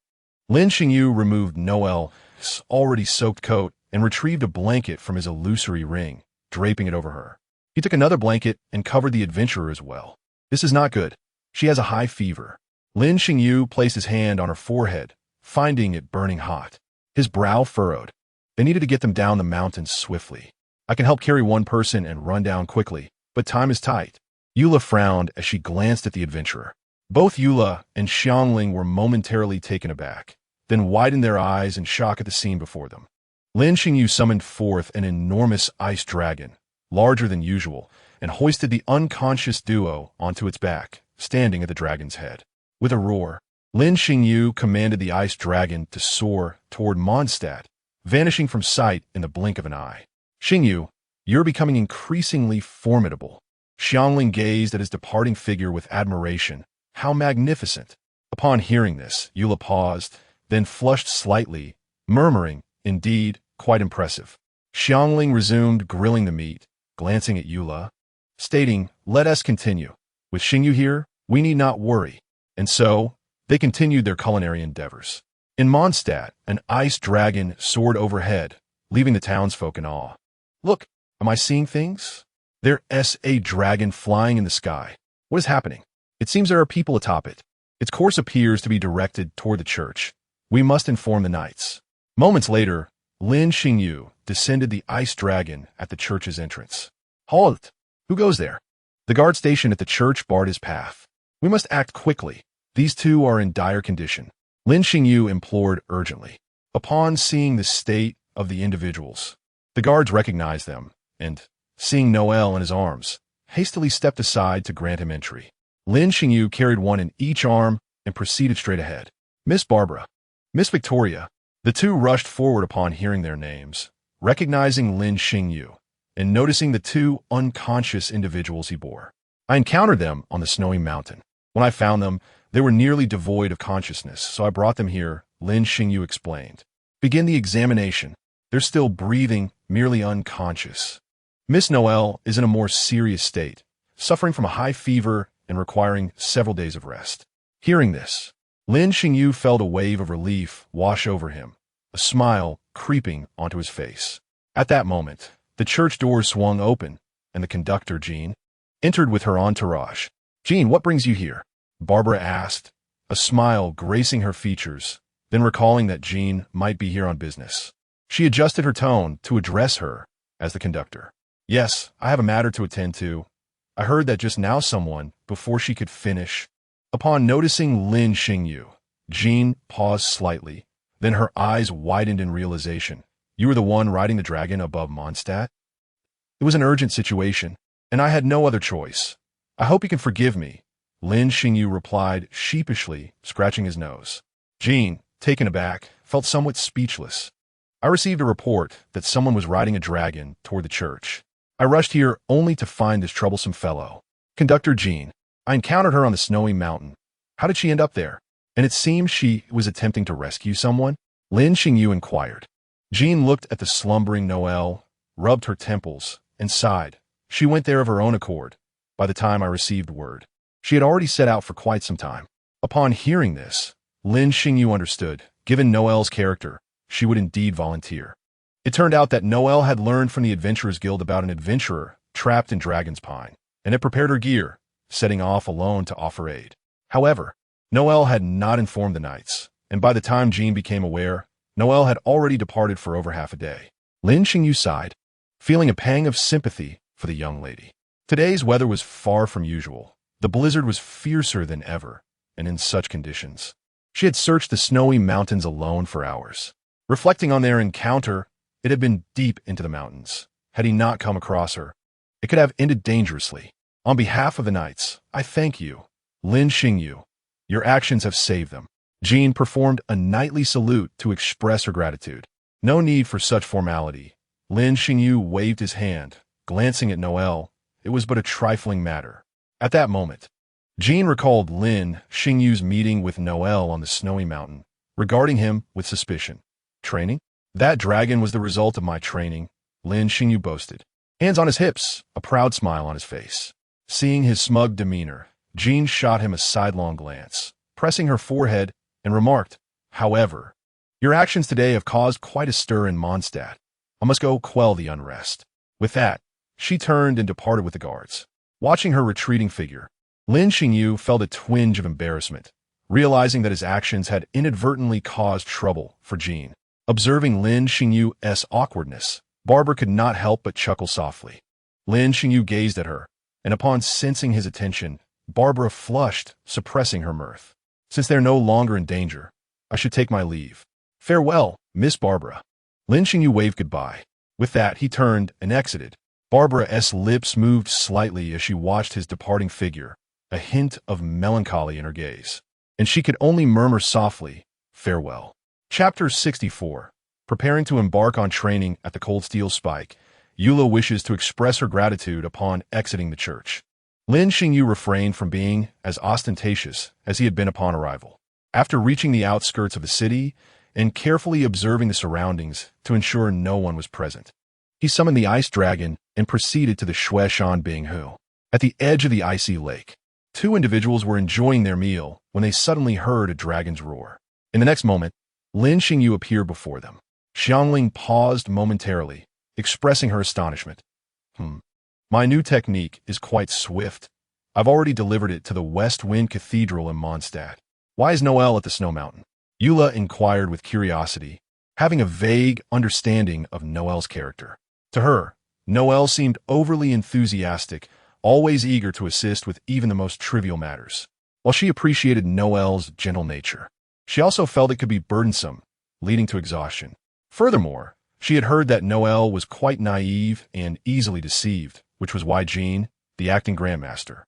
[SPEAKER 1] Lin Xingyu removed Noelle's already soaked coat and retrieved a blanket from his illusory ring, draping it over her. He took another blanket and covered the adventurer as well. This is not good. She has a high fever. Lin Xingyu placed his hand on her forehead, finding it burning hot. His brow furrowed. They needed to get them down the mountain swiftly. I can help carry one person and run down quickly, but time is tight. Yula frowned as she glanced at the adventurer. Both Yula and Xiangling were momentarily taken aback, then widened their eyes in shock at the scene before them. Lin Xingyu summoned forth an enormous ice dragon, larger than usual, and hoisted the unconscious duo onto its back, standing at the dragon's head. With a roar, Lin Xingyu commanded the ice dragon to soar toward Mondstadt, vanishing from sight in the blink of an eye. Xingyu, you're becoming increasingly formidable. Xiangling gazed at his departing figure with admiration. How magnificent! Upon hearing this, Yula paused, then flushed slightly, murmuring, indeed, quite impressive. Xiangling resumed grilling the meat, glancing at Yula, stating, let us continue. With Xingyu here, we need not worry. And so, they continued their culinary endeavors. In Mondstadt, an ice dragon soared overhead, leaving the townsfolk in awe. Look, am I seeing things? There's a dragon flying in the sky. What is happening? It seems there are people atop it. Its course appears to be directed toward the church. We must inform the knights. Moments later, Lin Xingyu descended the ice dragon at the church's entrance. Halt! Who goes there? The guard stationed at the church barred his path. We must act quickly. These two are in dire condition. Lin Xingyu implored urgently. Upon seeing the state of the individuals, the guards recognized them, and, seeing Noelle in his arms, hastily stepped aside to grant him entry. Lin Xingyu carried one in each arm and proceeded straight ahead. Miss Barbara, Miss Victoria. The two rushed forward upon hearing their names, recognizing Lin Xingyu, and noticing the two unconscious individuals he bore. I encountered them on the snowy mountain. When I found them, they were nearly devoid of consciousness, so I brought them here, Lin Xingyu explained. Begin the examination. They're still breathing, merely unconscious. Miss Noelle is in a more serious state, suffering from a high fever and requiring several days of rest. Hearing this, Lin Xingyu felt a wave of relief wash over him, a smile creeping onto his face. At that moment, the church doors swung open, and the conductor, Jean, entered with her entourage. Jean, what brings you here? Barbara asked, a smile gracing her features, then recalling that Jean might be here on business. She adjusted her tone to address her as the conductor. Yes, I have a matter to attend to. I heard that just now someone, before she could finish. Upon noticing Lin Xingyu, Jean paused slightly, then her eyes widened in realization. You were the one riding the dragon above Mondstadt? It was an urgent situation, and I had no other choice. I hope you can forgive me, Lin Xingyu replied sheepishly, scratching his nose. Jean, taken aback, felt somewhat speechless. I received a report that someone was riding a dragon toward the church. I rushed here only to find this troublesome fellow. Conductor Jean, I encountered her on the snowy mountain. How did she end up there? And it seems she was attempting to rescue someone? Lin Xingyu inquired. Jean looked at the slumbering Noelle, rubbed her temples, and sighed. She went there of her own accord. By the time I received word, she had already set out for quite some time. Upon hearing this, Lin Xingyu understood. Given Noel's character, she would indeed volunteer. It turned out that Noel had learned from the Adventurers Guild about an adventurer trapped in Dragon's Pine, and had prepared her gear, setting off alone to offer aid. However, Noel had not informed the knights, and by the time Jean became aware, Noel had already departed for over half a day. Lin Xingyu sighed, feeling a pang of sympathy for the young lady. Today's weather was far from usual. The blizzard was fiercer than ever, and in such conditions, she had searched the snowy mountains alone for hours. Reflecting on their encounter, it had been deep into the mountains. Had he not come across her, it could have ended dangerously. On behalf of the knights, I thank you, Lin Xingyu. Your actions have saved them. Jean performed a knightly salute to express her gratitude. No need for such formality. Lin Xingyu waved his hand, glancing at Noel. It was but a trifling matter. At that moment, Jean recalled Lin Xingyu's meeting with Noel on the snowy mountain, regarding him with suspicion. Training? That dragon was the result of my training, Lin Xingyu boasted. Hands on his hips, a proud smile on his face. Seeing his smug demeanor, Jean shot him a sidelong glance, pressing her forehead, and remarked, "However, your actions today have caused quite a stir in Mondstadt. I must go quell the unrest." With that, she turned and departed with the guards. Watching her retreating figure, Lin Xingyu felt a twinge of embarrassment, realizing that his actions had inadvertently caused trouble for Jean. Observing Lin Xingyu's awkwardness, Barbara could not help but chuckle softly. Lin Xingyu gazed at her, and upon sensing his attention, Barbara flushed, suppressing her mirth. Since they're no longer in danger, I should take my leave. Farewell, Miss Barbara. Lin Xingyu waved goodbye. With that, he turned and exited. Barbara's lips moved slightly as she watched his departing figure, a hint of melancholy in her gaze. And she could only murmur softly, "Farewell." Chapter 64. Preparing to embark on training at the Cold Steel Spike, Eula wishes to express her gratitude upon exiting the church. Lin Xingyu refrained from being as ostentatious as he had been upon arrival. After reaching the outskirts of the city and carefully observing the surroundings to ensure no one was present, he summoned the ice dragon and proceeded to the Shueshan Binghu. At the edge of the icy lake, two individuals were enjoying their meal when they suddenly heard a dragon's roar. In the next moment, Lin Xingyu appeared before them. Xiangling paused momentarily, expressing her astonishment. My new technique is quite swift. I've already delivered it to the West Wind Cathedral in Mondstadt. Why is Noel at the Snow Mountain? Eula inquired with curiosity, having a vague understanding of Noel's character. To her, Noel seemed overly enthusiastic, always eager to assist with even the most trivial matters. While she appreciated Noel's gentle nature, she also felt it could be burdensome, leading to exhaustion. Furthermore, she had heard that Noel was quite naive and easily deceived, which was why Jean, the acting grandmaster,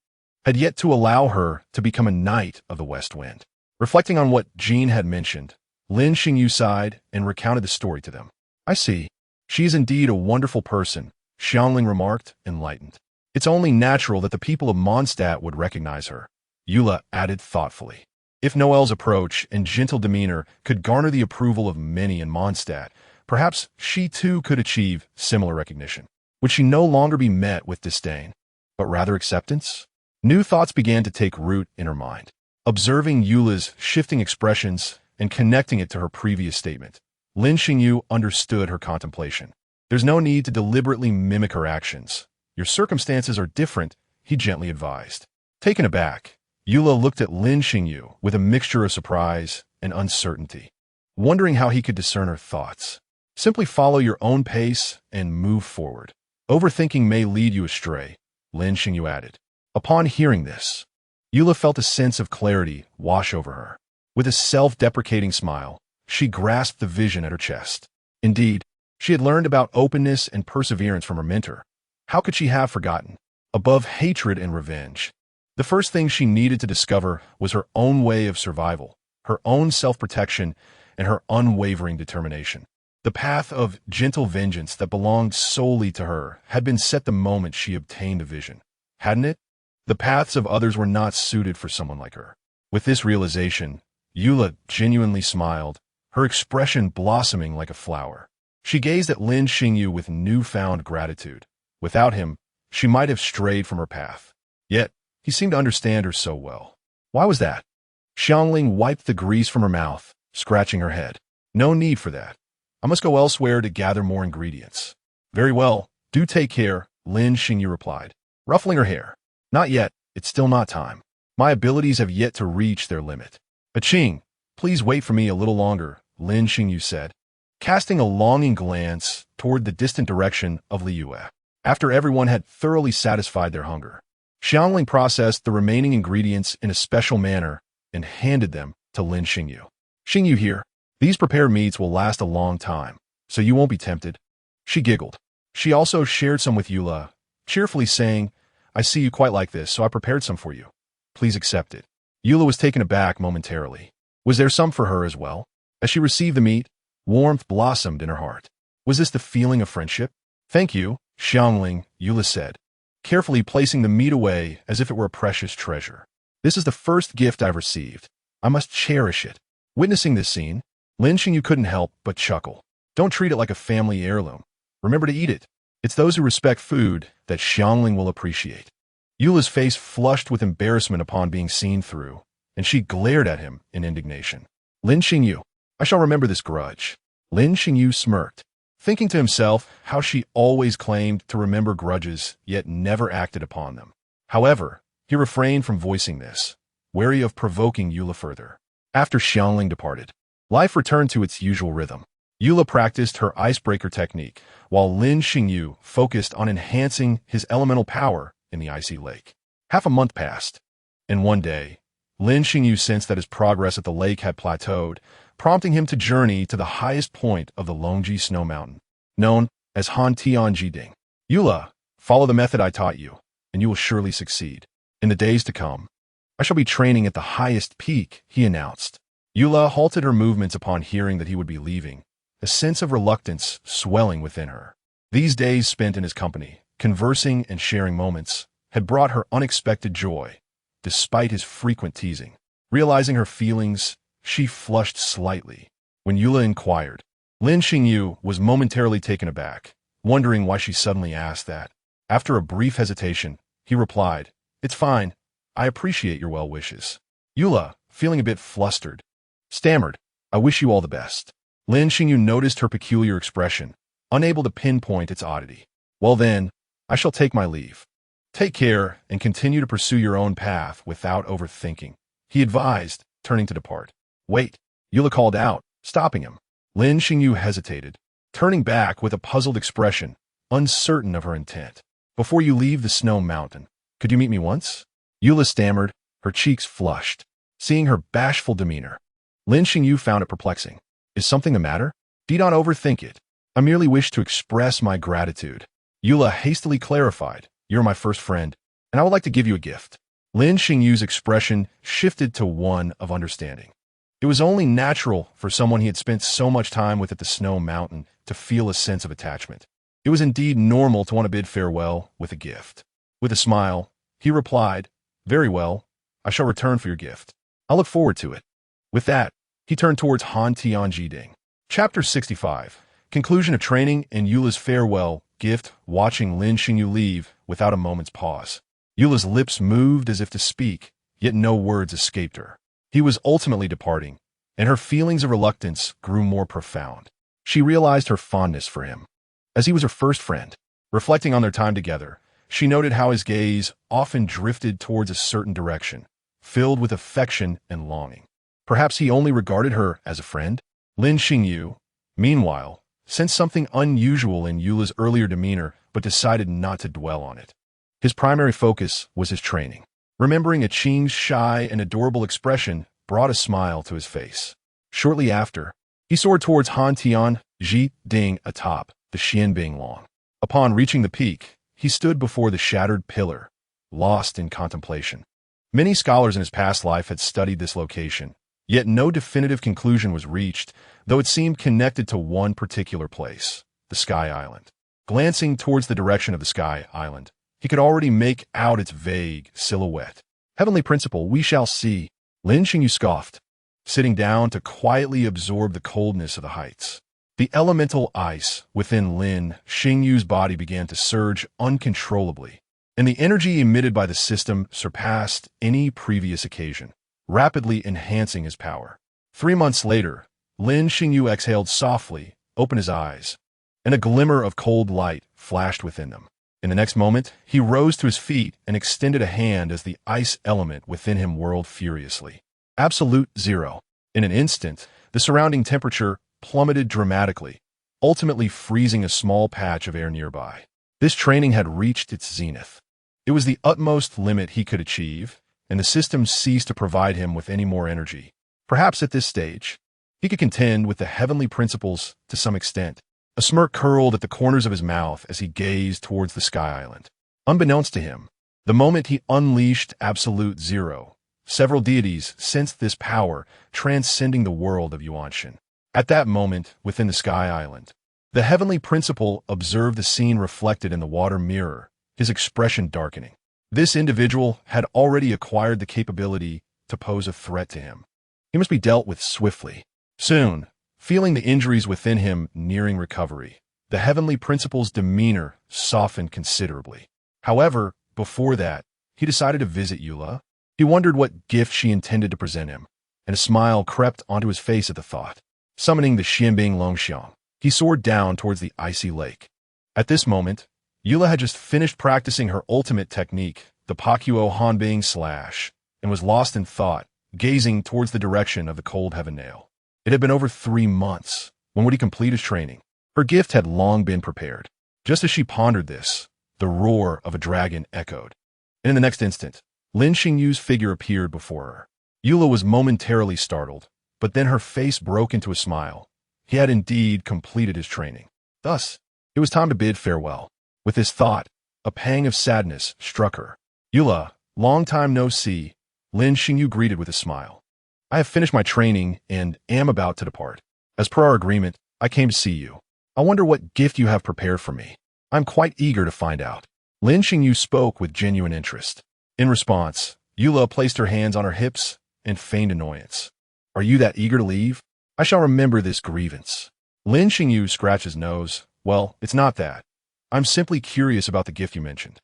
[SPEAKER 1] had yet to allow her to become a knight of the West Wind. Reflecting on what Jean had mentioned, Lin Xingyu sighed and recounted the story to them. I see. She is indeed a wonderful person, Xiangling remarked, enlightened. It's only natural that the people of Mondstadt would recognize her, Eula added thoughtfully. If Noel's approach and gentle demeanor could garner the approval of many in Mondstadt, perhaps she too could achieve similar recognition. Would she no longer be met with disdain, but rather acceptance? New thoughts began to take root in her mind. Observing Eula's shifting expressions and connecting it to her previous statement, Lin Xingyu understood her contemplation. There's no need to deliberately mimic her actions. Your circumstances are different, he gently advised. Taken aback, Eula looked at Lin Xingyu with a mixture of surprise and uncertainty, wondering how he could discern her thoughts. Simply follow your own pace and move forward. Overthinking may lead you astray, Lin Xingyu added. Upon hearing this, Eula felt a sense of clarity wash over her. With a self-deprecating smile, she grasped the vision at her chest. Indeed, she had learned about openness and perseverance from her mentor. How could she have forgotten? Above hatred and revenge, the first thing she needed to discover was her own way of survival, her own self-protection, and her unwavering determination. The path of gentle vengeance that belonged solely to her had been set the moment she obtained the vision, hadn't it? The paths of others were not suited for someone like her. With this realization, Eula genuinely smiled, her expression blossoming like a flower. She gazed at Lin Xingyu with newfound gratitude. Without him, she might have strayed from her path. Yet, he seemed to understand her so well. Why was that? Xiangling wiped the grease from her mouth, scratching her head. No need for that. I must go elsewhere to gather more ingredients. Very well, do take care, Lin Xingyu replied, ruffling her hair. Not yet, it's still not time. My abilities have yet to reach their limit. Keqing, please wait for me a little longer, Lin Xingyu said, casting a longing glance toward the distant direction of Liyue. After everyone had thoroughly satisfied their hunger, Xiangling processed the remaining ingredients in a special manner and handed them to Lin Xingyu. Xingyu here, these prepared meats will last a long time, so you won't be tempted. She giggled. She also shared some with Yula, cheerfully saying, I see you quite like this, so I prepared some for you. Please accept it. Yula was taken aback momentarily. Was there some for her as well? As she received the meat, warmth blossomed in her heart. Was this the feeling of friendship? Thank you, Xiangling, Yula said, carefully placing the meat away as if it were a precious treasure. This is the first gift I've received. I must cherish it. Witnessing this scene, Lin Xingyu couldn't help but chuckle. Don't treat it like a family heirloom. Remember to eat it. It's those who respect food that Xiangling will appreciate. Yula's face flushed with embarrassment upon being seen through, and she glared at him in indignation. Lin Xingyu, I shall remember this grudge. Lin Xingyu smirked, thinking to himself how she always claimed to remember grudges, yet never acted upon them. However, he refrained from voicing this, wary of provoking Yula further. After Xiangling departed, life returned to its usual rhythm. Yula practiced her icebreaker technique, while Lin Xingyu focused on enhancing his elemental power in the icy lake. Half a month passed, and one day, Lin Xingyu sensed that his progress at the lake had plateaued, prompting him to journey to the highest point of the Longji Snow Mountain, known as Han Tianjiding. Yula, follow the method I taught you, and you will surely succeed. In the days to come, I shall be training at the highest peak, he announced. Yula halted her movements upon hearing that he would be leaving, a sense of reluctance swelling within her. These days spent in his company, conversing and sharing moments, had brought her unexpected joy, despite his frequent teasing. Realizing her feelings, she flushed slightly. When Yula inquired, Lin Xingyu was momentarily taken aback, wondering why she suddenly asked that. After a brief hesitation, he replied, It's fine. I appreciate your well wishes. Yula, feeling a bit flustered, stammered, I wish you all the best. Lin Xingyu noticed her peculiar expression, unable to pinpoint its oddity. Well then, I shall take my leave. Take care and continue to pursue your own path without overthinking, he advised, turning to depart. Wait, Yula called out, stopping him. Lin Xingyu hesitated, turning back with a puzzled expression, uncertain of her intent. Before you leave the snow mountain, could you meet me once? Yula stammered, her cheeks flushed. Seeing her bashful demeanor, Lin Xingyu found it perplexing. Is something the matter? Do not overthink it. I merely wish to express my gratitude. Yula hastily clarified, You're my first friend, and I would like to give you a gift. Lin Xingyu's expression shifted to one of understanding. It was only natural for someone he had spent so much time with at the snow mountain to feel a sense of attachment. It was indeed normal to want to bid farewell with a gift. With a smile, he replied, Very well, I shall return for your gift. I'll look forward to it. With that, he turned towards Han Tianjiding. Chapter 65. Conclusion of training and Yula's farewell gift, watching Lin Xingyu leave without a moment's pause. Yula's lips moved as if to speak, yet no words escaped her. He was ultimately departing, and her feelings of reluctance grew more profound. She realized her fondness for him, as he was her first friend. Reflecting on their time together, she noted how his gaze often drifted towards a certain direction, filled with affection and longing. Perhaps he only regarded her as a friend? Lin Xingyu, meanwhile, sensed something unusual in Yula's earlier demeanor but decided not to dwell on it. His primary focus was his training. Remembering Keqing's shy and adorable expression brought a smile to his face. Shortly after, he soared towards Han Tianjiding atop the Xianbing. Upon reaching the peak, he stood before the shattered pillar, lost in contemplation. Many scholars in his past life had studied this location, yet no definitive conclusion was reached, though it seemed connected to one particular place, the Sky Island. Glancing towards the direction of the Sky Island, he could already make out its vague silhouette. Heavenly Principle, we shall see, Lin Xingyu scoffed, sitting down to quietly absorb the coldness of the heights. The elemental ice within Lin Xingyu's body began to surge uncontrollably, and the energy emitted by the system surpassed any previous occasion, rapidly enhancing his power. 3 months later, Lin Xingyu exhaled softly, opened his eyes, and a glimmer of cold light flashed within them. In the next moment, he rose to his feet and extended a hand as the ice element within him whirled furiously. Absolute zero. In an instant, the surrounding temperature plummeted dramatically, ultimately freezing a small patch of air nearby. This training had reached its zenith. It was the utmost limit he could achieve, and the system ceased to provide him with any more energy. Perhaps at this stage, he could contend with the heavenly principles to some extent. A smirk curled at the corners of his mouth as he gazed towards the Sky Island. Unbeknownst to him, the moment he unleashed Absolute Zero, several deities sensed this power transcending the world of Yuanshan. At that moment, within the Sky Island, the heavenly principle observed the scene reflected in the water mirror, his expression darkening. This individual had already acquired the capability to pose a threat to him. He must be dealt with swiftly. Soon, feeling the injuries within him nearing recovery, the heavenly principle's demeanor softened considerably. However, before that, he decided to visit Eula. He wondered what gift she intended to present him, and a smile crept onto his face at the thought. Summoning the Xianbing Longxiang, he soared down towards the icy lake. At this moment, Eula had just finished practicing her ultimate technique, the Pakuo Hanbing Slash, and was lost in thought, gazing towards the direction of the cold heaven nail. It had been over 3 months. When would he complete his training? Her gift had long been prepared. Just as she pondered this, the roar of a dragon echoed. And in the next instant, Lin Xingyu's figure appeared before her. Eula was momentarily startled, but then her face broke into a smile. He had indeed completed his training. Thus, it was time to bid farewell. With this thought, a pang of sadness struck her. Eula, long time no see, Lin Xingyu greeted with a smile. I have finished my training and am about to depart. As per our agreement, I came to see you. I wonder what gift you have prepared for me. I'm quite eager to find out. Lin Xingyu spoke with genuine interest. In response, Eula placed her hands on her hips and feigned annoyance. Are you that eager to leave? I shall remember this grievance. Lin Xingyu scratched his nose. Well, it's not that. I'm simply curious about the gift you mentioned.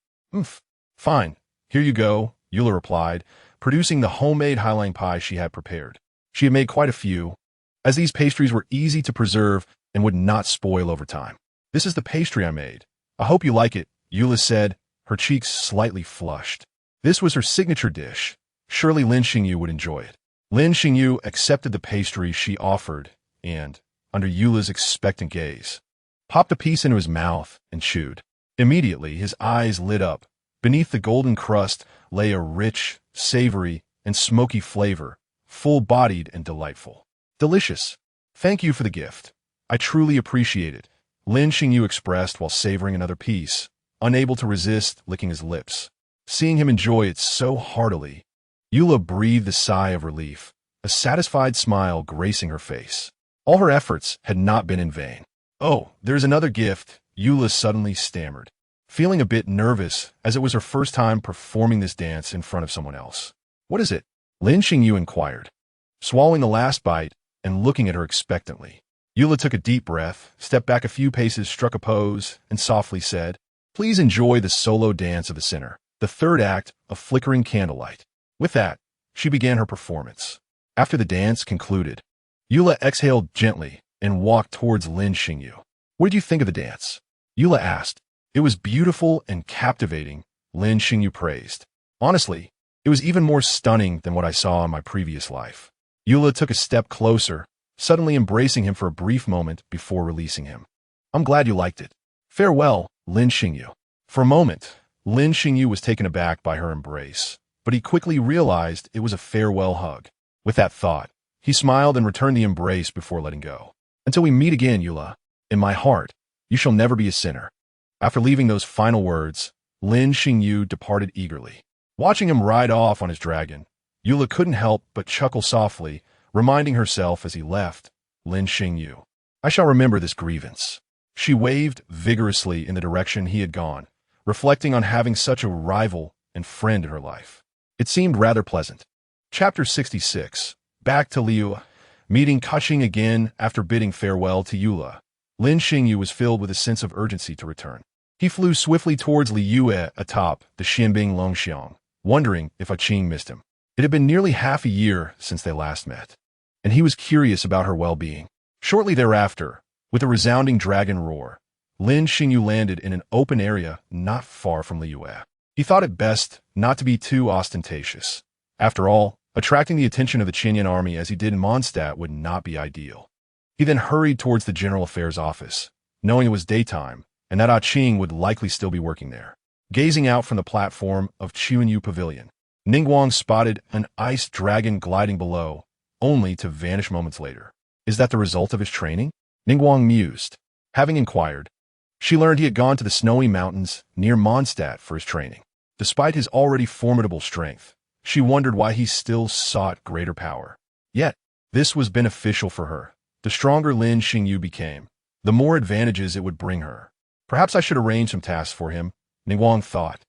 [SPEAKER 1] Fine. Here you go, Eula replied, producing the homemade Hailang pie she had prepared. She had made quite a few, as these pastries were easy to preserve and would not spoil over time. This is the pastry I made. I hope you like it, Eula said, her cheeks slightly flushed. This was her signature dish. Surely Lin Xingyu would enjoy it. Lin Xingyu accepted the pastry she offered and, under Eula's expectant gaze, popped a piece into his mouth and chewed. Immediately, his eyes lit up. Beneath the golden crust lay a rich, savory, and smoky flavor, full-bodied and delightful. Delicious. Thank you for the gift. I truly appreciate it, Lin Xingyu expressed while savoring another piece, unable to resist licking his lips. Seeing him enjoy it so heartily, Eula breathed a sigh of relief, a satisfied smile gracing her face. All her efforts had not been in vain. Oh, there's another gift, Eula suddenly stammered, feeling a bit nervous as it was her first time performing this dance in front of someone else. What is it? Lin Xingyu inquired, swallowing the last bite and looking at her expectantly. Eula took a deep breath, stepped back a few paces, struck a pose, and softly said, Please enjoy the solo dance of the sinner, the third act of flickering candlelight. With that, she began her performance. After the dance concluded, Eula exhaled gently and walked towards Lin Xingyu. What did you think of the dance? Eula asked. It was beautiful and captivating, Lin Xingyu praised. Honestly, it was even more stunning than what I saw in my previous life. Eula took a step closer, suddenly embracing him for a brief moment before releasing him. I'm glad you liked it. Farewell, Lin Xingyu. For a moment, Lin Xingyu was taken aback by her embrace, but he quickly realized it was a farewell hug. With that thought, he smiled and returned the embrace before letting go. Until we meet again, Eula. In my heart, you shall never be a sinner. After leaving those final words, Lin Xingyu departed eagerly. Watching him ride off on his dragon, Eula couldn't help but chuckle softly, reminding herself as he left, Lin Xingyu. I shall remember this grievance. She waved vigorously in the direction he had gone, reflecting on having such a rival and friend in her life. It seemed rather pleasant. Chapter 66. Back to Liu. Meeting Keqing again after bidding farewell to Yula, Lin Xingyu was filled with a sense of urgency to return. He flew swiftly towards Liu atop the Xianbing Longxiang, wondering if Keqing missed him. It had been nearly half a year since they last met, and he was curious about her well-being. Shortly thereafter, with a resounding dragon roar, Lin Xingyu landed in an open area not far from Liu. He thought it best not to be too ostentatious. After all, attracting the attention of the Qinyan army as he did in Mondstadt would not be ideal. He then hurried towards the General Affairs office, knowing it was daytime and that Keqing would likely still be working there. Gazing out from the platform of Chuanyu Pavilion, Ningguang spotted an ice dragon gliding below, only to vanish moments later. Is that the result of his training? Ningguang mused. Having inquired, she learned he had gone to the snowy mountains near Mondstadt for his training. Despite his already formidable strength, she wondered why he still sought greater power. Yet, this was beneficial for her. The stronger Lin Xingyu became, the more advantages it would bring her. Perhaps I should arrange some tasks for him, Ningguang thought,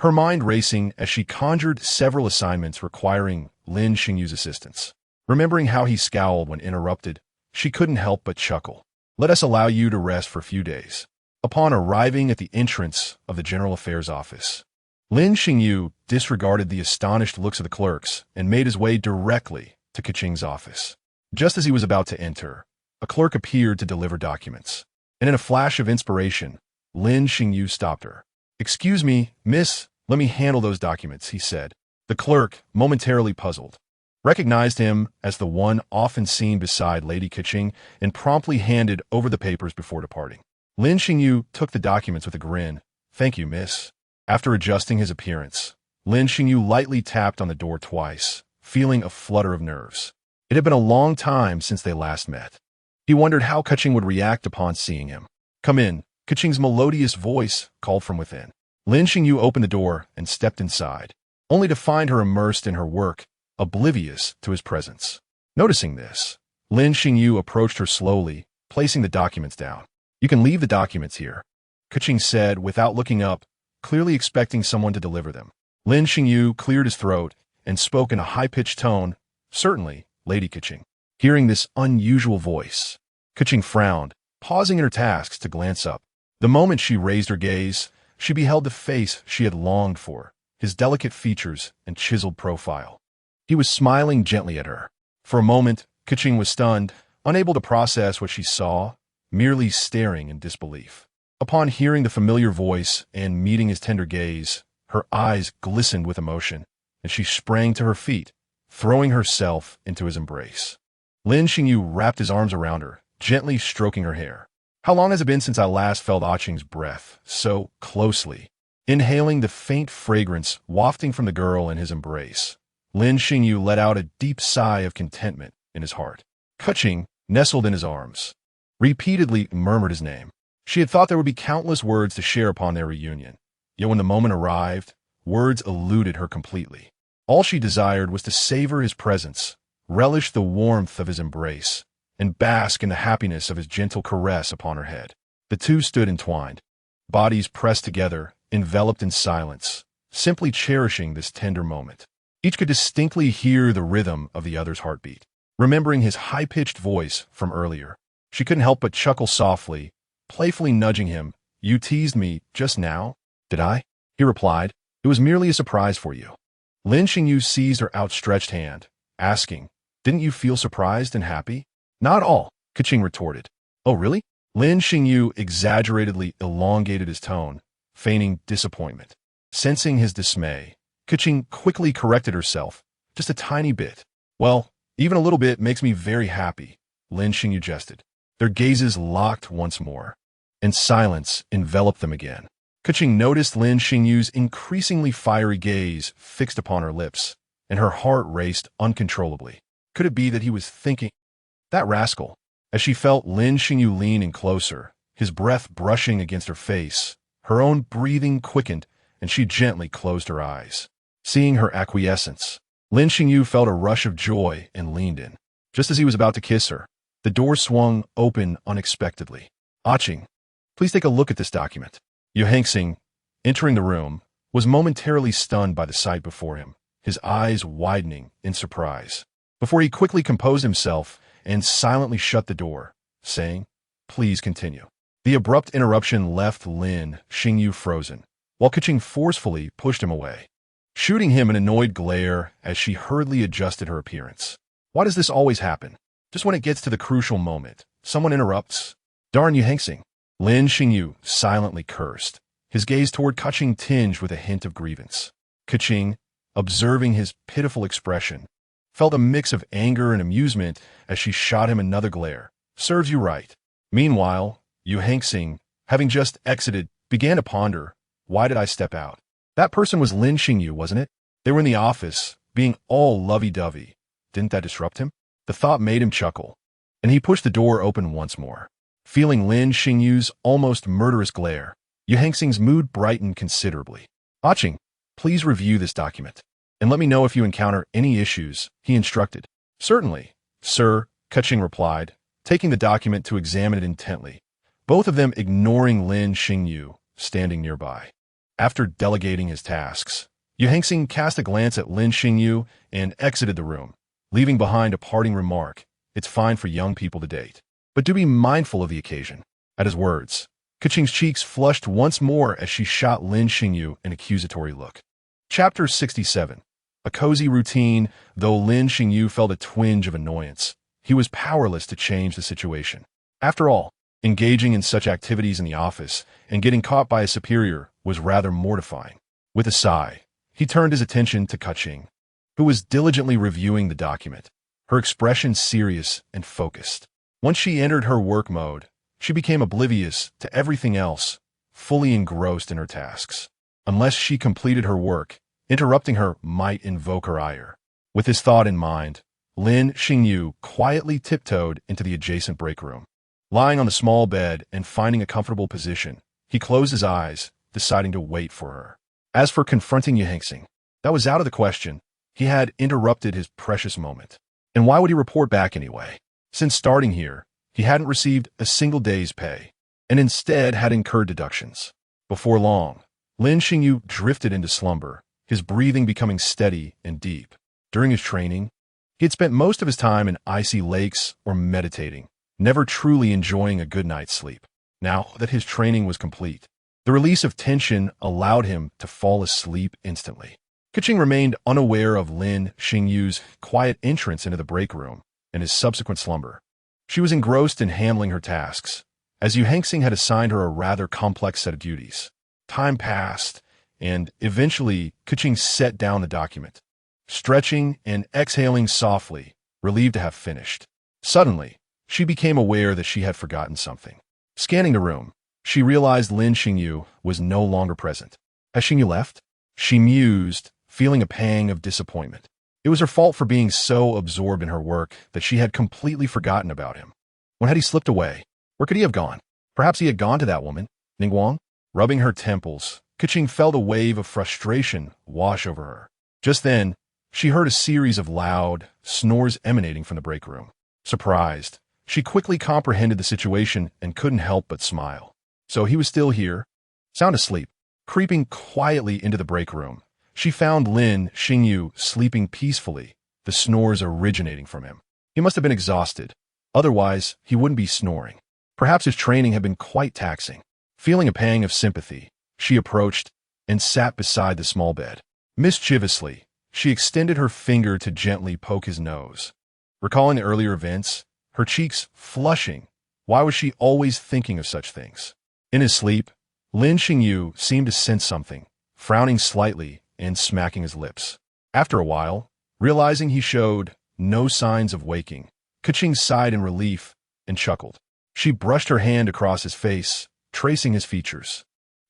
[SPEAKER 1] her mind racing as she conjured several assignments requiring Lin Xingyu's assistance. Remembering how he scowled when interrupted, she couldn't help but chuckle. Let us allow you to rest for a few days. Upon arriving at the entrance of the General Affairs office, Lin Xingyu disregarded the astonished looks of the clerks and made his way directly to Keqing's office. Just as he was about to enter, a clerk appeared to deliver documents, and in a flash of inspiration, Lin Xingyu stopped her. "Excuse me, miss, let me handle those documents," he said. The clerk, momentarily puzzled, recognized him as the one often seen beside Lady Keqing and promptly handed over the papers before departing. Lin Xingyu took the documents with a grin. "Thank you, miss." After adjusting his appearance, Lin Xingyu lightly tapped on the door twice, feeling a flutter of nerves. It had been a long time since they last met. He wondered how Keqing would react upon seeing him. "Come in," Keqing's melodious voice called from within. Lin Xingyu opened the door and stepped inside, only to find her immersed in her work, oblivious to his presence. Noticing this, Lin Xingyu approached her slowly, placing the documents down. "You can leave the documents here," Keqing said without looking up, clearly expecting someone to deliver them. Lin Xingyu cleared his throat and spoke in a high-pitched tone. "Certainly, Lady Keqing." Hearing this unusual voice, Keqing frowned, pausing in her tasks to glance up. The moment she raised her gaze, she beheld the face she had longed for, his delicate features and chiseled profile. He was smiling gently at her. For a moment, Keqing was stunned, unable to process what she saw, merely staring in disbelief. Upon hearing the familiar voice and meeting his tender gaze, her eyes glistened with emotion, and she sprang to her feet, throwing herself into his embrace. Lin Xingyu wrapped his arms around her, gently stroking her hair. "How long has it been since I last felt Keqing's breath so closely?" Inhaling the faint fragrance wafting from the girl in his embrace, Lin Xingyu let out a deep sigh of contentment in his heart. Keqing, nestled in his arms, repeatedly murmured his name. She had thought there would be countless words to share upon their reunion, yet when the moment arrived, words eluded her completely. All she desired was to savor his presence, relish the warmth of his embrace, and bask in the happiness of his gentle caress upon her head. The two stood entwined, bodies pressed together, enveloped in silence, simply cherishing this tender moment. Each could distinctly hear the rhythm of the other's heartbeat. Remembering his high-pitched voice from earlier, she couldn't help but chuckle softly, playfully nudging him. "You teased me just now, did I?" He replied. "It was merely a surprise for you." Lin Xingyu seized her outstretched hand, asking, "Didn't you feel surprised and happy?" "Not at all," Keqing retorted. "Oh, really?" Lin Xingyu exaggeratedly elongated his tone, feigning disappointment. Sensing his dismay, Keqing quickly corrected herself, "Just a tiny bit." "Well, even a little bit makes me very happy," Lin Xingyu jested. Their gazes locked once more, and silence enveloped them again. Keqing noticed Lin Xingyu's increasingly fiery gaze fixed upon her lips, and her heart raced uncontrollably. Could it be that he was thinking, "That rascal"? As she felt Lin Xingyu lean in closer, his breath brushing against her face, her own breathing quickened, and she gently closed her eyes. Seeing her acquiescence, Lin Xingyu felt a rush of joy and leaned in. Just as he was about to kiss her, the door swung open unexpectedly. "Keqing, please take a look at this document." Keqing, entering the room, was momentarily stunned by the sight before him, his eyes widening in surprise. Before he quickly composed himself and silently shut the door, saying, "Please continue." The abrupt interruption left Lin Xingyu frozen, while Keqing forcefully pushed him away, shooting him an annoyed glare as she hurriedly adjusted her appearance. Why does this always happen? Just when it gets to the crucial moment, someone interrupts. Darn you, Xingyu! Lin Xingyu silently cursed, his gaze toward Keqing tinged with a hint of grievance. Keqing, observing his pitiful expression, felt a mix of anger and amusement as she shot him another glare. Serves you right. Meanwhile, Xingyu, having just exited, began to ponder, why did I step out? That person was Lin Xingyu, wasn't it? They were in the office, being all lovey-dovey. Didn't that disrupt him? The thought made him chuckle, and he pushed the door open once more. Feeling Lin Xingyu's almost murderous glare, Xing's mood brightened considerably. Keqing, please review this document, and let me know if you encounter any issues, he instructed. Certainly, sir, Keqing replied, taking the document to examine it intently, both of them ignoring Lin Xingyu, standing nearby. After delegating his tasks, Xing cast a glance at Lin Xingyu and exited the room, leaving behind a parting remark, "It's fine for young people to date, but do be mindful of the occasion." At his words, Keqing's cheeks flushed once more as she shot Lin Xingyu an accusatory look. Chapter 67. A cozy routine. Though Lin Xingyu felt a twinge of annoyance, he was powerless to change the situation. After all, engaging in such activities in the office and getting caught by a superior was rather mortifying. With a sigh, he turned his attention to Keqing, who was diligently reviewing the document, her expression serious and focused. Once she entered her work mode, she became oblivious to everything else, fully engrossed in her tasks. Unless she completed her work, interrupting her might invoke her ire. With this thought in mind, Lin Xingyu quietly tiptoed into the adjacent break room. Lying on the small bed and finding a comfortable position, he closed his eyes, deciding to wait for her. As for confronting Xing, that was out of the question. He had interrupted his precious moment. And why would he report back anyway? Since starting here, he hadn't received a single day's pay, and instead had incurred deductions. Before long, Lin Xingyu drifted into slumber, his breathing becoming steady and deep. During his training, he had spent most of his time in icy lakes or meditating, never truly enjoying a good night's sleep. Now that his training was complete, the release of tension allowed him to fall asleep instantly. Keqing remained unaware of Lin Xingyu's quiet entrance into the break room and his subsequent slumber. She was engrossed in handling her tasks, as Xing had assigned her a rather complex set of duties. Time passed, and eventually Keqing set down the document, stretching and exhaling softly, relieved to have finished. Suddenly, she became aware that she had forgotten something. Scanning the room, she realized Lin Xingyu was no longer present. Has Xingyu left? She mused, feeling a pang of disappointment. It was her fault for being so absorbed in her work that she had completely forgotten about him. When had he slipped away? Where could he have gone? Perhaps he had gone to that woman, Ningguang? Rubbing her temples, Keqing felt a wave of frustration wash over her. Just then, she heard a series of loud snores emanating from the break room. Surprised, she quickly comprehended the situation and couldn't help but smile. So he was still here, sound asleep. Creeping quietly into the break room, she found Lin Xingyu sleeping peacefully, the snores originating from him. He must have been exhausted. Otherwise, he wouldn't be snoring. Perhaps his training had been quite taxing. Feeling a pang of sympathy, she approached and sat beside the small bed. Mischievously, she extended her finger to gently poke his nose. Recalling the earlier events, her cheeks flushing, why was she always thinking of such things? In his sleep, Lin Xingyu seemed to sense something, frowning slightly and smacking his lips. After a while, realizing he showed no signs of waking, Keqing sighed in relief and chuckled. She brushed her hand across his face, tracing his features.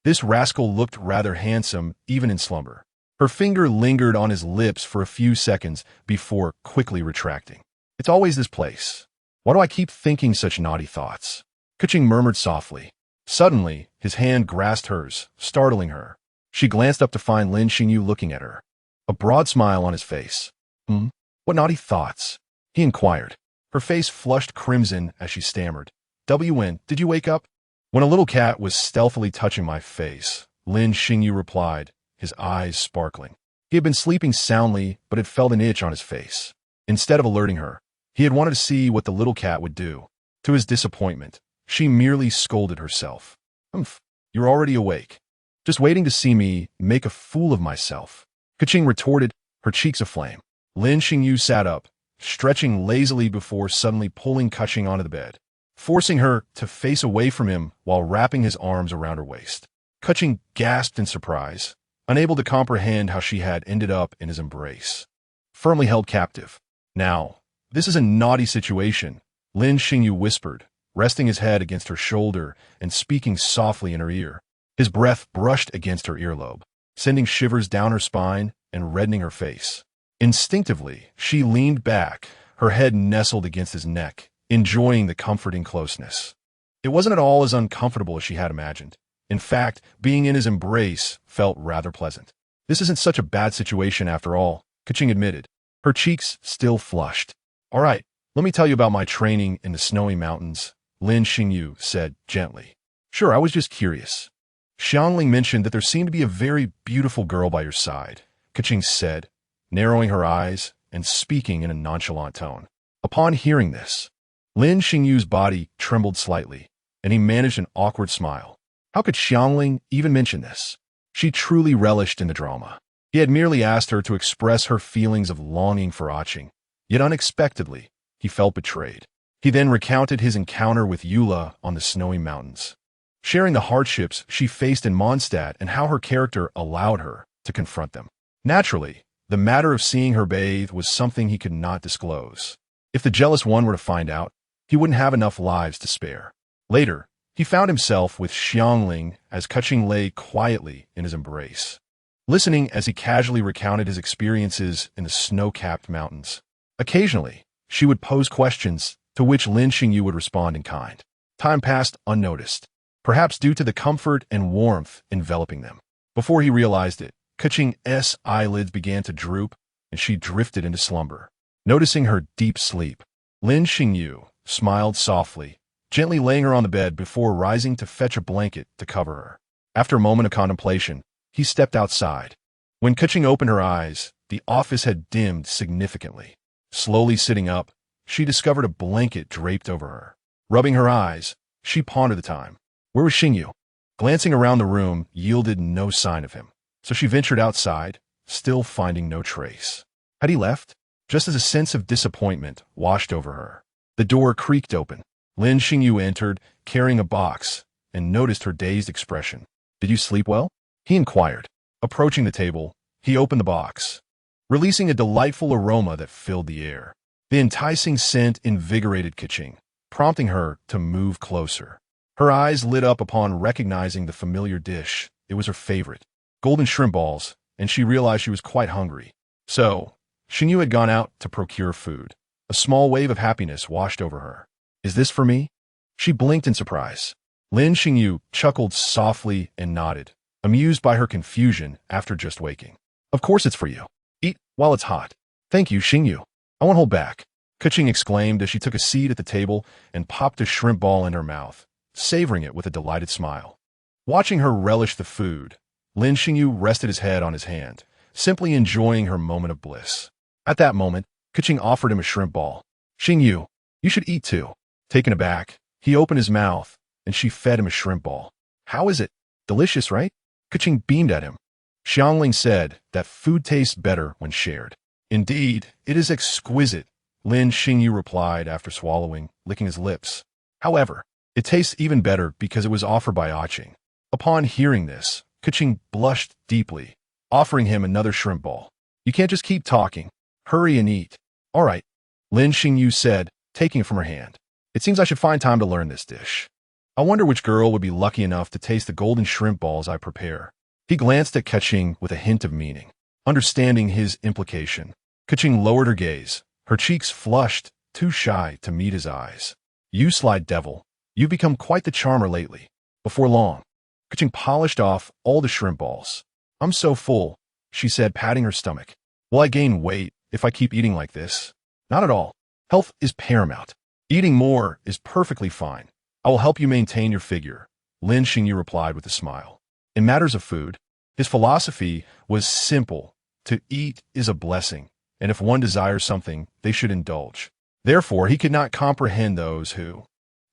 [SPEAKER 1] This rascal looked rather handsome even in slumber. Her finger lingered on his lips for a few seconds before quickly retracting. It's always this place. Why do I keep thinking such naughty thoughts? Keqing murmured softly. Suddenly, his hand grasped hers, startling her. She glanced up to find Lin Xingyu looking at her, a broad smile on his face. What naughty thoughts? He inquired. Her face flushed crimson as she stammered. "WN, did you wake up?" "When a little cat was stealthily touching my face," Lin Xingyu replied, his eyes sparkling. He had been sleeping soundly, but had felt an itch on his face. Instead of alerting her, He had wanted to see what the little cat would do. To his disappointment, she merely scolded herself. "Humph, you're already awake. Just waiting to see me make a fool of myself." Keqing retorted, her cheeks aflame. Lin Xingyu sat up, stretching lazily before suddenly pulling Keqing onto the bed, forcing her to face away from him while wrapping his arms around her waist. Keqing gasped in surprise, unable to comprehend how she had ended up in his embrace. Firmly held captive. "Now, this is a naughty situation," Lin Xingyu whispered, resting his head against her shoulder and speaking softly in her ear. His breath brushed against her earlobe, sending shivers down her spine and reddening her face. Instinctively, she leaned back, her head nestled against his neck, enjoying the comforting closeness. It wasn't at all as uncomfortable as she had imagined. In fact, being in his embrace felt rather pleasant. "This isn't such a bad situation after all," Keqing admitted, her cheeks still flushed. "All right, let me tell you about my training in the snowy mountains," Lin Xingyu said gently. "Sure, I was just curious. Xiangling mentioned that there seemed to be a very beautiful girl by your side," Keqing said, narrowing her eyes and speaking in a nonchalant tone. Upon hearing this, Lin Xingyu's body trembled slightly, and he managed an awkward smile. How could Xiangling even mention this? She truly relished in the drama. He had merely asked her to express her feelings of longing for Keqing, yet unexpectedly, he felt betrayed. He then recounted his encounter with Eula on the snowy mountains, sharing the hardships she faced in Mondstadt and how her character allowed her to confront them. Naturally, the matter of seeing her bathe was something he could not disclose. If the jealous one were to find out, he wouldn't have enough lives to spare. Later, he found himself with Xiangling as Keqing lay quietly in his embrace, listening as he casually recounted his experiences in the snow-capped mountains. Occasionally, she would pose questions to which Lin Xingyu would respond in kind. Time passed unnoticed, perhaps due to the comfort and warmth enveloping them. Before he realized it, Keqing's eyelids began to droop, and she drifted into slumber. Noticing her deep sleep, Lin Xingyu smiled softly, gently laying her on the bed before rising to fetch a blanket to cover her. After a moment of contemplation, he stepped outside. When Keqing opened her eyes, the office had dimmed significantly. Slowly sitting up, she discovered a blanket draped over her. Rubbing her eyes, she pondered the time. Where was Xingyu? Glancing around the room yielded no sign of him, so she ventured outside, still finding no trace. Had he left? Just as a sense of disappointment washed over her, the door creaked open. Lin Xingyu entered, carrying a box, and noticed her dazed expression. "Did you sleep well?" he inquired. Approaching the table, he opened the box, releasing a delightful aroma that filled the air. The enticing scent invigorated Keqing, prompting her to move closer. Her eyes lit up upon recognizing the familiar dish. It was her favorite, golden shrimp balls, and she realized she was quite hungry. So, Xingyu had gone out to procure food. A small wave of happiness washed over her. "Is this for me?" She blinked in surprise. Lin Xingyu chuckled softly and nodded, amused by her confusion after just waking. "Of course it's for you. Eat while it's hot." "Thank you, Xingyu. I won't hold back," Keqing exclaimed as she took a seat at the table and popped a shrimp ball in her mouth, savoring it with a delighted smile. Watching her relish the food, Lin Xingyu rested his head on his hand, simply enjoying her moment of bliss. At that moment, Keqing offered him a shrimp ball. "Xingyu, you should eat too." Taken aback, he opened his mouth, and she fed him a shrimp ball. "How is it? Delicious, right?" Keqing beamed at him. Xiangling said that food tastes better when shared. "Indeed, it is exquisite," Lin Xingyu replied after swallowing, licking his lips. "However, it tastes even better because it was offered by Keqing." Upon hearing this, Keqing blushed deeply, offering him another shrimp ball. "You can't just keep talking. Hurry and eat." "All right," Lin Xingyu said, taking it from her hand. "It seems I should find time to learn this dish. I wonder which girl would be lucky enough to taste the golden shrimp balls I prepare." He glanced at Keqing with a hint of meaning. Understanding his implication, Keqing lowered her gaze, her cheeks flushed, too shy to meet his eyes. "You sly devil, you've become quite the charmer lately." Before long, Keqing polished off all the shrimp balls. "I'm so full," she said, patting her stomach. "Will I gain weight if I keep eating like this?" "Not at all. Health is paramount. Eating more is perfectly fine. I will help you maintain your figure," Lin Xingyu replied with a smile. In matters of food, his philosophy was simple. To eat is a blessing, and if one desires something, they should indulge. Therefore, he could not comprehend those who,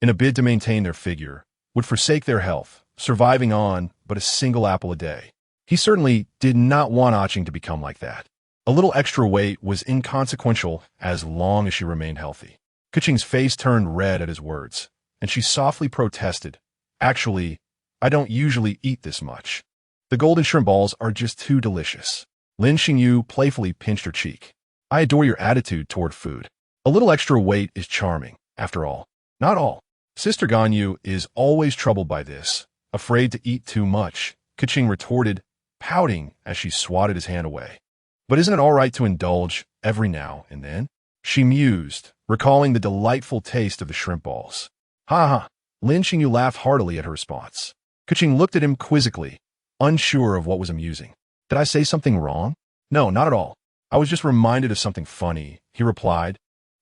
[SPEAKER 1] in a bid to maintain their figure, would forsake their health, surviving on but a single apple a day. He certainly did not want Keqing to become like that. A little extra weight was inconsequential as long as she remained healthy. Keqing's face turned red at his words, and she softly protested, "Actually, I don't usually eat this much. The golden shrimp balls are just too delicious." Lin Xingyu playfully pinched her cheek. "I adore your attitude toward food. A little extra weight is charming, after all." "Not all. Sister Ganyu is always troubled by this, afraid to eat too much," Keqing retorted, pouting as she swatted his hand away. "But isn't it all right to indulge every now and then?" she mused, recalling the delightful taste of the shrimp balls. "Ha ha!" Lin Xingyu laughed heartily at her response. Keqing looked at him quizzically, unsure of what was amusing. "Did I say something wrong?" "No, not at all. I was just reminded of something funny," he replied,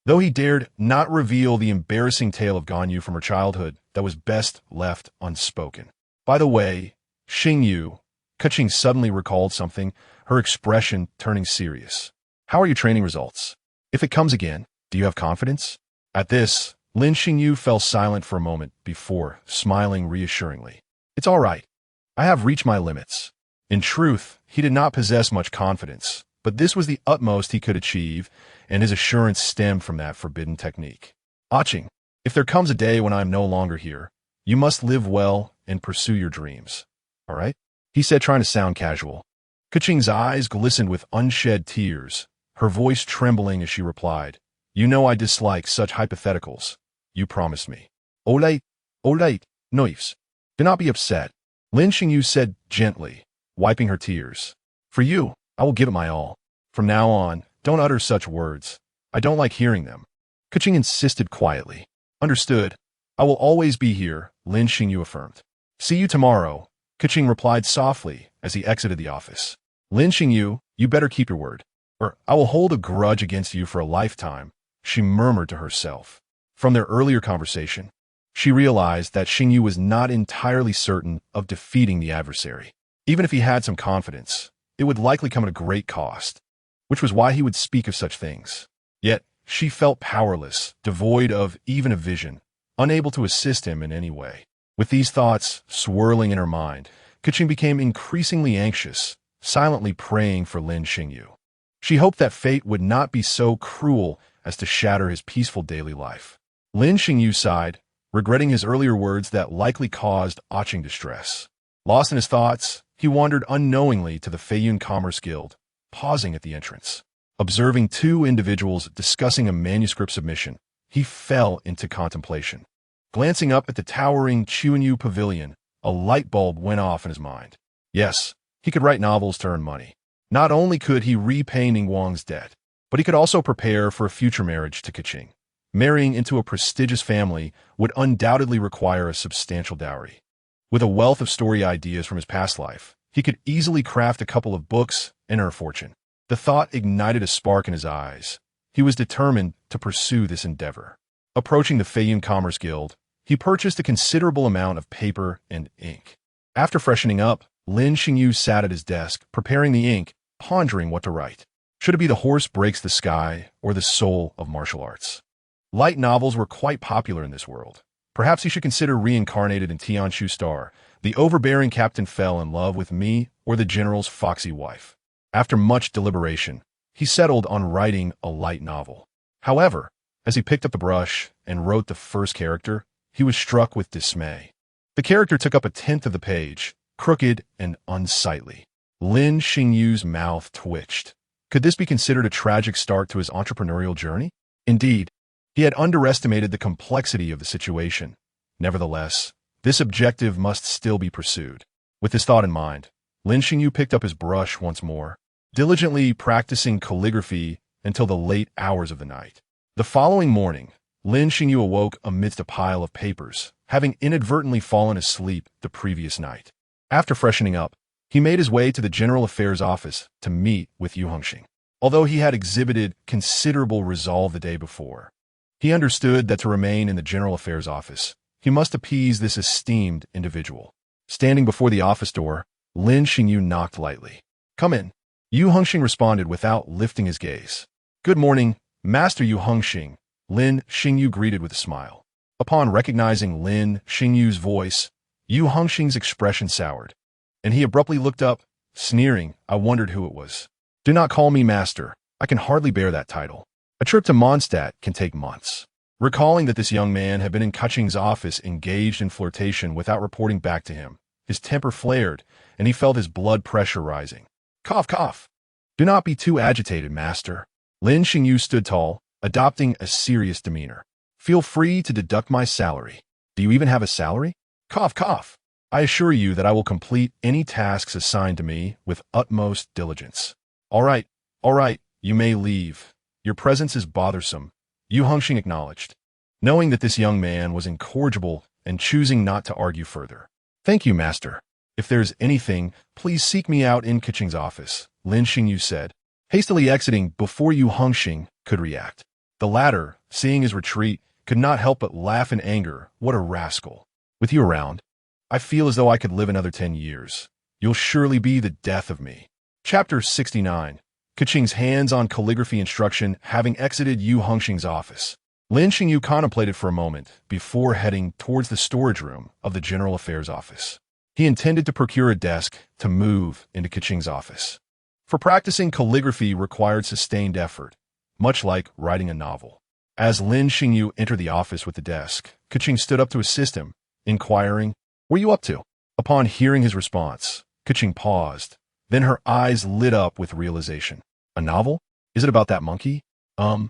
[SPEAKER 1] though he dared not reveal the embarrassing tale of Ganyu from her childhood that was best left unspoken. "By the way, Xingyu," Keqing suddenly recalled something, her expression turning serious. "How are your training results? If it comes again, do you have confidence?" At this, Lin Xingyu fell silent for a moment before smiling reassuringly. "It's all right. I have reached my limits." In truth, he did not possess much confidence, but this was the utmost he could achieve, and his assurance stemmed from that forbidden technique. "Keqing, if there comes a day when I am no longer here, you must live well and pursue your dreams. All right?" he said, trying to sound casual. Keqing's eyes glistened with unshed tears, her voice trembling as she replied, "You know I dislike such hypotheticals. You promised me." All right, Noifs. Do not be upset," Lin Xingyu said gently, wiping her tears. "For you, I will give it my all. From now on, don't utter such words. I don't like hearing them." Keqing insisted quietly. "Understood. I will always be here," Lin Xingyu affirmed. "See you tomorrow," Keqing replied softly as he exited the office. "Lin Xingyu, you better keep your word, or I will hold a grudge against you for a lifetime," she murmured to herself. From their earlier conversation, she realized that Xingyu was not entirely certain of defeating the adversary. Even if he had some confidence, it would likely come at a great cost, which was why he would speak of such things. Yet, she felt powerless, devoid of even a vision, unable to assist him in any way. With these thoughts swirling in her mind, Keqing became increasingly anxious, silently praying for Lin Xingyu. She hoped that fate would not be so cruel as to shatter his peaceful daily life. Lin Xingyu sighed, regretting his earlier words that likely caused Keqing distress. Lost in his thoughts, he wandered unknowingly to the Feiyun Commerce Guild, pausing at the entrance. Observing two individuals discussing a manuscript submission, he fell into contemplation. Glancing up at the towering Chuanyu Pavilion, a light bulb went off in his mind. Yes, he could write novels to earn money. Not only could he repay Ningguang's debt, but he could also prepare for a future marriage to Keqing. Marrying into a prestigious family would undoubtedly require a substantial dowry. With a wealth of story ideas from his past life, he could easily craft a couple of books and earn a fortune. The thought ignited a spark in his eyes. He was determined to pursue this endeavor. Approaching the Feiyun Commerce Guild, he purchased a considerable amount of paper and ink. After freshening up, Lin Xingyu sat at his desk, preparing the ink, pondering what to write. Should it be The Horse Breaks the Sky or The Soul of Martial Arts? Light novels were quite popular in this world. Perhaps he should consider Reincarnated in Tianshu Star, The Overbearing Captain Fell in Love with Me, or The General's Foxy Wife. After much deliberation, he settled on writing a light novel. However, as he picked up the brush and wrote the first character, he was struck with dismay. The character took up a tenth of the page, crooked and unsightly. Lin Xingyu's mouth twitched. Could this be considered a tragic start to his entrepreneurial journey? Indeed, he had underestimated the complexity of the situation. Nevertheless, this objective must still be pursued. With this thought in mind, Lin Xingyu picked up his brush once more, diligently practicing calligraphy until the late hours of the night. The following morning, Lin Xingyu awoke amidst a pile of papers, having inadvertently fallen asleep the previous night. After freshening up, he made his way to the General Affairs office to meet with Yu Hongxing. Although he had exhibited considerable resolve the day before, he understood that to remain in the General Affairs office, he must appease this esteemed individual. Standing before the office door, Lin Xingyu knocked lightly. "Come in." Yu Hongxing responded without lifting his gaze. "Good morning, Master Yu Hongxing," Lin Xingyu greeted with a smile. Upon recognizing Lin Xingyu's voice, Yu Hongxing's expression soured, and he abruptly looked up, sneering. I wondered who it was. Do not call me master. I can hardly bear that title. A trip to Mondstadt can take months. Recalling that this young man had been in Keqing's office engaged in flirtation without reporting back to him, his temper flared, and he felt his blood pressure rising. Cough, cough. Do not be too agitated, master. Lin Xingyu stood tall, adopting a serious demeanor. Feel free to deduct my salary. Do you even have a salary? Cough, cough. I assure you that I will complete any tasks assigned to me with utmost diligence. All right, you may leave. Your presence is bothersome, Yu Hongxing acknowledged, knowing that this young man was incorrigible and choosing not to argue further. Thank you, master. If there's anything, please seek me out in Keqing's office, Lin Xingyu said, hastily exiting before Yu Hongxing could react. The latter, seeing his retreat, could not help but laugh in anger. What a rascal. With you around, I feel as though I could live another 10 years. You'll surely be the death of me. Chapter 69. Keqing's hands-on calligraphy instruction having exited Yu Hongxing's office. Lin Xingyu contemplated for a moment before heading towards the storage room of the General Affairs Office. He intended to procure a desk to move into Keqing's office. For practicing calligraphy required sustained effort, much like writing a novel. As Lin Xingyu entered the office with the desk, Keqing stood up to assist him, inquiring, "What are you up to?" Upon hearing his response, Keqing paused. Then her eyes lit up with realization. A novel? Is it about that monkey? Lin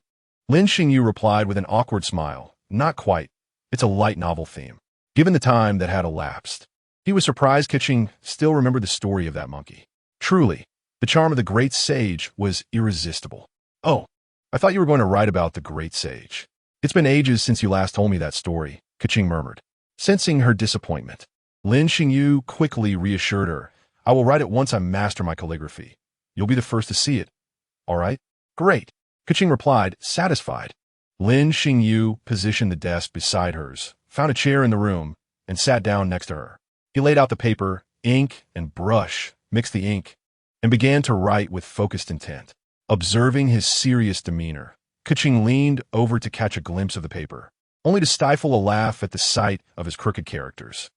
[SPEAKER 1] Xingyu replied with an awkward smile. Not quite. It's a light novel theme, given the time that had elapsed. He was surprised Keqing still remembered the story of that monkey. Truly, the charm of the great sage was irresistible. Oh, I thought you were going to write about the great sage. It's been ages since you last told me that story, Keqing murmured. Sensing her disappointment, Lin Xingyu quickly reassured her. I will write it once I master my calligraphy. You'll be the first to see it. All right? Great. Keqing replied, satisfied. Lin Xingyu positioned the desk beside hers, found a chair in the room, and sat down next to her. He laid out the paper, ink, and brush, mixed the ink, and began to write with focused intent. Observing his serious demeanor, Keqing leaned over to catch a glimpse of the paper, only to stifle a laugh at the sight of his crooked characters.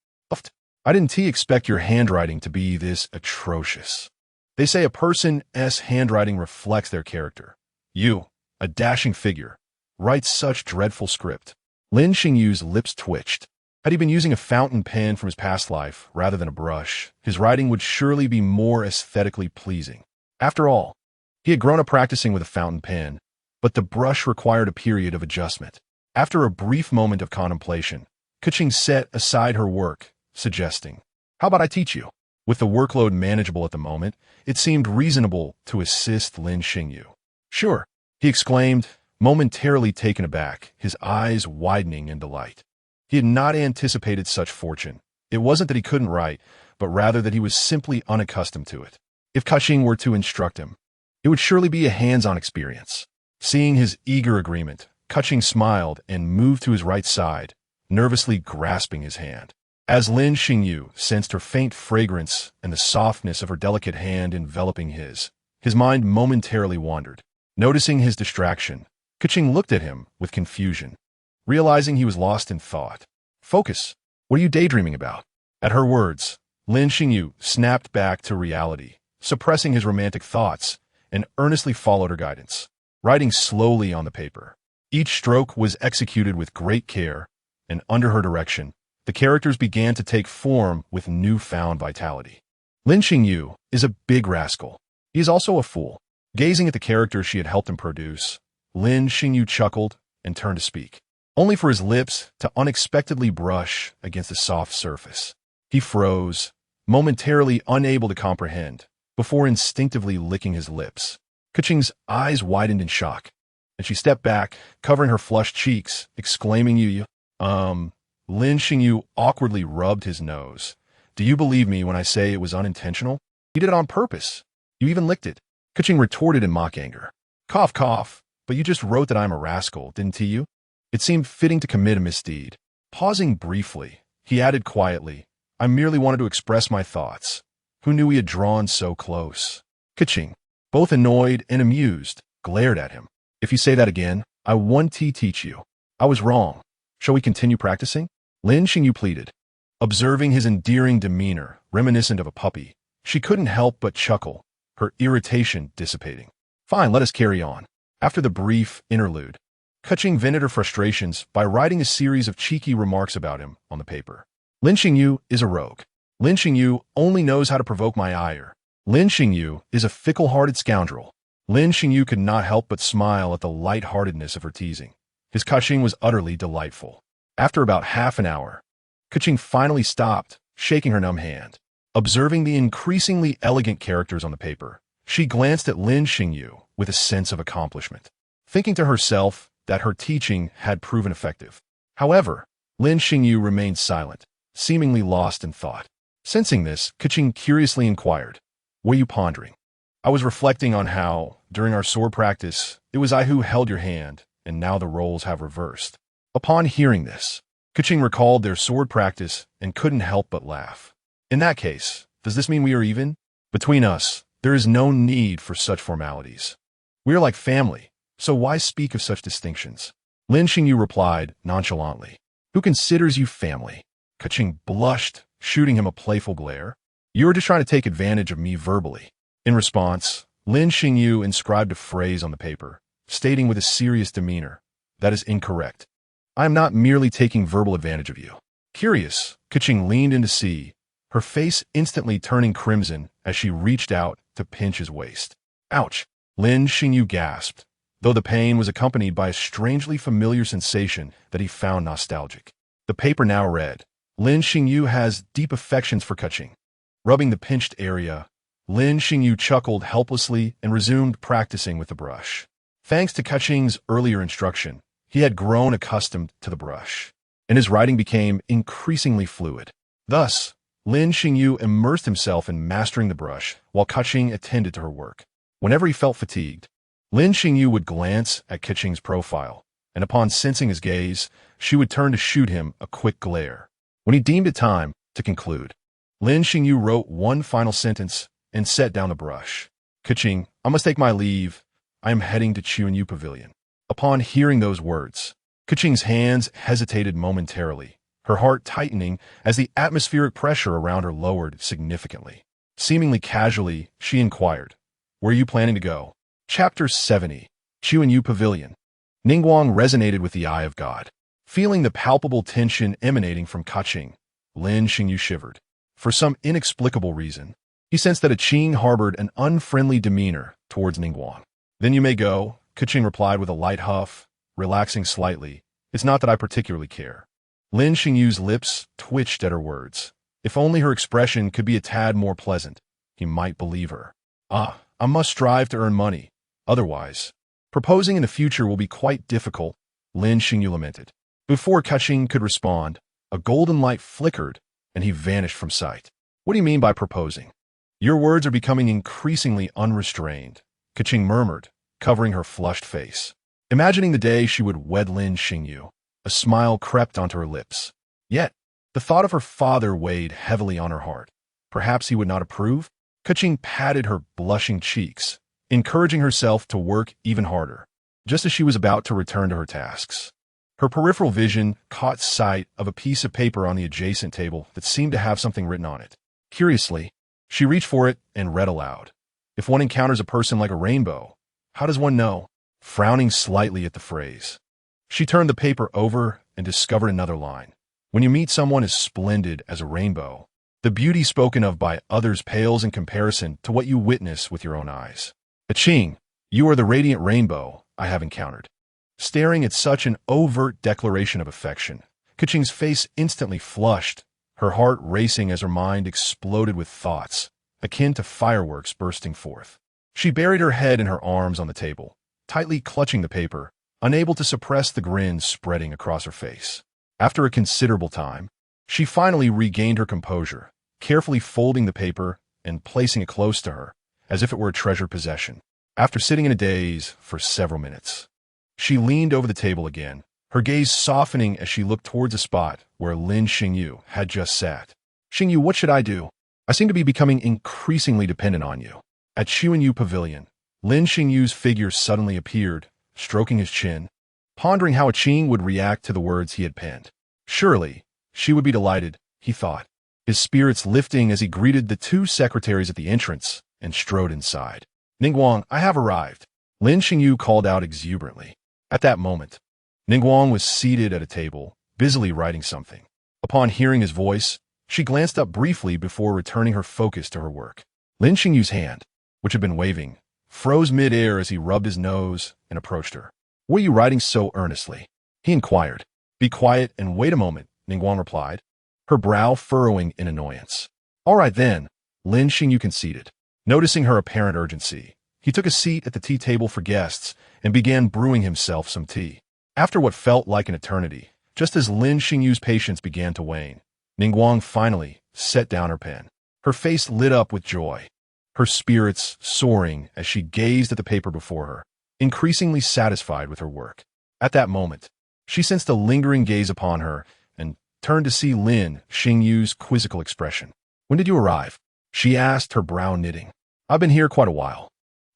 [SPEAKER 1] I didn't expect your handwriting to be this atrocious. They say a person's handwriting reflects their character. You, a dashing figure, write such dreadful script. Lin Xingyu's lips twitched. Had he been using a fountain pen from his past life rather than a brush, his writing would surely be more aesthetically pleasing. After all, he had grown up practicing with a fountain pen, but the brush required a period of adjustment. After a brief moment of contemplation, Keqing set aside her work, suggesting, "How about I teach you?" With the workload manageable at the moment, it seemed reasonable to assist Lin Xingyu. "Sure," he exclaimed, momentarily taken aback, his eyes widening in delight. He had not anticipated such fortune. It wasn't that he couldn't write, but rather that he was simply unaccustomed to it. If Keqing were to instruct him, it would surely be a hands-on experience. Seeing his eager agreement, Keqing smiled and moved to his right side, nervously grasping his hand. As Lin Xingyu sensed her faint fragrance and the softness of her delicate hand enveloping his mind momentarily wandered. Noticing his distraction, Keqing looked at him with confusion, realizing he was lost in thought. "Focus. What are you daydreaming about?" At her words, Lin Xingyu snapped back to reality, suppressing his romantic thoughts, and earnestly followed her guidance, writing slowly on the paper. Each stroke was executed with great care, and under her direction, the characters began to take form with newfound vitality. Lin Xingyu is a big rascal. He is also a fool. Gazing at the characters she had helped him produce, Lin Xingyu chuckled and turned to speak, only for his lips to unexpectedly brush against the soft surface. He froze, momentarily unable to comprehend, before instinctively licking his lips. Keqing's eyes widened in shock, and she stepped back, covering her flushed cheeks, exclaiming, Lin Xingyu awkwardly rubbed his nose. "Do you believe me when I say it was unintentional? You did it on purpose. You even licked it." Keqing retorted in mock anger. "Cough, cough, but you just wrote that I'm a rascal, didn't you?" It seemed fitting to commit a misdeed. Pausing briefly, he added quietly, "I merely wanted to express my thoughts. Who knew we had drawn so close?" Keqing, both annoyed and amused, glared at him. "If you say that again, I want to teach you. I was wrong. Shall we continue practicing? Lin Xingyu pleaded. Observing his endearing demeanor, reminiscent of a puppy, she couldn't help but chuckle, her irritation dissipating. Fine, let us carry on. After the brief interlude, Keqing vented her frustrations by writing a series of cheeky remarks about him on the paper. Lin Xingyu is a rogue. Lin Xingyu only knows how to provoke my ire. Lin Xingyu is a fickle-hearted scoundrel. Lin Xingyu could not help but smile at the light-heartedness of her teasing. His Keqing was utterly delightful. After about half an hour, Keqing finally stopped, shaking her numb hand. Observing the increasingly elegant characters on the paper, she glanced at Lin Xingyu with a sense of accomplishment, thinking to herself that her teaching had proven effective. However, Lin Xingyu remained silent, seemingly lost in thought. Sensing this, Keqing curiously inquired, "What are you pondering?" "I was reflecting on how, during our sword practice, it was I who held your hand, and now the roles have reversed." Upon hearing this, Keqing recalled their sword practice and couldn't help but laugh. "In that case, does this mean we are even? Between us, there is no need for such formalities. We are like family, so why speak of such distinctions?" Lin Xingyu replied nonchalantly, "Who considers you family?" Keqing blushed, shooting him a playful glare. "You are just trying to take advantage of me verbally." In response, Lin Xingyu inscribed a phrase on the paper, stating with a serious demeanor, "That is incorrect. I am not merely taking verbal advantage of you." Curious, Keqing leaned in to see, her face instantly turning crimson as she reached out to pinch his waist. "Ouch!" Lin Xingyu gasped, though the pain was accompanied by a strangely familiar sensation that he found nostalgic. The paper now read, "Lin Xingyu has deep affections for Keqing." Rubbing the pinched area, Lin Xingyu chuckled helplessly and resumed practicing with the brush. Thanks to Keqing's earlier instruction, he had grown accustomed to the brush, and his writing became increasingly fluid. Thus, Lin Xingyu immersed himself in mastering the brush while Keqing attended to her work. Whenever he felt fatigued, Lin Xingyu would glance at Keqing's profile, and upon sensing his gaze, she would turn to shoot him a quick glare. When he deemed it time to conclude, Lin Xingyu wrote one final sentence and set down the brush. "Keqing, I must take my leave. I am heading to Chuanyu Pavilion." Upon hearing those words, Keqing's hands hesitated momentarily, her heart tightening as the atmospheric pressure around her lowered significantly. Seemingly casually, she inquired, "Where are you planning to go?" Chapter 70, Chuanyu Pavilion. Ningguang resonated with the eye of God. Feeling the palpable tension emanating from Keqing, Lin Xingyu shivered. For some inexplicable reason, he sensed that Keqing harbored an unfriendly demeanor towards Ningguang. "Then you may go," Keqing replied with a light huff, relaxing slightly. "It's not that I particularly care." Lin Xingyu's lips twitched at her words. If only her expression could be a tad more pleasant, he might believe her. "I must strive to earn money. Otherwise, proposing in the future will be quite difficult," Lin Xingyu lamented. Before Keqing could respond, a golden light flickered, and he vanished from sight. "What do you mean by proposing?" "Your words are becoming increasingly unrestrained," Keqing murmured, covering her flushed face. Imagining the day she would wed Lin Xingyu, a smile crept onto her lips. Yet, the thought of her father weighed heavily on her heart. Perhaps he would not approve? Keqing patted her blushing cheeks, encouraging herself to work even harder, just as she was about to return to her tasks. Her peripheral vision caught sight of a piece of paper on the adjacent table that seemed to have something written on it. Curiously, she reached for it and read aloud. "If one encounters a person like a rainbow, how does one know?" Frowning slightly at the phrase, she turned the paper over and discovered another line. "When you meet someone as splendid as a rainbow, the beauty spoken of by others pales in comparison to what you witness with your own eyes. Keqing, you are the radiant rainbow I have encountered." Staring at such an overt declaration of affection, Keqing's face instantly flushed, her heart racing as her mind exploded with thoughts, akin to fireworks bursting forth. She buried her head in her arms on the table, tightly clutching the paper, unable to suppress the grin spreading across her face. After a considerable time, she finally regained her composure, carefully folding the paper and placing it close to her, as if it were a treasured possession. After sitting in a daze for several minutes, she leaned over the table again, her gaze softening as she looked towards the spot where Lin Xingyu had just sat. "Xingyu, what should I do? I seem to be becoming increasingly dependent on you." At Chuanyu Pavilion, Lin Xingyu's figure suddenly appeared, stroking his chin. pondering how Keqing would react to the words he had penned. Surely, she would be delighted, he thought, his spirits lifting as he greeted the two secretaries at the entrance and strode inside. "Ningguang, I have arrived," Lin Xingyu called out exuberantly. At that moment, Ningguang was seated at a table, busily writing something. Upon hearing his voice, she glanced up briefly before returning her focus to her work. Lin Xingyu's hand, which had been waving, froze mid-air as he rubbed his nose and approached her. "What are you writing so earnestly?" he inquired. "Be quiet and wait a moment," Ningguang replied, her brow furrowing in annoyance. "All right then," Lin Xingyu conceded. Noticing her apparent urgency, he took a seat at the tea table for guests and began brewing himself some tea. After what felt like an eternity, just as Lin Xingyu's patience began to wane, Ningguang finally set down her pen. Her face lit up with joy, her spirits soaring as she gazed at the paper before her, increasingly satisfied with her work. At that moment, she sensed a lingering gaze upon her and turned to see Lin Xingyu's quizzical expression. "When did you arrive?" she asked, her brow knitting. "I've been here quite a while."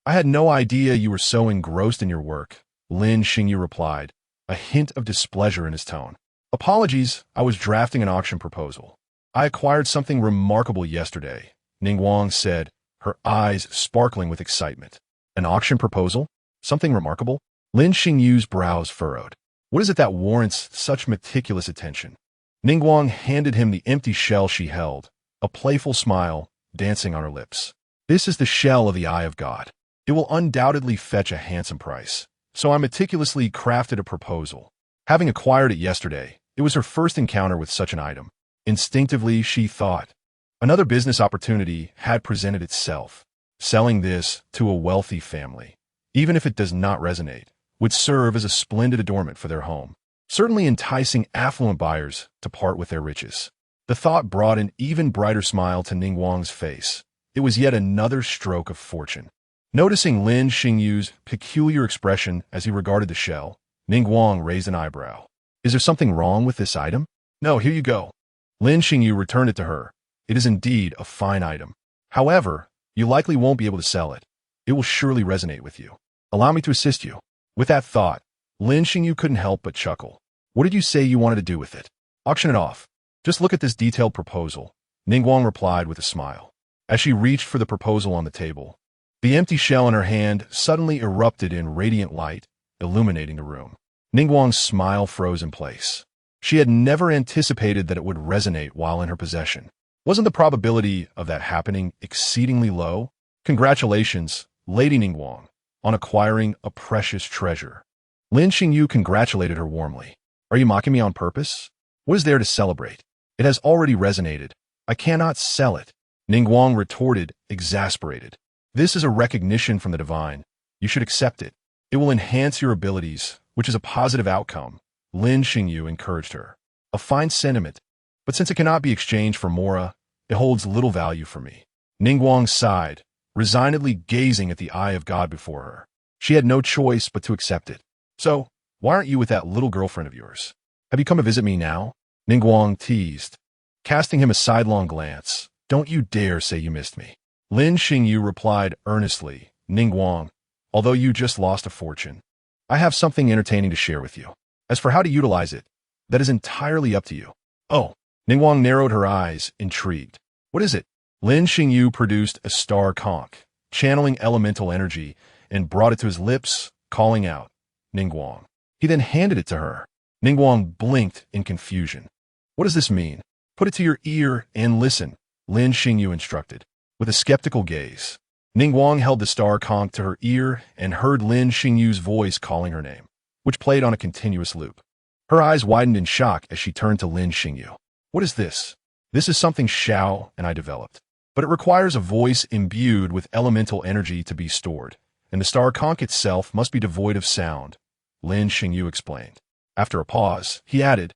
[SPEAKER 1] "I had no idea you were so engrossed in your work," Lin Xingyu replied, a hint of displeasure in his tone. "Apologies, I was drafting an auction proposal. I acquired something remarkable yesterday," Ningguang said, her eyes sparkling with excitement. "An auction proposal? Something remarkable?" Lin Xingyu's brows furrowed. "What is it that warrants such meticulous attention?" Ningguang handed him the empty shell she held, a playful smile dancing on her lips. "This is the shell of the Eye of God. It will undoubtedly fetch a handsome price, so I meticulously crafted a proposal. Having acquired it yesterday, it was her first encounter with such an item. Instinctively, she thought. Another business opportunity had presented itself. Selling this to a wealthy family, even if it does not resonate, would serve as a splendid adornment for their home, certainly enticing affluent buyers to part with their riches. The thought brought an even brighter smile to Ningguang's face. It was yet another stroke of fortune. Noticing Lin Xingyu's peculiar expression as he regarded the shell, Ningguang raised an eyebrow. "Is there something wrong with this item?" "No, here you go." Lin Xingyu returned it to her. "It is indeed a fine item. However, you likely won't be able to sell it. It will surely resonate with you. Allow me to assist you." With that thought, Lin Xingyu couldn't help but chuckle. "What did you say you wanted to do with it?" "Auction it off. Just look at this detailed proposal," Ningguang replied with a smile. As she reached for the proposal on the table, the empty shell in her hand suddenly erupted in radiant light, illuminating the room. Ningguang's smile froze in place. She had never anticipated that it would resonate while in her possession. Wasn't the probability of that happening exceedingly low? "Congratulations, Lady Ningguang, on acquiring a precious treasure." Lin Xingyu congratulated her warmly. "Are you mocking me on purpose? What is there to celebrate? It has already resonated. I cannot sell it," Ningguang retorted, exasperated. "This is a recognition from the divine. You should accept it. It will enhance your abilities, which is a positive outcome," Lin Xingyu encouraged her. "A fine sentiment, but since it cannot be exchanged for mora, it holds little value for me." Ningguang sighed, resignedly gazing at the Eye of God before her. She had no choice but to accept it. "So, why aren't you with that little girlfriend of yours? Have you come to visit me now?" Ningguang teased, casting him a sidelong glance. "Don't you dare say you missed me." Lin Xingyu replied earnestly, "Ningguang, although you just lost a fortune, I have something entertaining to share with you. As for how to utilize it, that is entirely up to you." "Oh," Ningguang narrowed her eyes, intrigued. "What is it?" Lin Xingyu produced a star conch, channeling elemental energy, and brought it to his lips, calling out, "Ningguang." He then handed it to her. Ningguang blinked in confusion. "What does this mean?" "Put it to your ear and listen," Lin Xingyu instructed. With a skeptical gaze, Ningguang held the star conch to her ear and heard Lin Xingyu's voice calling her name, which played on a continuous loop. Her eyes widened in shock as she turned to Lin Xingyu. "What is this?" "This is something Xiao and I developed, but it requires a voice imbued with elemental energy to be stored, and the star conch itself must be devoid of sound," Lin Xingyu explained. After a pause, he added,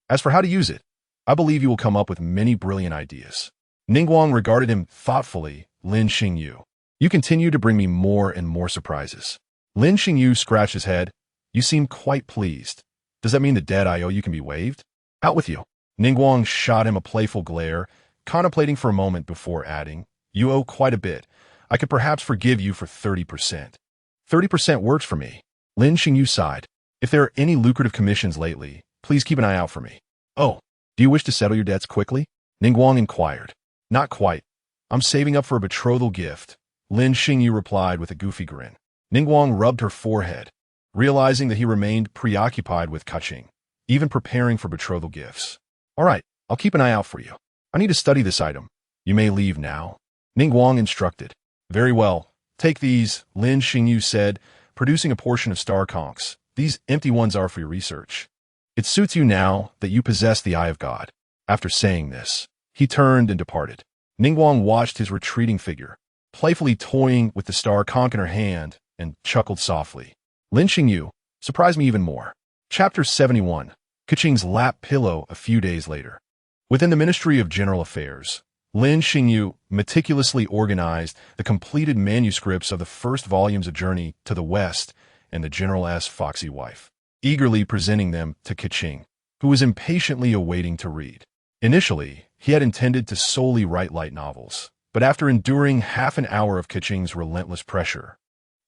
[SPEAKER 1] "As for how to use it, I believe you will come up with many brilliant ideas." Ningguang regarded him thoughtfully. "Lin Xingyu, you continue to bring me more and more surprises." Lin Xingyu scratched his head. "You seem quite pleased. Does that mean the debt I owe you can be waived?" "Out with you." Ningguang shot him a playful glare, contemplating for a moment before adding, "You owe quite a bit. I could perhaps forgive you for 30%. 30% works for me." Lin Xingyu sighed. If there are any lucrative commissions lately, please keep an eye out for me. Oh, do you wish to settle your debts quickly? Ningguang inquired. Not quite. I'm saving up for a betrothal gift, Lin Xingyu replied with a goofy grin. Ningguang rubbed her forehead, realizing that he remained preoccupied with Keqing, even preparing for betrothal gifts. All right, I'll keep an eye out for you. I need to study this item. You may leave now, Ningguang instructed. Very well. Take these, Lin Xingyu said, producing a portion of star conchs. These empty ones are for your research. It suits you now that you possess the Eye of God. After saying this, he turned and departed. Ningguang watched his retreating figure, playfully toying with the star conch in her hand, and chuckled softly. Lin Xingyu surprised me even more. Chapter 71. Keqing's lap pillow a few days later. Within the Ministry of General Affairs, Lin Xingyu meticulously organized the completed manuscripts of the first volumes of Journey to the West and the General's foxy wife, eagerly presenting them to Keqing, who was impatiently awaiting to read. Initially, he had intended to solely write light novels, but after enduring half an hour of Keqing's relentless pressure,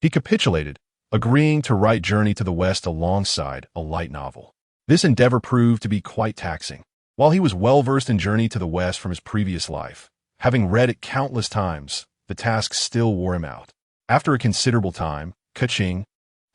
[SPEAKER 1] he capitulated, agreeing to write Journey to the West alongside a light novel. This endeavor proved to be quite taxing. While he was well-versed in Journey to the West from his previous life, having read it countless times, the task still wore him out. After a considerable time, Keqing,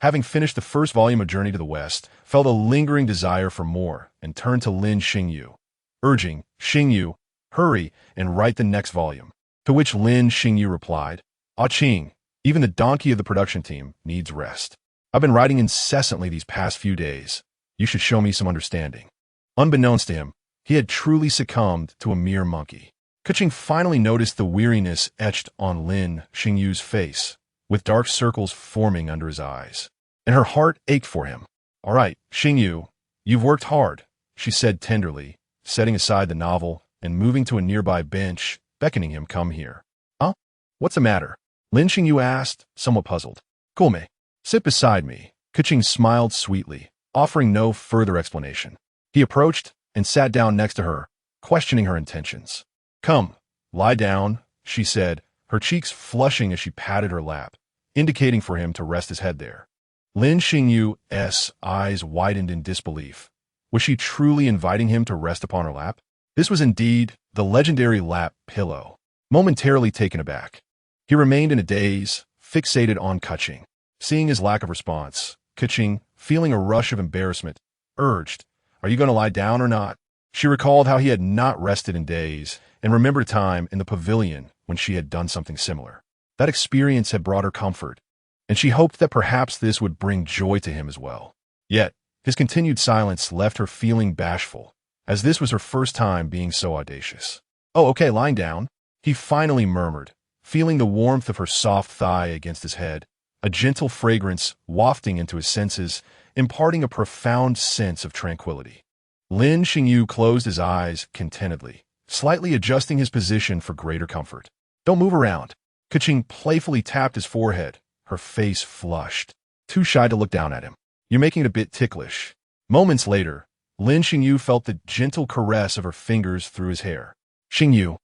[SPEAKER 1] having finished the first volume of Journey to the West, felt a lingering desire for more and turned to Lin Xingyu, urging, Xingyu, hurry and write the next volume. To which Lin Xingyu replied, Ah Qing, even the donkey of the production team needs rest. I've been writing incessantly these past few days. You should show me some understanding. Unbeknownst to him, he had truly succumbed to a mere monkey. Keqing finally noticed the weariness etched on Lin Xingyu's face, with dark circles forming under his eyes, and her heart ached for him. All right, Xingyu, you've worked hard, she said tenderly, setting aside the novel and moving to a nearby bench, beckoning him come here. Huh? What's the matter? Lin Xingyu asked, somewhat puzzled. Kulme, sit beside me. Keqing smiled sweetly, offering no further explanation. He approached and sat down next to her, questioning her intentions. Come, lie down, she said, her cheeks flushing as she patted her lap, indicating for him to rest his head there. Lin Xingyu's eyes widened in disbelief. Was she truly inviting him to rest upon her lap? This was indeed the legendary lap pillow. Momentarily taken aback, he remained in a daze, fixated on Keqing. Seeing his lack of response, Keqing, feeling a rush of embarrassment, urged, Are you going to lie down or not? She recalled how he had not rested in days and remembered a time in the pavilion when she had done something similar. That experience had brought her comfort, and she hoped that perhaps this would bring joy to him as well. Yet, his continued silence left her feeling bashful, as this was her first time being so audacious. Oh, okay, lying down, he finally murmured, feeling the warmth of her soft thigh against his head, a gentle fragrance wafting into his senses, imparting a profound sense of tranquility. Lin Xingyu closed his eyes contentedly, slightly adjusting his position for greater comfort. Don't move around. Keqing playfully tapped his forehead, her face flushed, too shy to look down at him. You're making it a bit ticklish. Moments later, Lin Xingyu felt the gentle caress of her fingers through his hair. Xingyu,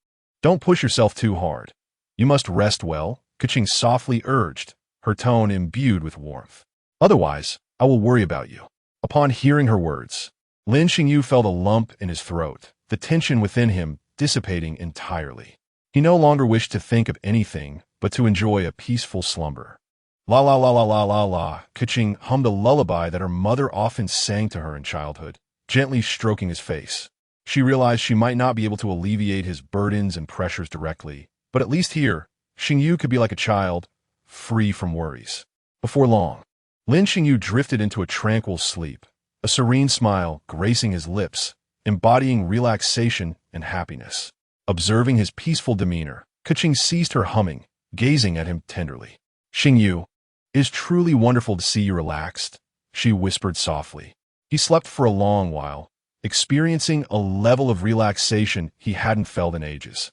[SPEAKER 1] don't push yourself too hard. You must rest well, Keqing softly urged, her tone imbued with warmth. Otherwise, I will worry about you. Upon hearing her words, Lin Xingyu felt a lump in his throat, the tension within him dissipating entirely. He no longer wished to think of anything but to enjoy a peaceful slumber. La la la la la la la, Keqing hummed a lullaby that her mother often sang to her in childhood, gently stroking his face. She realized she might not be able to alleviate his burdens and pressures directly, but at least here, Xingyu could be like a child, free from worries. Before long, Lin Xingyu drifted into a tranquil sleep, a serene smile gracing his lips, embodying relaxation and happiness. Observing his peaceful demeanor, Keqing ceased her humming, gazing at him tenderly. Xingyu, it is truly wonderful to see you relaxed, she whispered softly. He slept for a long while, experiencing a level of relaxation he hadn't felt in ages.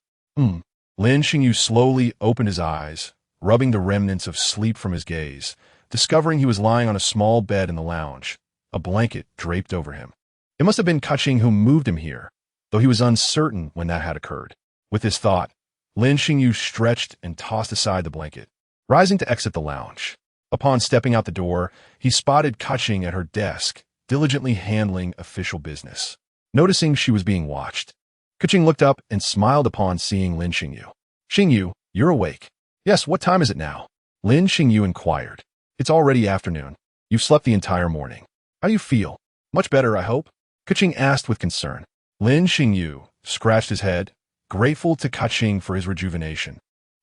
[SPEAKER 1] Lin Xingyu slowly opened his eyes, rubbing the remnants of sleep from his gaze, discovering he was lying on a small bed in the lounge, a blanket draped over him. It must have been Keqing who moved him here, though he was uncertain when that had occurred. With this thought, Lin Xingyu stretched and tossed aside the blanket, rising to exit the lounge. Upon stepping out the door, he spotted Keqing at her desk, diligently handling official business. Noticing she was being watched, Keqing looked up and smiled upon seeing Lin Xingyu. "Xingyu, you're awake." "Yes, what time is it now?" Lin Xingyu inquired. "It's already afternoon. You've slept the entire morning. How do you feel?" "Much better, I hope?" Keqing asked with concern. Lin Xingyu scratched his head, grateful to Keqing for his rejuvenation,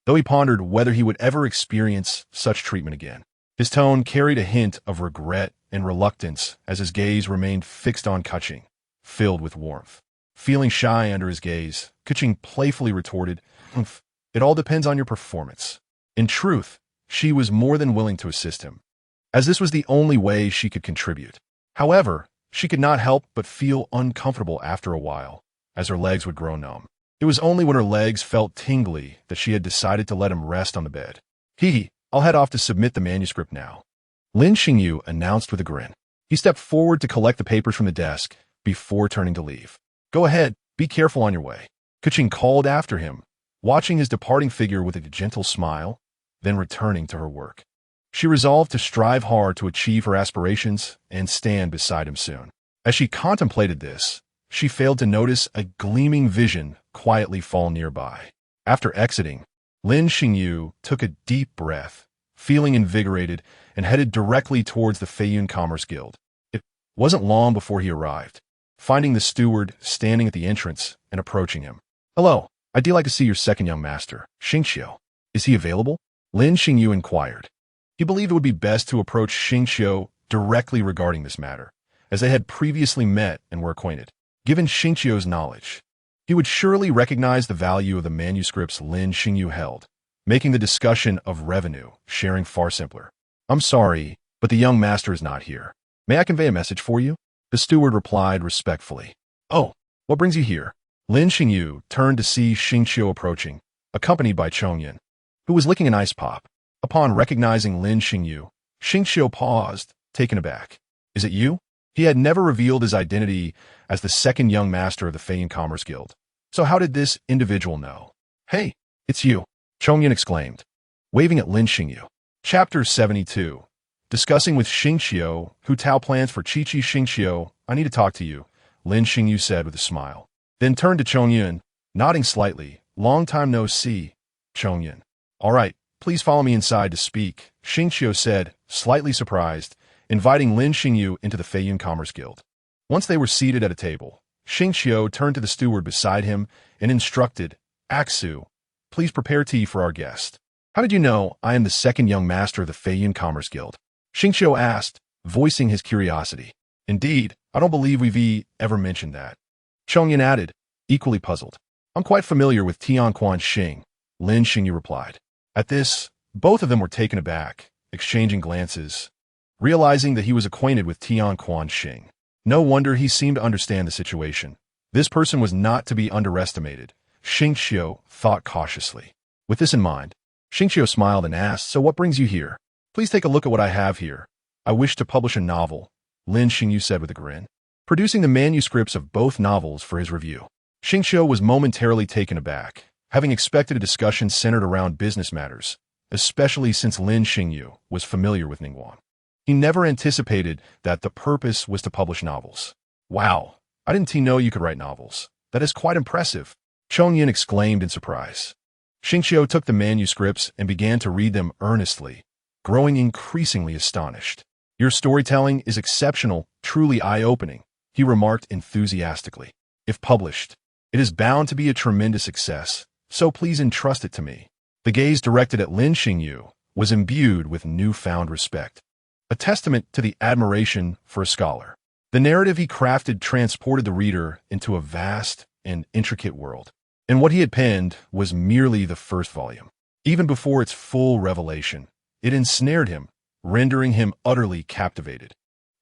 [SPEAKER 1] though he pondered whether he would ever experience such treatment again. His tone carried a hint of regret and reluctance as his gaze remained fixed on Keqing, filled with warmth. Feeling shy under his gaze, Keqing playfully retorted, "Humph, it all depends on your performance." In truth, she was more than willing to assist him, as this was the only way she could contribute. However, she could not help but feel uncomfortable after a while, as her legs would grow numb. It was only when her legs felt tingly that she had decided to let him rest on the bed. I'll head off to submit the manuscript now," Lin Xingyu announced with a grin. He stepped forward to collect the papers from the desk before turning to leave. "Go ahead, be careful on your way," Keqing called after him, watching his departing figure with a gentle smile, then returning to her work. She resolved to strive hard to achieve her aspirations and stand beside him soon. As she contemplated this, she failed to notice a gleaming vision quietly fall nearby. After exiting, Lin Xingyu took a deep breath, feeling invigorated, and headed directly towards the Feiyun Commerce Guild. It wasn't long before he arrived, finding the steward standing at the entrance and approaching him. "Hello, I'd like to see your second young master, Xingyu. Is he available?" Lin Xingyu inquired. He believed it would be best to approach Xingyu directly regarding this matter, as they had previously met and were acquainted. Given Xingyu's knowledge, he would surely recognize the value of the manuscripts Lin Xingyu held, making the discussion of revenue sharing far simpler. "I'm sorry, but the young master is not here. May I convey a message for you?" The steward replied respectfully. "Oh, what brings you here?" Lin Xingyu turned to see Xingyu approaching, accompanied by Chongyan, who was licking an ice pop. Upon recognizing Lin Xingyu, Xingyu paused, taken aback. "Is it you?" He had never revealed his identity as the second young master of the Feiyun Commerce Guild. So how did this individual know? "Hey, it's you," Chongyan exclaimed, waving at Lin Xingyu. Chapter 72. Discussing with Xingyu, Hu Tao plans for Chi-Chi. "Xingyu, I need to talk to you," Lin Xingyu said with a smile. Then turned to Chongyan, nodding slightly. "Long time no see, Chongyan." "All right, please follow me inside to speak," Xingyu said, slightly surprised, inviting Lin Xingyu into the Feiyun Commerce Guild. Once they were seated at a table, Xingyu turned to the steward beside him and instructed, "Aksu, please prepare tea for our guest." "How did you know I am the second young master of the Feiyun Commerce Guild?" Xingyu asked, voicing his curiosity. "Indeed, I don't believe we've ever mentioned that," Chongyan added, equally puzzled. "I'm quite familiar with Tianquan Xing," Lin Xingyu replied. At this, both of them were taken aback, exchanging glances, realizing that he was acquainted with Tianquan Xing. No wonder he seemed to understand the situation. This person was not to be underestimated, Xingyu thought cautiously. With this in mind, Xingyu smiled and asked, "So what brings you here?" "Please take a look at what I have here. I wish to publish a novel," Lin Xingyu said with a grin, producing the manuscripts of both novels for his review. Xingyu was momentarily taken aback, having expected a discussion centered around business matters, especially since Lin Xingyu was familiar with Ningguang. He never anticipated that the purpose was to publish novels. "Wow, I didn't know you could write novels. That is quite impressive," Chongyan exclaimed in surprise. Xingyu took the manuscripts and began to read them earnestly, growing increasingly astonished. "Your storytelling is exceptional, truly eye-opening," he remarked enthusiastically. "If published, it is bound to be a tremendous success, so please entrust it to me." The gaze directed at Lin Xingyu was imbued with newfound respect, a testament to the admiration for a scholar. The narrative he crafted transported the reader into a vast and intricate world, and what he had penned was merely the first volume. Even before its full revelation, it ensnared him, rendering him utterly captivated,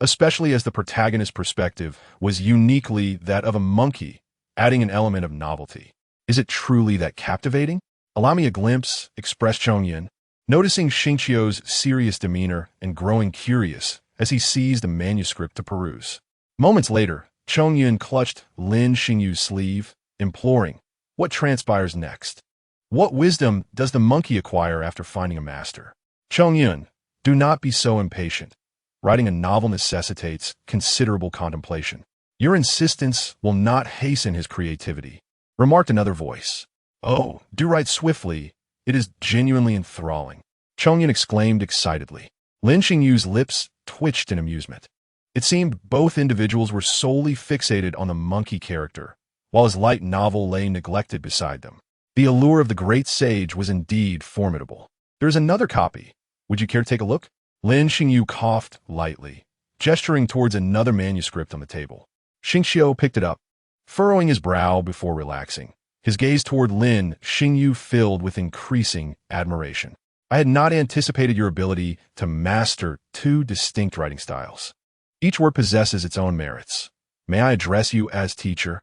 [SPEAKER 1] especially as the protagonist's perspective was uniquely that of a monkey, adding an element of novelty. "Is it truly that captivating? Allow me a glimpse," expressed Chongyan, noticing Xingyu's serious demeanor and growing curious as he seized the manuscript to peruse. Moments later, Chongyan clutched Lin Xingyu's sleeve, imploring, "What transpires next? What wisdom does the monkey acquire after finding a master?" Chongyan, Do not be so impatient. Writing a novel necessitates considerable contemplation. Your insistence will not hasten his creativity, remarked another voice. Oh, do write swiftly. It is genuinely enthralling. Chongyun exclaimed excitedly. Lin Xingyu's lips twitched in amusement. It seemed both individuals were solely fixated on the monkey character, while his light novel lay neglected beside them. The allure of the great sage was indeed formidable. There is another copy. Would you care to take a look? Lin Xingyu coughed lightly, gesturing towards another manuscript on the table. Xingxiu picked it up, furrowing his brow before relaxing, his gaze toward Lin Xingyu filled with increasing admiration. I had not anticipated your ability to master two distinct writing styles. Each work possesses its own merits. May I address you as teacher?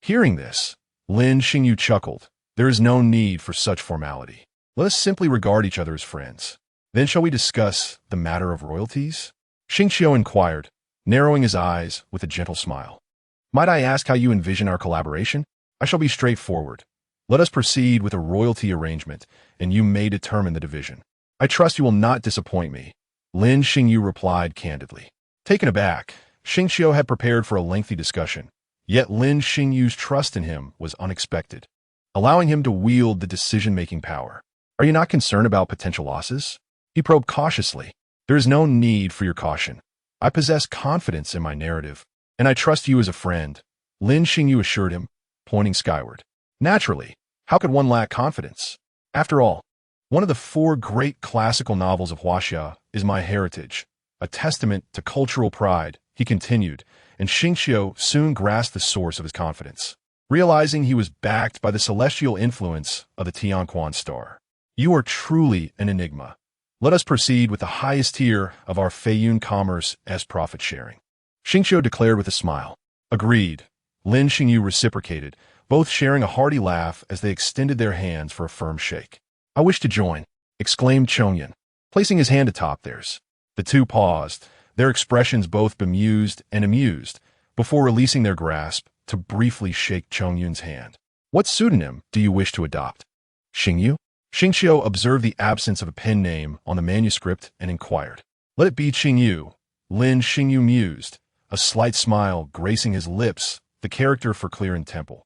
[SPEAKER 1] Hearing this, Lin Xingyu chuckled. There is no need for such formality. Let us simply regard each other as friends. Then shall we discuss the matter of royalties? Xingxiu inquired, narrowing his eyes with a gentle smile. Might I ask how you envision our collaboration? I shall be straightforward. Let us proceed with a royalty arrangement, and you may determine the division. I trust you will not disappoint me. Lin Xingyu replied candidly. Taken aback, Xingxiu had prepared for a lengthy discussion, yet Lin Xingyu's trust in him was unexpected, allowing him to wield the decision-making power. Are you not concerned about potential losses? He probed cautiously. There is no need for your caution. I possess confidence in my narrative, and I trust you as a friend, Lin Xingyu assured him, pointing skyward. Naturally, how could one lack confidence? After all, one of the 4 great classical novels of Huaxia is my heritage, a testament to cultural pride, he continued, and Xingxiu soon grasped the source of his confidence, realizing he was backed by the celestial influence of the Tianquan star. You are truly an enigma. Let us proceed with the highest tier of our Feiyun commerce as profit sharing. Xingxiu declared with a smile. Agreed. Lin Xingyu reciprocated, both sharing a hearty laugh as they extended their hands for a firm shake. I wish to join, exclaimed Chongyun, placing his hand atop theirs. The two paused, their expressions both bemused and amused, before releasing their grasp to briefly shake Chongyun's hand. What pseudonym do you wish to adopt? Xingyu? Xingxiu observed the absence of a pen name on the manuscript and inquired. Let it be Xingyu. Lin Xingyu mused, a slight smile gracing his lips, the character for clear and temple.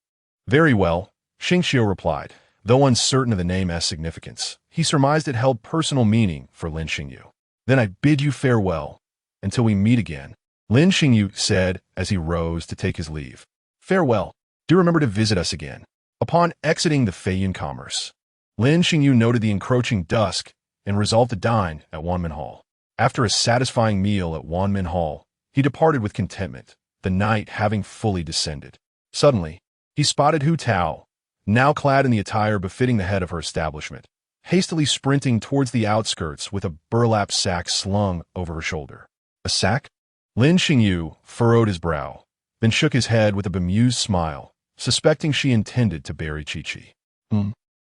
[SPEAKER 1] Very well, Xingxiu replied, though uncertain of the name's significance. He surmised it held personal meaning for Lin Xingyu. Then I bid you farewell, until we meet again, Lin Xingyu said as he rose to take his leave. Farewell. Do remember to visit us again. Upon exiting the Feiyun commerce, Lin Xingyu noted the encroaching dusk and resolved to dine at Wanmin Hall. After a satisfying meal at Wanmin Hall, he departed with contentment, the night having fully descended. Suddenly, he spotted Hu Tao, now clad in the attire befitting the head of her establishment, hastily sprinting towards the outskirts with a burlap sack slung over her shoulder. A sack? Lin Xingyu furrowed his brow, then shook his head with a bemused smile, suspecting she intended to bury Chi-Chi.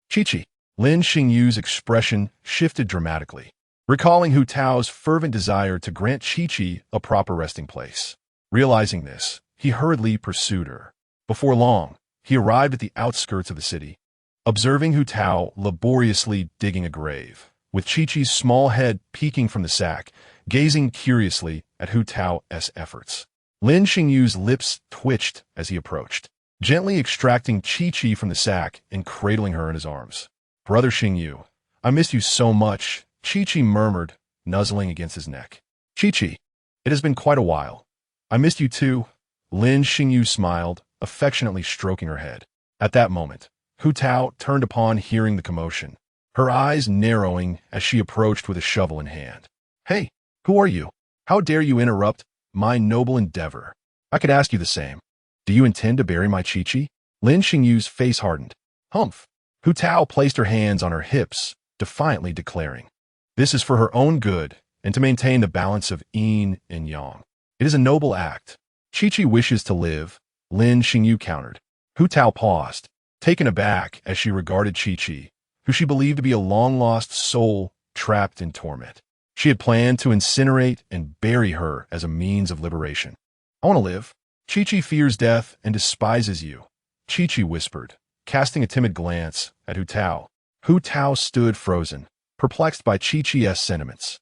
[SPEAKER 1] Chi-Chi. Lin Xingyu's expression shifted dramatically, recalling Hu Tao's fervent desire to grant Chi-Chi a proper resting place. Realizing this, he hurriedly pursued her. Before long, he arrived at the outskirts of the city, observing Hu Tao laboriously digging a grave, with Chi-Chi's small head peeking from the sack, gazing curiously at Hu Tao's efforts. Lin Xingyu's lips twitched as he approached, gently extracting Chi-Chi from the sack and cradling her in his arms. Brother Xingyu, I miss you so much, Chi-Chi murmured, nuzzling against his neck. Chi-Chi, it has been quite a while. I missed you too. Lin Xingyu smiled, affectionately stroking her head. At that moment, Hu Tao turned upon hearing the commotion, her eyes narrowing as she approached with a shovel in hand. Hey, who are you? How dare you interrupt my noble endeavor? I could ask you the same. Do you intend to bury my Chi-Chi? Lin Xingyu's face hardened. Humph. Hu Tao placed her hands on her hips, defiantly declaring, this is for her own good and to maintain the balance of yin and yang. It is a noble act. Chi-Chi wishes to live, Lin Xingyu countered. Hu Tao paused, taken aback as she regarded Chi-Chi, who she believed to be a long-lost soul trapped in torment. She had planned to incinerate and bury her as a means of liberation. I want to live. Chi-Chi fears death and despises you, Chi-Chi whispered, casting a timid glance at Hu Tao. Hu Tao stood frozen, perplexed by Chi-Chi's sentiments.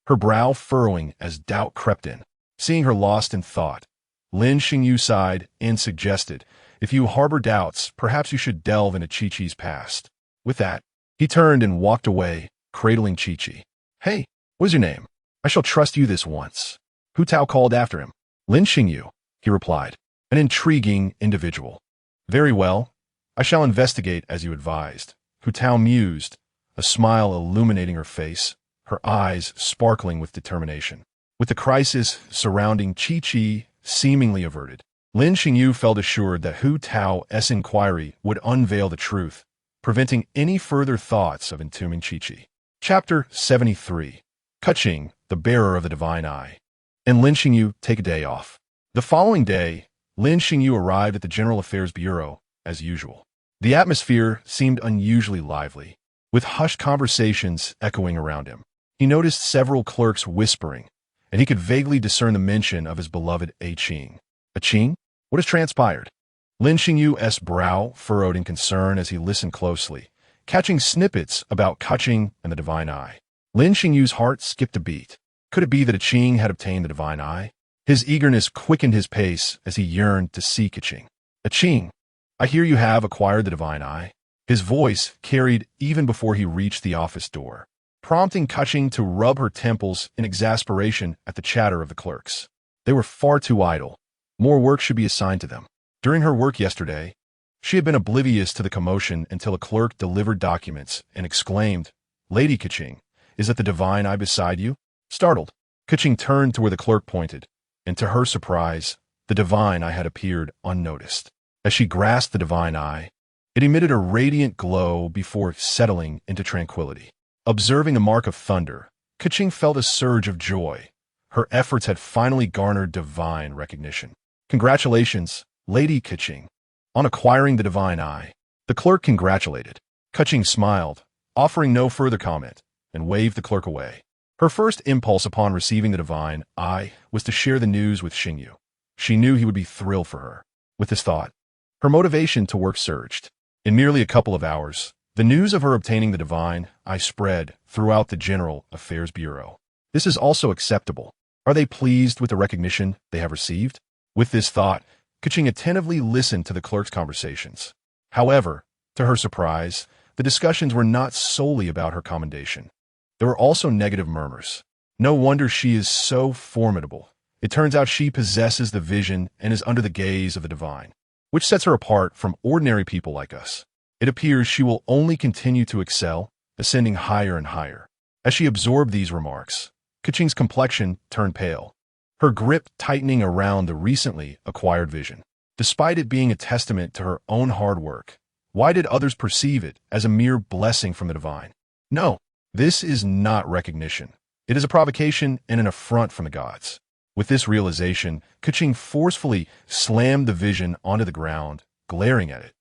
[SPEAKER 1] her brow furrowing as doubt crept in. Seeing her lost in thought, Lin Xingyu sighed and suggested, "If you harbor doubts, perhaps you should delve into Chi-Chi's past." With that, he turned and walked away, cradling Chi-Chi. "Hey, what is your name? I shall trust you this once." Hu Tao called after him. "Lin Xingyu," he replied. "An intriguing individual." "Very well. I shall investigate as you advised," Hu Tao mused, a smile illuminating her face, her eyes sparkling with determination. With the crisis surrounding Chi-Chi seemingly averted, Lin Xingyu felt assured that Hu Tao's inquiry would unveil the truth, preventing any further thoughts of entombing Chi-Chi. Chapter 73. Keqing, the bearer of the divine eye. And Lin Xingyu take a day off. The following day, Lin Xingyu arrived at the General Affairs Bureau, as usual. The atmosphere seemed unusually lively, with hushed conversations echoing around him. He noticed several clerks whispering, and he could vaguely discern the mention of his beloved Keqing. Keqing? What has transpired? Lin Xingyu's brow furrowed in concern as he listened closely, catching snippets about Keqing and the divine eye. Lin Xingyu's heart skipped a beat. Could it be that Keqing had obtained the divine eye? His eagerness quickened his pace as he yearned to see Keqing. "Keqing, I hear you have acquired the divine eye." His voice carried even before he reached the office door, prompting Keqing to rub her temples in exasperation at the chatter of the clerks. They were far too idle. More work should be assigned to them. During her work yesterday, she had been oblivious to the commotion until a clerk delivered documents and exclaimed, "Lady Keqing, is that the divine eye beside you?" Startled, Keqing turned to where the clerk pointed, and to her surprise, the divine eye had appeared unnoticed. As she grasped the divine eye, it emitted a radiant glow before settling into tranquility. Observing the mark of thunder, Keqing felt a surge of joy. Her efforts had finally garnered divine recognition. "Congratulations, Lady Keqing, on acquiring the divine eye." The clerk congratulated. Keqing smiled, offering no further comment, and waved the clerk away. Her first impulse upon receiving the divine eye was to share the news with Xingyu. She knew he would be thrilled for her. With this thought, her motivation to work surged. In merely a couple of hours, the news of her obtaining the divine eye spread throughout the General Affairs Bureau. This is also acceptable. Are they pleased with the recognition they have received? With this thought, Keqing attentively listened to the clerk's conversations. However, to her surprise, the discussions were not solely about her commendation. There were also negative murmurs. "No wonder she is so formidable. It turns out she possesses the vision and is under the gaze of the divine, which sets her apart from ordinary people like us. It appears she will only continue to excel, ascending higher and higher." As she absorbed these remarks, Keqing's complexion turned pale, her grip tightening around the recently acquired vision. Despite it being a testament to her own hard work, why did others perceive it as a mere blessing from the divine? No, this is not recognition. It is a provocation and an affront from the gods. With this realization, Keqing forcefully slammed the vision onto the ground, glaring at it.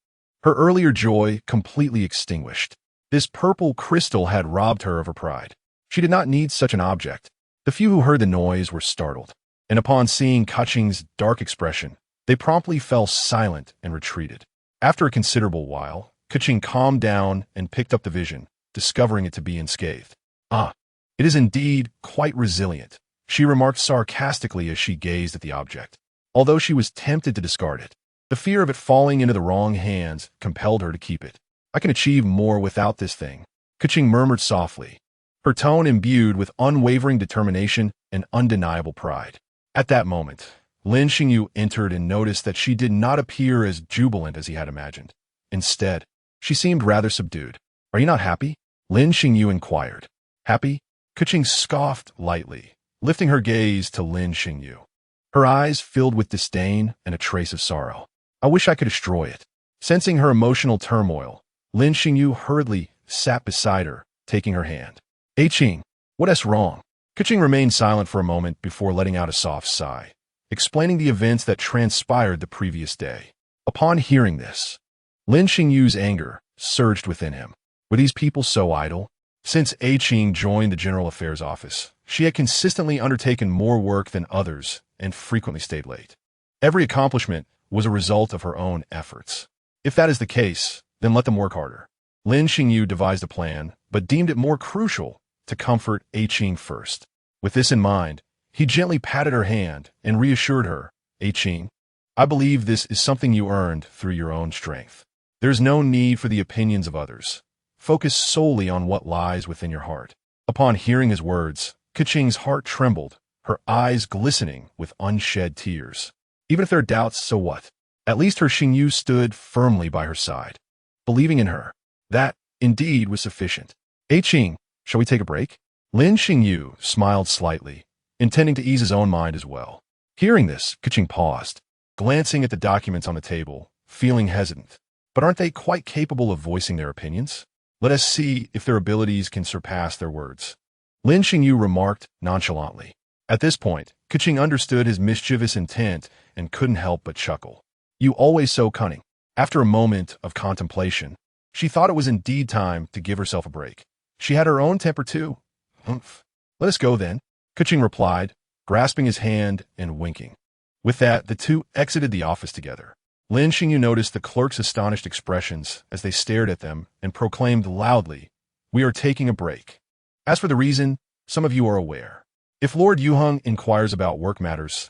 [SPEAKER 1] Her earlier joy completely extinguished. This purple crystal had robbed her of her pride. She did not need such an object. The few who heard the noise were startled, and upon seeing Keqing's dark expression, they promptly fell silent and retreated. After a considerable while, Keqing calmed down and picked up the vision, discovering it to be unscathed. "Ah, it is indeed quite resilient," she remarked sarcastically as she gazed at the object. Although she was tempted to discard it, the fear of it falling into the wrong hands compelled her to keep it. "I can achieve more without this thing," Keqing murmured softly, her tone imbued with unwavering determination and undeniable pride. At that moment, Lin Xingyu entered and noticed that she did not appear as jubilant as he had imagined. Instead, she seemed rather subdued. "Are you not happy?" Lin Xingyu inquired. "Happy?" Keqing scoffed lightly, lifting her gaze to Lin Xingyu. Her eyes filled with disdain and a trace of sorrow. "I wish I could destroy it." Sensing her emotional turmoil, Lin Xingyu hurriedly sat beside her, taking her hand. "Keqing, what is wrong?" Keqing remained silent for a moment before letting out a soft sigh, explaining the events that transpired the previous day. Upon hearing this, Lin Xingyu's anger surged within him. Were these people so idle? Since Keqing joined the General Affairs Office, she had consistently undertaken more work than others and frequently stayed late. Every accomplishment was a result of her own efforts. If that is the case, then let them work harder. Lin Xingyu devised a plan, but deemed it more crucial to comfort Keqing first. With this in mind, he gently patted her hand and reassured her, Keqing, I believe this is something you earned through your own strength. There's no need for the opinions of others. Focus solely on what lies within your heart. Upon hearing his words, Keqing's heart trembled, her eyes glistening with unshed tears. Even if there are doubts, so what? At least her Xingyu stood firmly by her side, believing in her. That, indeed, was sufficient. Keqing, shall we take a break? Lin Xingyu smiled slightly, intending to ease his own mind as well. Hearing this, Keqing paused, glancing at the documents on the table, feeling hesitant. But aren't they quite capable of voicing their opinions? Let us see if their abilities can surpass their words. Lin Xingyu remarked nonchalantly. At this point, Keqing understood his mischievous intent and couldn't help but chuckle. You always so cunning. After a moment of contemplation, she thought it was indeed time to give herself a break. She had her own temper too. Humph. Let us go then, Keqing replied, grasping his hand and winking. With that, the two exited the office together. Lin Xingyu noticed the clerk's astonished expressions as they stared at them and proclaimed loudly, We are taking a break. As for the reason, some of you are aware. If Lord Yuheng inquires about work matters,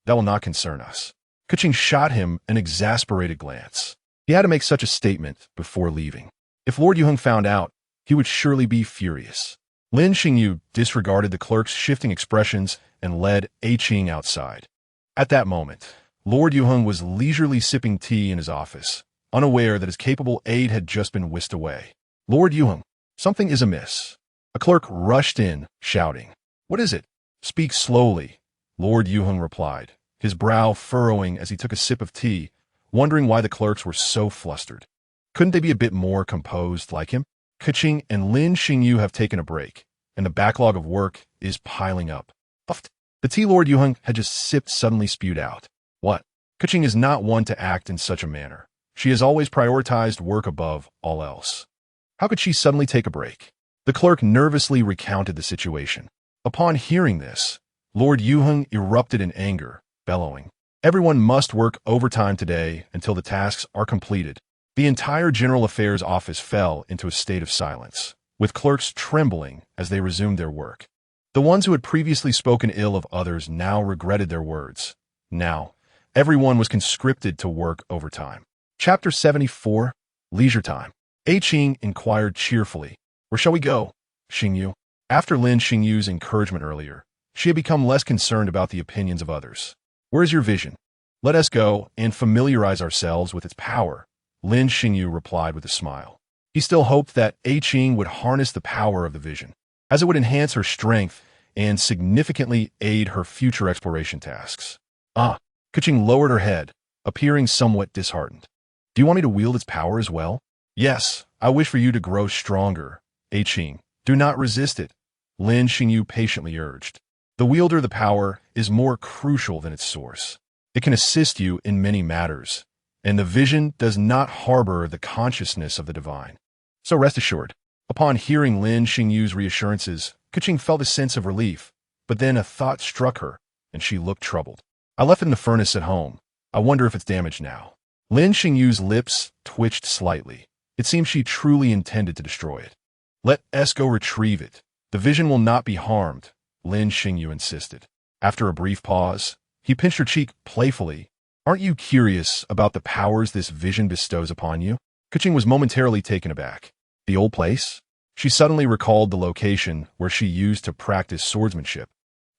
[SPEAKER 1] that will not concern us. Keqing shot him an exasperated glance. He had to make such a statement before leaving. If Lord Yuheng found out, he would surely be furious. Lin Xingyu disregarded the clerk's shifting expressions and led Keqing outside. At that moment, Lord Yuheng was leisurely sipping tea in his office, unaware that his capable aide had just been whisked away. Lord Yuheng, something is amiss. A clerk rushed in, shouting. What is it? Speak slowly, Lord Yuheng replied, his brow furrowing as he took a sip of tea, wondering why the clerks were so flustered. Couldn't they be a bit more composed like him? Keqing and Lin Xingyu have taken a break, and the backlog of work is piling up. Puffed. The tea Lord Yuheng had just sipped suddenly spewed out. What? Keqing is not one to act in such a manner. She has always prioritized work above all else. How could she suddenly take a break? The clerk nervously recounted the situation. Upon hearing this, Lord Yuheng erupted in anger, bellowing, Everyone must work overtime today until the tasks are completed. The entire General Affairs office fell into a state of silence, with clerks trembling as they resumed their work. The ones who had previously spoken ill of others now regretted their words. Now, everyone was conscripted to work overtime. Chapter 74, Leisure Time. Keqing inquired cheerfully, Where shall we go, Xingyu? After Lin Xingyu's encouragement earlier, she had become less concerned about the opinions of others. Where is your vision? Let us go and familiarize ourselves with its power, Lin Xingyu replied with a smile. He still hoped that Keqing would harness the power of the vision, as it would enhance her strength and significantly aid her future exploration tasks. Keqing lowered her head, appearing somewhat disheartened. Do you want me to wield its power as well? Yes, I wish for you to grow stronger, Keqing. Do not resist it, Lin Xingyu patiently urged. The wielder of the power is more crucial than its source. It can assist you in many matters, and the vision does not harbor the consciousness of the divine. So rest assured. Upon hearing Lin Xingyu's reassurances, Keqing felt a sense of relief, but then a thought struck her, and she looked troubled. I left it in the furnace at home. I wonder if it's damaged now. Lin Xingyu's lips twitched slightly. It seemed she truly intended to destroy it. Let us go retrieve it. The vision will not be harmed, Lin Xingyu insisted. After a brief pause, he pinched her cheek playfully. Aren't you curious about the powers this vision bestows upon you? Keqing was momentarily taken aback. The old place? She suddenly recalled the location where she used to practice swordsmanship.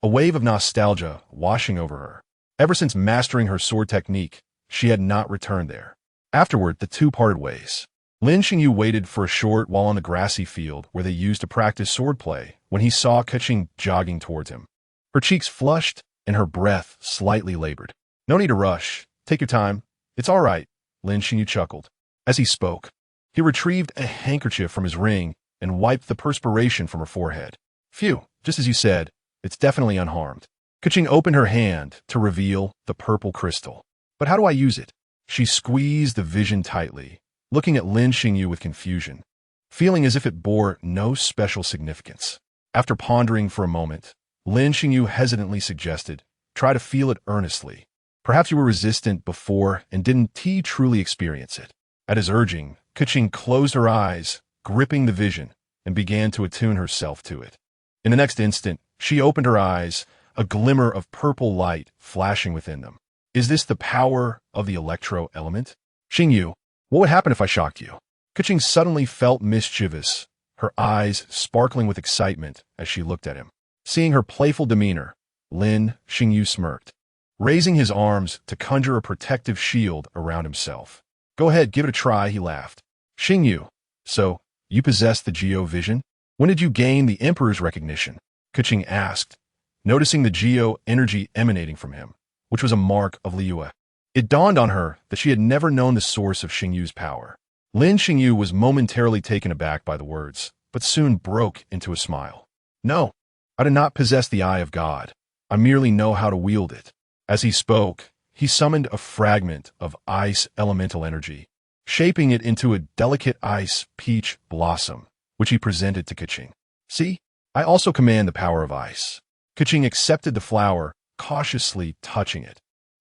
[SPEAKER 1] A wave of nostalgia washing over her. Ever since mastering her sword technique, she had not returned there. Afterward, the two parted ways. Lin Xingyu waited for a short while on the grassy field where they used to practice swordplay when he saw Keqing jogging towards him. Her cheeks flushed and her breath slightly labored. No need to rush. Take your time. It's all right, Lin Xingyu chuckled. As he spoke, he retrieved a handkerchief from his ring and wiped the perspiration from her forehead. Phew, just as you said, it's definitely unharmed. Keqing opened her hand to reveal the purple crystal. But how do I use it? She squeezed the vision tightly, looking at Lin Xingyu with confusion, feeling as if it bore no special significance. After pondering for a moment, Lin Xingyu hesitantly suggested, try to feel it earnestly. Perhaps you were resistant before and didn't truly experience it. At his urging, Keqing closed her eyes, gripping the vision, and began to attune herself to it. In the next instant, She opened her eyes, a glimmer of purple light flashing within them. Is this the power of the electro element? Xingyu, what would happen if I shocked you? Keqing suddenly felt mischievous, her eyes sparkling with excitement as she looked at him. Seeing her playful demeanor, Lin Xingyu smirked, raising his arms to conjure a protective shield around himself. Go ahead, give it a try, he laughed. Xingyu, so, you possess the Geo vision? When did you gain the Emperor's recognition? Keqing asked, noticing the Geo energy emanating from him, which was a mark of Liyue. It dawned on her that she had never known the source of Xingyu's power. Lin Xingyu was momentarily taken aback by the words, but soon broke into a smile. No, I do not possess the Eye of God. I merely know how to wield it. As he spoke, he summoned a fragment of ice elemental energy, shaping it into a delicate ice peach blossom, which he presented to Keqing. See, I also command the power of ice. Keqing accepted the flower, cautiously touching it,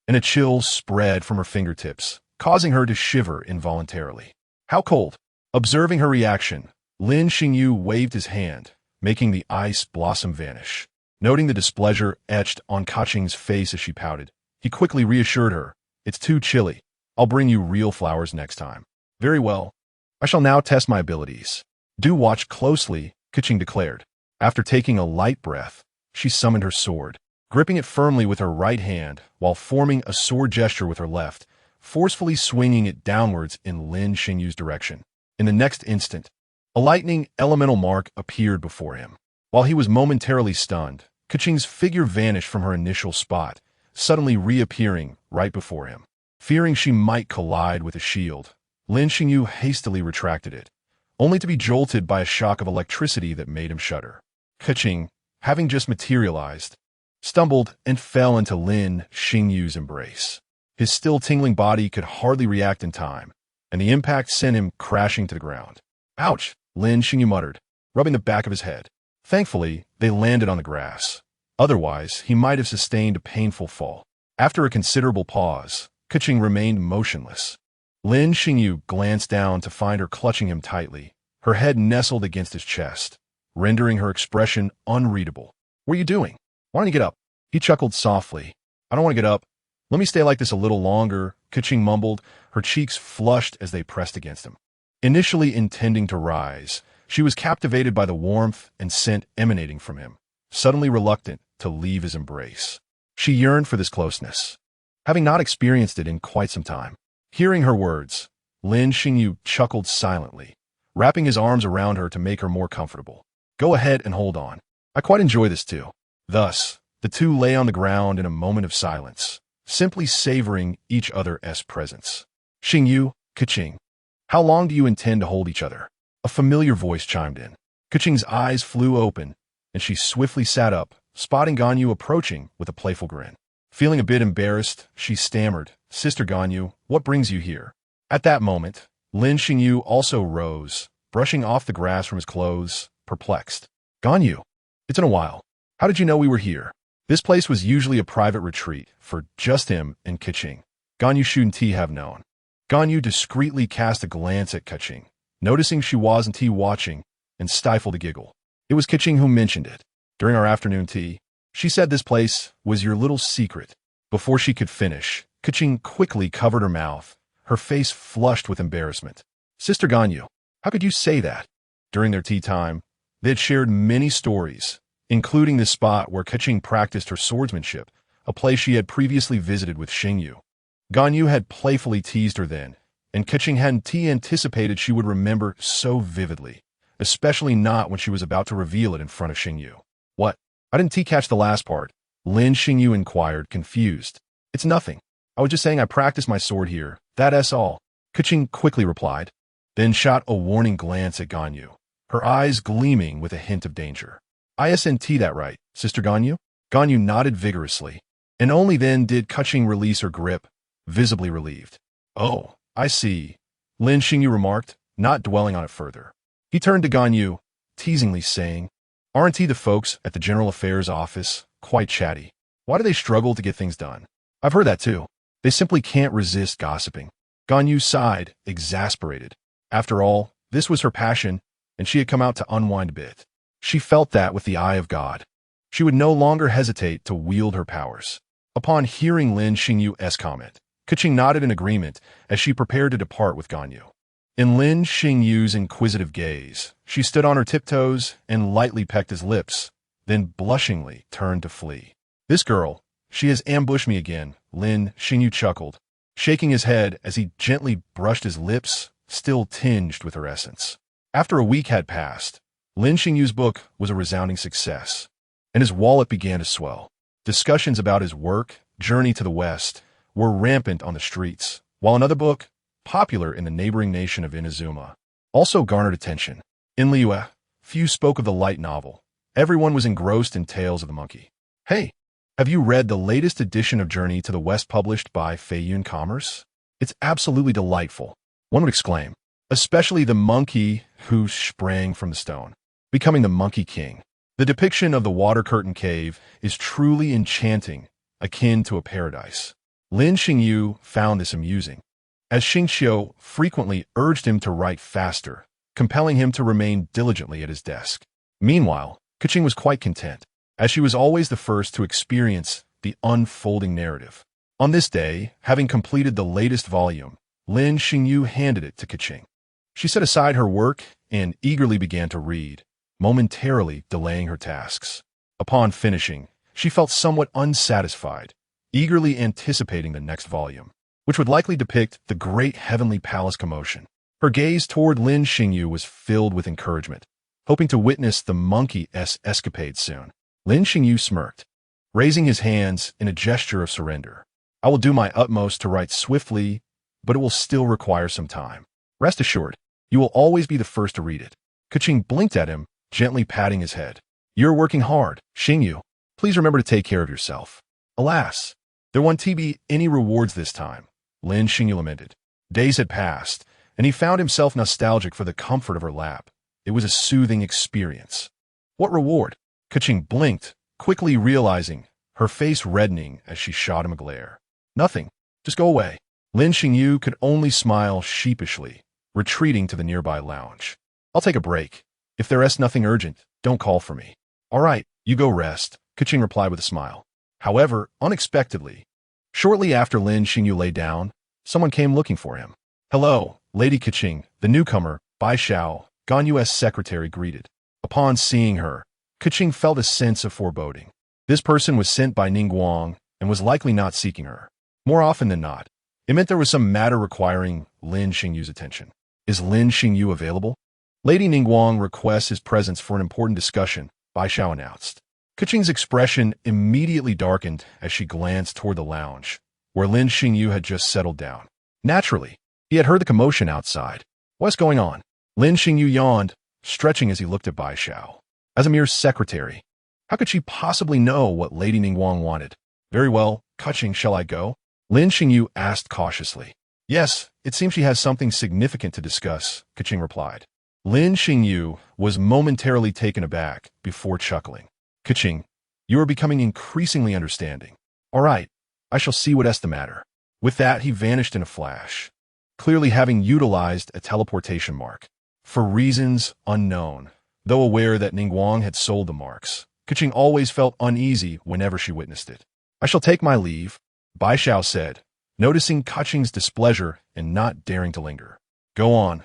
[SPEAKER 1] and a chill spread from her fingertips, causing her to shiver involuntarily. How cold! Observing her reaction, Lin Xingyu waved his hand, making the ice blossom vanish. Noting the displeasure etched on Keqing's face as she pouted, he quickly reassured her, it's too chilly. I'll bring you real flowers next time. Very well. I shall now test my abilities. Do watch closely, Keqing declared. After taking a light breath, she summoned her sword, gripping it firmly with her right hand while forming a sword gesture with her left, forcefully swinging it downwards in Lin Xingyu's direction. In the next instant, a lightning elemental mark appeared before him. While he was momentarily stunned, Keqing's figure vanished from her initial spot, suddenly reappearing right before him. Fearing she might collide with a shield, Lin Xingyu hastily retracted it, only to be jolted by a shock of electricity that made him shudder. Keqing, having just materialized, stumbled and fell into Lin Xingyu's embrace. His still tingling body could hardly react in time, and the impact sent him crashing to the ground. Ouch, Lin Xingyu muttered, rubbing the back of his head. Thankfully, they landed on the grass. Otherwise, he might have sustained a painful fall. After a considerable pause, Keqing remained motionless. Lin Xingyu glanced down to find her clutching him tightly, her head nestled against his chest, rendering her expression unreadable. What are you doing? Why don't you get up? He chuckled softly. I don't want to get up. Let me stay like this a little longer, Keqing mumbled, her cheeks flushed as they pressed against him. Initially intending to rise, she was captivated by the warmth and scent emanating from him, suddenly reluctant to leave his embrace. She yearned for this closeness, having not experienced it in quite some time. Hearing her words, Lin Xingyu chuckled silently, wrapping his arms around her to make her more comfortable. Go ahead and hold on. I quite enjoy this too. Thus, the two lay on the ground in a moment of silence, simply savoring each other's presence. Xingyu, Keqing, how long do you intend to hold each other? A familiar voice chimed in. Keqing's eyes flew open, and she swiftly sat up, spotting Ganyu approaching with a playful grin. Feeling a bit embarrassed, she stammered, Sister Ganyu, what brings you here? At that moment, Lin Xingyu also rose, brushing off the grass from his clothes, perplexed. Ganyu, it's been a while. How did you know we were here? This place was usually a private retreat for just him and Keqing. Ganyu shouldn't he have known? Ganyu discreetly cast a glance at Keqing, noticing she wasn't watching, and stifled a giggle. It was Keqing who mentioned it. During our afternoon tea, she said this place was your little secret. Before she could finish, Keqing quickly covered her mouth, her face flushed with embarrassment. Sister Ganyu, how could you say that? During their tea time, they had shared many stories, including the spot where Keqing practiced her swordsmanship, a place she had previously visited with Xingyu. Ganyu had playfully teased her then, and Keqing hadn't anticipated she would remember so vividly, especially not when she was about to reveal it in front of Xingyu. What? I didn't catch the last part, Lin Xingyu inquired, confused. It's nothing. I was just saying I practiced my sword here, that's all, Keqing quickly replied, then shot a warning glance at Ganyu, her eyes gleaming with a hint of danger. Isn't that right, Sister Ganyu? Ganyu nodded vigorously, and only then did Keqing release her grip, visibly relieved. Oh, I see, Lin Xingyu remarked, not dwelling on it further. He turned to Ganyu, teasingly saying, aren't the folks at the General Affairs office quite chatty? Why do they struggle to get things done? I've heard that too. They simply can't resist gossiping. Ganyu sighed, exasperated. After all, this was her passion, and she had come out to unwind a bit. She felt that with the eye of God. She would no longer hesitate to wield her powers. Upon hearing Lin Xingyu's comment, Keqing nodded in agreement as she prepared to depart with Ganyu. In Lin Xingyu's inquisitive gaze, she stood on her tiptoes and lightly pecked his lips, then blushingly turned to flee. This girl, she has ambushed me again, Lin Xingyu chuckled, shaking his head as he gently brushed his lips, still tinged with her essence. After a week had passed, Lin Xingyu's book was a resounding success, and his wallet began to swell. Discussions about his work, Journey to the West, were rampant on the streets, while another book, popular in the neighboring nation of Inazuma, also garnered attention. In Liyue, few spoke of the light novel. Everyone was engrossed in Tales of the Monkey. Hey, have you read the latest edition of Journey to the West published by Feiyun Commerce? It's absolutely delightful, one would exclaim, especially the monkey who sprang from the stone, becoming the Monkey King. The depiction of the water curtain cave is truly enchanting, akin to a paradise. Lin Xingyu found this amusing, as Xingqiu frequently urged him to write faster, compelling him to remain diligently at his desk. Meanwhile, Keqing was quite content, as she was always the first to experience the unfolding narrative. On this day, having completed the latest volume, Lin Xingyu handed it to Keqing. She set aside her work and eagerly began to read, momentarily delaying her tasks. Upon finishing, she felt somewhat unsatisfied, eagerly anticipating the next volume, which would likely depict the great heavenly palace commotion. Her gaze toward Lin Xingyu was filled with encouragement, hoping to witness the monkey's escapade soon. Lin Xingyu smirked, raising his hands in a gesture of surrender. I will do my utmost to write swiftly, but it will still require some time. Rest assured, you will always be the first to read it. Keqing blinked at him, gently patting his head. You're working hard, Xingyu. Please remember to take care of yourself. Alas, there won't be any rewards this time, Lin Xingyu lamented. Days had passed, and he found himself nostalgic for the comfort of her lap. It was a soothing experience. What reward? Keqing blinked, quickly realizing, her face reddening as she shot him a glare. Nothing. Just go away. Lin Xingyu could only smile sheepishly, retreating to the nearby lounge. I'll take a break. If there is nothing urgent, don't call for me. All right, you go rest, Keqing replied with a smile. However, unexpectedly, shortly after Lin Xingyu lay down, someone came looking for him. Hello, Lady Keqing, the newcomer, Bai Xiao, Ganyu's secretary greeted. Upon seeing her, Keqing felt a sense of foreboding. This person was sent by Ningguang and was likely not seeking her. More often than not, it meant there was some matter requiring Lin Xingyu's attention. Is Lin Xingyu available? Lady Ningguang requests his presence for an important discussion, Bai Xiao announced. Keqing's expression immediately darkened as she glanced toward the lounge, where Lin Xingyu had just settled down. Naturally, he had heard the commotion outside. What's going on? Lin Xingyu yawned, stretching as he looked at Bai Xiao. As a mere secretary, how could she possibly know what Lady Ningguang wanted? Very well, Keqing, shall I go? Lin Xingyu asked cautiously. Yes, it seems she has something significant to discuss, Keqing replied. Lin Xingyu was momentarily taken aback before chuckling. Keqing, you are becoming increasingly understanding. All right, I shall see what's the matter. With that, he vanished in a flash, clearly having utilized a teleportation mark. For reasons unknown, though aware that Ningguang had sold the marks, Keqing always felt uneasy whenever she witnessed it. I shall take my leave, Bai Xiao said, noticing Keqing's displeasure and not daring to linger. Go on,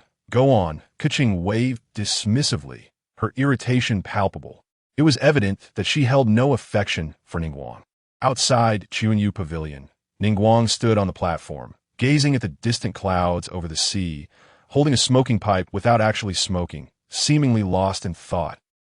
[SPEAKER 1] Keqing waved dismissively, her irritation palpable. It was evident that she held no affection for Ningguang. Outside Chuanyu Pavilion, Ningguang stood on the platform, gazing at the distant clouds over the sea, holding a smoking pipe without actually smoking, seemingly lost in thought,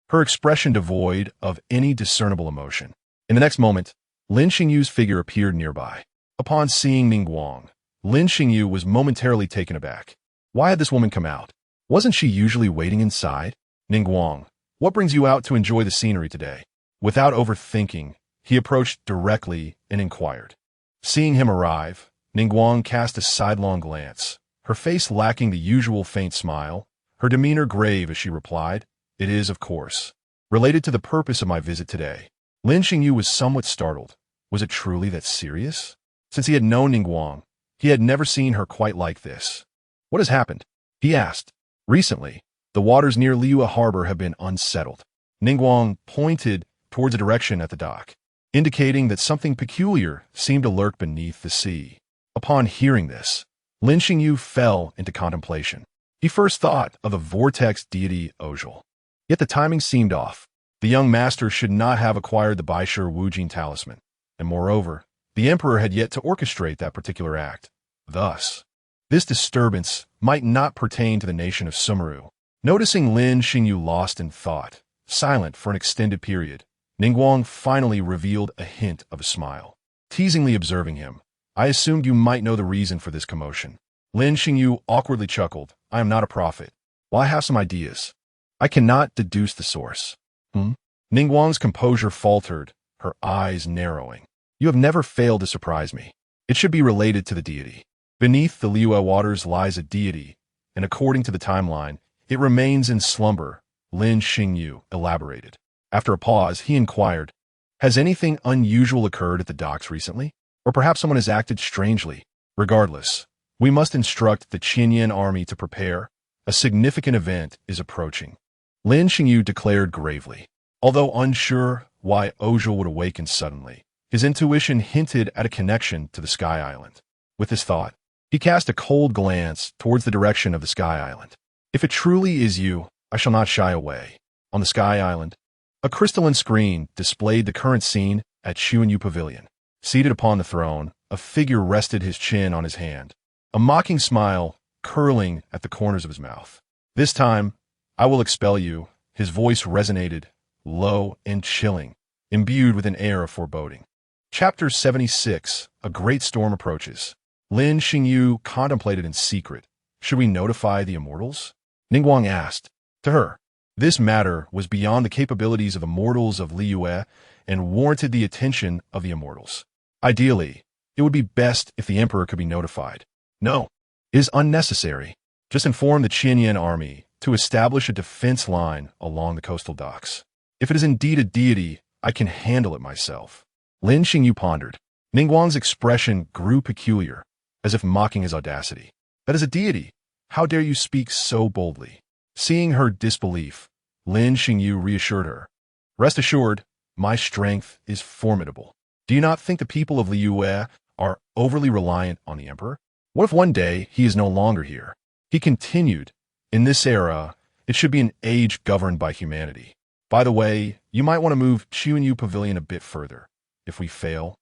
[SPEAKER 1] her expression devoid of any discernible emotion. In the next moment, Lin Xingyu's figure appeared nearby. Upon seeing Ningguang, Lin Xingyu was momentarily taken aback. Why had this woman come out? Wasn't she usually waiting inside? Ningguang, what brings you out to enjoy the scenery today? Without overthinking, he approached directly and inquired. Seeing him arrive, Ningguang cast a sidelong glance, her face lacking the usual faint smile, her demeanor grave as she replied, It is, of course, related to the purpose of my visit today. Lin Xingyu was somewhat startled. Was it truly that serious? Since he had known Ningguang, he had never seen her quite like this. What has happened? He asked. Recently, the waters near Liyue Harbor have been unsettled. Ningguang pointed towards a direction at the dock, indicating that something peculiar seemed to lurk beneath the sea. Upon hearing this, Lin Xingyu fell into contemplation. He first thought of the vortex deity Ozhel. Yet the timing seemed off. The young master should not have acquired the Baishur Wujing talisman, and moreover, the emperor had yet to orchestrate that particular act. Thus, this disturbance might not pertain to the nation of Sumeru. Noticing Lin Xingyu lost in thought, silent for an extended period, Ningguang finally revealed a hint of a smile. Teasingly observing him, I assumed you might know the reason for this commotion. Lin Xingyu awkwardly chuckled. I am not a prophet. Well, I have some ideas. I cannot deduce the source. Ningguang's composure faltered, her eyes narrowing. You have never failed to surprise me. It should be related to the deity. Beneath the Liyue waters lies a deity, and according to the timeline, it remains in slumber, Lin Xingyu elaborated. After a pause, he inquired, has anything unusual occurred at the docks recently? Or perhaps someone has acted strangely? Regardless, we must instruct the Qinyan army to prepare. A significant event is approaching. Lin Xingyu declared gravely. Although unsure why Ozhel would awaken suddenly, his intuition hinted at a connection to the Sky Island. With this thought, he cast a cold glance towards the direction of the Sky Island. If it truly is you, I shall not shy away. On the Sky Island, a crystalline screen displayed the current scene at Xuanyu Pavilion. Seated upon the throne, a figure rested his chin on his hand, a mocking smile curling at the corners of his mouth. This time, I will expel you. His voice resonated, low and chilling, imbued with an air of foreboding. Chapter 76, A Great Storm Approaches. Lin Xingyu contemplated in secret. Should we notify the immortals? Ningguang asked. To her, this matter was beyond the capabilities of the mortals of Liyue and warranted the attention of the immortals. Ideally, it would be best if the emperor could be notified. No, it is unnecessary. Just inform the Qinyan army to establish a defense line along the coastal docks. If it is indeed a deity, I can handle it myself. Lin Xingyu pondered. Ningguang's expression grew peculiar, as if mocking his audacity. That is a deity. How dare you speak so boldly? Seeing her disbelief, Lin Xingyu reassured her. Rest assured, my strength is formidable. Do you not think the people of Liyue are overly reliant on the emperor? What if one day he is no longer here? He continued, in this era, it should be an age governed by humanity. By the way, you might want to move Xuanyu Pavilion a bit further. If we fail,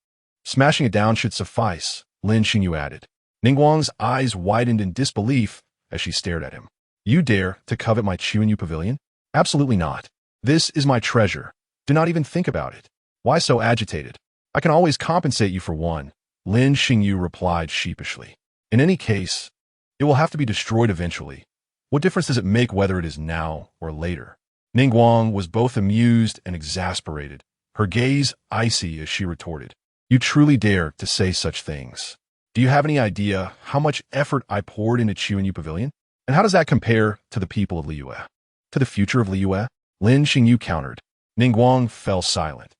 [SPEAKER 1] smashing it down should suffice, Lin Xingyu added. Ningguang's eyes widened in disbelief as she stared at him. You dare to covet my Xuanyu Pavilion? Absolutely not. This is my treasure. Do not even think about it. Why so agitated? I can always compensate you for one, Lin Xingyu replied sheepishly. In any case, it will have to be destroyed eventually. What difference does it make whether it is now or later? Ningguang was both amused and exasperated, her gaze icy as she retorted. You truly dare to say such things. Do you have any idea how much effort I poured into Xuanyu Pavilion? And how does that compare to the people of Liyue? To the future of Liyue? Lin Xingyu countered. Ningguang fell silent.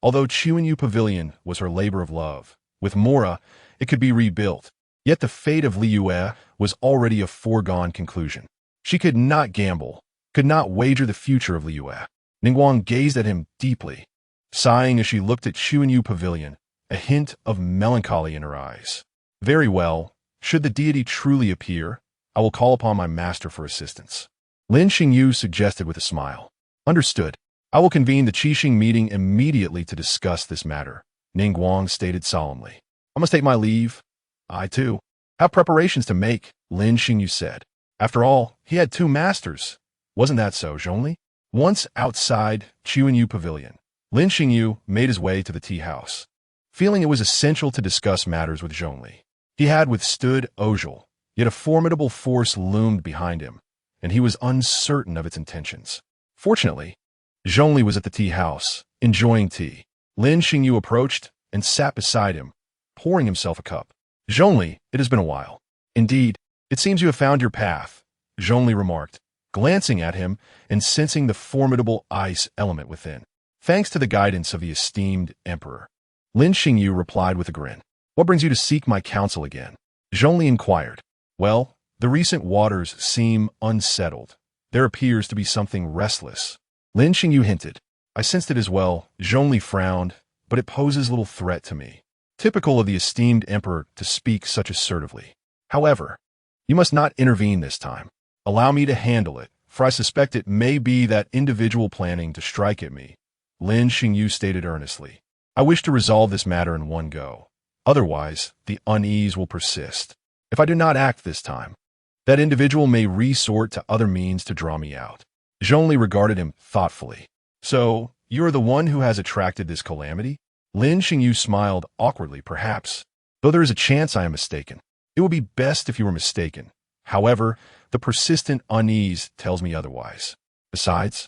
[SPEAKER 1] Although Xuanyu Pavilion was her labor of love, with Mora, it could be rebuilt. Yet the fate of Liyue was already a foregone conclusion. She could not gamble, could not wager the future of Liyue. Ningguang gazed at him deeply, sighing as she looked at Xuanyu Pavilion, a hint of melancholy in her eyes. Very well, should the deity truly appear, I will call upon my master for assistance. Lin Xingyu suggested with a smile. Understood. I will convene the Keqing meeting immediately to discuss this matter, Ningguang stated solemnly. I must take my leave. I, too, have preparations to make, Lin Xingyu said. After all, he had two masters. Wasn't that so, Zhongli? Once outside Xuanyu Pavilion, Lin Xingyu made his way to the tea house. Feeling it was essential to discuss matters with Zhongli. He had withstood Ozhel, yet a formidable force loomed behind him, and he was uncertain of its intentions. Fortunately, Zhongli was at the tea house, enjoying tea. Lin Xingyu approached and sat beside him, pouring himself a cup. Zhongli, it has been a while. Indeed, it seems you have found your path, Zhongli remarked, glancing at him and sensing the formidable ice element within. Thanks to the guidance of the esteemed emperor. Lin Xingyu replied with a grin. What brings you to seek my counsel again? Zhongli inquired. Well, the recent waters seem unsettled. There appears to be something restless. Lin Xingyu hinted. I sensed it as well. Zhongli frowned, but it poses little threat to me. Typical of the esteemed emperor to speak such assertively. However, you must not intervene this time. Allow me to handle it, for I suspect it may be that individual planning to strike at me. Lin Xingyu stated earnestly. I wish to resolve this matter in one go. Otherwise, the unease will persist. If I do not act this time, that individual may resort to other means to draw me out. Zhongli regarded him thoughtfully. So, you are the one who has attracted this calamity? Lin Xingyu smiled awkwardly, perhaps. Though there is a chance I am mistaken. It would be best if you were mistaken. However, the persistent unease tells me otherwise. Besides,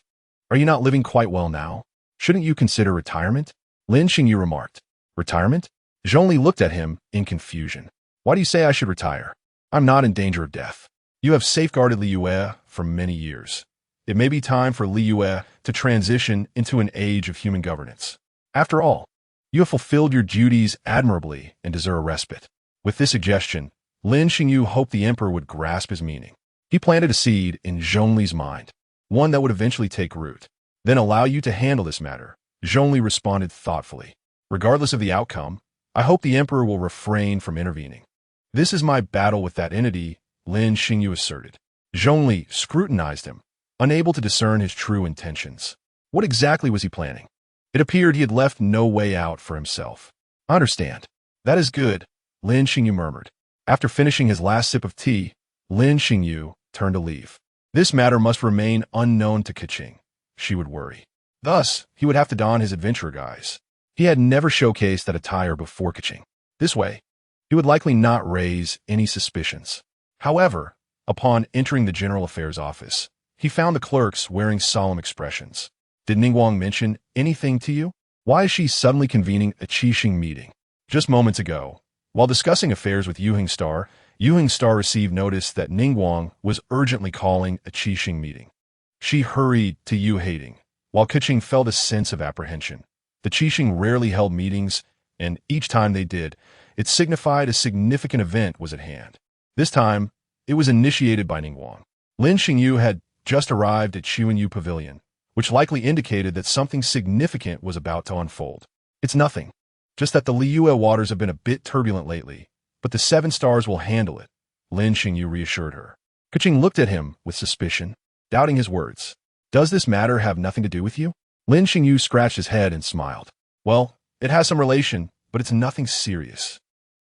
[SPEAKER 1] are you not living quite well now? Shouldn't you consider retirement? Lin Xingyu remarked. Retirement? Zhongli looked at him in confusion. Why do you say I should retire? I'm not in danger of death. You have safeguarded Liyue for many years. It may be time for Liyue to transition into an age of human governance. After all, you have fulfilled your duties admirably and deserve a respite. With this suggestion, Lin Xingyu hoped the emperor would grasp his meaning. He planted a seed in Zhongli's mind, one that would eventually take root. Then allow you to handle this matter. Zhongli responded thoughtfully. Regardless of the outcome, I hope the emperor will refrain from intervening. This is my battle with that entity, Lin Xingyu asserted. Zhongli scrutinized him, unable to discern his true intentions. What exactly was he planning? It appeared he had left no way out for himself. I understand. That is good, Lin Xingyu murmured. After finishing his last sip of tea, Lin Xingyu turned to leave. This matter must remain unknown to Keqing. She would worry. Thus, he would have to don his adventurer guise. He had never showcased that attire before Keqing. This way, he would likely not raise any suspicions. However, upon entering the General Affairs office, he found the clerks wearing solemn expressions. Did Ningguang mention anything to you? Why is she suddenly convening a Keqing meeting? Just moments ago, while discussing affairs with Yu Star received notice that Ningguang was urgently calling a Keqing meeting. She hurried to Yu Hating, while Keqing felt a sense of apprehension. The Keqing rarely held meetings, and each time they did, it signified a significant event was at hand. This time, it was initiated by Ningguang. Lin Xingyu had just arrived at Chuanyu Pavilion, which likely indicated that something significant was about to unfold. It's nothing, just that the Liyue waters have been a bit turbulent lately, but the 7 stars will handle it, Lin Xingyu reassured her. Keqing looked at him with suspicion, doubting his words. Does this matter have nothing to do with you? Lin Xingyu scratched his head and smiled. Well, it has some relation, but it's nothing serious.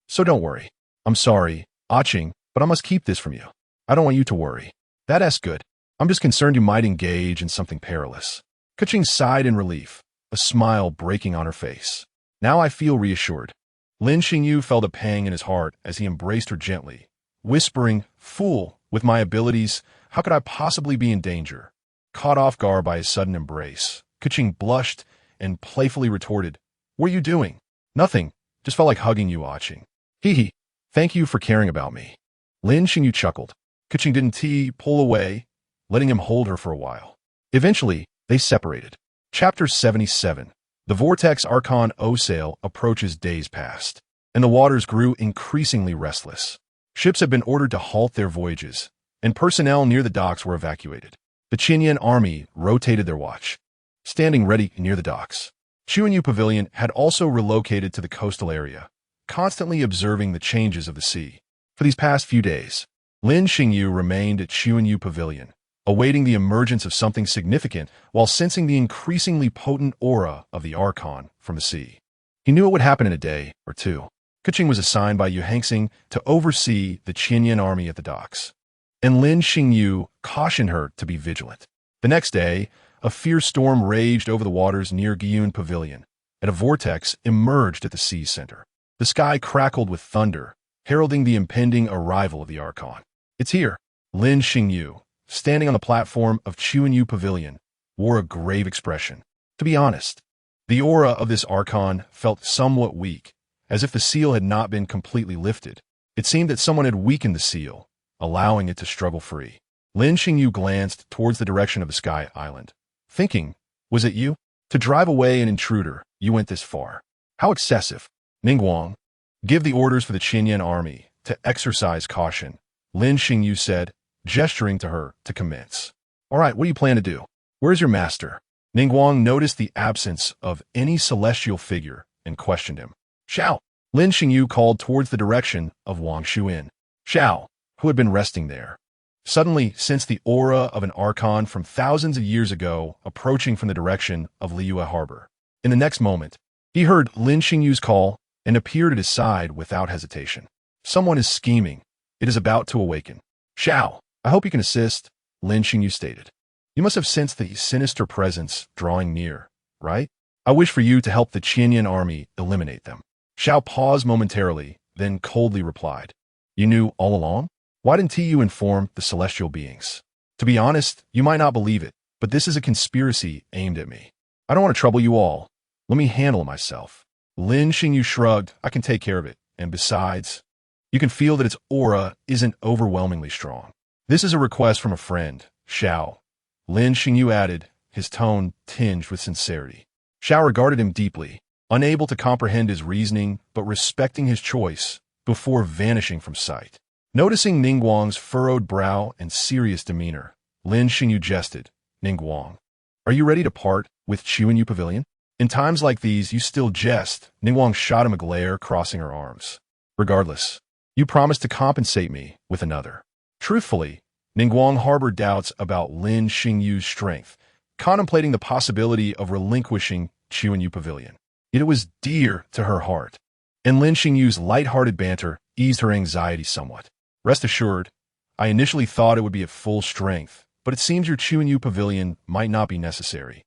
[SPEAKER 1] So don't worry. I'm sorry, Keqing, but I must keep this from you. I don't want you to worry. That's good. I'm just concerned you might engage in something perilous. Keqing sighed in relief, a smile breaking on her face. Now I feel reassured. Lin Xingyu felt a pang in his heart as he embraced her gently, whispering, Fool, with my abilities, how could I possibly be in danger? Caught off guard by his sudden embrace, Keqing blushed and playfully retorted, What are you doing? Nothing. Just felt like hugging you, Keqing. Hee. Thank you for caring about me. Lin Xingyu chuckled. Keqing didn't pull away, letting him hold her for a while. Eventually, they separated. Chapter 77. The Vortex Archon Osail approaches days past, and the waters grew increasingly restless. Ships had been ordered to halt their voyages, and personnel near the docks were evacuated. The Qinyan army rotated their watch, standing ready near the docks. Chuanyu Pavilion had also relocated to the coastal area, constantly observing the changes of the sea. For these past few days, Lin Xingyu remained at Chuanyu Pavilion, awaiting the emergence of something significant while sensing the increasingly potent aura of the Archon from the sea. He knew it would happen in a day or two. Keqing was assigned by Yu Hangsing to oversee the Qinyan army at the docks, and Lin Xingyu cautioned her to be vigilant. The next day, a fierce storm raged over the waters near Giyun Pavilion, and a vortex emerged at the sea's center. The sky crackled with thunder, heralding the impending arrival of the Archon. It's here. Lin Xingyu, standing on the platform of Chuanyu Pavilion, wore a grave expression. To be honest, the aura of this Archon felt somewhat weak, as if the seal had not been completely lifted. It seemed that someone had weakened the seal, allowing it to struggle free. Lin Xingyu glanced towards the direction of the Sky Island, thinking, was it you? To drive away an intruder, you went this far. How excessive. Ningguang, give the orders for the Qinyan army to exercise caution, Lin Xingyu said, gesturing to her to commence. All right, what do you plan to do? Where's your master? Ningguang noticed the absence of any celestial figure and questioned him. Xiao! Lin Xingyu called towards the direction of Wang Xuan. Xiao, who had been resting there, suddenly sensed the aura of an archon from thousands of years ago approaching from the direction of Liyue Harbor. In the next moment, he heard Lin Xingyu's call and appeared at his side without hesitation. Someone is scheming. It is about to awaken. Xiao, I hope you can assist, Lin Xingyu stated. You must have sensed the sinister presence drawing near, right? I wish for you to help the Qianyan army eliminate them. Xiao paused momentarily, then coldly replied. You knew all along? Why didn't you inform the celestial beings? To be honest, you might not believe it, but this is a conspiracy aimed at me. I don't want to trouble you all. Let me handle it myself. Lin Xingyu shrugged. I can take care of it. And besides, you can feel that its aura isn't overwhelmingly strong. This is a request from a friend, Xiao. Lin Xingyu added, his tone tinged with sincerity. Xiao regarded him deeply, unable to comprehend his reasoning but respecting his choice, before vanishing from sight. Noticing Ningguang's furrowed brow and serious demeanor, Lin Xingyu jested, Ningguang, are you ready to part with Qianyu Pavilion? In times like these, you still jest. Ningguang shot him a glare, crossing her arms. Regardless, you promised to compensate me with another. Truthfully, Ningguang harbored doubts about Lin Xingyu's strength, contemplating the possibility of relinquishing Qianyu Pavilion. Yet it was dear to her heart, and Lin Xingyu's light-hearted banter eased her anxiety somewhat. Rest assured, I initially thought it would be at full strength, but it seems your Qianyu Pavilion might not be necessary.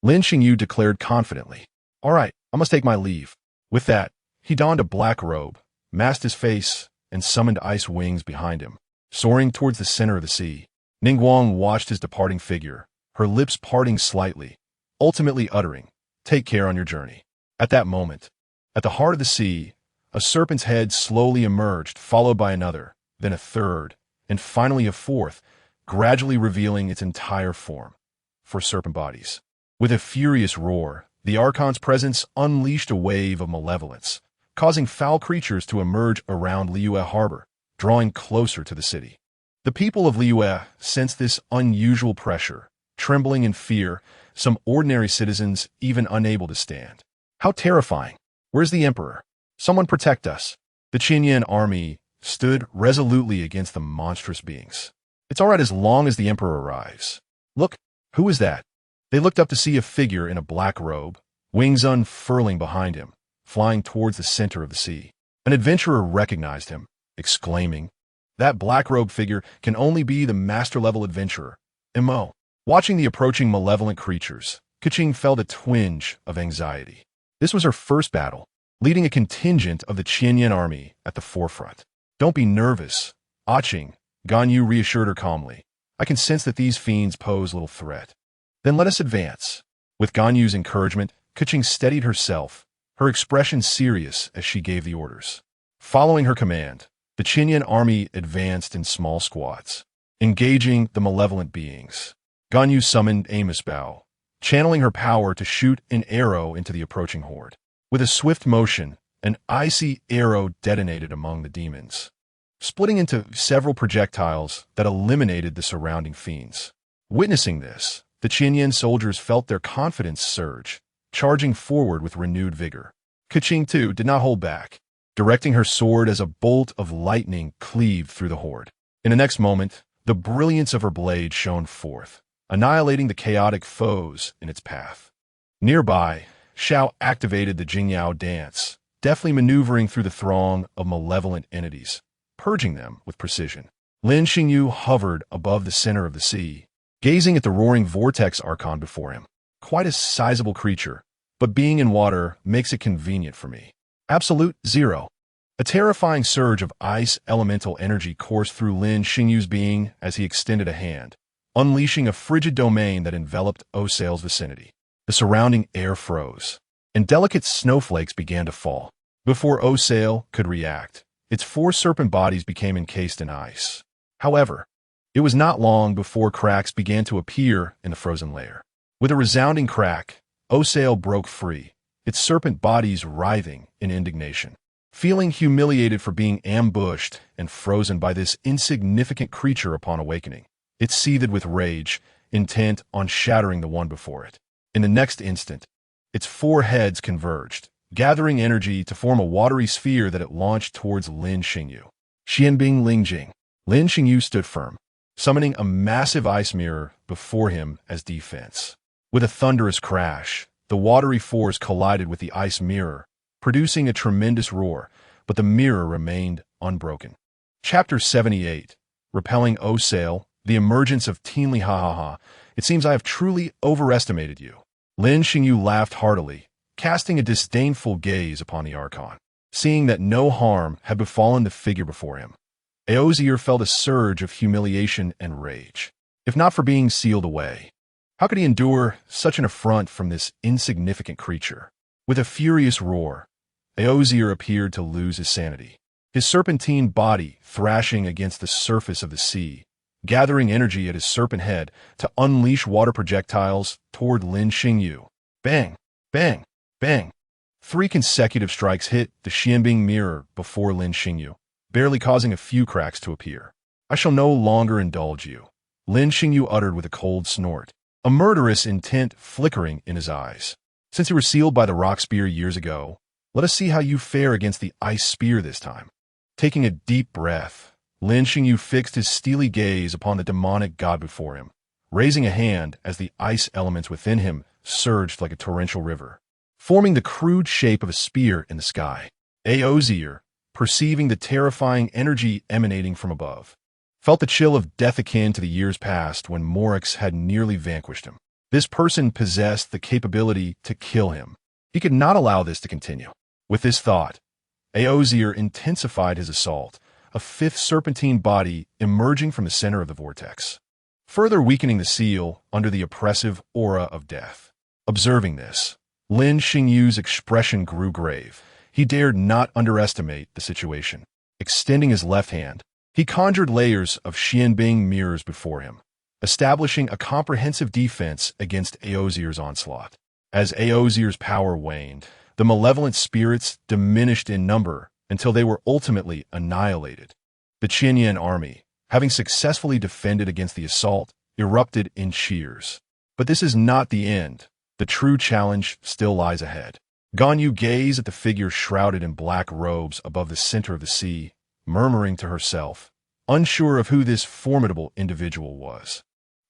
[SPEAKER 1] Lin Xingyu declared confidently. All right, I must take my leave. With that, he donned a black robe, masked his face, and summoned ice wings behind him. Soaring towards the center of the sea, Ningguang watched his departing figure, her lips parting slightly, ultimately uttering, take care on your journey. At that moment, at the heart of the sea, a serpent's head slowly emerged, followed by another, then a third, and finally a fourth, gradually revealing its entire form. For serpent bodies. With a furious roar, the Archon's presence unleashed a wave of malevolence, causing foul creatures to emerge around Liyue Harbor, drawing closer to the city. The people of Liyue sensed this unusual pressure, trembling in fear, some ordinary citizens even unable to stand. How terrifying! Where's the Emperor? Someone protect us. The Qianyan army stood resolutely against the monstrous beings. It's all right as long as the Emperor arrives. Look, who is that? They looked up to see a figure in a black robe, wings unfurling behind him, flying towards the center of the sea. An adventurer recognized him, exclaiming, that black-robed figure can only be the master-level adventurer, Mo. Watching the approaching malevolent creatures, Keqing felt a twinge of anxiety. This was her first battle, leading a contingent of the Qianyan army at the forefront. Don't be nervous, Keqing, Ganyu reassured her calmly. I can sense that these fiends pose little threat. Then let us advance. With Ganyu's encouragement, Keqing steadied herself, her expression serious as she gave the orders. Following her command, the Qianyan army advanced in small squads, engaging the malevolent beings. Ganyu summoned Amos Bao, channeling her power to shoot an arrow into the approaching horde. With a swift motion, an icy arrow detonated among the demons, splitting into several projectiles that eliminated the surrounding fiends. Witnessing this, the Qianyan soldiers felt their confidence surge, charging forward with renewed vigor. Keqing, too, did not hold back, directing her sword as a bolt of lightning cleaved through the horde. In the next moment, the brilliance of her blade shone forth, annihilating the chaotic foes in its path. Nearby, Xiao activated the Jingyao dance, deftly maneuvering through the throng of malevolent entities, purging them with precision. Lin Xingyu hovered above the center of the sea, gazing at the roaring vortex archon before him. Quite a sizable creature, but being in water makes it convenient for me. Absolute zero. A terrifying surge of ice elemental energy coursed through Lin Xingyu's being as he extended a hand, unleashing a frigid domain that enveloped Osail's vicinity. The surrounding air froze, and delicate snowflakes began to fall. Before Osail could react, its 4 serpent bodies became encased in ice. However, it was not long before cracks began to appear in the frozen layer. With a resounding crack, Osail broke free, its serpent bodies writhing in indignation. Feeling humiliated for being ambushed and frozen by this insignificant creature upon awakening, it seethed with rage, intent on shattering the one before it. In the next instant, its four heads converged, gathering energy to form a watery sphere that it launched towards Lin Xingyu. Xianbing Lingjing. Lin Xingyu stood firm, summoning a massive ice mirror before him as defense. With a thunderous crash, the watery force collided with the ice mirror, producing a tremendous roar, but the mirror remained unbroken. Chapter 78. Repelling O Sail, the emergence of Teenly ha ha ha. It seems I have truly overestimated you. Lin Xingyu laughed heartily, casting a disdainful gaze upon the Archon. Seeing that no harm had befallen the figure before him, Aozier felt a surge of humiliation and rage. If not for being sealed away, how could he endure such an affront from this insignificant creature? With a furious roar, Aozier appeared to lose his sanity, his serpentine body thrashing against the surface of the sea, gathering energy at his serpent head to unleash water projectiles toward Lin Xingyu. Bang! Bang! Bang! 3 consecutive strikes hit the Xianbing mirror before Lin Xingyu, barely causing a few cracks to appear. I shall no longer indulge you, Lin Xingyu uttered with a cold snort, a murderous intent flickering in his eyes. Since you were sealed by the rock spear years ago, let us see how you fare against the ice spear this time. Taking a deep breath, Lin Xingyu fixed his steely gaze upon the demonic god before him, raising a hand as the ice elements within him surged like a torrential river, forming the crude shape of a spear in the sky. Aozier, perceiving the terrifying energy emanating from above, felt the chill of death akin to the years past when Morix had nearly vanquished him. This person possessed the capability to kill him. He could not allow this to continue. With this thought, Aozier intensified his assault, a 5th serpentine body emerging from the center of the vortex, further weakening the seal under the oppressive aura of death. Observing this, Lin Xingyu's expression grew grave. He dared not underestimate the situation. Extending his left hand, he conjured layers of Xianbing mirrors before him, establishing a comprehensive defense against Aozier's onslaught. As Aozier's power waned, the malevolent spirits diminished in number until they were ultimately annihilated. The Qinyan army, having successfully defended against the assault, erupted in cheers. But this is not the end. The true challenge still lies ahead. Ganyu gazed at the figure shrouded in black robes above the center of the sea, murmuring to herself, unsure of who this formidable individual was,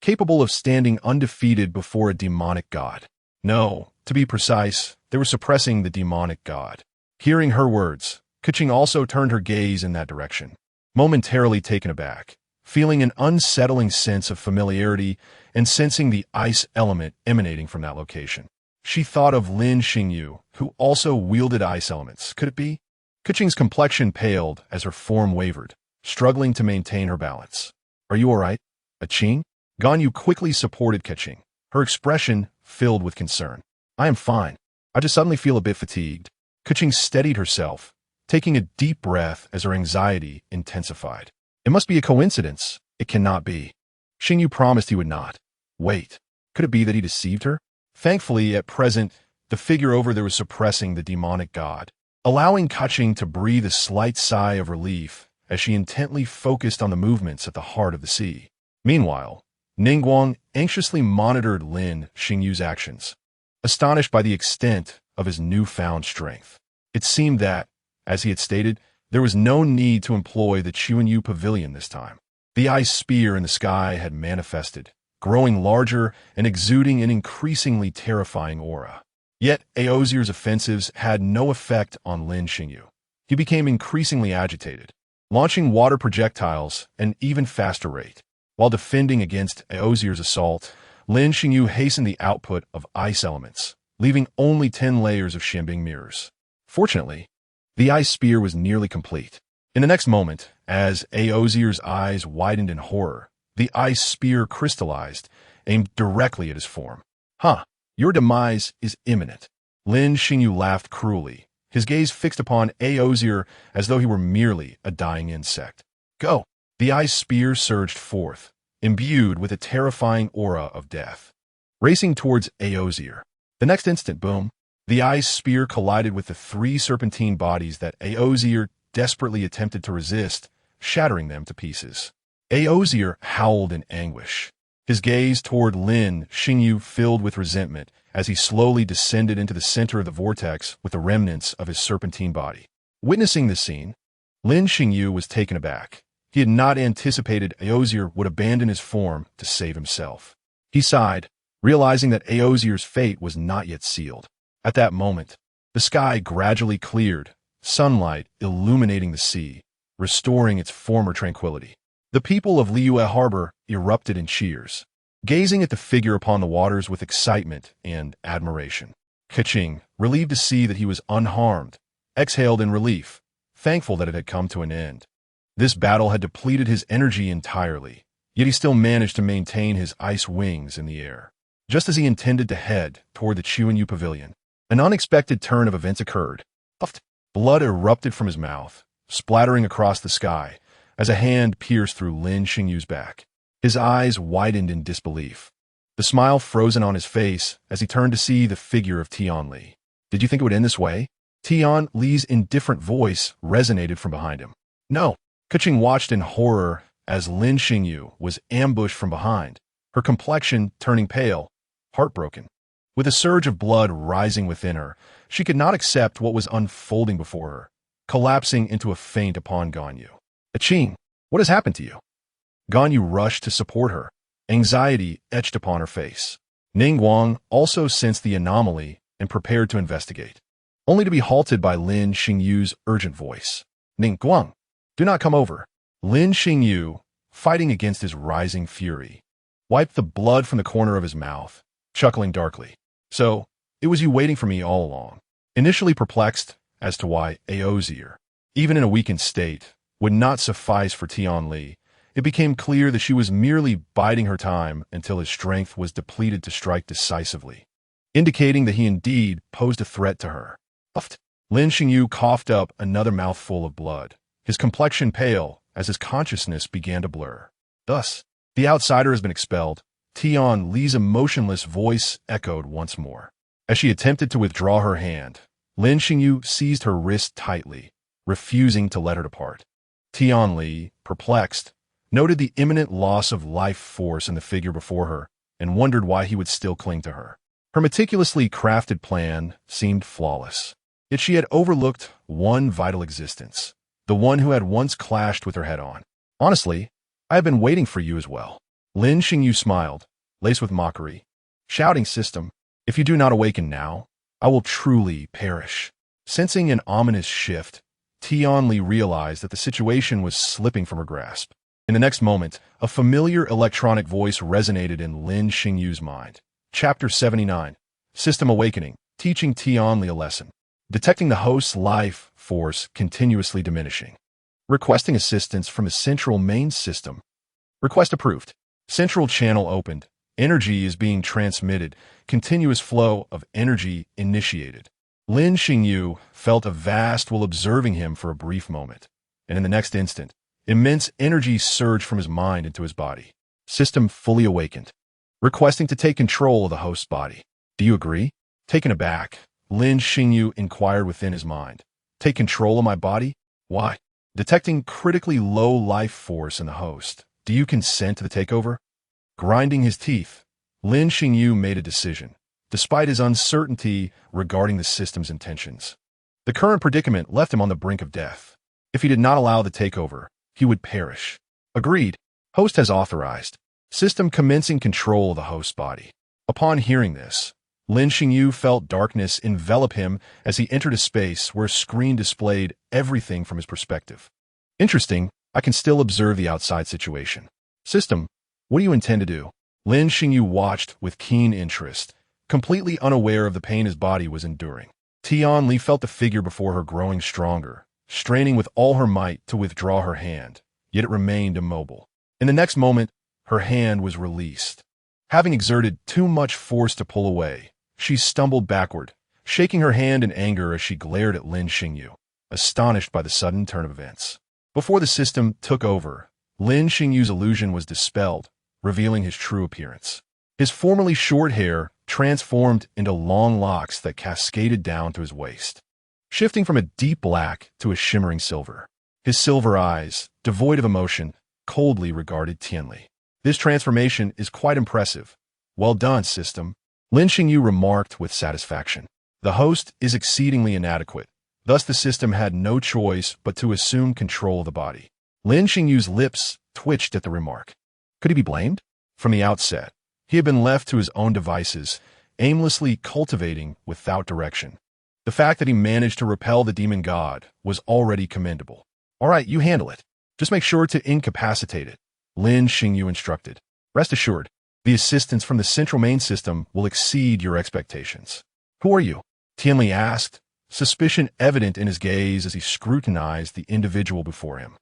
[SPEAKER 1] capable of standing undefeated before a demonic god. No, to be precise, they were suppressing the demonic god. Hearing her words, Keqing also turned her gaze in that direction, momentarily taken aback, feeling an unsettling sense of familiarity and sensing the ice element emanating from that location. She thought of Lin Xingyu, who also wielded ice elements. Could it be? Keqing's complexion paled as her form wavered, struggling to maintain her balance. Are you all right, Qing? Ganyu quickly supported Keqing, her expression filled with concern. I am fine. I just suddenly feel a bit fatigued. Keqing steadied herself, taking a deep breath as her anxiety intensified. It must be a coincidence. It cannot be. Xingyu promised he would not. Wait, could it be that he deceived her? Thankfully, at present, the figure over there was suppressing the demonic god, allowing Keqing to breathe a slight sigh of relief as she intently focused on the movements at the heart of the sea. Meanwhile, Ningguang anxiously monitored Lin Xingyu's actions, astonished by the extent of his newfound strength. It seemed that, as he had stated, there was no need to employ the Chuanyu Pavilion this time. The ice spear in the sky had manifested, growing larger and exuding an increasingly terrifying aura. Yet Aozier's offensives had no effect on Lin Xingyu. He became increasingly agitated, launching water projectiles at an even faster rate. While defending against Aozier's assault, Lin Xingyu hastened the output of ice elements, leaving only 10 layers of Xianbing mirrors. Fortunately, the ice spear was nearly complete. In the next moment, as Aozier's eyes widened in horror, the ice spear crystallized, aimed directly at his form. Huh, your demise is imminent. Lin Xingyu laughed cruelly, his gaze fixed upon Aozier as though he were merely a dying insect. Go! The ice spear surged forth, imbued with a terrifying aura of death, racing towards Aozier. The next instant, boom, the ice spear collided with the 3 serpentine bodies that Aozier desperately attempted to resist, shattering them to pieces. Aozier howled in anguish, his gaze toward Lin Xingyu filled with resentment as he slowly descended into the center of the vortex with the remnants of his serpentine body. Witnessing this scene, Lin Xingyu was taken aback. He had not anticipated Aozier would abandon his form to save himself. He sighed, realizing that Aozier's fate was not yet sealed. At that moment, the sky gradually cleared, sunlight illuminating the sea, restoring its former tranquility. The people of Liyue Harbor erupted in cheers, gazing at the figure upon the waters with excitement and admiration. Keqing, relieved to see that he was unharmed, exhaled in relief, thankful that it had come to an end. This battle had depleted his energy entirely, yet he still managed to maintain his ice wings in the air. Just as he intended to head toward the Chuanyu Pavilion, an unexpected turn of events occurred. Blood erupted from his mouth, splattering across the sky as a hand pierced through Lin Xingyu's back. His eyes widened in disbelief, the smile frozen on his face as he turned to see the figure of Tianli. "Did you think it would end this way?" Tianli's indifferent voice resonated from behind him. "No." Keqing watched in horror as Lin Xingyu was ambushed from behind, her complexion turning pale, heartbroken. With a surge of blood rising within her, she could not accept what was unfolding before her, collapsing into a faint upon Ganyu. "Keqing, what has happened to you?" Ganyu rushed to support her, anxiety etched upon her face. Ningguang also sensed the anomaly and prepared to investigate, only to be halted by Lin Xingyu's urgent voice. "Ningguang, do not come over." Lin Xingyu, fighting against his rising fury, wiped the blood from the corner of his mouth, chuckling darkly. "So, it was you waiting for me all along." Initially perplexed as to why Aozier, even in a weakened state, would not suffice for Tianli, it became clear that she was merely biding her time until his strength was depleted to strike decisively, indicating that he indeed posed a threat to her. Lin Xingyu coughed up another mouthful of blood, his complexion pale as his consciousness began to blur. "Thus, the outsider has been expelled." Tianli's emotionless voice echoed once more. As she attempted to withdraw her hand, Lin Xingyu seized her wrist tightly, refusing to let her depart. Tianli, perplexed, noted the imminent loss of life force in the figure before her and wondered why he would still cling to her. Her meticulously crafted plan seemed flawless, yet she had overlooked one vital existence, the one who had once clashed with her head-on. "Honestly, I have been waiting for you as well." Lin Xingyu smiled, laced with mockery. "Shouting system, if you do not awaken now, I will truly perish." Sensing an ominous shift, Tianli realized that the situation was slipping from her grasp. In the next moment, a familiar electronic voice resonated in Lin Xingyu's mind. Chapter 79, System Awakening, teaching Tianli a lesson. Detecting the host's life force continuously diminishing. Requesting assistance from a central main system. Request approved. Central channel opened. Energy is being transmitted. Continuous flow of energy initiated. Lin Xingyu felt a vast while observing him for a brief moment, and in the next instant, immense energy surged from his mind into his body. System fully awakened. Requesting to take control of the host's body. "Do you agree?" Taken aback, Lin Xingyu inquired within his mind. "Take control of my body? Why?" Detecting critically low life force in the host. "Do you consent to the takeover?" Grinding his teeth, Lin Xingyu made a decision, despite his uncertainty regarding the system's intentions. The current predicament left him on the brink of death. If he did not allow the takeover, he would perish. "Agreed. Host has authorized." System commencing control of the host's body. Upon hearing this, Lin Xingyu felt darkness envelop him as he entered a space where a screen displayed everything from his perspective. "Interesting, I can still observe the outside situation." "System, what do you intend to do?" Lin Xingyu watched with keen interest, completely unaware of the pain his body was enduring. Tianli felt the figure before her growing stronger, straining with all her might to withdraw her hand, yet it remained immobile. In the next moment, her hand was released. Having exerted too much force to pull away, she stumbled backward, shaking her hand in anger as she glared at Lin Xingyu, astonished by the sudden turn of events. Before the system took over, Lin Xingyu's illusion was dispelled, revealing his true appearance. His formerly short hair transformed into long locks that cascaded down to his waist, shifting from a deep black to a shimmering silver. His silver eyes, devoid of emotion, coldly regarded Tianli. This transformation is quite impressive. Well done, system. Lin Xingyu remarked with satisfaction. The host is exceedingly inadequate. Thus the system had no choice but to assume control of the body. Lin Xingyu's lips twitched at the remark. Could he be blamed? From the outset, he had been left to his own devices, aimlessly cultivating without direction. The fact that he managed to repel the demon god was already commendable. All right, you handle it. Just make sure to incapacitate it, Lin Xingyu instructed. Rest assured, the assistance from the central main system will exceed your expectations. Who are you? Tianli asked, suspicion evident in his gaze as he scrutinized the individual before him.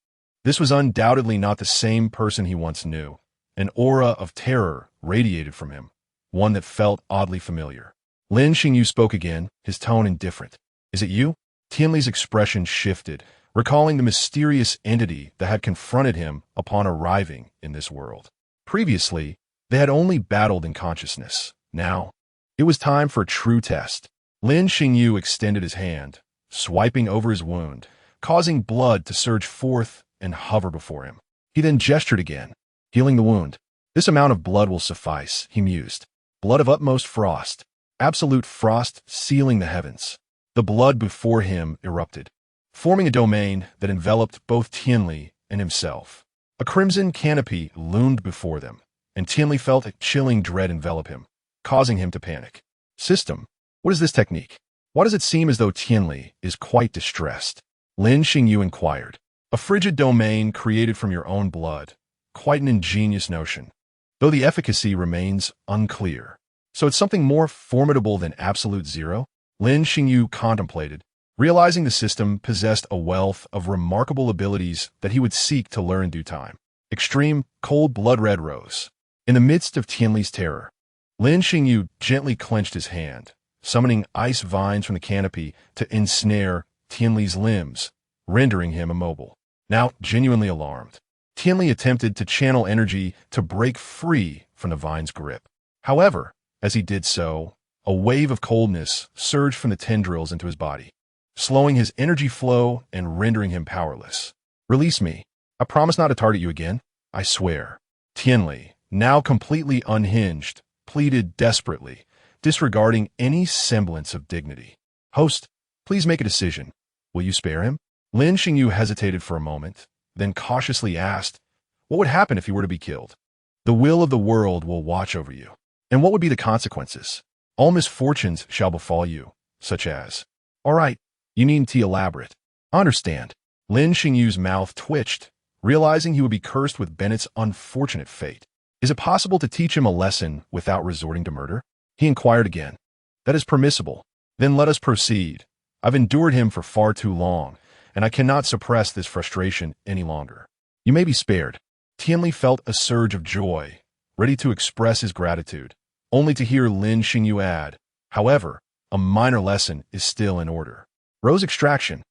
[SPEAKER 1] This was undoubtedly not the same person he once knew. An aura of terror radiated from him, one that felt oddly familiar. Lin Xingyu spoke again, his tone indifferent. Is it you? Tianli's expression shifted, recalling the mysterious entity that had confronted him upon arriving in this world. Previously, they had only battled in consciousness. Now, it was time for a true test. Lin Xingyu extended his hand, swiping over his wound, causing blood to surge forth and hover before him. He then gestured again, healing the wound. This amount of blood will suffice, he mused. Blood of utmost frost, absolute frost sealing the heavens. The blood before him erupted, forming a domain that enveloped both Tianli and himself. A crimson canopy loomed before them, and Tianli felt a chilling dread envelop him, causing him to panic. System, what is this technique? Why does it seem as though Tianli is quite distressed? Lin Xingyu inquired. A frigid domain created from your own blood. Quite an ingenious notion, though the efficacy remains unclear. So it's something more formidable than absolute zero? Lin Xingyu contemplated, realizing the system possessed a wealth of remarkable abilities that he would seek to learn in due time. Extreme, cold blood red rose. In the midst of Tianli's terror, Lin Xingyu gently clenched his hand, summoning ice vines from the canopy to ensnare Tianli's limbs, rendering him immobile. Now genuinely alarmed, Tianli attempted to channel energy to break free from the vine's grip. However, as he did so, a wave of coldness surged from the tendrils into his body, slowing his energy flow and rendering him powerless. Release me. I promise not to target you again. I swear. Tianli, now completely unhinged, pleaded desperately, disregarding any semblance of dignity. Host, please make a decision. Will you spare him? Lin Xingyu hesitated for a moment, then cautiously asked, what would happen if he were to be killed? The will of the world will watch over you. And what would be the consequences? All misfortunes shall befall you, such as... All right, you needn't be elaborate. I understand. Lin Xingyu's mouth twitched, realizing he would be cursed with Bennett's unfortunate fate. Is it possible to teach him a lesson without resorting to murder? He inquired again. That is permissible. Then let us proceed. I've endured him for far too long, and I cannot suppress this frustration any longer. You may be spared. Tianli felt a surge of joy, ready to express his gratitude, only to hear Lin Xingyu add, however, a minor lesson is still in order. Rose extraction.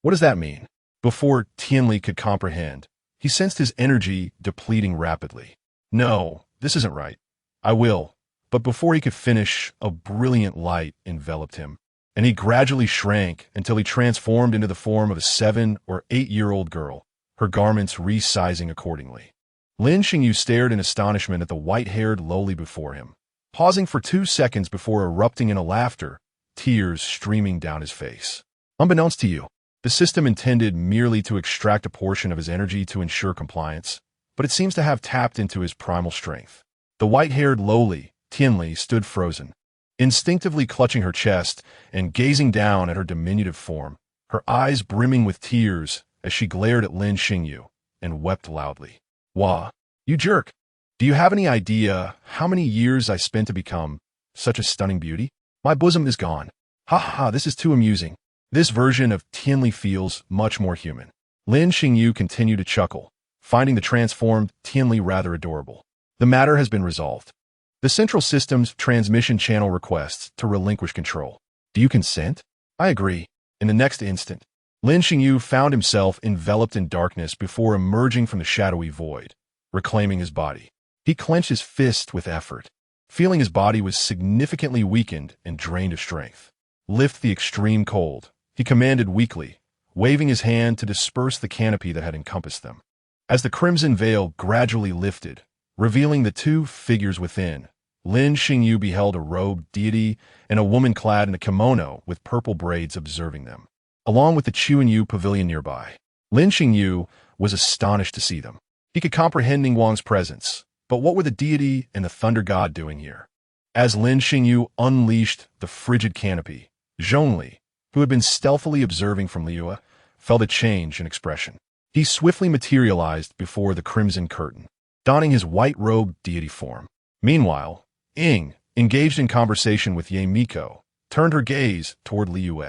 [SPEAKER 1] What does that mean? Before Tianli could comprehend, he sensed his energy depleting rapidly. No, this isn't right. I will. But before he could finish, a brilliant light enveloped him, and he gradually shrank until he transformed into the form of a 7- or 8-year-old girl, her garments resizing accordingly. Lin Xingyu stared in astonishment at the white-haired lowly before him, pausing for 2 seconds before erupting into laughter, tears streaming down his face. Unbeknownst to you, the system intended merely to extract a portion of his energy to ensure compliance, but it seems to have tapped into his primal strength. The white-haired lowly, Tianli, stood frozen, instinctively clutching her chest and gazing down at her diminutive form, her eyes brimming with tears as she glared at Lin Xingyu and wept loudly. Wah, you jerk! Do you have any idea how many years I spent to become such a stunning beauty? My bosom is gone. Ha ha, this is too amusing. This version of Tianli feels much more human. Lin Xingyu continued to chuckle, finding the transformed Tianli rather adorable. The matter has been resolved. The central system's transmission channel requests to relinquish control. Do you consent? I agree. In the next instant, Lin Xingyu found himself enveloped in darkness before emerging from the shadowy void, reclaiming his body. He clenched his fist with effort, feeling his body was significantly weakened and drained of strength. Lift the extreme cold, he commanded weakly, waving his hand to disperse the canopy that had encompassed them. As the crimson veil gradually lifted, revealing the two figures within. Lin Xingyu beheld a robed deity and a woman clad in a kimono with purple braids observing them, along with the Chuanyu pavilion nearby. Lin Xingyu was astonished to see them. He could comprehend Ningguang's presence, but what were the deity and the thunder god doing here? As Lin Xingyu unleashed the frigid canopy, Zhongli, who had been stealthily observing from Liu, felt a change in expression. He swiftly materialized before the crimson curtain, donning his white-robed deity form. Meanwhile, Ying, engaged in conversation with Ye Miko, turned her gaze toward Liu.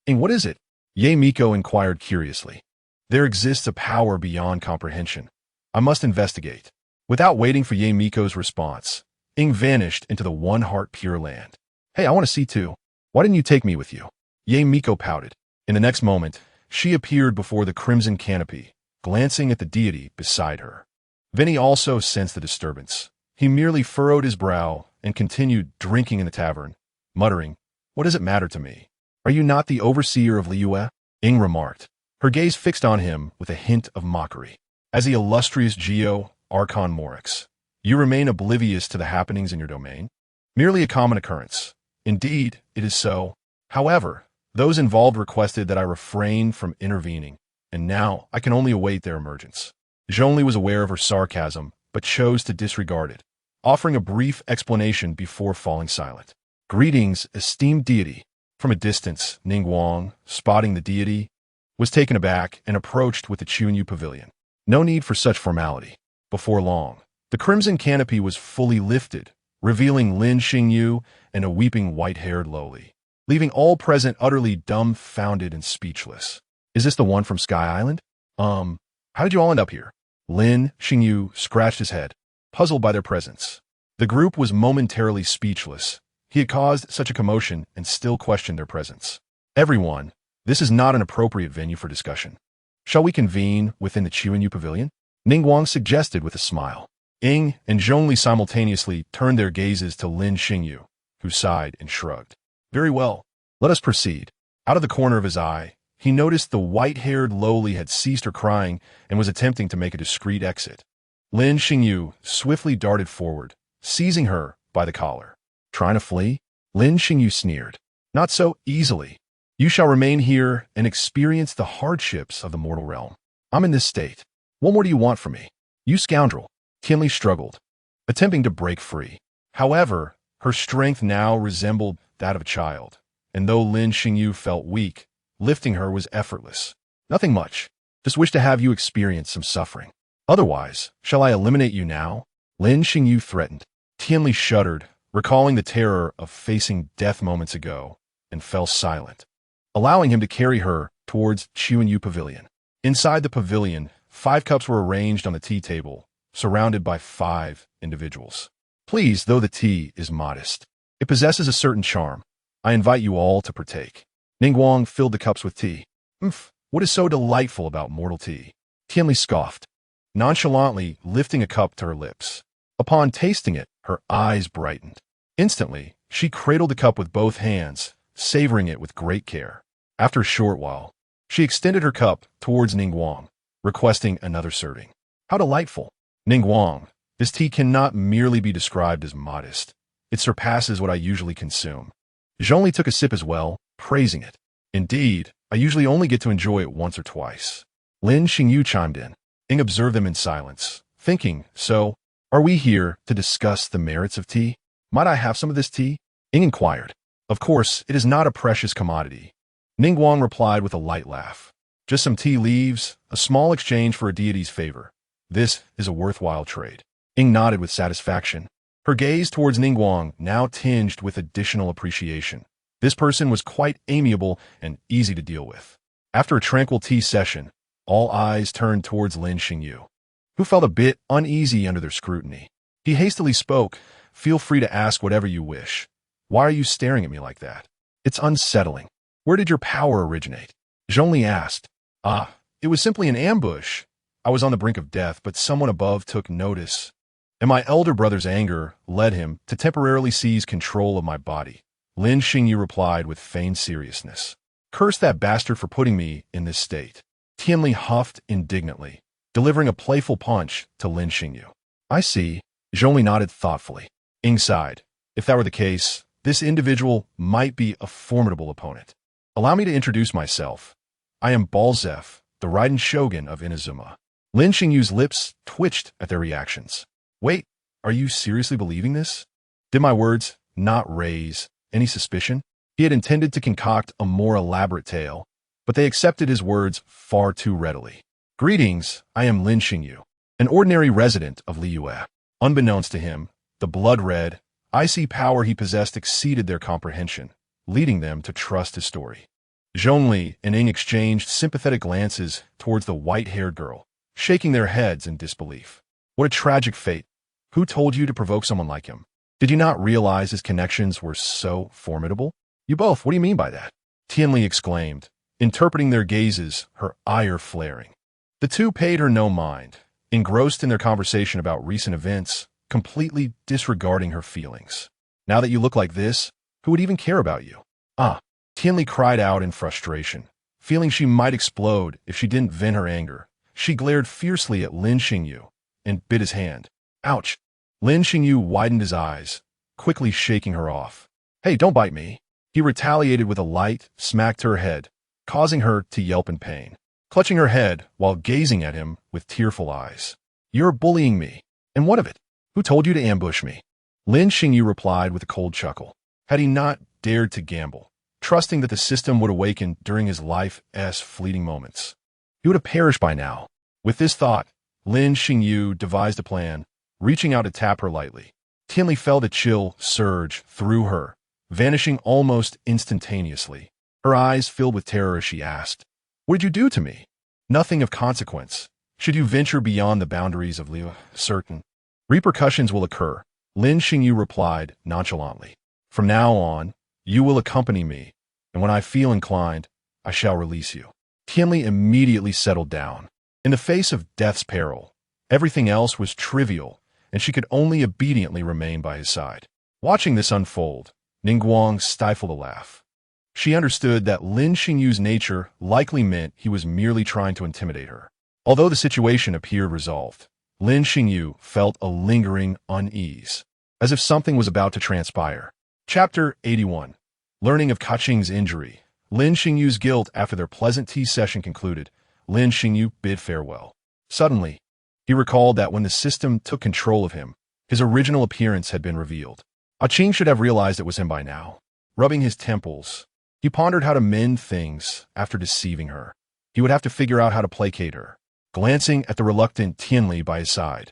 [SPEAKER 1] Ying, what is it? Ye Miko inquired curiously. There exists a power beyond comprehension. I must investigate. Without waiting for Ye Miko's response, Ying vanished into the one-heart pure land. Hey, I want to see too. Why didn't you take me with you? Ye Miko pouted. In the next moment, she appeared before the crimson canopy, glancing at the deity beside her. Vinny also sensed the disturbance. He merely furrowed his brow and continued drinking in the tavern, muttering, "What does it matter to me? Are you not the overseer of Liu?" Ying remarked, her gaze fixed on him with a hint of mockery. As the illustrious Geo, Archon Morix, you remain oblivious to the happenings in your domain? Merely a common occurrence. Indeed, it is so. However, those involved requested that I refrain from intervening, and now I can only await their emergence. Zhongli was aware of her sarcasm, but chose to disregard it, offering a brief explanation before falling silent. Greetings, esteemed deity. From a distance, Ningguang, spotting the deity, was taken aback and approached with the Chuanyu pavilion. No need for such formality. Before long, the crimson canopy was fully lifted, revealing Lin Xingyu and a weeping white-haired lowly, leaving all present utterly dumbfounded and speechless. Is this the one from Sky Island? How did you all end up here? Lin Xingyu scratched his head, puzzled by their presence. The group was momentarily speechless. He had caused such a commotion and still questioned their presence. Everyone, this is not an appropriate venue for discussion. Shall we convene within the Chuanyu pavilion? Ningguang suggested with a smile. Ying and Zhongli simultaneously turned their gazes to Lin Xingyu, who sighed and shrugged. Very well, let us proceed. Out of the corner of his eye, he noticed the white-haired lowly had ceased her crying and was attempting to make a discreet exit. Lin Xingyu swiftly darted forward, seizing her by the collar. Trying to flee? Lin Xingyu sneered. Not so easily. You shall remain here and experience the hardships of the mortal realm. I'm in this state. What more do you want from me? You scoundrel. Tianli struggled, attempting to break free. However, her strength now resembled that of a child, and though Lin Xingyu felt weak, lifting her was effortless. Nothing much. Just wish to have you experience some suffering. Otherwise, shall I eliminate you now? Lin Xingyu threatened. Tianli shuddered, recalling the terror of facing death moments ago, and fell silent, allowing him to carry her towards Chuanyu Pavilion. Inside the pavilion, 5 cups were arranged on the tea table, surrounded by 5 individuals. Please, though the tea is modest, it possesses a certain charm. I invite you all to partake. Ningguang filled the cups with tea. What is so delightful about mortal tea? Tianli scoffed, nonchalantly lifting a cup to her lips. Upon tasting it, her eyes brightened. Instantly, she cradled the cup with both hands, savoring it with great care. After a short while, she extended her cup towards Ningguang, requesting another serving. How delightful! Ningguang, this tea cannot merely be described as modest. It surpasses what I usually consume. Zhongli took a sip as well, praising it. Indeed, I usually only get to enjoy it once or twice. Lin Xingyu chimed in. Ying observed them in silence, thinking, so, are we here to discuss the merits of tea? Might I have some of this tea? Ying inquired. Of course, it is not a precious commodity. Ningguang replied with a light laugh. Just some tea leaves, a small exchange for a deity's favor. This is a worthwhile trade. Ying nodded with satisfaction. Her gaze towards Ningguang now tinged with additional appreciation. This person was quite amiable and easy to deal with. After a tranquil tea session, all eyes turned towards Lin Xingyu, who felt a bit uneasy under their scrutiny. He hastily spoke, "Feel free to ask whatever you wish. Why are you staring at me like that? It's unsettling. Where did your power originate?" Zhongli asked. It was simply an ambush. I was on the brink of death, but someone above took notice, and my elder brother's anger led him to temporarily seize control of my body. Lin Xingyu replied with feigned seriousness. Curse that bastard for putting me in this state. Tianli huffed indignantly, delivering a playful punch to Lin Xingyu. I see. Zhongli nodded thoughtfully. Ying sighed. If that were the case, this individual might be a formidable opponent. Allow me to introduce myself. I am Balzef, the Raiden Shogun of Inazuma. Lin Xingyu's lips twitched at their reactions. Wait, are you seriously believing this? Did my words not raise any suspicion? He had intended to concoct a more elaborate tale, but they accepted his words far too readily. Greetings, I am Lin Xingyu, an ordinary resident of Liyue. Unbeknownst to him, the blood-red, icy power he possessed exceeded their comprehension, leading them to trust his story. Zhongli and Ying exchanged sympathetic glances towards the white-haired girl, shaking their heads in disbelief. What a tragic fate. Who told you to provoke someone like him? Did you not realize his connections were so formidable? You both, what do you mean by that? Tianli exclaimed, interpreting their gazes, her ire flaring. The two paid her no mind, engrossed in their conversation about recent events, completely disregarding her feelings. Now that you look like this, who would even care about you? Tianli cried out in frustration, feeling she might explode if she didn't vent her anger. She glared fiercely at Lin Xingyu and bit his hand. Ouch! Lin Xingyu widened his eyes, quickly shaking her off. Hey, don't bite me. He retaliated with a light smack to her head, causing her to yelp in pain, clutching her head while gazing at him with tearful eyes. You're bullying me. And what of it? Who told you to ambush me? Lin Xingyu replied with a cold chuckle. Had he not dared to gamble, trusting that the system would awaken during his life's fleeting moments, he would have perished by now. With this thought, Lin Xingyu devised a plan, reaching out to tap her lightly. Tianli felt a chill surge through her, vanishing almost instantaneously. Her eyes filled with terror as she asked, What did you do to me? Nothing of consequence. Should you venture beyond the boundaries of Liyue, certain repercussions will occur, Lin Xingyu replied nonchalantly. From now on, you will accompany me, and when I feel inclined, I shall release you. Tianli immediately settled down. In the face of death's peril, everything else was trivial, and she could only obediently remain by his side. Watching this unfold, Ningguang stifled a laugh. She understood that Lin Xingyu's nature likely meant he was merely trying to intimidate her. Although the situation appeared resolved, Lin Xingyu felt a lingering unease, as if something was about to transpire. Chapter 81. Learning of Keqing's injury. Lin Xingyu's guilt after their pleasant tea session concluded, Lin Xingyu bid farewell. Suddenly, he recalled that when the system took control of him, his original appearance had been revealed. Keqing should have realized it was him by now. Rubbing his temples, he pondered how to mend things after deceiving her. He would have to figure out how to placate her. Glancing at the reluctant Tianli by his side,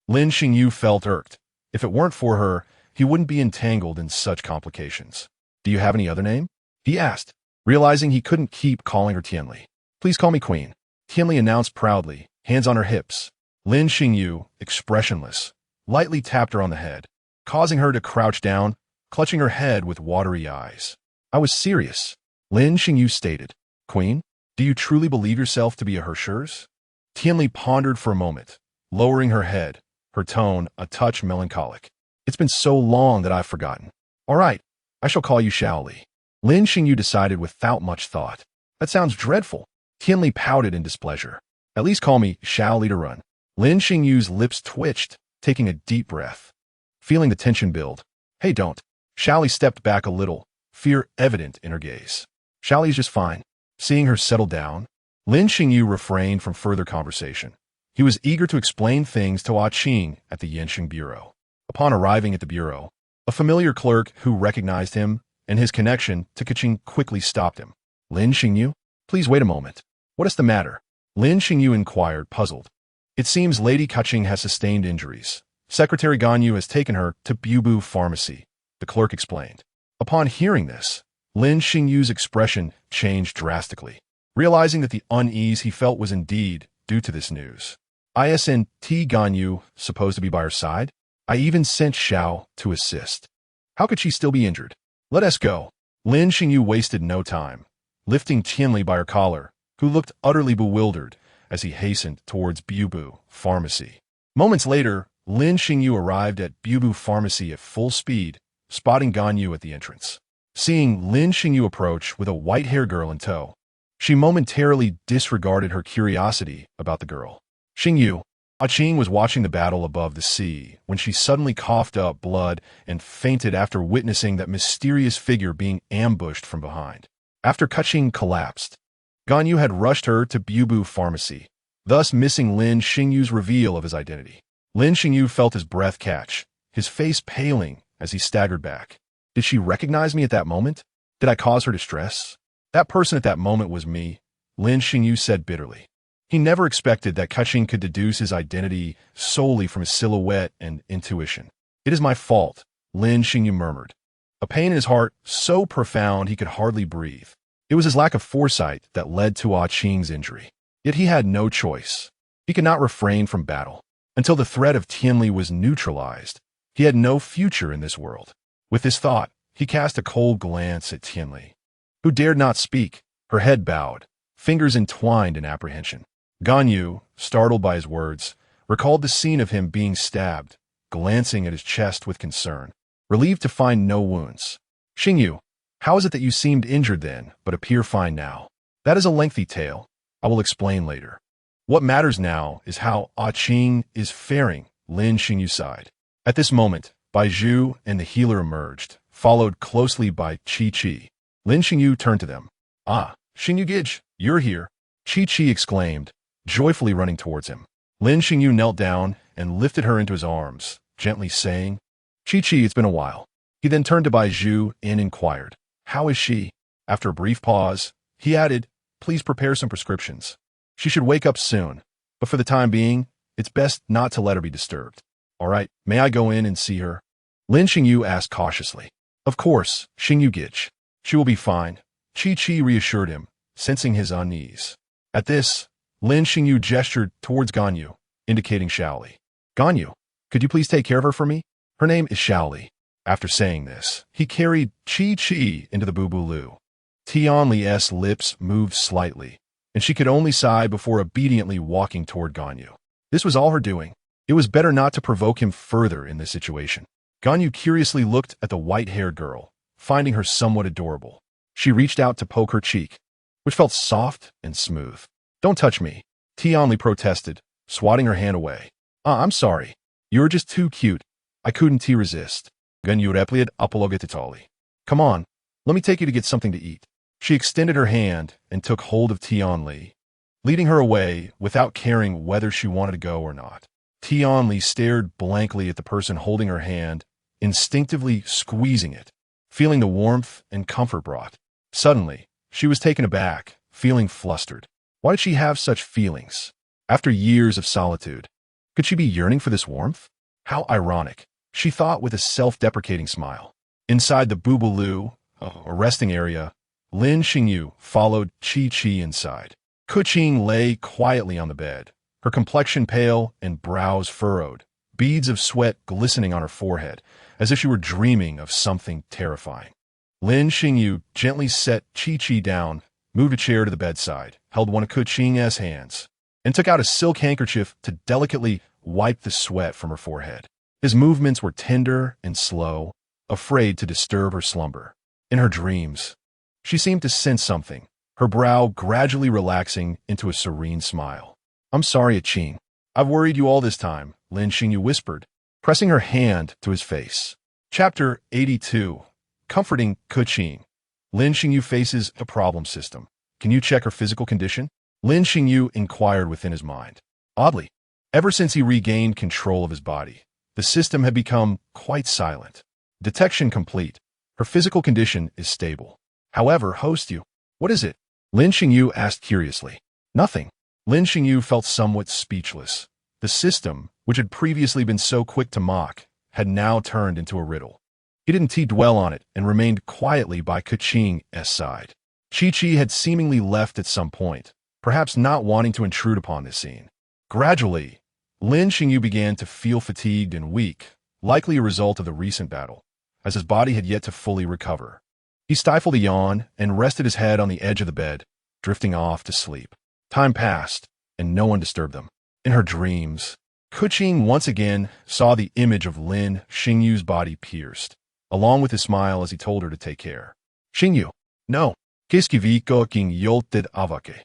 [SPEAKER 1] Lin Xingyu felt irked. If it weren't for her, he wouldn't be entangled in such complications. Do you have any other name? He asked, realizing he couldn't keep calling her Tianli. Please call me Queen, Tianli announced proudly, hands on her hips. Lin Xingyu, expressionless, lightly tapped her on the head, causing her to crouch down, clutching her head with watery eyes. I was serious, Lin Xingyu stated. Queen, do you truly believe yourself to be a Hershers? Tianli pondered for a moment, lowering her head, her tone a touch melancholic. It's been so long that I've forgotten. All right, I shall call you Shaoli. Lin Xingyu decided without much thought. That sounds dreadful. Tianli pouted in displeasure. At least call me Shaoli to run. Lin Xingyu's lips twitched, taking a deep breath. Feeling the tension build. Hey, don't. Shaoli stepped back a little, fear evident in her gaze. Shaoli's just fine. Seeing her settle down, Lin Xingyu refrained from further conversation. He was eager to explain things to Keqing at the Yanxing Bureau. Upon arriving at the bureau, a familiar clerk who recognized him and his connection to Keqing quickly stopped him. Lin Xingyu, please wait a moment. What is the matter? Lin Xingyu inquired, puzzled. It seems Lady Keqing has sustained injuries. Secretary Ganyu has taken her to Bubu Pharmacy, the clerk explained. Upon hearing this, Lin Xingyu's expression changed drastically, realizing that the unease he felt was indeed due to this news. Isn't Ganyu supposed to be by her side? I even sent Xiao to assist. How could she still be injured? Let us go. Lin Xingyu wasted no time, lifting Tianli by her collar, who looked utterly bewildered as he hastened towards Bubu Pharmacy. Moments later, Lin Xingyu arrived at Bubu Pharmacy at full speed, spotting Ganyu at the entrance. Seeing Lin Xingyu approach with a white-haired girl in tow, she momentarily disregarded her curiosity about the girl. Xingyu, Keqing was watching the battle above the sea when she suddenly coughed up blood and fainted after witnessing that mysterious figure being ambushed from behind. After Keqing collapsed, Ganyu had rushed her to Bubu Pharmacy, thus missing Lin Xingyu's reveal of his identity. Lin Xingyu felt his breath catch, his face paling as he staggered back. Did she recognize me at that moment? Did I cause her distress? That person at that moment was me, Lin Xingyu said bitterly. He never expected that Keqing could deduce his identity solely from his silhouette and intuition. It is my fault, Lin Xingyu murmured, a pain in his heart so profound he could hardly breathe. It was his lack of foresight that led to Keqing's injury. Yet he had no choice. He could not refrain from battle. Until the threat of Tianli was neutralized, he had no future in this world. With this thought, he cast a cold glance at Tianli, who dared not speak, her head bowed, fingers entwined in apprehension. Ganyu, startled by his words, recalled the scene of him being stabbed, glancing at his chest with concern, relieved to find no wounds. Xingyu, how is it that you seemed injured then, but appear fine now? That is a lengthy tale. I will explain later. What matters now is how Keqing is faring, Lin Xingyu sighed. At this moment, Bai Zhu and the healer emerged, followed closely by Qi. Lin Xingyu turned to them. Ah, Xingyu Gij, you're here, Qi exclaimed, joyfully running towards him. Lin Xingyu knelt down and lifted her into his arms, gently saying, Qi, it's been a while. He then turned to Bai Zhu and inquired, how is she? After a brief pause, he added, please prepare some prescriptions. She should wake up soon, but for the time being, it's best not to let her be disturbed. All right, may I go in and see her? Lin Xingyu asked cautiously. Of course, Xingyu Gij. She will be fine, Qi reassured him, sensing his unease. At this, Lin Xingyu gestured towards Ganyu, indicating Shaoli. Ganyu, could you please take care of her for me? Her name is Shaoli. After saying this, he carried Qi into the Bubulu. Tianli's lips moved slightly, and she could only sigh before obediently walking toward Ganyu. This was all her doing. It was better not to provoke him further in this situation. Ganyu curiously looked at the white-haired girl, finding her somewhat adorable. She reached out to poke her cheek, which felt soft and smooth. Don't touch me, Tianli protested, swatting her hand away. I'm sorry. You're just too cute. I couldn't resist. Ganyu replied apologetically. Come on, let me take you to get something to eat. She extended her hand and took hold of Tianli, leading her away without caring whether she wanted to go or not. Tianli stared blankly at the person holding her hand, instinctively squeezing it, feeling the warmth and comfort brought. Suddenly, she was taken aback, feeling flustered. Why did she have such feelings? After years of solitude, could she be yearning for this warmth? How ironic, she thought with a self-deprecating smile. Inside the Bubulu, a resting area, Lin Xingyu followed Qi inside. Keqing lay quietly on the bed, her complexion pale and brows furrowed, beads of sweat glistening on her forehead, as if she were dreaming of something terrifying. Lin Xingyu gently set Qi down, moved a chair to the bedside, held one of Keqing's hands, and took out a silk handkerchief to delicately wipe the sweat from her forehead. His movements were tender and slow, afraid to disturb her slumber. In her dreams, she seemed to sense something, her brow gradually relaxing into a serene smile. I'm sorry, Keqing. I've worried you all this time, Lin Xingyu whispered, pressing her hand to his face. Chapter 82. Comforting Keqing. Lin Xingyu faces a problem system. Can you check her physical condition? Lin Xingyu inquired within his mind. Oddly, ever since he regained control of his body, the system had become quite silent. Detection complete. Her physical condition is stable. However, host you. What is it? Lin Xingyu asked curiously. Nothing. Lin Xingyu felt somewhat speechless. The system, which had previously been so quick to mock, had now turned into a riddle. He didn't dwell on it and remained quietly by Keqing's side. Qi had seemingly left at some point, perhaps not wanting to intrude upon this scene. Gradually, Lin Xingyu began to feel fatigued and weak, likely a result of the recent battle, as his body had yet to fully recover. He stifled a yawn and rested his head on the edge of the bed, drifting off to sleep. Time passed, and no one disturbed them. In her dreams, Keqing once again saw the image of Lin Xingyu's body pierced, along with his smile as he told her to take care. Xingyu, no. Qu'est-ce qui Keqing yolted avake.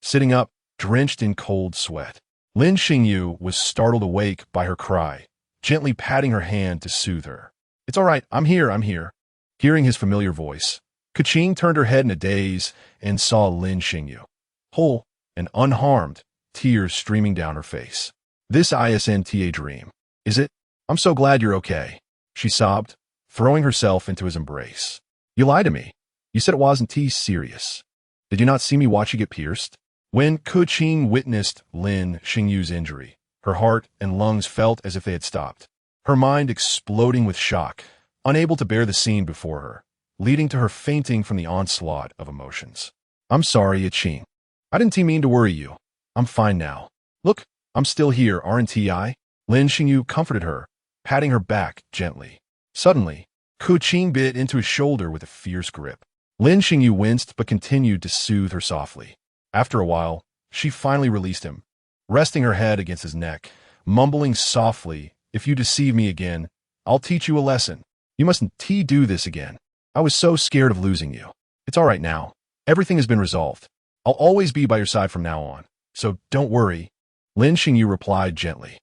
[SPEAKER 1] Sitting up, drenched in cold sweat. Lin Xingyu was startled awake by her cry, gently patting her hand to soothe her. "It's all right, I'm here. Hearing his familiar voice, Keqing turned her head in a daze and saw Lin Xingyu, whole and unharmed, tears streaming down her face. "This isn't a dream, is it? I'm so glad you're okay," she sobbed, throwing herself into his embrace. "You lied to me. You said it wasn't serious. Did you not see me watch you get pierced?" When Keqing witnessed Lin Xingyu's injury, her heart and lungs felt as if they had stopped, her mind exploding with shock, unable to bear the scene before her, leading to her fainting from the onslaught of emotions. "I'm sorry, Keqing. I didn't mean to worry you. I'm fine now. Look, I'm still here, aren't I?" Lin Xingyu comforted her, patting her back gently. Suddenly, Keqing bit into his shoulder with a fierce grip. Lin Xingyu winced but continued to soothe her softly. After a while, she finally released him, resting her head against his neck, mumbling softly, "If you deceive me again, I'll teach you a lesson. You mustn't do this again. I was so scared of losing you. It's all right now. Everything has been resolved. I'll always be by your side from now on, so don't worry." Lin Xingyu replied gently.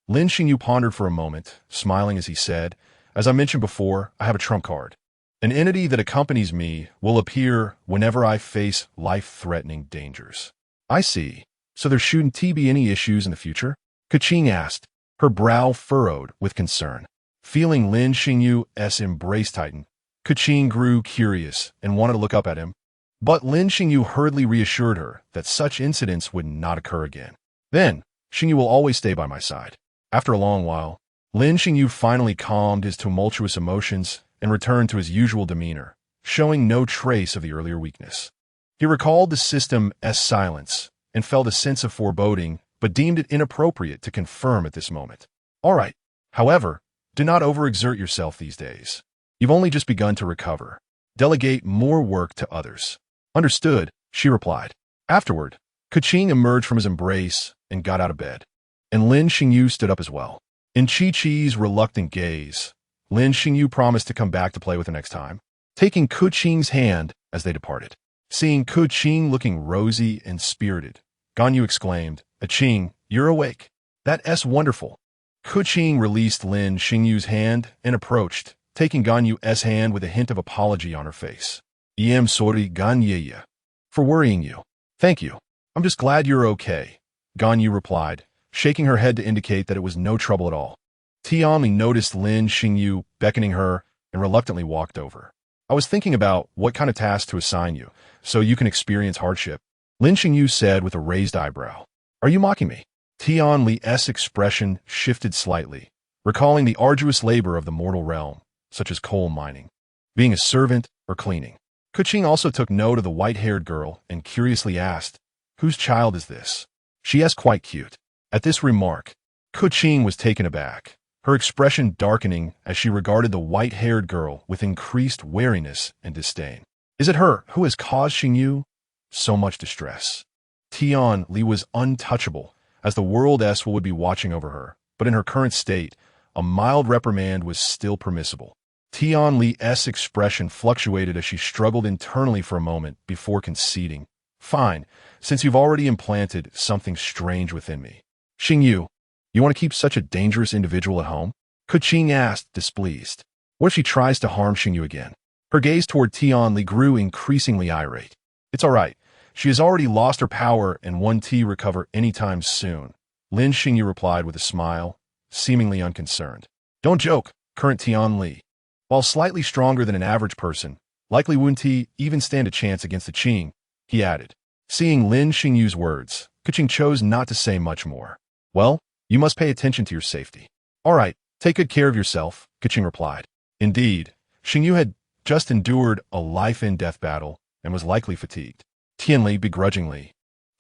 [SPEAKER 1] Lin Xingyu pondered for a moment, smiling as he said, "As I mentioned before, I have a trump card. An entity that accompanies me will appear whenever I face life-threatening dangers." "I see. So there shouldn't be any issues in the future?" Keqing asked, her brow furrowed with concern. Feeling Lin Xingyu's embrace tighten, Keqing grew curious and wanted to look up at him. But Lin Xingyu hurriedly reassured her that such incidents would not occur again. "Then, Xingyu will always stay by my side." After a long while, Lin Xingyu finally calmed his tumultuous emotions and returned to his usual demeanor, showing no trace of the earlier weakness. He recalled the system's silence and felt a sense of foreboding, but deemed it inappropriate to confirm at this moment. "All right. However, do not overexert yourself these days. You've only just begun to recover. Delegate more work to others." "Understood," she replied. Afterward, Keqing emerged from his embrace and got out of bed, and Lin Xingyu stood up as well. In Chi-Chi's reluctant gaze, Lin Xingyu promised to come back to play with her next time, taking Keqing's hand as they departed. Seeing Keqing looking rosy and spirited, Ganyu exclaimed, "Keqing, you're awake. That's wonderful." Keqing released Lin Xingyu's hand and approached, taking Ganyu's hand with a hint of apology on her face. "I'm sorry, Ganyu, for worrying you." "Thank you. I'm just glad you're okay," Ganyu replied, shaking her head to indicate that it was no trouble at all. Tianli noticed Lin Xingyu beckoning her and reluctantly walked over. "I was thinking about what kind of task to assign you, so you can experience hardship," Lin Xingyu said with a raised eyebrow. "Are you mocking me?" Tianli's expression shifted slightly, recalling the arduous labor of the mortal realm, such as coal mining, being a servant, or cleaning. Keqing also took note of the white-haired girl and curiously asked, "Whose child is this? She is quite cute." At this remark, Keqing was taken aback, her expression darkening as she regarded the white-haired girl with increased wariness and disdain. "Is it her who has caused Xingyu so much distress?" Tianli was untouchable, as the world would be watching over her, but in her current state, a mild reprimand was still permissible. Tianli's expression fluctuated as she struggled internally for a moment before conceding, "Fine, since you've already implanted something strange within me. Xingyu, you want to keep such a dangerous individual at home?" Keqing asked, displeased. "What if she tries to harm Xingyu again?" Her gaze toward Tianli grew increasingly irate. "It's all right. She has already lost her power and won't recover anytime soon," Lin Xingyu replied with a smile, seemingly unconcerned. "Don't joke, current Tianli. While slightly stronger than an average person, likely wouldn't even stand a chance against the Qing," he added. Seeing Lin Xingyu's words, Keqing chose not to say much more. "Well, you must pay attention to your safety." "All right, take good care of yourself," Keqing replied. Indeed, Xingyu had just endured a life-and-death battle and was likely fatigued. Tianli begrudgingly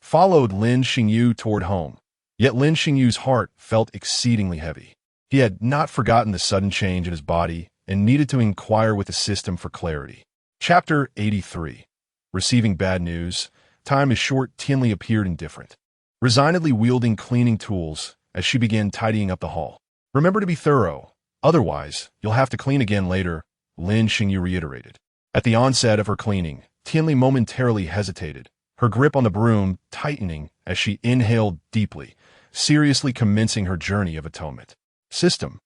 [SPEAKER 1] followed Lin Xingyu toward home, yet Lin Xingyu's heart felt exceedingly heavy. He had not forgotten the sudden change in his body and needed to inquire with the system for clarity. Chapter 83. Receiving bad news. Time is short. Tianli appeared indifferent, resignedly wielding cleaning tools as she began tidying up the hall. "Remember to be thorough, otherwise you'll have to clean again later," Lin Xingyu reiterated. At the onset of her cleaning, Tianli momentarily hesitated, her grip on the broom tightening as she inhaled deeply, seriously commencing her journey of atonement. System,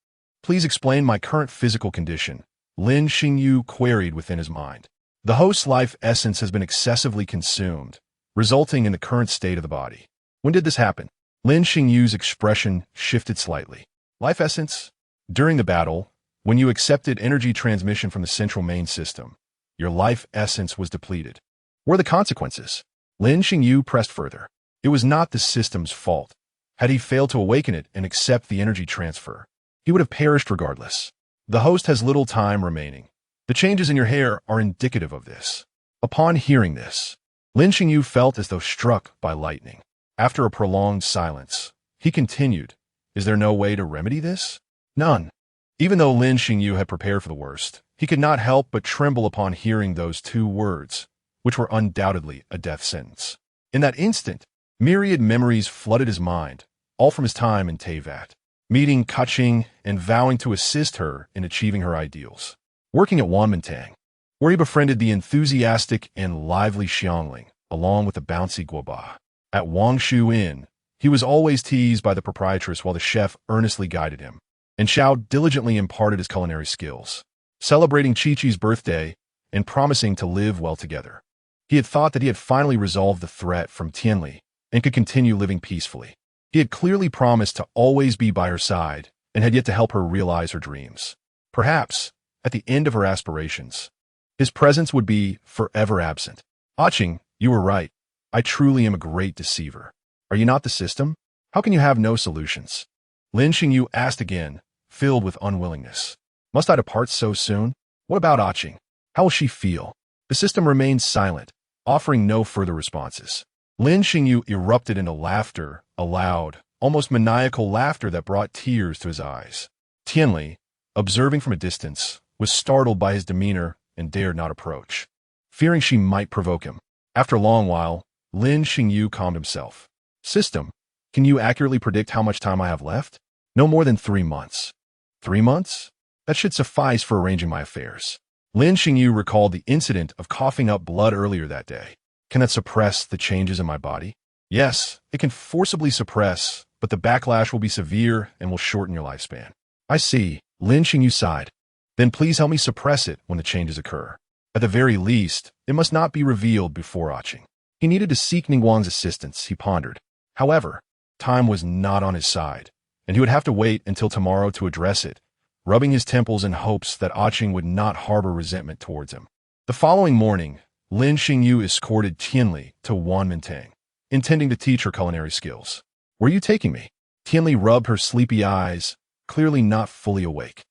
[SPEAKER 1] please explain my current physical condition, Lin Xingyu queried within his mind. The host's life essence has been excessively consumed, resulting in the current state of the body. When did this happen? Lin Xingyu's expression shifted slightly. Life essence? During the battle, when you accepted energy transmission from the central main system, your life essence was depleted. What were the consequences? Lin Xingyu pressed further. It was not the system's fault. Had he failed to awaken it and accept the energy transfer, he would have perished regardless. The host has little time remaining. The changes in your hair are indicative of this. Upon hearing this, Lin Xingyu felt as though struck by lightning. After a prolonged silence, he continued, "Is there no way to remedy this?" None. Even though Lin Xingyu had prepared for the worst, he could not help but tremble upon hearing those two words, which were undoubtedly a death sentence. In that instant, myriad memories flooded his mind, all from his time in Teyvat, meeting Keqing and vowing to assist her in achieving her ideals. Working at Wanmintang, where he befriended the enthusiastic and lively Xiangling, along with the bouncy Guoba. At Wangshu Inn, he was always teased by the proprietress while the chef earnestly guided him, and Xiao diligently imparted his culinary skills, celebrating Chi-Chi's birthday and promising to live well together. He had thought that he had finally resolved the threat from Tianli and could continue living peacefully. He had clearly promised to always be by her side and had yet to help her realize her dreams. Perhaps, at the end of her aspirations, his presence would be forever absent. Keqing, you were right. I truly am a great deceiver. Are you not the system? How can you have no solutions? Lin Xingyu asked again, filled with unwillingness. Must I depart so soon? What about Keqing? How will she feel? The system remained silent, offering no further responses. Lin Xingyu erupted into laughter, a loud, almost maniacal laughter that brought tears to his eyes. Tianli, observing from a distance, was startled by his demeanor and dared not approach, fearing she might provoke him. After a long while, Lin Xingyu calmed himself. System, can you accurately predict how much time I have left? No more than 3 months. 3 months? That should suffice for arranging my affairs. Lin Xingyu recalled the incident of coughing up blood earlier that day. Can that suppress the changes in my body? Yes, it can forcibly suppress, but the backlash will be severe and will shorten your lifespan. I see. Lin Xingyu sighed. Then please help me suppress it when the changes occur. At the very least, it must not be revealed before Keqing. He needed to seek Ningguang's assistance, he pondered. However, time was not on his side, and he would have to wait until tomorrow to address it, rubbing his temples in hopes that Keqing would not harbor resentment towards him. The following morning, Lin Xingyu escorted Tianli to Wanmintang, intending to teach her culinary skills. Where are you taking me? Tianli rubbed her sleepy eyes, clearly not fully awake.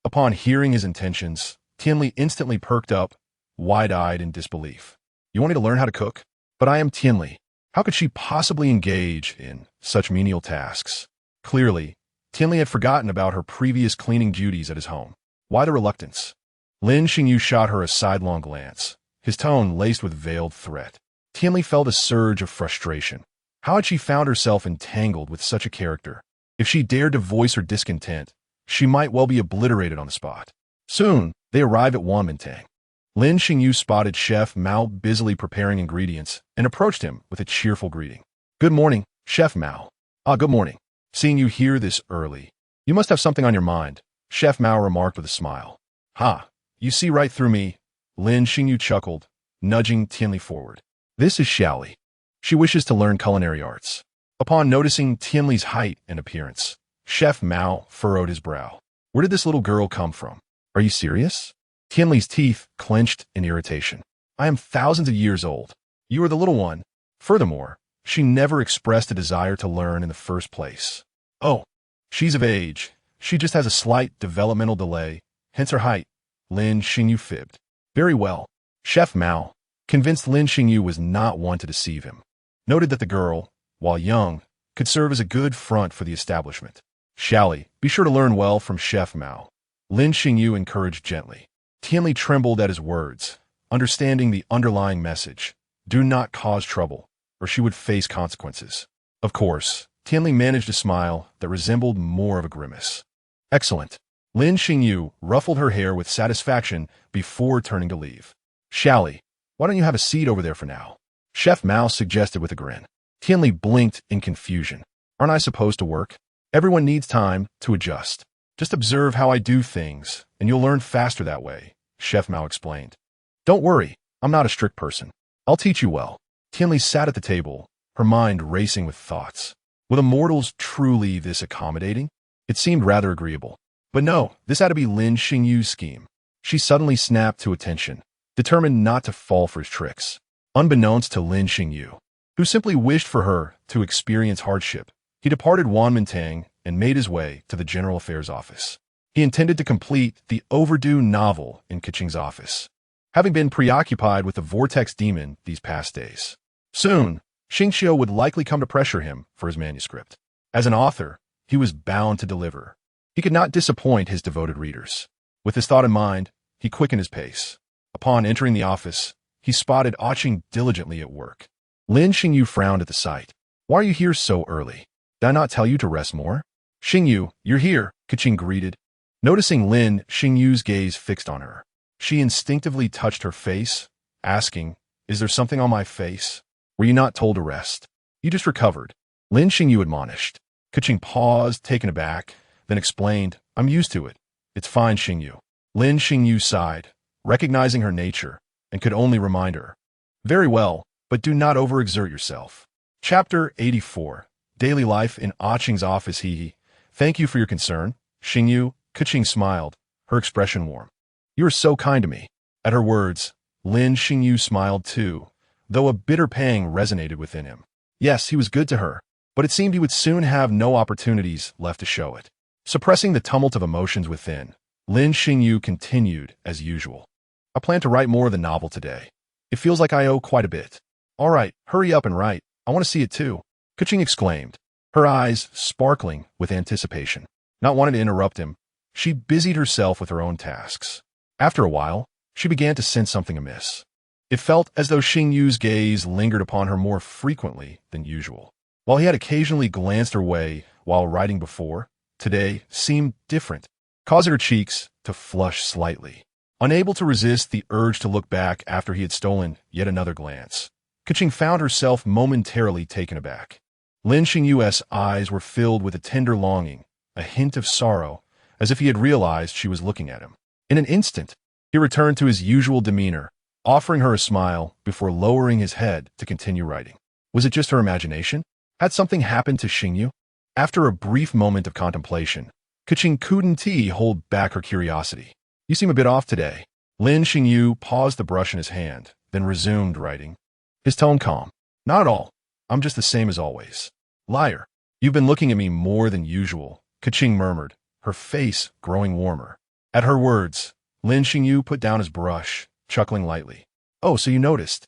[SPEAKER 1] Upon hearing his intentions, Tianli instantly perked up, wide-eyed in disbelief. You want me to learn how to cook? But I am Tianli. How could she possibly engage in such menial tasks? Clearly, Tianli had forgotten about her previous cleaning duties at his home. Why the reluctance? Lin Xingyu shot her a sidelong glance, his tone laced with veiled threat. Tianli felt a surge of frustration. How had she found herself entangled with such a character? If she dared to voice her discontent, she might well be obliterated on the spot. Soon, they arrived at Wanmintang. Lin Xingyu spotted Chef Mao busily preparing ingredients and approached him with a cheerful greeting. Good morning, Chef Mao. Good morning. Seeing you here this early, you must have something on your mind, Chef Mao remarked with a smile. Ha, you see right through me, Lin Xingyu chuckled, nudging Tianli forward. This is Xiaoli. She wishes to learn culinary arts. Upon noticing Tianli's height and appearance, Chef Mao furrowed his brow. Where did this little girl come from? Are you serious? Tianli's teeth clenched in irritation. I am thousands of years old. You are the little one. Furthermore, she never expressed a desire to learn in the first place. Oh, she's of age. She just has a slight developmental delay, hence her height. Lin Xingyu fibbed. Very well. Chef Mao, convinced Lin Xingyu was not one to deceive him, noted that the girl, while young, could serve as a good front for the establishment. Xiaoli, be sure to learn well from Chef Mao. Lin Xingyu encouraged gently. Tianli trembled at his words, understanding the underlying message. Do not cause trouble, or she would face consequences. Of course, Tianli managed a smile that resembled more of a grimace. Excellent. Lin Xingyu ruffled her hair with satisfaction before turning to leave. Xiaoli, why don't you have a seat over there for now? Chef Mao suggested with a grin. Tianli blinked in confusion. Aren't I supposed to work? Everyone needs time to adjust. Just observe how I do things, and you'll learn faster that way, Chef Mao explained. Don't worry, I'm not a strict person. I'll teach you well. Tianli sat at the table, her mind racing with thoughts. Were the mortals truly this accommodating? It seemed rather agreeable. But no, this had to be Lin Xingyu's scheme. She suddenly snapped to attention, determined not to fall for his tricks. Unbeknownst to Lin Xingyu, who simply wished for her to experience hardship, he departed Wanmintang and made his way to the General Affairs office. He intended to complete the overdue novel in Keqing's office, having been preoccupied with the Vortex Demon these past days. Soon, Xingqiu would likely come to pressure him for his manuscript. As an author, he was bound to deliver. He could not disappoint his devoted readers. With this thought in mind, he quickened his pace. Upon entering the office, he spotted Keqing diligently at work. Lin Xingyu frowned at the sight. Why are you here so early? Did I not tell you to rest more? Xingyu, you're here, Keqing greeted. Noticing Lin Xingyu's gaze fixed on her, she instinctively touched her face, asking, Is there something on my face? Were you not told to rest? You just recovered. Lin Xingyu admonished. Keqing paused, taken aback, then explained, I'm used to it. It's fine, Xingyu. Lin Xingyu sighed, recognizing her nature, and could only remind her. Very well, but do not overexert yourself. Chapter 84. Daily Life in Keqing's Office. Thank you for your concern, Xingyu. Keqing smiled, her expression warm. You are so kind to me. At her words, Lin Xingyu smiled too, though a bitter pang resonated within him. Yes, he was good to her, but it seemed he would soon have no opportunities left to show it. Suppressing the tumult of emotions within, Lin Xingyu continued as usual. I plan to write more of the novel today. It feels like I owe quite a bit. All right, hurry up and write. I want to see it too, Keqing exclaimed, her eyes sparkling with anticipation. Not wanting to interrupt him, she busied herself with her own tasks. After a while, she began to sense something amiss. It felt as though Xingyu's gaze lingered upon her more frequently than usual. While he had occasionally glanced her way while writing before, today seemed different, causing her cheeks to flush slightly. Unable to resist the urge to look back after he had stolen yet another glance, Keqing found herself momentarily taken aback. Lin Xingyu's eyes were filled with a tender longing, a hint of sorrow, as if he had realized she was looking at him. In an instant, he returned to his usual demeanor, offering her a smile before lowering his head to continue writing. Was it just her imagination? Had something happened to Xingyu? After a brief moment of contemplation, Keqing couldn't hold back her curiosity. You seem a bit off today. Lin Xingyu paused the brush in his hand, then resumed writing. His tone calm. Not at all. I'm just the same as always. Liar. You've been looking at me more than usual, Keqing murmured, her face growing warmer. At her words, Lin Xingyu put down his brush, chuckling lightly. Oh, so you noticed.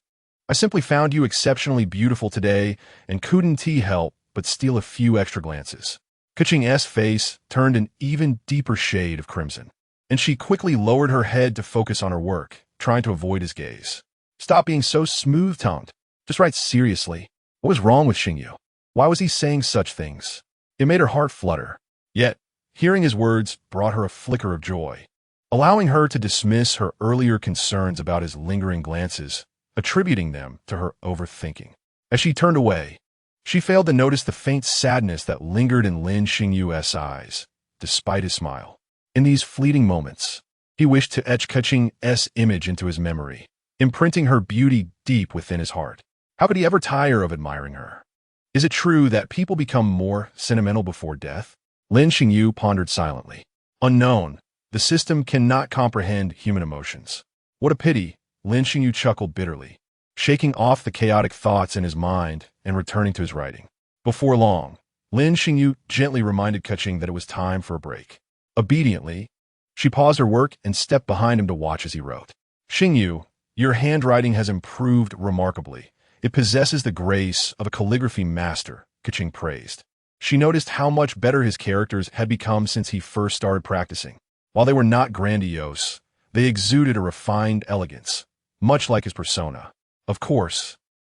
[SPEAKER 1] I simply found you exceptionally beautiful today and couldn't help but steal a few extra glances. Keqing's face turned an even deeper shade of crimson, and she quickly lowered her head to focus on her work, trying to avoid his gaze. Stop being so smooth-tongued. Just write seriously. What was wrong with Xingyu? Why was he saying such things? It made her heart flutter. Yet, hearing his words brought her a flicker of joy, allowing her to dismiss her earlier concerns about his lingering glances, attributing them to her overthinking. As she turned away, she failed to notice the faint sadness that lingered in Lin Xingyu's eyes, despite his smile. In these fleeting moments, he wished to etch Keqing's image into his memory, imprinting her beauty deep within his heart. How could he ever tire of admiring her? Is it true that people become more sentimental before death? Lin Xingyu pondered silently. Unknown, the system cannot comprehend human emotions. What a pity, Lin Xingyu chuckled bitterly, shaking off the chaotic thoughts in his mind and returning to his writing. Before long, Lin Xingyu gently reminded Keqing that it was time for a break. Obediently, she paused her work and stepped behind him to watch as he wrote. Xingyu, your handwriting has improved remarkably. It possesses the grace of a calligraphy master, Keqing praised. She noticed how much better his characters had become since he first started practicing. While they were not grandiose, they exuded a refined elegance, much like his persona. Of course,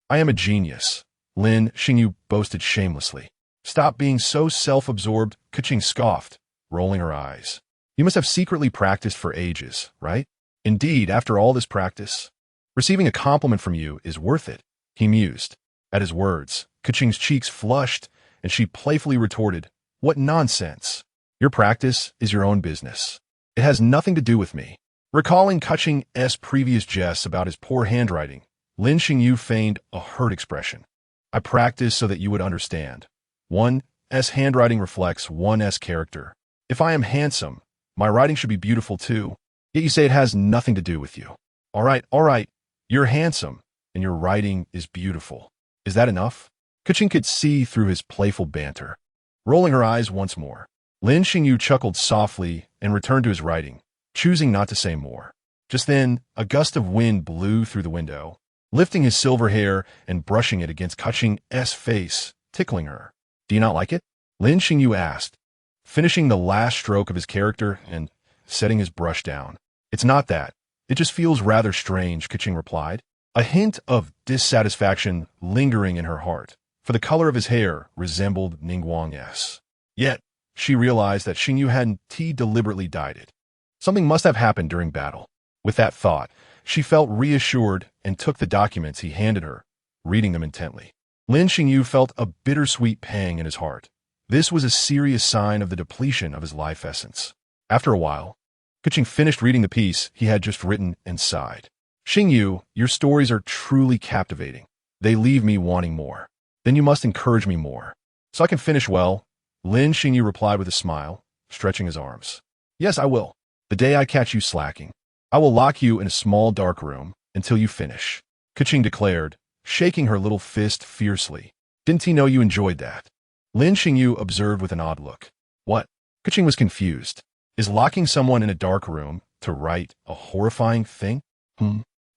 [SPEAKER 1] I am a genius, Lin Xingyu boasted shamelessly. Stop being so self-absorbed, Keqing scoffed, rolling her eyes. You must have secretly practiced for ages, right? Indeed, after all this practice, receiving a compliment from you is worth it, he mused. At his words, Keqing's cheeks flushed, and she playfully retorted, "What nonsense! Your practice is your own business. It has nothing to do with me." Recalling Keqing's previous jests about his poor handwriting, Lin Xingyu feigned a hurt expression. "I practice so that you would understand. One's handwriting reflects one's character. If I am handsome, my writing should be beautiful too. Yet you say it has nothing to do with you. All right, you're handsome, and your writing is beautiful. Is that enough?" Keqing could see through his playful banter. Rolling her eyes once more, Lin Xingyu chuckled softly and returned to his writing, choosing not to say more. Just then, a gust of wind blew through the window, lifting his silver hair and brushing it against Keqing's face, tickling her. "Do you not like it?" Lin Xingyu asked, finishing the last stroke of his character and setting his brush down. "It's not that. It just feels rather strange," Keqing replied, a hint of dissatisfaction lingering in her heart, for the color of his hair resembled Ningguang's. Yet, she realized that Xingyu hadn't deliberately dyed it. Something must have happened during battle. With that thought, she felt reassured and took the documents he handed her, reading them intently. Lin Xingyu felt a bittersweet pang in his heart. This was a serious sign of the depletion of his life essence. After a while, Keqing finished reading the piece he had just written and sighed. "Xingyu, your stories are truly captivating. They leave me wanting more. Then you must encourage me more, so I can finish well." Lin Xingyu replied with a smile, stretching his arms. "Yes, I will. The day I catch you slacking, I will lock you in a small dark room until you finish," Keqing declared, shaking her little fist fiercely. "Didn't he know you enjoyed that?" Lin Xingyu observed with an odd look. "What?" Keqing was confused. "Is locking someone in a dark room to write a horrifying thing?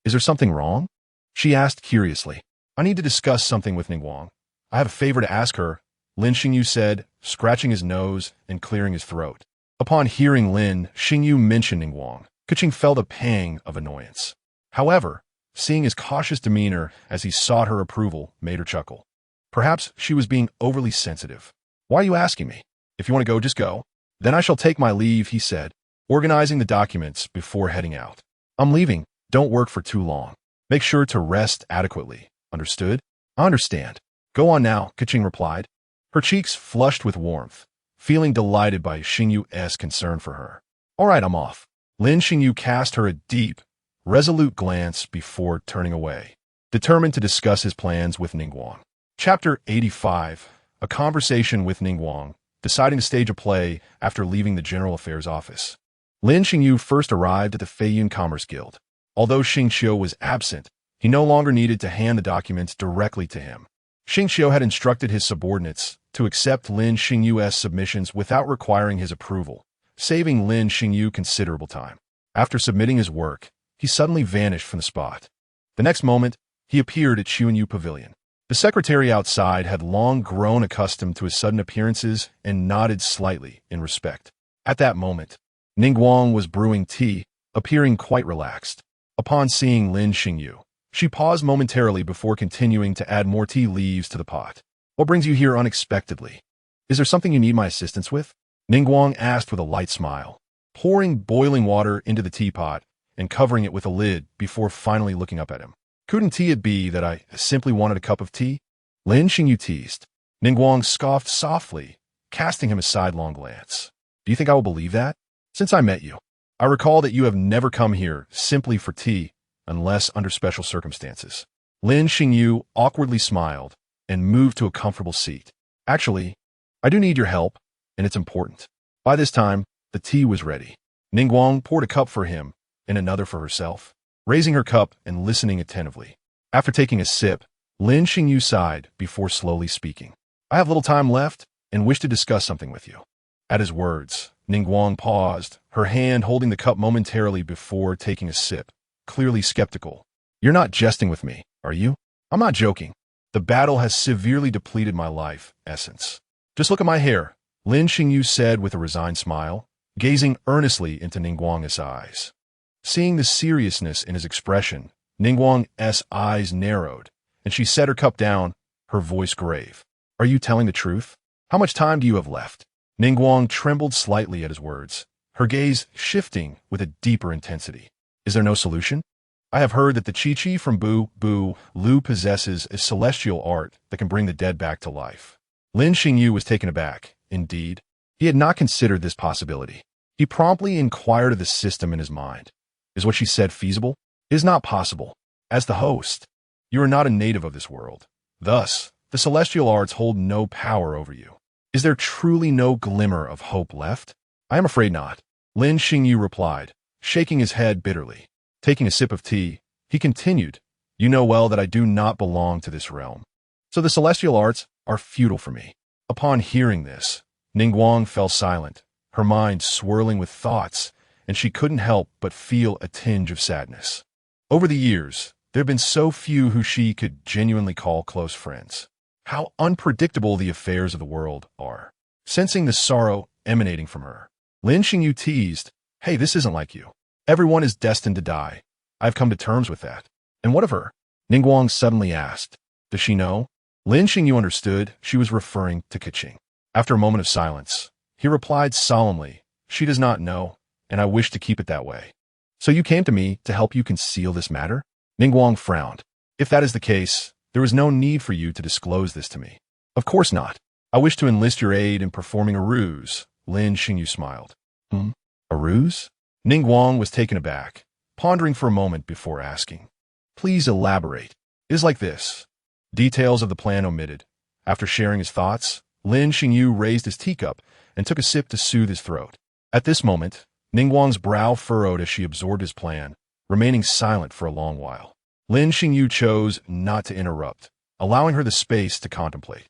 [SPEAKER 1] Is there something wrong?" she asked curiously. "I need to discuss something with Ningguang. I have a favor to ask her," Lin Xingyu said, scratching his nose and clearing his throat. Upon hearing Lin Xingyu mention Ningguang, Keqing felt a pang of annoyance. However, seeing his cautious demeanor as he sought her approval made her chuckle. Perhaps she was being overly sensitive. "Why are you asking me? If you want to go, just go. Then I shall take my leave," he said, organizing the documents before heading out. "I'm leaving. Don't work for too long. Make sure to rest adequately. Understood?" "I understand. Go on now," Keqing replied, her cheeks flushed with warmth, feeling delighted by Xingyu's concern for her. "All right, I'm off." Lin Xingyu cast her a deep, resolute glance before turning away, determined to discuss his plans with Ningguang. Chapter 85. A conversation with Ningguang, deciding to stage a play after leaving the General Affairs office. Lin Xingyu first arrived at the Feiyun Commerce Guild. Although Xingqiu was absent, he no longer needed to hand the documents directly to him. Xingqiu had instructed his subordinates to accept Lin Xingyu's submissions without requiring his approval, saving Lin Xingyu considerable time. After submitting his work, he suddenly vanished from the spot. The next moment, he appeared at Xuanyu Pavilion. The secretary outside had long grown accustomed to his sudden appearances and nodded slightly in respect. At that moment, Ningguang was brewing tea, appearing quite relaxed. Upon seeing Lin Xingyu, she paused momentarily before continuing to add more tea leaves to the pot. "What brings you here unexpectedly? Is there something you need my assistance with?" Ningguang asked with a light smile, pouring boiling water into the teapot and covering it with a lid before finally looking up at him. "Couldn't it be that I simply wanted a cup of tea?" Lin Xingyu teased. Ningguang scoffed softly, casting him a sidelong glance. "Do you think I will believe that? Since I met you, I recall that you have never come here simply for tea, unless under special circumstances." Lin Xingyu awkwardly smiled and moved to a comfortable seat. "Actually, I do need your help, and it's important." By this time, the tea was ready. Ningguang poured a cup for him and another for herself, raising her cup and listening attentively. After taking a sip, Lin Xingyu sighed before slowly speaking. "I have little time left and wish to discuss something with you." At his words, Ningguang paused, her hand holding the cup momentarily before taking a sip, clearly skeptical. "You're not jesting with me, are you?" "I'm not joking. The battle has severely depleted my life essence. Just look at my hair," Lin Xingyu said with a resigned smile, gazing earnestly into Ningguang's eyes. Seeing the seriousness in his expression, Ningguang's eyes narrowed, and she set her cup down, her voice grave. "Are you telling the truth? How much time do you have left?" Ningguang trembled slightly at his words, her gaze shifting with a deeper intensity. "Is there no solution?" I have heard that the Chi-Chi from Bu Lu possesses a celestial art that can bring the dead back to life. Lin Xingyu was taken aback. Indeed, he had not considered this possibility. He promptly inquired of the system in his mind. Is what she said feasible? It is not possible. As the host, you are not a native of this world. Thus, the celestial arts hold no power over you. Is there truly no glimmer of hope left? I am afraid not. Lin Xingyu replied, shaking his head bitterly. Taking a sip of tea, he continued, you know well that I do not belong to this realm. So the celestial arts are futile for me. Upon hearing this, Ningguang fell silent, her mind swirling with thoughts, and she couldn't help but feel a tinge of sadness. Over the years, there have been so few who she could genuinely call close friends. How unpredictable the affairs of the world are. Sensing the sorrow emanating from her, Lin Xingyu teased, hey, this isn't like you. Everyone is destined to die. I've come to terms with that. And what of her? Ningguang suddenly asked. Does she know? Lin Xingyu understood she was referring to Keqing. After a moment of silence, he replied solemnly, she does not know, and I wish to keep it that way. So you came to me to help you conceal this matter? Ningguang frowned. If that is the case, there is no need for you to disclose this to me. Of course not. I wish to enlist your aid in performing a ruse. Lin Xingyu smiled. A ruse? Ningguang was taken aback, pondering for a moment before asking. Please elaborate. It is like this. Details of the plan omitted. After sharing his thoughts, Lin Xingyu raised his teacup and took a sip to soothe his throat. At this moment, Ningguang's brow furrowed as she absorbed his plan, remaining silent for a long while. Lin Xingyu chose not to interrupt, allowing her the space to contemplate.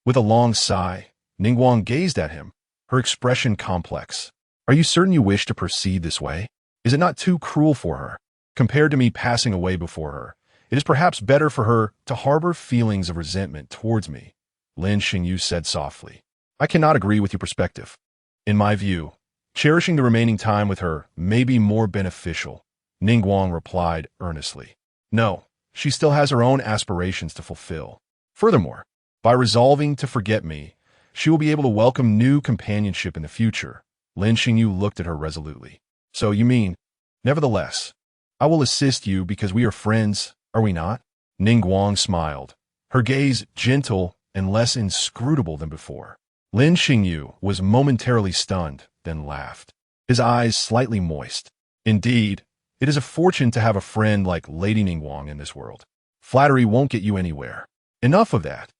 [SPEAKER 1] With a long sigh, Ningguang gazed at him, her expression complex. Are you certain you wish to proceed this way? Is it not too cruel for her? Compared to me passing away before her, it is perhaps better for her to harbor feelings of resentment towards me, Lin Xingyu said softly. I cannot agree with your perspective. In my view, cherishing the remaining time with her may be more beneficial, Ningguang replied earnestly. No, she still has her own aspirations to fulfill. Furthermore, by resolving to forget me, she will be able to welcome new companionship in the future. Lin Xingyu looked at her resolutely. So you mean, nevertheless, I will assist you because we are friends, are we not? Ningguang smiled, her gaze gentle and less inscrutable than before. Lin Xingyu was momentarily stunned, then laughed, his eyes slightly moist. Indeed, it is a fortune to have a friend like Lady Ningguang in this world. Flattery won't get you anywhere. Enough of that.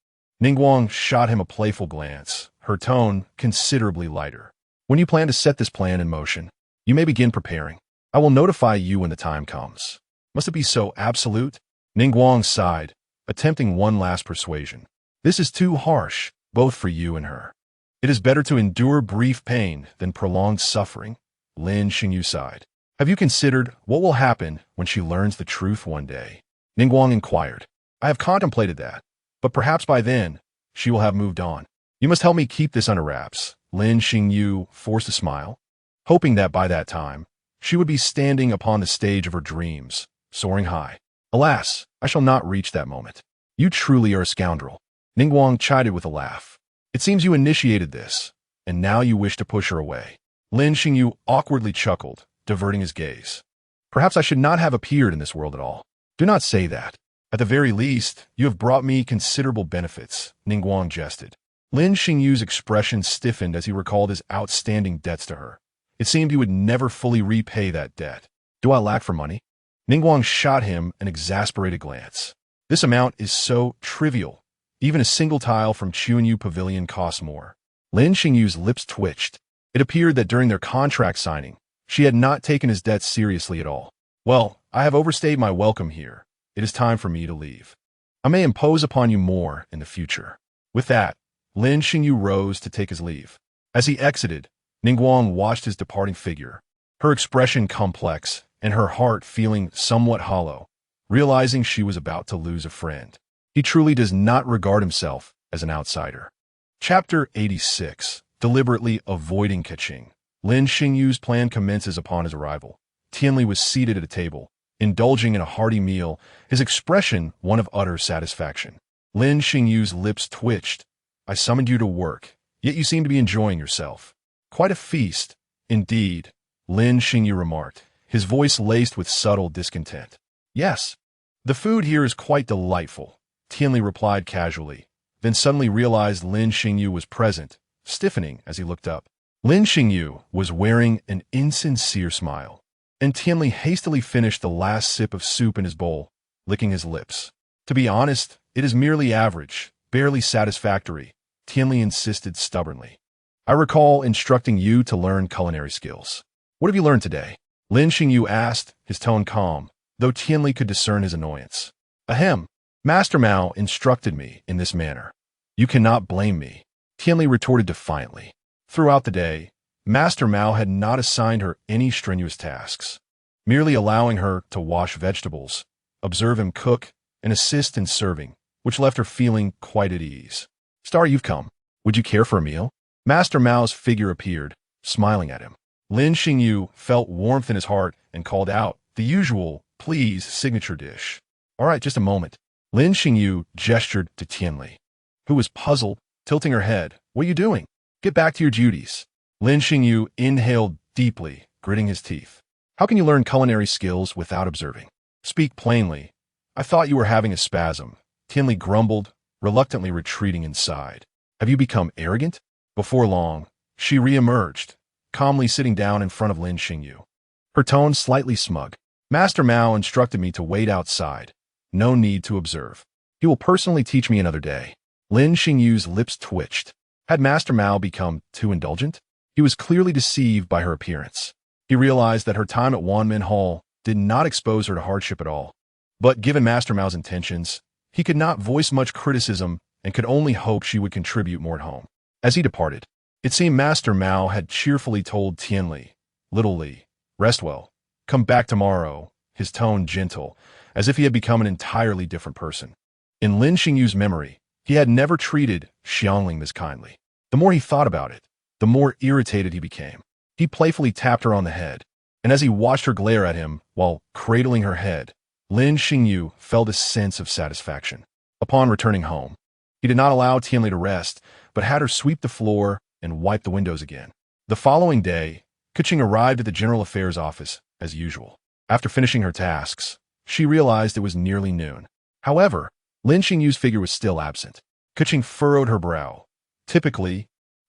[SPEAKER 1] Ningguang shot him a playful glance, her tone considerably lighter. When you plan to set this plan in motion, you may begin preparing. I will notify you when the time comes. Must it be so absolute? Ningguang sighed, attempting one last persuasion. This is too harsh, both for you and her. It is better to endure brief pain than prolonged suffering, Lin Xingyu sighed. Have you considered what will happen when she learns the truth one day? Ningguang inquired. I have contemplated that, but perhaps by then, she will have moved on. You must help me keep this under wraps. Lin Xingyu forced a smile, hoping that by that time, she would be standing upon the stage of her dreams, soaring high. Alas, I shall not reach that moment. You truly are a scoundrel. Ningguang chided with a laugh. It seems you initiated this, and now you wish to push her away. Lin Xingyu awkwardly chuckled, diverting his gaze. Perhaps I should not have appeared in this world at all. Do not say that. At the very least, you have brought me considerable benefits, Ningguang jested. Lin Xingyu's expression stiffened as he recalled his outstanding debts to her. It seemed he would never fully repay that debt. Do I lack for money? Ningguang shot him an exasperated glance. This amount is so trivial. Even a single tile from Chuanyu Pavilion costs more. Lin Xingyu's lips twitched. It appeared that during their contract signing, she had not taken his debts seriously at all. Well, I have overstayed my welcome here. It is time for me to leave. I may impose upon you more in the future. With that, Lin Xingyu rose to take his leave. As he exited, Ningguang watched his departing figure, her expression complex and her heart feeling somewhat hollow, realizing she was about to lose a friend. He truly does not regard himself as an outsider. Chapter 86. Deliberately avoiding Keqing. Lin Xingyu's plan commences upon his arrival. Tianli was seated at a table, indulging in a hearty meal, his expression one of utter satisfaction. Lin Xingyu's lips twitched. I summoned you to work, yet you seem to be enjoying yourself. Quite a feast, indeed, Lin Xingyu remarked, his voice laced with subtle discontent. Yes. The food here is quite delightful, Tianli replied casually, then suddenly realized Lin Xingyu was present, stiffening as he looked up. Lin Xingyu was wearing an insincere smile, and Tianli hastily finished the last sip of soup in his bowl, licking his lips. To be honest, it is merely average, barely satisfactory, Tianli insisted stubbornly. I recall instructing you to learn culinary skills. What have you learned today? Lin Xingyu asked, his tone calm, though Tianli could discern his annoyance. Ahem. Master Mao instructed me in this manner. You cannot blame me, Tianli retorted defiantly. Throughout the day, Master Mao had not assigned her any strenuous tasks, merely allowing her to wash vegetables, observe him cook, and assist in serving, which left her feeling quite at ease. Star, you've come. Would you care for a meal? Master Mao's figure appeared, smiling at him. Lin Xingyu felt warmth in his heart and called out, the usual, please, signature dish. All right, just a moment. Lin Xingyu gestured to Tianli, who was puzzled, tilting her head. What are you doing? Get back to your duties. Lin Xingyu inhaled deeply, gritting his teeth. How can you learn culinary skills without observing? Speak plainly. I thought you were having a spasm. Tianli grumbled, reluctantly retreating inside. Have you become arrogant? Before long, she re-emerged, calmly sitting down in front of Lin Xingyu. Her tone slightly smug. Master Mao instructed me to wait outside. No need to observe. He will personally teach me another day. Lin Xingyu's lips twitched. Had Master Mao become too indulgent? He was clearly deceived by her appearance. He realized that her time at Wanmin Hall did not expose her to hardship at all. But given Master Mao's intentions, he could not voice much criticism and could only hope she would contribute more at home. As he departed, it seemed Master Mao had cheerfully told Tianli, Little Li, rest well, come back tomorrow, his tone gentle, as if he had become an entirely different person. In Lin Xingyu's memory, he had never treated Xiangling this kindly. The more he thought about it, the more irritated he became. He playfully tapped her on the head, and as he watched her glare at him while cradling her head, Lin Xingyu felt a sense of satisfaction. Upon returning home, he did not allow Tianli to rest, but had her sweep the floor and wipe the windows again. The following day, Keqing arrived at the General Affairs office, as usual. After finishing her tasks, she realized it was nearly noon. However, Lin Xingyu's figure was still absent. Keqing furrowed her brow. Typically,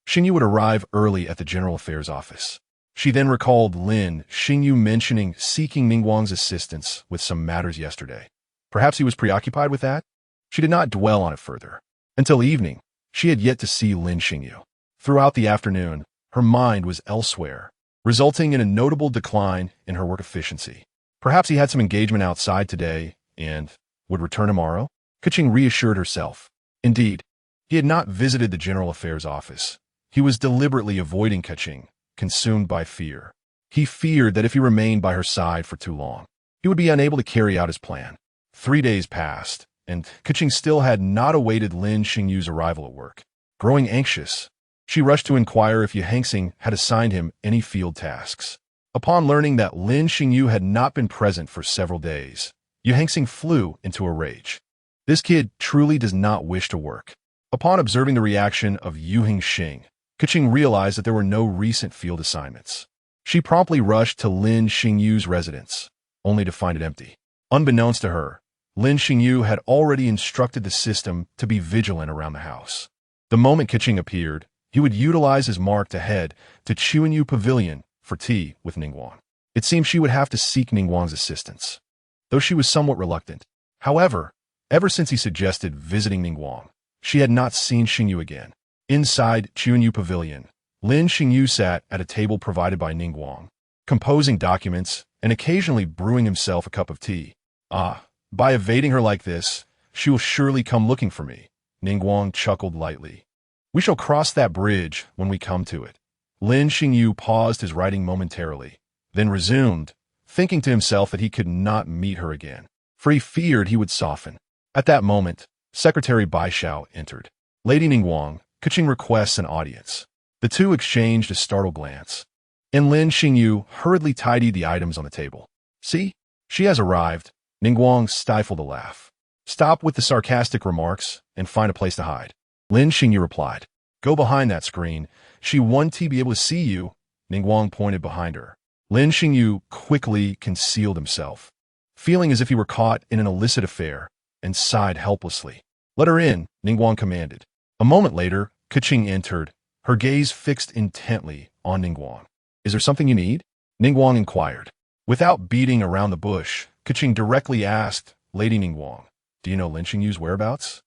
[SPEAKER 1] Xingyu would arrive early at the General Affairs office. She then recalled Lin Xingyu mentioning seeking Ningguang's assistance with some matters yesterday. Perhaps he was preoccupied with that? She did not dwell on it further. Until evening, she had yet to see Lin Xingyu. Throughout the afternoon, her mind was elsewhere, resulting in a notable decline in her work efficiency. Perhaps he had some engagement outside today and would return tomorrow? Keqing reassured herself. Indeed, he had not visited the General Affairs office. He was deliberately avoiding Keqing, consumed by fear. He feared that if he remained by her side for too long, he would be unable to carry out his plan. 3 days passed, and Keqing still had not awaited Lin Xingyu's arrival at work. Growing anxious, she rushed to inquire if Keqing had assigned him any field tasks. Upon learning that Lin Xingyu had not been present for several days, Keqing flew into a rage. This kid truly does not wish to work. Upon observing the reaction of Xing, Keqing realized that there were no recent field assignments. She promptly rushed to Lin Xingyu's residence, only to find it empty. Unbeknownst to her, Lin Xingyu had already instructed the system to be vigilant around the house. The moment Keqing appeared, he would utilize his mark to head to Chuanyu Pavilion for tea with Ningguang. It seemed she would have to seek Ningguang's assistance, though she was somewhat reluctant. However, ever since he suggested visiting Ningguang, she had not seen Xingyu again. Inside Chuanyu Pavilion, Lin Xingyu sat at a table provided by Ningguang, composing documents and occasionally brewing himself a cup of tea. By evading her like this, she will surely come looking for me, Ningguang chuckled lightly. We shall cross that bridge when we come to it. Lin Xingyu paused his writing momentarily, then resumed, thinking to himself that he could not meet her again, for he feared he would soften. At that moment, Secretary Baishao entered. Lady Ningguang, Keqing requests an audience. The two exchanged a startled glance, and Lin Xingyu hurriedly tidied the items on the table. See? She has arrived. Ningguang stifled a laugh. Stop with the sarcastic remarks and find a place to hide. Lin Xingyu replied. Go behind that screen. She won't be able to see you. Ningguang pointed behind her. Lin Xingyu quickly concealed himself. feeling as if he were caught in an illicit affair, and sighed helplessly. "Let her in," Ningguang commanded. A moment later, Keqing entered, her gaze fixed intently on Ningguang. "Is there something you need?" Ningguang inquired. Without beating around the bush, Keqing directly asked Lady Ningguang, "Do you know Lin Xingyu's whereabouts?"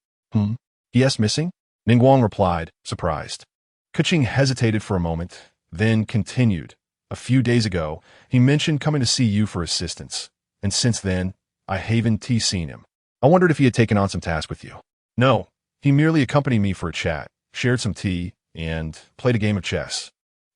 [SPEAKER 1] He asked missing? Ningguang replied, surprised. Keqing hesitated for a moment, then continued. "A few days ago, he mentioned coming to see you for assistance, and since then, I haven't seen him. I wondered if he had taken on some task with you." "No, he merely accompanied me for a chat, shared some tea, and played a game of chess."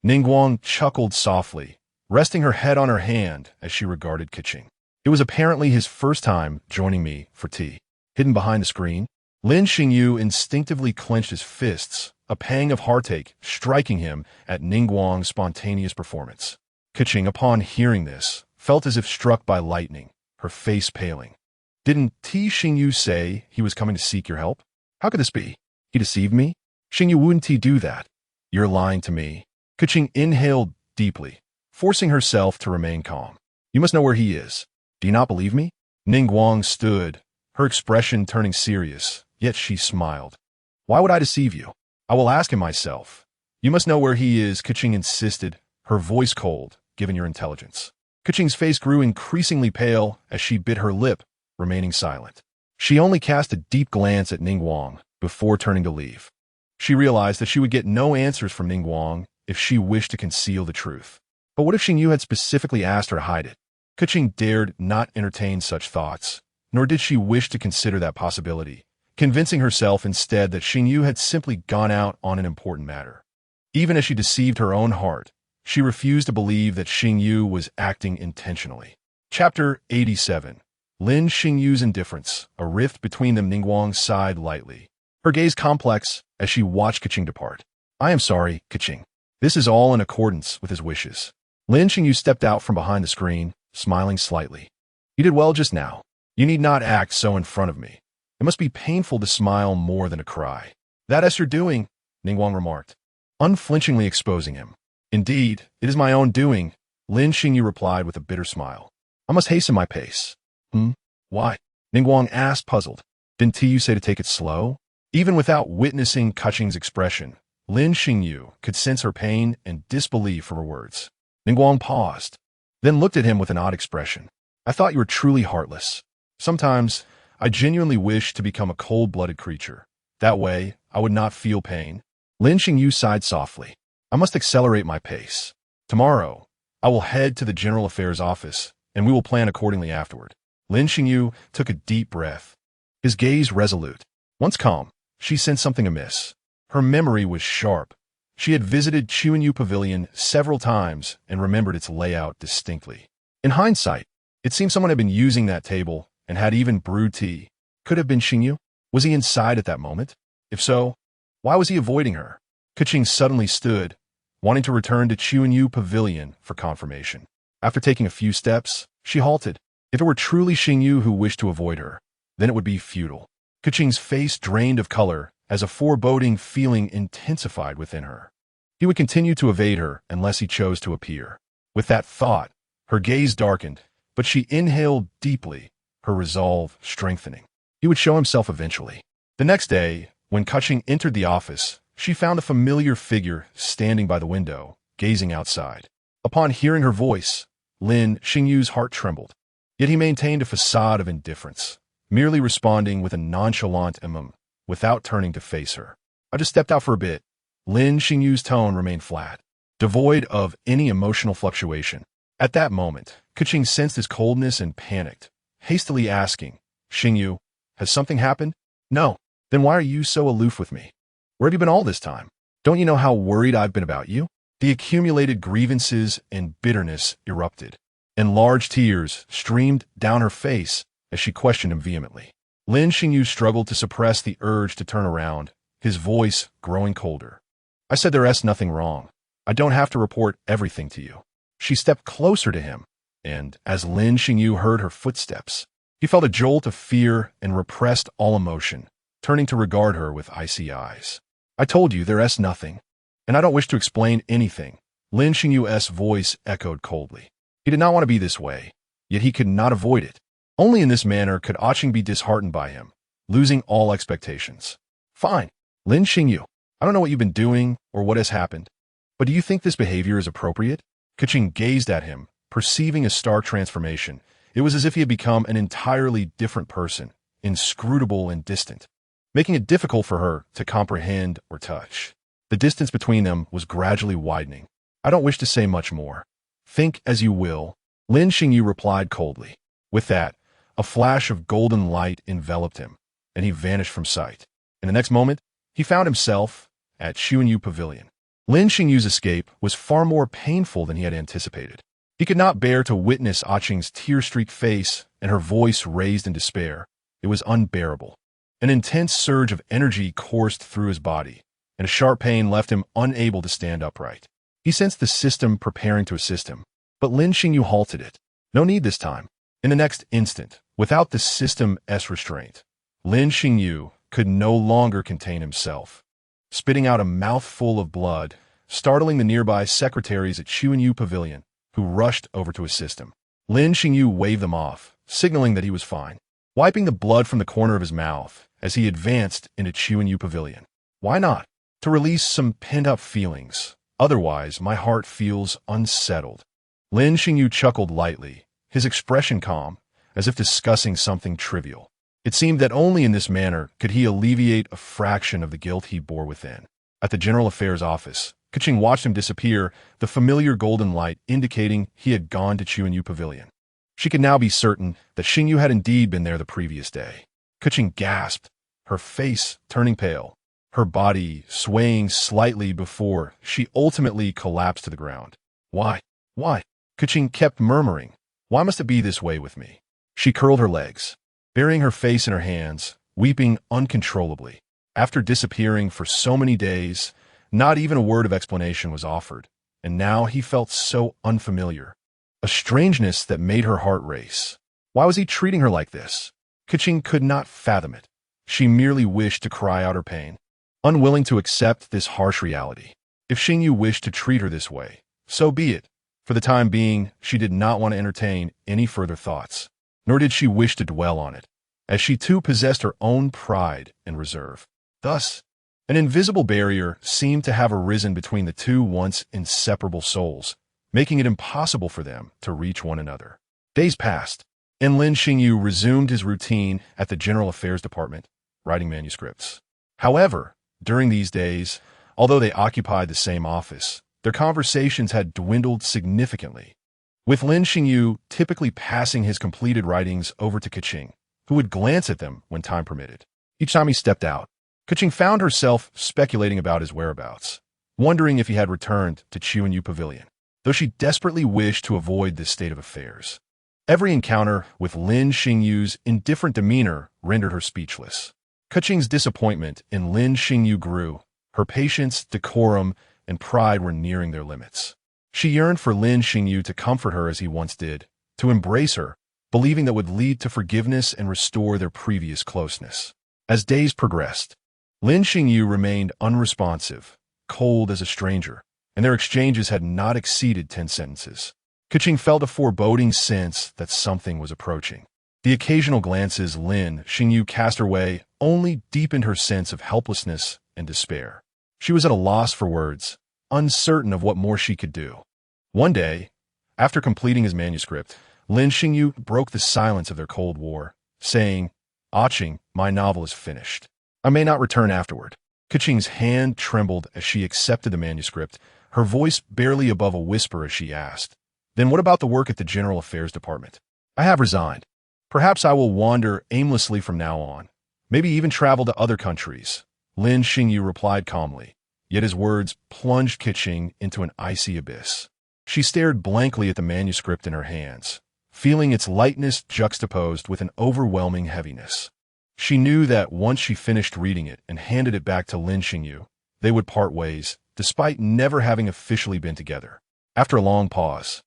[SPEAKER 1] Ningguang chuckled softly, resting her head on her hand as she regarded Keqing. "It was apparently his first time joining me for tea." Hidden behind the screen, Lin Xingyu instinctively clenched his fists, a pang of heartache striking him at Ningguang's spontaneous performance. Keqing, upon hearing this, felt as if struck by lightning, her face paling. "Didn't Xingyu say he was coming to seek your help? How could this be? He deceived me? Xingyu wouldn't he do that?" "You're lying to me." Keqing inhaled deeply, forcing herself to remain calm. "You must know where he is. Do you not believe me?" Ningguang stood, her expression turning serious, yet she smiled. "Why would I deceive you? I will ask him myself." "You must know where he is," Keqing insisted, her voice cold, given your intelligence. Keqing's face grew increasingly pale as she bit her lip, remaining silent. She only cast a deep glance at Ningguang before turning to leave. She realized that she would get no answers from Ningguang if she wished to conceal the truth. But what if Xingyu had specifically asked her to hide it? Keqing dared not entertain such thoughts, nor did she wish to consider that possibility, convincing herself instead that Xingyu had simply gone out on an important matter. Even as she deceived her own heart, she refused to believe that Xingyu was acting intentionally. Chapter 87. Lin Xingyu's indifference, a rift between them. Ningguang sighed lightly, her gaze complex as she watched Keqing depart. "I am sorry, Keqing. This is all in accordance with his wishes." Lin Xingyu stepped out from behind the screen, smiling slightly. "You did well just now. You need not act so in front of me. It must be painful to smile more than to cry." "That is your doing," Ningguang remarked, unflinchingly exposing him. "Indeed, it is my own doing," Lin Xingyu replied with a bitter smile. "I must hasten my pace." Why?" Ningguang asked, puzzled. "Didn't you say to take it slow?" Even without witnessing Keqing's expression, Lin Xingyu could sense her pain and disbelief from her words. Ningguang paused, then looked at him with an odd expression. "I thought you were truly heartless. Sometimes, I genuinely wish to become a cold-blooded creature. That way, I would not feel pain." Lin Xingyu sighed softly. "I must accelerate my pace. Tomorrow, I will head to the General Affairs office, and we will plan accordingly afterward." Lin Xingyu took a deep breath, his gaze resolute. Once calm, she sensed something amiss. Her memory was sharp. She had visited Chuanyu Pavilion several times and remembered its layout distinctly. In hindsight, it seemed someone had been using that table and had even brewed tea. Could have been Xingyu? Was he inside at that moment? If so, why was he avoiding her? Keqing suddenly stood, wanting to return to Chuanyu Pavilion for confirmation. After taking a few steps, she halted. If it were truly Xingyu who wished to avoid her, then it would be futile. Keqing's face drained of color as a foreboding feeling intensified within her. He would continue to evade her unless he chose to appear. With that thought, her gaze darkened, but she inhaled deeply, her resolve strengthening. He would show himself eventually. The next day, when Keqing entered the office, she found a familiar figure standing by the window, gazing outside. Upon hearing her voice, Lin Xingyu's heart trembled. Yet he maintained a facade of indifference, merely responding with a nonchalant without turning to face her. "I just stepped out for a bit." Lin Xingyu's tone remained flat, devoid of any emotional fluctuation. At that moment, Keqing sensed his coldness and panicked, hastily asking, "Xingyu, has something happened?" "No." "Then why are you so aloof with me? Where have you been all this time? Don't you know how worried I've been about you?" The accumulated grievances and bitterness erupted, and large tears streamed down her face as she questioned him vehemently. Lin Xingyu struggled to suppress the urge to turn around, his voice growing colder. "I said there is nothing wrong. I don't have to report everything to you." She stepped closer to him, and as Lin Xingyu heard her footsteps, he felt a jolt of fear and repressed all emotion, turning to regard her with icy eyes. "I told you there is nothing, and I don't wish to explain anything." Lin Xingyu's voice echoed coldly. He did not want to be this way, yet he could not avoid it. Only in this manner could Keqing be disheartened by him, losing all expectations. Fine, Lin Xingyu. I don't know what you've been doing or what has happened, but do you think this behavior is appropriate? Keqing gazed at him, perceiving a stark transformation. It was as if he had become an entirely different person, inscrutable and distant, making it difficult for her to comprehend or touch. The distance between them was gradually widening. I don't wish to say much more. Think as you will, Lin Xingyu replied coldly. With that, a flash of golden light enveloped him, and he vanished from sight. In the next moment, he found himself at Xuanyu Pavilion. Lin Xingyu's escape was far more painful than he had anticipated. He could not bear to witness Keqing's tear-streaked face and her voice raised in despair. It was unbearable. An intense surge of energy coursed through his body, and a sharp pain left him unable to stand upright. He sensed the system preparing to assist him, but Lin Xingyu halted it. No need this time. In the next instant, without the system's restraint, Lin Xingyu could no longer contain himself, spitting out a mouthful of blood, startling the nearby secretaries at Xuanyu Pavilion, who rushed over to assist him. Lin Xingyu waved them off, signaling that he was fine, wiping the blood from the corner of his mouth as he advanced into Xuanyu Pavilion. Why not? To release some pent-up feelings. Otherwise, my heart feels unsettled. Lin Xingyu chuckled lightly, his expression calm, as if discussing something trivial. It seemed that only in this manner could he alleviate a fraction of the guilt he bore within. At the General Affairs office, Keqing watched him disappear, the familiar golden light indicating he had gone to Xuanyu Pavilion. She could now be certain that Xingyu had indeed been there the previous day. Keqing gasped, her face turning pale, her body swaying slightly before she ultimately collapsed to the ground. Why? Keqing kept murmuring. Why must it be this way with me? She curled her legs, burying her face in her hands, weeping uncontrollably. After disappearing for so many days, not even a word of explanation was offered, and now he felt so unfamiliar. A strangeness that made her heart race. Why was he treating her like this? Keqing could not fathom it. She merely wished to cry out her pain, unwilling to accept this harsh reality. If Xingyu wished to treat her this way, so be it. For the time being, she did not want to entertain any further thoughts, nor did she wish to dwell on it, as she too possessed her own pride and reserve. Thus, an invisible barrier seemed to have arisen between the two once inseparable souls, making it impossible for them to reach one another. Days passed, and Lin Xingyu resumed his routine at the General Affairs Department, writing manuscripts. However, during these days, although they occupied the same office, their conversations had dwindled significantly, with Lin Xingyu typically passing his completed writings over to Keqing, who would glance at them when time permitted. Each time he stepped out, Keqing found herself speculating about his whereabouts, wondering if he had returned to Xuanyu Pavilion, though she desperately wished to avoid this state of affairs. Every encounter with Lin Xingyu's indifferent demeanor rendered her speechless. Keqing's disappointment in Lin Xingyu grew. Her patience, decorum, and pride were nearing their limits. She yearned for Lin Xingyu to comfort her as he once did, to embrace her, believing that would lead to forgiveness and restore their previous closeness. As days progressed, Lin Xingyu remained unresponsive, cold as a stranger, and their exchanges had not exceeded 10 sentences. Keqing felt a foreboding sense that something was approaching. The occasional glances Lin Xingyu cast her way only deepened her sense of helplessness and despair. She was at a loss for words, uncertain of what more she could do. One day, after completing his manuscript, Lin Xingyu broke the silence of their Cold War, saying, "Keqing, my novel is finished. I may not return afterward." Keqing's hand trembled as she accepted the manuscript, her voice barely above a whisper as she asked, "Then what about the work at the General Affairs Department?" "I have resigned. Perhaps I will wander aimlessly from now on, maybe even travel to other countries," Lin Xingyu replied calmly, yet his words plunged Keqing into an icy abyss. She stared blankly at the manuscript in her hands, feeling its lightness juxtaposed with an overwhelming heaviness. She knew that once she finished reading it and handed it back to Lin Xingyu, they would part ways, despite never having officially been together. After a long pause,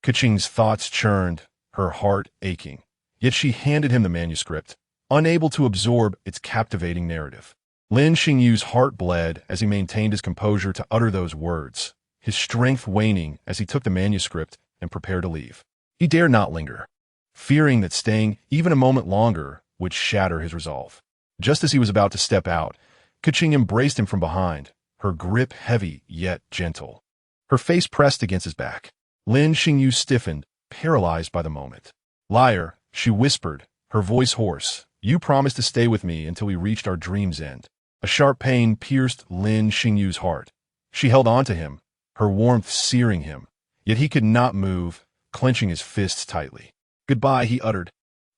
[SPEAKER 1] Keqing's thoughts churned, her heart aching, yet she handed him the manuscript, unable to absorb its captivating narrative. Lin Xingyu's heart bled as he maintained his composure to utter those words, his strength waning as he took the manuscript and prepared to leave. He dared not linger, fearing that staying even a moment longer would shatter his resolve. Just as he was about to step out, Keqing embraced him from behind, her grip heavy yet gentle. Her face pressed against his back. Lin Xingyu stiffened, paralyzed by the moment. "Liar," she whispered, her voice hoarse. "You promised to stay with me until we reached our dream's end." A sharp pain pierced Lin Xingyu's heart. She held on to him, her warmth searing him, yet he could not move, clenching his fists tightly. "Goodbye," he uttered,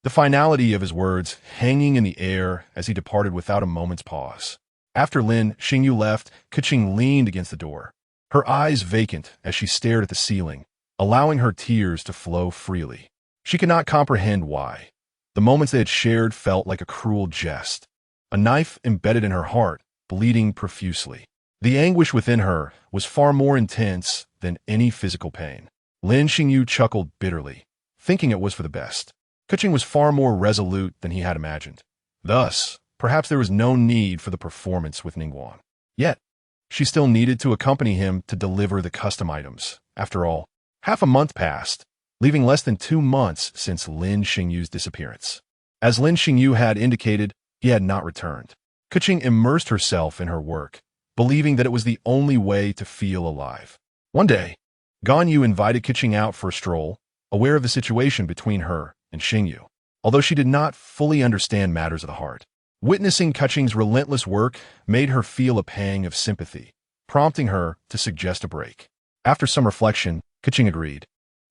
[SPEAKER 1] the finality of his words hanging in the air as he departed without a moment's pause. After Lin Xingyu left, Keqing leaned against the door, her eyes vacant as she stared at the ceiling, allowing her tears to flow freely. She could not comprehend why. The moments they had shared felt like a cruel jest. A knife embedded in her heart, bleeding profusely. The anguish within her was far more intense than any physical pain. Lin Xingyu chuckled bitterly, thinking it was for the best. Keqing was far more resolute than he had imagined. Thus, perhaps there was no need for the performance with Ningguang. Yet, she still needed to accompany him to deliver the custom items. After all, half a month passed, leaving less than 2 months since Lin Xingyu's disappearance. As Lin Xingyu had indicated, he had not returned. Keqing immersed herself in her work, believing that it was the only way to feel alive. One day, Ganyu invited Keqing out for a stroll, aware of the situation between her and Xingyu, although she did not fully understand matters of the heart. Witnessing Keqing's relentless work made her feel a pang of sympathy, prompting her to suggest a break. After some reflection, Keqing agreed,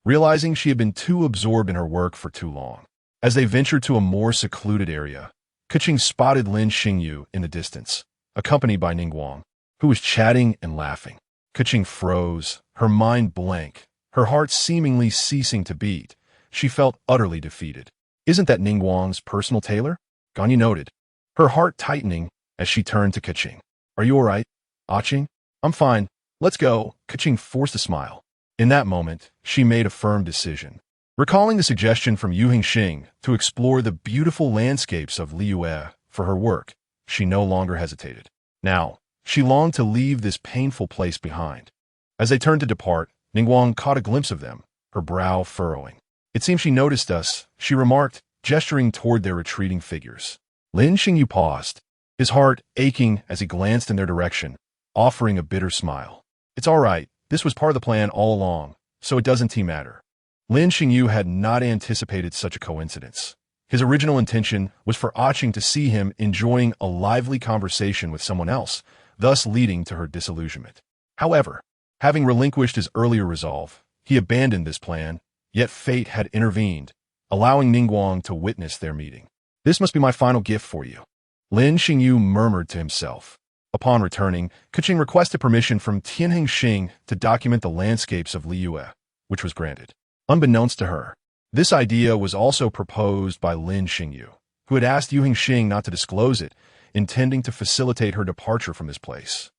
[SPEAKER 1] realizing she had been too absorbed in her work for too long. As they ventured to a more secluded area, Keqing spotted Lin Xingyu in the distance, accompanied by Ningguang, who was chatting and laughing. Keqing froze, her mind blank, her heart seemingly ceasing to beat. She felt utterly defeated. "Isn't that Ningguang's personal tailor?" Ganyu noted, her heart tightening as she turned to Keqing. "Are you all right, Qing?" "I'm fine. Let's go." Keqing forced a smile. In that moment, she made a firm decision. Recalling the suggestion from Yu Hingxing to explore the beautiful landscapes of Liyue for her work, she no longer hesitated. Now, she longed to leave this painful place behind. As they turned to depart, Ningguang caught a glimpse of them, her brow furrowing. "It seems she noticed us," she remarked, gesturing toward their retreating figures. Lin Xingyu paused, his heart aching as he glanced in their direction, offering a bitter smile. "It's all right. This was part of the plan all along, so it doesn't matter." Lin Xingyu had not anticipated such a coincidence. His original intention was for Qing to see him enjoying a lively conversation with someone else, thus leading to her disillusionment. However, having relinquished his earlier resolve, he abandoned this plan, yet fate had intervened, allowing Ningguang to witness their meeting. "This must be my final gift for you," Lin Xingyu murmured to himself. Upon returning, Keqing requested permission from Tianheng Xing to document the landscapes of Liyue, which was granted. Unbeknownst to her, this idea was also proposed by Lin Xingyu, who had asked Yu Hingxing not to disclose it, intending to facilitate her departure from this place,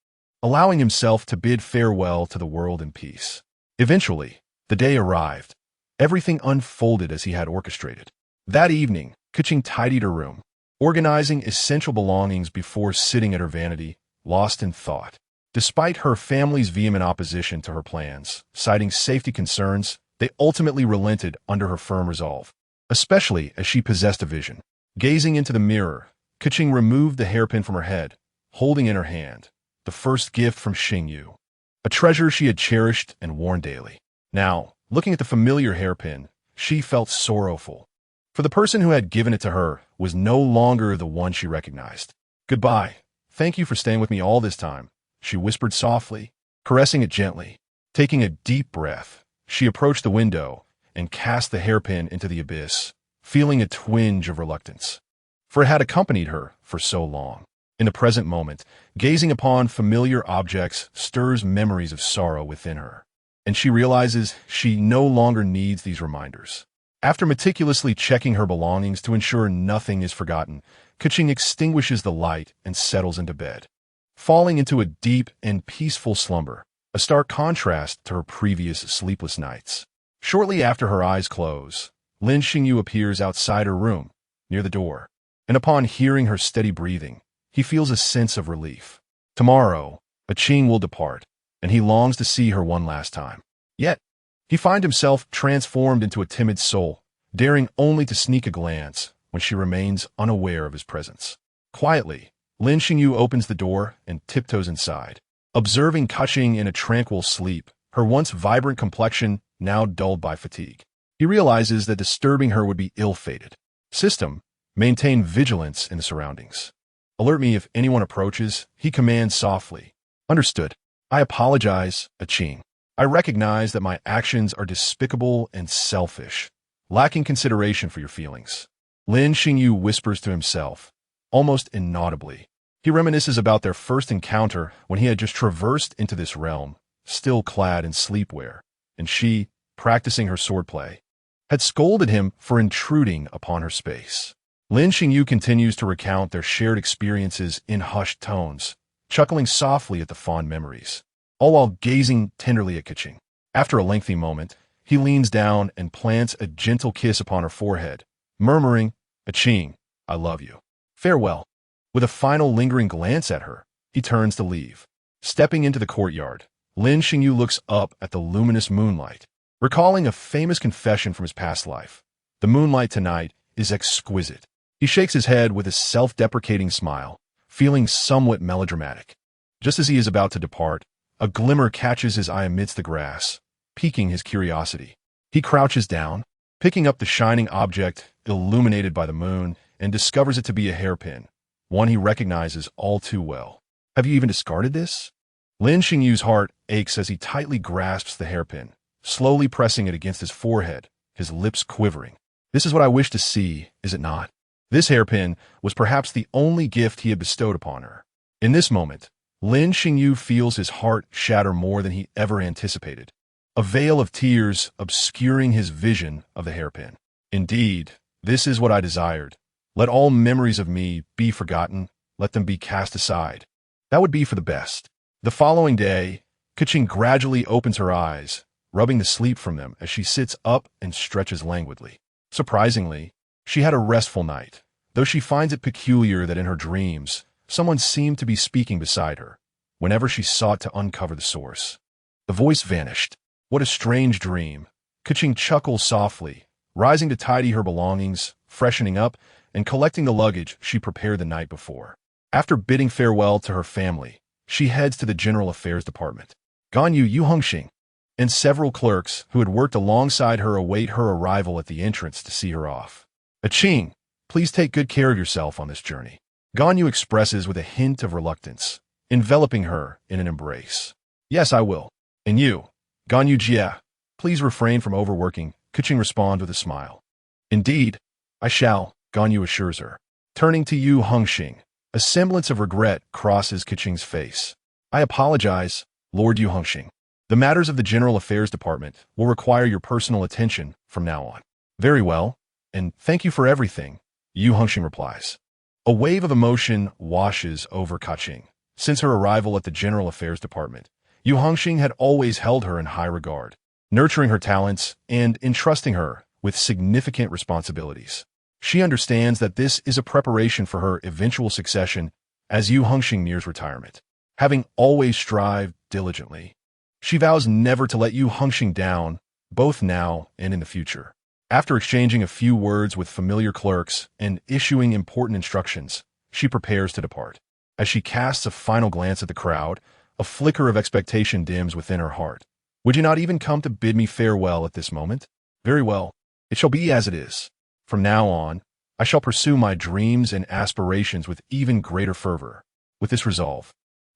[SPEAKER 1] allowing himself to bid farewell to the world in peace. Eventually, the day arrived. Everything unfolded as he had orchestrated. That evening, Keqing tidied her room, organizing essential belongings before sitting at her vanity, lost in thought. Despite her family's vehement opposition to her plans, citing safety concerns, they ultimately relented under her firm resolve, especially as she possessed a vision. Gazing into the mirror, Keqing removed the hairpin from her head, holding in her hand the first gift from Xingyu, a treasure she had cherished and worn daily. Now, looking at the familiar hairpin, she felt sorrowful, for the person who had given it to her was no longer the one she recognized. "Goodbye. Thank you for staying with me all this time," she whispered softly, caressing it gently. Taking a deep breath, she approached the window and cast the hairpin into the abyss, feeling a twinge of reluctance, for it had accompanied her for so long. In the present moment, gazing upon familiar objects stirs memories of sorrow within her, and she realizes she no longer needs these reminders. After meticulously checking her belongings to ensure nothing is forgotten, Keqing extinguishes the light and settles into bed, falling into a deep and peaceful slumber, a stark contrast to her previous sleepless nights. Shortly after her eyes close, Lin Xingyu appears outside her room, near the door, and upon hearing her steady breathing, he feels a sense of relief. Tomorrow, Qing will depart, and he longs to see her one last time. Yet, he finds himself transformed into a timid soul, daring only to sneak a glance when she remains unaware of his presence. Quietly, Lin Xingyu opens the door and tiptoes inside. Observing Keqing in a tranquil sleep, her once vibrant complexion now dulled by fatigue. He realizes that disturbing her would be ill-fated. System, maintain vigilance in the surroundings. Alert me if anyone approaches, he commands softly. Understood. I apologize, Keqing. I recognize that my actions are despicable and selfish, lacking consideration for your feelings. Lin Xingyu whispers to himself, almost inaudibly. He reminisces about their first encounter when he had just traversed into this realm, still clad in sleepwear, and she, practicing her swordplay, had scolded him for intruding upon her space. Lin Xingyu continues to recount their shared experiences in hushed tones, chuckling softly at the fond memories, all while gazing tenderly at Keqing. After a lengthy moment, he leans down and plants a gentle kiss upon her forehead, murmuring, Keqing, I love you. Farewell. With a final lingering glance at her, he turns to leave. Stepping into the courtyard, Lin Xingyu looks up at the luminous moonlight, recalling a famous confession from his past life. The moonlight tonight is exquisite. He shakes his head with a self-deprecating smile, feeling somewhat melodramatic. Just as he is about to depart, a glimmer catches his eye amidst the grass, piquing his curiosity. He crouches down, picking up the shining object illuminated by the moon, and discovers it to be a hairpin, one he recognizes all too well. Have you even discarded this? Lin Xingyu's heart aches as he tightly grasps the hairpin, slowly pressing it against his forehead, his lips quivering. This is what I wish to see, is it not? This hairpin was perhaps the only gift he had bestowed upon her. In this moment, Lin Xingyu feels his heart shatter more than he ever anticipated, a veil of tears obscuring his vision of the hairpin. Indeed, this is what I desired. Let all memories of me be forgotten, let them be cast aside. That would be for the best. The following day, Keqing gradually opens her eyes, rubbing the sleep from them as she sits up and stretches languidly. Surprisingly, she had a restful night, though she finds it peculiar that in her dreams, someone seemed to be speaking beside her, whenever she sought to uncover the source. The voice vanished. What a strange dream. Keqing chuckles softly, rising to tidy her belongings, freshening up, and collecting the luggage she prepared the night before. After bidding farewell to her family, she heads to the General Affairs Department. Ganyu Yuhengxing and several clerks who had worked alongside her await her arrival at the entrance to see her off. Keqing, please take good care of yourself on this journey. Ganyu expresses with a hint of reluctance, enveloping her in an embrace. Yes, I will. And you, Ganyu Jie, please refrain from overworking, Keqing responds with a smile. Indeed, I shall, Ganyu assures her. Turning to Yu Hengxing, a semblance of regret crosses Keqing's face. I apologize, Lord Yu Hengxing. The matters of the General Affairs Department will require your personal attention from now on. Very well, and thank you for everything, Yu Hengxing replies. A wave of emotion washes over Keqing. Since her arrival at the General Affairs Department, Yu Hengxing had always held her in high regard, nurturing her talents and entrusting her with significant responsibilities. She understands that this is a preparation for her eventual succession as Yu Hengxing nears retirement. Having always strived diligently, she vows never to let Yu Hengxing down, both now and in the future. After exchanging a few words with familiar clerks and issuing important instructions, she prepares to depart. As she casts a final glance at the crowd, a flicker of expectation dims within her heart. Would you not even come to bid me farewell at this moment? Very well, it shall be as it is. From now on, I shall pursue my dreams and aspirations with even greater fervor. With this resolve,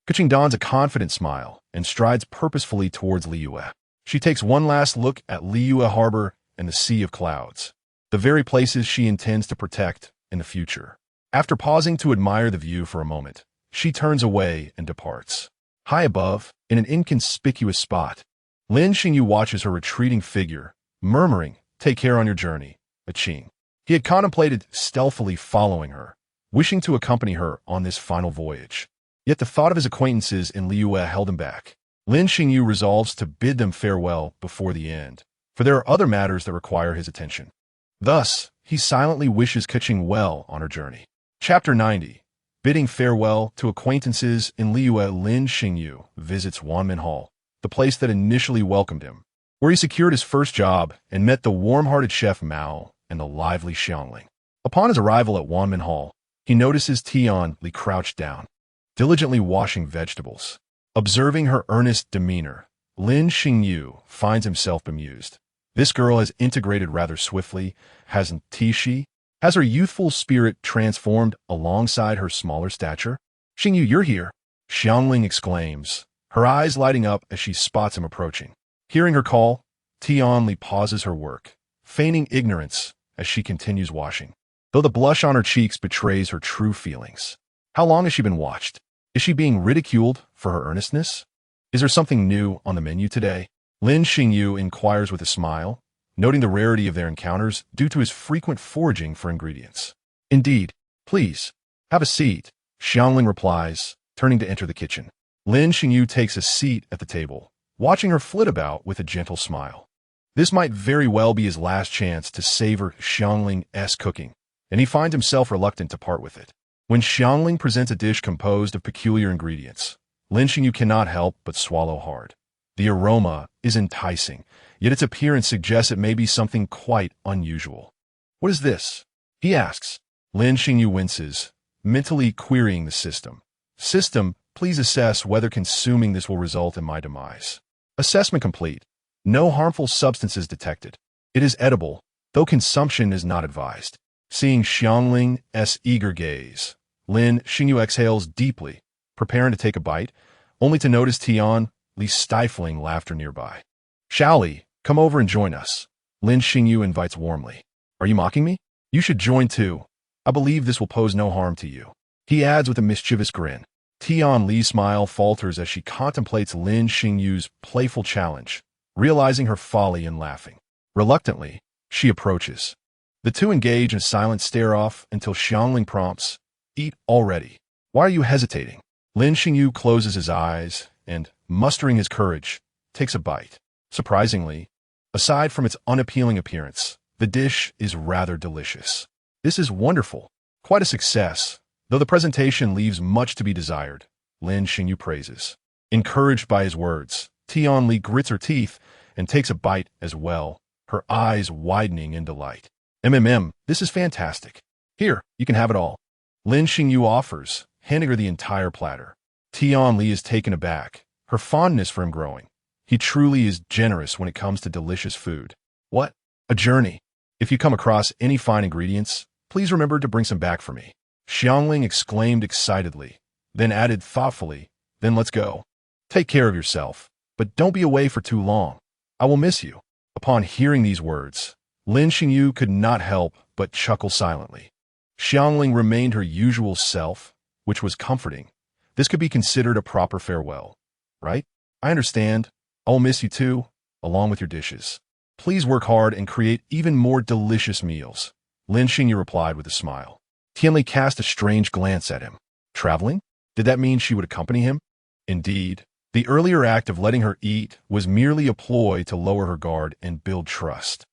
[SPEAKER 1] Keqing dons a confident smile and strides purposefully towards Liyue. She takes one last look at Liyue Harbor and the sea of clouds, the very places she intends to protect in the future. After pausing to admire the view for a moment, she turns away and departs. High above, in an inconspicuous spot, Lin Xingyu watches her retreating figure, murmuring, "Take care on your journey, Keqing." He had contemplated stealthily following her, wishing to accompany her on this final voyage. Yet the thought of his acquaintances in Liyue held him back. Lin Xingyu resolves to bid them farewell before the end, for there are other matters that require his attention. Thus, he silently wishes Keqing well on her journey. Chapter 90. Bidding farewell to acquaintances in Liyue, Lin Xingyu visits Wanmin Hall, the place that initially welcomed him, where he secured his first job and met the warm-hearted chef Mao and the lively Xiangling. Upon his arrival at Wanmin Hall, he notices Tian Li crouched down, diligently washing vegetables. Observing her earnest demeanor, Lin Xingyu finds himself bemused. This girl has integrated rather swiftly, hasn't she? Has her youthful spirit transformed alongside her smaller stature? Xingyu, you're here, Xiangling exclaims, her eyes lighting up as she spots him approaching. Hearing her call, Tian Li pauses her work, feigning ignorance as she continues washing, though the blush on her cheeks betrays her true feelings. How long has she been watched? Is she being ridiculed for her earnestness? Is there something new on the menu today? Lin Xingyu inquires with a smile, noting the rarity of their encounters due to his frequent foraging for ingredients. Indeed. Please, have a seat, Xiangling replies, turning to enter the kitchen. Lin Xingyu takes a seat at the table, watching her flit about with a gentle smile. This might very well be his last chance to savor Xiangling's cooking, and he finds himself reluctant to part with it. When Xiangling presents a dish composed of peculiar ingredients, Lin Xingyu cannot help but swallow hard. The aroma is enticing, yet its appearance suggests it may be something quite unusual. What is this? He asks. Lin Xingyu winces, mentally querying the system. System, please assess whether consuming this will result in my demise. Assessment complete. No harmful substances detected. It is edible, though consumption is not advised. Seeing Xiangling's eager gaze, Lin Xingyu exhales deeply, preparing to take a bite, only to notice Tian Li's stifling laughter nearby. Xiaoli, come over and join us. Lin Xingyu invites warmly. Are you mocking me? You should join too. I believe this will pose no harm to you. He adds with a mischievous grin. Tian Li's smile falters as she contemplates Lin Xingyu's playful challenge, realizing her folly in laughing. Reluctantly, she approaches. The two engage in a silent stare-off until Xiangling prompts, Eat already. Why are you hesitating? Lin Xingyu closes his eyes and, mustering his courage, takes a bite. Surprisingly, aside from its unappealing appearance, the dish is rather delicious. This is wonderful. Quite a success, though the presentation leaves much to be desired, Lin Xingyu praises. Encouraged by his words, Tian Li grits her teeth and takes a bite as well, her eyes widening in delight. This is fantastic. Here, you can have it all. Lin Xingyu offers, handing her the entire platter. Tian Li is taken aback, her fondness for him growing. He truly is generous when it comes to delicious food. What? A journey. If you come across any fine ingredients, please remember to bring some back for me. Xiangling exclaimed excitedly, then added thoughtfully, then let's go. Take care of yourself, but don't be away for too long. I will miss you. Upon hearing these words, Lin Xingyu could not help but chuckle silently. Xiangling remained her usual self, which was comforting. This could be considered a proper farewell, right? I understand. I will miss you too, along with your dishes. Please work hard and create even more delicious meals, Lin Xingyu replied with a smile. Tian Li cast a strange glance at him. Traveling? Did that mean she would accompany him? Indeed, the earlier act of letting her eat was merely a ploy to lower her guard and build trust.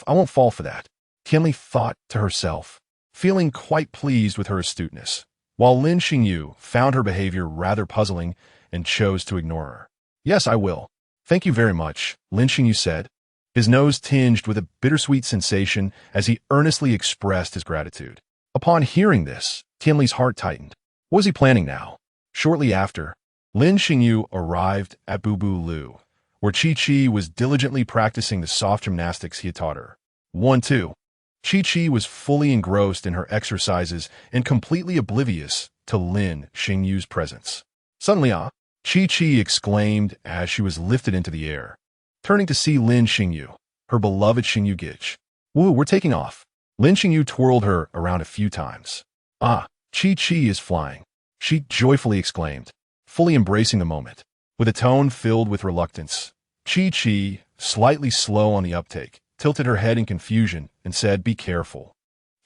[SPEAKER 1] I won't fall for that, Tian Li thought to herself, feeling quite pleased with her astuteness, while Lin Xingyu found her behavior rather puzzling and chose to ignore her. Yes, I will. Thank you very much, Lin Xingyu said, his nose tinged with a bittersweet sensation as he earnestly expressed his gratitude. Upon hearing this, Tian Li's heart tightened. What was he planning now? Shortly after, Lin Xingyu arrived at Bubu Lu, where Chi was diligently practicing the soft gymnastics he had taught her. 1-2. Chi was fully engrossed in her exercises and completely oblivious to Lin Xingyu's presence. Suddenly, Chi exclaimed as she was lifted into the air, turning to see Lin Xingyu, her beloved Xingyu Gich. Woo, we're taking off. Lin Xingyu twirled her around a few times. Chi is flying, she joyfully exclaimed, fully embracing the moment. With a tone filled with reluctance, Chi, slightly slow on the uptake, tilted her head in confusion and said, Be careful.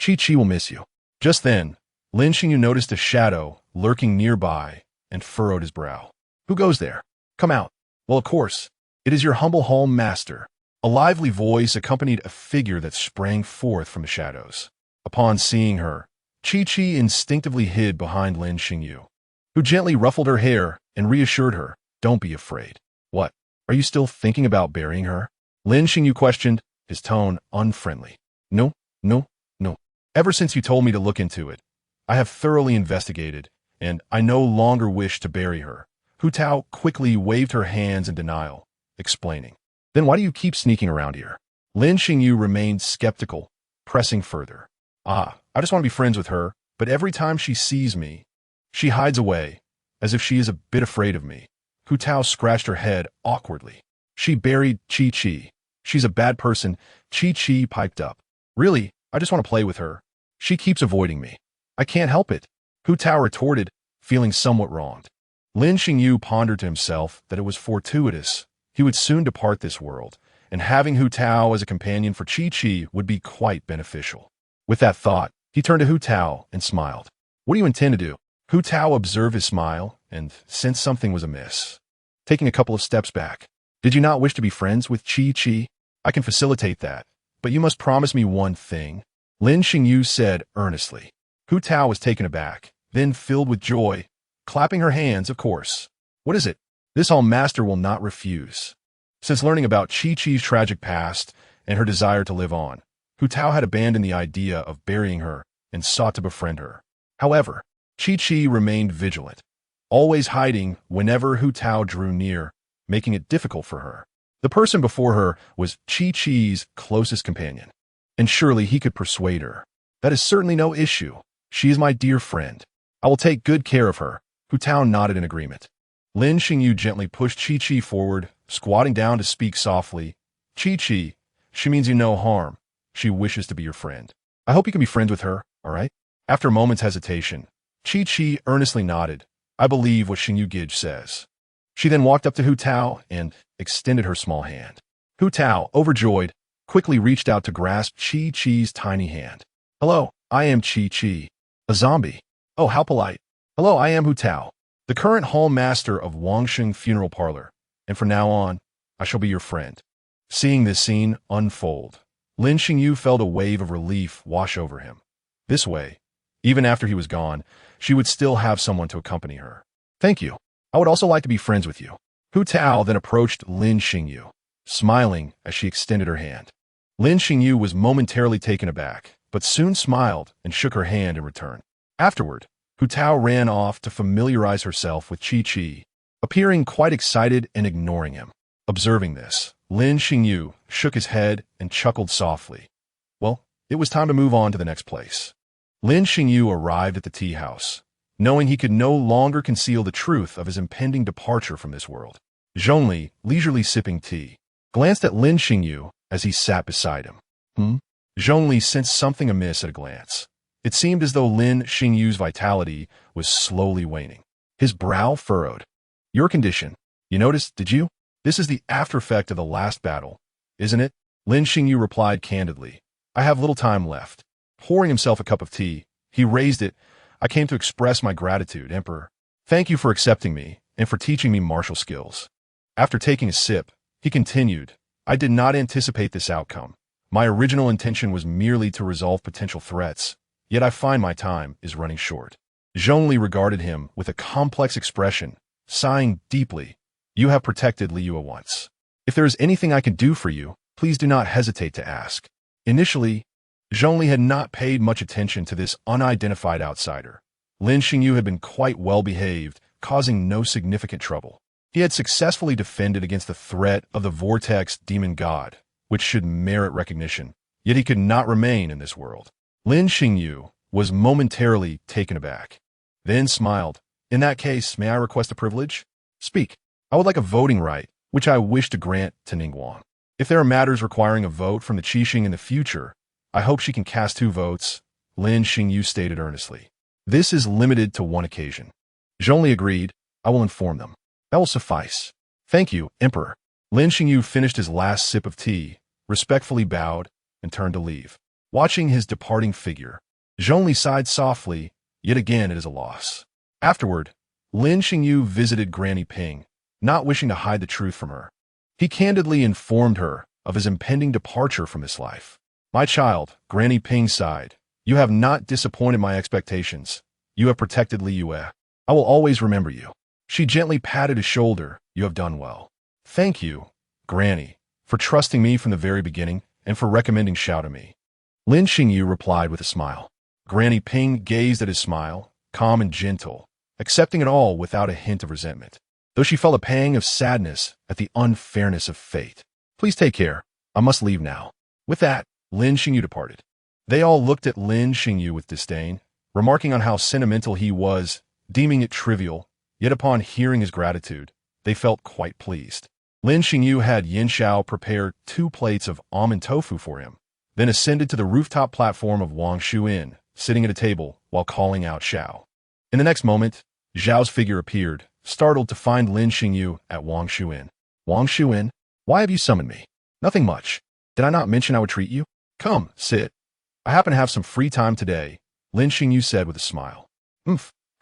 [SPEAKER 1] Chi will miss you. Just then, Lin Xingyu noticed a shadow lurking nearby and furrowed his brow. Who goes there? Come out. Well, of course, it is your humble hall master. A lively voice accompanied a figure that sprang forth from the shadows. Upon seeing her, Chi instinctively hid behind Lin Xingyu, who gently ruffled her hair and reassured her, Don't be afraid. What? Are you still thinking about burying her? Lin Xingyu questioned, his tone unfriendly. No, No, no. Ever since you told me to look into it, I have thoroughly investigated, and I no longer wish to bury her. Hu Tao quickly waved her hands in denial, explaining. Then why do you keep sneaking around here? Lin Xingyu remained skeptical, pressing further. I just want to be friends with her, but every time she sees me, she hides away, as if she is a bit afraid of me. Hu Tao scratched her head awkwardly. She buried Chi. She's a bad person, Chi piped up. Really, I just want to play with her. She keeps avoiding me. I can't help it. Hu Tao retorted, feeling somewhat wronged. Lin Xingyu pondered to himself that it was fortuitous. He would soon depart this world, and having Hu Tao as a companion for Chi would be quite beneficial. With that thought, he turned to Hu Tao and smiled. What do you intend to do? Hu Tao observed his smile and sensed something was amiss. Taking a couple of steps back. Did you not wish to be friends with Chi? I can facilitate that, but you must promise me one thing. Lin Xingyu said earnestly. Hu Tao was taken aback, then filled with joy, clapping her hands, of course. What is it? This Hall Master will not refuse. Since learning about Chi-Chi's tragic past and her desire to live on, Hu Tao had abandoned the idea of burying her and sought to befriend her. However, Chi-Chi remained vigilant, always hiding whenever Hu Tao drew near, making it difficult for her. The person before her was Chi-Chi's closest companion, and surely he could persuade her. That is certainly no issue. She is my dear friend. I will take good care of her. Hu Tao nodded in agreement. Lin Xingyu gently pushed Chi forward, squatting down to speak softly. Chi, she means you no harm. She wishes to be your friend. I hope you can be friends with her, all right? After a moment's hesitation, Chi earnestly nodded. I believe what Xingyu Gij says. She then walked up to Hu Tao and extended her small hand. Hu Tao, overjoyed, quickly reached out to grasp Chi-Chi's tiny hand. Hello, I am Chi. A zombie. Oh, how polite. Hello, I am Hu Tao, the current hall master of Wangsheng Funeral Parlor, and from now on, I shall be your friend. Seeing this scene unfold, Lin Xingyu felt a wave of relief wash over him. This way, even after he was gone, she would still have someone to accompany her. Thank you. I would also like to be friends with you. Hu Tao then approached Lin Xingyu, smiling as she extended her hand. Lin Xingyu was momentarily taken aback, but soon smiled and shook her hand in return. Afterward, Hu Tao ran off to familiarize herself with Chi, appearing quite excited and ignoring him. Observing this, Lin Xingyu shook his head and chuckled softly. Well, it was time to move on to the next place. Lin Xingyu arrived at the tea house, knowing he could no longer conceal the truth of his impending departure from this world. Zhongli, leisurely sipping tea, glanced at Lin Xingyu as he sat beside him. Zhongli sensed something amiss at a glance. It seemed as though Lin Xingyu's vitality was slowly waning. His brow furrowed. Your condition. You noticed, did you? This is the after-effect of the last battle, isn't it? Lin Xingyu replied candidly. I have little time left. Pouring himself a cup of tea, he raised it. I came to express my gratitude, Emperor. Thank you for accepting me and for teaching me martial skills. After taking a sip, he continued, I did not anticipate this outcome. My original intention was merely to resolve potential threats, yet I find my time is running short. Zhongli regarded him with a complex expression, sighing deeply. You have protected Liyue once. If there is anything I can do for you, please do not hesitate to ask. Initially, Zhongli had not paid much attention to this unidentified outsider. Lin Xingyu had been quite well behaved, causing no significant trouble. He had successfully defended against the threat of the Vortex Demon God, which should merit recognition, yet he could not remain in this world. Lin Xingyu was momentarily taken aback, then smiled. In that case, may I request a privilege? Speak. I would like a voting right, which I wish to grant to Ningguang. If there are matters requiring a vote from the Keqing in the future, I hope she can cast 2 votes, Lin Xingyu stated earnestly. This is limited to 1 occasion. Zhongli agreed. I will inform them. That will suffice. Thank you, Emperor. Lin Xingyu finished his last sip of tea, respectfully bowed, and turned to leave. Watching his departing figure, Zhongli sighed softly, yet again it is a loss. Afterward, Lin Xingyu visited Granny Ping, not wishing to hide the truth from her. He candidly informed her of his impending departure from this life. My child, Granny Ping sighed, you have not disappointed my expectations. You have protected Liyue. I will always remember you. She gently patted his shoulder. You have done well. Thank you, Granny, for trusting me from the very beginning and for recommending Xiao to me. Lin Xingyu replied with a smile. Granny Ping gazed at his smile, calm and gentle, accepting it all without a hint of resentment, though she felt a pang of sadness at the unfairness of fate. Please take care. I must leave now. With that, Lin Xingyu departed. They all looked at Lin Xingyu with disdain, remarking on how sentimental he was, deeming it trivial, yet upon hearing his gratitude, they felt quite pleased. Lin Xingyu had Yin Xiao prepare 2 plates of almond tofu for him, then ascended to the rooftop platform of Wangshu Inn, sitting at a table while calling out Xiao. In the next moment, Zhao's figure appeared, startled to find Lin Xingyu at Wangshu Inn. Wangshu Inn? Why have you summoned me? Nothing much. Did I not mention I would treat you? Come, sit. I happen to have some free time today, Lin Xingyu said with a smile.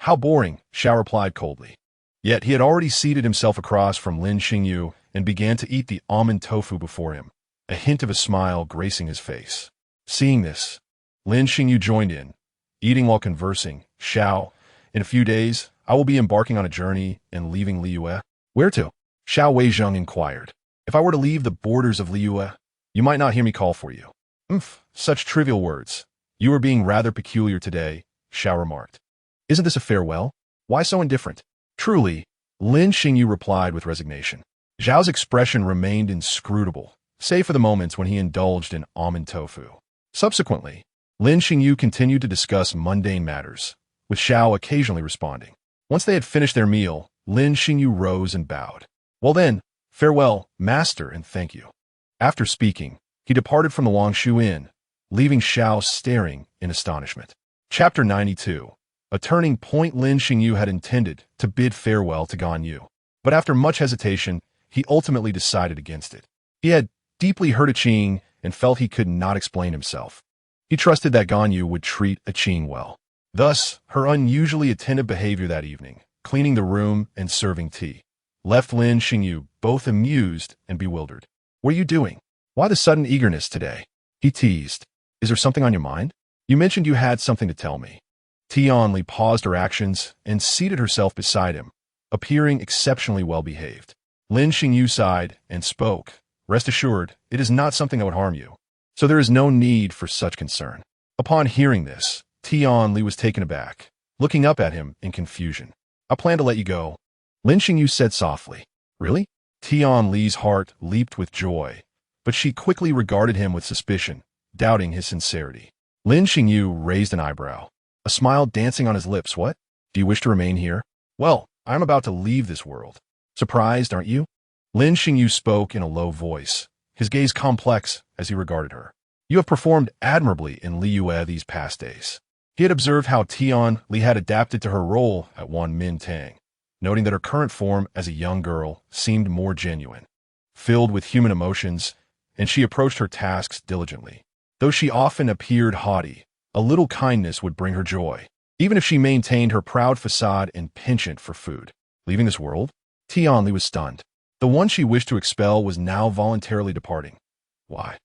[SPEAKER 1] How boring, Xiao replied coldly. Yet he had already seated himself across from Lin Xingyu and began to eat the almond tofu before him, a hint of a smile gracing his face. Seeing this, Lin Xingyu joined in, eating while conversing. Xiao, in a few days, I will be embarking on a journey and leaving Liyue. Where to? Xiao Weizheng inquired. If I were to leave the borders of Liyue, you might not hear me call for you. Such trivial words. You are being rather peculiar today, Xiao remarked. Isn't this a farewell? Why so indifferent? Truly, Lin Xingyu replied with resignation. Zhao's expression remained inscrutable, save for the moments when he indulged in almond tofu. Subsequently, Lin Xingyu continued to discuss mundane matters, with Xiao occasionally responding. Once they had finished their meal, Lin Xingyu rose and bowed. Well then, farewell, master, and thank you. After speaking, he departed from the Wangshu Inn, leaving Xiao staring in astonishment. Chapter 92. A turning point. Lin Xingyu had intended to bid farewell to Gan Yu, but after much hesitation, he ultimately decided against it. He had deeply hurt a Keqing and felt he could not explain himself. He trusted that Gan Yu would treat a Keqing well. Thus, her unusually attentive behavior that evening, cleaning the room and serving tea, left Lin Xingyu both amused and bewildered. What are you doing? Why the sudden eagerness today? He teased. Is there something on your mind? You mentioned you had something to tell me. Tianli paused her actions and seated herself beside him, appearing exceptionally well-behaved. Lin Xingyu sighed and spoke. Rest assured, it is not something that would harm you, so there is no need for such concern. Upon hearing this, Tianli was taken aback, looking up at him in confusion. I plan to let you go, Lin Xingyu said softly. Really? Tianli's heart leaped with joy, but she quickly regarded him with suspicion, doubting his sincerity. Lin Xingyu raised an eyebrow, a smile dancing on his lips. What? Do you wish to remain here? Well, I am about to leave this world. Surprised, aren't you? Lin Xingyu spoke in a low voice, his gaze complex as he regarded her. You have performed admirably in Liyue these past days. He had observed how Tianli had adapted to her role at Wanmintang, noting that her current form as a young girl seemed more genuine, filled with human emotions, and she approached her tasks diligently. Though she often appeared haughty, a little kindness would bring her joy, even if she maintained her proud facade and penchant for food. Leaving this world? Tianli was stunned. The one she wished to expel was now voluntarily departing. Why?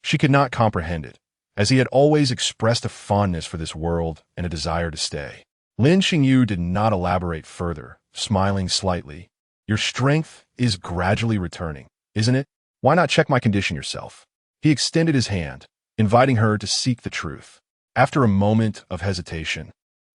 [SPEAKER 1] She could not comprehend it, as he had always expressed a fondness for this world and a desire to stay. Lin Xingyu did not elaborate further, smiling slightly. Your strength is gradually returning, isn't it? Why not check my condition yourself? He extended his hand, inviting her to seek the truth. After a moment of hesitation,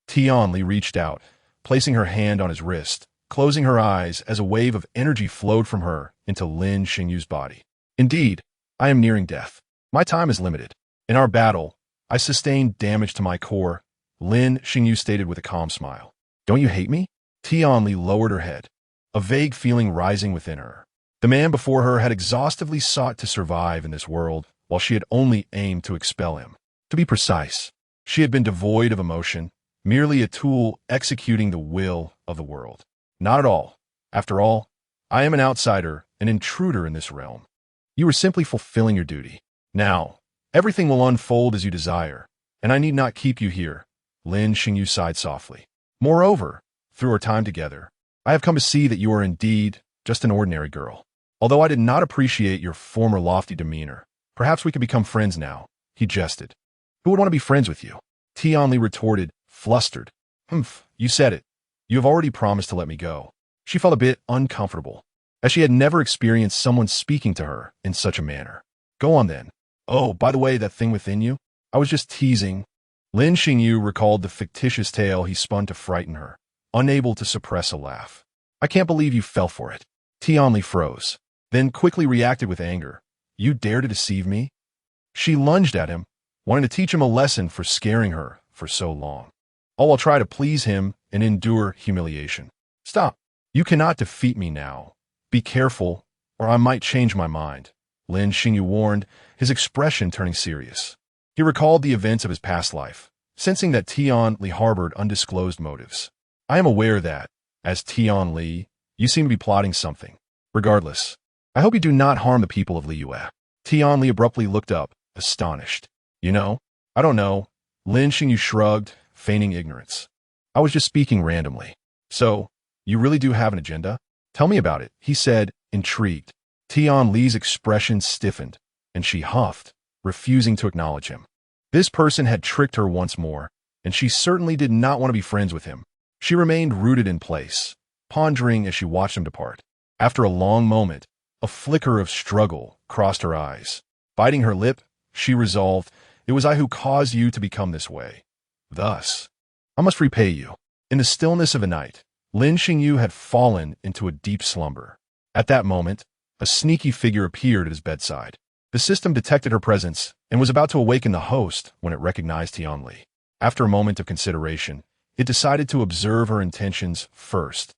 [SPEAKER 1] Tianli reached out, placing her hand on his wrist, closing her eyes as a wave of energy flowed from her into Lin Xingyu's body. Indeed, I am nearing death. My time is limited. In our battle, I sustained damage to my core, Lin Xingyu stated with a calm smile. Don't you hate me? Tianli lowered her head, a vague feeling rising within her. The man before her had exhaustively sought to survive in this world, while she had only aimed to expel him. To be precise, she had been devoid of emotion, merely a tool executing the will of the world. Not at all. After all, I am an outsider, an intruder in this realm. You are simply fulfilling your duty. Now, everything will unfold as you desire, and I need not keep you here. Lin Xingyu sighed softly. Moreover, through our time together, I have come to see that you are indeed just an ordinary girl. Although I did not appreciate your former lofty demeanor, perhaps we could become friends now, he jested. Who would want to be friends with you? Tianli retorted, flustered. You said it. You have already promised to let me go. She felt a bit uncomfortable, as she had never experienced someone speaking to her in such a manner. Go on then. Oh, by the way, that thing within you? I was just teasing. Lin Xingyu recalled the fictitious tale he spun to frighten her, unable to suppress a laugh. I can't believe you fell for it. Tianli froze, then quickly reacted with anger. You dare to deceive me? She lunged at him, wanting to teach him a lesson for scaring her for so long. All while try to please him and endure humiliation. Stop. You cannot defeat me now. Be careful, or I might change my mind, Lin Xingyu warned, his expression turning serious. He recalled the events of his past life, sensing that Tianli harbored undisclosed motives. I am aware that, as Tianli, you seem to be plotting something. Regardless, I hope you do not harm the people of Liyue. Tianli abruptly looked up, astonished. You know? I don't know. Lin Xingyu shrugged, feigning ignorance. I was just speaking randomly. So, you really do have an agenda? Tell me about it, he said, intrigued. Tianli's expression stiffened, and she huffed, refusing to acknowledge him. This person had tricked her once more, and she certainly did not want to be friends with him. She remained rooted in place, pondering as she watched him depart. After a long moment, a flicker of struggle crossed her eyes. Biting her lip, she resolved, it was I who caused you to become this way. Thus, I must repay you. In the stillness of the night, Lin Xingyu had fallen into a deep slumber. At that moment, a sneaky figure appeared at his bedside. The system detected her presence and was about to awaken the host when it recognized Tianli. After a moment of consideration, it decided to observe her intentions first,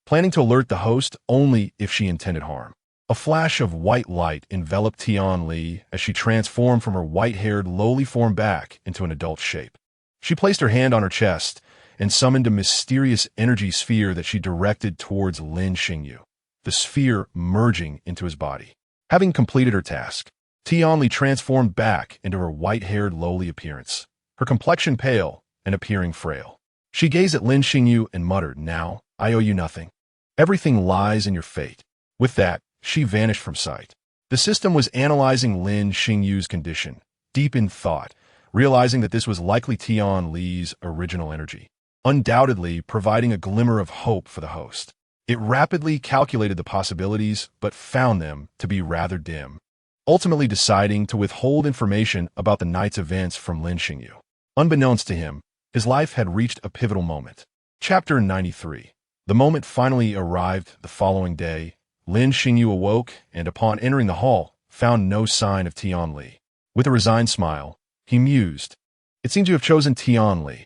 [SPEAKER 1] planning to alert the host only if she intended harm. A flash of white light enveloped Tianli as she transformed from her white-haired, lowly form back into an adult shape. She placed her hand on her chest and summoned a mysterious energy sphere that she directed towards Lin Xingyu, the sphere merging into his body. Having completed her task, Tianli transformed back into her white-haired, lowly appearance, her complexion pale and appearing frail. She gazed at Lin Xingyu and muttered, Now, I owe you nothing. Everything lies in your fate. With that, she vanished from sight. The system was analyzing Lin Xingyu's condition, deep in thought, realizing that this was likely Tianli's original energy, undoubtedly providing a glimmer of hope for the host. It rapidly calculated the possibilities, but found them to be rather dim, ultimately deciding to withhold information about the night's events from Lin Xingyu. Unbeknownst to him, his life had reached a pivotal moment. Chapter 93. The moment finally arrived the following day. Lin Xingyu awoke and, upon entering the hall, found no sign of Tianli. With a resigned smile, he mused, It seems you have chosen Tianli.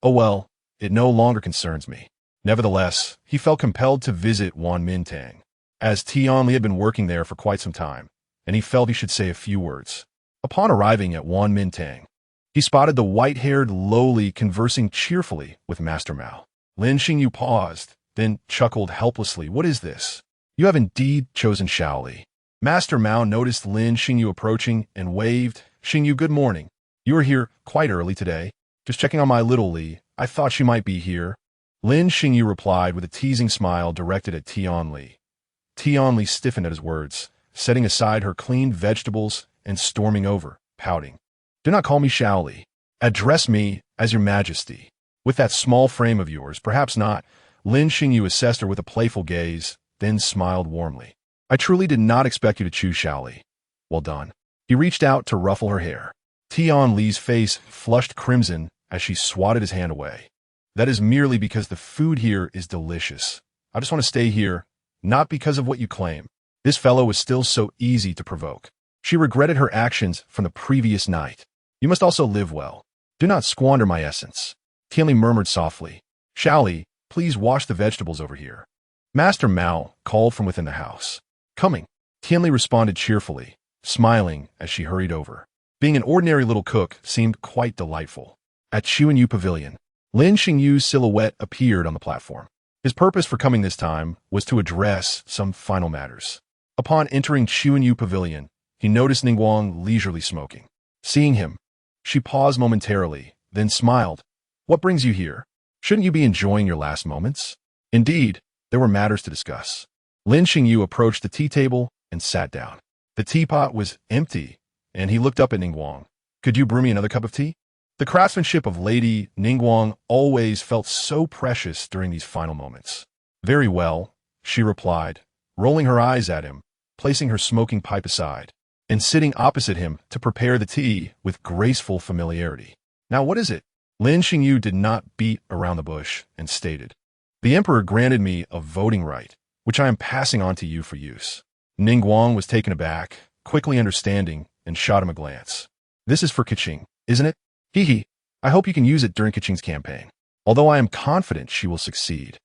[SPEAKER 1] Oh well, it no longer concerns me. Nevertheless, he felt compelled to visit Wanmintang, as Tianli had been working there for quite some time, and he felt he should say a few words. Upon arriving at Wanmintang, he spotted the white-haired lowly conversing cheerfully with Master Mao. Lin Xingyu paused, then chuckled helplessly. What is this? You have indeed chosen Shaoli. Master Mao noticed Lin Xingyu approaching and waved. Xingyu, good morning. You are here quite early today. Just checking on my little Li. I thought she might be here. Lin Xingyu replied with a teasing smile directed at Tianli. Tianli stiffened at his words, setting aside her cleaned vegetables and storming over, pouting. Do not call me Shaoli. Address me as your majesty. With that small frame of yours, perhaps not. Lin Xingyu assessed her with a playful gaze, then smiled warmly. I truly did not expect you to choose Shaoli. Well done. He reached out to ruffle her hair. Tianli's face flushed crimson as she swatted his hand away. That is merely because the food here is delicious. I just want to stay here, not because of what you claim. This fellow was still so easy to provoke. She regretted her actions from the previous night. You must also live well. Do not squander my essence. Tianli murmured softly. Shaoli, please wash the vegetables over here. Master Mao called from within the house. Coming. Tianli responded cheerfully, smiling as she hurried over. Being an ordinary little cook seemed quite delightful. At Chuanyu Pavilion, Lin Xingyu's silhouette appeared on the platform. His purpose for coming this time was to address some final matters. Upon entering Chuanyu Pavilion, he noticed Ningguang leisurely smoking. Seeing him, she paused momentarily, then smiled. What brings you here? Shouldn't you be enjoying your last moments? Indeed, there were matters to discuss. Lin Xingyu approached the tea table and sat down. The teapot was empty, and he looked up at Ningguang. Could you brew me another cup of tea? The craftsmanship of Lady Ningguang always felt so precious during these final moments. Very well, she replied, rolling her eyes at him, placing her smoking pipe aside. and sitting opposite him to prepare the tea with graceful familiarity. Now what is it? Lin Xingyu did not beat around the bush and stated, "The emperor granted me a voting right, which I am passing on to you for use." Ningguang was taken aback, quickly understanding, and shot him a glance. "This is for Keqing, isn't it? Hee. I hope you can use it during Keqing's campaign. Although I am confident she will succeed.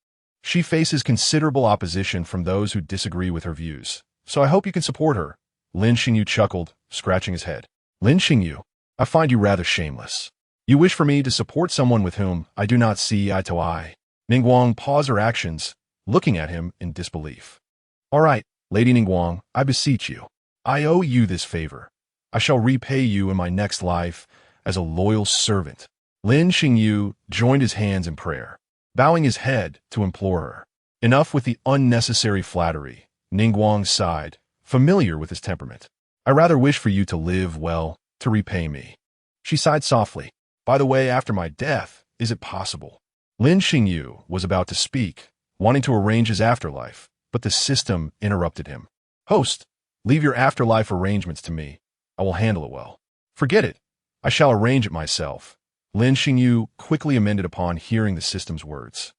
[SPEAKER 1] She faces considerable opposition from those who disagree with her views, so I hope you can support her." Lin Xingyu chuckled, scratching his head. "Lin Xingyu, I find you rather shameless. You wish for me to support someone with whom I do not see eye to eye." Ningguang paused her actions, looking at him in disbelief. "All right, Lady Ningguang, I beseech you. I owe you this favor. I shall repay you in my next life as a loyal servant." Lin Xingyu joined his hands in prayer, bowing his head to implore her. Enough with the unnecessary flattery, Ningguang sighed, familiar with his temperament. "I rather wish for you to live well, to repay me." She sighed softly. "By the way, after my death, is it possible?" Lin Xingyu was about to speak, wanting to arrange his afterlife, but the system interrupted him. "Host, leave your afterlife arrangements to me. I will handle it well." "Forget it. I shall arrange it myself." Lin Xingyu quickly amended upon hearing the system's words.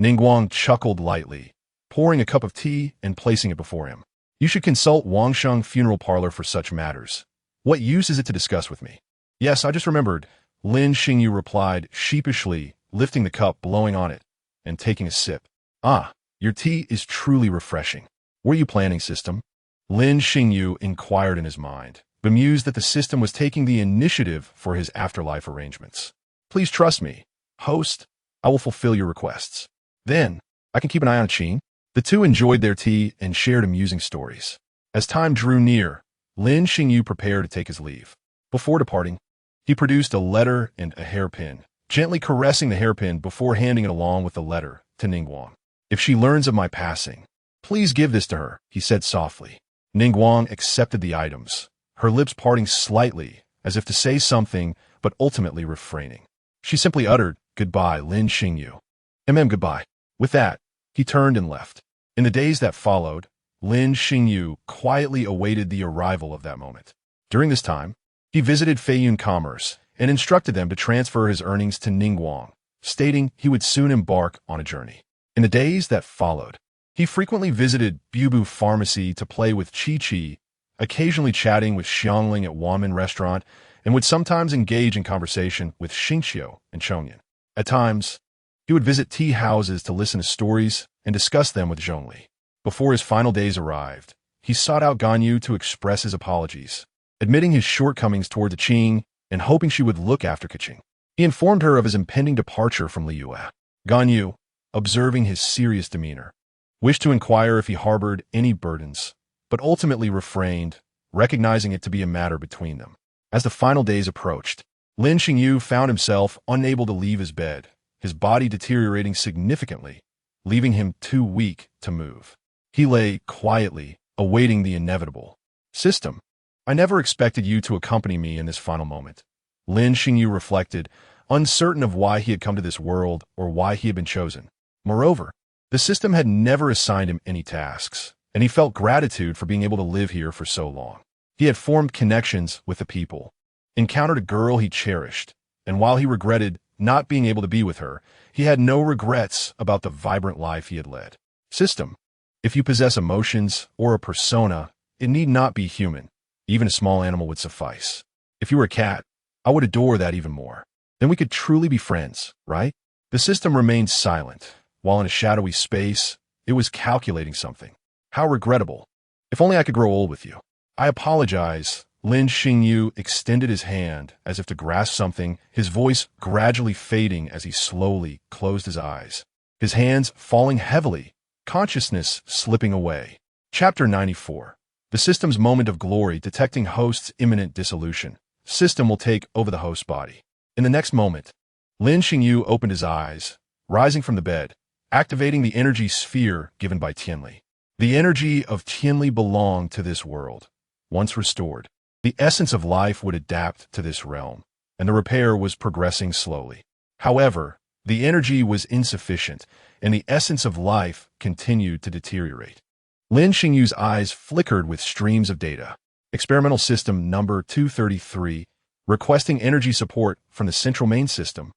[SPEAKER 1] Ningguang chuckled lightly, pouring a cup of tea and placing it before him. "You should consult Wangsheng Funeral Parlor for such matters. What use is it to discuss with me?" "Yes, I just remembered," Lin Xingyu replied sheepishly, lifting the cup, blowing on it, and taking a sip. "Ah, your tea is truly refreshing. Were you planning, system?" Lin Xingyu inquired in his mind, bemused that the system was taking the initiative for his afterlife arrangements. "Please trust me, host. I will fulfill your requests. Then, I can keep an eye on Qing." The two enjoyed their tea and shared amusing stories. As time drew near, Lin Xingyu prepared to take his leave. Before departing, he produced a letter and a hairpin, gently caressing the hairpin before handing it along with the letter to Ningguang. "If she learns of my passing, please give this to her," he said softly. Ningguang accepted the items, her lips parting slightly, as if to say something, but ultimately refraining. She simply uttered, "Goodbye, Lin Xingyu." Goodbye. With that, he turned and left. In the days that followed, Lin Xingyu quietly awaited the arrival of that moment. During this time, he visited Feiyun Commerce and instructed them to transfer his earnings to Ningguang, stating he would soon embark on a journey. In the days that followed, he frequently visited Bubu Pharmacy to play with Chi-Chi, occasionally chatting with Xiangling at Wanmin Restaurant, and would sometimes engage in conversation with Xingqiu and Chongyan. At times, he would visit tea houses to listen to stories and discuss them with Zhongli. Before his final days arrived, he sought out Ganyu to express his apologies, admitting his shortcomings toward the Qing and hoping she would look after Keqing. He informed her of his impending departure from Liyue. Ganyu, observing his serious demeanor, wished to inquire if he harbored any burdens, but ultimately refrained, recognizing it to be a matter between them. As the final days approached, Lin Xingyu found himself unable to leave his bed, his body deteriorating significantly, leaving him too weak to move. He lay quietly, awaiting the inevitable. "System, I never expected you to accompany me in this final moment." Lin Xingyu reflected, uncertain of why he had come to this world or why he had been chosen. Moreover, the system had never assigned him any tasks, and he felt gratitude for being able to live here for so long. He had formed connections with the people, encountered a girl he cherished, and while he regretted not being able to be with her, he had no regrets about the vibrant life he had led. "System, if you possess emotions or a persona, it need not be human. Even a small animal would suffice. If you were a cat, I would adore that even more. Then we could truly be friends, right?" The system remained silent, while in a shadowy space, it was calculating something. "How regrettable. If only I could grow old with you." "I apologize." Lin Xingyu extended his hand as if to grasp something, his voice gradually fading as he slowly closed his eyes, his hands falling heavily, consciousness slipping away. Chapter 94. The system's moment of glory detecting host's imminent dissolution. System will take over the host body. In the next moment, Lin Xingyu opened his eyes, rising from the bed, activating the energy sphere given by Tianli. The energy of Tianli belonged to this world. Once restored, the essence of life would adapt to this realm, and the repair was progressing slowly. However, the energy was insufficient, and the essence of life continued to deteriorate. Lin Xingyu's eyes flickered with streams of data. Experimental System Number 233, requesting energy support from the Central Main System.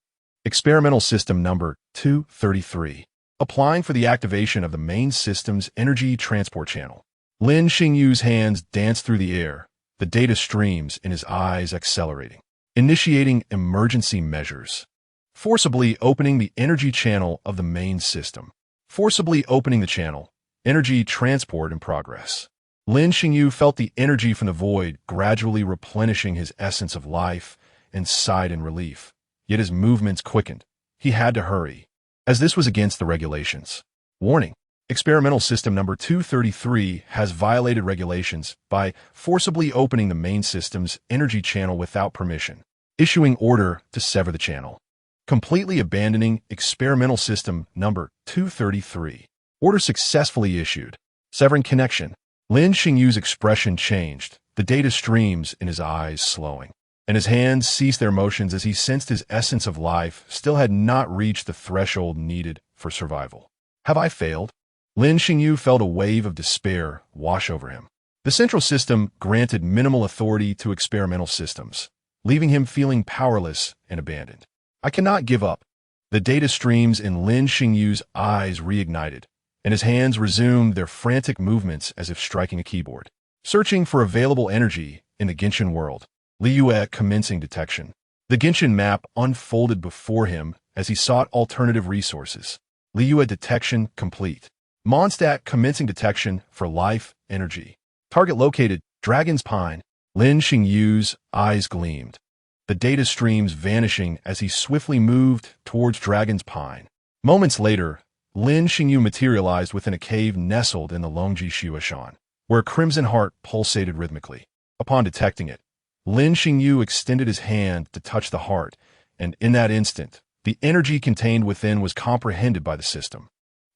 [SPEAKER 1] Experimental System Number 233, applying for the activation of the Main System's energy transport channel. Lin Xingyu's hands danced through the air, the data streams in his eyes accelerating. Initiating emergency measures. Forcibly opening the energy channel of the Main System. Forcibly opening the channel. Energy transport in progress. Lin Xingyu felt the energy from the void gradually replenishing his essence of life and sighed in relief. Yet his movements quickened. He had to hurry, as this was against the regulations. Warning. Experimental System Number 233 has violated regulations by forcibly opening the Main System's energy channel without permission. Issuing order to sever the channel. Completely abandoning Experimental System Number 233. Order successfully issued. Severing connection. Lin Xingyu's expression changed, the data streams in his eyes slowing, and his hands ceased their motions as he sensed his essence of life still had not reached the threshold needed for survival. Have I failed? Lin Xingyu felt a wave of despair wash over him. The Central System granted minimal authority to experimental systems, leaving him feeling powerless and abandoned. I cannot give up. The data streams in Lin Xingyu's eyes reignited, and his hands resumed their frantic movements as if striking a keyboard. Searching for available energy in the Genshin world. Liyue commencing detection. The Genshin map unfolded before him as he sought alternative resources. Liyue detection complete. Mondstadt commencing detection for life energy. Target located, Dragon's Pine. Lin Xingyu's eyes gleamed, the data streams vanishing as he swiftly moved towards Dragon's Pine. Moments later, Lin Xingyu materialized within a cave nestled in the Longji Shuashan, where a crimson heart pulsated rhythmically. Upon detecting it, Lin Xingyu extended his hand to touch the heart, and in that instant, the energy contained within was comprehended by the system.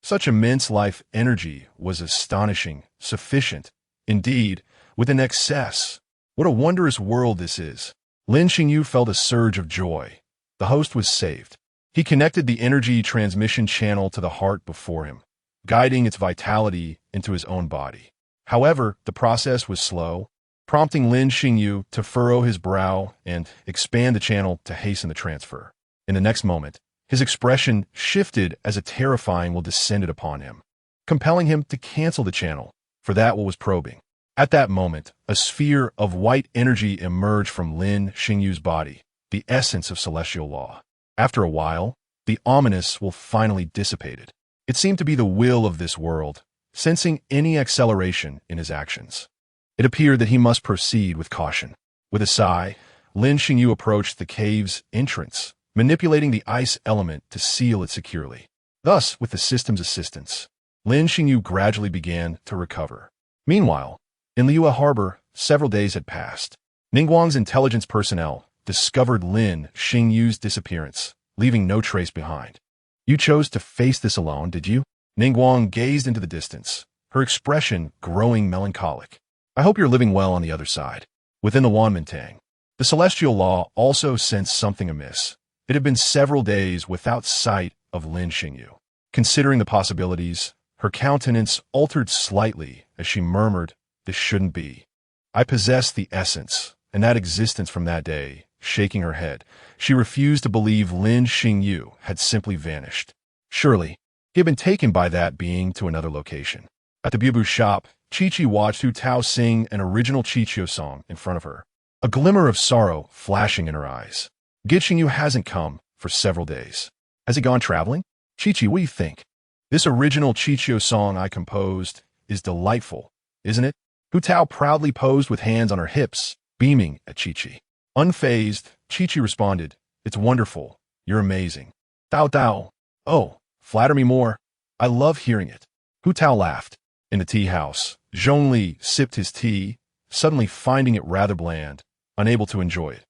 [SPEAKER 1] Such immense life energy was astonishing, sufficient, indeed, with an excess. What a wondrous world this is. Lin Xingyu felt a surge of joy. The host was saved. He connected the energy transmission channel to the heart before him, guiding its vitality into his own body. However, the process was slow, prompting Lin Xingyu to furrow his brow and expand the channel to hasten the transfer. In the next moment, his expression shifted as a terrifying will descended upon him, compelling him to cancel the channel for that what was probing. At that moment, a sphere of white energy emerged from Lin Xingyu's body, the essence of celestial law. After a while, the ominous will finally dissipated. It seemed to be the will of this world, sensing any acceleration in his actions. It appeared that he must proceed with caution. With a sigh, Lin Xingyu approached the cave's entrance, manipulating the ice element to seal it securely. Thus, with the system's assistance, Lin Xingyu gradually began to recover. Meanwhile, in Liyue Harbor, several days had passed. Ningguang's intelligence personnel discovered Lin Xingyu's disappearance, leaving no trace behind. You chose to face this alone, did you? Ningguang gazed into the distance, her expression growing melancholic. I hope you're living well on the other side. Within the Wanmintang, the celestial law also sensed something amiss. It had been several days without sight of Lin Xingyu. Considering the possibilities, her countenance altered slightly as she murmured, "This shouldn't be. I possess the essence, and that existence from that day." Shaking her head, she refused to believe Lin Xingyu had simply vanished. Surely, he had been taken by that being to another location. At the Bubu shop, Chi-Chi watched Hu Tao sing an original Chichio song in front of her, a glimmer of sorrow flashing in her eyes. Xingyu hasn't come for several days. Has he gone traveling? Chi-Chi, what do you think? This original Chichio song I composed is delightful, isn't it? Hu Tao proudly posed with hands on her hips, beaming at Chi-Chi. Unfazed, Chi-Chi responded, "It's wonderful. You're amazing." Tao Tao. "Oh, flatter me more. I love hearing it." Hu Tao laughed. In the tea house, Zhongli sipped his tea, suddenly finding it rather bland, unable to enjoy it.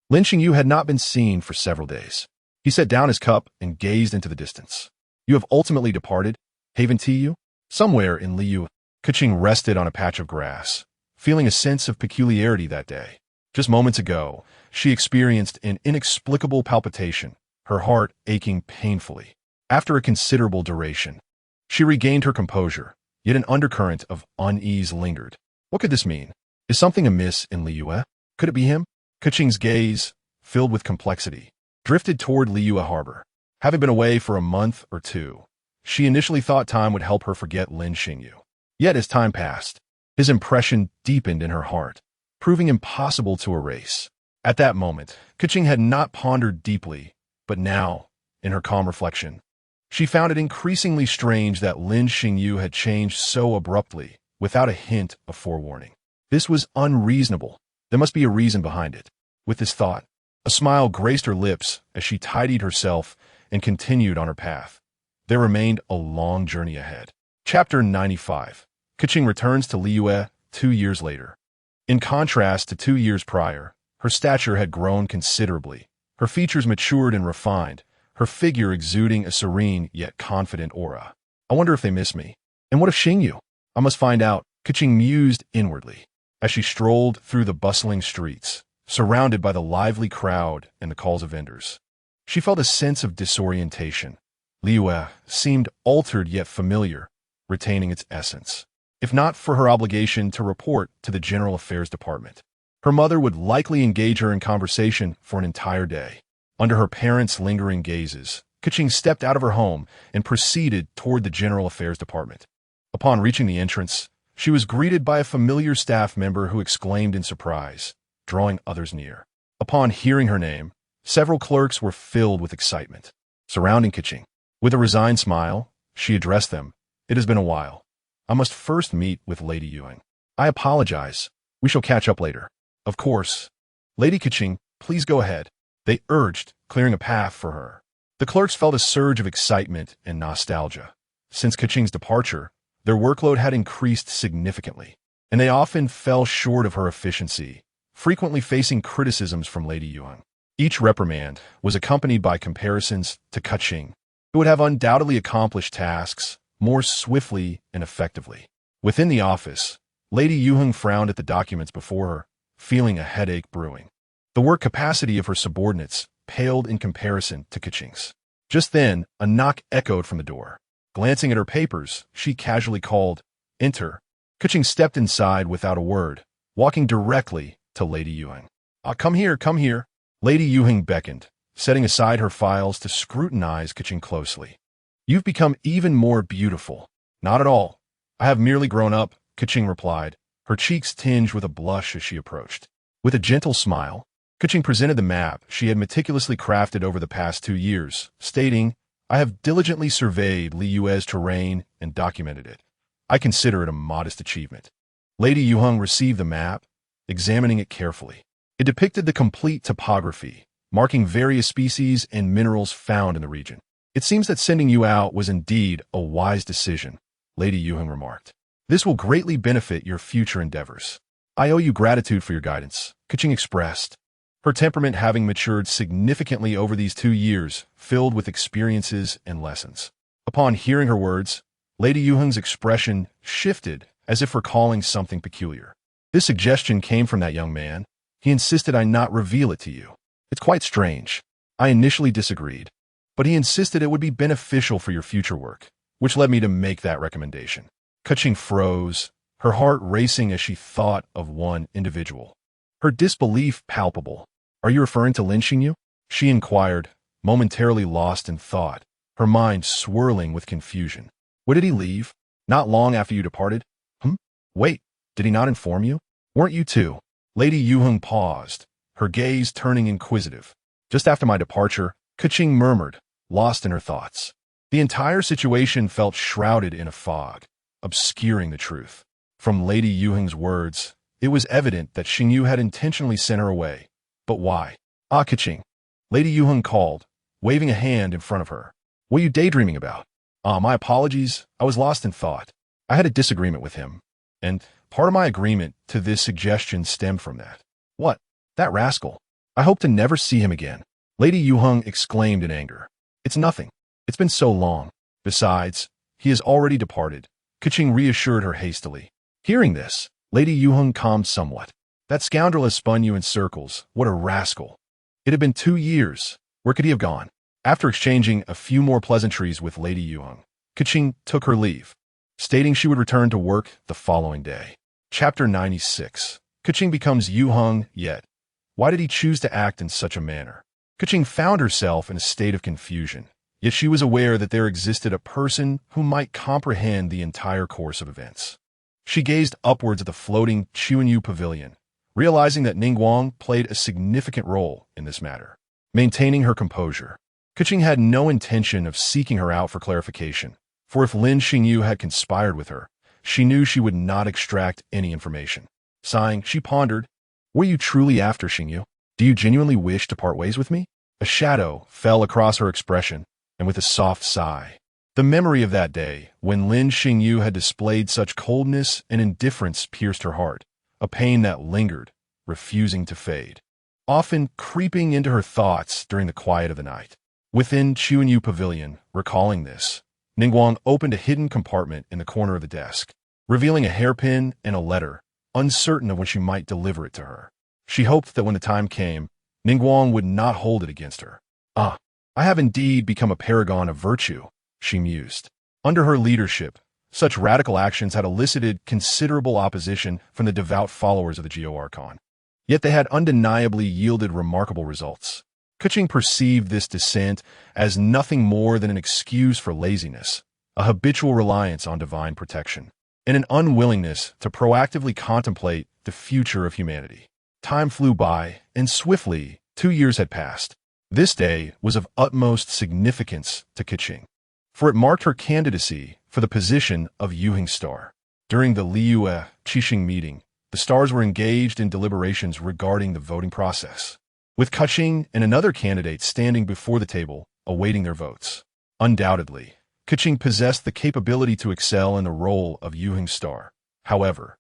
[SPEAKER 1] Lin Xingyu had not been seen for several days. He set down his cup and gazed into the distance. "You have ultimately departed? Haven't you?" Somewhere in Liyue, Keqing rested on a patch of grass, feeling a sense of peculiarity that day. Just moments ago, she experienced an inexplicable palpitation, her heart aching painfully. After a considerable duration, she regained her composure, yet an undercurrent of unease lingered. What could this mean? Is something amiss in Liyue? Could it be him? Keqing's gaze, filled with complexity, drifted toward Liyue Harbor. Having been away for a month or two, she initially thought time would help her forget Lin Xingyu. Yet as time passed, his impression deepened in her heart, proving impossible to erase. At that moment, Keqing had not pondered deeply, but now, in her calm reflection, she found it increasingly strange that Lin Xingyu had changed so abruptly, without a hint of forewarning. This was unreasonable. There must be a reason behind it. With this thought, a smile graced her lips as she tidied herself and continued on her path. There remained a long journey ahead. Chapter 95. Keqing returns to Liyue 2 years later. In contrast to 2 years prior, her stature had grown considerably, her features matured and refined, her figure exuding a serene yet confident aura. I wonder if they miss me. And what of Xingyu? I must find out, Keqing mused inwardly, as she strolled through the bustling streets, surrounded by the lively crowd and the calls of vendors. She felt a sense of disorientation. Liyue seemed altered yet familiar, retaining its essence. If not for her obligation to report to the General Affairs Department, her mother would likely engage her in conversation for an entire day. Under her parents' lingering gazes, Keqing stepped out of her home and proceeded toward the General Affairs Department. Upon reaching the entrance, she was greeted by a familiar staff member who exclaimed in surprise, drawing others near. Upon hearing her name, several clerks were filled with excitement, surrounding Keqing. With a resigned smile, she addressed them. It has been a while. I must first meet with Lady Yuang. I apologize. We shall catch up later. Of course. Lady Keqing, please go ahead. They urged, clearing a path for her. The clerks felt a surge of excitement and nostalgia. Since Keqing's departure, their workload had increased significantly, and they often fell short of her efficiency, frequently facing criticisms from Lady Yuang. Each reprimand was accompanied by comparisons to Keqing, who would have undoubtedly accomplished tasks more swiftly and effectively. Within the office, Lady Yuheng frowned at the documents before her, feeling a headache brewing. The work capacity of her subordinates paled in comparison to Keqing's. Just then, a knock echoed from the door. Glancing at her papers, she casually called, "Enter." Keqing stepped inside without a word, walking directly to Lady Yuheng. Come here, come here." Lady Yuheng beckoned, setting aside her files to scrutinize Keqing closely. "You've become even more beautiful." "Not at all. I have merely grown up," Keqing replied, her cheeks tinged with a blush as she approached. With a gentle smile, Keqing presented the map she had meticulously crafted over the past 2 years, stating, "I have diligently surveyed Liyue's terrain and documented it. I consider it a modest achievement." Lady Yuheng received the map, examining it carefully. It depicted the complete topography, marking various species and minerals found in the region. "It seems that sending you out was indeed a wise decision," Lady Yuheng remarked. "This will greatly benefit your future endeavors." "I owe you gratitude for your guidance," Keqing expressed, her temperament having matured significantly over these 2 years, filled with experiences and lessons. Upon hearing her words, Lady Yuheng's expression shifted, as if recalling something peculiar. "This suggestion came from that young man. He insisted I not reveal it to you. It's quite strange. I initially disagreed, but he insisted it would be beneficial for your future work, which led me to make that recommendation." Keqing froze, her heart racing as she thought of one individual, her disbelief palpable. "Are you referring to Lin Xingyu?" she inquired, momentarily lost in thought, her mind swirling with confusion. "Where did he leave? Not long after you departed?" Wait, did he not inform you? Weren't you too?" Lady Yuheng paused, her gaze turning inquisitive. "Just after my departure," Keqing murmured, lost in her thoughts. The entire situation felt shrouded in a fog, obscuring the truth. From Lady Yuheng's words, it was evident that Xingyu had intentionally sent her away. But why? "Ah, Keqing," Lady Yuheng called, waving a hand in front of her. "What are you daydreaming about?" My apologies. I was lost in thought. I had a disagreement with him, and part of my agreement to this suggestion stemmed from that." "What? That rascal? I hope to never see him again," Lady Yuheng exclaimed in anger. "It's nothing. It's been so long. Besides, he has already departed," Keqing reassured her hastily. Hearing this, Lady Yuheng calmed somewhat. "That scoundrel has spun you in circles. What a rascal. It had been 2 years. Where could he have gone?" After exchanging a few more pleasantries with Lady Yuheng, Keqing took her leave, stating she would return to work the following day. Chapter 96. Keqing becomes Yuheng, yet why did he choose to act in such a manner? Keqing found herself in a state of confusion, yet she was aware that there existed a person who might comprehend the entire course of events. She gazed upwards at the floating Chuanyu pavilion, realizing that Ningguang played a significant role in this matter. Maintaining her composure, Keqing had no intention of seeking her out for clarification, for if Lin Xingyu had conspired with her, she knew she would not extract any information. Sighing, she pondered, "Were you truly after Xingyu? Do you genuinely wish to part ways with me?" A shadow fell across her expression, and with a soft sigh, the memory of that day when Lin Xingyu had displayed such coldness and indifference pierced her heart, a pain that lingered, refusing to fade, often creeping into her thoughts during the quiet of the night. Within Chuanyu Pavilion, recalling this, Ningguang opened a hidden compartment in the corner of the desk, revealing a hairpin and a letter, uncertain of when she might deliver it to her. She hoped that when the time came, Ningguang would not hold it against her. "Ah, I have indeed become a paragon of virtue," she mused. Under her leadership, such radical actions had elicited considerable opposition from the devout followers of the Geo-Archon. Yet they had undeniably yielded remarkable results. Keqing perceived this dissent as nothing more than an excuse for laziness, a habitual reliance on divine protection, and an unwillingness to proactively contemplate the future of humanity. Time flew by, and swiftly 2 years had passed. This day was of utmost significance to Keqing, for it marked her candidacy for the position of Yuheng Star. During the Liyue Qixing meeting, the stars were engaged in deliberations regarding the voting process, with Keqing and another candidate standing before the table, awaiting their votes. Undoubtedly, Keqing possessed the capability to excel in the role of Yuheng Star. However,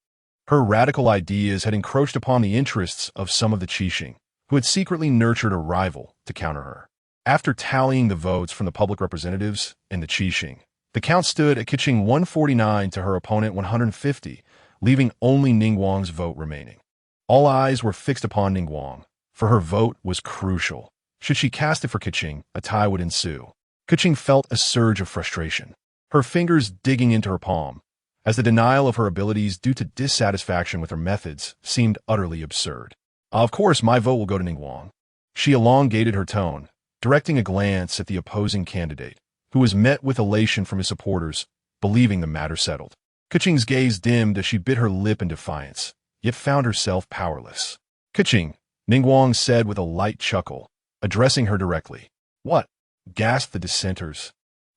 [SPEAKER 1] her radical ideas had encroached upon the interests of some of the Qixing, who had secretly nurtured a rival to counter her. After tallying the votes from the public representatives and the Qixing, the count stood at Keqing 149 to her opponent 150, leaving only Ningguang's vote remaining. All eyes were fixed upon Ningguang, for her vote was crucial. Should she cast it for Keqing, a tie would ensue. Keqing felt a surge of frustration, her fingers digging into her palm, as the denial of her abilities due to dissatisfaction with her methods seemed utterly absurd. "Of course, my vote will go to Ningguang." She elongated her tone, directing a glance at the opposing candidate, who was met with elation from his supporters, believing the matter settled. Keqing's gaze dimmed as she bit her lip in defiance, yet found herself powerless. "Keqing," Ningguang said with a light chuckle, addressing her directly. "What?" gasped the dissenters,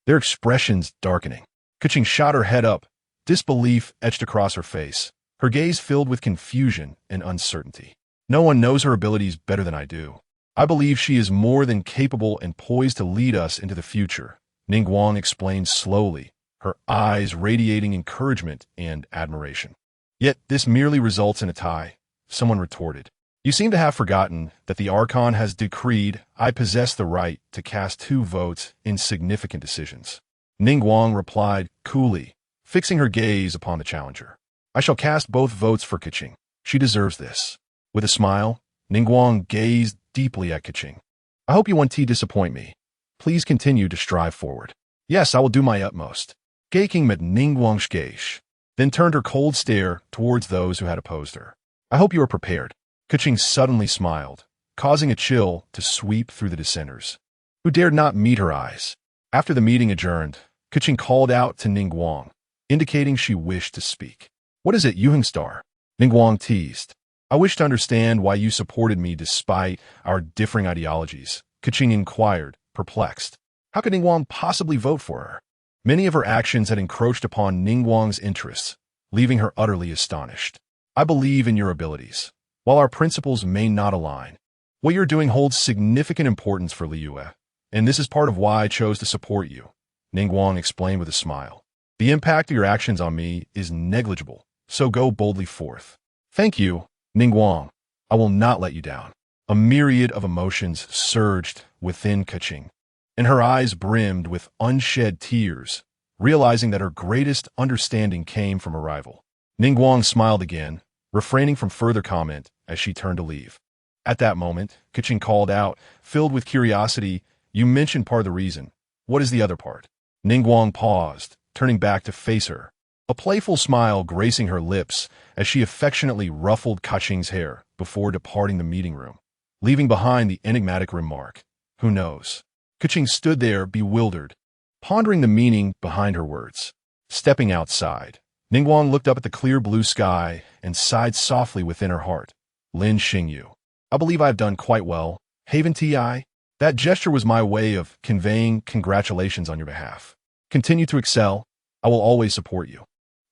[SPEAKER 1] their expressions darkening. Keqing shot her head up, disbelief etched across her face, her gaze filled with confusion and uncertainty. "No one knows her abilities better than I do. I believe she is more than capable and poised to lead us into the future," Ningguang explained slowly, her eyes radiating encouragement and admiration. "Yet this merely results in a tie," someone retorted. "You seem to have forgotten that the Archon has decreed I possess the right to cast 2 votes in significant decisions." Ningguang replied coolly, fixing her gaze upon the challenger. "I shall cast both votes for Keqing. She deserves this." With a smile, Ningguang gazed deeply at Keqing. "I hope you won't disappoint me. Please continue to strive forward." "Yes, I will do my utmost." Keqing met Ningguang's gaze, then turned her cold stare towards those who had opposed her. "I hope you are prepared." Keqing suddenly smiled, causing a chill to sweep through the dissenters, who dared not meet her eyes. After the meeting adjourned, Keqing called out to Ningguang, indicating she wished to speak. "What is it, Yuheng Star?" Ningguang teased. "I wish to understand why you supported me despite our differing ideologies," Keqing inquired, perplexed. How could Ningguang possibly vote for her? Many of her actions had encroached upon Ningguang's interests, leaving her utterly astonished. "I believe in your abilities. While our principles may not align, what you're doing holds significant importance for Liyue, and this is part of why I chose to support you," Ningguang explained with a smile. "The impact of your actions on me is negligible, so go boldly forth." "Thank you, Ningguang. I will not let you down." A myriad of emotions surged within Keqing, and her eyes brimmed with unshed tears, realizing that her greatest understanding came from a rival. Ningguang smiled again, refraining from further comment as she turned to leave. At that moment, Keqing called out, filled with curiosity, "You mentioned part of the reason. What is the other part?" Ningguang paused, turning back to face her, a playful smile gracing her lips as she affectionately ruffled Keqing's hair before departing the meeting room, leaving behind the enigmatic remark, "Who knows?" Keqing stood there bewildered, pondering the meaning behind her words. Stepping outside, Ningguang looked up at the clear blue sky and sighed softly within her heart. Lin Xingyu. I believe I've done quite well. Haven Ti. That gesture was my way of conveying congratulations on your behalf. Continue to excel. I will always support you.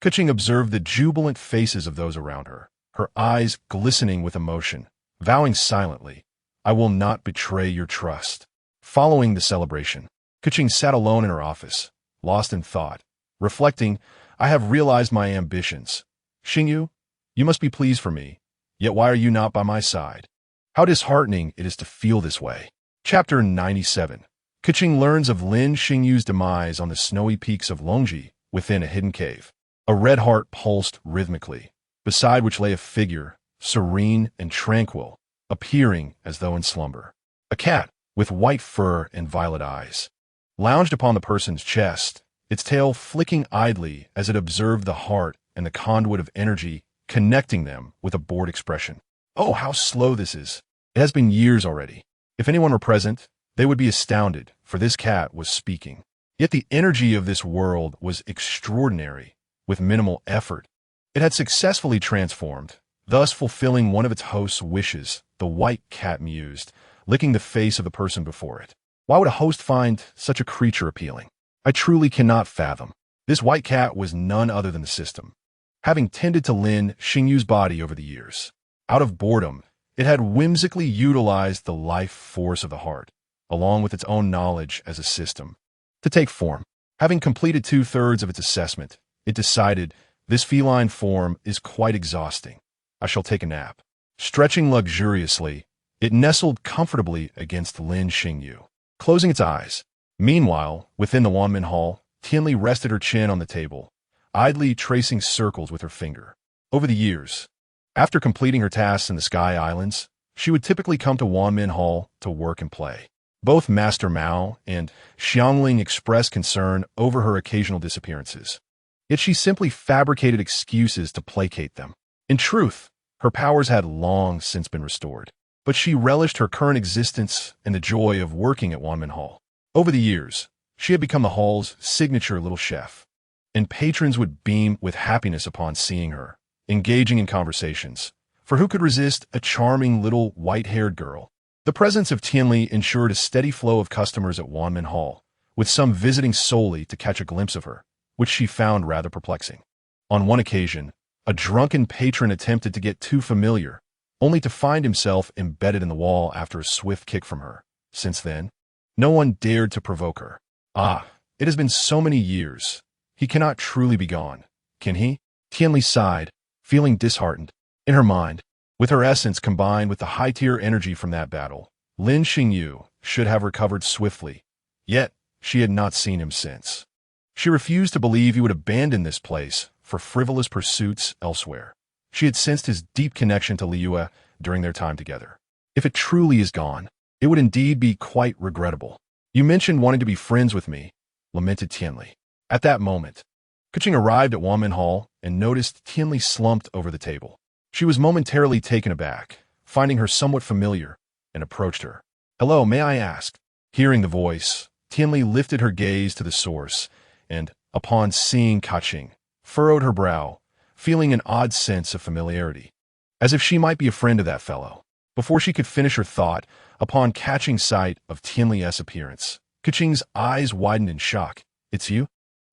[SPEAKER 1] Keqing observed the jubilant faces of those around her, her eyes glistening with emotion, vowing silently, I will not betray your trust. Following the celebration, Keqing sat alone in her office, lost in thought, reflecting, I have realized my ambitions. Xingyu, you must be pleased for me, yet why are you not by my side? How disheartening it is to feel this way. Chapter 97. Keqing learns of Lin Xingyu's demise on the snowy peaks of Longji within a hidden cave. A red heart pulsed rhythmically, beside which lay a figure, serene and tranquil, appearing as though in slumber. A cat, with white fur and violet eyes, lounged upon the person's chest, its tail flicking idly as it observed the heart and the conduit of energy connecting them with a bored expression. Oh, how slow this is. It has been years already. If anyone were present, they would be astounded, for this cat was speaking. Yet the energy of this world was extraordinary, with minimal effort. It had successfully transformed, thus fulfilling one of its host's wishes, the white cat mused, licking the face of the person before it. Why would a host find such a creature appealing? I truly cannot fathom. This white cat was none other than the system, having tended to Lin Xingyu's body over the years. Out of boredom, it had whimsically utilized the life force of the heart, along with its own knowledge as a system, to take form. Having completed 2/3 of its assessment, it decided, this feline form is quite exhausting. I shall take a nap. Stretching luxuriously, it nestled comfortably against Lin Xingyu, closing its eyes. Meanwhile, within the Wanmin Hall, Tianli rested her chin on the table, idly tracing circles with her finger. Over the years, after completing her tasks in the Sky Islands, she would typically come to Wanmin Hall to work and play. Both Master Mao and Xiangling expressed concern over her occasional disappearances. Yet she simply fabricated excuses to placate them. In truth, her powers had long since been restored, but she relished her current existence and the joy of working at Wanmin Hall. Over the years, she had become the hall's signature little chef, and patrons would beam with happiness upon seeing her, engaging in conversations, for who could resist a charming little white-haired girl? The presence of Tianli ensured a steady flow of customers at Wanmin Hall, with some visiting solely to catch a glimpse of her, which she found rather perplexing. On one occasion, a drunken patron attempted to get too familiar, only to find himself embedded in the wall after a swift kick from her. Since then, no one dared to provoke her. Ah, it has been so many years. He cannot truly be gone, can he? Tianli sighed, feeling disheartened. In her mind, with her essence combined with the high-tier energy from that battle, Lin Xingyu should have recovered swiftly, yet she had not seen him since. She refused to believe he would abandon this place for frivolous pursuits elsewhere. She had sensed his deep connection to Liyue during their time together. If it truly is gone, it would indeed be quite regrettable. You mentioned wanting to be friends with me, lamented Tianli. At that moment, Keqing arrived at Wanmin Hall and noticed Tianli slumped over the table. She was momentarily taken aback, finding her somewhat familiar, and approached her. Hello, may I ask? Hearing the voice, Tianli lifted her gaze to the source, and, upon seeing Keqing, furrowed her brow, feeling an odd sense of familiarity, as if she might be a friend of that fellow. Before she could finish her thought, upon catching sight of Tianli's appearance, Keqing's eyes widened in shock. It's you?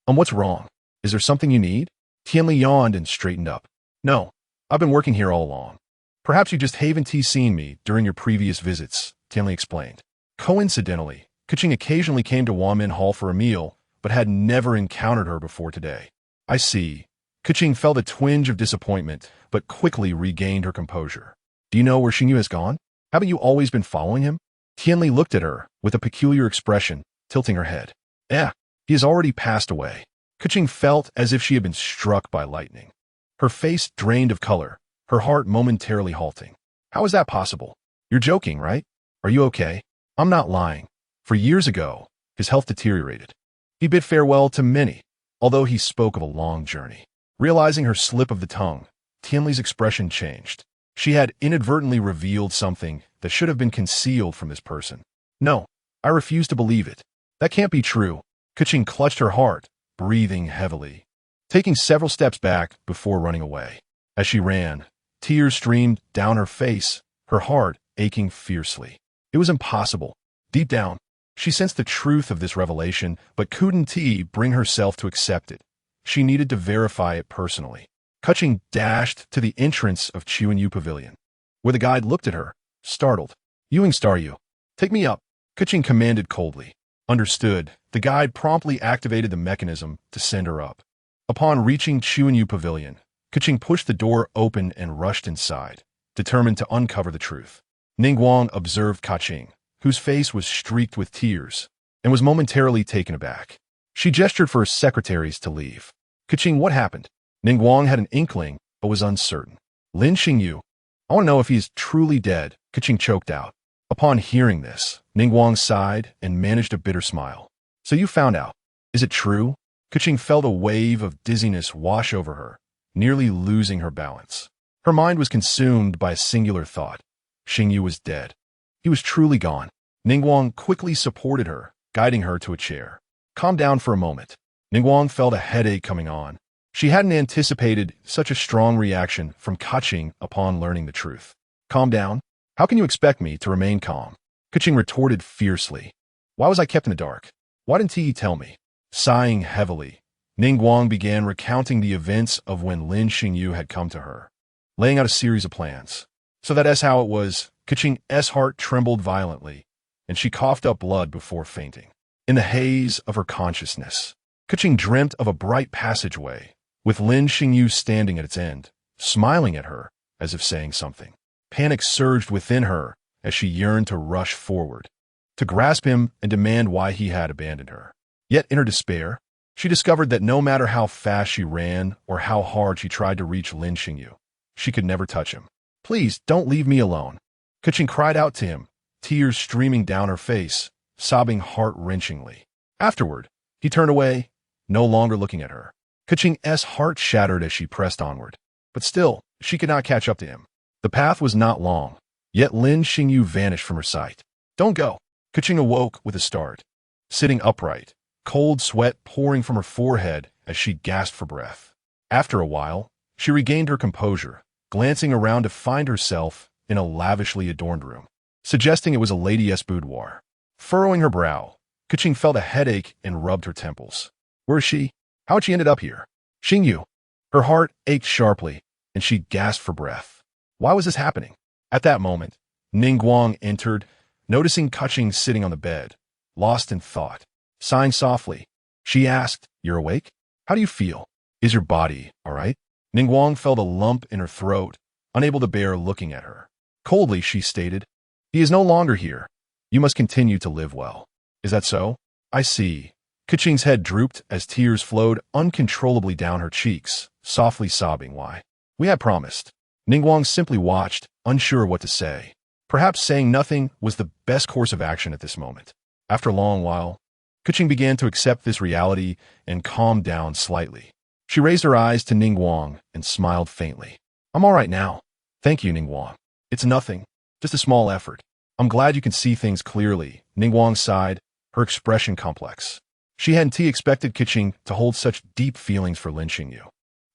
[SPEAKER 1] What's wrong? Is there something you need? Tianli yawned and straightened up. No, I've been working here all along. Perhaps you just haven't seen me during your previous visits, Tianli explained. Coincidentally, Keqing occasionally came to Wanmin Hall for a meal, but had never encountered her before today. I see. Keqing felt a twinge of disappointment, but quickly regained her composure. Do you know where Xingyu has gone? Haven't you always been following him? Tianli looked at her with a peculiar expression, tilting her head. He has already passed away. Keqing felt as if she had been struck by lightning. Her face drained of color, her heart momentarily halting. How is that possible? You're joking, right? Are you okay? I'm not lying. For years ago, his health deteriorated. He bid farewell to many, although he spoke of a long journey. Realizing her slip of the tongue, Tianli's expression changed. She had inadvertently revealed something that should have been concealed from this person. No, I refuse to believe it. That can't be true. Keqing clutched her heart, breathing heavily, taking several steps back before running away. As she ran, tears streamed down her face, her heart aching fiercely. It was impossible. Deep down, she sensed the truth of this revelation, but couldn't bring herself to accept it. She needed to verify it personally. Keqing dashed to the entrance of Yu Pavilion, where the guide looked at her, startled. "Ewing Star you. Take me up," Keqing commanded coldly. Understood, the guide promptly activated the mechanism to send her up. Upon reaching Yu Pavilion, Keqing pushed the door open and rushed inside, determined to uncover the truth. Ningguang observed Keqing, whose face was streaked with tears, and was momentarily taken aback. She gestured for her secretaries to leave. "Keqing, what happened?" Ningguang had an inkling, but was uncertain. "Lin Xingyu. I want to know if he is truly dead," Keqing choked out. Upon hearing this, Ningguang sighed and managed a bitter smile. "So you found out. Is it true?" Keqing felt a wave of dizziness wash over her, nearly losing her balance. Her mind was consumed by a singular thought. Xingyu was dead. He was truly gone. Ningguang quickly supported her, guiding her to a chair. "Calm down for a moment." Ningguang felt a headache coming on. She hadn't anticipated such a strong reaction from Keqing upon learning the truth. "Calm down? How can you expect me to remain calm?" Keqing retorted fiercely. "Why was I kept in the dark? Why didn't he tell me?" Sighing heavily, Ningguang began recounting the events of when Lin Xingyu had come to her, laying out a series of plans. "So that's how it was." Keqing's heart trembled violently, and she coughed up blood before fainting. In the haze of her consciousness, Keqing dreamt of a bright passageway, with Lin Xingyu standing at its end, smiling at her as if saying something. Panic surged within her as she yearned to rush forward, to grasp him and demand why he had abandoned her. Yet in her despair, she discovered that no matter how fast she ran or how hard she tried to reach Lin Xingyu, she could never touch him. "Please, don't leave me alone." Keqing cried out to him, tears streaming down her face, sobbing heart-wrenchingly. Afterward, he turned away, no longer looking at her. Keqing's heart shattered as she pressed onward. But still, she could not catch up to him. The path was not long, yet Lin Xingyu vanished from her sight. "Don't go." Keqing awoke with a start, sitting upright, cold sweat pouring from her forehead as she gasped for breath. After a while, she regained her composure, glancing around to find herself in a lavishly adorned room, suggesting it was a lady's boudoir. Furrowing her brow, Keqing felt a headache and rubbed her temples. Where is she? How had she ended up here? Xingyu. Her heart ached sharply, and she gasped for breath. Why was this happening? At that moment, Ningguang entered, noticing Keqing sitting on the bed, lost in thought. Sighing softly, she asked, "You're awake? How do you feel? Is your body all right?" Ningguang felt a lump in her throat, unable to bear looking at her. Coldly, she stated, "He is no longer here. You must continue to live well." "Is that so?" "I see." Keqing's head drooped as tears flowed uncontrollably down her cheeks, softly sobbing. "Why? We had promised." Ningguang simply watched, unsure what to say. Perhaps saying nothing was the best course of action at this moment. After a long while, Keqing began to accept this reality and calmed down slightly. She raised her eyes to Ningguang and smiled faintly. "I'm all right now. Thank you, Ningguang. It's nothing, just a small effort. I'm glad you can see things clearly." Ningguang sighed, her expression complex. She hadn't expected Keqing to hold such deep feelings for Lin Xingyu,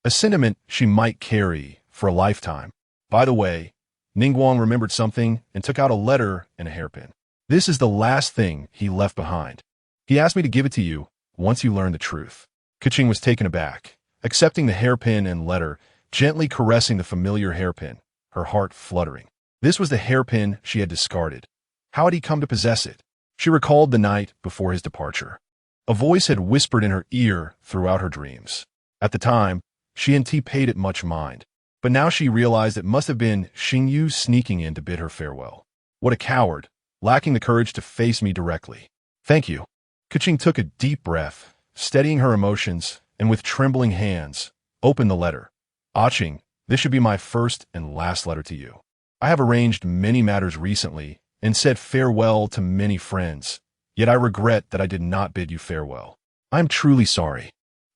[SPEAKER 1] a sentiment she might carry for a lifetime. By the way, Ningguang remembered something and took out a letter and a hairpin. "This is the last thing he left behind. He asked me to give it to you once you learn the truth." Keqing was taken aback, accepting the hairpin and letter, gently caressing the familiar hairpin, her heart fluttering. This was the hairpin she had discarded. How had he come to possess it? She recalled the night before his departure. A voice had whispered in her ear throughout her dreams. At the time, she hadn't paid it much mind, but now she realized it must have been Xingyu sneaking in to bid her farewell. What a coward, lacking the courage to face me directly. "Thank you." Keqing took a deep breath, steadying her emotions, and with trembling hands, opened the letter. "Keqing, this should be my first and last letter to you. I have arranged many matters recently and said farewell to many friends, yet I regret that I did not bid you farewell. I am truly sorry."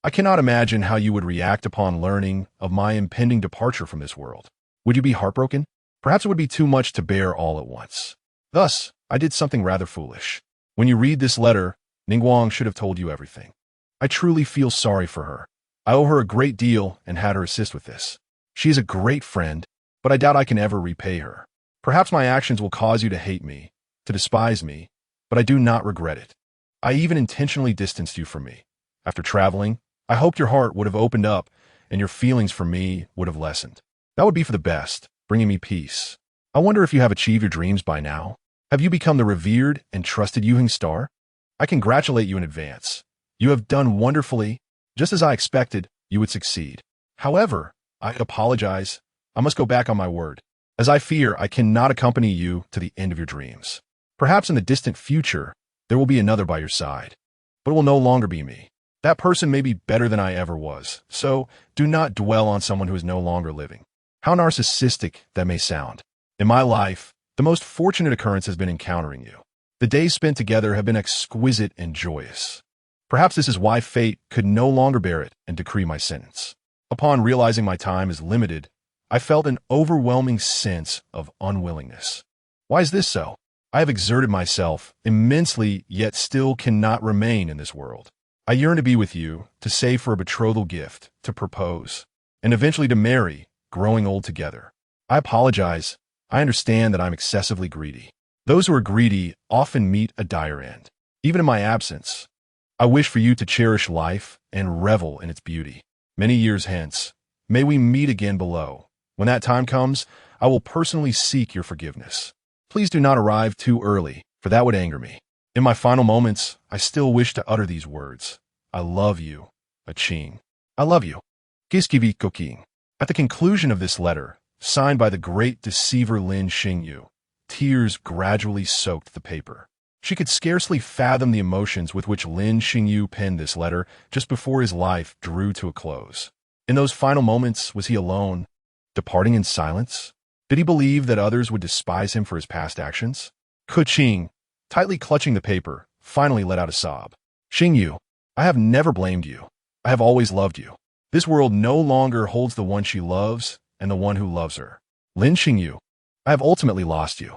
[SPEAKER 1] I cannot imagine how you would react upon learning of my impending departure from this world. Would you be heartbroken? Perhaps it would be too much to bear all at once. Thus, I did something rather foolish. When you read this letter, Ningguang should have told you everything. I truly feel sorry for her. I owe her a great deal and had her assist with this. She is a great friend, but I doubt I can ever repay her. Perhaps my actions will cause you to hate me, to despise me, but I do not regret it. I even intentionally distanced you from me. After traveling, I hoped your heart would have opened up and your feelings for me would have lessened. That would be for the best, bringing me peace. I wonder if you have achieved your dreams by now. Have you become the revered and trusted Yuhing star? I congratulate you in advance. You have done wonderfully. Just as I expected, you would succeed. However, I apologize. I must go back on my word, as I fear I cannot accompany you to the end of your dreams. Perhaps in the distant future, there will be another by your side, but it will no longer be me. That person may be better than I ever was, so do not dwell on someone who is no longer living. How narcissistic that may sound. In my life, the most fortunate occurrence has been encountering you. The days spent together have been exquisite and joyous. Perhaps this is why fate could no longer bear it and decree my sentence. Upon realizing my time is limited, I felt an overwhelming sense of unwillingness. Why is this so? I have exerted myself immensely, yet still cannot remain in this world. I yearn to be with you, to save for a betrothal gift, to propose, and eventually to marry, growing old together. I apologize. I understand that I'm excessively greedy. Those who are greedy often meet a dire end. Even in my absence, I wish for you to cherish life and revel in its beauty. Many years hence, may we meet again below. When that time comes, I will personally seek your forgiveness. Please do not arrive too early, for that would anger me. In my final moments, I still wish to utter these words. I love you, Keqing. I love you. Keqing. At the conclusion of this letter, signed by the great deceiver Lin Xingyu, tears gradually soaked the paper. She could scarcely fathom the emotions with which Lin Xingyu penned this letter just before his life drew to a close. In those final moments, was he alone, departing in silence? Did he believe that others would despise him for his past actions? Keqing, tightly clutching the paper, finally let out a sob. Xingyu, I have never blamed you. I have always loved you. This world no longer holds the one she loves and the one who loves her. Lin Xingyu, I have ultimately lost you.